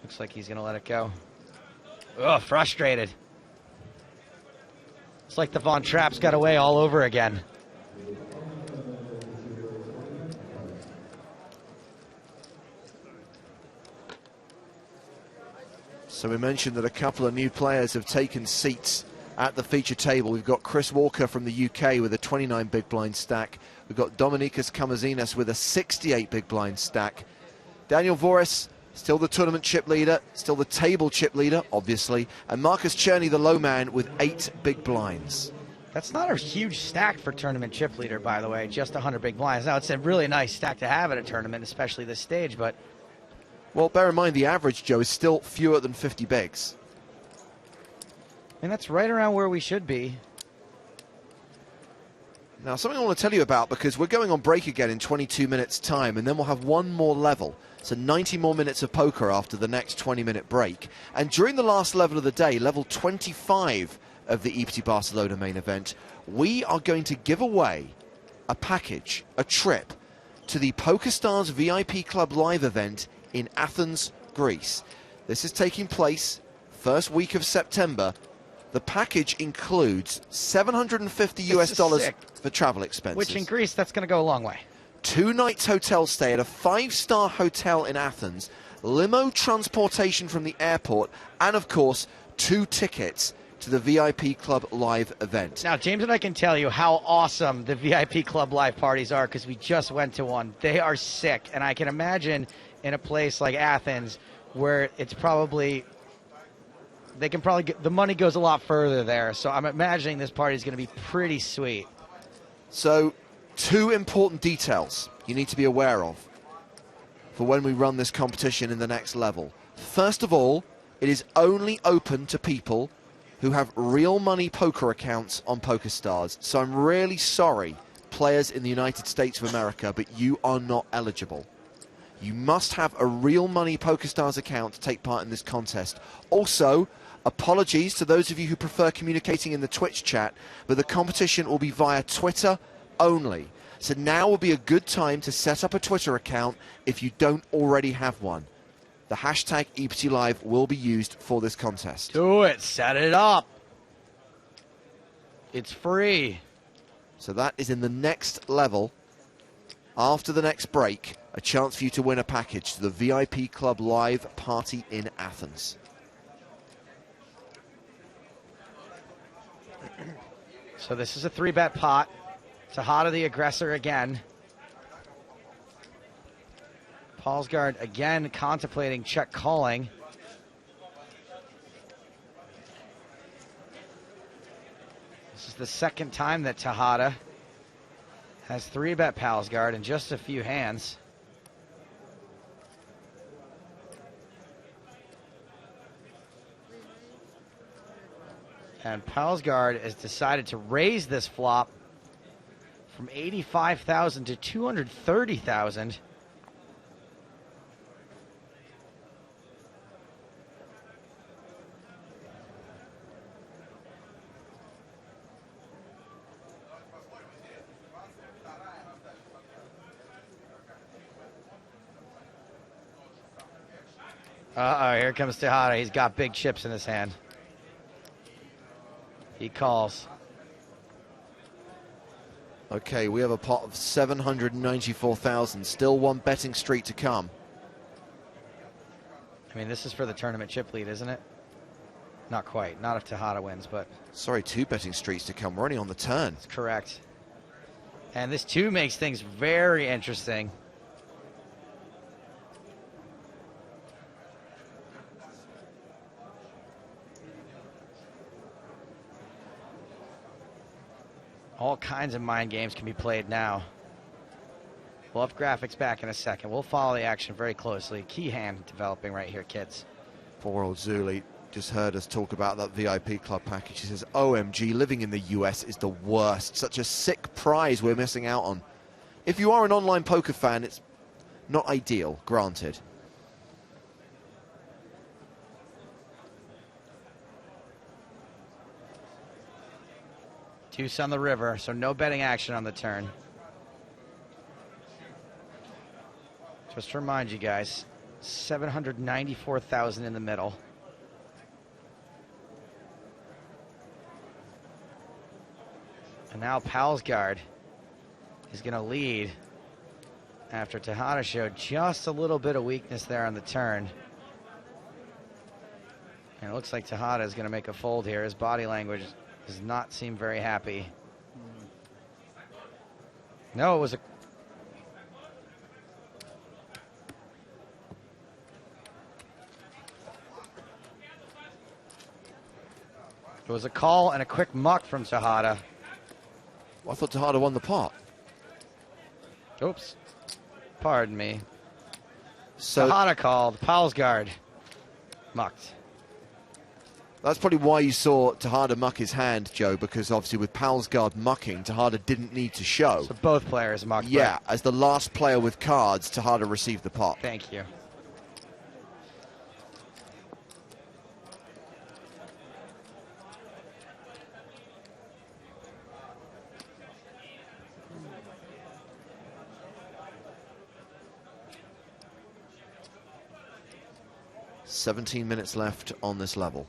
Looks like he's going to let it go. Ugh, frustrated. It's like the Von Trapps got away all over again. So we mentioned that a couple of new players have taken seats at the feature table. We've got Chris Walker from the UK with a 29 big blind stack. We've got Dominicus Kamazinas with a 68 big blind stack. Daniel Voris, still the tournament chip leader, still the table chip leader, obviously. And Marcus Cherney, the low man, with 8 big blinds. That's not a huge stack for tournament chip leader, by the way, just 100 big blinds. Now, it's a really nice stack to have at a tournament, especially this stage, but... Well, bear in mind the average, Joe, is still fewer than 50 bigs. And that's right around where we should be. Now, something I want to tell you about, because we're going on break again in 22 minutes' time, and then we'll have one more level. So 90 more minutes of poker after the next 20-minute break. And during the last level of the day, level 25 of the EPT Barcelona main event, we are going to give away a package, a trip, to the PokerStars VIP Club live event in Athens, Greece. This is taking place first week of September. The package includes $750 US for travel expenses. Which in Greece, that's going to go a long way. 2 nights hotel stay at a 5-star hotel in Athens, limo transportation from the airport, and of course, 2 tickets to the VIP Club live event. Now, James and I can tell you how awesome the VIP Club live parties are, because we just went to one. They are sick, and I can imagine in a place like Athens where it's probably, they can probably get, the money goes a lot further there. So I'm imagining this party is going to be pretty sweet. So 2 important details you need to be aware of for when we run this competition in the next level. First of all, it is only open to people who have real money poker accounts on PokerStars. So I'm really sorry, players in the United States of America, but you are not eligible. You must have a real money PokerStars account to take part in this contest. Also, apologies to those of you who prefer communicating in the Twitch chat, but the competition will be via Twitter only. So now will be a good time to set up a Twitter account if you don't already have one. The hashtag EPT Live will be used for this contest. Do it. Set it up. It's free. So that is in the next level. After the next break, a chance for you to win a package to the VIP Club live party in Athens. So this is a 3-bet pot. Tejada the aggressor again. Paulsgaard again contemplating check calling. This is the second time that Tejada has 3-bet Paulsgaard in just a few hands. And Paulsgaard has decided to raise this flop from 85,000 to 230,000. Uh-oh, here comes Tejada. He's got big chips in his hand. He calls. Okay, we have a pot of 794,000. Still one betting streak to come. I mean, this is for the tournament chip lead, isn't it? Not quite. Not if Tejada wins, but... Sorry, 2 betting streaks to come. We're only on the turn. That's correct. And this 2 makes things very interesting. All kinds of mind games can be played now. We'll have graphics back in a second. We'll follow the action very closely. Key hand developing right here, kids. Poor old Zuli just heard us talk about that VIP club package. He says, OMG, living in the US is the worst. Such a sick prize we're missing out on. If you are an online poker fan, it's not ideal, granted. Deuce on the river, so no betting action on the turn. Just to remind you guys, 794,000 in the middle. And now Palsgard is going to lead after Tejada showed just a little bit of weakness there on the turn. And it looks like Tejada is going to make a fold here. His body language does not seem very happy. No, it was a... It was a call and a quick muck from Tejada. Well, I thought Tejada won the pot. Oops. Pardon me. So Tejada called. Palsgard mucked. That's probably why you saw Tejada muck his hand, Joe, because obviously with Palsgard mucking, Tejada didn't need to show. So both players mucked. Yeah, as the last player with cards, Tejada received the pot. Thank you. "17 minutes left on this level.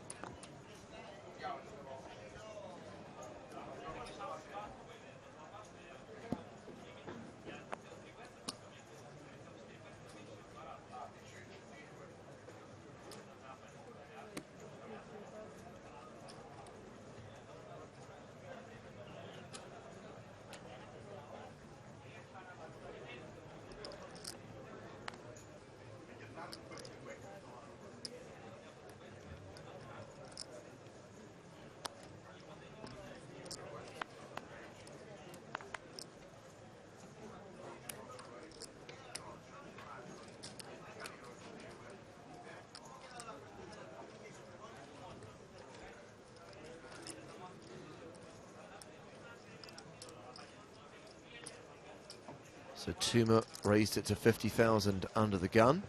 So Tuma raised it to 50,000 under the gun.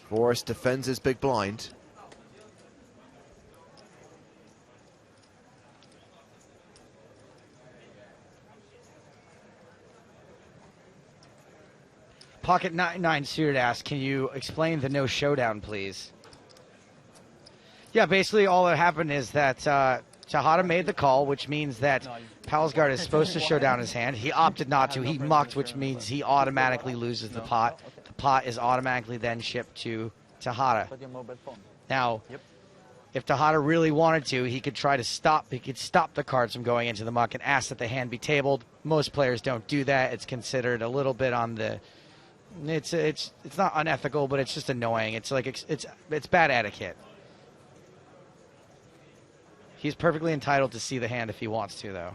Boris defends his big blind. Pocket 99 suited asks, can you explain the no showdown, please? Yeah, basically all that happened is that Tejada made the call, which means that Palsgard is supposed to show down his hand. He opted not to. He mucked, which means he automatically loses the pot. The pot is automatically then shipped to Tejada. Now, if Tejada really wanted to, he could try to stop. He could stop the cards from going into the muck and ask that the hand be tabled. Most players don't do that. It's considered a little bit on the. It's not unethical, but it's just annoying. It's like it's bad etiquette. He's perfectly entitled to see the hand if he wants to, though.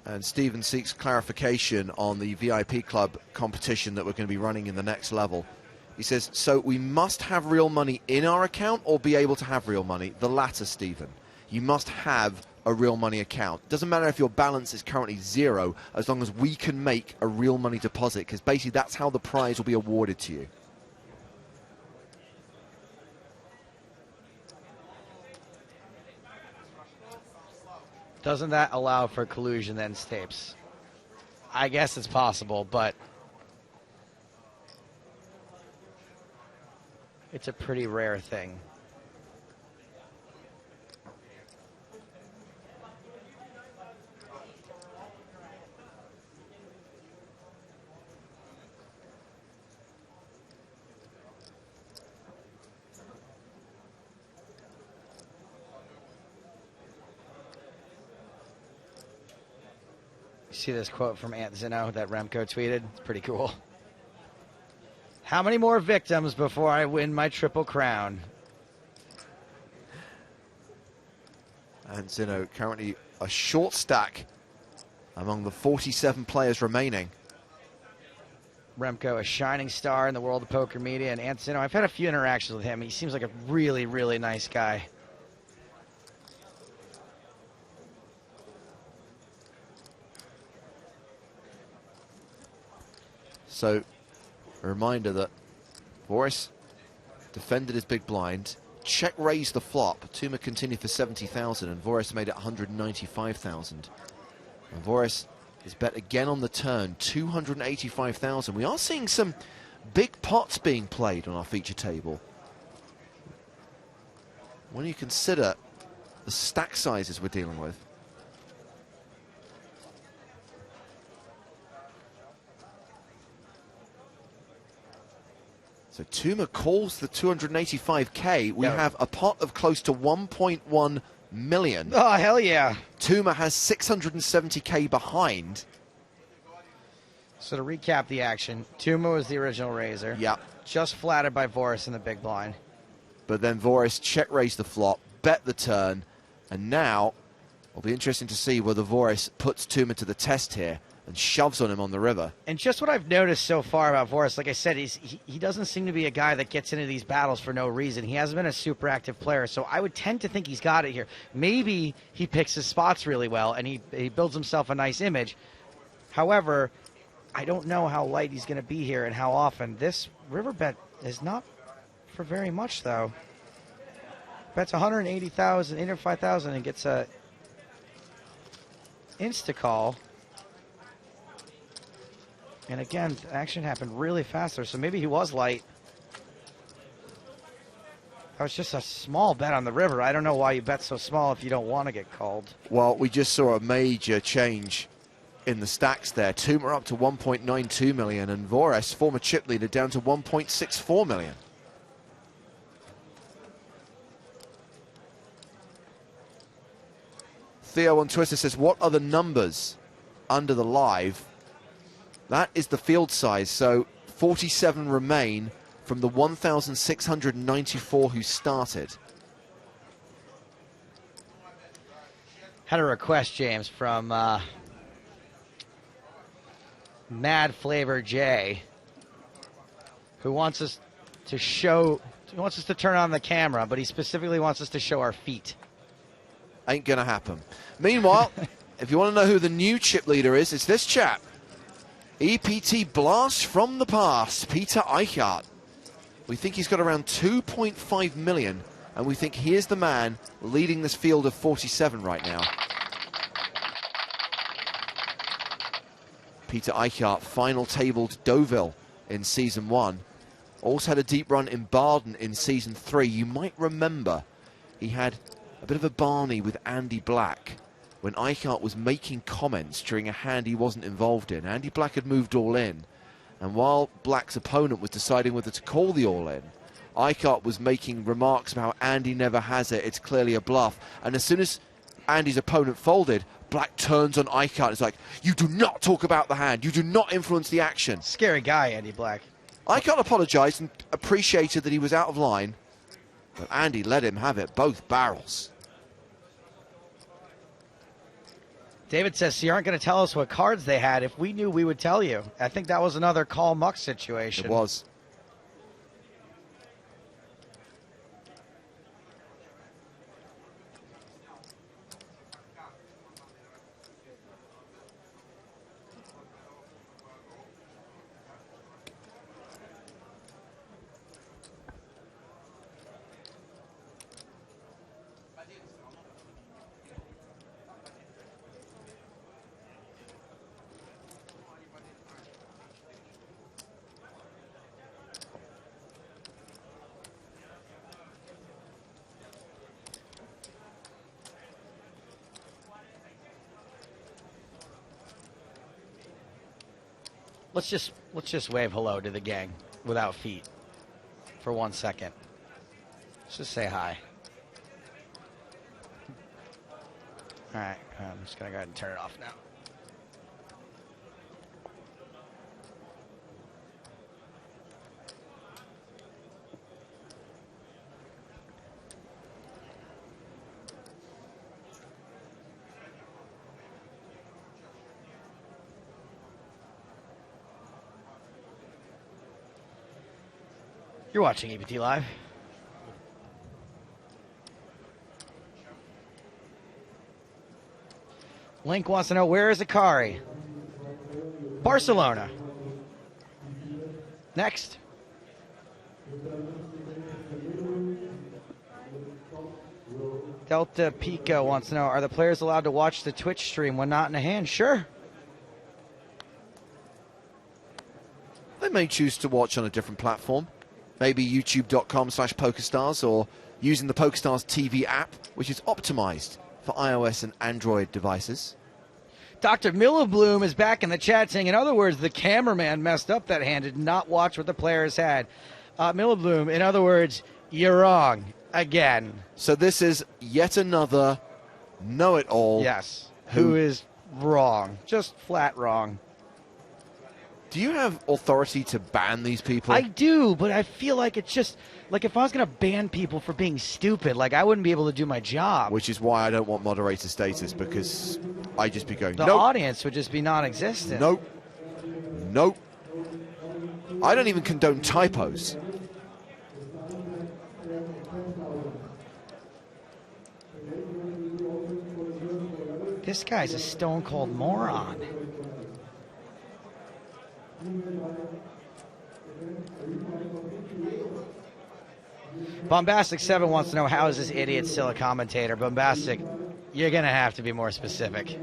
And Stephen seeks clarification on the VIP club competition that we're going to be running in the next level. He says, so we must have real money in our account or be able to have real money? The latter, Stephen. You must have a real money account. Doesn't matter if your balance is currently zero, as long as we can make a real money deposit, because basically that's how the prize will be awarded to you. Doesn't that allow for collusion then, Stapes? I guess it's possible, but it's a pretty rare thing. See this quote from Ant Zino that Remco tweeted? It's pretty cool. How many more victims before I win my triple crown? And Zino currently a short stack among the 47 players remaining. Remco, a shining star in the world of poker media, and Antonino, I've had a few interactions with him. He seems like a really, really nice guy. So, a reminder that Boris defended his big blind, check raised the flop. Tuma continued for 70,000, and Boris made it 195,000. And Boris is bet again on the turn, 285,000. We are seeing some big pots being played on our feature table. When you consider the stack sizes we're dealing with. So Tuma calls the 285k. We have a pot of close to 1.1 million. Oh, hell yeah. Tuma has 670k behind. So to recap the action, Tuma was the original raiser. Yeah. Just flattered by Voris in the big blind. But then Voris check raised the flop, bet the turn, and now it'll be interesting to see whether Voris puts Tuma to the test here and shoves on him on the river. And just what I've noticed so far about Voris, like I said, he doesn't seem to be a guy that gets into these battles for no reason. He hasn't been a super active player, so I would tend to think he's got it here. Maybe he picks his spots really well, and he builds himself a nice image. However, I don't know how light he's going to be here and how often. This river bet is not for very much, though. Bets 180,000, 85,000, and gets a insta-call. And again, the action happened really fast there, so maybe he was light. That was just a small bet on the river. I don't know why you bet so small if you don't want to get called. Well, we just saw a major change in the stacks there. Tuma up to 1.92 million, and Voris, former chip leader, down to 1.64 million. Theo on Twitter says, what are the numbers under the live? That is the field size, so 47 remain from the 1,694 who started. Had a request, James, from Mad Flavor J, who wants us to show, he wants us to turn on the camera, but he specifically wants us to show our feet. Ain't gonna happen. Meanwhile, if you want to know who the new chip leader is, it's this chap. EPT blast from the past, Peter Eichhardt. We think he's got around 2.5 million, and we think he is the man leading this field of 47 right now. Peter Eichhardt final tabled Deauville in Season 1. Also had a deep run in Baden in Season 3. You might remember he had a bit of a Barney with Andy Black when Eichhardt was making comments during a hand he wasn't involved in. Andy Black had moved all in, and while Black's opponent was deciding whether to call the all in, Eichhardt was making remarks about how Andy never has it, it's clearly a bluff. And as soon as Andy's opponent folded, Black turns on Eichhardt. It's like, you do not talk about the hand, you do not influence the action. Scary guy, Andy Black. Eichhardt apologized and appreciated that he was out of line, but Andy let him have it, both barrels. David says, so you aren't going to tell us what cards they had. If we knew, we would tell you. I think that was another call muck situation. It was. Let's just wave hello to the gang without feet for 1 second. Let's just say hi. All right, I'm just gonna go ahead and turn it off now. You're watching EPT Live. Link wants to know, where is Akari? Barcelona. Next. Delta Pico wants to know, are the players allowed to watch the Twitch stream when not in a hand? Sure. They may choose to watch on a different platform. Maybe youtube.com/PokerStars, or using the PokerStars TV app, which is optimized for iOS and Android devices. Dr. Millibloom is back in the chat saying, in other words, the cameraman messed up that hand, did not watch what the players had. Millibloom, in other words, you're wrong again. So this is yet another know-it-all. Yes. Who is wrong. Just flat wrong. Do you have authority to ban these people? I do, but I feel like it's just, like if I was going to ban people for being stupid, like I wouldn't be able to do my job. Which is why I don't want moderator status, because I'd just be going, the nope. audience would just be non-existent. Nope. Nope. I don't even condone typos. This guy's a stone-cold moron. Bombastic7 wants to know, how is this idiot still a commentator? Bombastic, you're going to have to be more specific.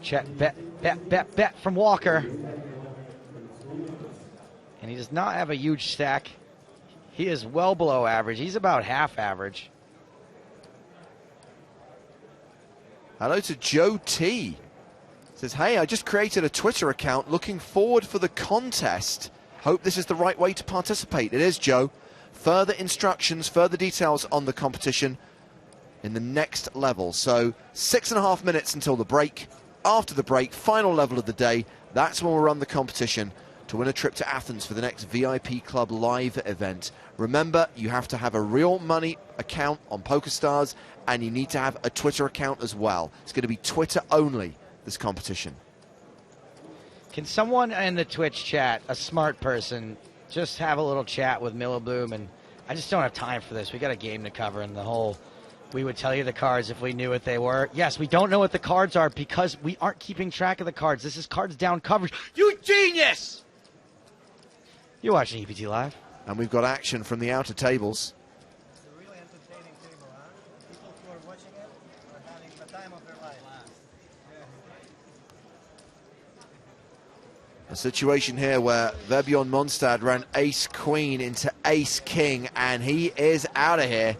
Check, bet from Walker. And he does not have a huge stack. He is well below average. He's about half average. Hello to Joe T. Says, hey, I just created a Twitter account looking forward for the contest. Hope this is the right way to participate. It is, Joe. Further instructions, further details on the competition in the next level. So 6.5 minutes until the break. After the break, final level of the day. That's when we'll run the competition to win a trip to Athens for the next VIP Club live event. Remember, you have to have a real money account on PokerStars, and you need to have a Twitter account as well. It's going to be Twitter only, this competition. Can someone in the Twitch chat, a smart person, just have a little chat with Millibloom? And I just don't have time for this. We got a game to cover, and the whole, we would tell you the cards if we knew what they were. Yes, we don't know what the cards are because we aren't keeping track of the cards. This is cards down coverage. You genius! You're watching EPT Live. And we've got action from the outer tables. It's a really entertaining table, huh? People who are watching it are having the time of their life. A situation here where Verbion Mondstad ran ace-queen into ace-king, and he is out of here.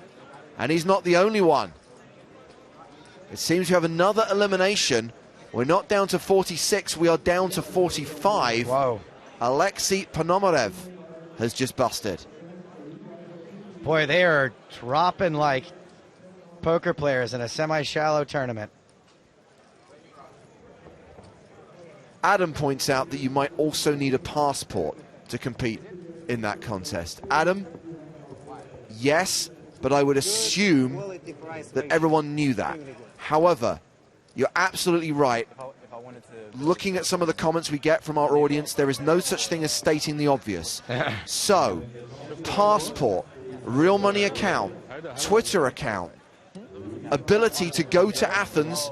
And he's not the only one. It seems we have another elimination. We're not down to 46, we are down to 45. Whoa. Alexei Ponomarev has just busted. Boy, they are dropping like poker players in a semi-shallow tournament. Adam points out that you might also need a passport to compete in that contest. Adam, yes, but I would assume that everyone knew that. However, you're absolutely right. Looking at some of the comments we get from our audience, there is no such thing as stating the obvious. So, passport, real money account, Twitter account, ability to go to Athens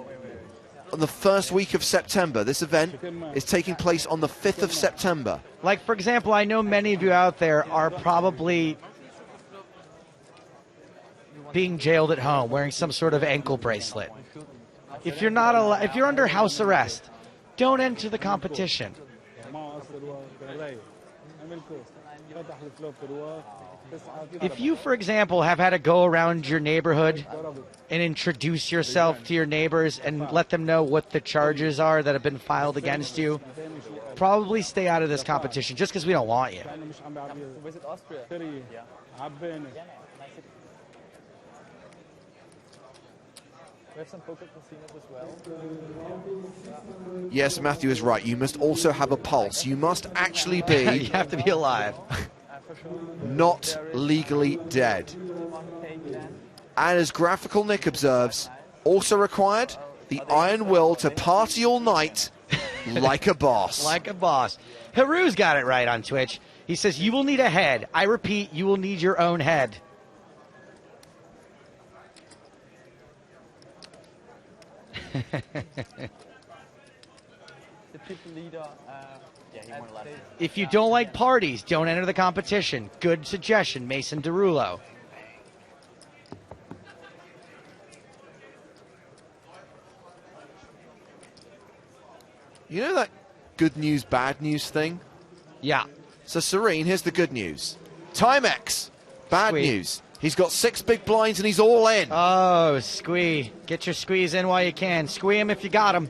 on the first week of September. This event is taking place on the 5th of September. Like, for example, I know many of you out there are probably being jailed at home, wearing some sort of ankle bracelet. If you're not if you're under house arrest, don't enter the competition. If you, for example, have had to go around your neighborhood and introduce yourself to your neighbors and let them know what the charges are that have been filed against you, probably stay out of this competition just because we don't want you. Visit Austria. Yeah. We have some poker casinos as well. Yes, Matthew is right. You must also have a pulse. You must actually be... You have to be alive. not legally dead. And as Graphical Nick observes, also required the iron will to party all night like a boss. Like a boss. Haru's got it right on Twitch. He says, you will need a head. I repeat, you will need your own head. The people leader. Yeah, he won't let it. If you don't like parties, don't enter the competition. Good suggestion, Mason Derulo. You know that good news, bad news thing? Yeah. So, Serene, here's the good news. Timex, bad Sweet. news. He's got 6 big blinds and he's all in. Oh, squee. Get your squeeze in while you can. Squee him if you got him.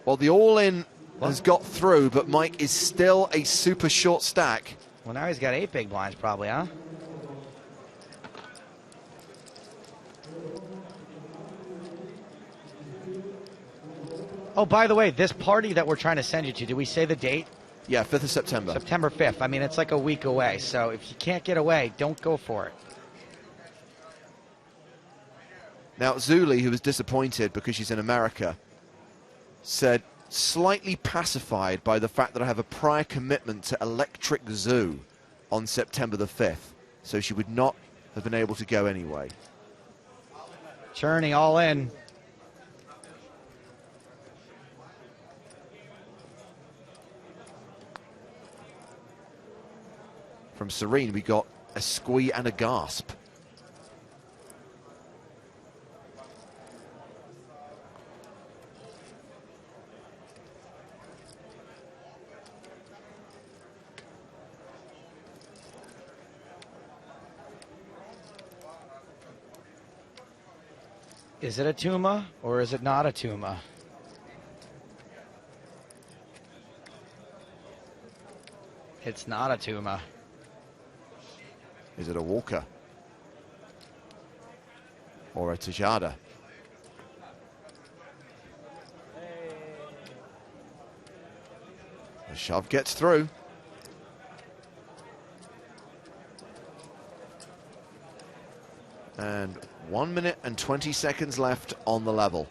Well, the all-in has got through, but Mike is still a super short stack. Well, now he's got 8 big blinds probably, huh? Oh, by the way, this party that we're trying to send you to, did we say the date? Yeah, 5th of September. September 5th. I mean, it's like a week away, so if you can't get away, don't go for it. Now, Zuli, who was disappointed because she's in America, said, slightly pacified by the fact that I have a prior commitment to Electric Zoo on September the 5th, so she would not have been able to go anyway. Churney all in. From Serene, we got a squee and a gasp. Is it a Tuma or is it not a Tuma? It's not a Tuma. Is it a Walker? Or a Tejada? The shove gets through. And 1 minute and 20 seconds left on the level.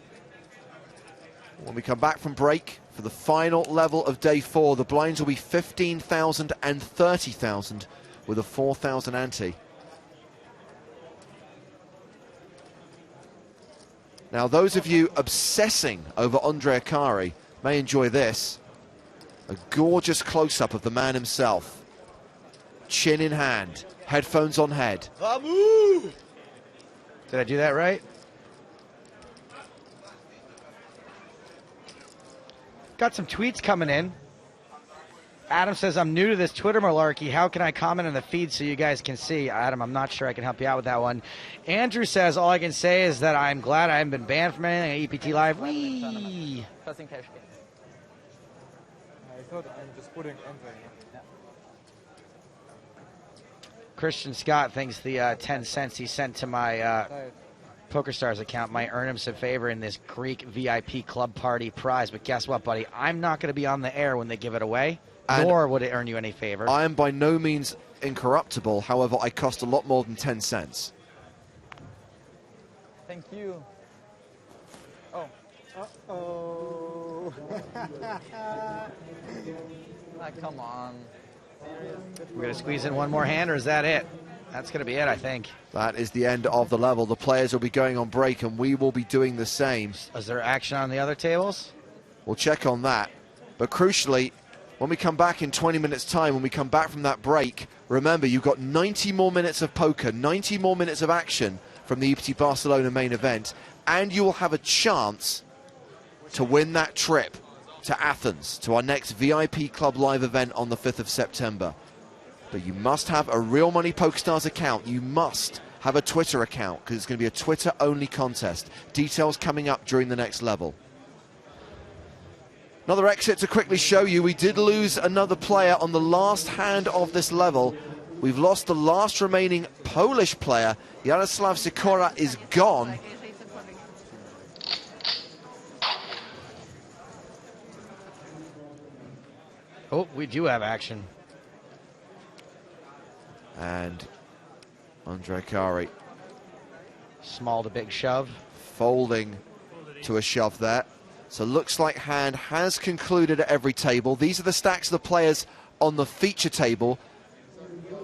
When we come back from break for the final level of day 4, the blinds will be 15,000 and 30,000 with a 4,000 ante. Now, those of you obsessing over Andre Akari may enjoy this. A gorgeous close-up of the man himself. Chin in hand, headphones on head. Did I do that right? Got some tweets coming in. Adam says, I'm new to this Twitter malarkey. How can I comment on the feed so you guys can see? Adam, I'm not sure I can help you out with that one. Andrew says, all I can say is that I'm glad I haven't been banned from anything at EPT Live. Whee! First in cash game. I thought I'm just putting Andre. Yeah. Christian Scott thinks the 10 cents he sent to my PokerStars account might earn him some favor in this Greek VIP club party prize. But guess what, buddy? I'm not going to be on the air when they give it away, nor would it earn you any favor. I am by no means incorruptible. However, I cost a lot more than 10 cents. Thank you. Oh. Uh-oh. Come on. We're going to squeeze in one more hand, or is that it? That's going to be it, I think. That is the end of the level. The players will be going on break, and we will be doing the same. Is there action on the other tables? We'll check on that. But crucially, when we come back in 20 minutes' time, when we come back from that break, remember, you've got 90 more minutes of poker, 90 more minutes of action from the EPT Barcelona main event, and you will have a chance to win that trip to Athens, to our next VIP Club Live event on the 5th of September. But you must have a Real Money PokerStars account. You must have a Twitter account, because it's going to be a Twitter-only contest. Details coming up during the next level. Another exit to quickly show you. We did lose another player on the last hand of this level. We've lost the last remaining Polish player. Yaroslav Sikora is gone. Oh, we do have action. And Andre Kari. Small to big shove. Folding to a shove there. So looks like hand has concluded at every table. These are the stacks of the players on the feature table.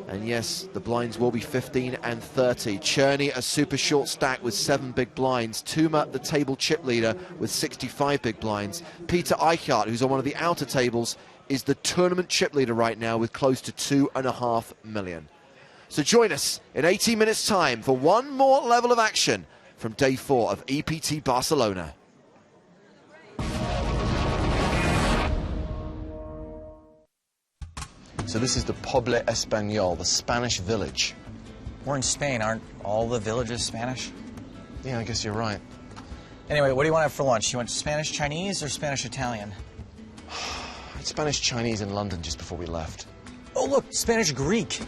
And yes, the blinds will be 15 and 30. Cherney, a super short stack with 7 big blinds. Tuma, the table chip leader, with 65 big blinds. Peter Eichhardt, who's on one of the outer tables, is the tournament chip leader right now with close to 2.5 million. So join us in 18 minutes' time for one more level of action from day 4 of EPT Barcelona. So this is the Poble Español, the Spanish village. We're in Spain. Aren't all the villages Spanish? Yeah, I guess you're right. Anyway, what do you want to have for lunch? You want Spanish Chinese or Spanish Italian? I had Spanish Chinese in London just before we left. Oh, look, Spanish Greek.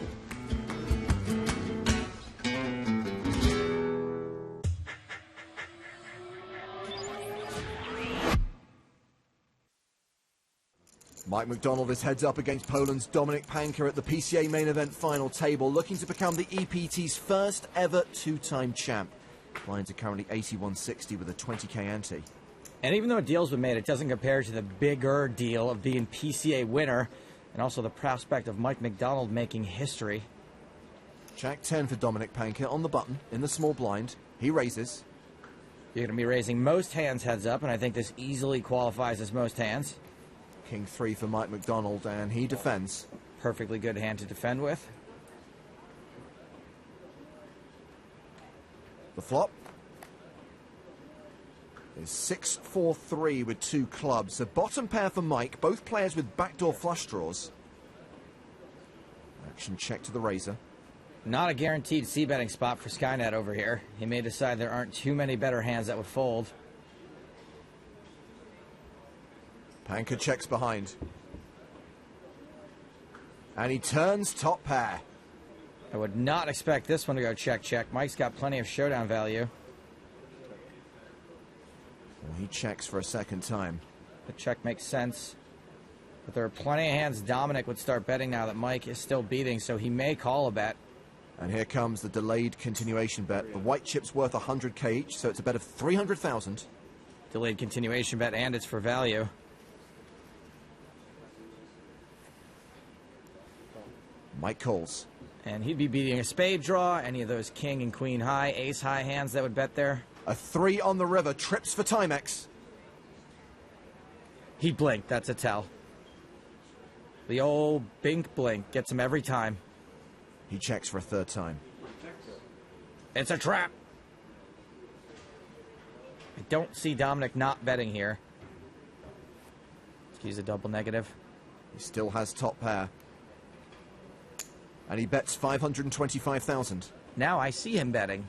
Mike McDonald is heads up against Poland's Dominik Panka at the PCA main event final table, looking to become the EPT's first ever 2-time champ. Blinds are currently 81.60 with a 20k ante. And even though a deal's been made, it doesn't compare to the bigger deal of being PCA winner and also the prospect of Mike McDonald making history. Jack 10 for Dominik Panka on the button in the small blind. He raises. You're going to be raising most hands heads up, and I think this easily qualifies as most hands. King 3 for Mike McDonald, and he defends. Perfectly good hand to defend with. The flop is 6-4-3 with 2 clubs. So bottom pair for Mike, both players with backdoor flush draws. Action check to the razor. Not a guaranteed c-betting spot for Skynet over here. He may decide there aren't too many better hands that would fold. Panka checks behind. And he turns top pair. I would not expect this one to go check-check. Mike's got plenty of showdown value. Well, he checks for a second time. The check makes sense. But there are plenty of hands Dominik would start betting now that Mike is still beating, so he may call a bet. And here comes the delayed continuation bet. The white chip's worth 100k each, so it's a bet of 300,000. Delayed continuation bet, and it's for value. Mike calls. And he'd be beating a spade draw, any of those king and queen high, ace high hands that would bet there. A 3 on the river, trips for Timex. He blinked, that's a tell. The old bink blink gets him every time. He checks for a third time. It's a trap. I don't see Dominik not betting here. Let's use a double negative. He still has top pair. And he bets 525,000. Now I see him betting.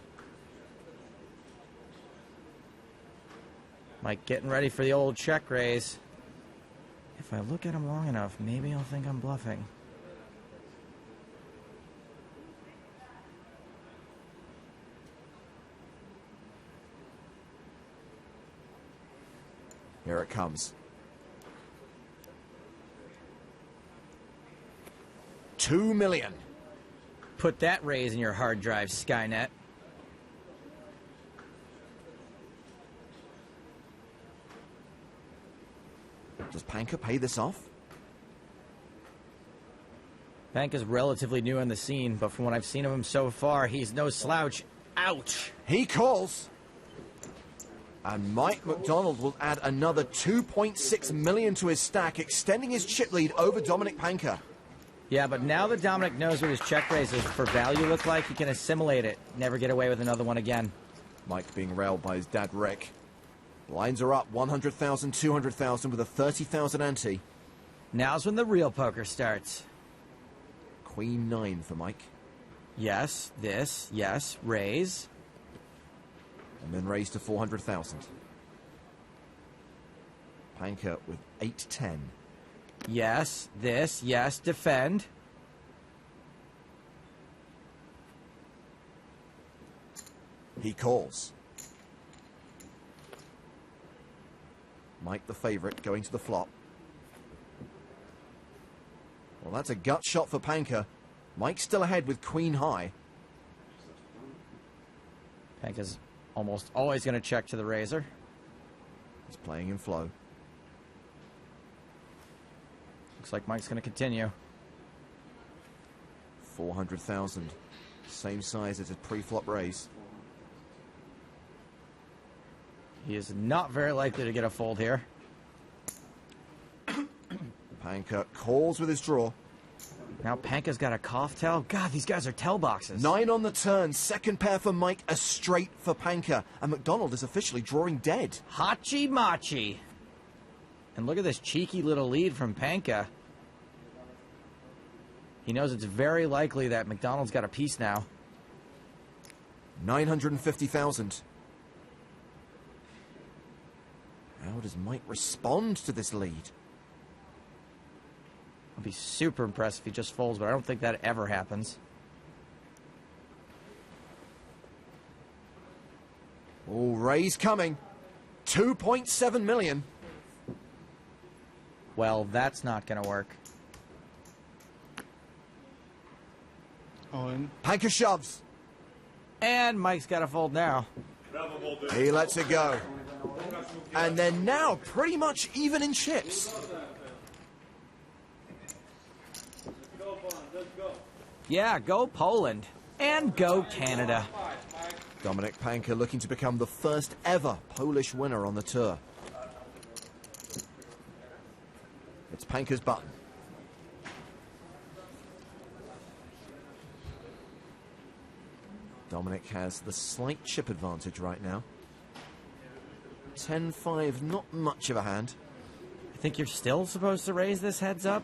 Mike getting ready for the old check raise. If I look at him long enough, maybe he'll think I'm bluffing. Here it comes. 2 million. Put that raise in your hard drive, Skynet. Does Panka pay this off? Panka's relatively new on the scene, but from what I've seen of him so far, he's no slouch. Ouch! He calls. And Mike McDonald will add another 2.6 million to his stack, extending his chip lead over Dominik Panka. Yeah, but now that Dominik knows what his check raises for value look like, he can assimilate it. Never get away with another one again. Mike being railed by his dad, Rick. Lines are up 100,000, 200,000 with a 30,000 ante. Now's when the real poker starts. Queen 9 for Mike. Yes, this, yes, raise. And then raise to 400,000. Panka with 8-10. Yes, this, yes, defend. He calls. Mike the favorite going to the flop. Well, that's a gut shot for Panka. Mike's still ahead with queen high. Panka's almost always going to check to the razor. He's playing in flow. Looks like Mike's going to continue. 400,000. Same size as his pre-flop raise. He is not very likely to get a fold here. Panka calls with his draw. Now Panka's got a cough tell. God, these guys are tell boxes. 9 on the turn. Second pair for Mike. A straight for Panka. And McDonald is officially drawing dead. Hachi Machi. And look at this cheeky little lead from Panka. He knows it's very likely that McDonald's got a piece now. 950,000. How does Mike respond to this lead? I'll be super impressed if he just folds, but I don't think that ever happens. Oh, raise coming. 2.7 million. Well, that's not going to work. Panka shoves. And Mike's got a fold now. He lets it go. And they're now pretty much even in chips. Yeah, go Poland. And go Canada. Dominic Panka looking to become the first ever Polish winner on the tour. It's Panka's button. Dominic has the slight chip advantage right now. 10-5, not much of a hand. I think you're still supposed to raise this heads up?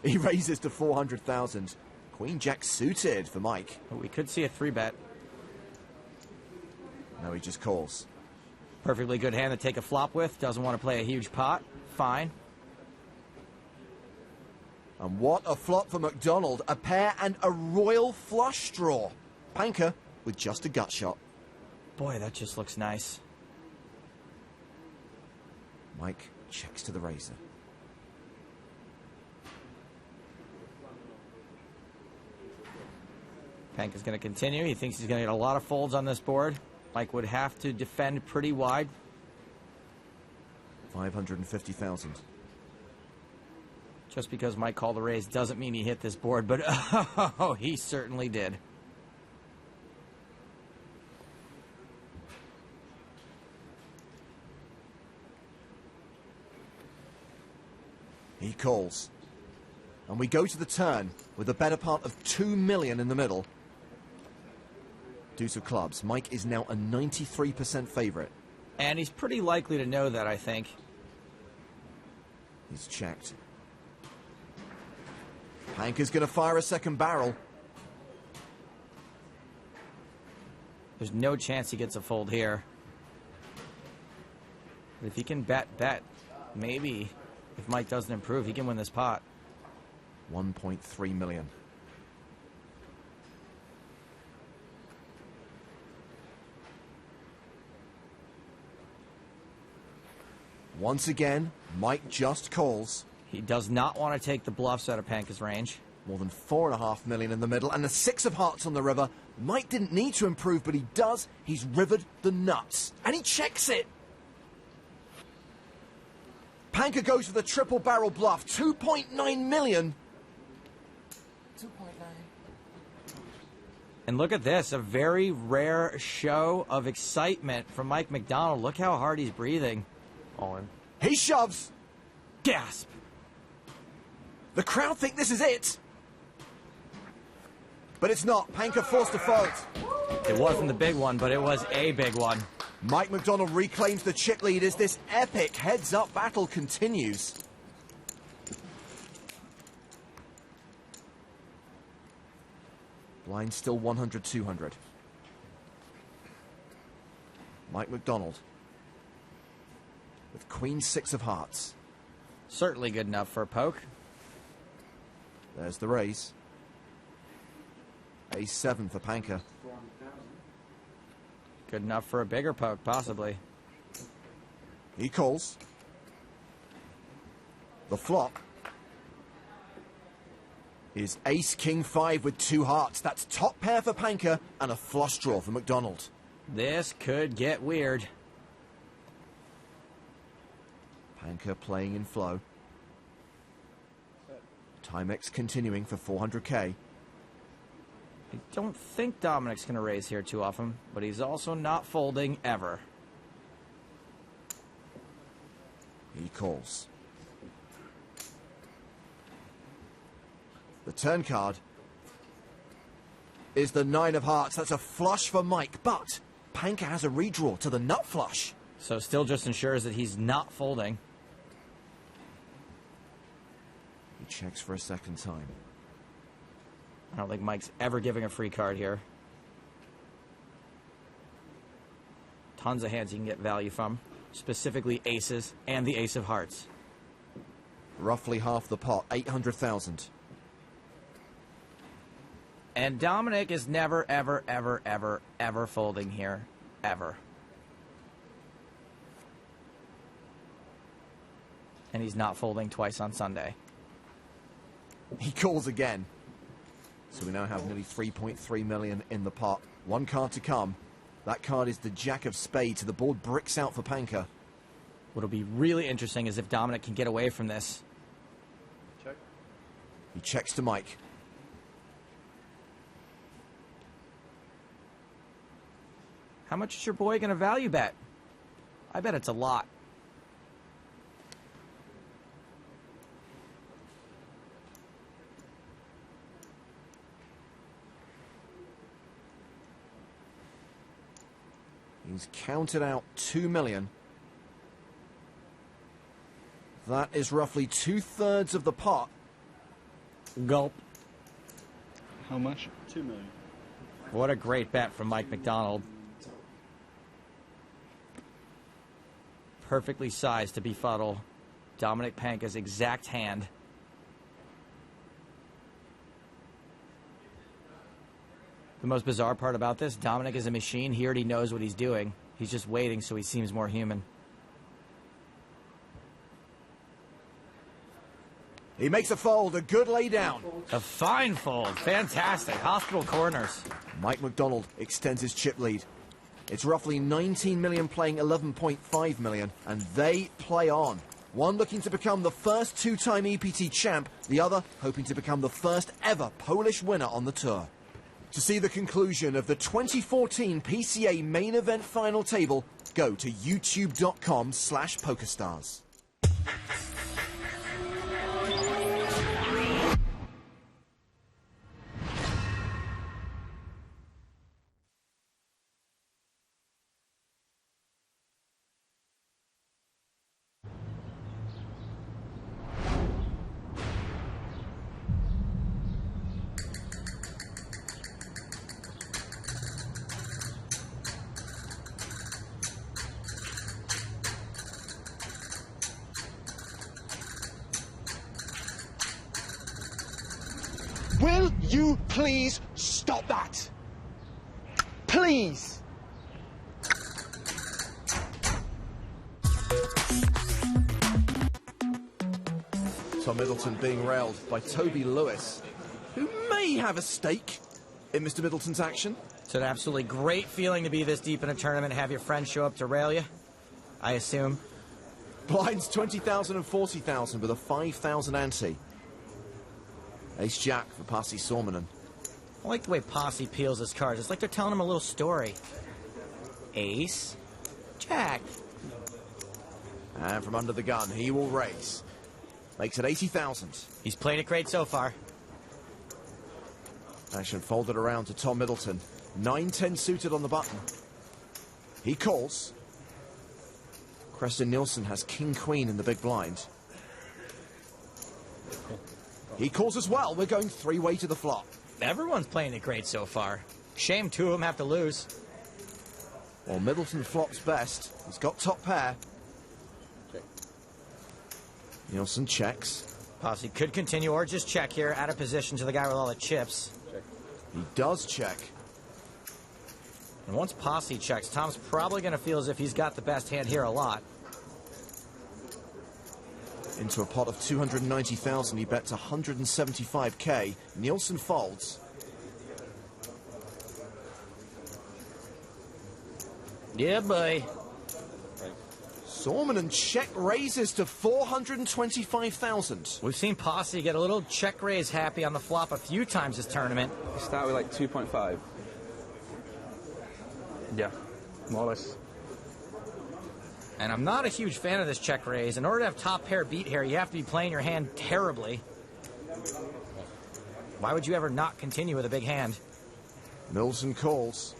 He raises to 400,000. Queen Jack suited for Mike. Oh, we could see a 3-bet. No, he just calls. Perfectly good hand to take a flop with. Doesn't want to play a huge pot. Fine. And what a flop for McDonald. A pair and a royal flush draw. Panka with just a gut shot. Boy, that just looks nice. Mike checks to the razor. Panka's going to continue. He thinks he's going to get a lot of folds on this board. Mike would have to defend pretty wide. 550,000. Just because Mike called the raise doesn't mean he hit this board, but oh, he certainly did. He calls. And we go to the turn with the better part of 2 million in the middle. Deuce of clubs. Mike is now a 93% favorite. And he's pretty likely to know that, I think. He's checked. Panka's going to fire a second barrel. There's no chance he gets a fold here. But if he can bet, maybe if Mike doesn't improve, he can win this pot. 1.3 million. Once again, Mike just calls. He does not want to take the bluffs out of Panka's range. More than 4.5 million in the middle and a 6 of hearts on the river. Mike didn't need to improve, but he does. He's rivered the nuts. And he checks it. Panka goes for the triple barrel bluff. 2.9 million. 2.9. And look at this, a very rare show of excitement from Mike McDonald. Look how hard he's breathing. All in. He shoves. Gasp. The crowd think this is it. But it's not. Panka forced to fold. It wasn't the big one, but it was a big one. Mike McDonald reclaims the chip lead as this epic heads-up battle continues. Blind still 100-200. Mike McDonald with Queen 6 of hearts. Certainly good enough for a poke. There's the raise. Ace 7 for Panka. Good enough for a bigger poke, possibly. He calls. The flop. is ace-king-5 with 2 hearts. That's top pair for Panker and a flush draw for McDonald. This could get weird. Panker playing in flow. Timex continuing for 400k. I don't think Dominic's going to raise here too often, but he's also not folding ever. He calls. The turn card is the 9 of hearts. That's a flush for Mike, but Panker has a redraw to the nut flush. So still just ensures that he's not folding. He checks for a second time. I don't think Mike's ever giving a free card here. Tons of hands you can get value from, specifically aces and the ace of hearts. Roughly half the pot, 800,000. And Dominic is never, ever, ever, ever, ever folding here. Ever. And he's not folding twice on Sunday. He calls again. So we now have nearly 3.3 million in the pot. One card to come. That card is the Jack of Spades, so the board bricks out for Panker. What'll be really interesting is if Dominic can get away from this. Check. He checks to Mike. How much is your boy going to value bet? I bet it's a lot. He's counted out 2 million. That is roughly 2/3 of the pot. Gulp. How much? 2 million. What a great bet from Mike McDonald. Perfectly sized to befuddle Dominic Panker's exact hand. The most bizarre part about this, Dominic is a machine. He already knows what he's doing. He's just waiting so he seems more human. He makes a fold, a good lay down. A fine fold. Fantastic. Hospital corners. Mike McDonald extends his chip lead. It's roughly 19 million playing 11.5 million, and they play on. One looking to become the first 2-time EPT champ, the other hoping to become the first ever Polish winner on the tour. To see the conclusion of the 2014 PCA main event final table, go to youtube.com/PokerStars. Will you please stop that? Please! Tom Middleton being railed by Toby Lewis, who may have a stake in Mr. Middleton's action. It's an absolutely great feeling to be this deep in a tournament and have your friends show up to rail you, I assume. Blinds 20,000 and 40,000 with a 5,000 ante. Ace-Jack for Pasi Sormanen. I like the way Posse peels his cards. It's like they're telling him a little story. Ace. Jack. And from under the gun, he will raise. Makes it 80,000. He's played it great so far. Action folded around to Tom Middleton. 9-10 suited on the button. He calls. Preston Nielsen has King-Queen in the big blind. He calls as well. We're going 3-way to the flop. Everyone's playing it great so far. Shame 2 of them have to lose. Well, Middleton flops best. He's got top pair. Check. Nielsen checks. Posse could continue or just check here, out of position to the guy with all the chips. Check. He does check. And once Posse checks, Tom's probably going to feel as if he's got the best hand here a lot. Into a pot of 290,000, he bets 175k. Nielsen folds. Yeah, boy. Sormanen check raises to 425,000. We've seen Posse get a little check raise happy on the flop a few times this tournament. You start with like 2.5. Yeah, more or less. And I'm not a huge fan of this check raise. In order to have top pair beat here, you have to be playing your hand terribly. Why would you ever not continue with a big hand? Milton calls.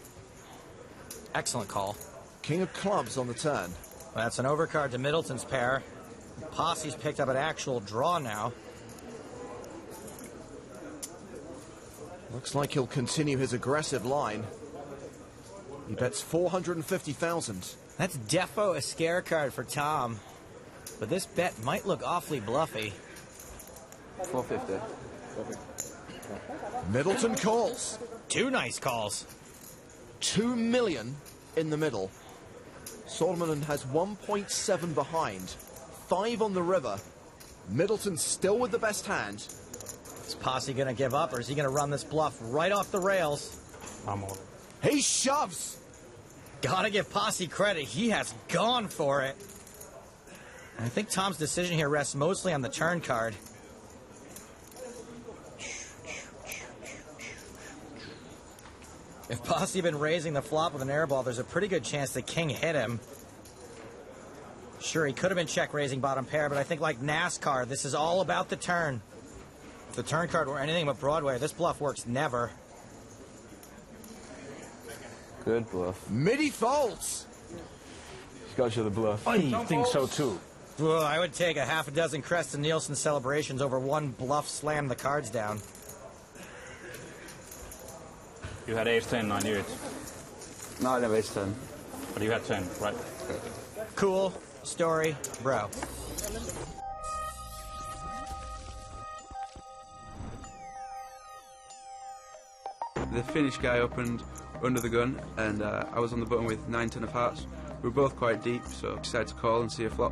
Excellent call. King of clubs on the turn. Well, that's an overcard to Middleton's pair. Posse's picked up an actual draw now. Looks like he'll continue his aggressive line. He bets 450,000. That's defo a scare card for Tom. But this bet might look awfully bluffy. 450. Middleton calls. Two nice calls. 2 million in the middle. Sormanen has 1.7 behind. 5 on the river. Middleton still with the best hand. Is Posse going to give up, or is he going to run this bluff right off the rails? I'm all. He shoves. Gotta give Posse credit. He has gone for it. And I think Tom's decision here rests mostly on the turn card. If Posse had been raising the flop with an airball, there's a pretty good chance the king hit him. Sure, he could have been check raising bottom pair, but I think like NASCAR, this is all about the turn. If the turn card were anything but Broadway, this bluff works never. Good bluff. Midi folds. He's got you the bluff. I think so too. Well, I would take a half a dozen Creston Nielsen celebrations over one bluff slam the cards down. You had ace-10, I knew it. No, I didn't have ace-10. But you had 10, right? Cool story, bro. The Finnish guy opened under the gun, and I was on the button with 9-10 of hearts. We were both quite deep, so I decided to call and see a flop.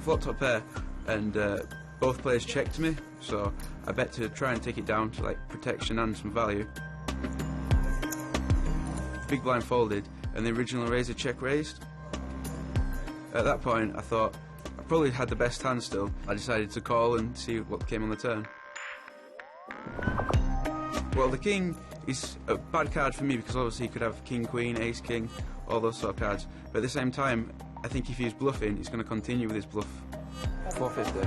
Flop top pair, and both players checked me, so I bet to try and take it down to like protection and some value. Big blind folded, and the original raiser check raised. At that point, I thought I probably had the best hand still. I decided to call and see what came on the turn. Well, the king is a bad card for me because obviously he could have king, queen, ace, king, all those sort of cards. But at the same time, I think if he's bluffing, he's going to continue with his bluff. 450.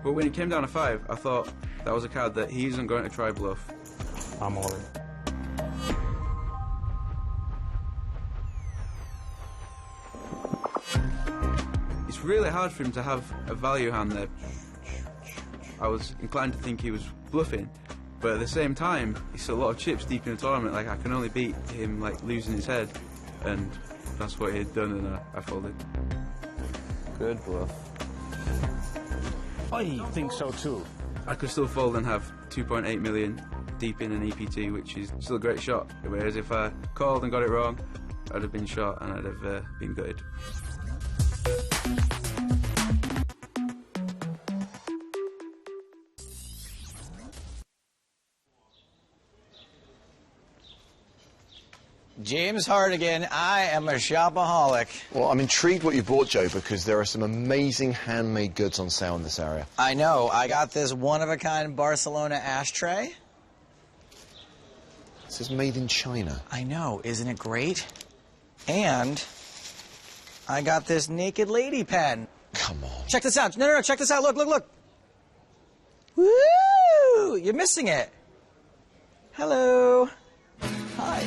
But when it came down to 5, I thought that was a card that he isn't going to try bluff. I'm all in. It's really hard for him to have a value hand there. I was inclined to think he was bluffing, but at the same time, it's a lot of chips deep in the tournament. Like I can only beat him like losing his head, and that's what he had done, and I folded. Good bluff. I think so too. I could still fold and have 2.8 million deep in an EPT, which is still a great shot. Whereas if I called and got it wrong, I'd have been shot and I'd have been gutted. James Hardigan, I am a shopaholic. Well, I'm intrigued what you bought, Joe, because there are some amazing handmade goods on sale in this area. I know. I got this one-of-a-kind Barcelona ashtray. This is made in China. I know. Isn't it great? And I got this naked lady pen. Come on. Check this out. No, check this out. Look, look, look. Woo! You're missing it. Hello. Hi.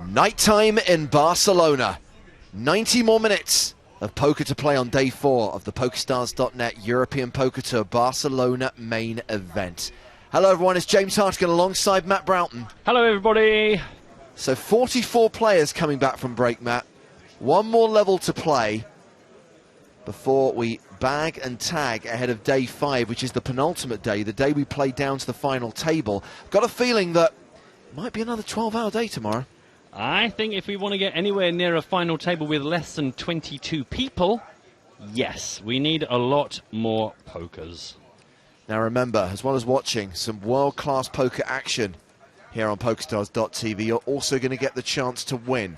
Nighttime in Barcelona. 90 more minutes of poker to play on day 4 of the PokerStars.net European Poker Tour Barcelona main event. Hello everyone, it's James Hartigan alongside Matt Broughton. Hello everybody. So 44 players coming back from break, Matt. One more level to play before we bag and tag ahead of day 5, which is the penultimate day, the day we play down to the final table. Got a feeling that it might be another 12-hour day tomorrow. I think if we want to get anywhere near a final table with less than 22 people, yes, we need a lot more pokers. Now remember, as well as watching some world-class poker action here on PokerStars.tv, you're also going to get the chance to win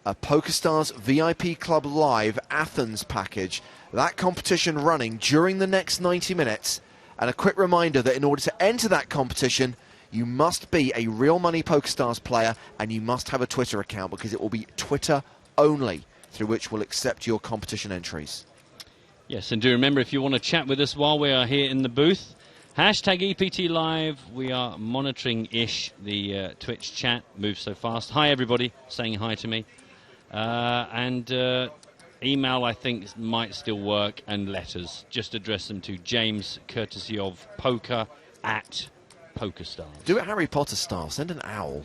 a PokerStars VIP Club Live Athens package. That competition running during the next 90 minutes. And a quick reminder that in order to enter that competition, you must be a Real Money PokerStars player and you must have a Twitter account, because it will be Twitter only through which we'll accept your competition entries. Yes, and do remember, if you want to chat with us while we are here in the booth, hashtag EPT Live. We are monitoring the Twitch chat. Moves so fast. Hi, everybody, saying hi to me. Email, I think, might still work, and letters. Just address them to James, courtesy of poker@PokerStars. Do it Harry Potter style. Send an owl.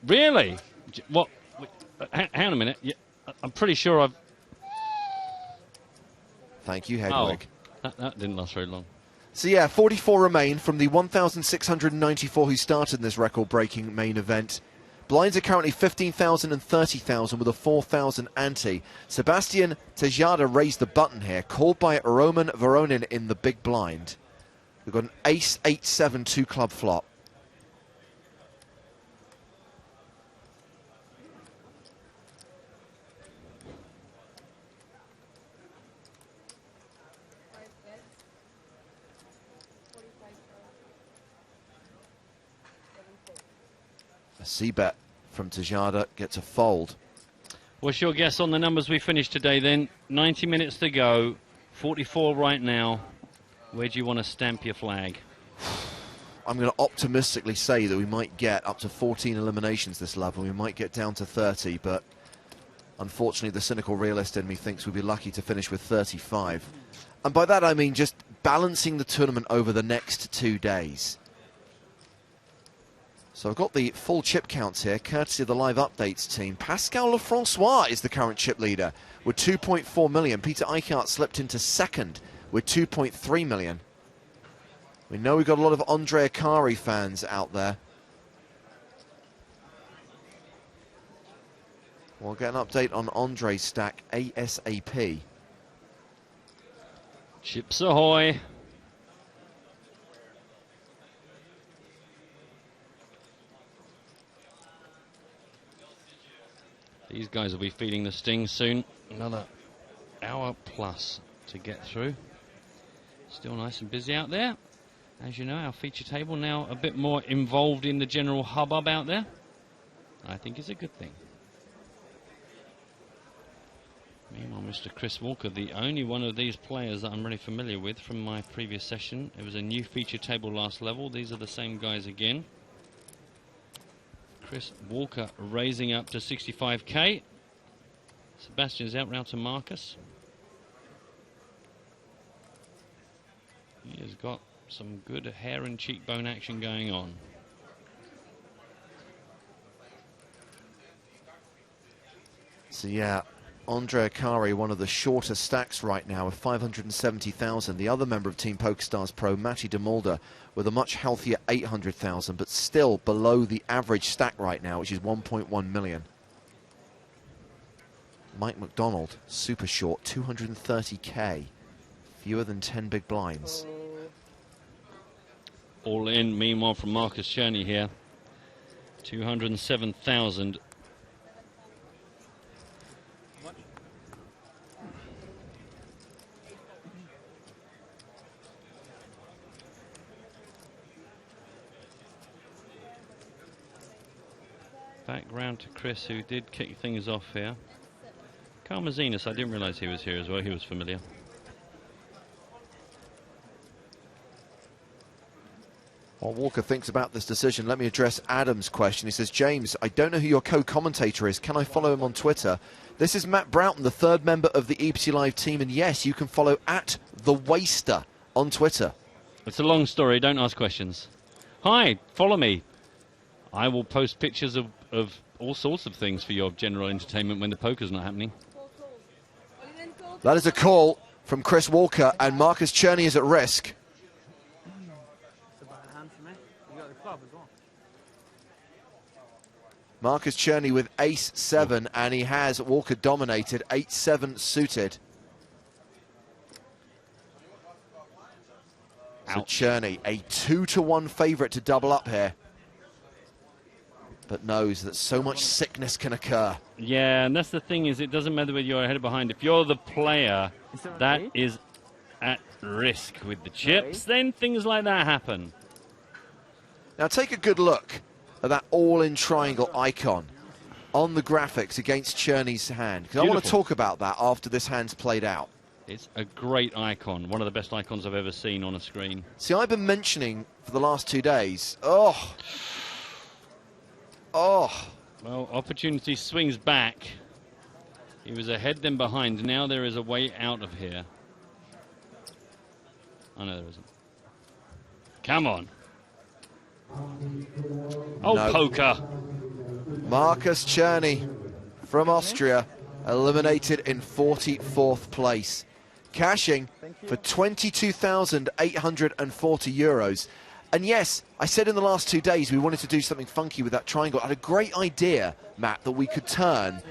Really? What? Hang on a minute. Yeah, I'm pretty sure I've... Thank you, Hedwig. Oh, that didn't last very long. So yeah, 44 remain from the 1,694 who started in this record-breaking main event. Blinds are currently 15,000 and 30,000 with a 4,000 ante. Sebastian Tejada raised the button here, called by Roman Voronin in the big blind. We've got an ace, 8-7, 2-club flop. A C-bet from Tejada gets a fold. What's your guess on the numbers we finished today then? 90 minutes to go, 44 right now. Where do you want to stamp your flag? I'm going to optimistically say that we might get up to 14 eliminations this level. We might get down to 30, but unfortunately the cynical realist in me thinks we'd be lucky to finish with 35. And by that I mean just balancing the tournament over the next 2 days. So I've got the full chip counts here, courtesy of the live updates team. Pascal Lefrancois is the current chip leader with 2.4 million. Peter Eichhardt slipped into second with 2.3 million. We know we've got a lot of Andre Akari fans out there. We'll get an update on Andre's stack ASAP. Chips ahoy. These guys will be feeling the sting soon. Another hour plus to get through. Still nice and busy out there. As you know, our feature table now a bit more involved in the general hubbub out there. I think it's a good thing. Meanwhile, Mr. Chris Walker, the only one of these players that I'm really familiar with from my previous session. It was a new feature table last level. These are the same guys again. Chris Walker raising up to 65k. Sebastian's out round to Marcus. He has got some good hair and cheekbone action going on. So yeah, Andre Akari, one of the shorter stacks right now with 570,000. The other member of Team PokerStars Pro, Matty DeMulder, with a much healthier 800,000, but still below the average stack right now, which is 1.1 million. Mike McDonald, super short, 230k, fewer than 10 big blinds. All in, meanwhile, from Marcus Cherney here, 207,000. Back round to Chris, who did kick things off here. Karmazinas, I didn't realise he was here as well. He was familiar. While Walker thinks about this decision, let me address Adam's question. He says, James, I don't know who your co-commentator is. Can I follow him on Twitter? This is Matt Broughton, the third member of the EPT Live team. And yes, you can follow @TheWaster on Twitter. It's a long story. Don't ask questions. Hi, follow me. I will post pictures of all sorts of things for your general entertainment when the poker's not happening. That is a call. from Chris Walker, and Marcus Cherney is at risk. It's a bad hand for me. You got the club as well. Marcus Cherney with ace-7, and he has Walker dominated, 8-7 suited. So Cherney, a 2-1 favourite to double up here, but knows that so much sickness can occur. Yeah, and that's the thing, is it doesn't matter whether you're ahead or behind. If you're the player that is at risk with the chips, then things like that happen. Now take a good look at that all-in triangle icon on the graphics against Cherney's hand, because I want to talk about that after this hand's played out. It's a great icon, one of the best icons I've ever seen on a screen. See, I've been mentioning for the last 2 days, well, opportunity swings back. He was ahead then behind. Now there is a way out of here. Oh, no, there isn't. Come on. Oh, no. Poker. Marcus Cherney from Austria, eliminated in 44th place, cashing for €22,840. And yes, I said in the last 2 days we wanted to do something funky with that triangle. I had a great idea, Matt, that we could turn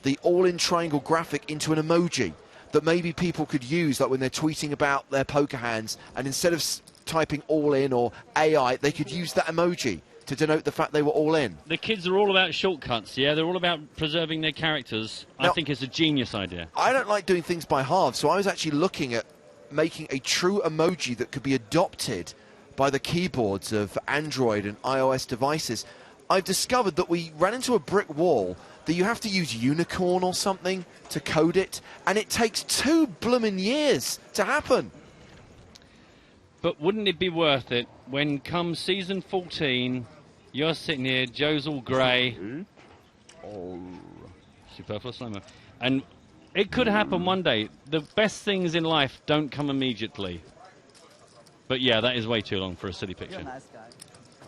the all-in triangle graphic into an emoji that maybe people could use, like when they're tweeting about their poker hands, and instead of typing all-in or AI, they could use that emoji to denote the fact they were all in. The kids are all about shortcuts, yeah? They're all about preserving their characters. Now, I think it's a genius idea. I don't like doing things by halves, so I was actually looking at making a true emoji that could be adopted by the keyboards of Android and iOS devices. I've discovered that we ran into a brick wall, that you have to use unicorn or something to code it, and it takes 2 blooming years to happen. But wouldn't it be worth it when come season 14, you're sitting here, Joe's all grey. Oh, superfluous slow-mo. And it could happen one day. The best things in life don't come immediately. But yeah, that is way too long for a silly picture. You're a nice guy.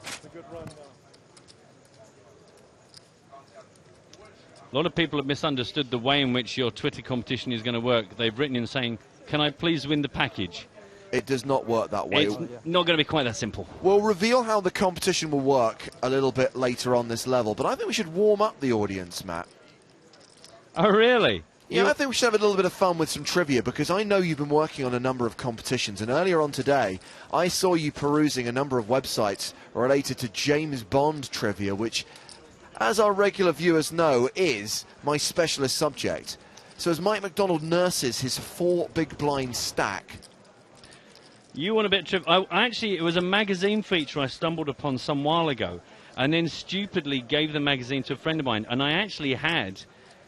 It's a good run, A lot of people have misunderstood the way in which your Twitter competition is going to work. They've written in saying, can I please win the package? It does not work that way. It's not going to be quite that simple. We'll reveal how the competition will work a little bit later on this level, but I think we should warm up the audience, Matt. Oh, really? Yeah, I think we should have a little bit of fun with some trivia, because I know you've been working on a number of competitions, and earlier on today, I saw you perusing a number of websites related to James Bond trivia, which, as our regular viewers know, is my specialist subject. So as Mike McDonald nurses his 4 big blind stack... You want a bit of actually, it was a magazine feature I stumbled upon some while ago, and then stupidly gave the magazine to a friend of mine, and I actually had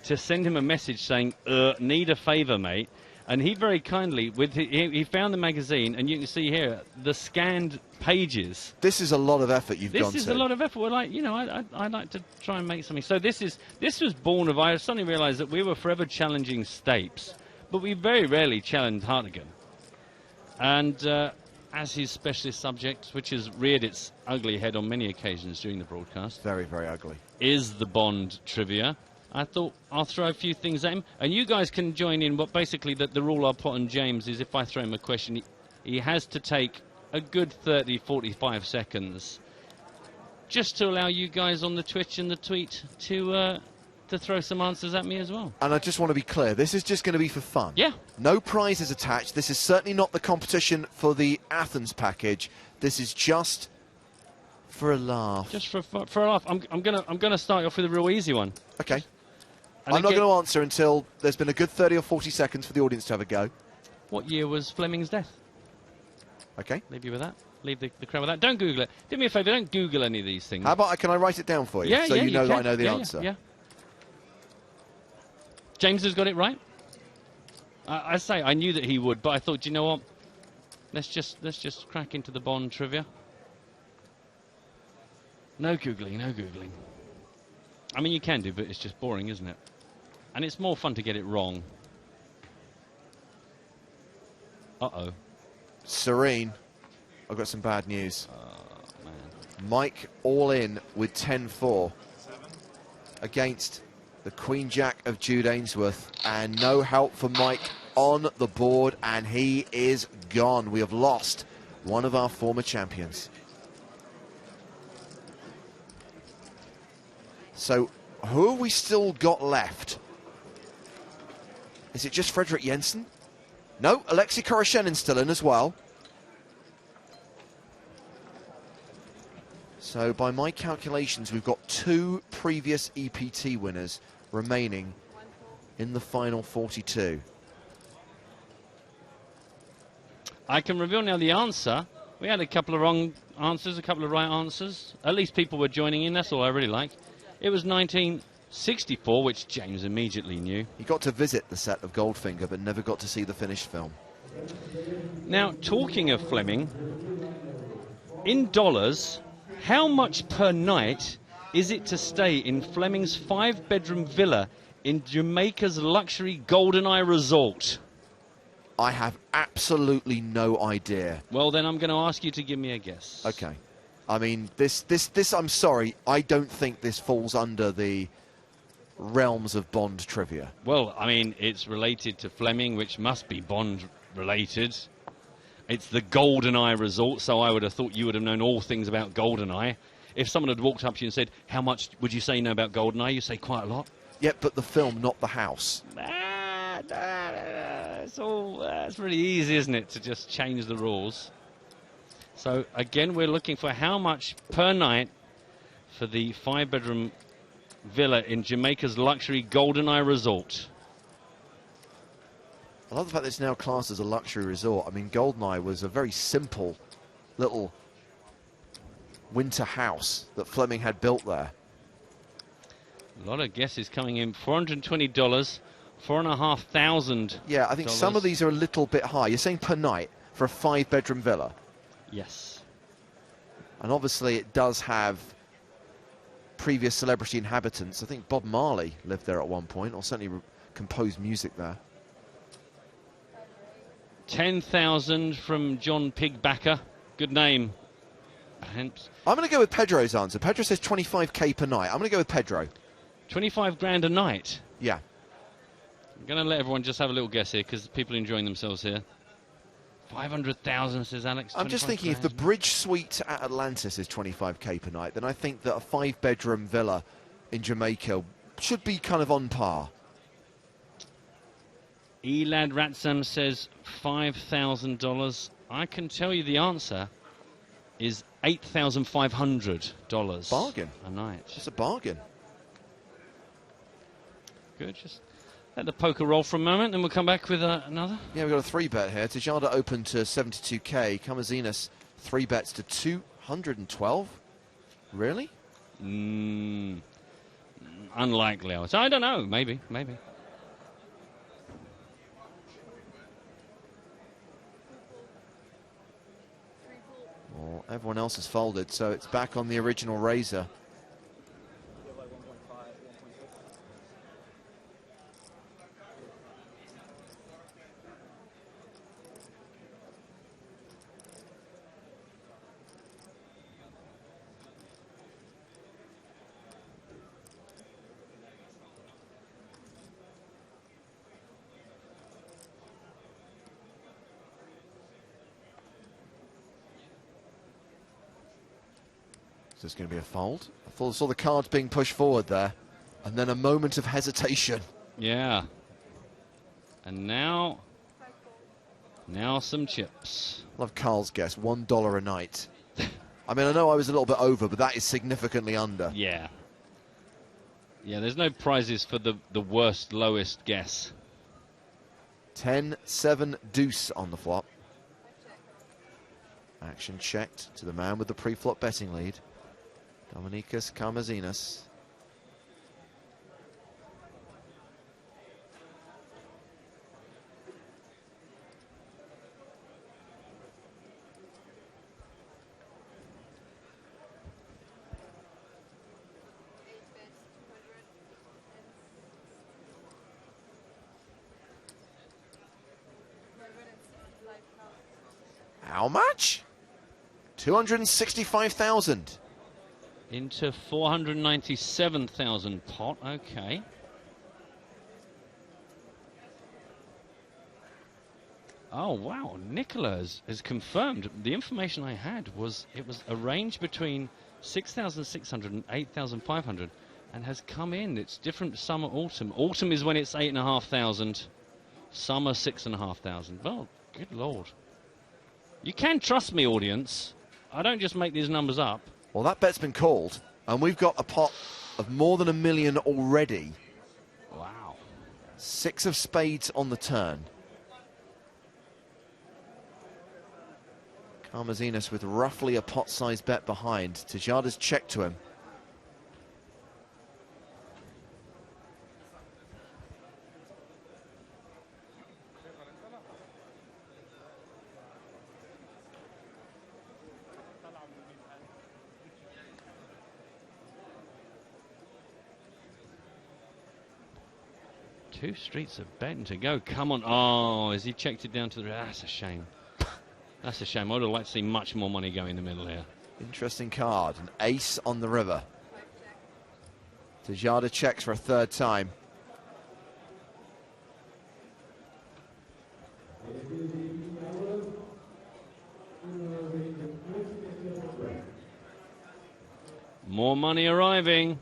to send him a message saying, need a favour, mate. And he very kindly, he found the magazine, and you can see here, the scanned pages. This is a lot of effort you've gone to. This is a lot of effort. We're like, you know, I'd like to try and make something. So this was born of, I suddenly realised that we were forever challenging Stapes, but we very rarely challenged Hartigan. And as his specialist subject, which has reared its ugly head on many occasions during the broadcast. Very, very ugly. Is the Bond trivia. I thought I'll throw a few things at him. And you guys can join in. But basically, the rule I'll put on James is if I throw him a question, he has to take a good 30, 45 seconds just to allow you guys on the Twitch and the tweet to throw some answers at me as well. And I just want to be clear, this is just going to be for fun. Yeah. No prizes attached. This is certainly not the competition for the Athens package. This is just for a laugh. Just for a laugh. I'm gonna start off with a real easy one. Okay. And I'm not going to answer until there's been a good 30 or 40 seconds for the audience to have a go. What year was Fleming's death? Okay. Leave you with that. Leave the crowd with that. Don't Google it. Do me a favour, don't Google any of these things. How about, can I write it down for you? Yeah, so you know can. that I know the answer. Yeah. James has got it right. I say I knew that he would, but I thought, you know what? Let's just crack into the Bond trivia. No Googling, no Googling. I mean, you can do, but it's just boring, isn't it? And it's more fun to get it wrong. Uh-oh. Serene, I've got some bad news. Man. Mike all in with 10-4 against the Queen Jack of Jude Ainsworth, and no help for Mike on the board, and he is gone. We have lost one of our former champions. So, who have we still got left? Is it just Frederick Jensen? No, Alexei Koroshenin's still in as well. So, by my calculations, we've got 2 previous EPT winners remaining in the final 42. I can reveal now the answer. We had a couple of wrong answers, a couple of right answers. At least people were joining in. That's all I really like. It was 1964, which James immediately knew. He got to visit the set of Goldfinger, but never got to see the finished film. Now, talking of Fleming, in dollars, how much per night is it to stay in Fleming's 5-bedroom villa in Jamaica's luxury GoldenEye resort? I have absolutely no idea. Well, then I'm going to ask you to give me a guess. Okay. I mean, this, I'm sorry, I don't think this falls under the realms of Bond trivia. Well, I mean, it's related to Fleming, which must be Bond-related. It's the GoldenEye resort, so I would have thought you would have known all things about GoldenEye. If someone had walked up to you and said, how much would you say you know about GoldenEye? You say quite a lot. Yeah, but the film, not the house. It's really easy, isn't it, to just change the rules. So, again, we're looking for how much per night for the 5-bedroom villa in Jamaica's luxury GoldenEye resort. I love the fact that it's now classed as a luxury resort. I mean, GoldenEye was a very simple little winter house that Fleming had built there. A lot of guesses coming in. $420, $4,500. Yeah, I think some of these are a little bit high. You're saying per night for a 5-bedroom villa? Yes. And obviously it does have previous celebrity inhabitants. I think Bob Marley lived there at one point, or certainly composed music there. 10,000 from John Pigbacker. Good name. Hence. I'm going to go with Pedro's answer. Pedro says 25k per night. I'm going to go with Pedro. 25 grand a night? Yeah. I'm going to let everyone just have a little guess here, because people are enjoying themselves here. 500,000, says Alex. I'm just thinking, if the bridge suite at Atlantis is 25k per night, then I think that a 5-bedroom villa in Jamaica should be kind of on par. Elad Ratsam says $5,000. I can tell you the answer is $8,500. Bargain. A night. It's a bargain. Good. Just let the poker roll for a moment, and we'll come back with another. Yeah, we've got a 3-bet here. Tejada open to 72k. Kamazinas 3 bets to 212. Really? Unlikely, I would say. I don't know. Maybe. Well, everyone else has folded, so it's back on the original razor. Is this going to be a fold? I saw the cards being pushed forward there. And then a moment of hesitation. Yeah. And now some chips. Love Carl's guess, $1 a night. I mean, I know I was a little bit over, but that is significantly under. Yeah. Yeah, there's no prizes for the worst, lowest guess. 10-7 deuce on the flop. Action checked to the man with the pre-flop betting lead. Dominikas Kamazinas. How much? 265,000. Into 497,000 pot. Okay. Oh, wow. Nicola has confirmed. The information I had was it was a range between 6,600 and 8,500 and has come in. It's different summer, autumn. Autumn is when it's 8,500. Summer, 6,500. Well, good Lord. You can trust me, audience. I don't just make these numbers up. Well, that bet's been called, and we've got a pot of more than $1 million already. Wow. 6 of spades on the turn. Karmazinas with roughly a pot-sized bet behind. Tejada's check to him. Two streets of betting to go. Come on. Oh, has he checked it down to the... That's a shame. That's a shame. I would have liked to see much more money go in the middle here. Interesting card. An ace on the river. Tejada checks for a third time. More money arriving.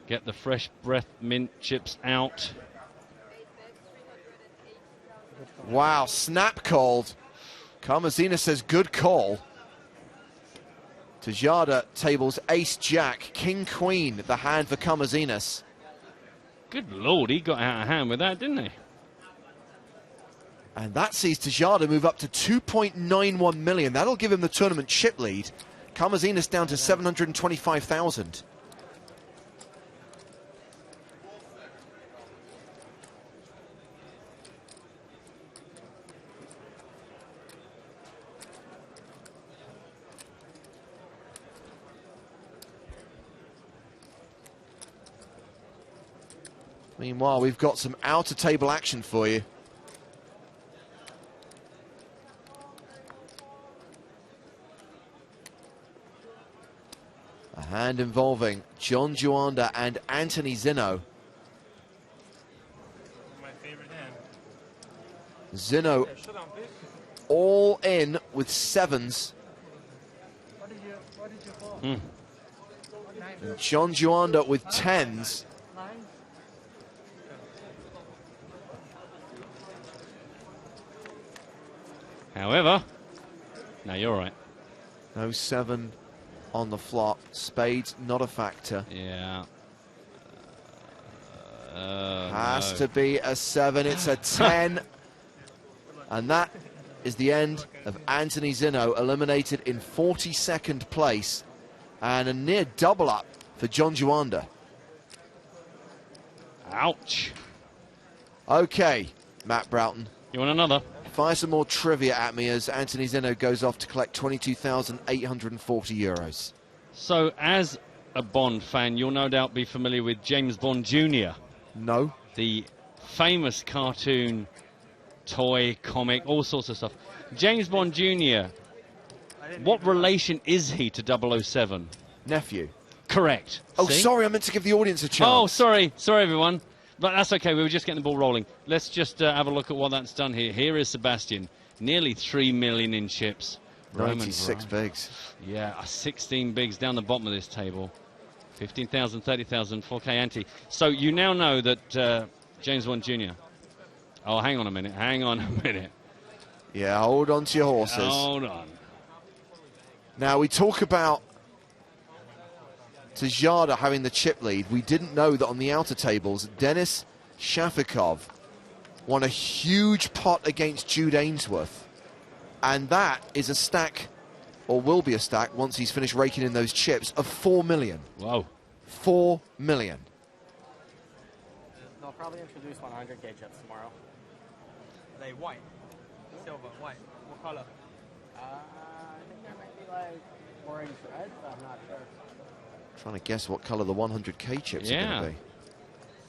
Get the fresh breath mint chips out. Wow, snap called. Karmazinas says good call. Tejada tables ace-jack, king-queen, the hand for Karmazinas. Good Lord, he got out of hand with that, didn't he? And that sees Tejada move up to 2.91 million. That'll give him the tournament chip lead. Karmazinas down to 725,000. Meanwhile, we've got some outer table action for you. A hand involving John Juanda and Anthony Zinno. My favorite hand. Zinno all in with sevens. What did you call? And John Juanda with tens. However, no, you're right. No 7 on the flop. Spades not a factor. Yeah. Has to be a 7. It's a 10. And that is the end of Anthony Zinno, eliminated in 42nd place. And a near double up for John Juanda. Ouch. Okay, Matt Broughton. You want another? Fire some more trivia at me as Anthony Zinno goes off to collect 22,840 euros. So, as a Bond fan, you'll no doubt be familiar with James Bond Jr. No. The famous cartoon, toy, comic, all sorts of stuff. James Bond Jr., what relation is he to 007? Nephew. Correct. Oh, See? sorry, I meant to give the audience a chance. Oh, sorry. Sorry, everyone. But that's okay, we were just getting the ball rolling. Let's just have a look at what that's done here. Here is Sebastian, nearly 3 million in chips. 96 bigs. Yeah, 16 bigs down the bottom of this table. 15,000, 30,000, 4K ante. So you now know that James Bond Jr. Oh, hang on a minute, hang on a minute. Yeah, hold on to your horses. Hold on. Now, we talk about Tejada having the chip lead. We didn't know that on the outer tables, Denis Shafikov won a huge pot against Jude Ainsworth. And that is a stack, or will be a stack, once he's finished raking in those chips, of 4 million. Wow. 4 million. They'll probably introduce 100K chips tomorrow. Are they white? Silver, white. What color? I think there might be like orange red, but I'm not sure. Trying to guess what colour the 100K chips are Yeah. going to be.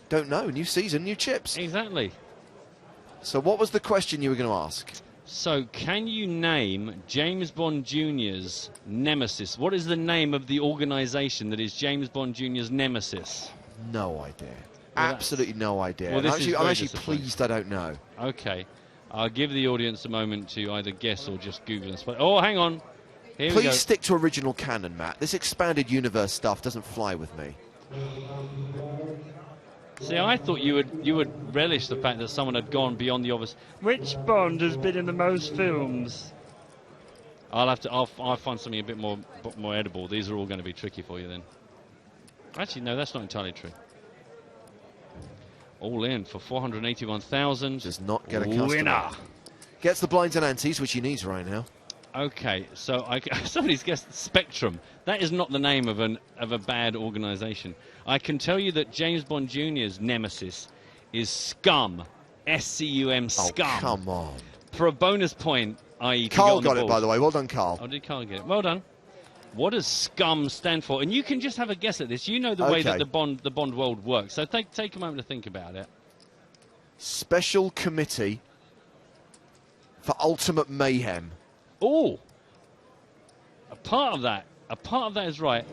Don't know. New season, new chips. Exactly. So what was the question you were going to ask? So, can you name James Bond Jr.'s nemesis? What is the name of the organisation that is James Bond Jr.'s nemesis? No idea. Absolutely no idea. Well, And I'm actually disappointing. pleased I don't know. Okay. I'll give the audience a moment to either guess or just Google and spell. Oh, hang on. Here we go. Please stick to original canon, Matt. This expanded universe stuff doesn't fly with me. See, I thought you would relish the fact that someone had gone beyond the obvious. Which Bond has been in the most films? I'll find something a bit more edible. These are all going to be tricky for you then. Actually, no, that's not entirely true. All in for 481,000. Does not get a customer. Winner. Gets the blinds and antes, which he needs right now. Okay, so somebody's guessed Spectrum. That is not the name of a bad organisation. I can tell you that James Bond Jr.'s nemesis is Scum. S-C-U-M, Scum. Oh, come on. For a bonus point, i.e. Carl got it, by the way. Well done, Carl. Oh, did Carl get it? Well done. What does Scum stand for? And you can just have a guess at this. You know the way that the Bond world works. So take a moment to think about it. Special Committee for Ultimate Mayhem. Oh, a part of that is right.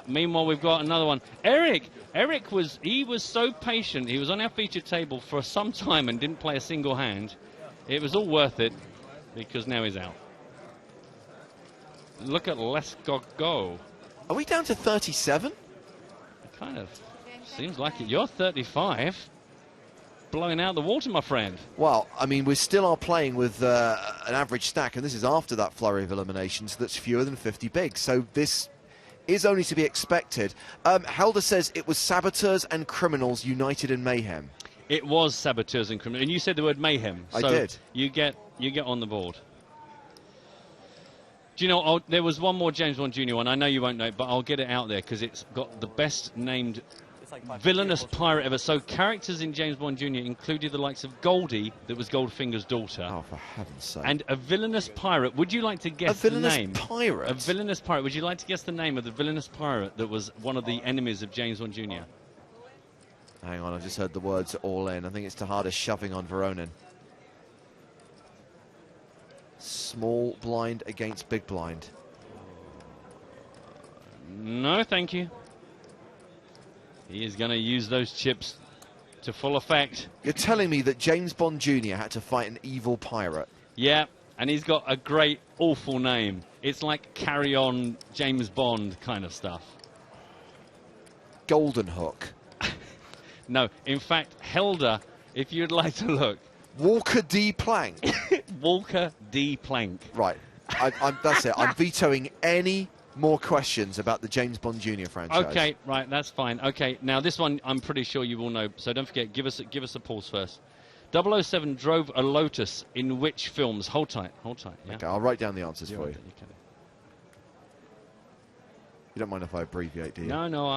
Meanwhile, we've got another one. Eric was so patient. He was on our featured table for some time and didn't play a single hand. It was all worth it because now he's out. Look at Let's Go. Are we down to 37? It kind of seems like it. You're 35. Blowing out the water, my friend. Well, I mean, we still are playing with an average stack, and this is after that flurry of eliminations that's fewer than 50 bigs. So this is only to be expected. Helder says it was saboteurs and criminals united in mayhem. It was saboteurs and criminals. And you said the word mayhem. I so did. You get on the board. Do you know, there was one more James Bond Jr. one. I know you won't know it, but I'll get it out there because it's got the best named villainous pirate ever. So characters in James Bond Jr. included the likes of Goldie, that was Goldfinger's daughter. Oh, for heaven's sake. And a villainous pirate. Would you like to guess the name? A villainous pirate? A villainous pirate. Would you like to guess the name of the villainous pirate that was one of the enemies of James Bond Jr.? Hang on, I've just heard the words all in. I think it's Tejada shoving on Veronin. Small blind against big blind. No, thank you. He is going to use those chips to full effect. You're telling me that James Bond Jr. had to fight an evil pirate? Yeah, and he's got a great, awful name. It's like Carry On James Bond kind of stuff. Golden Hook. No, in fact, Helder, if you'd like to look. Walker D. Plank. Walker D. Plank. Right. That's it. I'm vetoing any more questions about the James Bond Jr. franchise. Okay, right, that's fine. Okay, now this one I'm pretty sure you will know, so don't forget, give us a pause first. 007 drove a Lotus in which films? Hold tight, yeah? Okay, I'll write down the answers for you. Okay. You don't mind if I abbreviate, do you? No,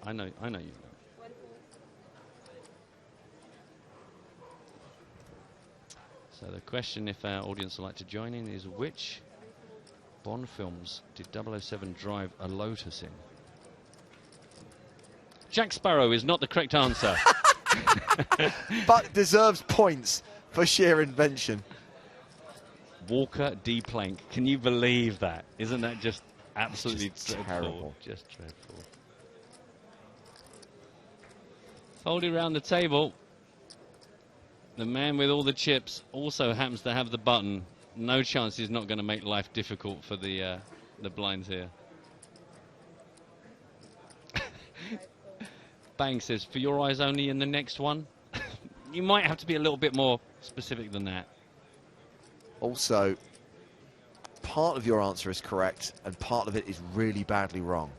I know you. So the question, if our audience would like to join in, is which Bond films did 007 drive a Lotus in? Jack Sparrow is not the correct answer. But deserves points for sheer invention. Walker D. Plank. Can you believe that? Isn't that just absolutely terrible? Just dreadful. Fold it around the table. The man with all the chips also happens to have the button. No chance he's not going to make life difficult for the blinds here. Bang says, for your eyes only in the next one? You might have to be a little bit more specific than that. Also, part of your answer is correct, and part of it is really badly wrong.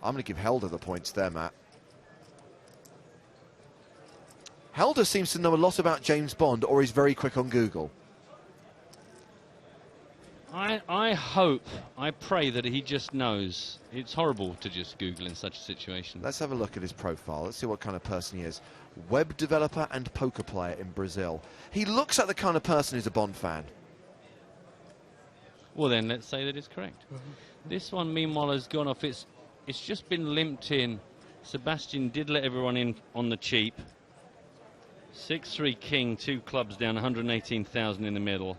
I'm going to give Helder the points there, Matt. Helder seems to know a lot about James Bond, or he's very quick on Google. I hope, I pray that he just knows. It's horrible to just Google in such a situation. Let's have a look at his profile. Let's see what kind of person he is. Web developer and poker player in Brazil. He looks like the kind of person who's a Bond fan. Well, then, let's say that it's correct. This one, meanwhile, has gone off. It's just been limped in. Sebastian did let everyone in on the cheap. 6-3 king, 2 clubs down, 118,000 in the middle.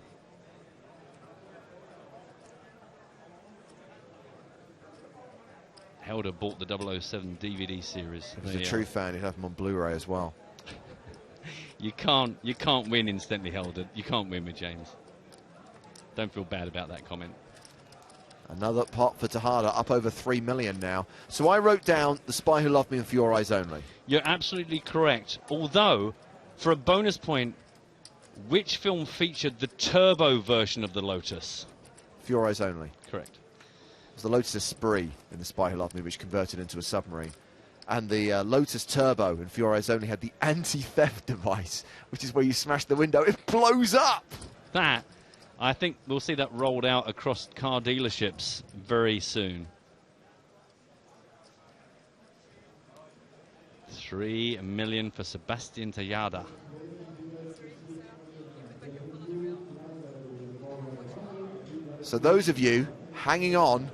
Helder bought the 007 DVD series. If he's a true fan, he'd have them on Blu-ray as well. You can't win instantly, Helder. You can't win with James. Don't feel bad about that comment. Another pot for Tejada, up over 3 million now. So I wrote down The Spy Who Loved Me and For Your Eyes Only. You're absolutely correct. Although, for a bonus point, which film featured the turbo version of the Lotus? For Your Eyes Only. Correct. It was the Lotus Esprit in The Spy Who Loved Me, which converted into a submarine. And the Lotus Turbo in For Your Eyes Only had the anti-theft device, which is where you smash the window, it blows up! That, I think we'll see that rolled out across car dealerships very soon. 3 million for Sebastian Tejada. So those of you hanging on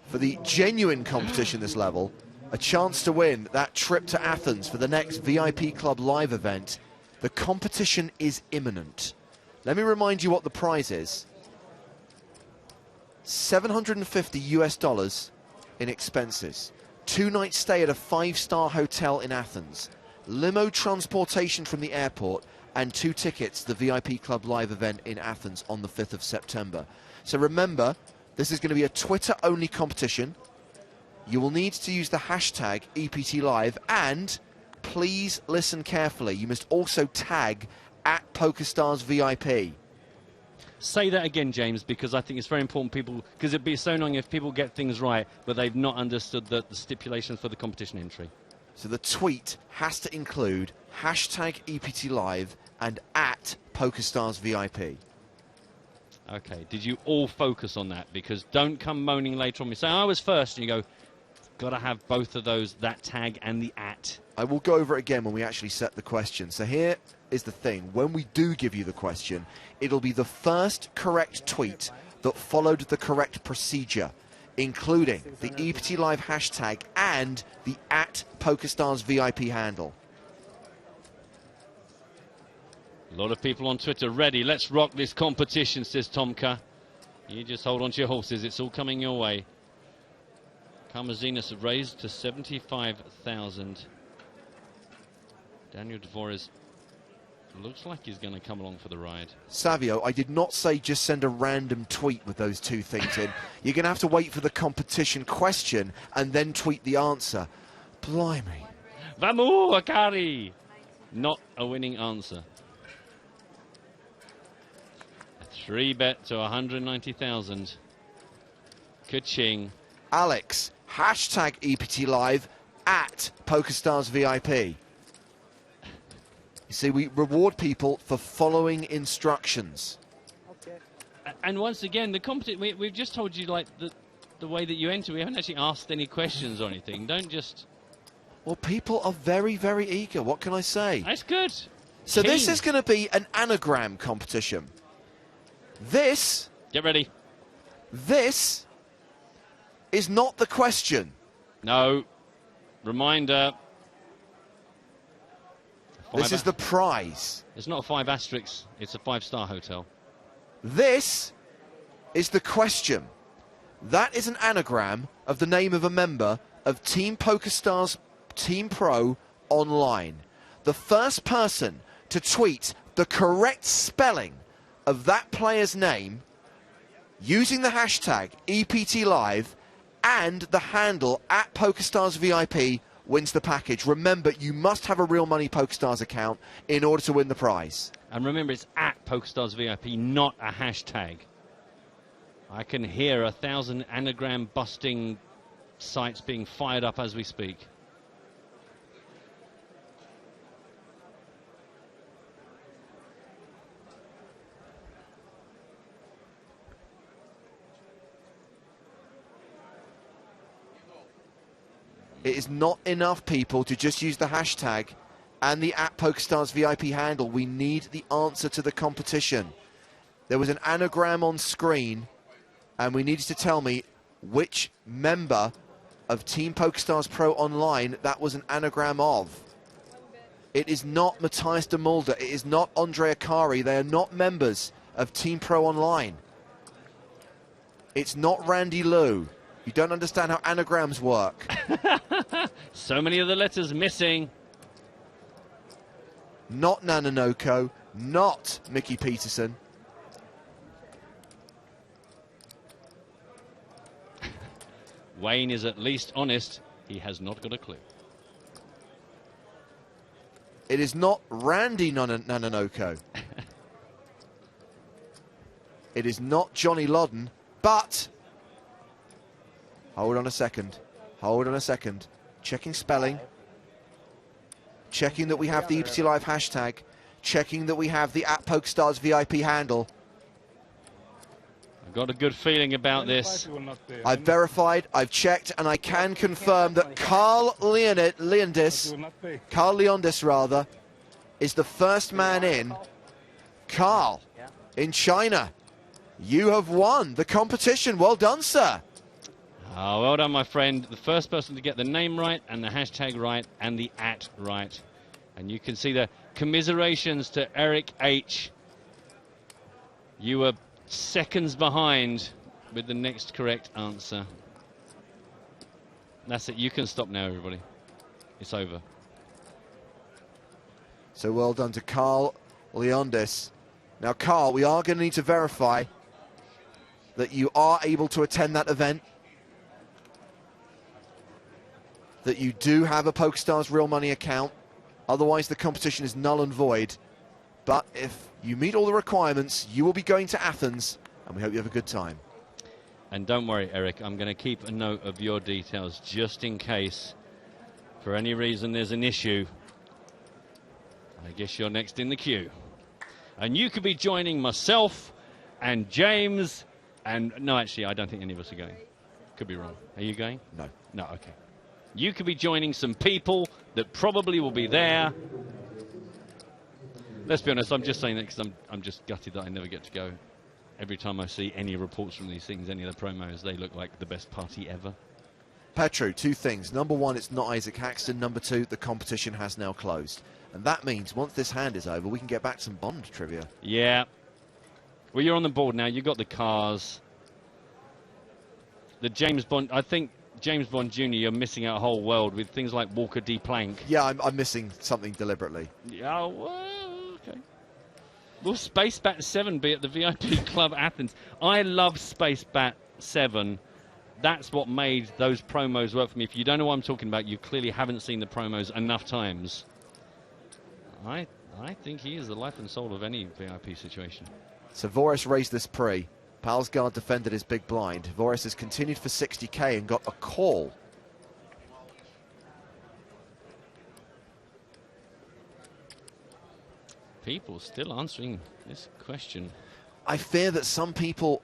for the genuine competition this level, a chance to win that trip to Athens for the next VIP Club live event. The competition is imminent. Let me remind you what the prize is. $750 US in expenses. 2-night stay at a 5-star hotel in Athens. Limo transportation from the airport and 2 tickets to the VIP Club live event in Athens on the 5th of September. So remember, this is going to be a Twitter-only competition. You will need to use the hashtag EPT Live, and please listen carefully. You must also tag at PokerStars VIP. Say that again, James, because I think it's very important people, because it'd be so annoying if people get things right, but they've not understood the stipulations for the competition entry. So the tweet has to include hashtag EPT Live and at PokerStars VIP. Okay, did you all focus on that? Because don't come moaning later on me. Say, I was first, and you go, got to have both of those, that tag and the at. I will go over it again when we actually set the question. So here is the thing. When we do give you the question, it'll be the first correct tweet that followed the correct procedure, including the EPT Live hashtag and the at PokerStars VIP handle. A lot of people on Twitter ready. Let's rock this competition, says Tomka. You just hold on to your horses. It's all coming your way. Karmazinas raised to 75,000. Daniel Dvoris looks like he's going to come along for the ride. Savio, I did not say just send a random tweet with those 2 things in. You're going to have to wait for the competition question and then tweet the answer. Blimey. Vamos, Akari! Not a winning answer. A 3-bet to 190,000. Ka-ching. Alex, hashtag EPT Live at PokerStars VIP. You see, we reward people for following instructions. Okay. And once again, the competition, we've just told you, like, the way that you enter. We haven't actually asked any questions or anything. Don't just... Well, people are very, very eager. What can I say? That's good. So this is going to be an anagram competition. This... Get ready. This is not the question. No. Reminder. This is the prize. It's not a 5 asterisks. It's a 5-star hotel. This is the question. That is an anagram of the name of a member of Team PokerStars Team Pro Online. The first person to tweet the correct spelling of that player's name using the hashtag EPT Live and the handle at PokerStars VIP wins the package. Remember, you must have a real money PokerStars account in order to win the prize. And remember, it's at PokerStars VIP, not a hashtag. I can hear 1,000 anagram busting sites being fired up as we speak. It is not enough, people, to just use the hashtag and the at PokerStars VIP handle. We need the answer to the competition. There was an anagram on screen, and we needed to tell me which member of Team PokerStars Pro Online that was an anagram of. It is not Matthias de Mulder. It is not Andre Akari. They are not members of Team Pro Online. It's not Randy Lou. You don't understand how anagrams work. So many of the letters missing. Not Nanonoko, not Mickey Peterson. Wayne is at least honest. He has not got a clue. It is not Randy Nanonoko. It is not Johnny Lodden, but... Hold on a second. Hold on a second. Checking spelling. Checking that we have the EPT Live hashtag. Checking that we have the @PokerStars VIP handle. I've got a good feeling about this. I've verified, I've checked, and I can confirm that Carl Leondis, is the first man in. Carl, in China, you have won the competition. Well done, sir. Oh, well done, my friend. The first person to get the name right and the hashtag right and the @ right. And you can see the commiserations to Eric H. You were seconds behind with the next correct answer. That's it. You can stop now, everybody. It's over. So well done to Carl Leondis. Now, Carl, we are going to need to verify that you are able to attend that event, that you do have a PokerStars Real Money account. Otherwise, the competition is null and void. But if you meet all the requirements, you will be going to Athens, and we hope you have a good time. And don't worry, Eric, I'm going to keep a note of your details just in case, for any reason, there's an issue. I guess you're next in the queue. And you could be joining myself and James and... No, actually, I don't think any of us are going. Could be wrong. Are you going? No. No, okay. You could be joining some people that probably will be there. Let's be honest, I'm just saying that because I'm just gutted that I never get to go. Every time I see any reports from these things, any of the promos, they look like the best party ever. Petru, two things. Number one, it's not Isaac Haxton. Number two, the competition has now closed. And that means once this hand is over, we can get back to some Bond trivia. Yeah. Well, you're on the board now. You've got the cars. The James Bond, I think James Bond Jr., you're missing out a whole world with things like Walker D. Plank. Yeah, I'm missing something deliberately. Yeah, well, okay. Will Space Bat 7 be at the VIP Club Athens? I love Space Bat 7. That's what made those promos work for me. If you don't know what I'm talking about, you clearly haven't seen the promos enough times. I think he is the life and soul of any VIP situation. So Voris raised this pre. Palsgaard defended his big blind. Voris has continued for 60k and got a call. People still answering this question. I fear that some people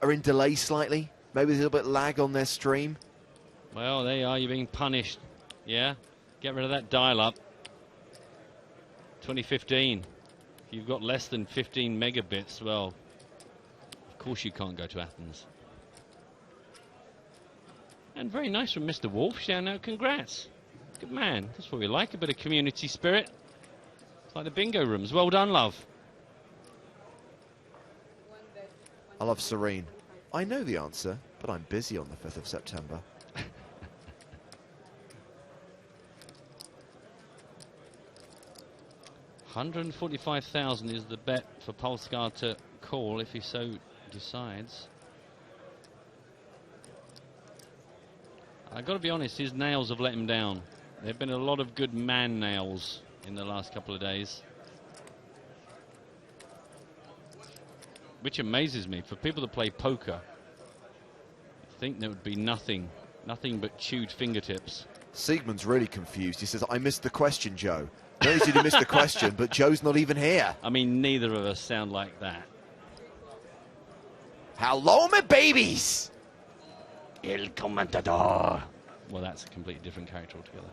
are in delay slightly. Maybe there's a little bit lag on their stream. Well, there you are. You're being punished. Yeah? Get rid of that dial-up. 2015. If you've got less than 15 megabits, well, of course you can't go to Athens. And very nice from Mr. Wolf. Shouting out, congrats. Good man. That's what we like. A bit of community spirit. It's like the bingo rooms. Well done, love. I love Serene. I know the answer, but I'm busy on the 5th of September. $145,000 is the bet for Polskar to call if he so decides. I've got to be honest, his nails have let him down. There have been a lot of good man nails in the last couple of days. Which amazes me. For people that play poker, I think there would be nothing but chewed fingertips. Siegmund's really confused. He says, I missed the question, Joe. Not easy to miss the question, but Joe's not even here. I mean, neither of us sound like that. Hello, my babies! El Comentador. Well, that's a completely different character altogether.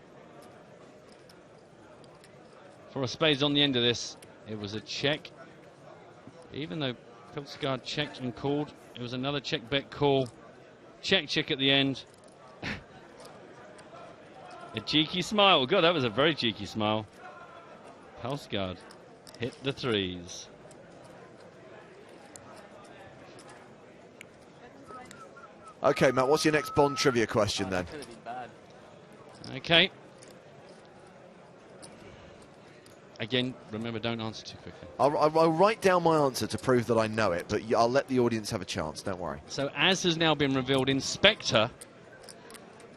For a spades on the end of this, it was a check. Even though Pilsgaard checked and called, it was another check bet call. Check at the end. A cheeky smile. God, that was a very cheeky smile. Pilsgaard hit the threes. Okay, Matt, what's your next Bond trivia question then? Gonna be bad. Okay. Again, remember, don't answer too quickly. I'll write down my answer to prove that I know it, but I'll let the audience have a chance, don't worry. So, as has now been revealed in Spectre,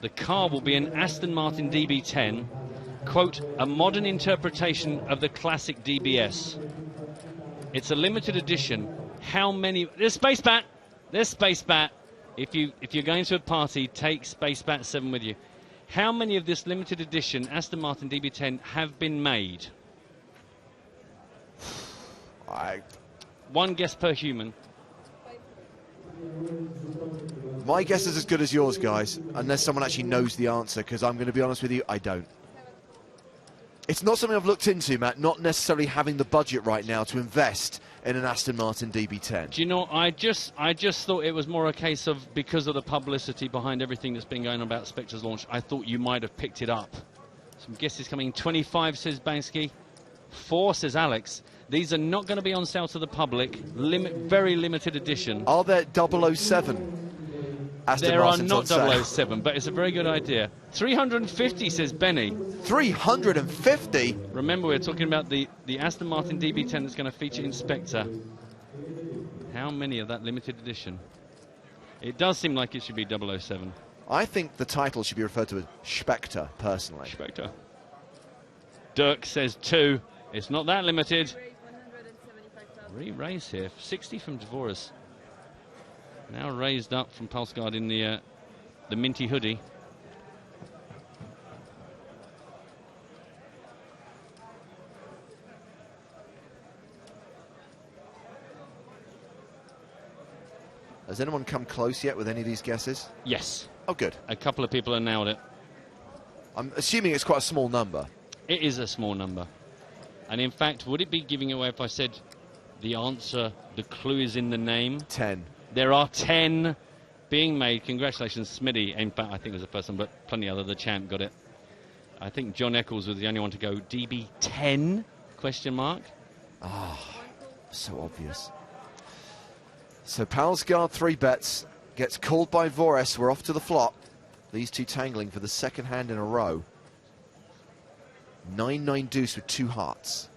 the car will be an Aston Martin DB10, quote, a modern interpretation of the classic DBS. It's a limited edition. How many... There's Space Bat! There's Space Bat! If you're going to a party, take Space Bat 7 with you. How many of this limited edition Aston Martin DB10 have been made? One guess per human. My guess is as good as yours, guys, unless someone actually knows the answer, because I'm going to be honest with you, I don't. It's not something I've looked into, Matt, not necessarily having the budget right now to invest in an Aston Martin DB10. Do you know, I just thought it was more a case of, because of the publicity behind everything that's been going on about Spectre's launch, I thought you might have picked it up. Some guesses coming. 25, says Banksy. 4, says Alex. These are not going to be on sale to the public. Very limited edition. Are there 007 Aston there Martins are not on sale? 007, but it's a very good idea. 350, says Benny. 350? Remember, we're talking about the Aston Martin DB10 that's going to feature in Spectre. How many of that limited edition? It does seem like it should be 007. I think the title should be referred to as Spectre, personally. Spectre. Dirk says 2. It's not that limited. Re-raise here. 60 from Dvoris. Now raised up from Pulseguard in the minty hoodie. Has anyone come close yet with any of these guesses? Yes. Oh, good. A couple of people have nailed it. I'm assuming it's quite a small number. It is a small number. And in fact, would it be giving away if I said the answer, the clue is in the name? 10. There are 10 being made. Congratulations, Smitty. In fact, I think it was the first one, but plenty other. The champ got it. I think John Eccles was the only one to go DB10? Question mark. Ah, so obvious. So Palsgard 3 bets, gets called by Vores. We're off to the flop. These two tangling for the second hand in a row. 9-9 deuce with 2 hearts.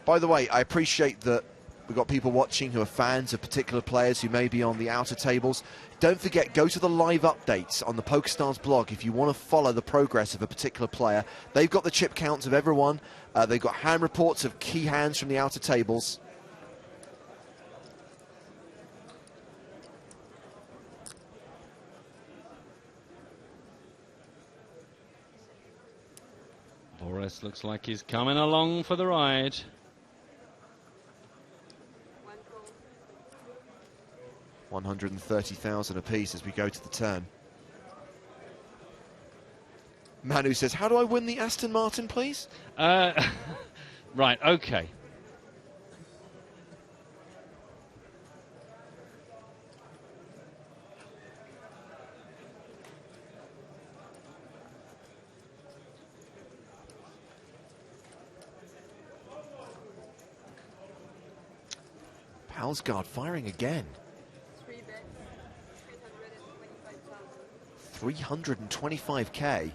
By the way, I appreciate that we've got people watching who are fans of particular players who may be on the outer tables. Don't forget, go to the live updates on the PokerStars blog if you want to follow the progress of a particular player. They've got the chip counts of everyone. They've got hand reports of key hands from the outer tables. Boris looks like he's coming along for the ride. $130,000 apiece as we go to the turn. Manu says, how do I win the Aston Martin, please? Right, okay. Palsgard firing again. 325k.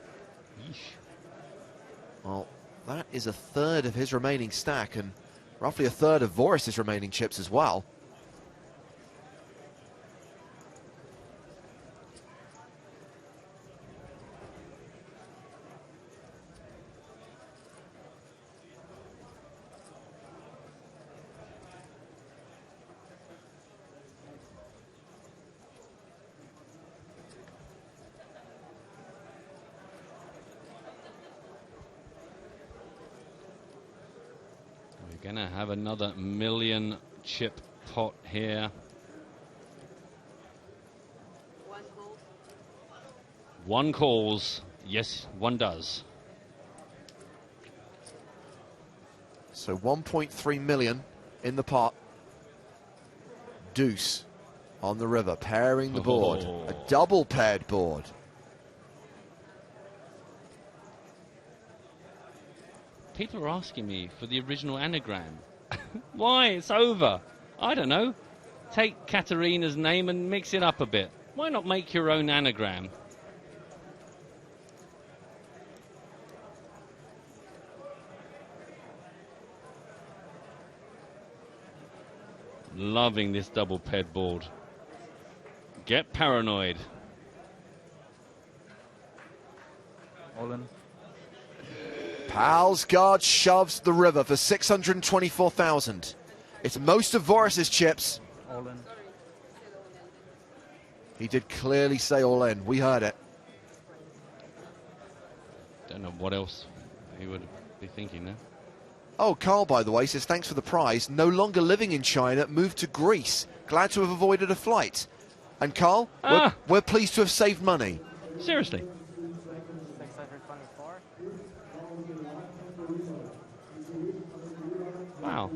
Well, that is a third of his remaining stack and roughly a third of Voris's remaining chips as well. We're going to have another million chip pot here. One calls. Yes, one does. So 1.3 million in the pot. Deuce on the river, pairing the board. A double paired board. People are asking me for the original anagram. Why? It's over. I don't know. take Katerina's name and mix it up a bit. Why not make your own anagram? Loving this double paired board. Get paranoid. All in. Palsgaard shoves the river for 624,000. It's most of Voris's chips. All in. He did clearly say all in. We heard it. Don't know what else he would be thinking there. Oh, Carl, by the way, says thanks for the prize. No longer living in China, moved to Greece. Glad to have avoided a flight. And Carl, we're pleased to have saved money. Seriously. 624. Wow.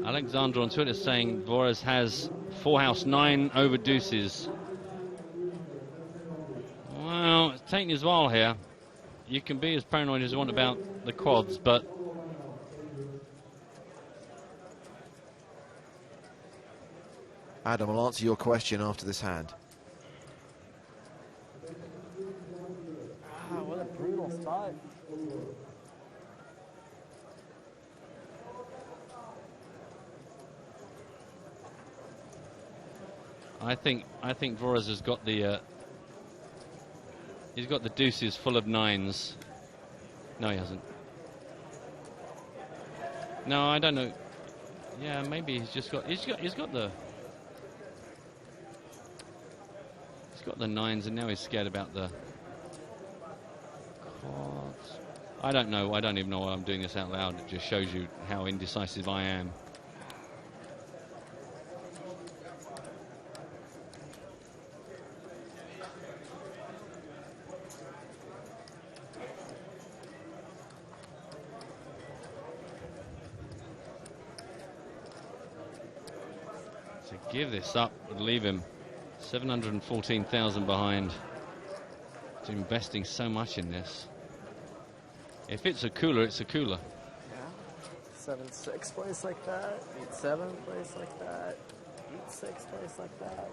Alexander on Twitter saying Voris has 4 house 9 over deuces. Well, it's taking his while here. You can be as paranoid as you want about the quads, but Adam, I'll answer your question after this hand. What a brutal spot. I think Voris has got the he's got the deuces full of 9s. No, he hasn't. No, I don't know. Yeah, maybe he's got the 9s, and now he's scared about the quads. I don't know. I don't even know why I'm doing this out loud. It just shows you how indecisive I am. Give this up and leave him 714,000 behind. He's investing so much in this. If it's a cooler, it's a cooler. Yeah. 7-6 plays like that. 8-7 plays like that. 8-6 plays like that.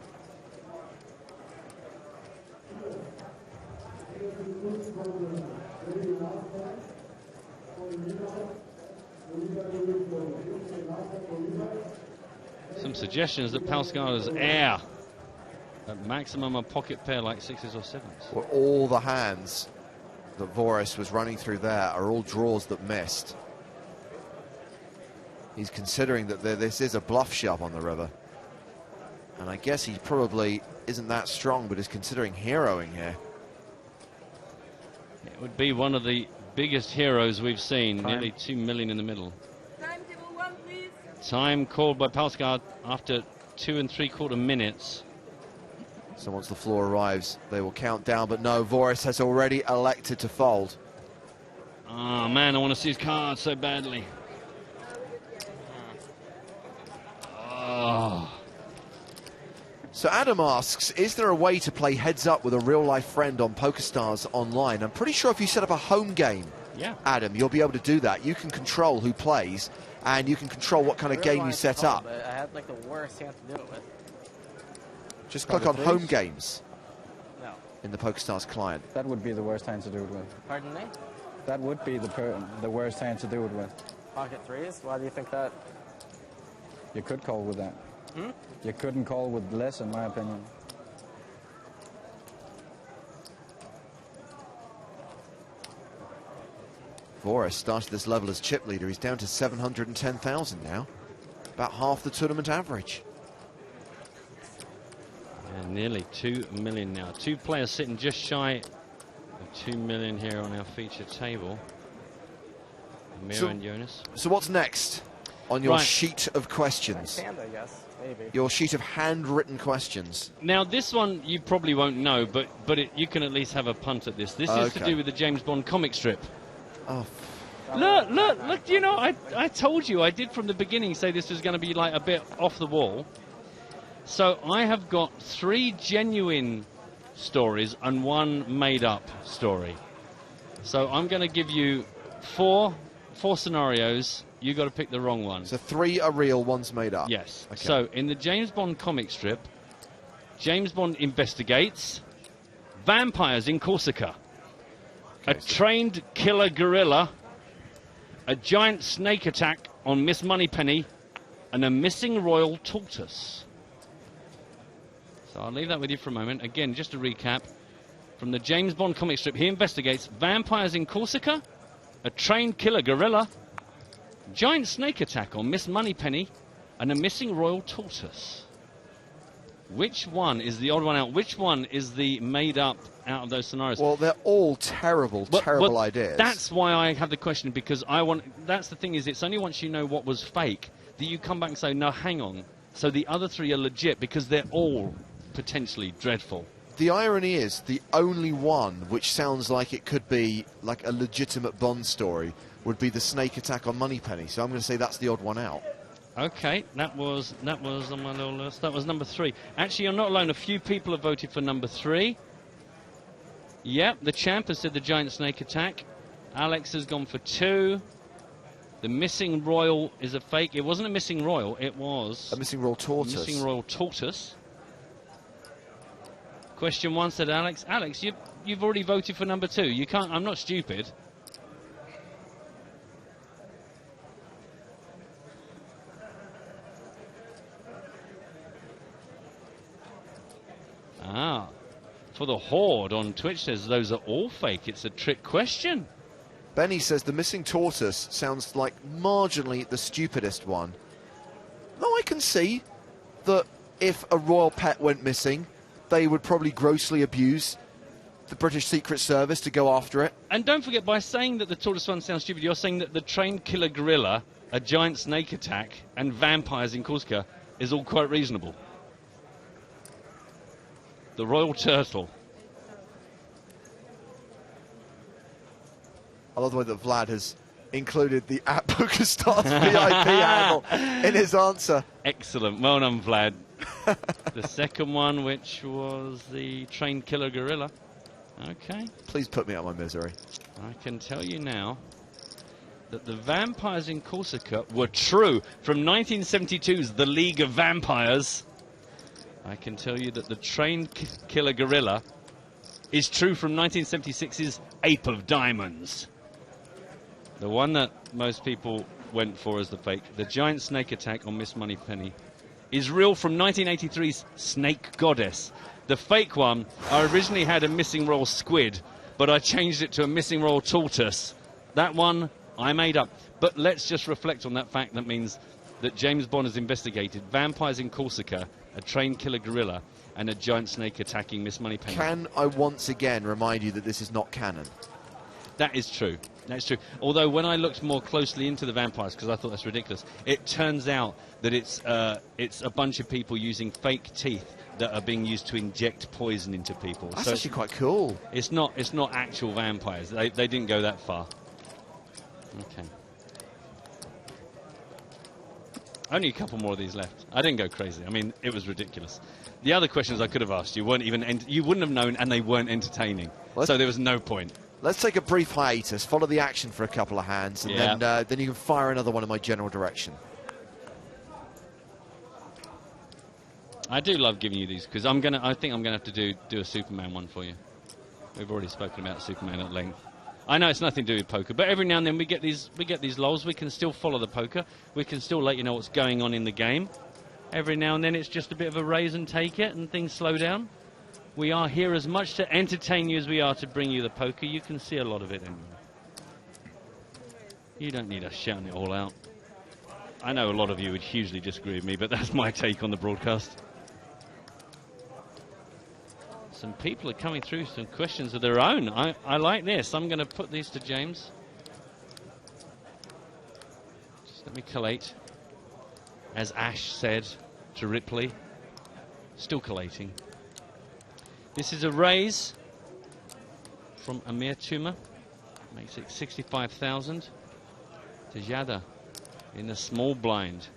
Some suggestions that Palsgaard is air. At maximum a pocket pair like 6s or 7s. Well, all the hands that Voris was running through there are all draws that missed. He's considering that this is a bluff shove on the river. And I guess he probably isn't that strong, but is considering heroing here. It would be one of the biggest heroes we've seen. Nearly 2 million in the middle. Time called by Palsgaard after 2 3/4 minutes. So once the floor arrives, they will count down, but no, Voris has already elected to fold. Oh man, I want to see his card so badly. Oh. So Adam asks, is there a way to play heads up with a real-life friend on PokerStars online? I'm pretty sure if you set up a home game, Adam, you'll be able to do that. You can control who plays, and you can control what kind of game you set up. I had like the worst hand to do it with. Just click on home games No. in the PokerStars client. That would be the worst hand to do it with. Pardon me? That would be the worst hand to do it with. Pocket 3s? Why do you think that? You could call with that. Hmm? You couldn't call with less, in my opinion. Voris started this level as chip leader. He's down to 710,000 now. About half the tournament average. And nearly 2 million now. 2 players sitting just shy of 2 million here on our feature table. Amir and Jonas. So what's next on your sheet of questions? Hand, I guess. Maybe. Your sheet of handwritten questions. Now this one you probably won't know, but you can at least have a punt at this. This is to do with the James Bond comic strip. Oh. Look, you know, I told you, I did from the beginning say this was going to be like a bit off the wall. So I have got 3 genuine stories and 1 made up story. So I'm going to give you four scenarios. You got to pick the wrong one. So 3 are real, 1's made up. Yes. Okay. So in the James Bond comic strip, James Bond investigates vampires in Corsica, a trained killer gorilla, a giant snake attack on Miss Moneypenny, and a missing royal tortoise. So I'll leave that with you for a moment. Again, just to recap, from the James Bond comic strip, he investigates vampires in Corsica, a trained killer gorilla, giant snake attack on Miss Moneypenny, and a missing royal tortoise. Which one is the odd one out? Which one is the made up out of those scenarios? Well, they're all terrible ideas. That's why I have the question, because that's the thing, is it's only once you know what was fake that you come back and say, no, hang on. So the other 3 are legit, because they're all potentially dreadful. The irony is, the only one which sounds like it could be like a legitimate Bond story would be the snake attack on Moneypenny. So I'm going to say that's the odd one out. Okay, that was on my little list. That was number 3. Actually, you're not alone. A few people have voted for number 3. Yep, the champ has said the giant snake attack. Alex has gone for 2. The missing royal is a fake. It wasn't a missing royal. It was a missing royal tortoise. Missing royal tortoise. Question 1 said Alex. Alex, you've already voted for number 2. You can't. I'm not stupid. Ah, for the Horde on Twitch says those are all fake. It's a trick question. Benny says the missing tortoise sounds like marginally the stupidest one. Though I can see that if a royal pet went missing, they would probably grossly abuse the British Secret Service to go after it. And don't forget, by saying that the tortoise one sounds stupid, you're saying that the trained killer gorilla, a giant snake attack, and vampires in Corsica is all quite reasonable. The royal turtle. I love the way that Vlad has included the at PokerStars VIP handle in his answer. Excellent. Well done, Vlad. The second one, which was the trained killer gorilla. Okay. Please put me out of my misery. I can tell you now that the vampires in Corsica were true from 1972's The League of Vampires. I can tell you that the trained killer gorilla is true from 1976's Ape of Diamonds. The one that most people went for as the fake, the giant snake attack on Miss Moneypenny, is real from 1983's Snake Goddess. The fake one, I originally had a missing royal squid, but I changed it to a missing royal tortoise. That one I made up. But let's just reflect on that fact. That means that James Bond has investigated vampires in Corsica, a trained killer gorilla, and a giant snake attacking Miss Moneypenny. Can I once again remind you that this is not canon? That is true. That's true. Although when I looked more closely into the vampires, because I thought that's ridiculous, it turns out that it's a bunch of people using fake teeth that are being used to inject poison into people. That's actually quite cool. It's not actual vampires. They didn't go that far. Okay. Only a couple more of these left. I didn't go crazy. I mean, it was ridiculous. The other questions I could have asked you weren't even you wouldn't have known, and they weren't entertaining. So there was no point. Let's take a brief hiatus, follow the action for a couple of hands, and then you can fire another one in my general direction. I do love giving you these because I think I'm gonna have to do a Superman one for you. We've already spoken about Superman at length. I know it's nothing to do with poker, but every now and then we get these lulls. We can still follow the poker. We can still let you know what's going on in the game. Every now and then it's just a bit of a raise and take it, and things slow down. We are here as much to entertain you as we are to bring you the poker. You can see a lot of it anyway. You don't need us shouting it all out. I know a lot of you would hugely disagree with me, but that's my take on the broadcast. Some people are coming through some questions of their own. I like this. I'm going to put these to James. Just let me collate. As Ash said to Ripley, still collating. This is a raise from Amir Tuma. Makes it 65,000. To Jada in the small blind.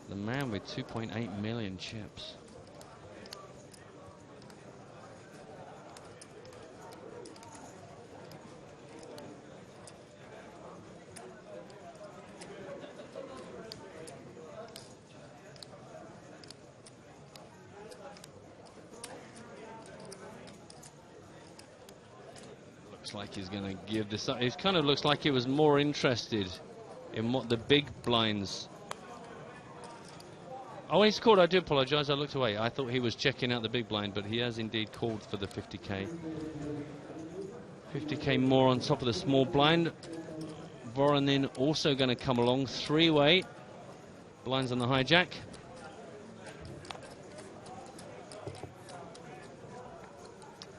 The man with 2.8 million chips. Looks like he's going to give this up. It kind of looks like he was more interested in what the big blinds. Oh, he's called. I do apologise. I looked away. I thought he was checking out the big blind, but he has indeed called for the 50k. 50k more on top of the small blind. Voronin also going to come along. Three-way. Blinds on the hijack.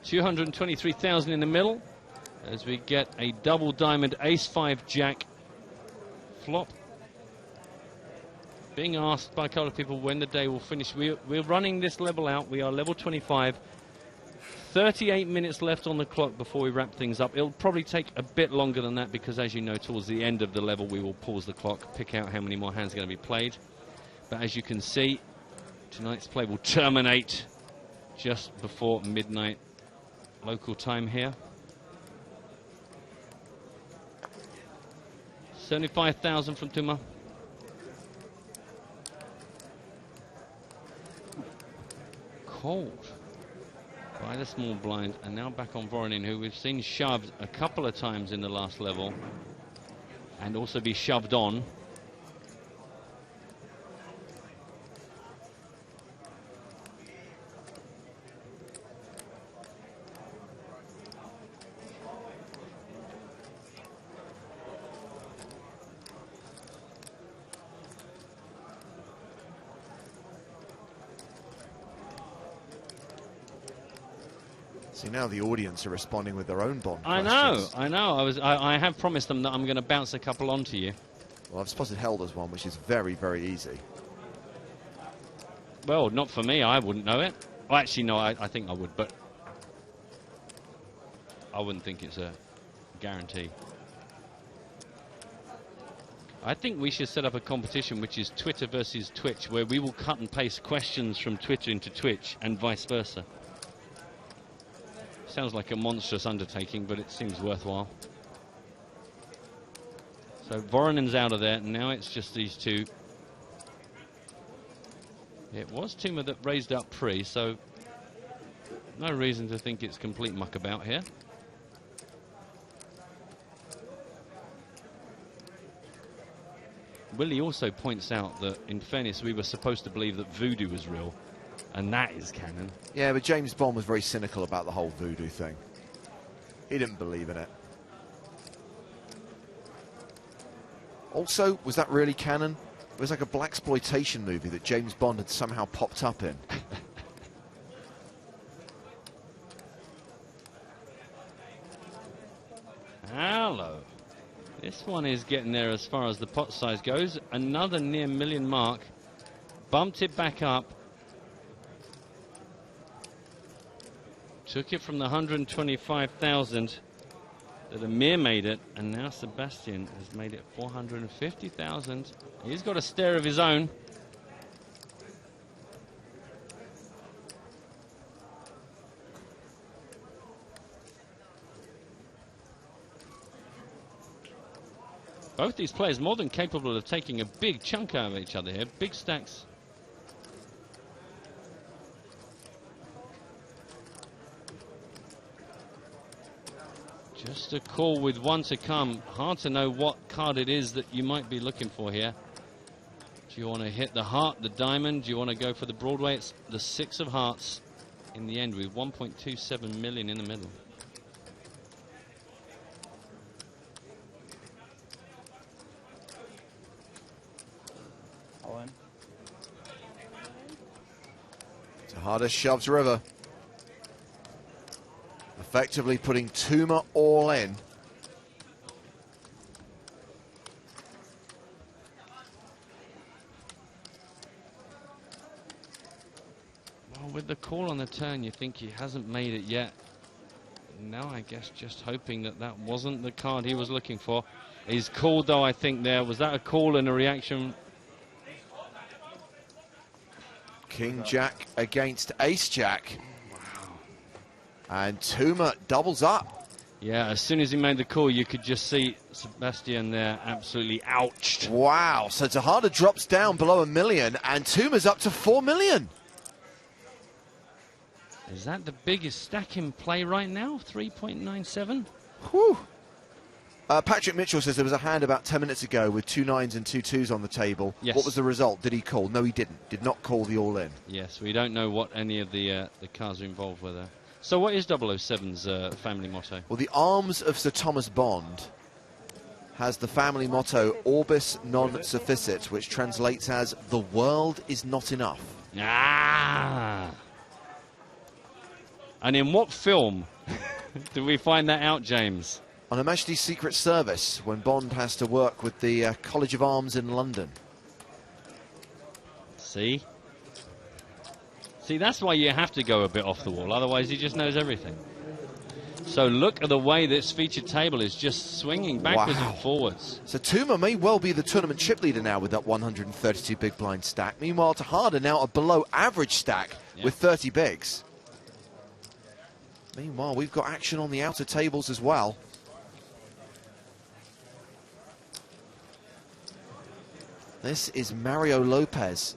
$223,000 in the middle as we get a double diamond ace-5 jack flop. Being asked by a couple of people when the day will finish. We're running this level out. We are level 25. 38 minutes left on the clock before we wrap things up. It'll probably take a bit longer than that because, as you know, towards the end of the level we will pause the clock, pick out how many more hands are going to be played. But as you can see, tonight's play will terminate just before midnight local time here. 75,000 from Tuma. Cold by the small blind, and now back on Voronin, who we've seen shoved a couple of times in the last level and also be shoved on. See, now the audience are responding with their own Bond I questions. know. I have promised them that I'm going to bounce a couple onto you. Well, I've spotted Helder's one, which is very, very easy. Well, not for me. I wouldn't know it. Well, actually, no, I think I would, but I wouldn't think it's a guarantee. I think we should set up a competition which is Twitter versus Twitch, where we will cut and paste questions from Twitter into Twitch and vice versa. Sounds like a monstrous undertaking, but it seems worthwhile. So Voronin's out of there, and now it's just these two. It was Tuma that raised up pre, so no reason to think it's complete muckabout here. Willie also points out that, in fairness, we were supposed to believe that voodoo was real, and that is canon. Yeah, but James Bond was very cynical about the whole voodoo thing. He didn't believe in it. Also, was that really canon? It was like a blaxploitation movie that James Bond had somehow popped up in. Hello. This one is getting there as far as the pot size goes. Another near million mark. Bumped it back up. Took it from the 125,000 that Amir made it, and now Sebastian has made it 450,000. He's got a stare of his own. Both these players more than capable of taking a big chunk out of each other here. Big stacks. Just a call with one to come. Hard to know what card it is that you might be looking for here. Do you want to hit the heart, the diamond? Do you want to go for the Broadway? It's the 6 of hearts in the end with 1.27 million in the middle. All in. Tejada shoves river. Effectively putting Tuma all in. Well, with the call on the turn, you think he hasn't made it yet. Now, I guess just hoping that that wasn't the card he was looking for. He's called, though, I think there. Was that a call and a reaction? King Jack against Ace Jack. And Tuma doubles up. Yeah, as soon as he made the call, you could just see Sebastian there absolutely ouched. Wow, so Tejada drops down below $1 million, and Tuma's up to 4 million. Is that the biggest stack in play right now? 3.97? Whew. Patrick Mitchell says there was a hand about 10 minutes ago with 2 9s and 2 2s on the table. Yes. What was the result? Did he call? No, he didn't. Did not call the all-in. Yes, we don't know what any of the cards are involved with there. So what is 007's family motto? Well, the Arms of Sir Thomas Bond has the family motto Orbis non sufficit, which translates as the world is not enough. Ah! And in what film did we find that out, James? On Her Majesty's Secret Service, when Bond has to work with the College of Arms in London. See? See, that's why you have to go a bit off the wall, otherwise he just knows everything. So look at the way this featured table is just swinging backwards and forwards. So Tuma may well be the tournament chip leader now with that 132 big blind stack. Meanwhile, Tejada now a below average stack with 30 bigs. Meanwhile, we've got action on the outer tables as well. This is Mario Lopez,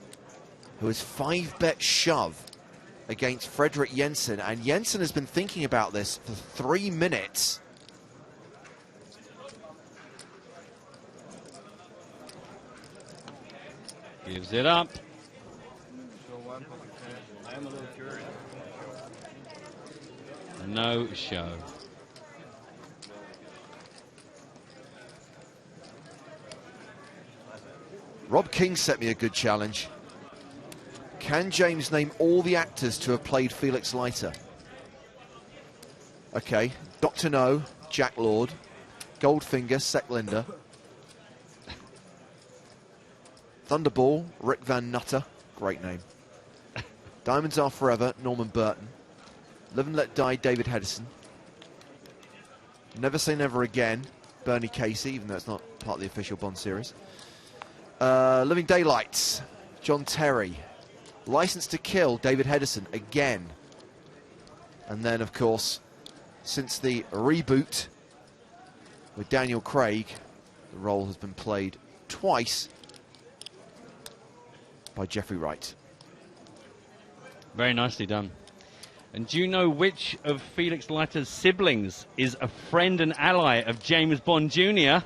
who is 5-bet shove against Fredrik Jensen. And Jensen has been thinking about this for 3 minutes. Gives it up. I am a little curious. No show. Rob King set me a good challenge. Can James name all the actors to have played Felix Leiter? Okay, Dr. No, Jack Lord, Goldfinger, Sek Linder, Thunderball, Rick Van Nutter, great name. Diamonds Are Forever, Norman Burton. Live and Let Die, David Hedison. Never Say Never Again, Bernie Casey, even though it's not part of the official Bond series. Living Daylights, John Terry. License to Kill, David Hedison, again. And then, of course, since the reboot with Daniel Craig, the role has been played twice by Jeffrey Wright. Very nicely done. And do you know which of Felix Leiter's siblings is a friend and ally of James Bond Jr.?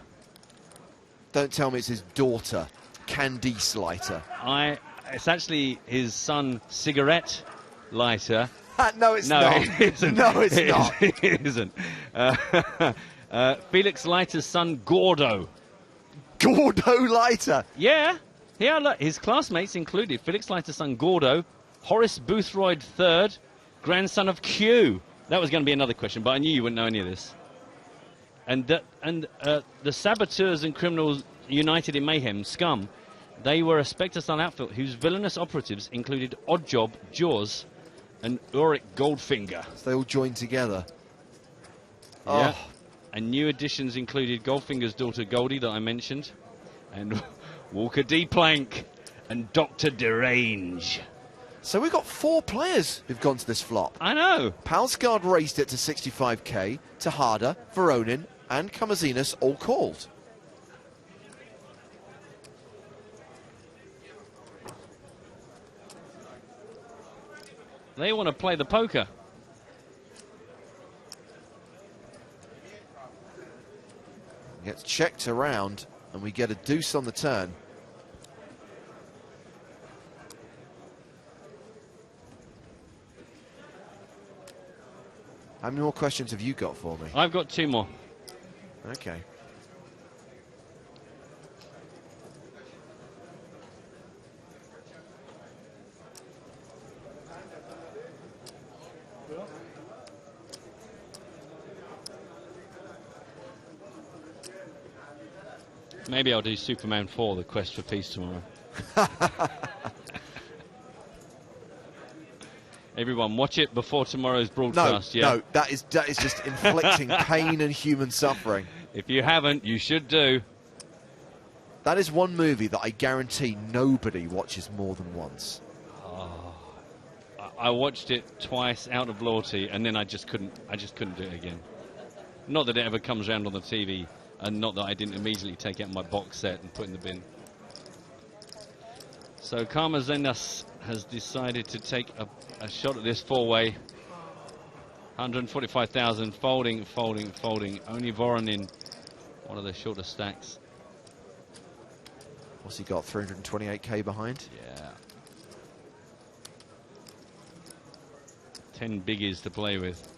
Don't tell me it's his daughter, Candice Leiter. It's actually his son, Cigarette Leiter. No, it's not. It isn't. No, it's not. It isn't. Felix Leiter's son, Gordo. Gordo Leiter? Yeah. Look, his classmates included Felix Leiter's son, Gordo, Horace Boothroyd III, grandson of Q. That was going to be another question, but I knew you wouldn't know any of this. And the Saboteurs and Criminals United in Mayhem, Scum, they were a Spectre-style outfit whose villainous operatives included Oddjob, Jaws, and Ulrich Goldfinger. So they all joined together. Yeah. Oh. And new additions included Goldfinger's daughter Goldie that I mentioned, and Walker D. Plank, and Dr. Derange. So we've got 4 players who've gone to this flop. I know. Palsgard raised it to 65k. Tejada, Veronin, and Kamazinas all called. They want to play the poker. Gets checked around, and we get a deuce on the turn. How many more questions have you got for me? I've got 2 more. Okay. Maybe I'll do Superman 4, The Quest for Peace, tomorrow. Everyone, watch it before tomorrow's broadcast. No, that is just inflicting pain and human suffering. If you haven't, you should do. That is one movie that I guarantee nobody watches more than once. Oh, I watched it twice out of loyalty, and then I just couldn't do it again. Not that it ever comes around on the TV, and not that I didn't immediately take out my box set and put in the bin. So Kamazinas has decided to take a shot at this 4-way. 145,000, folding, folding, folding. Only Voronin, one of the shorter stacks. What's he got, 328k behind? Yeah. 10 biggies to play with.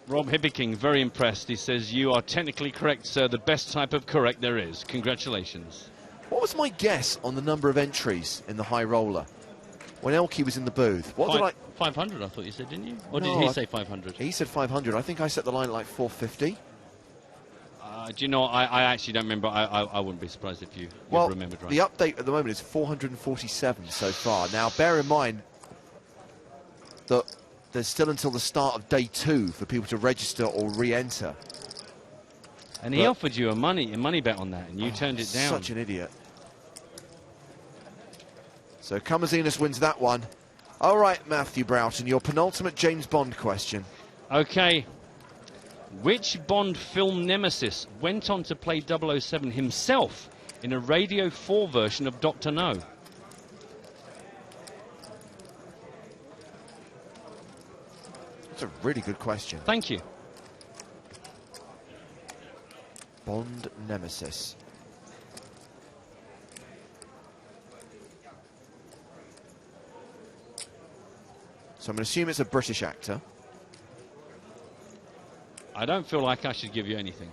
Rob Hibbiking, very impressed. He says, you are technically correct, sir. The best type of correct there is. Congratulations. What was my guess on the number of entries in the high roller when Elkie was in the booth? What did I... 500, I thought you said, didn't you? Or No, did he say 500? He said 500. I think I set the line at like 450. Do you know, I actually don't remember. I wouldn't be surprised if you remembered right. The update at the moment is 447 so far. Now, bear in mind that there's still until the start of day 2 for people to register or re-enter. And he offered you a money bet on that, and you turned it down. Such an idiot. So Kamazinas wins that one. All right, Matthew Broughton, your penultimate James Bond question. Okay. Which Bond film nemesis went on to play 007 himself in a Radio 4 version of Dr. No? That's a really good question. Thank you. Bond nemesis. So I'm going to assume it's a British actor. I don't feel like I should give you anything.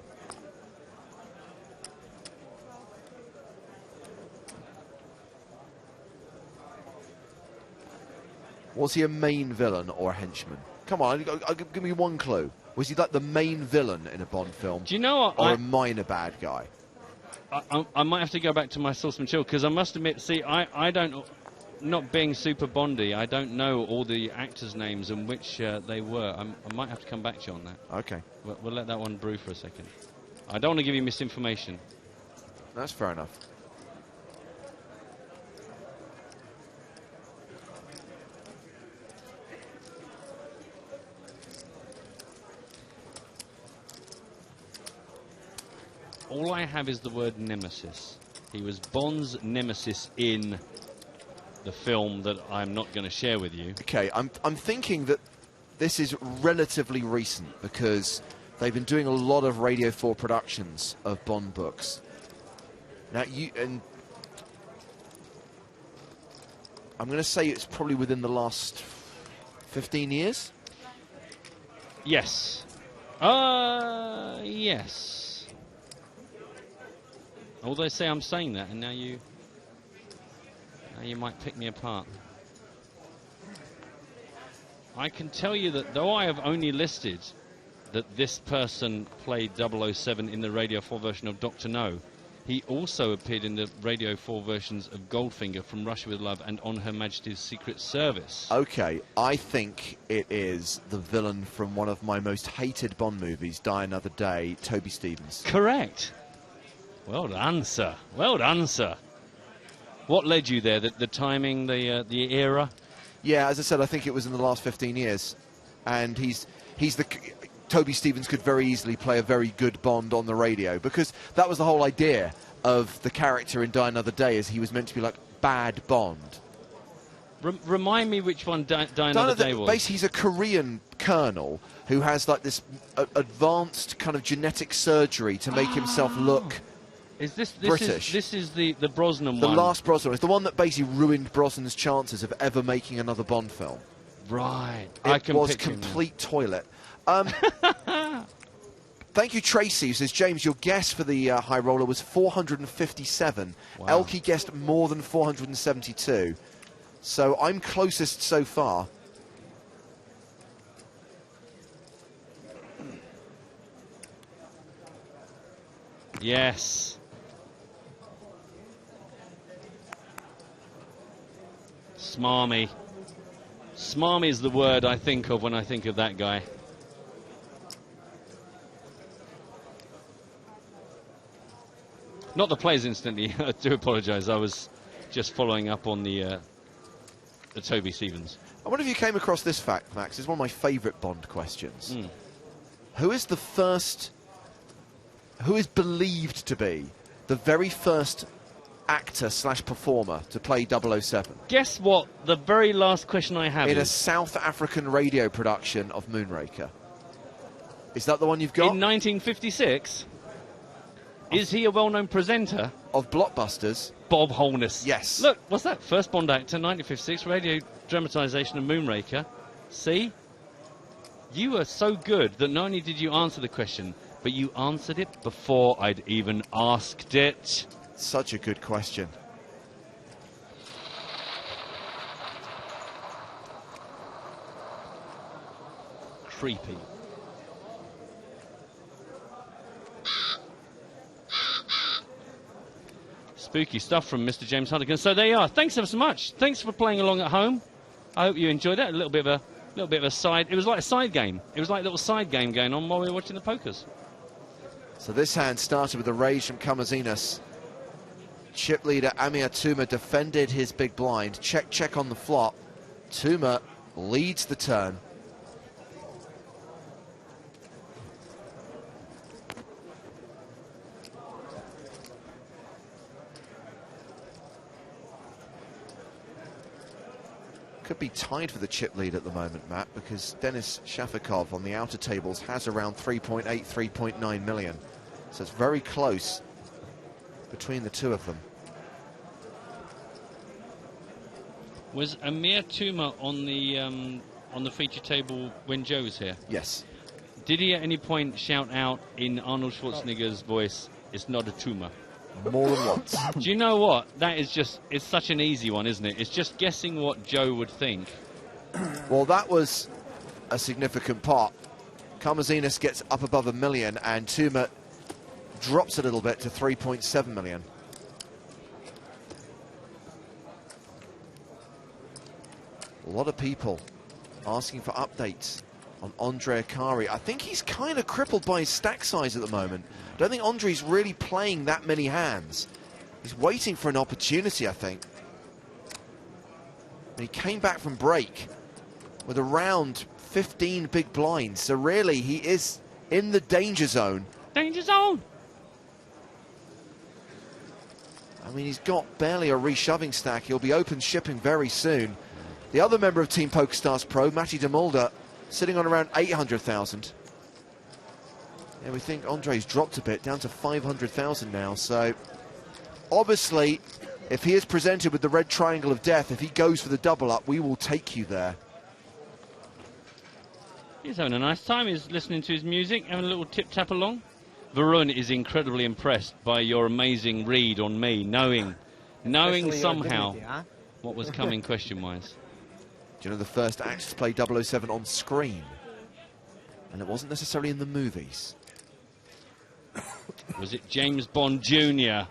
Was he a main villain or a henchman? Come on, give me one clue. Was he like the main villain in a Bond film? Do you know what? Or a minor bad guy? I might have to go back to my source material, because I must admit, see, I don't, not being super Bondy, I don't know all the actors' names and which they were. I might have to come back to you on that. Okay. We'll let that one brew for a second. I don't want to give you misinformation. That's fair enough. All I have is the word nemesis. He was Bond's nemesis in the film that I'm not going to share with you. Okay, I'm thinking that this is relatively recent because they've been doing a lot of Radio 4 productions of Bond books. Now, I'm going to say it's probably within the last 15 years? Yes. Yes. Although they say I'm saying that, and now you might pick me apart. I can tell you that though I have only listed that this person played 007 in the Radio 4 version of Dr. No, he also appeared in the Radio 4 versions of Goldfinger, From Russia with Love, and On Her Majesty's Secret Service. Okay, I think it is the villain from one of my most hated Bond movies, Die Another Day, Toby Stevens. Correct. Well done, sir. Well done, sir. What led you there? The timing, the era? Yeah, as I said, I think it was in the last 15 years. And Toby Stevens could very easily play a very good Bond on the radio, because that was the whole idea of the character in Die Another Day, is he was meant to be like bad Bond. Remind me which one Die Another Day was. Basically, he's a Korean colonel who has like this advanced kind of genetic surgery to make himself look British. This is the Brosnan the one. The last Brosnan. It's the one that basically ruined Brosnan's chances of ever making another Bond film. Right. It was complete toilet. Thank you, Tracy, who says, James, your guess for the high roller was 457. Wow. Elkie guessed more than 472. So I'm closest so far. Yes. Smarmy. Smarmy is the word I think of when I think of that guy. Not the plays, instantly. I do apologise. I was just following up on the Toby Stevens. I wonder if you came across this fact, Max. It's one of my favourite Bond questions. Mm. Who is believed to be the very first actor / performer to play 007? Guess what? The very last question I have In a is... South African radio production of Moonraker. Is that the one you've got? In 1956? Is he a well-known presenter? Of blockbusters? Bob Holness. Yes. Look, what's that? First Bond actor, 1956, radio dramatisation of Moonraker. See? You were so good that not only did you answer the question, but you answered it before I'd even asked it. Such a good question. Creepy. Spooky stuff from Mr. James Hunnigan. So there you are. Thanks ever so much. Thanks for playing along at home. I hope you enjoyed it. A little bit of a side. It was like a side game. It was like a little side game going on while we were watching the pokers. So this hand started with a raise from Kamazinas. Chip leader Amir Tuma defended his big blind. Check on the flop. Tuma leads the turn. Could be tied for the chip lead at the moment, Matt, because Denis Shafikov on the outer tables has around 3.8, 3.9 million. So it's very close between the two of them. Was Amir Tuma on the feature table when Joe was here? Yes. Did he at any point shout out in Arnold Schwarzenegger's voice, "It's not a tumor"? More than once. Do you know what? That is just, it's such an easy one, isn't it? It's just guessing what Joe would think. Well, that was a significant part. Kamazinas gets up above 1 million and Tuma drops a little bit to 3.7 million. A lot of people asking for updates on Andre Akari. I think he's kind of crippled by his stack size at the moment. I don't think Andre's really playing that many hands. He's waiting for an opportunity, I think. And he came back from break with around 15 big blinds. So really, he is in the danger zone. Danger zone! I mean, he's got barely a reshoving stack. He'll be open shipping very soon. The other member of Team PokerStars Pro, Matty de Mulder, sitting on around 800,000. Yeah, we think Andre's dropped a bit, down to 500,000 now. So, obviously, if he is presented with the red triangle of death, if he goes for the double up, we will take you there. He's having a nice time. He's listening to his music, having a little tip-tap along. Varun is incredibly impressed by your amazing read on me, knowing somehow what was coming question-wise. Do you know the first actor to play 007 on screen? And it wasn't necessarily in the movies. Was it James Bond Jr.?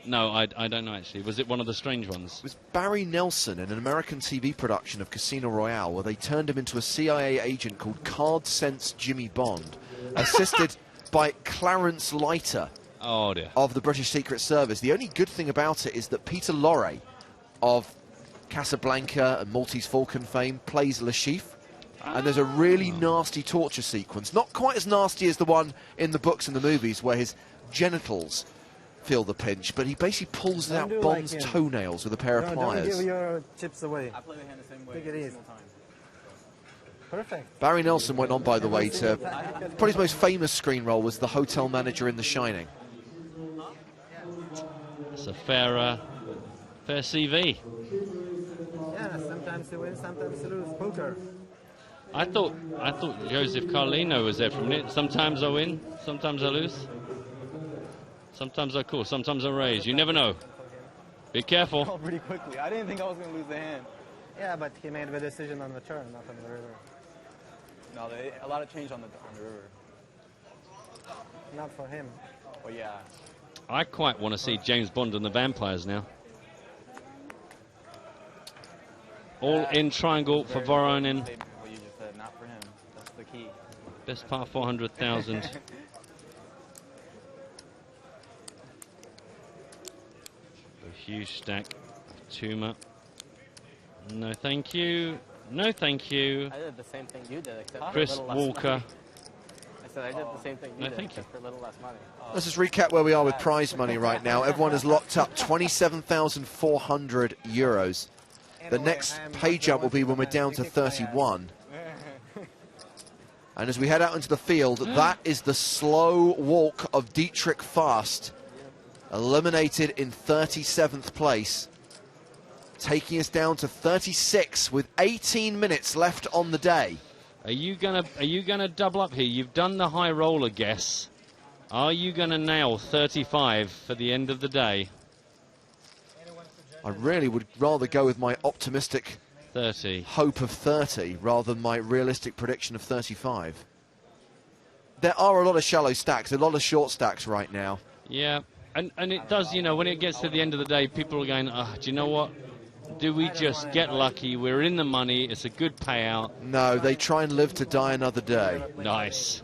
No, I don't know, actually. Was it one of the strange ones? It was Barry Nelson in an American TV production of Casino Royale, where they turned him into a CIA agent called Card Sense Jimmy Bond, assisted by Clarence Leiter of the British Secret Service. The only good thing about it is that Peter Lorre of Casablanca and Maltese Falcon fame plays Le Chiffre. And there's a really nasty torture sequence. Not quite as nasty as the one in the books and the movies where his genitals feel the pinch, but he basically pulls out Bond's toenails with a pair of pliers. Don't give your chips away. I play the hand the same way. Take it easy. Perfect. Barry Nelson went on, by the way, to probably his most famous screen role was the hotel manager in The Shining. It's a fair CV. Yeah, sometimes you win, sometimes you lose. Poker. I thought Joseph Carlino was there for a minute. Sometimes I win, sometimes I lose. Sometimes I call, sometimes I raise. You never know. Be careful. Oh, pretty quickly. I didn't think I was going to lose the hand. Yeah, but he made the decision on the turn, not on the river. No, a lot of change on the river. Not for him. Well, yeah. I quite want to see James Bond and the Vampires now. All in triangle for Voronin. What you just said, not for him. That's the key. Best part 400,000. A huge stack of Tuma. No, thank you. No, thank you. I did the same thing you did, except Chris Walker. I said I did the same thing you No, did, thank you. except for a little less money. Let's just recap where we are with prize money right now. Everyone has locked up 27,400 euros. The next pay jump will be when we're down to 31. And as we head out into the field, that is the slow walk of Dietrich Fast, eliminated in 37th place, taking us down to 36 with 18 minutes left on the day. Are you gonna double up here? You've done the high roller guess. Are you gonna nail 35 for the end of the day? I really would rather go with my optimistic 30 hope of 30 rather than my realistic prediction of 35. There are a lot of shallow stacks, a lot of short stacks right now. Yeah, and it does, you know, when it gets to the end of the day, people are going, oh, do you know what? Do we just get lucky? We're in the money. It's a good payout. No, they try and live to die another day. Nice.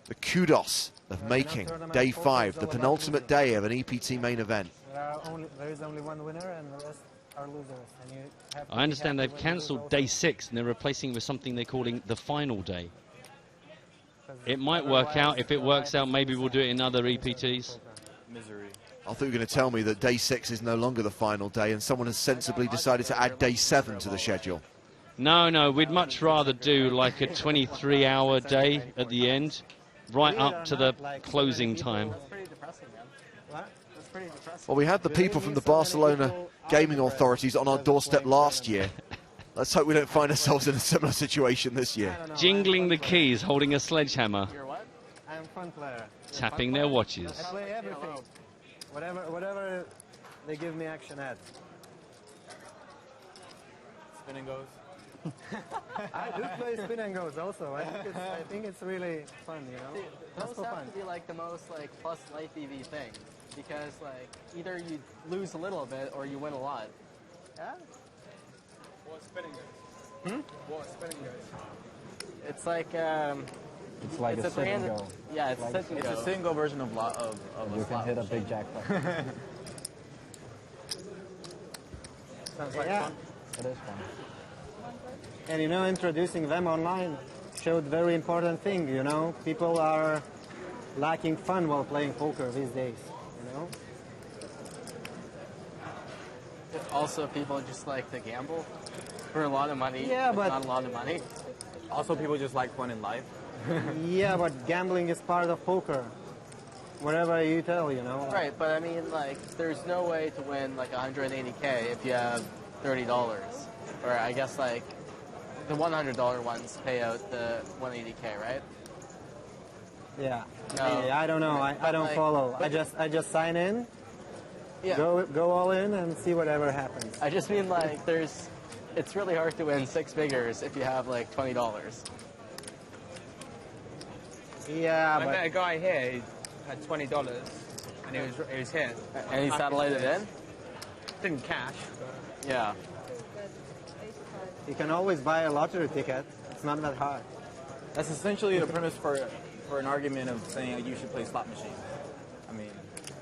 The kudos of making day 5, the penultimate day of an EPT main event. There is only one winner and the rest are losers. And you have to I understand be they've happy with cancelled both. day 6 and they're replacing with something they're calling the final day. It might work out. If it works out, maybe we'll do it in other EPTs. Misery. I thought you were going to tell me that day 6 is no longer the final day and someone has sensibly decided to add day 7 to the schedule. No, we'd much rather do like a 23-hour day at the end, right up to the closing time. That's pretty depressing, man. What? That's pretty depressing. Well, we had the people from the Barcelona gaming authorities on our doorstep last year. Let's hope we don't find ourselves in a similar situation this year. Jingling the keys, holding a sledgehammer, You're what? I'm a fun player. tapping their watches. I play everything. Whatever they give me action at. Spin and goes. I do play spin and goes also. I think it's really fun, you know. Just Those for have fun. to be like the most like plus life EV thing, because like either you lose a little bit or you win a lot. Yeah. What spinning goes? What spinning goes? It's like It's like it's a sit and 300 go. Yeah, it's a sit and It's go. a single version of a you can slot hit a machine. big jackpot. Sounds like fun. It is fun. And you know, introducing them online showed very important thing. You know, people are lacking fun while playing poker these days. You know. Also, people just like to gamble for a lot of money. Yeah, with but- not a lot of money. Also, people just like fun in life. Yeah, but gambling is part of poker. Whatever you tell, you know. Right, but I mean, like, there's no way to win like 180K if you have $30. Or I guess like the $100 ones pay out the 180K, right? Yeah. No. Yeah, I don't know. I don't Like, follow. but- I just sign in. Yeah. Go all in and see whatever happens. I just mean like it's really hard to win six figures if you have like $20. Yeah, I met a guy here who had $20 and he was here. And he satellited in? Didn't cash. Yeah. You can always buy a lottery ticket. It's not that hard. That's essentially the premise for an argument of saying like, you should play slot machines. I mean,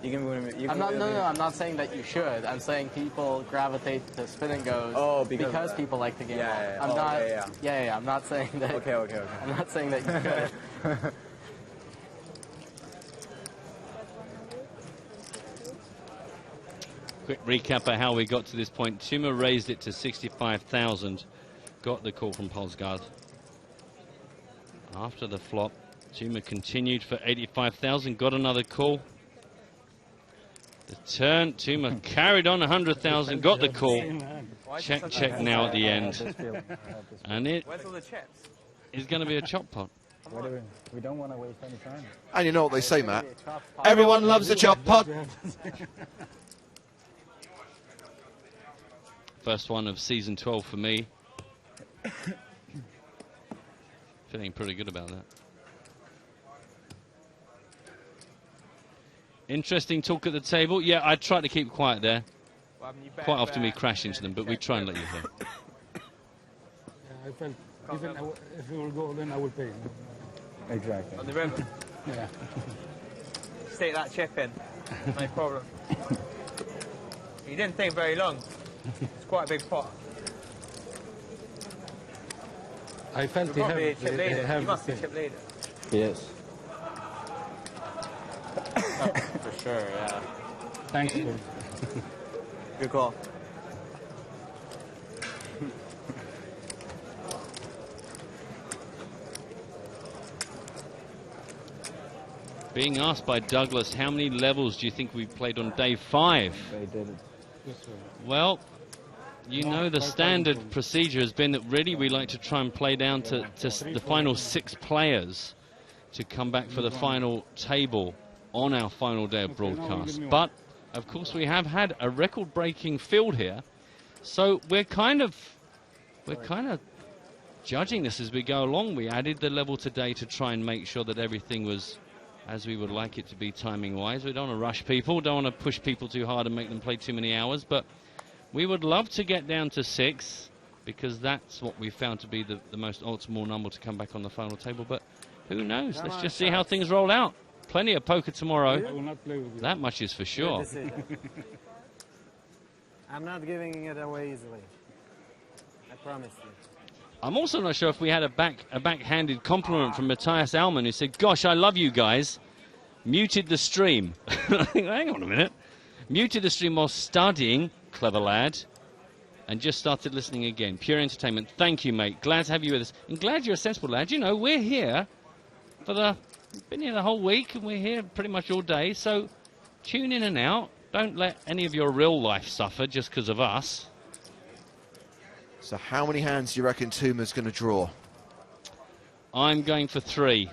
you can win. You can I'm not saying that you should. I'm saying people gravitate to spin and goes because people like the game. Yeah. I'm not. Yeah. I'm not saying that. Okay. I'm not saying that you could. Quick recap of how we got to this point. Tuma raised it to 65,000. Got the call from Polsgaard. After the flop, Tuma continued for 85,000. Got another call. The turn, Tuma carried on 100,000. Got the call. Check now at the end. And it Where's all the chips? is going to be a chop pot. We don't want to waste any time. And you know what they say, Matt? Everyone loves a chop pot. First one of season 12 for me. Feeling pretty good about that. Interesting talk at the table. Yeah, I try to keep quiet there. Quite often we crash into them, but we try and let you hear. I felt even if it will go, then I will pay. Exactly. On the river. Yeah. Stick that chip in. No problem. He didn't think very long. It's quite a big pot. I felt they have You must be chip later. Yes. For sure, yeah. Thanks. Good call. Being asked by Douglas, how many levels do you think we played on day 5? They did it. Well, you know the standard procedure has been that really we like to try and play down to the final 6 players to come back for the final table on our final day of broadcast. But, of course, we have had a record-breaking field here, so we're kind of judging this as we go along. We added the level today to try and make sure that everything was as we would like it to be timing-wise. We don't want to rush people, don't want to push people too hard and make them play too many hours, but we would love to get down to 6 because that's what we found to be the most optimal number to come back on the final table, but who knows? Let's just see how things roll out. Plenty of poker tomorrow. I will not play with you. That much is for sure. I'm not giving it away easily. I promise you. I'm also not sure if we had a backhanded compliment from Matthias Alman, who said, "Gosh, I love you guys." Muted the stream. I think, hang on a minute. Muted the stream while studying, clever lad, and just started listening again. Pure entertainment. Thank you, mate. Glad to have you with us. And glad you're a sensible lad. You know, we're here for been here the whole week, and we're here pretty much all day, so tune in and out. Don't let any of your real life suffer just because of us. So how many hands do you reckon Tuma's going to draw? I'm going for 3.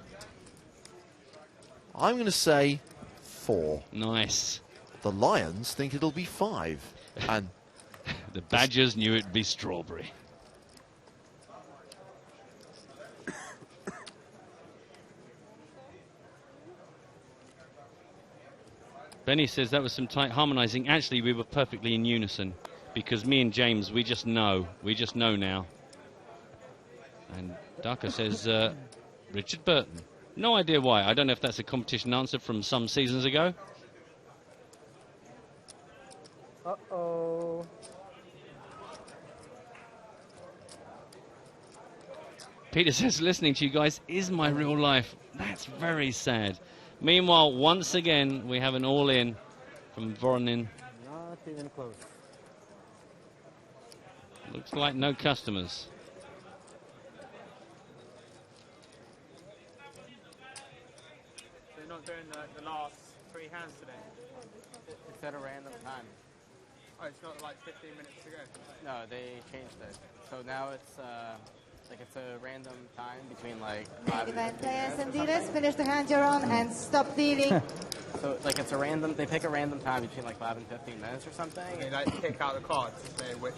I'm going to say 4. Nice. The Lions think it'll be 5. And the Badgers knew it'd be strawberry. Benny says that was some tight harmonizing. Actually, we were perfectly in unison because me and James, we just know. We just know now. And Darko says Richard Burton. No idea why. I don't know if that's a competition answer from some seasons ago. Uh-oh. Peter says, listening to you guys is my real life. That's very sad. Meanwhile, once again, we have an all-in from Voronin. Not even close. Looks like no customers. They're not doing the last 3 hands today. It's at a random time. Oh, it's not like 15 minutes to go? No, they changed it. So now it's it's a random time between like 5 Event players and dealers, finish the hand you're on and stop dealing. So like it's a random, they pick a random time between like 5 and 15 minutes or something. They like pick out the cards to say which.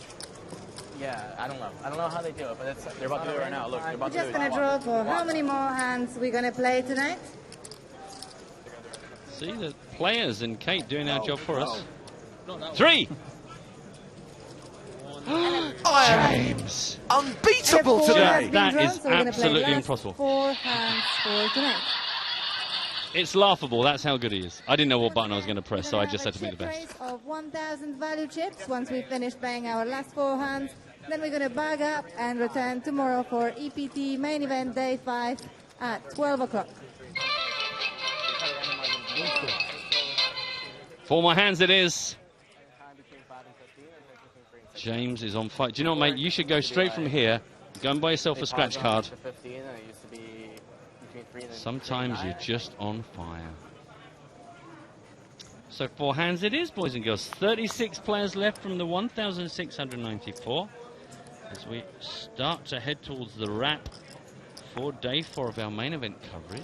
Yeah, I don't know. I don't know how they do it, but it's they're about to do it right now. Look, they're about We're just going to draw for how many more hands we're going to play tonight. See the players and Kate doing our job for us. 3. James! Unbeatable today! That is so we're absolutely play impossible. 4 hands for tonight. It's laughable. That's how good he is. I didn't know what button I was going to press, so I just had to be the best. Race of 1,000 value chips once we finish playing our last 4 hands. Then we're going to bag up and return tomorrow for EPT main event day 5 at 12 o'clock. 4 more hands it is. James is on fire. Do you know what, mate? You should go straight from here. Go and buy yourself a scratch card. Sometimes you're just on fire. So 4 hands it is, boys and girls. 36 players left from the 1,694 as we start to head towards the wrap for day 4 of our main event coverage.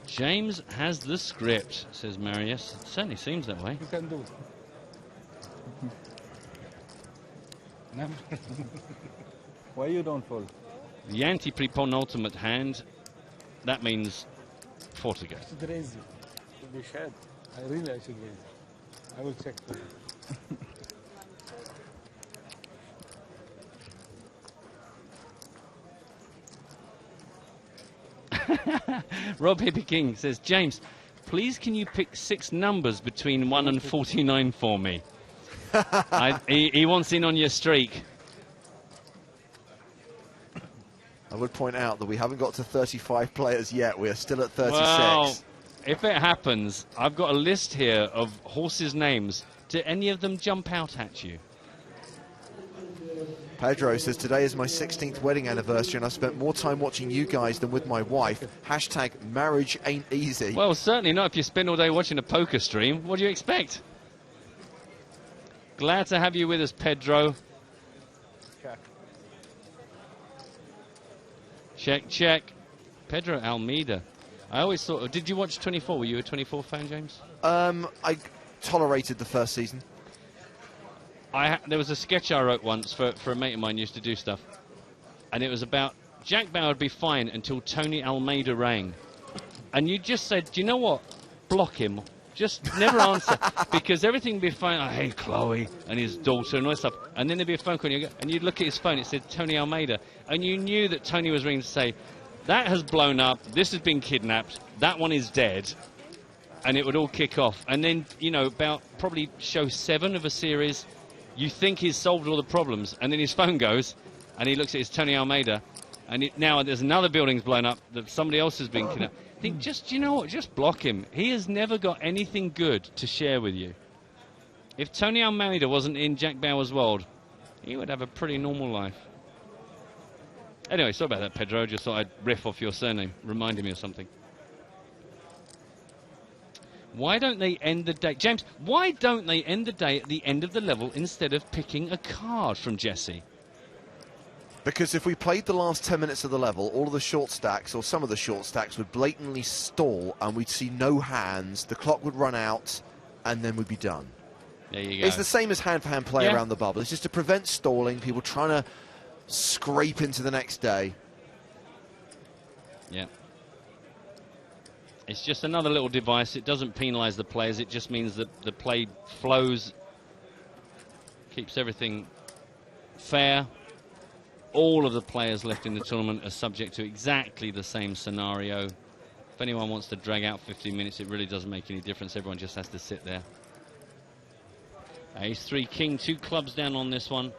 James has the script, says Marius. It certainly seems that way. You can do it. Why you don't fold? The anti-pre-penultimate hand, that means 4 to go. I should raise it. They should. I should raise it. I will check for you. Rob Hippie King says, James, please can you pick 6 numbers between 1 and 49 for me? He wants in on your streak. I would point out that we haven't got to 35 players yet. We are still at 36. Well, if it happens, I've got a list here of horses' names. Do any of them jump out at you? Pedro says, today is my 16th wedding anniversary and I've spent more time watching you guys than with my wife. Hashtag marriage ain't easy. Well, certainly not if you spend all day watching a poker stream. What do you expect? Glad to have you with us, Pedro. Check, check. Pedro Almeida. I always thought... Did you watch 24? Were you a 24 fan, James? I tolerated the first season. There was a sketch I wrote once for a mate of mine who used to do stuff. And it was about Jack Bauer would be fine until Tony Almeida rang. And you just said, do you know what? Block him. Just never answer. Because everything would be fine. Oh, hey, Chloe and his daughter and all that stuff. And then there'd be a phone call and you'd look at his phone. It said Tony Almeida. And you knew that Tony was ringing to say, that has blown up. This has been kidnapped. That one is dead. And it would all kick off. And then, you know, about probably show 7 of a series, you think he's solved all the problems. And then his phone goes and he looks at his Tony Almeida. And now there's another building's blown up that somebody else has been kidnapped. Think, just, you know what, just block him. He has never got anything good to share with you. If Tony Almeida wasn't in Jack Bauer's world, he would have a pretty normal life. Anyway, sorry about that, Pedro. Just thought I'd riff off your surname. Reminded me of something. Why don't they end the day? James, why don't they end the day at the end of the level instead of picking a card from Jesse? Because if we played the last 10 minutes of the level, all of the short stacks, or some of the short stacks, would blatantly stall and we'd see no hands, the clock would run out, and then we'd be done. There you go. It's the same as hand-for-hand play around the bubble. It's just to prevent stalling, people trying to scrape into the next day. Yeah. It's just another little device. It doesn't penalise the players. It just means that the play flows, keeps everything fair. All of the players left in the tournament are subject to exactly the same scenario. If anyone wants to drag out 15 minutes, it really doesn't make any difference. Everyone just has to sit there. Ace-3 king, 2 clubs down on this one.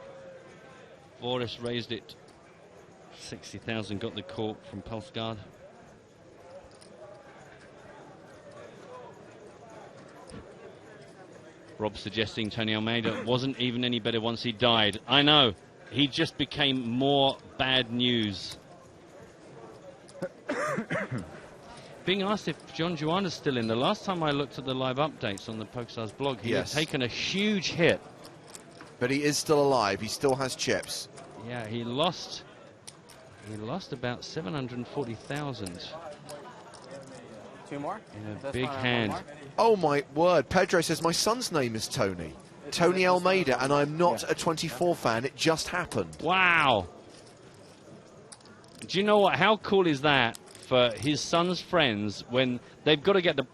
Boris raised it. 60,000 got the call from Pulse Guard. Rob suggesting Tony Almeida wasn't even any better once he died. I know. He just became more bad news. Being asked if John Juan is still in. The last time I looked at the live updates on the PokerStars blog, he had taken a huge hit. But he is still alive. He still has chips. Yeah, he lost about 740,000. 2 more? In a big hand. Oh my word. Pedro says, my son's name is Tony. Tony Almeida, and I'm not a 24 fan. It just happened. Wow. Do you know what? How cool is that for his son's friends when they've got to get the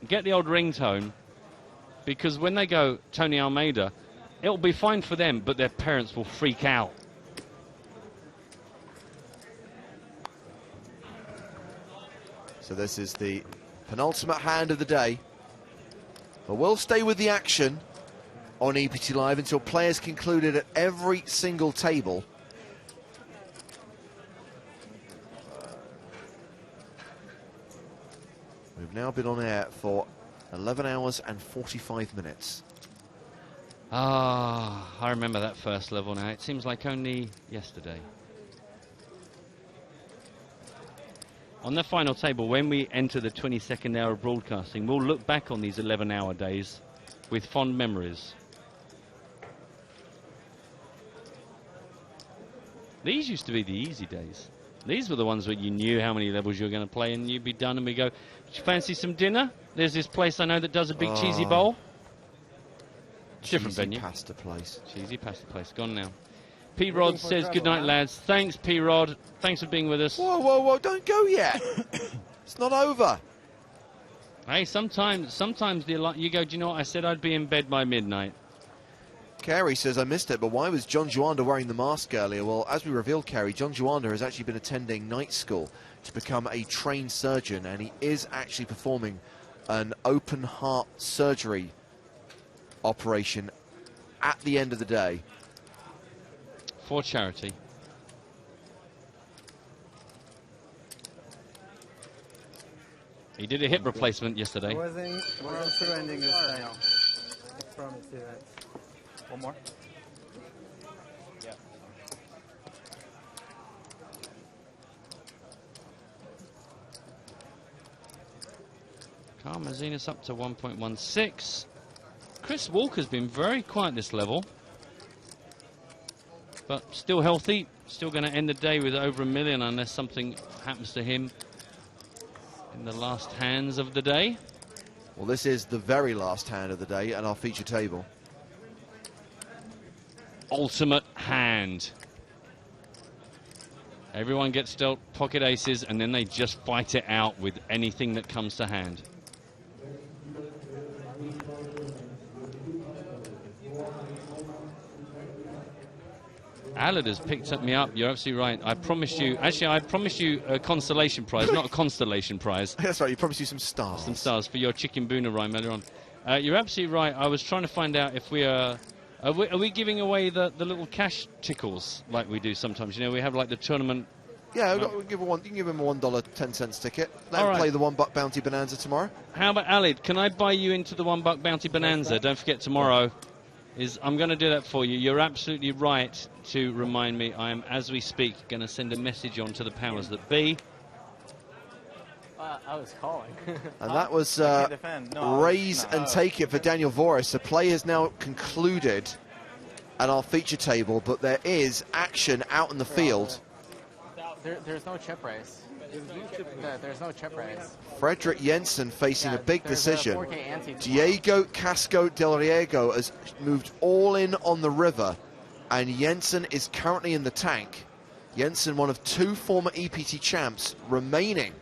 get the old ringtone? Because when they go Tony Almeida, it'll be fine for them, but their parents will freak out. So this is the penultimate hand of the day. But we'll stay with the action on EPT Live until players concluded at every single table. We've now been on air for 11 hours and 45 minutes. Ah, I remember that first level now. It seems like only yesterday. On the final table, when we enter the 22nd hour of broadcasting, we'll look back on these 11-hour days with fond memories. These used to be the easy days. These were the ones where you knew how many levels you were going to play and you'd be done and we go, do you fancy some dinner? There's this place I know that does a big cheesy bowl. Different venue. Cheesy pasta place. Cheesy pasta place. Gone now. P-Rod says, good night, lads. Thanks, P-Rod. Thanks for being with us. Whoa, whoa, whoa, don't go yet. It's not over. Hey, sometimes you go, do you know what? I said I'd be in bed by midnight. Carey says, I missed it, but why was John Juanda wearing the mask earlier? Well, as we revealed, Carey, John Juanda has actually been attending night school to become a trained surgeon, and he is actually performing an open heart surgery operation at the end of the day. For charity. He did a hip replacement yesterday. wasn't surrendering this time. I promise you that. One more. Yeah. Carl Mazinas up to 1.16. Chris Walker's been very quiet this level, but still healthy. Still going to end the day with over $1 million unless something happens to him in the last hands of the day. Well, this is the very last hand of the day at our feature table. Ultimate hand. Everyone gets dealt pocket aces and then they just fight it out with anything that comes to hand. Alad has picked me up. You're absolutely right. I promised you. Actually, I promised you a consolation prize, not a constellation prize. That's right. You promised you some stars. Some stars for your chicken boona rhyme earlier on. You're absolutely right. I was trying to find out if we are we giving away the little cash tickles like we do sometimes. You know, we have like the tournament. Yeah, we'll give you can give him a $1.10 ticket. Let him play the $1 bounty bonanza tomorrow. How about Alid? Can I buy you into the $1 bounty bonanza? Don't forget tomorrow. I'm going to do that for you. You're absolutely right to remind me. I am, as we speak, going to send a message on to the powers that be. I was calling. And that was raise and take it for Daniel Voris. The play is now concluded at our feature table, but there is action out in the field. There's no chip raise. There's no chip raise. Fredrik Jensen facing a big there's decision. a 4K ante Diego Casco Del Riego has moved all in on the river, and Jensen is currently in the tank. Jensen, one of 2 former EPT champs remaining.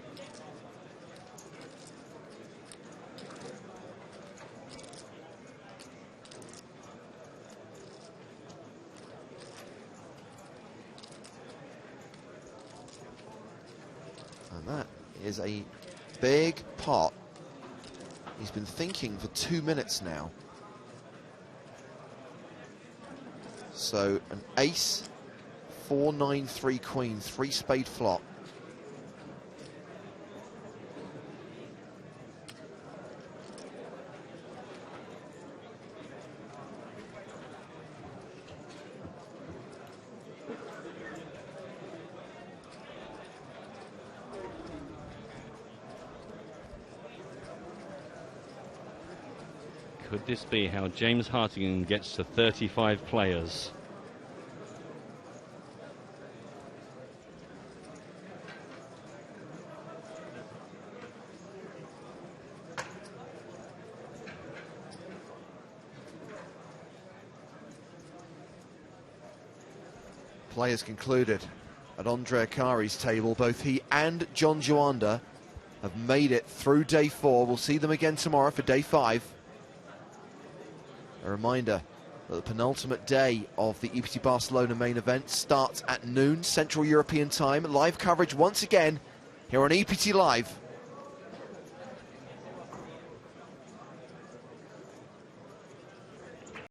And that is a big pot. He's been thinking for 2 minutes now. So an ace, 4, 9, 3 queen, 3 spade flop. Could this be how James Hartigan gets to 35 players? Play is concluded at Andre Akari's table. Both he and John Joanda have made it through day 4. We'll see them again tomorrow for day 5. A reminder that the penultimate day of the EPT Barcelona main event starts at noon Central European time. Live coverage once again here on EPT Live.